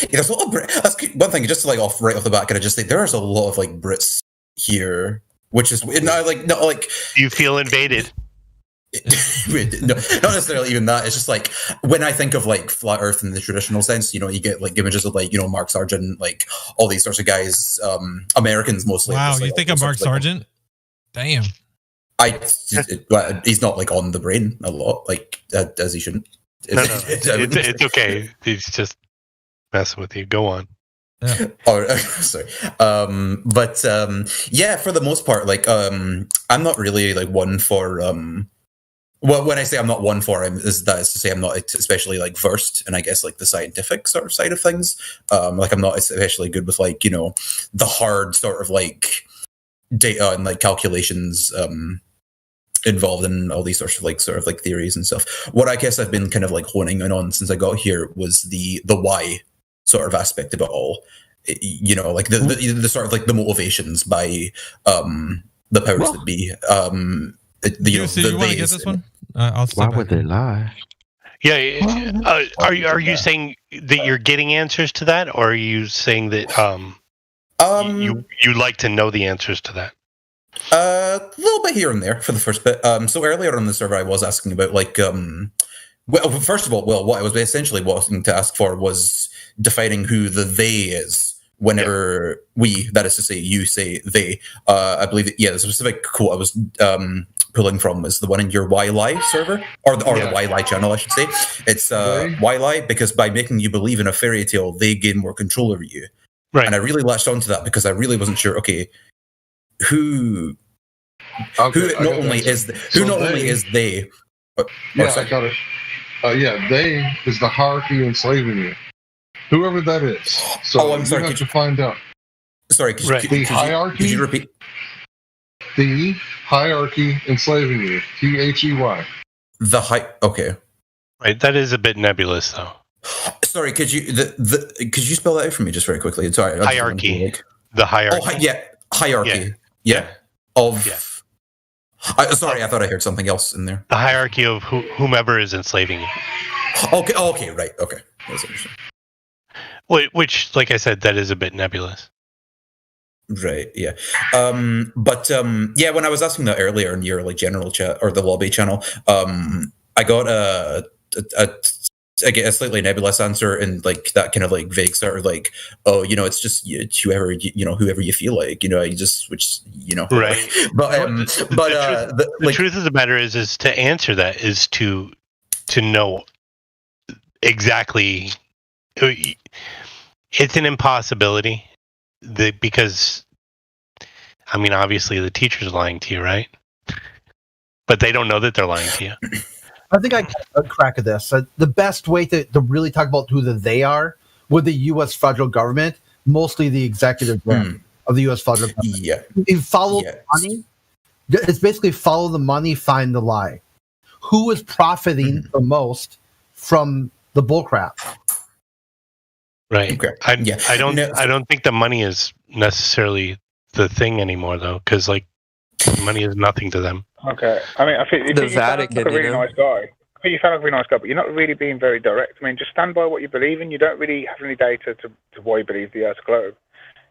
Yeah, there's a lot of that's one thing. Just to right off the bat, can I just say there's a lot of like Brits here, which is like. You feel invaded. No, not necessarily even that. It's just like when I think of like flat Earth in the traditional sense, you get like images of like Mark Sargent, like all these sorts of guys, Americans mostly. Wow, just, like, you think of Mark Sargent? Damn. He's not like on the brain a lot, like as he shouldn't. No, it's okay. He's just messing with you. Go on. Yeah. Sorry. Yeah, for the most part, like I'm not really like one for well, when I say I'm not one for him, that is to say I'm not especially like versed in, I guess, like the scientific sort of side of things. Like I'm not especially good with like the hard sort of like data and like calculations involved in all these sorts of like theories and stuff. What I guess I've been kind of like honing in on since I got here was the why sort of aspect of it all. Like the sort of like the motivations by the powers that be. You want to get this one? I'll Why would they lie? Yeah. Are you saying that you're getting answers to that, or are you saying that you like to know the answers to that? A little bit here and there for the first bit. So earlier on the server, I was asking about well, first of all, what I was essentially wanting to ask for was defining who the they is. Whenever that is to say, you say they. I believe that, the specific quote I was pulling from was the one in your YLI server, or the YLI channel, I should say. It's YLI because by making you believe in a fairy tale, they gain more control over you. Right. And I really latched onto that because I really wasn't sure. Okay, who not only is they. I got it. They is the hierarchy enslaving you. Whoever that is. So I'm sorry. You have to find out. Sorry, the hierarchy. Could you repeat? The hierarchy enslaving you. THEY. Okay. Right. That is a bit nebulous, though. Sorry, could you could you spell that out for me just very quickly? Sorry. Hierarchy. The hierarchy. Hierarchy. Sorry, I thought I heard something else in there. The hierarchy of whomever is enslaving you. Okay, right. Okay. That's interesting. Which, like I said, that is a bit nebulous. Right. Yeah. When I was asking that earlier in your general chat or the lobby channel, I got a slightly nebulous answer in that kind of vague sort of it's just whoever you feel like, you just right. The truth of the matter is to answer that is to know exactly. It's an impossibility because obviously the teacher's lying to you, right? But they don't know that they're lying to you. I think I got a crack at this. The best way to really talk about who they are with the U.S. federal government, mostly the executive branch of the U.S. federal government. Yeah. You follow the money. It's basically follow the money, find the lie. Who is profiting the most from the bullcrap? Right. Okay. I don't think the money is necessarily the thing anymore, though, because money is nothing to them. Okay. I think the you sound like a really nice guy. I think you sound like a really nice guy, but you're not really being very direct. Just stand by what you believe in. You don't really have any data to why you believe the Earth's globe.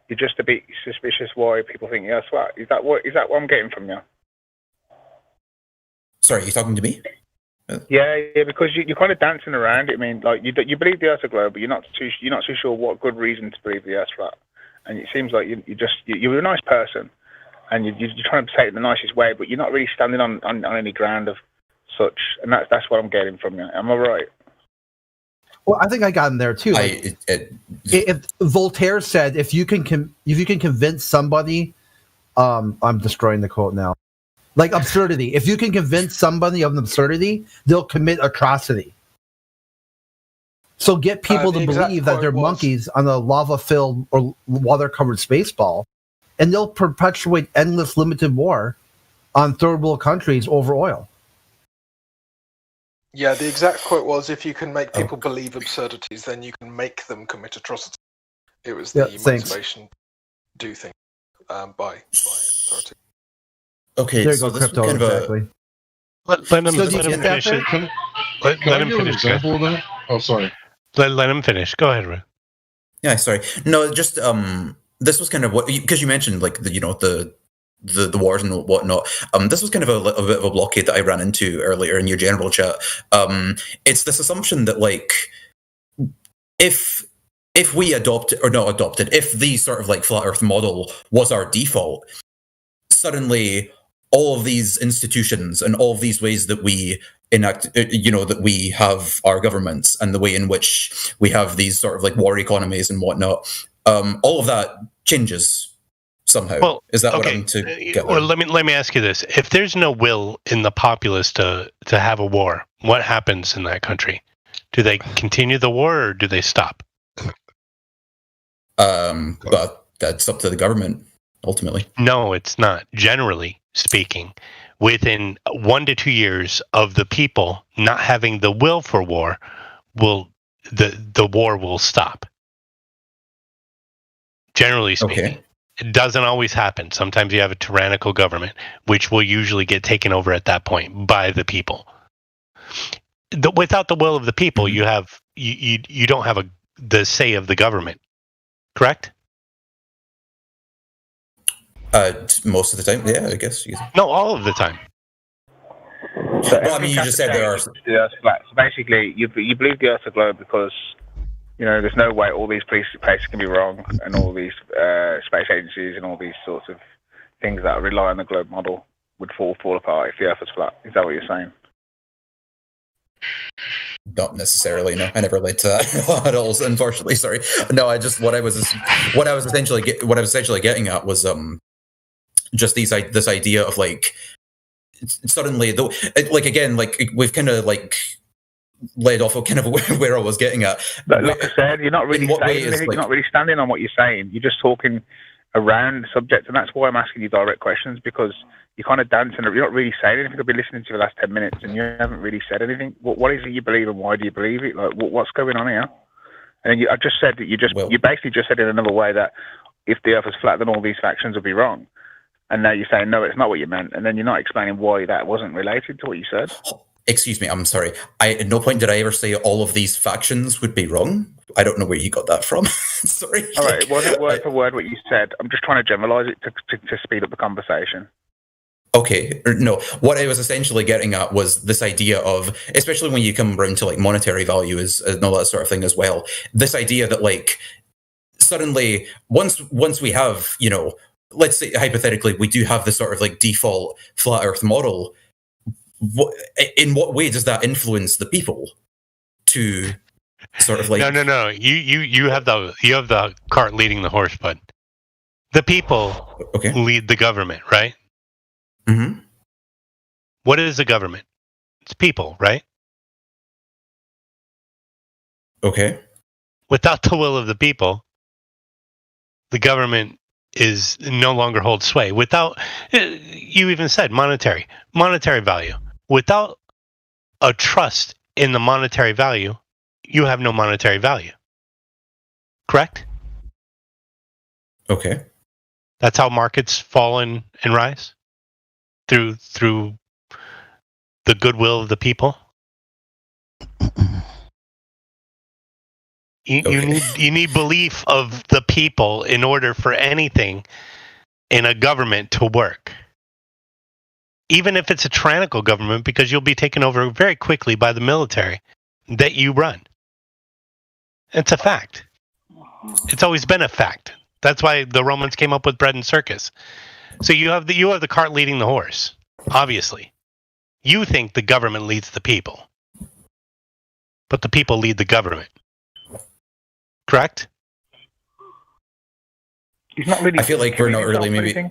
You're just a bit suspicious why people think the Earth's flat. Is that what I'm getting from you? Sorry, you talking to me? Yeah, because you're kind of dancing around it. You believe the Earth's a globe, but you're not too sure what good reason to believe the Earth's flat. And it seems like you're a nice person, and you're trying to say it in the nicest way, but you're not really standing on any ground of such. And that's what I'm getting from you. Am I right? Well, I think I got in there too. If Voltaire said, if you can convince somebody, I'm destroying the quote now. Absurdity. If you can convince somebody of an absurdity, they'll commit atrocity. So get people to believe that they're monkeys on a lava-filled or water-covered space ball, and they'll perpetuate endless limited war on third world countries over oil. Yeah, the exact quote was, if you can make people believe absurdities, then you can make them commit atrocities. It was the motivation do thing by authority. Okay, there you go, crypto. Exactly. Let him finish it. Let him finish. Example of that? Oh, sorry. Let him finish. Go ahead, Ray. Yeah, sorry. No, just this was kind of what, because you mentioned the wars and whatnot. This was kind of a bit of a blockade that I ran into earlier in your general chat. It's this assumption that if we if the sort of flat Earth model was our default, suddenly all of these institutions and all of these ways that we enact, that we have our governments and the way in which we have these sort of war economies and whatnot, all of that changes somehow. Well, is that what I'm to get? Well, let me ask you this: if there's no will in the populace to have a war, what happens in that country? Do they continue the war or do they stop? But that's up to the government ultimately. No, it's not. Generally speaking, within 1 to 2 years of the people not having the will for war, the war will stop. Generally speaking. Okay. It doesn't always happen. Sometimes you have a tyrannical government, which will usually get taken over at that point by the people. Without the will of the people, you have you don't have the say of the government. Correct? Most of the time, yeah, I guess. No, all of the time. Well, I mean, you just said there are. The Earth's flat. So basically, you believe the Earth's a globe because there's no way all these places can be wrong, and all these space agencies and all these sorts of things that rely on the globe model would fall apart if the Earth was flat. Is that what you're saying? Not necessarily. No, I never led to that at all. Unfortunately, sorry. No, I just what I was essentially getting at was just this idea of like suddenly though, like again, like we've kind of like led off of kind of where I was getting at. Like I said, you're not really saying anything. You're not really standing on what you're saying. You're just talking around the subject, and that's why I'm asking you direct questions, because you're kind of dancing. You're not really saying anything. I've been listening to you the last 10 minutes, and you haven't really said anything. What is it you believe, and why do you believe it? Like, what's going on here? And I just said that you basically just said in another way that if the Earth was flat, then all these factions would be wrong. And now you're saying, no, it's not what you meant. And then you're not explaining why that wasn't related to what you said. Excuse me, I'm sorry. At no point did I ever say all of these factions would be wrong. I don't know where you got that from. Sorry. All right, it wasn't word for word what you said. I'm just trying to generalize it to speed up the conversation. Okay, no. What I was essentially getting at was this idea of, especially when you come around to like monetary values and all that sort of thing as well, this idea that like suddenly once we have, let's say hypothetically we do have this sort of like default flat Earth model. In what way does that influence the people to sort of like? No. You have the cart leading the horse, bud. The people lead the government, right? Mm-hmm. What is the government? It's people, right? Okay. Without the will of the people, the government is no longer holds sway. Without, you even said monetary value. Without a trust in the monetary value, you have no monetary value. Correct? Okay. That's how markets fall and rise? Through the goodwill of the people? You need belief of the people in order for anything in a government to work. Even if it's a tyrannical government, because you'll be taken over very quickly by the military that you run. It's a fact. It's always been a fact. That's why the Romans came up with bread and circus. So you have the cart leading the horse, obviously. You think the government leads the people. But the people lead the government. Correct? He's not really. I feel like we're not really maybe.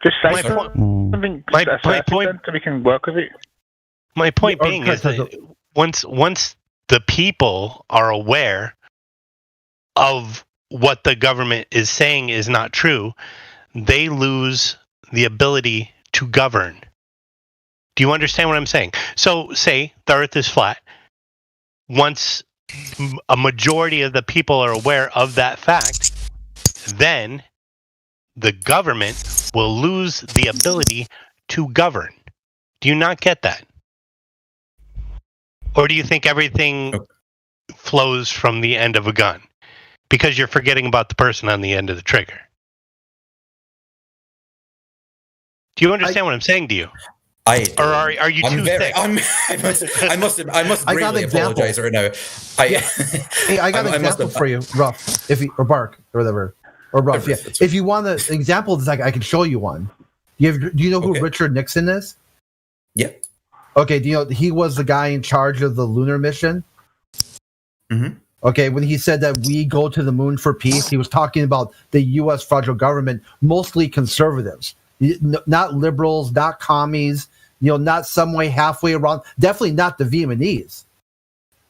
Just say something. My point, so we can work with it. My point being is that once the people are aware of what the government is saying is not true, they lose the ability to govern. Do you understand what I'm saying? So, say the Earth is flat. Once a majority of the people are aware of that fact, then the government will lose the ability to govern. Do you not get that? Or do you think everything flows from the end of a gun? Because you're forgetting about the person on the end of the trigger. Do you understand what I'm saying to you? Or are you too thick? I must greatly apologize right now. Hey, I got an example for you, Ruff, or Bark, or whatever. Or Ruff, yeah. If you want an example of this, I can show you one. Do you know who Richard Nixon is? Yeah. Okay, do you know he was the guy in charge of the lunar mission? Mm-hmm. Okay, when he said that we go to the moon for peace, he was talking about the U.S. federal government, mostly conservatives, not liberals, not commies, not some way halfway around, definitely not the Vietnamese.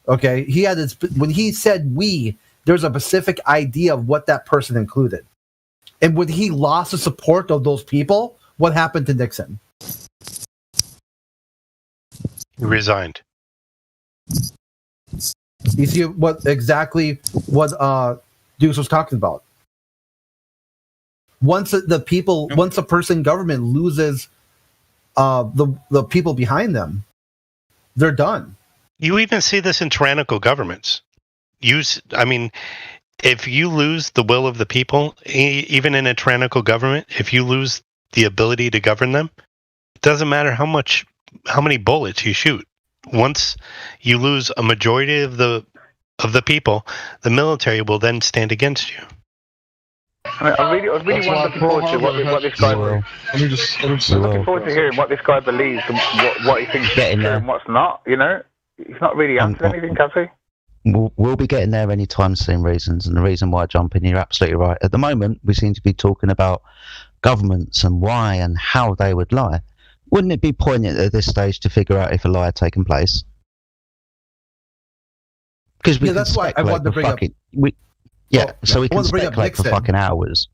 Okay, he had when he said we, there's a specific idea of what that person included. And when he lost the support of those people, what happened to Nixon? He resigned. You see what Deuce was talking about? Once a person government loses the people behind them, they're done. You even see this in tyrannical governments. If you lose the will of the people, even in a tyrannical government, if you lose the ability to govern them, it doesn't matter how many bullets you shoot. Once you lose a majority of the people, the military will then stand against you. I was really looking forward to what this guy. Let me just I'm looking forward to hearing what this guy believes and what he thinks is true and what's not. You know, he's not really answered anything, has he? We'll be getting there anytime soon, reasons. And the reason why I jump in, you're absolutely right. At the moment, we seem to be talking about governments and why and how they would lie. Wouldn't it be poignant at this stage to figure out if a lie had taken place? Because that's why I wanted to bring up. So we can speculate for fucking hours.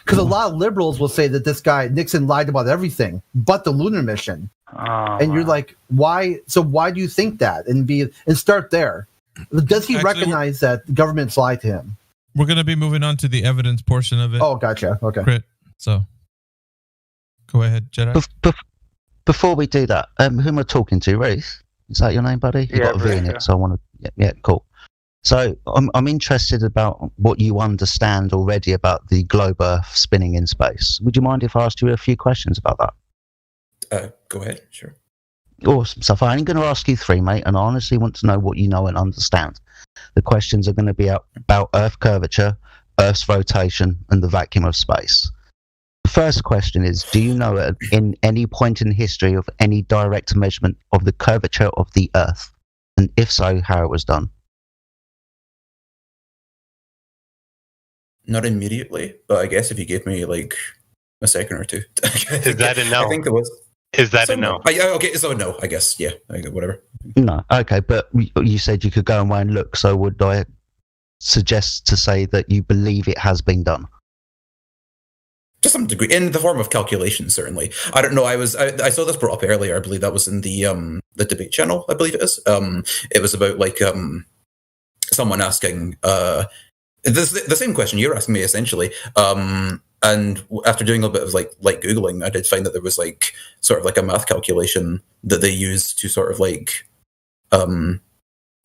Because a lot of liberals will say that this guy Nixon lied about everything but the lunar mission, and you're like, why? So why do you think that? And start there. Does he recognize that governments lie to him? We're going to be moving on to the evidence portion of it. Oh, gotcha. Okay. Crit. So, go ahead, Jedi. Before we do that, who am I talking to? Ruth? Is that your name, buddy? You got a V in it, so I want to. Yeah, cool. So I'm interested about what you understand already about the globe Earth spinning in space. Would you mind if I asked you a few questions about that? Go ahead. Sure. Awesome stuff. I'm going to ask you 3, mate, and I honestly want to know what you know and understand. The questions are going to be about Earth curvature, Earth's rotation, and the vacuum of space. The first question is, do you know in any point in history of any direct measurement of the curvature of the Earth? And if so, how it was done? Not immediately, but I guess if you give me like a second or two. Is that a no? I think there was. Is that a no? Okay, so no, I guess. Yeah, whatever. No, okay, but you said you could go away and look, so would I suggest to say that you believe it has been done? To some degree, in the form of calculation, certainly. I don't know. I saw this brought up earlier. I believe that was in the debate channel. I believe it is. It was about like someone asking the same question you're asking me essentially. And after doing a bit of like Googling, I did find that there was like sort of like a math calculation that they used to sort of like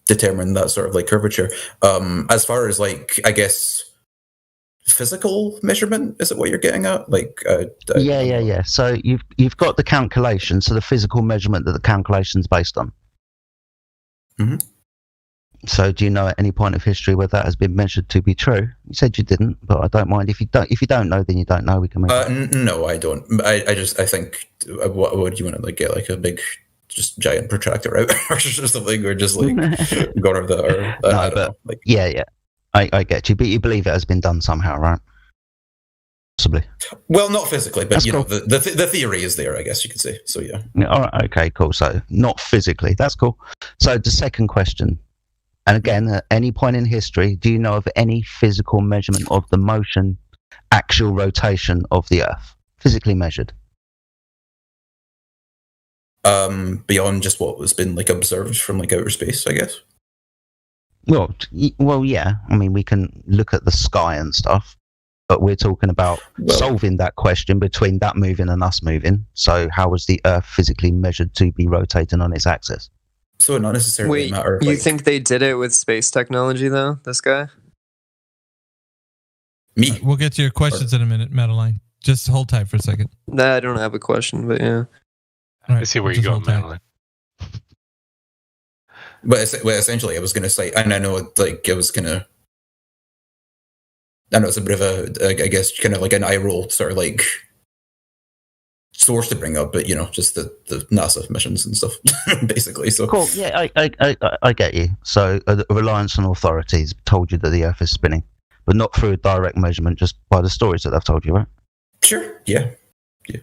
determine that sort of like curvature. As far as like, I guess, physical measurement, is it what you're getting at? Like, yeah. So you've got the calculation, so the physical measurement that the calculation's based on. Mm-hmm. So do you know at any point of history where that has been measured to be true? You said you didn't, but I don't mind if you don't know, then you don't know. We can make no, I don't. I think what would you want to like get like a big just giant protractor out or something, or just like go over the or I don't know. Like, yeah. I get you, but you believe it has been done somehow, right? Possibly. Well, not physically, but That's you cool. know, the theory is there, I guess you could say. So yeah. All right. Okay. Cool. So not physically. That's cool. So the second question. And again, at any point in history, do you know of any physical measurement of the motion, actual rotation of the Earth, physically measured? Beyond just what has been like observed from like outer space, I guess. Well, yeah. I mean, we can look at the sky and stuff, but we're talking about solving that question between that moving and us moving. So, how was the Earth physically measured to be rotating on its axis? So not necessarily a matter of you like, think they did it with space technology though, this guy? Me. We'll get to your questions in a minute, Madeline. Just hold tight for a second. Nah, I don't have a question, but yeah. All right, I see where you're going, Madeline. But essentially, I was going to say, and I know like I was going to, I know it's a bit of a, I guess, kind of like an eye roll sort of like source to bring up, but you know, just the NASA missions and stuff, basically. So cool. Yeah, I get you. So a reliance on authorities told you that the Earth is spinning, but not through a direct measurement, just by the stories that they've told you, right? Sure. Yeah.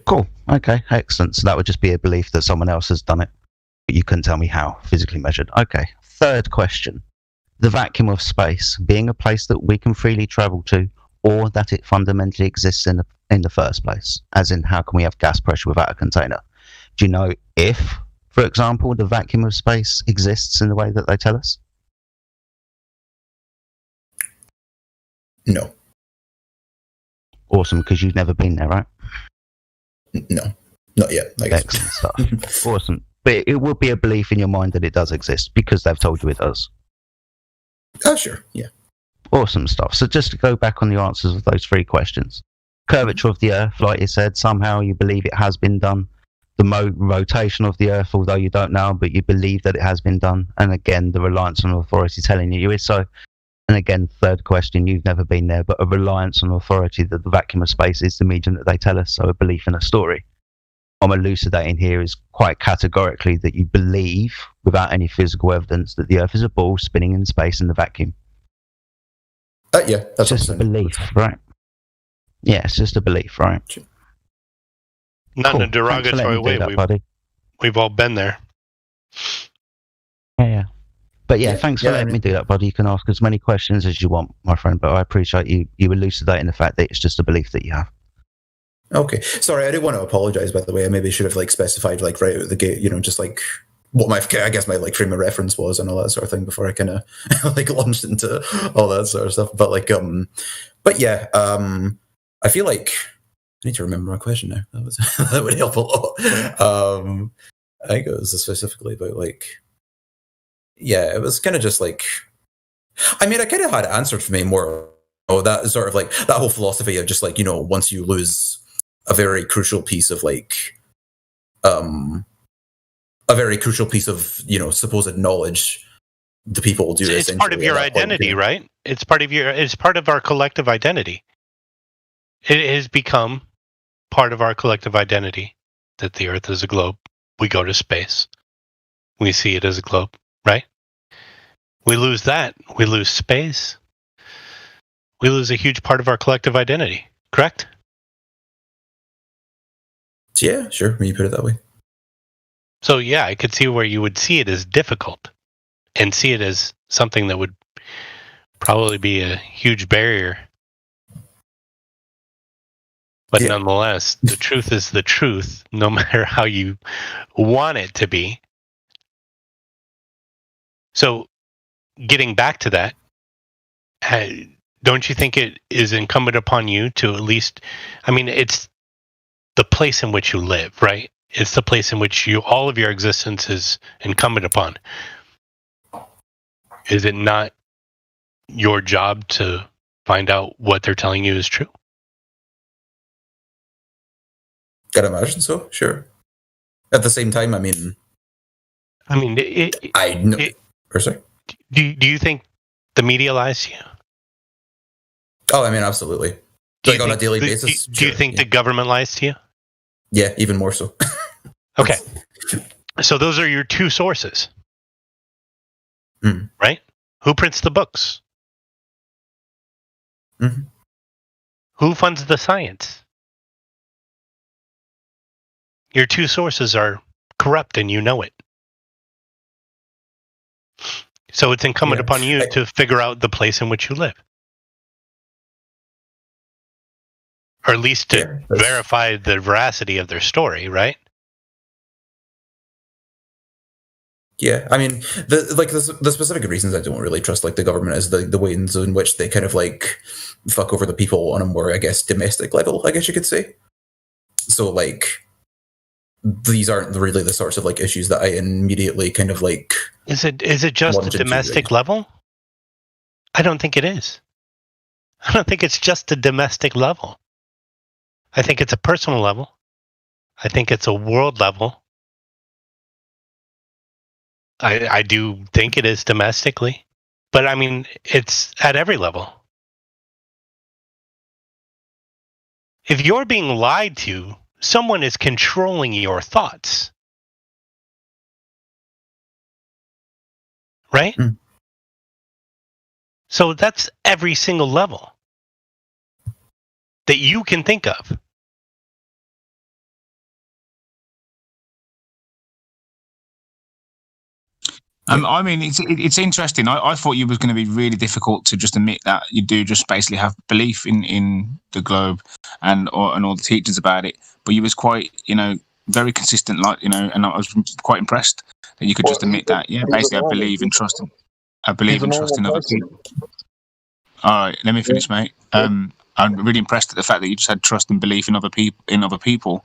Cool. Okay. Excellent. So that would just be a belief that someone else has done it, but you couldn't tell me how physically measured. Okay. Third question: the vacuum of space being a place that we can freely travel to, or that it fundamentally exists in the first place, as in how can we have gas pressure without a container? Do you know if, for example, the vacuum of space exists in the way that they tell us? No. Awesome, because you've never been there, right? No, not yet. I guess. Excellent stuff. Awesome. But it would be a belief in your mind that it does exist because they've told you it does. Oh, sure. Yeah. Awesome stuff. So just to go back on the answers of those 3 questions. Curvature of the Earth, like you said, somehow you believe it has been done. The rotation of the Earth, although you don't know, but you believe that it has been done. And again, the reliance on authority telling you it is so. And again, 3rd question, you've never been there, but a reliance on authority that the vacuum of space is the medium that they tell us, so a belief in a story. What I'm elucidating here is quite categorically that you believe, without any physical evidence, that the Earth is a ball spinning in space in the vacuum. Yeah, that's just a belief, right? Yeah, it's just a belief, right? Not Cool. in a derogatory way. We've all been there. Yeah. But yeah, thanks for letting me do that, buddy. You can ask as many questions as you want, my friend, but I appreciate you elucidating the fact that it's just a belief that you have. Okay. Sorry, I didn't want to apologize, by the way. I maybe should have specified right out of the gate, just what my frame of reference was and all that sort of thing before I kind of launched into all that sort of stuff. But I feel like I need to remember my question now. That would help a lot. I think it was specifically about it was kind of just I kind of had it answered for me more. Oh, that sort of that whole philosophy of just once you lose a very crucial piece of supposed knowledge, the people will do It's part of your identity, right? It's part of our collective identity. It has become part of our collective identity that the Earth is a globe. We go to space. We see it as a globe, right? We lose that. We lose space. We lose a huge part of our collective identity, correct? Yeah, sure, when you put it that way. So yeah, I could see where you would see it as difficult and see it as something that would probably be a huge barrier. But nonetheless, the truth is the truth, no matter how you want it to be. So getting back to that, don't you think it is incumbent upon you to at least, it's the place in which you live, right? It's the place in which all of your existence is incumbent upon. Is it not your job to find out what they're telling you is true? Gotta imagine so, sure. At the same time, do you think the media lies to you? Oh, absolutely. On a daily basis. Do you think the government lies to you? Yeah, even more so. Okay. So those are your 2 sources. Right? Who prints the books? Mm-hmm. Who funds the science? Your 2 sources are corrupt and you know it. So it's incumbent upon you to figure out the place in which you live. Or at least to verify the veracity of their story, right? Yeah, the specific reasons I don't really trust the government is the ways in which they kind of fuck over the people on a more, I guess, domestic level, I guess you could say. So these aren't really the sorts of issues that I immediately kind of Is it just a domestic level? I don't think it is. I don't think it's just a domestic level. I think it's a personal level. I think it's a world level. I do think it is domestically, but it's at every level. If you're being lied to, someone is controlling your thoughts. Right? So that's every single level that you can think of. It's interesting. I thought you was going to be really difficult to just admit that you do just basically have belief in the globe and all the teachings about it. But you was quite, very consistent, and I was quite impressed that you could just admit that. Yeah, basically, I believe and trust in other people. All right, let me finish, mate. I'm really impressed at the fact that you just had trust and belief in other people,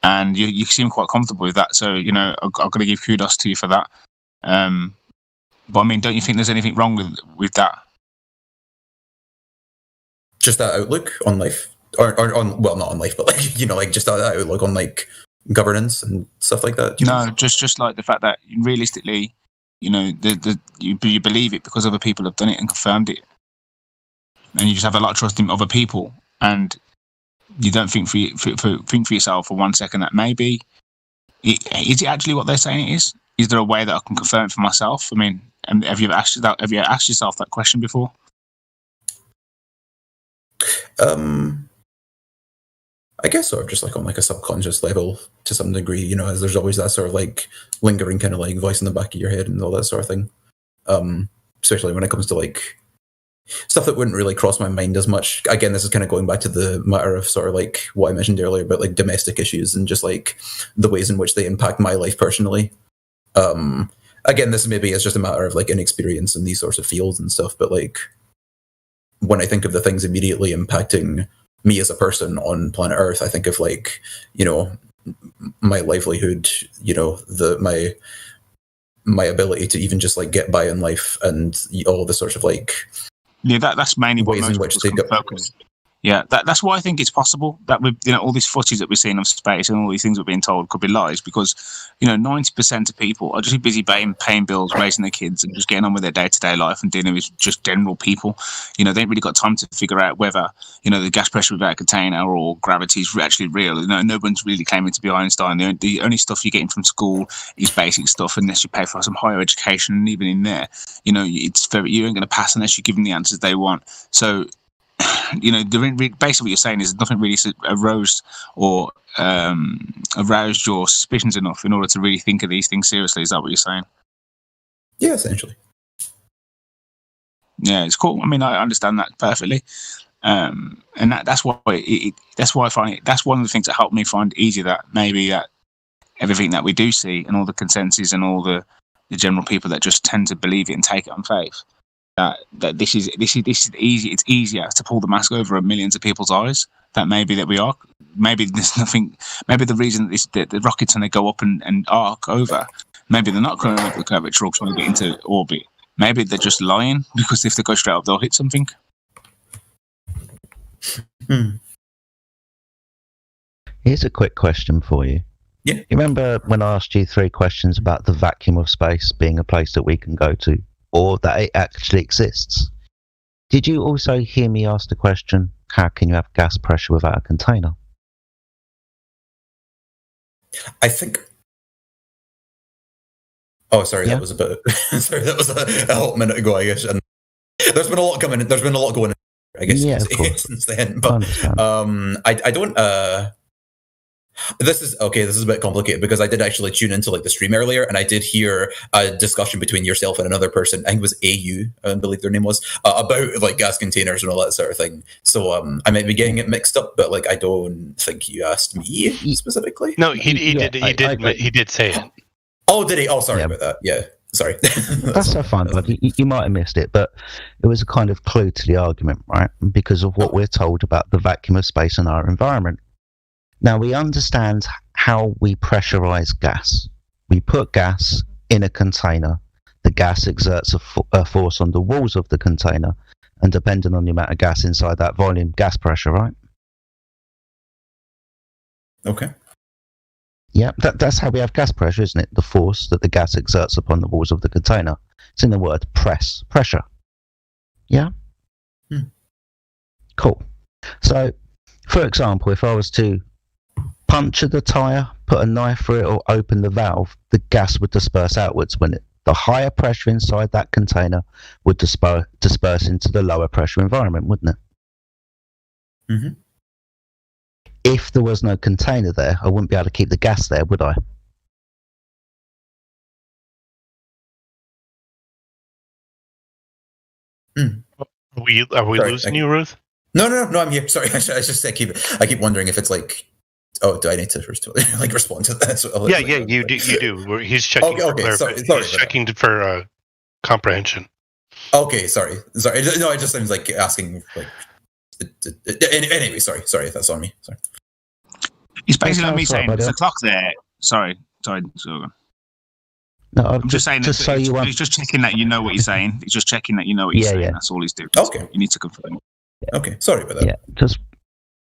and you seem quite comfortable with that. So I've got to give kudos to you for that. But I mean, don't you think there's anything wrong with that? Just that outlook on life, or on, well, not on life, but like just that outlook on like governance and stuff like that. No, just like the fact that realistically, you believe it because other people have done it and confirmed it, and you just have a lot of trust in other people, and you don't think for yourself for 1 second that maybe is it actually what they're saying it is? Is there a way that I can confirm it for myself? I mean, have you asked yourself that question before? I guess sort of just like on like a subconscious level to some degree, as there's always that sort of like lingering kind of like voice in the back of your head and all that sort of thing. Especially when it comes to like stuff that wouldn't really cross my mind as much. Again, this is kind of going back to the matter of sort of like what I mentioned earlier about like domestic issues and just like the ways in which they impact my life personally. Again, this maybe is just a matter of like inexperience in these sorts of fields and stuff, but like when I think of the things immediately impacting me as a person on planet Earth, I think of like, my livelihood, my ability to even just like get by in life and all the sorts of like that's mainly what ways in which they go. Yeah, that's why I think it's possible that with all this footage that we're seeing of space and all these things we're being told could be lies, because 90% of people are just busy paying bills, raising their kids, and just getting on with their day-to-day life and dealing with just general people. They ain't really got time to figure out whether the gas pressure without a container or gravity is actually real. No one's really claiming to be Einstein. The only stuff you're getting from school is basic stuff, unless you pay for some higher education, and even in there, you ain't going to pass unless you give them the answers they want. So basically what you're saying is nothing really aroused your suspicions enough in order to really think of these things seriously. Is that what you're saying? Yeah, essentially. Yeah, it's cool. I mean, I understand that perfectly, and that's why I find it. That's one of the things that helped me find it easy that maybe that everything that we do see and all the consensus and all the general people that just tend to believe it and take it on faith. That this is easy. It's easier to pull the mask over millions of people's eyes. That maybe we are. Maybe there's nothing. Maybe the reason that the rockets and they go up and arc over. Maybe they're not going up the curvature or trying to get into orbit. Maybe they're just lying because if they go straight up, they'll hit something. Here's a quick question for you. Yeah. You remember when I asked you 3 questions about the vacuum of space being a place that we can go to, or that it actually exists? Did you also hear me ask the question, how can you have gas pressure without a container? I think... Oh, sorry, that was a bit... sorry, that was a hot minute ago, I guess. And there's been a lot coming. There's been a lot going on, I guess, since then. But I don't... This is a bit complicated because I did actually tune into like the stream earlier, and I did hear a discussion between yourself and another person. I think it was AU, I believe their name was, about like gas containers and all that sort of thing. So I might be getting it mixed up, but like I don't think you asked me specifically. No, he did say it. Oh, did he? Oh, sorry about that. Yeah, sorry. That's so fine, but you might have missed it, but it was a kind of clue to the argument, right? Because of what we're told about the vacuum of space and our environment. Now, we understand how we pressurize gas. We put gas in a container. The gas exerts a force on the walls of the container, and depending on the amount of gas inside that volume, gas pressure, right? Okay. Yeah, that's how we have gas pressure, isn't it? The force that the gas exerts upon the walls of the container. It's in the word pressure. Yeah? Cool. So, for example, if I was to puncture the tyre, put a knife through it, or open the valve, the gas would disperse outwards when the higher pressure inside that container would disperse into the lower pressure environment, wouldn't it? Mm-hmm. If there was no container there, I wouldn't be able to keep the gas there, would I? Are we losing you, Ruth? No, I'm here. Sorry, I keep wondering if it's like, oh, do I need to like respond to that? So yeah, you do. He's checking. He's checking for comprehension. Okay, sorry. No, it just seems like asking like Anyway, sorry if that's on me. Sorry. It's basically like me That's all right, saying there's buddy. a clock there. Sorry. No, I'm just saying just that so you want. he's just checking that you know what he's saying. He's just checking that you know what he's Yeah, saying. yeah. That's all he's doing. Okay. You need to confirm. Okay, sorry about that. Yeah, just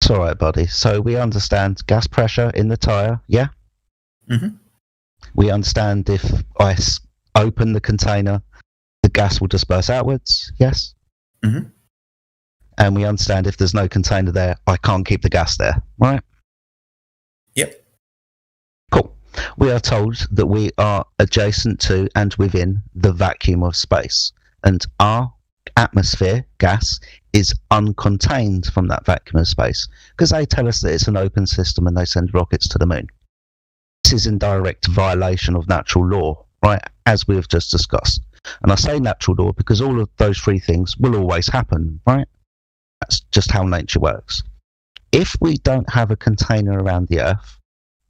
it's all right, buddy. So we understand gas pressure in the tire. Yeah. Mhm. We understand if I open the container, the gas will disperse outwards. Yes. Mhm. And we understand if there's no container there, I can't keep the gas there. Right. Yep. Cool. We are told that we are adjacent to and within the vacuum of space, and our atmosphere gas is uncontained from that vacuum of space because they tell us that it's an open system and they send rockets to the moon. This is in direct violation of natural law, right? As we have just discussed. And I say natural law because all of those three things will always happen, right? That's just how nature works. If we don't have a container around the Earth,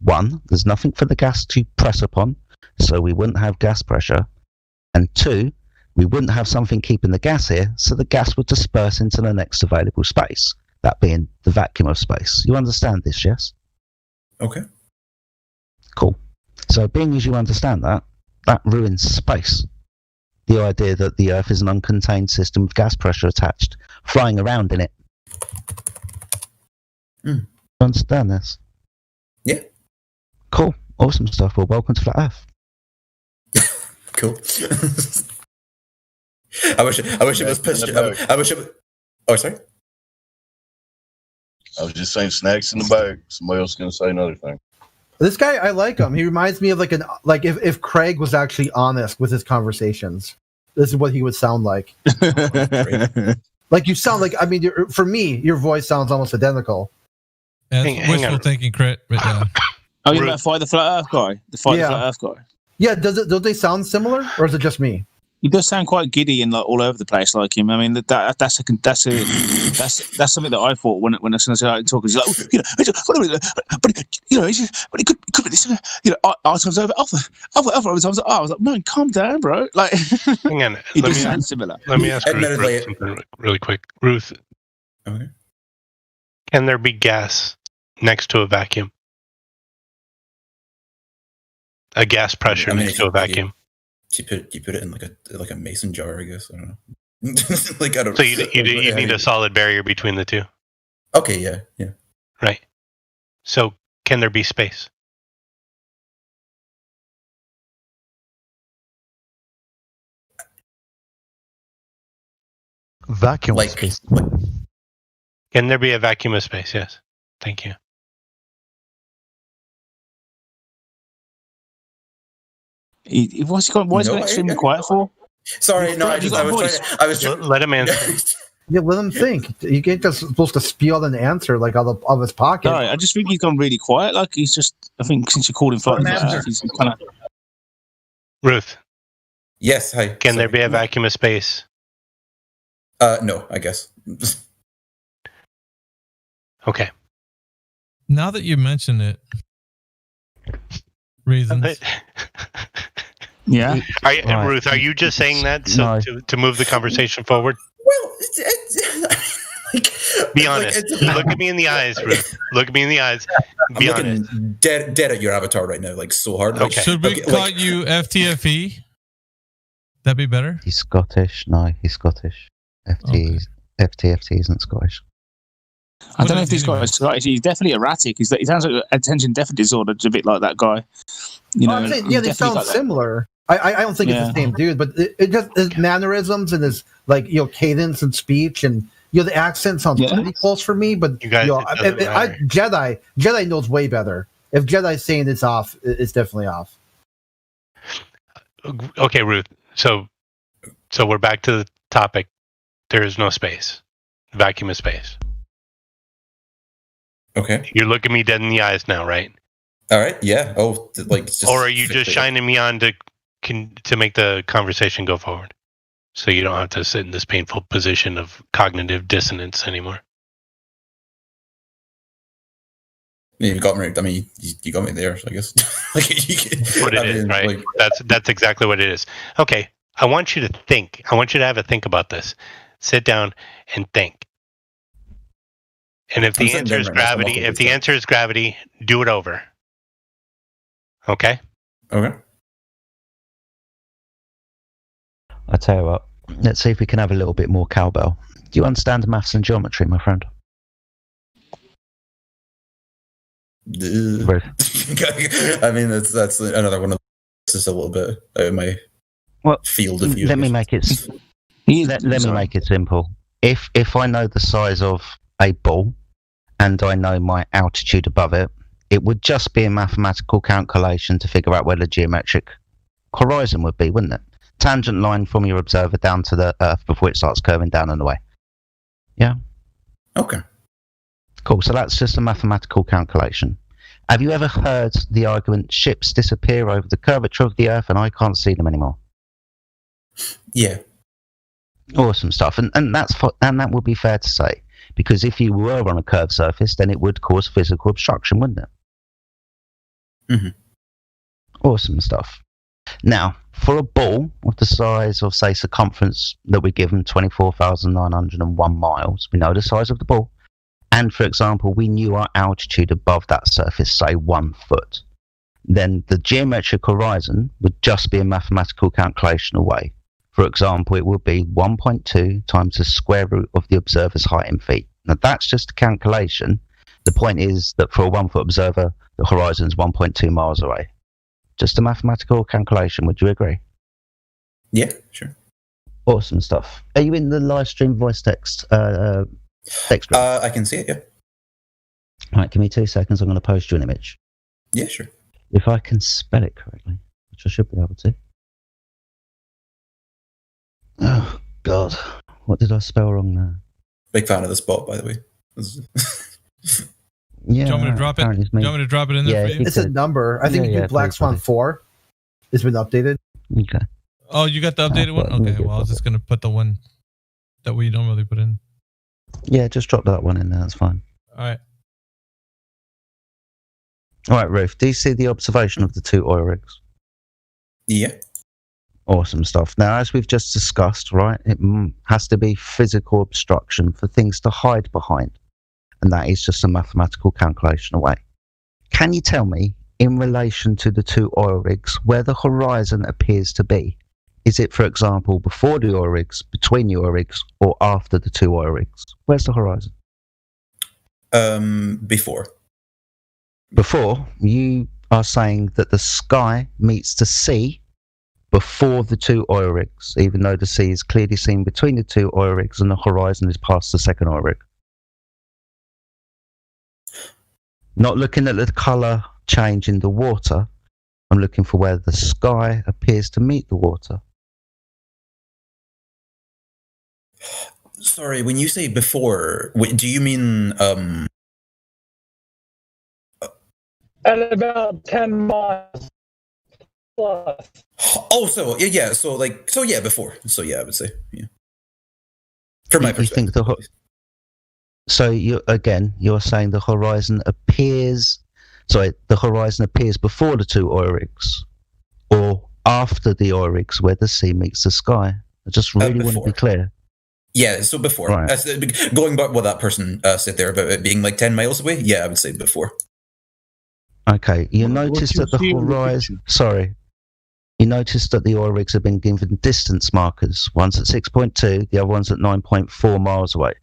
one, there's nothing for the gas to press upon, so we wouldn't have gas pressure. And two, we wouldn't have something keeping the gas here, so the gas would disperse into the next available space, that being the vacuum of space. You understand this, yes? Okay. Cool. So being as you understand that, that ruins space. The idea that the Earth is an uncontained system with gas pressure attached, flying around in it. Mm. You understand this? Yeah. Cool. Awesome stuff. Well, welcome to Flat Earth. Cool. I wish it was pushed. I wish it was. Oh, sorry. I was just saying snacks in the bag. Somebody else is gonna say another thing. This guy, I like him. He reminds me of like if Craig was actually honest with his conversations. This is what he would sound like. Like you sound like. I mean, for me, your voice sounds almost identical. That's wishful thinking, Crit. But Oh, you're about Fight the Flat Earth guy. The Fight the Flat Earth guy. Yeah. Don't they sound similar, or is it just me? He does sound quite giddy and like all over the place, like him. I mean, that's something that I thought when I started talking. He's like, but it could be this. Our times over, other times. I was like, man, calm down, bro. Like, hang on, it does sound similar. Let me ask Ruth something really quick. Ruth, okay. Can there be gas next to a vacuum? A gas pressure next to a vacuum. You put it in like a mason jar, I guess. I don't know. Like I don't. So you need a solid barrier between the two. Okay. Yeah. Right. So can there be space? Vacuum of space. Can there be a vacuum of space? Yes. Thank you. What's he got extremely quiet for? Sorry, no, I was trying. Let him answer. Yeah, let him think. You can't just supposed to spew out an answer like out of his pocket. Sorry, I just think he's gone really quiet. Like he's just. I think since you called him he's kind of. Ruth. Yes. Hi. Can there be a vacuum of space? No, I guess. Okay. Now that you mention it, reasons. Yeah. Ruth, are you just saying that to move the conversation forward? Well, be honest. Look at me in the eyes, Ruth. Look at me in the eyes. Be I'm honest. looking dead at your avatar right now, like so hard. Like, Should we call you FTFE? That'd be better. He's Scottish. No, he's Scottish. FTFT isn't Scottish. I don't know if he's got Scottish. He's definitely erratic. He sounds like attention deficit disorder, a bit like that guy. You know, they sound similar. I don't think it's the same dude, but it just his mannerisms and his cadence and speech and the accent sounds pretty close for me. But you guys, Jedi knows way better. If Jedi's saying it's off, it's definitely off. Okay, Ruth. So we're back to the topic. There is no space. Vacuum of space. Okay. You're looking me dead in the eyes now, right? All right. Yeah. Oh, or are you just shining me on to make the conversation go forward, so you don't have to sit in this painful position of cognitive dissonance anymore? Yeah, you got me. I mean, you got me there. I guess. What it is, right? That's exactly what it is. Okay. I want you to think. I want you to have a think about this. Sit down and think. And if I'm the sitting answer down is right now, so I'm gravity, off if the answer is gravity, do it over. Okay. Okay. I tell you what, let's see if we can have a little bit more cowbell. Do you understand maths and geometry, my friend? Ruth? I mean, that's another one of just a little bit out of my field of view. Let me make it. Let me make it simple. If I know the size of a ball and I know my altitude above it, it would just be a mathematical calculation to figure out where the geometric horizon would be, wouldn't it? Tangent line from your observer down to the Earth before it starts curving down and away. Yeah. Okay. Cool. So that's just a mathematical calculation. Have you ever heard the argument ships disappear over the curvature of the Earth and I can't see them anymore? Yeah. Awesome stuff. And that would be fair to say, because if you were on a curved surface, then it would cause physical obstruction, wouldn't it? Mm-hmm. Awesome stuff. Now, for a ball of the size of, say, circumference that we give them 24,901 miles, we know the size of the ball. And, for example, we knew our altitude above that surface, say 1 foot. Then the geometric horizon would just be a mathematical calculation away. For example, it would be 1.2 times the square root of the observer's height in feet. Now, that's just a calculation. The point is that for a 1 foot observer, the horizon is 1.2 miles away. Just a mathematical calculation, would you agree? Yeah, sure. Awesome stuff. Are you in the live stream voice text? Text room? I can see it, yeah. Right, give me 2 seconds. I'm going to post you an image. Yeah, sure. If I can spell it correctly, which I should be able to. Oh, God. What did I spell wrong there? Big fan of the spot, by the way. Yeah, Do you want me to drop it? Do you want me to drop it in there for you? It's a number. I think you do Black Swan 4. It's been updated. Okay. Oh, you got the updated one? Okay, well, I was just going to put the one that we normally put in. Yeah, just drop that one in there. That's fine. All right. All right, Ruth, do you see the observation of the 2 oil rigs? Yeah. Awesome stuff. Now, as we've just discussed, right, it has to be physical obstruction for things to hide behind. And that is just a mathematical calculation away. Can you tell me, in relation to the 2 oil rigs, where the horizon appears to be? Is it, for example, before the oil rigs, between the oil rigs, or after the 2 oil rigs? Where's the horizon? Before. Before, you are saying that the sky meets the sea before the 2 oil rigs, even though the sea is clearly seen between the 2 oil rigs and the horizon is past the 2nd oil rig. Not looking at the colour change in the water, I'm looking for where the sky appears to meet the water. Sorry, when you say before, do you mean At about 10 miles plus. Oh, so yeah, so yeah, before. So yeah, I would say, yeah. From my perspective. So you're saying the horizon appears. Sorry, the horizon appears before the 2 oil rigs, or after the oil rigs, where the sea meets the sky. I just really want to be clear. Yeah, so before. Right. Going back what that person said there about it being like 10 miles away, yeah, I would say before. Okay, you notice that the horizon. Sorry, you notice that the oil rigs have been given distance markers. One's at 6.2, the other one's at 9.4 miles away.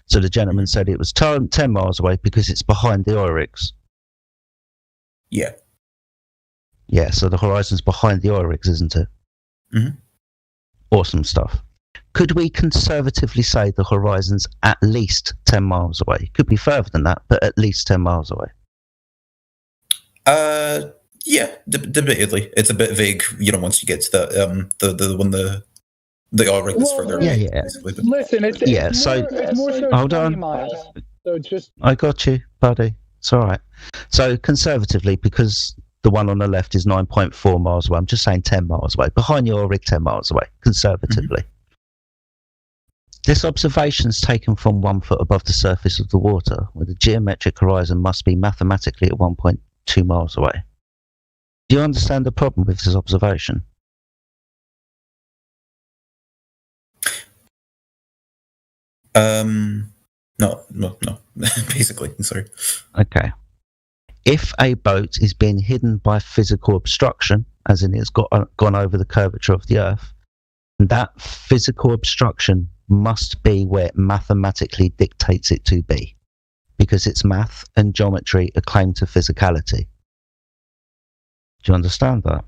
So the gentleman said it was 10 miles away because it's behind the oil rigs. Yeah. Yeah, so the horizon's behind the oil rigs, isn't it? Mm-hmm. Awesome stuff. Could we conservatively say the horizon's at least 10 miles away? Could be further than that, but at least 10 miles away. Yeah, debatably. It's a bit vague, once you get to the oil rig is further away. Yeah. Listen, it's more so hold 20 on. miles. So just I got you, buddy. It's all right. So conservatively, because the one on the left is 9.4 miles away, I'm just saying 10 miles away. Behind your rig, 10 miles away, conservatively. Mm-hmm. This observation is taken from 1 foot above the surface of the water, where the geometric horizon must be mathematically at 1.2 miles away. Do you understand the problem with this observation? No. Basically, sorry. Okay. If a boat is being hidden by physical obstruction, as in it's gone over the curvature of the Earth, that physical obstruction must be where it mathematically dictates it to be, because it's math and geometry are claimed to physicality. Do you understand that?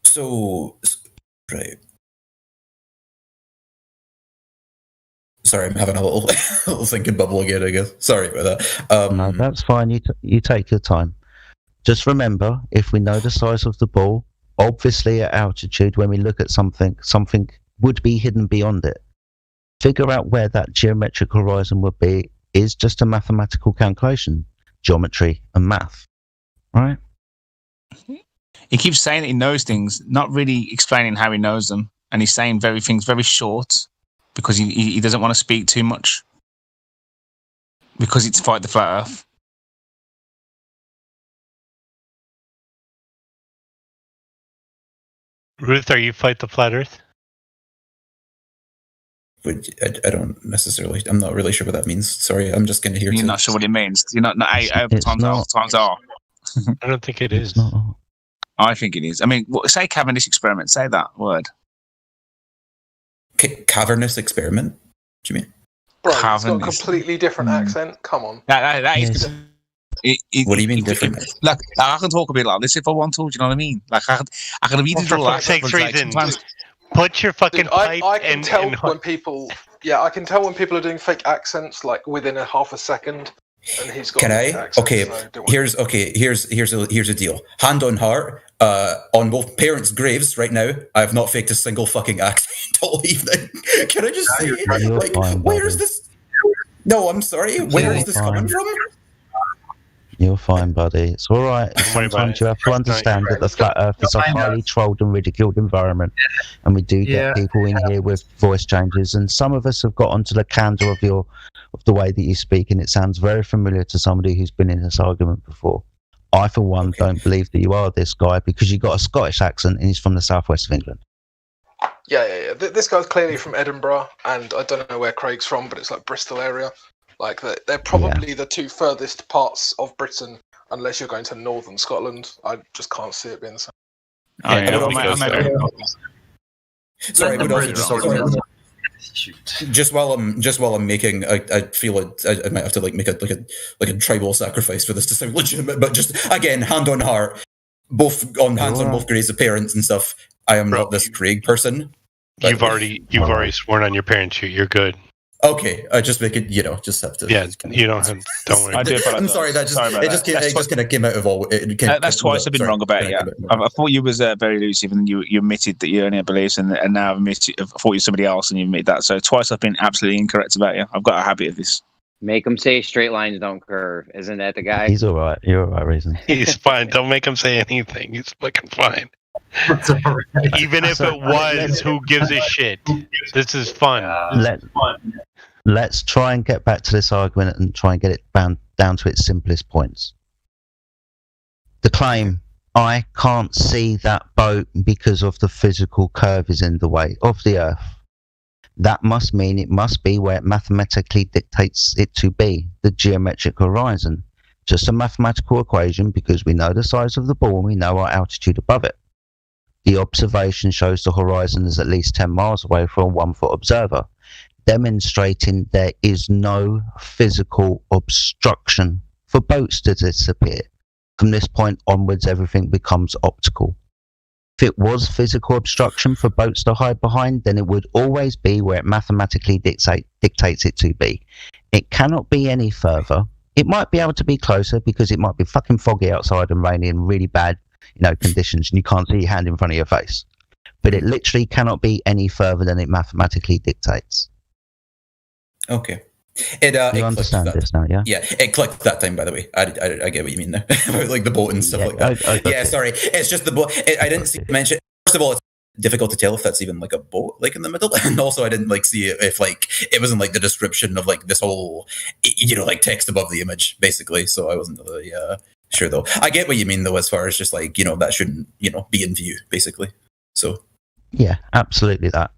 So, right. Sorry, I'm having a little thinking bubble again, I guess. Sorry about that. No, that's fine. You take your time. Just remember, if we know the size of the ball, obviously at altitude, when we look at something would be hidden beyond it. Figure out where that geometric horizon would be is just a mathematical calculation. Geometry and math. Right? He keeps saying that he knows things, not really explaining how he knows them. And he's saying things very short because he doesn't want to speak too much. Because it's fight the flat Earth. Ruth, are you fight the flat Earth? But I don't necessarily. I'm not really sure what that means. Sorry, I'm just going to hear. You're not sure what it means. You're not. Times are. I don't think it is. I think it is. I mean, say Cavendish experiment. Say that word. Cavernous experiment. Do you mean? Bro, it's got a completely different accent. Come on. That is. What do you mean different? Like, I can talk a bit like this if I want to. Do you know what I mean? Like, I can immediately for fuck's sake's reason, put your fucking pipe I can tell when people. Yeah, I can tell when people are doing fake accents like within a half a second. And he's got. Can I? Accent, okay. So here's a deal. Hand on heart. On both parents' graves right now, I have not faked a single fucking accent all evening. Can I just say, like, where is this? No, I'm sorry. Where is this coming from? You're fine, buddy. It's all right. Sometimes you have to understand that the flat Earth is a highly trolled and ridiculed environment, and we do get people in here with voice changes. And some of us have got onto the candor of the way that you speak, and it sounds very familiar to somebody who's been in this argument before. I, for one, don't believe that you are this guy because you got a Scottish accent and he's from the southwest of England. Yeah. This guy's clearly from Edinburgh, and I don't know where Craig's from, but it's like Bristol area. Like they're probably the two furthest parts of Britain, unless you're going to northern Scotland. I just can't see it being the same. Sorry, but also just while I'm making, I feel I might have to like make a tribal sacrifice for this to sound legitimate. But just again, hand on heart, hands on both graves of parents and stuff. I am not this Craig person. You've already sworn on your parents. You're good. Okay, I just make it. Just have to. Yeah, you don't have. Don't worry. I'm sorry. That just kind of came out of all. That's twice I've been wrong about it. Yeah, I thought you was very elusive, and you admitted that you only have beliefs, and now I thought you're somebody else, and you admit that. So twice I've been absolutely incorrect about you. I've got a habit of this. Make him say straight lines don't curve. Isn't that the guy? He's all right. You're all right, Reason. He's fine. Don't make him say anything. He's fucking fine. Even if it was, who gives a shit? This is fun. Let's try and get back to this argument and try and get it down to its simplest points. The claim, I can't see that boat because of the physical curve is in the way of the Earth. That must mean it must be where it mathematically dictates it to be, the geometric horizon. Just a mathematical equation because we know the size of the ball and we know our altitude above it. The observation shows the horizon is at least 10 miles away from a 1-foot observer, demonstrating there is no physical obstruction for boats to disappear. From this point onwards, everything becomes optical. If it was physical obstruction for boats to hide behind, then it would always be where it mathematically dictates it to be. It cannot be any further. It might be able to be closer because it might be fucking foggy outside and rainy and really bad conditions, and you can't see your hand in front of your face. But it literally cannot be any further than it mathematically dictates. Okay. You understand this now, yeah? Yeah, it clicked that time, by the way. I get what you mean there. Like the boat and stuff like that. Yeah, sorry. It's just the boat. I didn't see mention. First of all, it's difficult to tell if that's even like a boat like in the middle. And also I didn't like see if like it wasn't like the description of like this whole, like text above the image, basically. So I wasn't really sure though. I get what you mean though, as far as just like, that shouldn't, be in view, basically. So. Yeah, absolutely that.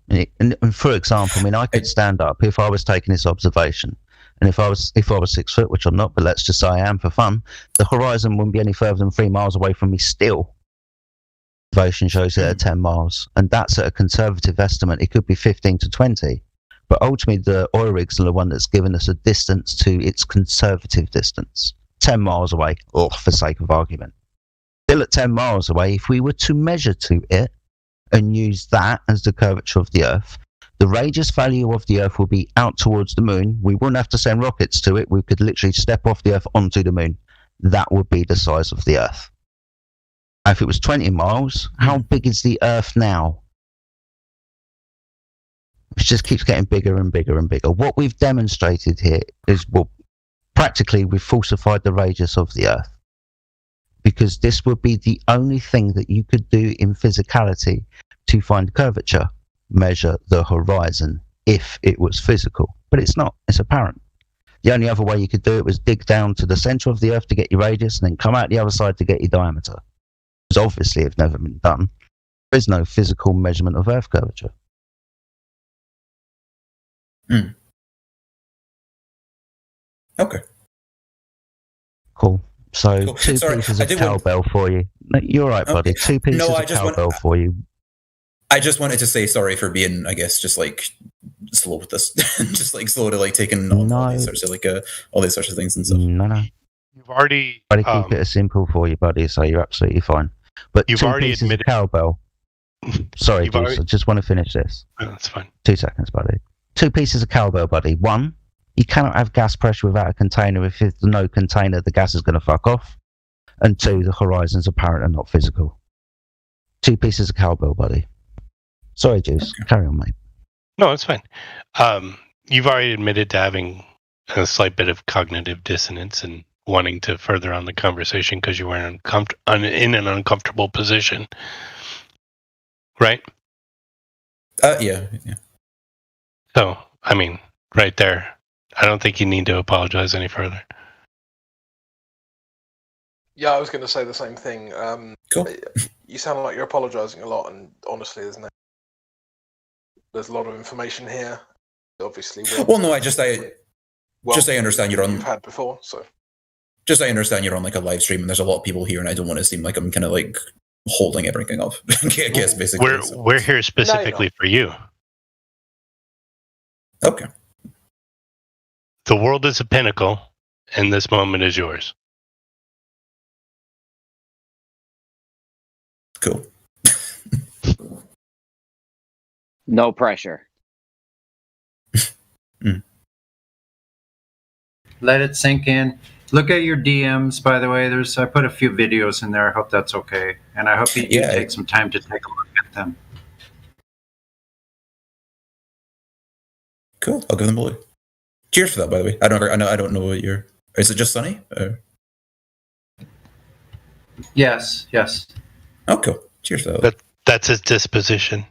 And for example, I mean, I could stand up if I was taking this observation, and if I was 6 foot, which I'm not, but let's just say I am for fun, the horizon wouldn't be any further than 3 miles away from me still. Observation shows it at 10 miles, and that's at a conservative estimate. It could be 15 to 20, but ultimately the oil rigs are the one that's given us a distance to its conservative distance, 10 miles away, for sake of argument. Still at 10 miles away, if we were to measure to it and use that as the curvature of the Earth, the radius value of the Earth will be out towards the moon. We wouldn't have to send rockets to it. We could literally step off the Earth onto the moon. That would be the size of the Earth. If it was 20 miles, how big is the Earth now? It just keeps getting bigger and bigger and bigger. What we've demonstrated here is, well, practically we've falsified the radius of the Earth, because this would be the only thing that you could do in physicality to find curvature, measure the horizon, if it was physical. But it's not. It's apparent. The only other way you could do it was dig down to the center of the Earth to get your radius and then come out the other side to get your diameter. Because obviously it's never been done. There is no physical measurement of Earth curvature. Okay. Cool. So Cool. two Sorry, pieces I of did want- cowbell for you. No, you're right, buddy. Okay. Two pieces No, I of just want- cowbell for you. I just wanted to say sorry for being, I guess, just like slow with this, just like slow to like taking on all these sorts of like all these sorts of things and stuff. No. You've already Try to keep it as simple for you, buddy, so you're absolutely fine. But You've two already pieces admitted- of cowbell. Sorry, You've Juice, already- I just want to finish this. Oh, that's fine. 2 seconds, buddy. 2 pieces of cowbell, buddy. 1, you cannot have gas pressure without a container. If there's no container, the gas is going to fuck off. And 2, the horizon's apparent and not physical. 2 pieces of cowbell, buddy. Sorry, Juice. Carry on, mate. No, it's fine. You've already admitted to having a slight bit of cognitive dissonance and wanting to further on the conversation because you were in an uncomfortable position, right? Yeah. So, I mean, right there, I don't think you need to apologize any further. Yeah, I was going to say the same thing. Cool. You sound like you're apologising a lot, and honestly, there's a lot of information here. Obviously, Well, no, I understand you're on. You've had before, so Just I understand you're on like a live stream, and there's a lot of people here, and I don't want to seem like I'm kind of like holding everything up. I guess basically. We're here specifically for you. Okay. The world is a pinnacle, and this moment is yours. Cool. No pressure. Let it sink in. Look at your DMs, by the way. I put a few videos in there. I hope that's okay. And I hope you take some time to take a look at them. Cool. I'll give them a look. Cheers for that, by the way. I don't know what you're. Is it just Sunny? Yes. Oh, cool. Cheers for that. That's his disposition.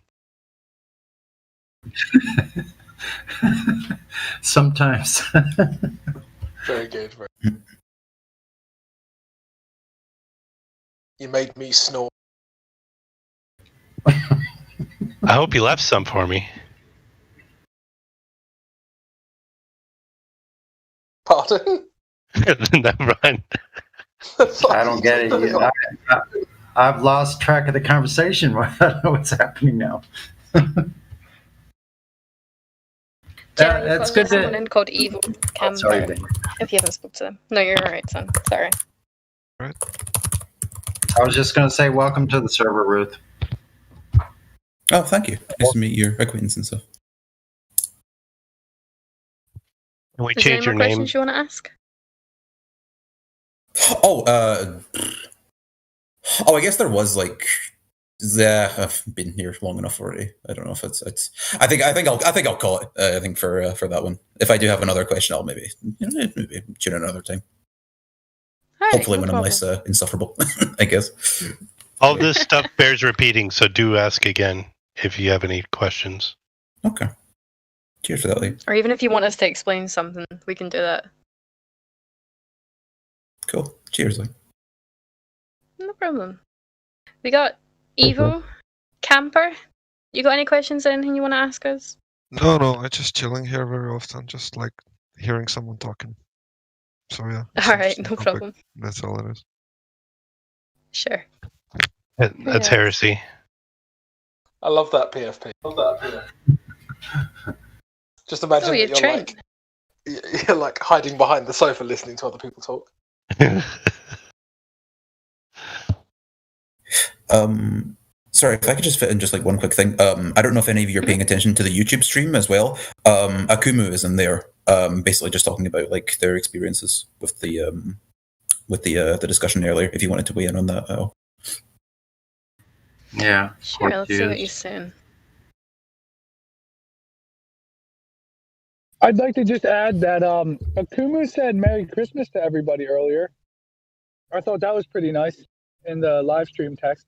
Sometimes. very good. You made me snore. I hope you left some for me. Pardon? Never mind. I don't get it. I've lost track of the conversation. I don't know what's happening now. It's good someone to. in called Evil Camper. Sorry, Ben. If you haven't spoken to them. No, you're alright, son. Sorry. I was just going to say, welcome to the server, Ruth. Oh, thank you. Nice to meet your acquaintance and stuff. Can we Is there change any your more name? questions you want to ask? I guess there was like. I've been here long enough already. I don't know if it's. I think I'll call it. I think for that one. If I do have another question, I'll maybe tune in another time. Hopefully, when I'm less insufferable, I guess. All this stuff bears repeating, so do ask again if you have any questions. Okay. Cheers for that, Lee. Or even if you want us to explain something, we can do that. Cool. Cheers, Lee. No problem. We got Evo Camper. You got any questions or anything you want to ask us? No, I'm just chilling here very often, just like hearing someone talking. So yeah. All right, no problem. That's all it is. Sure. That's heresy. I love that PFP. Just imagine that you're like hiding behind the sofa listening to other people talk. Sorry, if I could just fit in just like one quick thing. I don't know if any of you are paying attention to the YouTube stream as well. Akumu is in there, basically just talking about like their experiences with the discussion earlier. If you wanted to weigh in on that, Yeah. Sure, let's see what you're saying. I'd like to just add that Akumu said Merry Christmas to everybody earlier. I thought that was pretty nice in the live stream text.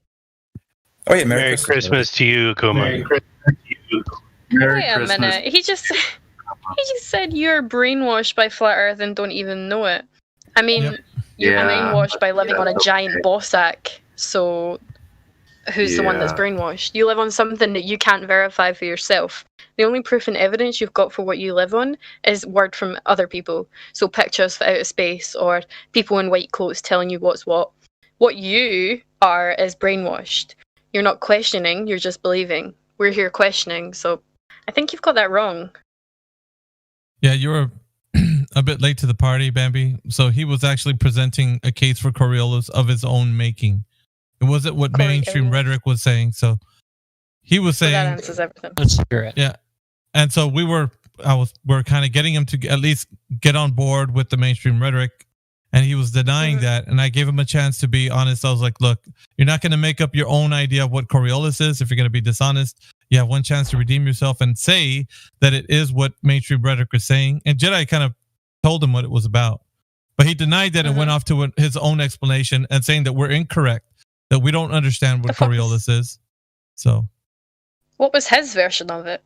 Oh yeah, Merry Christmas to you, Kuma. Wait a minute. He just said you're brainwashed by flat Earth and don't even know it. I mean, you're brainwashed by living on a giant Bossack. So who's the one that's brainwashed? You live on something that you can't verify for yourself. The only proof and evidence you've got for what you live on is word from other people. So pictures for outer space or people in white coats telling you what's what. What you are is brainwashed. You're not questioning, you're just believing. We're here questioning, so I think you've got that wrong. Yeah, you were a bit late to the party, Bambi. So he was actually presenting a case for Coriolis of his own making. It wasn't what mainstream rhetoric was saying. So he was saying that answers everything. Let's hear it. Yeah. And so we're kind of getting him to at least get on board with the mainstream rhetoric. And he was denying that. And I gave him a chance to be honest. I was like, look, you're not going to make up your own idea of what Coriolis is. If you're going to be dishonest, you have one chance to redeem yourself and say that it is what mainstream rhetoric is saying. And Jedi kind of told him what it was about. But he denied that and went off to his own explanation and saying that we're incorrect, that we don't understand what Coriolis is. So, what was his version of it?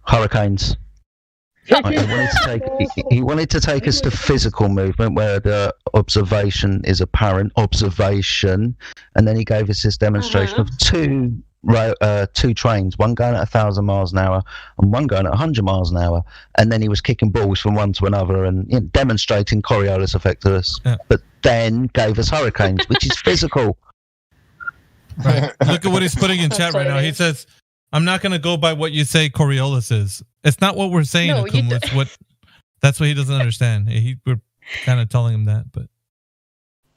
Hurricanes. He wanted to take us to physical movement where the observation is apparent observation, and then he gave us this demonstration of two trains, one going at 1,000 miles an hour and one going at 100 miles an hour, and then he was kicking balls from one to another and demonstrating Coriolis effect to us, but then gave us hurricanes, which is physical. Right. Look at what he's putting in chat right now. He says, I'm not going to go by what you say Coriolis is. It's not what we're saying, No, Akumu. That's what he doesn't understand. We're kind of telling him that, but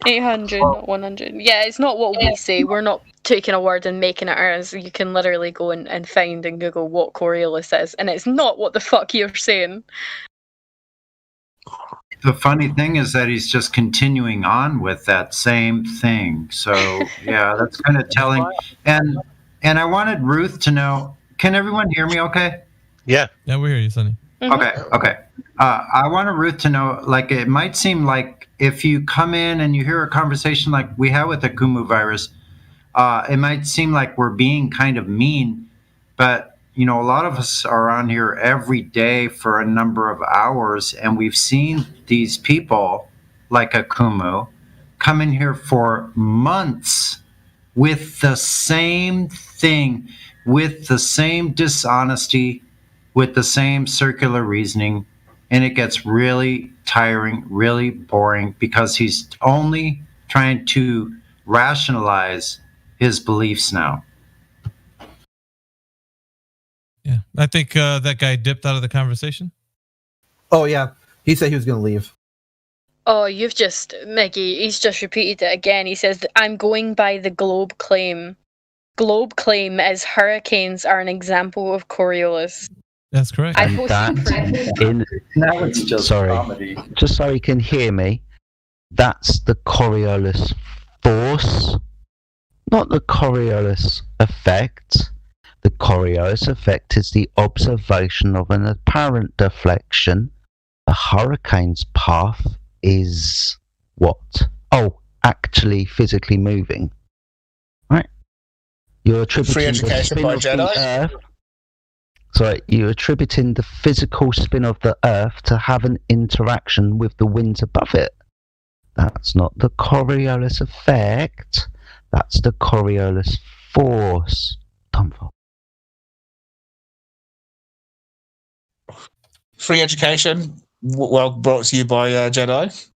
800, not 100. Yeah, it's not what we say. We're not taking a word and making it ours. You can literally go and find and Google what Coriolis is, and it's not what the fuck you're saying. The funny thing is that he's just continuing on with that same thing. So yeah, that's kind of telling. And I wanted Ruth to know. Can everyone hear me? Okay. Yeah, we hear you, Sonny. Okay. I wanted Ruth to know. Like, it might seem like if you come in and you hear a conversation like we have with the Kumu virus, it might seem like we're being kind of mean, but a lot of us are on here every day for a number of hours, and we've seen these people like a Kumu come in here for months with the same thing, with the same dishonesty, with the same circular reasoning, and it gets really tiring, really boring, because he's only trying to rationalize his beliefs now. Yeah, I think that guy dipped out of the conversation. Oh yeah, he said he was going to leave. Oh, Mickey, he's just repeated it again. He says that I'm going by the globe claim. Globe claim is hurricanes are an example of Coriolis. That's correct. And Now it's just comedy. Just so he can hear me, that's the Coriolis force, not the Coriolis effect. The Coriolis effect is the observation of an apparent deflection. The hurricane's path is what? Oh, actually physically moving. Right? You're attributing Free education the spin by of Jedi? the Earth. Sorry, you're attributing the physical spin of the Earth to have an interaction with the winds above it. That's not the Coriolis effect. That's the Coriolis force. Dumb fuck. free education, well brought to you by Jedi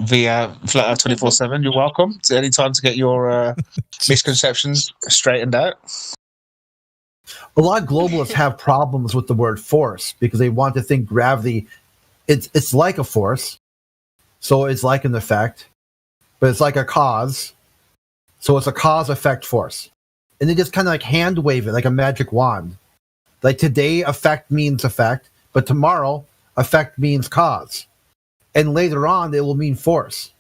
via Flat Earth 24/7. You're welcome. It's any time to get your misconceptions straightened out. A lot of globalists have problems with the word force because they want to think gravity, it's like a force, so it's like an effect, but it's like a cause, so it's a cause effect force, and they just kind of like hand wave it like a magic wand. Like today, effect means effect, but tomorrow, effect means cause, and later on, it will mean force.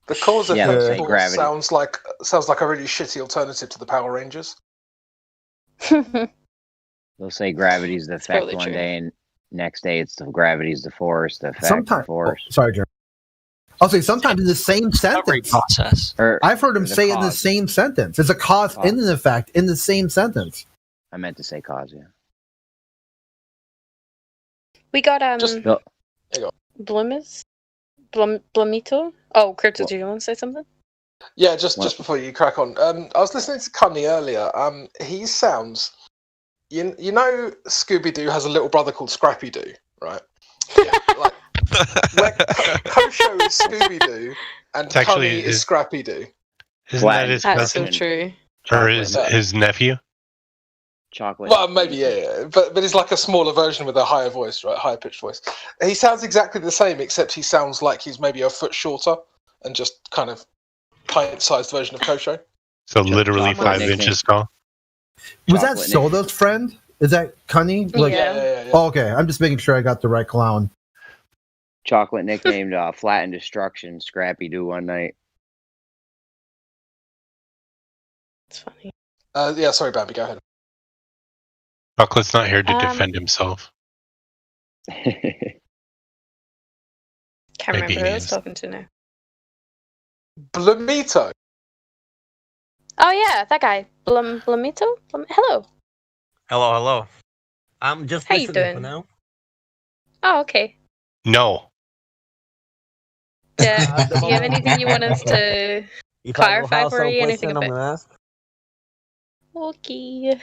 The cause Yeah, effect say force gravity. sounds like a really shitty alternative to the Power Rangers. They'll say gravity's the effect probably one true. day, and next day it's the gravity's the force, the effect the Sometimes, force. sorry, Jeremy. I'll say sometimes in the same sentence. Process. I've heard him the say it in the cause. same sentence. There's a cause and an effect in the same sentence. I meant to say cause, yeah. We got No, Blumito. Oh, Crypto, do you want to say something? Yeah, just before you crack on, I was listening to Cunny earlier. He sounds, you know, Scooby Doo has a little brother called Scrappy Doo, right? Like, where Kosho is Scooby Doo and It's actually Cunny is his- Scrappy Doo. Isn't that his That's so cousin? true. Or his nephew? Chocolate. Well, maybe yeah, but it's like a smaller version with a higher voice, right? Higher pitched voice. He sounds exactly the same, except he sounds like he's maybe a foot shorter and just kind of pint-sized version of Kosho. So literally Chocolate 5 nickname. inches tall. Was that Soda's friend? Is that Cunny? Yeah. Oh, okay, I'm just making sure I got the right clown. Chocolate nicknamed Flat and Destruction Scrappy Doo one night. It's funny. Yeah, sorry, Bambi, go ahead. Chocolate's not here to Um, defend himself. Can't Maybe remember he who I was is. talking to now. Blumito. Oh yeah, that guy. Blumito? Hello. Hello. I'm just How you listening for doing? now. Oh, okay. No. Yeah. Do you have anything you want us to If I don't clarify have for some you? Anything question, I'm about? gonna ask. Okay.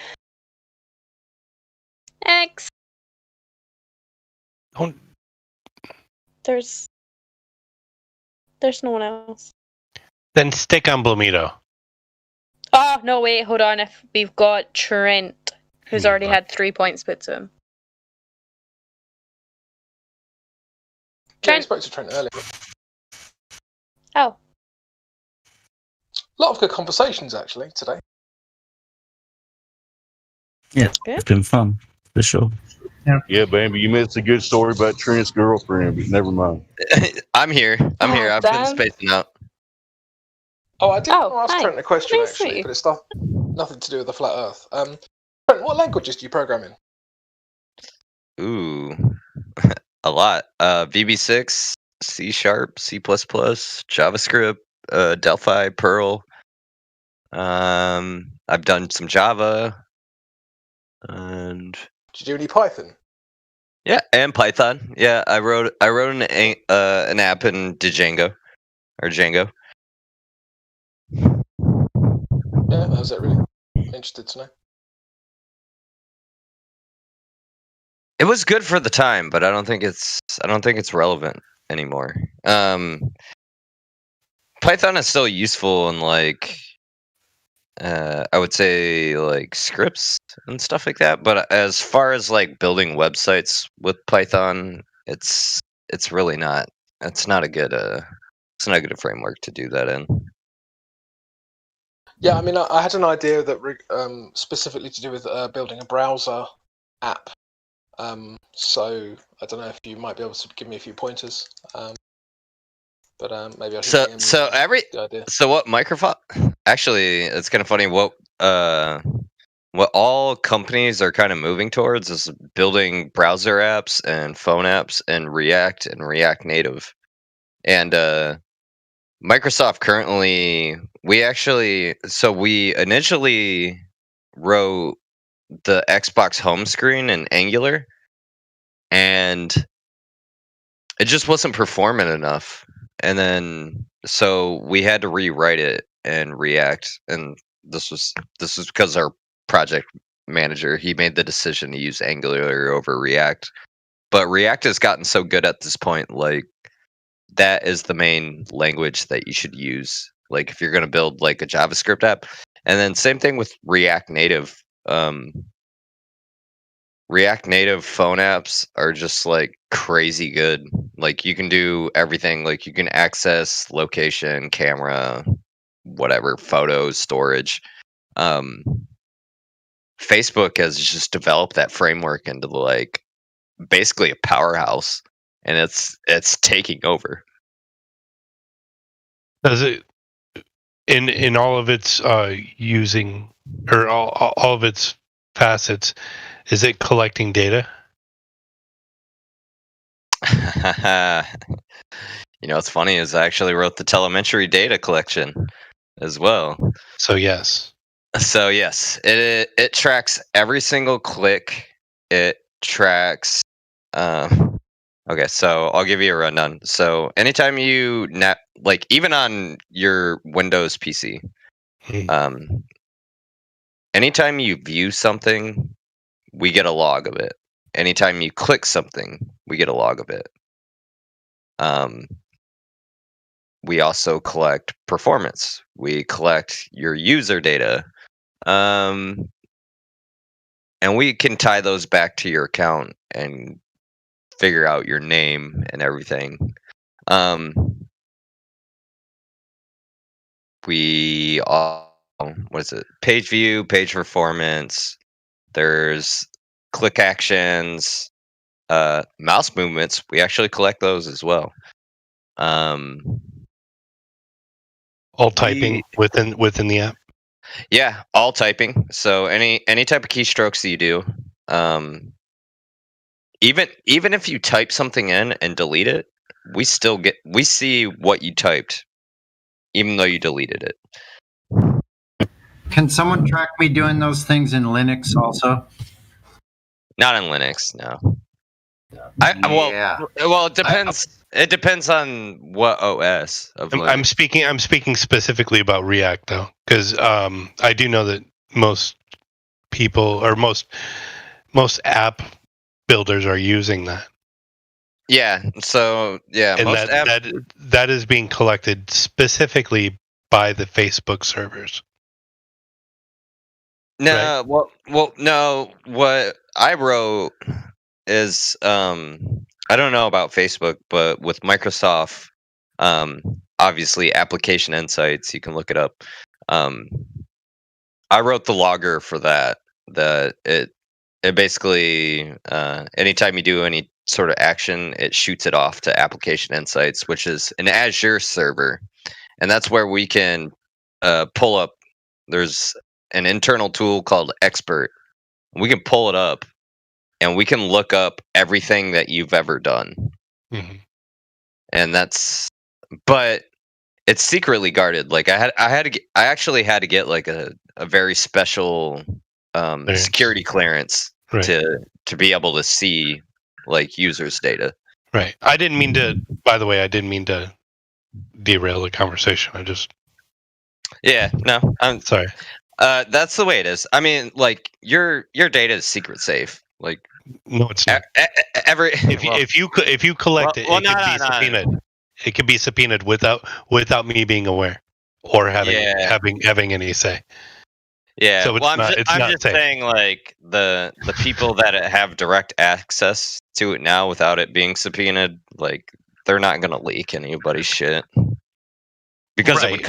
X. Don't- There's no one else. Then stick on Blumito. Oh no! Wait, hold on. If we've got Trent, who's already had 3 points put to him. Yeah, I spoke to Trent earlier. Oh. A lot of good conversations actually today. Yeah, it's been fun for sure. Yeah, baby, you missed a good story about Trent's girlfriend, but never mind. I'm here. I've been damn. spacing out. Oh, I did want to ask hi. Trent a question Nice to meet actually, you. but it's nothing to do with the flat Earth. Trent, what languages do you program in? Ooh, a lot. VB6, C#, C++, JavaScript, Delphi, Perl. I've done some Java, and Did you do any Python? yeah, and Python. Yeah, I wrote an app in Django or Django. Yeah, how's that really? Interested to know. It was good for the time, but I don't think it's relevant anymore. Python is still useful in like I would say like scripts and stuff like that, but as far as like building websites with Python, it's really not. It's not a good framework to do that in. Yeah, I mean, I had an idea that specifically to do with building a browser app. So I don't know if you might be able to give me a few pointers. But maybe I should. So what Microsoft? Actually, it's kind of funny. What all companies are kind of moving towards is building browser apps and phone apps and React Native. And Microsoft currently, we initially wrote the Xbox home screen in Angular, and it just wasn't performant enough. And then so we had to rewrite it in React, and this was because our project manager. He made the decision to use Angular over React. But React has gotten so good at this point, like that is the main language that you should use. Like if you're going to build like a JavaScript app, and then same thing with React Native. React Native phone apps are just like crazy good. Like you can do everything. Like you can access location, camera, whatever, photos, storage. Facebook has just developed that framework into like basically a powerhouse, and it's taking over. Does it in all of its using or all of its facets? Is it collecting data? You know what's funny is I actually wrote the telemetry data collection as well. So yes. So yes, it tracks every single click. It tracks. Okay, so I'll give you a rundown. So anytime you like even on your Windows PC, anytime you view something, we get a log of it. Anytime you click something, we get a log of it. We also collect performance. We collect your user data. And we can tie those back to your account and figure out your name and everything. We all, what is it? Page view, page performance. There's click actions, mouse movements. We actually collect those as well. All typing within the app. Yeah, all typing. So any type of keystrokes that you do, even if you type something in and delete it, we see what you typed, even though you deleted it. Can someone track me doing those things in Linux also? Not in Linux, no. Well, it depends. It depends on what OS of Linux. I'm speaking specifically about React though, because I do know that most people or most app builders are using that. Yeah. So yeah, and most that is being collected specifically by the Facebook servers. No, well, no. What I wrote is, I don't know about Facebook, but with Microsoft, obviously application insights, you can look it up. I wrote the logger for that. That it basically, anytime you do any sort of action, it shoots it off to application insights, which is an Azure server, and that's where we can pull up. There's an internal tool called Expert. We can pull it up, and we can look up everything that you've ever done. Mm-hmm. And but it's secretly guarded. Like I actually had to get like a very special security clearance to be able to see like users' data. Right. I didn't mean to. By the way, I didn't mean to derail the conversation. I just. Yeah. No. I'm sorry. That's the way it is. I mean, like your data is secret safe. Like no, it's not. If you collect it, it could be subpoenaed. It could be subpoenaed without me being aware or having any say. Yeah. So I'm just saying, like the people that have direct access to it now without it being subpoenaed, like they're not gonna leak anybody's shit. Because it would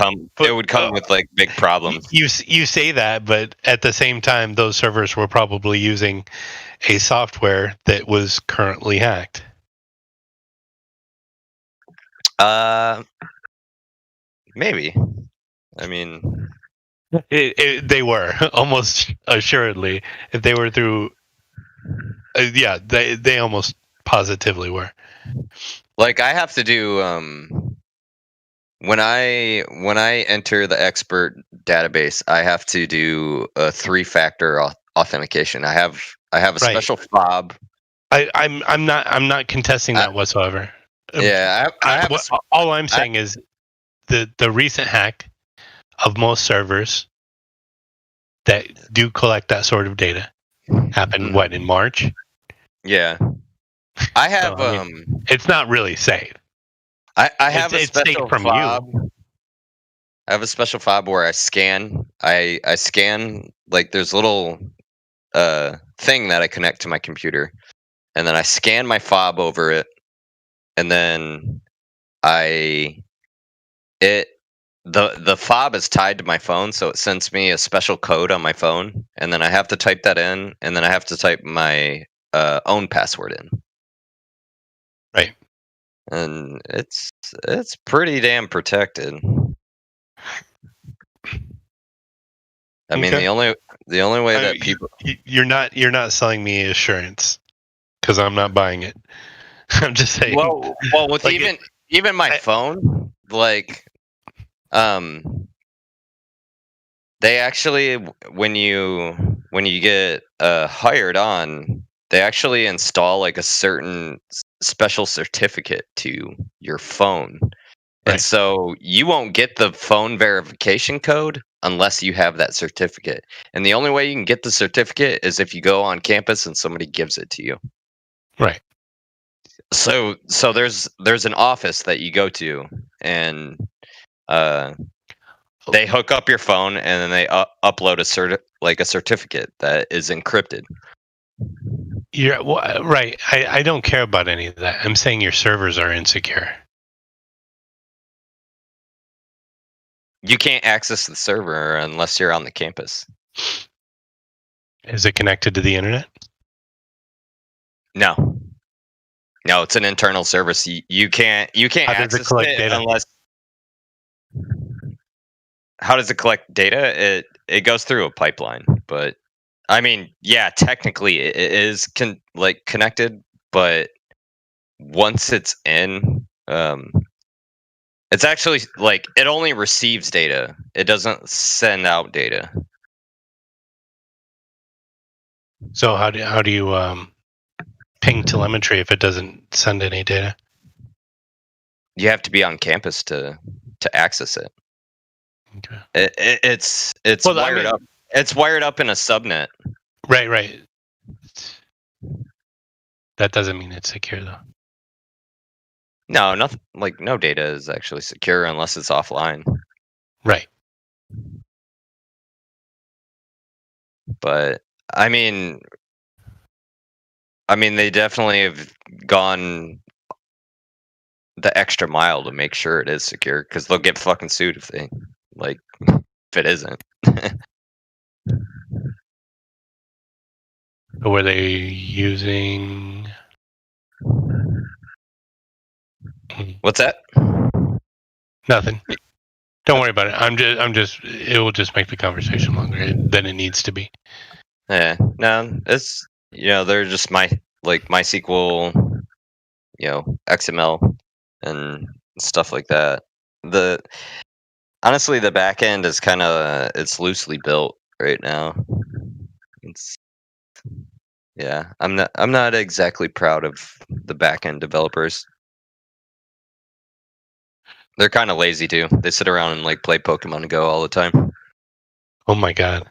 come with like big problems. You say that, but at the same time, those servers were probably using a software that was currently hacked. Maybe. I mean, they were almost assuredly. If they were through, yeah, they almost positively were. Like I have to do when I enter the Expert database, I have to do a 3-factor authentication. I have a special fob. I'm not contesting that whatsoever. Yeah, all I'm saying is the recent hack of most servers that do collect that sort of data happened what, in March? Yeah. I have So, I mean, it's not really safe. I have a It's safe special from fob. you. I have a special fob where I scan. I scan, like, there's a little thing that I connect to my computer, and then I scan my fob over it, and then the fob is tied to my phone, so it sends me a special code on my phone, and then I have to type that in, and then I have to type my own password in. Right. And it's pretty damn protected. I mean, Okay. the only way that people you're not selling me assurance because I'm not buying it. I'm just saying. well with like even my phone, like, they actually, when you get hired on, they actually install like a certain special certificate to your phone. And so you won't get the phone verification code unless you have that certificate. And the only way you can get the certificate is if you go on campus and somebody gives it to you. Right. So there's an office that you go to, and they hook up your phone, and then they upload a certificate that is encrypted. Yeah, well, right. I don't care about any of that. I'm saying your servers are insecure. You can't access the server unless you're on the campus. Is it connected to the internet? No, it's an internal service. You can't How does access it collect it data? unless. How does it collect data? It goes through a pipeline, but I mean, yeah, technically it is connected, but once it's in, it's actually like it only receives data. It doesn't send out data. So how do you ping telemetry if it doesn't send any data? You have to be on campus to access it. Okay. It's Well, wired up. It's wired up in a subnet. Right. That doesn't mean it's secure though. No, nothing. Like, no data is actually secure unless it's offline. Right. But I mean, they definitely have gone the extra mile to make sure it is secure, because they'll get fucking sued if it isn't. Were they using? What's that? Nothing. Don't worry about it. I'm just. It will just make the conversation longer than it needs to be. Yeah. No, it's they're just MySQL, XML and stuff like that. Honestly, the back end is it's loosely built right now. Yeah, I'm not exactly proud of the back end developers. They're kind of lazy too. They sit around and play Pokemon Go all the time. Oh my god.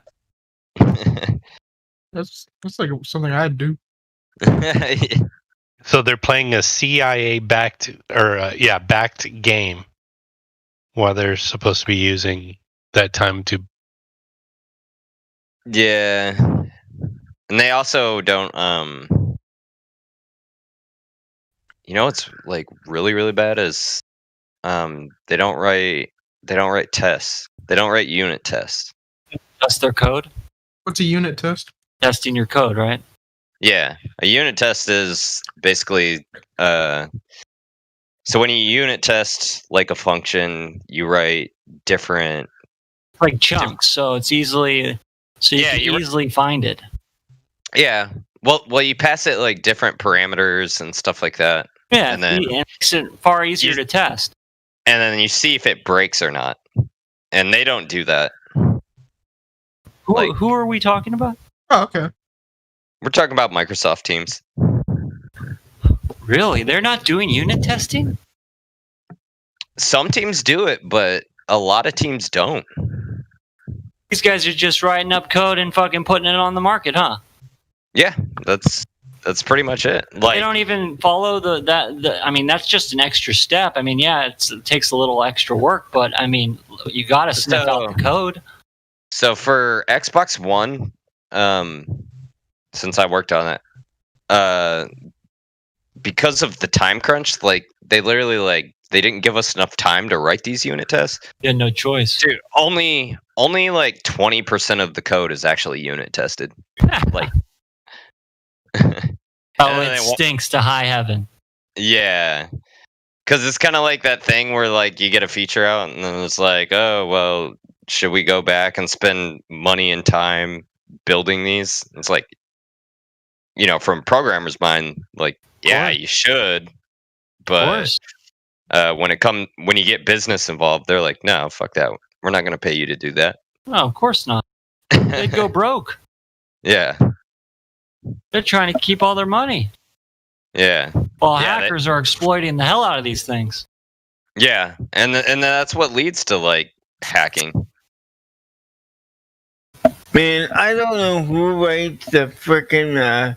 That's like something I'd do. So they're playing a CIA backed game while they're supposed to be using that time to. Yeah, and they also don't. What's really really bad is they don't write tests. They don't write unit tests. Test their code. What's a unit test? Testing your code, right? Yeah, a unit test is basically so when you unit test a function, you write different chunks, so it's easily you can easily find it. Yeah. Well, you pass it different parameters and stuff like that. Yeah, and then it makes it far easier to test. And then you see if it breaks or not. And they don't do that. Who are we talking about? Oh, okay. We're talking about Microsoft Teams. Really? They're not doing unit testing? Some teams do it, but a lot of teams don't. These guys are just writing up code and fucking putting it on the market, huh? Yeah, that's pretty much it. Like They don't even follow I mean, that's just an extra step. I mean, yeah, it takes a little extra work, but I mean, you got to sniff out the code. So for Xbox One, since I worked on it, because of the time crunch, like they literally they didn't give us enough time to write these unit tests. You had no choice, dude. Only like 20% of the code is actually unit tested. Like, oh, it stinks to high heaven. Yeah, because it's kind of like that thing where like you get a feature out and then it's like, oh well, should we go back and spend money and time building these? It's like, from programmers' mind, like, yeah, you should, but when you get business involved, they're like, no, fuck that, we're not going to pay you to do that. No, of course not. They'd go broke. Yeah, they're trying to keep all their money. Yeah. While hackers are exploiting the hell out of these things. Yeah, and that's what leads to like hacking. Man, I don't know who writes the freaking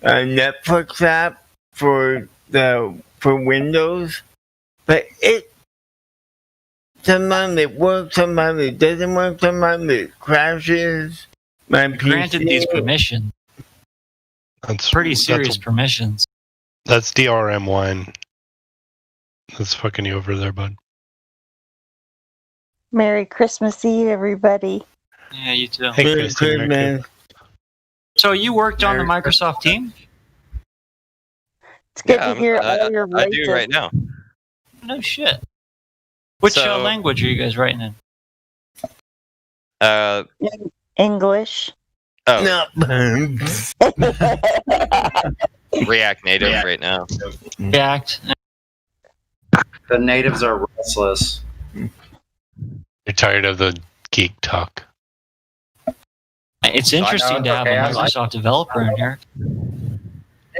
Netflix app for Windows, but sometimes it works, sometimes it doesn't work, sometimes it crashes. Granted these permissions. That's pretty serious permissions. That's DRM1. That's fucking you over there, bud. Merry Christmas Eve, everybody. Yeah, you too. Hey, Christy, Merry So you worked on the Microsoft team? It's good to hear all your I do right now. No shit. Which language are you guys writing in? English. Oh. React Native right now. React. The natives are restless. You're tired of the geek talk. It's interesting to have a Microsoft developer in here.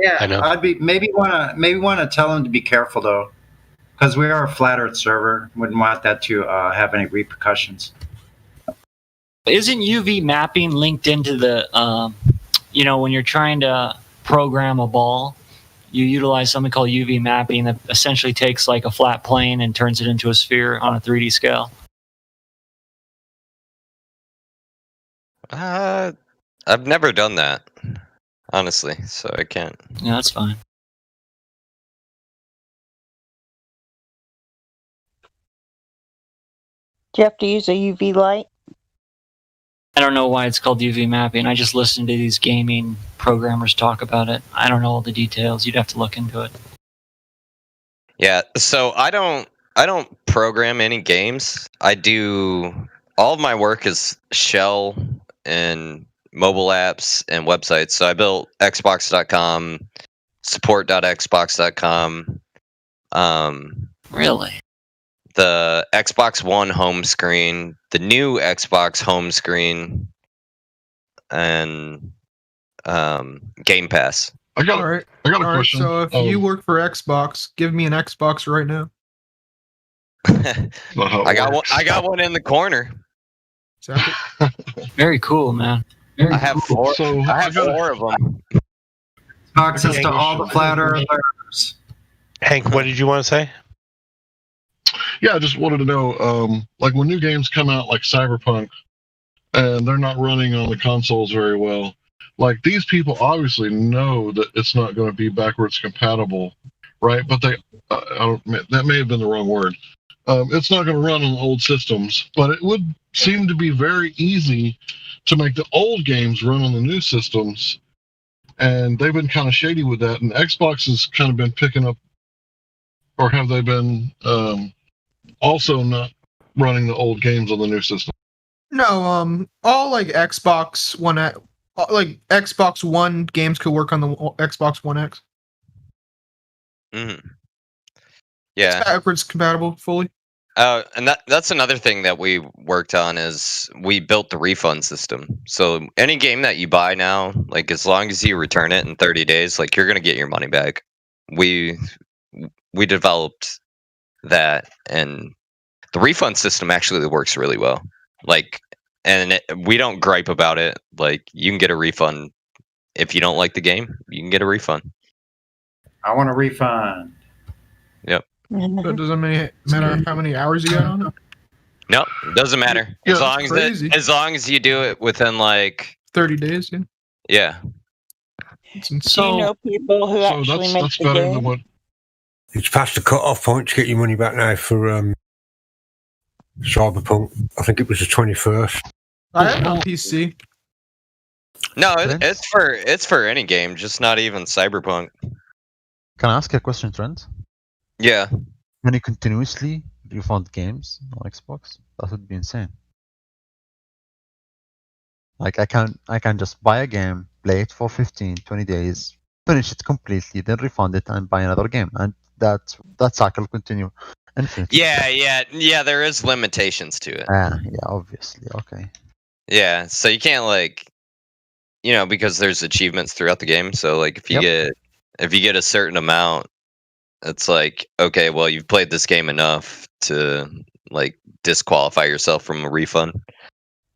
Yeah, I know. I'd be maybe want to tell them to be careful though, because we are a flat Earth server. Wouldn't want that to have any repercussions. Isn't UV mapping linked into the, when you're trying to program a ball, you utilize something called UV mapping that essentially takes like a flat plane and turns it into a sphere on a 3D scale? I've never done that, honestly, so I can't. Yeah, that's fine. Do you have to use a UV light? I don't know why it's called UV mapping. I just listen to these gaming programmers talk about it. I don't know all the details. You'd have to look into it. Yeah, so I don't program any games. I do all of my work is shell and mobile apps and websites. So I built Xbox.com, support.xbox.com. Really? The Xbox One home screen, the new Xbox home screen, and Game Pass. I got a question. So if you work for Xbox, give me an Xbox right now. I got one in the corner. Very cool, man. I have four. I have four of them. Access to all the flat earthers. Hank, what did you want to say? Yeah, I just wanted to know, like when new games come out, like Cyberpunk, and they're not running on the consoles very well. Like these people obviously know that it's not going to be backwards compatible, right? But they, that may have been the wrong word. It's not going to run on old systems, but it would seem to be very easy to make the old games run on the new systems. And they've been kind of shady with that. And Xbox has kind of been picking up, or have they been also not running the old games on the new system? No, all like Xbox One, like Xbox One games could work on the Xbox One X. Mm-hmm. Yeah, it's backwards compatible fully. And that's another thing that we worked on is we built the refund system. So any game that you buy now, like as long as you return it in 30 days, like you're gonna get your money back. We developed that, and the refund system actually works really well. Like and we don't gripe about it. Like, you can get a refund if you don't like the game. You can get a refund. I want a refund. Yep. So it doesn't matter how many hours you got on it. No, it doesn't matter. Yeah, as long that's as crazy. as long as you do it within like 30 days. Yeah. Yeah. Do you know people who actually make the game? It's past the cut-off point to get your money back now for Cyberpunk. I think it was the 21st. I have it on PC. No, it's for any game, just not even Cyberpunk. Can I ask a question, Trent? Yeah. Can you continuously refund games on Xbox? That would be insane. Like I can just buy a game, play it for 15, 20 days, finish it completely, then refund it and buy another game, and that cycle continue infinitely. Yeah. There is limitations to it. Yeah, obviously. Okay. Yeah, so you can't because there's achievements throughout the game. So like if you get a certain amount, it's like, okay, well, you've played this game enough to like disqualify yourself from a refund.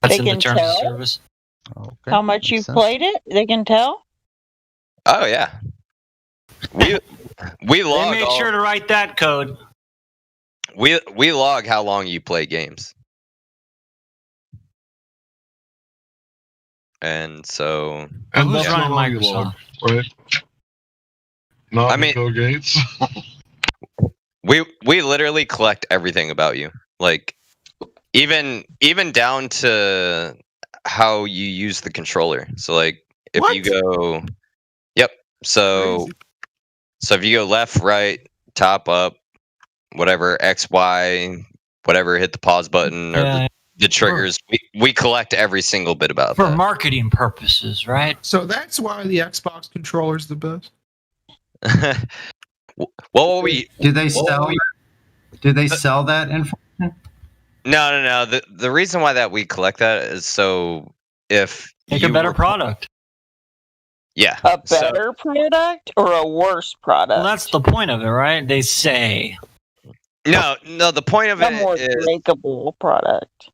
That's in the terms of service. Okay. How much you've played it? They can tell? Oh yeah. We log. They made sure to write that code. We log how long you play games. And so who's running Microsoft? Right. Not Bill Gates. we literally collect everything about you. Like even down to how you use the controller. So like if you go so if you go left, right, top, up, whatever, X, Y, whatever, hit the pause button or the triggers, we collect every single bit about For that. marketing purposes, right? So that's why the Xbox controller is the best. Well, Do they sell? Do they sell that information? No. The reason why that we collect that is so if Make a better product. Yeah. A better product or a worse product? Well, that's the point of it, right? They say. No. The point of A it more is breakable product.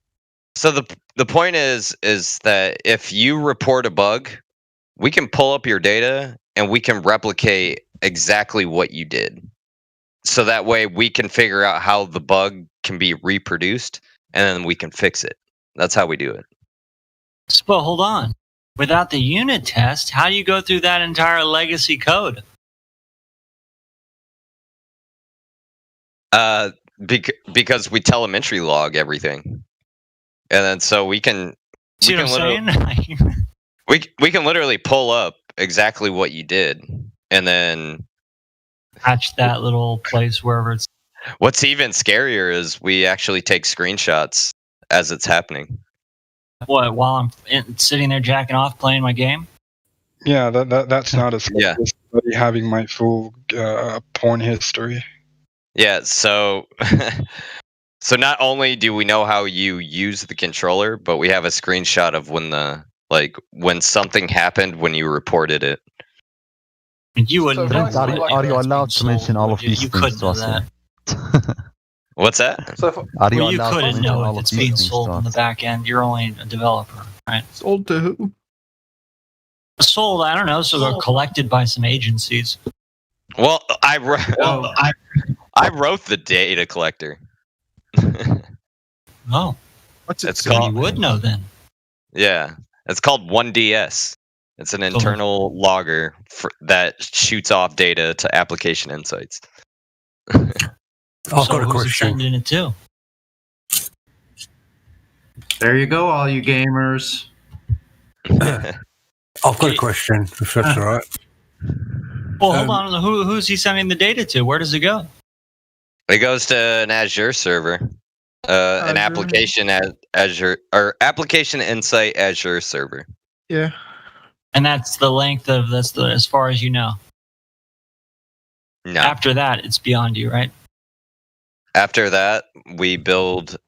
so the point is that if you report a bug, we can pull up your data and we can replicate exactly what you did. So that way we can figure out how the bug can be reproduced and then we can fix it. That's how we do it. But hold on. Without the unit test, how do you go through that entire legacy code? Because we telemetry log everything. And then so we can See what I'm saying? we can literally pull up exactly what you did and then patch that little place wherever it's. What's even scarier is we actually take screenshots as it's happening. What, while I'm sitting there jacking off playing my game? Yeah, that's not as good as somebody having my full porn history. Yeah, so so not only do we know how you use the controller, but we have a screenshot of when something happened when you reported it. You wouldn't know. Are you allowed to mention all of these things to us? What's that? You couldn't know if it's being sold in the back end. You're only a developer, right? Sold to who? Sold, I don't know. So they're collected by some agencies. Well, I wrote the data collector. Oh, what's it called? You would know then. Yeah, it's called 1DS. It's an internal logger that shoots off data to application insights. I've got a question. Sending it to? There you go, all you gamers. I've got a question, if that's all right. Well, hold on. Who's he sending the data to? Where does it go? It goes to an Azure server, an application at Azure or application insight Azure server. Yeah, and that's the length of as far as you know. No. After that, it's beyond you, right? After that, we build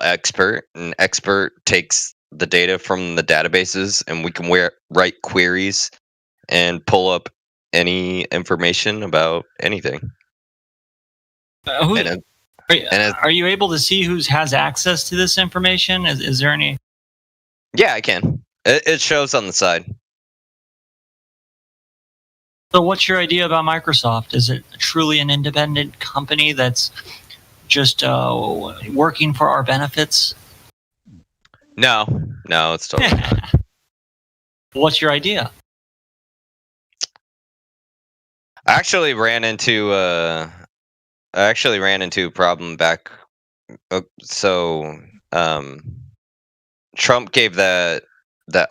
Expert, and Expert takes the data from the databases, and we can write queries and pull up any information about anything. Are you able to see who has access to this information? Is there any? Yeah, I can. It shows on the side. So, what's your idea about Microsoft? Is it truly an independent company that's just working for our benefits? No, it's totally not. What's your idea? I actually ran into a problem back. Trump gave that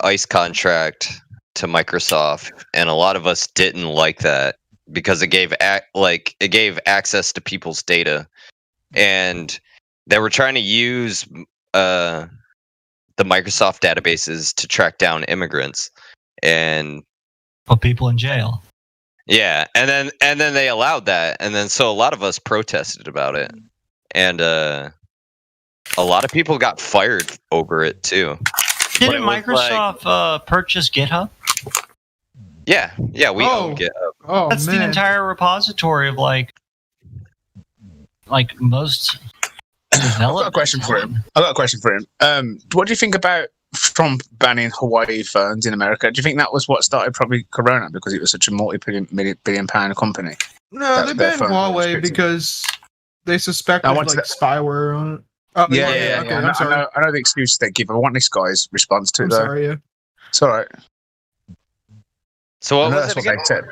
ICE contract to Microsoft, and a lot of us didn't like that because it gave access to people's data, and they were trying to use the Microsoft databases to track down immigrants and put people in jail. Yeah, and then they allowed that, and then so a lot of us protested about it, and a lot of people got fired over it too. Didn't Microsoft purchase GitHub? Yeah, we own GitHub. Oh, that's the entire repository of like most. I've got a question for him. What do you think about Trump banning Hawaii phones in America? Do you think that was what started probably Corona because it was such a multi-billion pound company? No, they banned Huawei because they suspected spyware on it. Oh, yeah. Okay, I'm sorry. I know the excuses they give. I want this guy's response to it. I'm sorry. Yeah. It's all right. So what was that's what they said.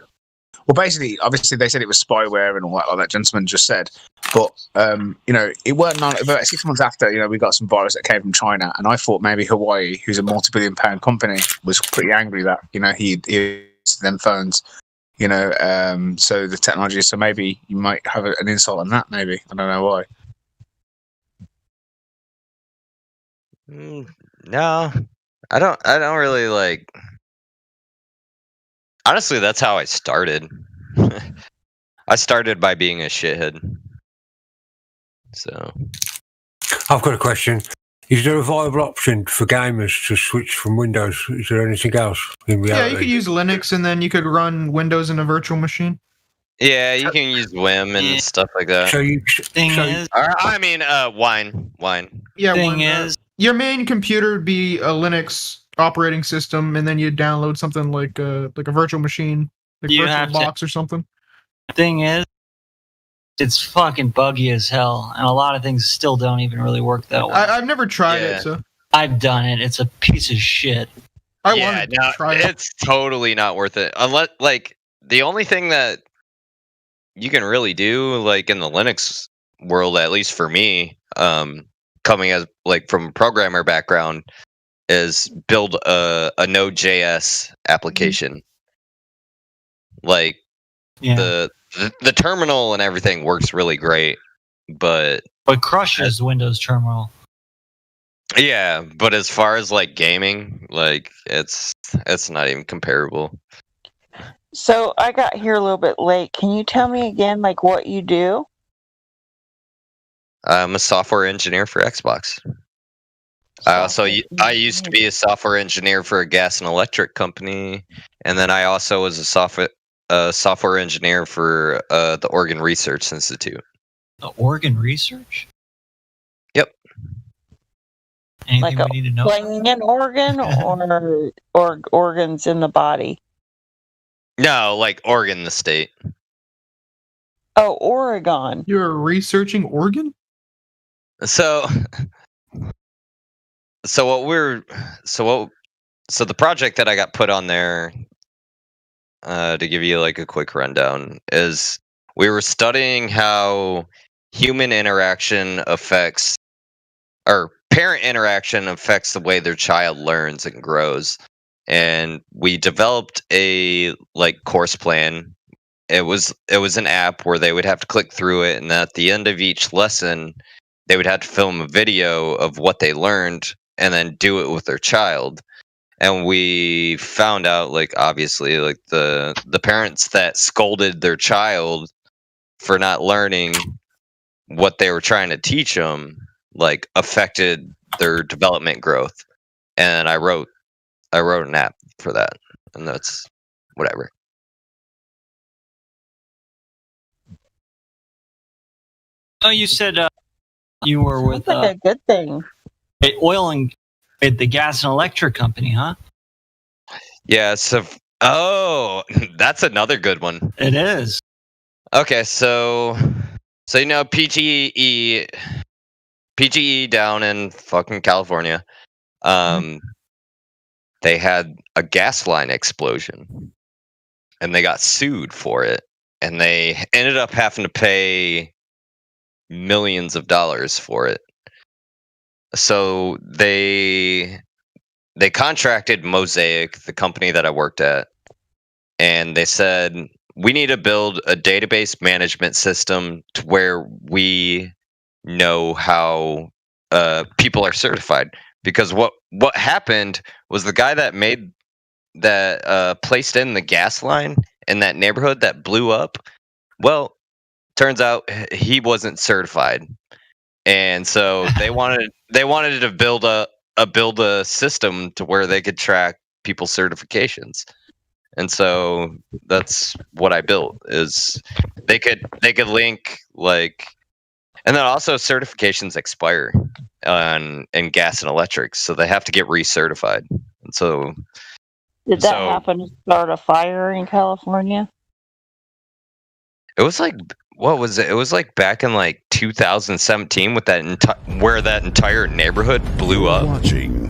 Well, basically, obviously, they said it was spyware and all that, like that gentleman just said. But it weren't about 6 months after. We got some virus that came from China, and I thought maybe Hawaii, who's a multi-billion-pound company, was pretty angry that he used them phones. So the technology. So maybe you might have an insult on that. Maybe I don't know why. No, I don't really like. Honestly, that's how I started. I started by being a shithead. So, I've got a question. Is there a viable option for gamers to switch from Windows? Is there anything else in reality? Yeah, you could use Linux and then you could run Windows in a virtual machine. Yeah, you can use Wim and stuff like that. Wine. Yeah, your main computer would be a Linux operating system, and then you download something like a virtual machine, like VirtualBox or something. Thing is, it's fucking buggy as hell, and a lot of things still don't even really work that way. I've never tried it, so I've done it. It's a piece of shit. It's totally not worth it. Unless, the only thing that you can really do, in the Linux world, at least for me, coming as from a programmer background, is build a Node.js application. The terminal and everything works really great, but crushes Windows terminal. Yeah, but as far as gaming, it's not even comparable. So I got here a little bit late. Can you tell me again, what you do? I'm a software engineer for Xbox. I used to be a software engineer for a gas and electric company, and then I also was a software engineer for the Oregon Research Institute. The Oregon Research? Yep. Anything we need to know? Playing an organ or organs in the body? No, Oregon, the state. Oh, Oregon. You're researching Oregon? So the project that I got put on there, to give you a quick rundown, is we were studying how human interaction affects, or parent interaction affects the way their child learns and grows. And we developed a course plan. It was an app where they would have to click through it, and at the end of each lesson, they would have to film a video of what they learned and then do it with their child. And we found out, obviously, the parents that scolded their child for not learning what they were trying to teach them, affected their development growth. And I wrote an app for that, and that's whatever. Oh, you said you were with Sounds like a good thing. oil and the gas and electric company, huh? Yeah. So, that's another good one. It is. Okay, so you know PGE down in fucking California, they had a gas line explosion, and they got sued for it, and they ended up having to pay millions of dollars for it. So they contracted Mosaic, the company that I worked at, and they said, we need to build a database management system to where we know how people are certified. Because what happened was the guy that placed in the gas line in that neighborhood that blew up, well, turns out he wasn't certified. And so they wanted to build a system to where they could track people's certifications. And so that's what I built. Is they could link like, and then also certifications expire in gas and electric, so they have to get recertified. And so Did that happen to start a fire in California? it was like, what was it? It was like back in like 2017 with that where that entire neighborhood blew up.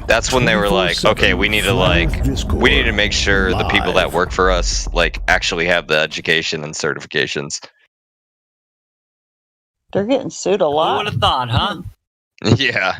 That's when they were like, okay, we need to make sure the people that work for us like actually have the education and certifications. They're getting sued a lot. Who would have thought, huh? Yeah.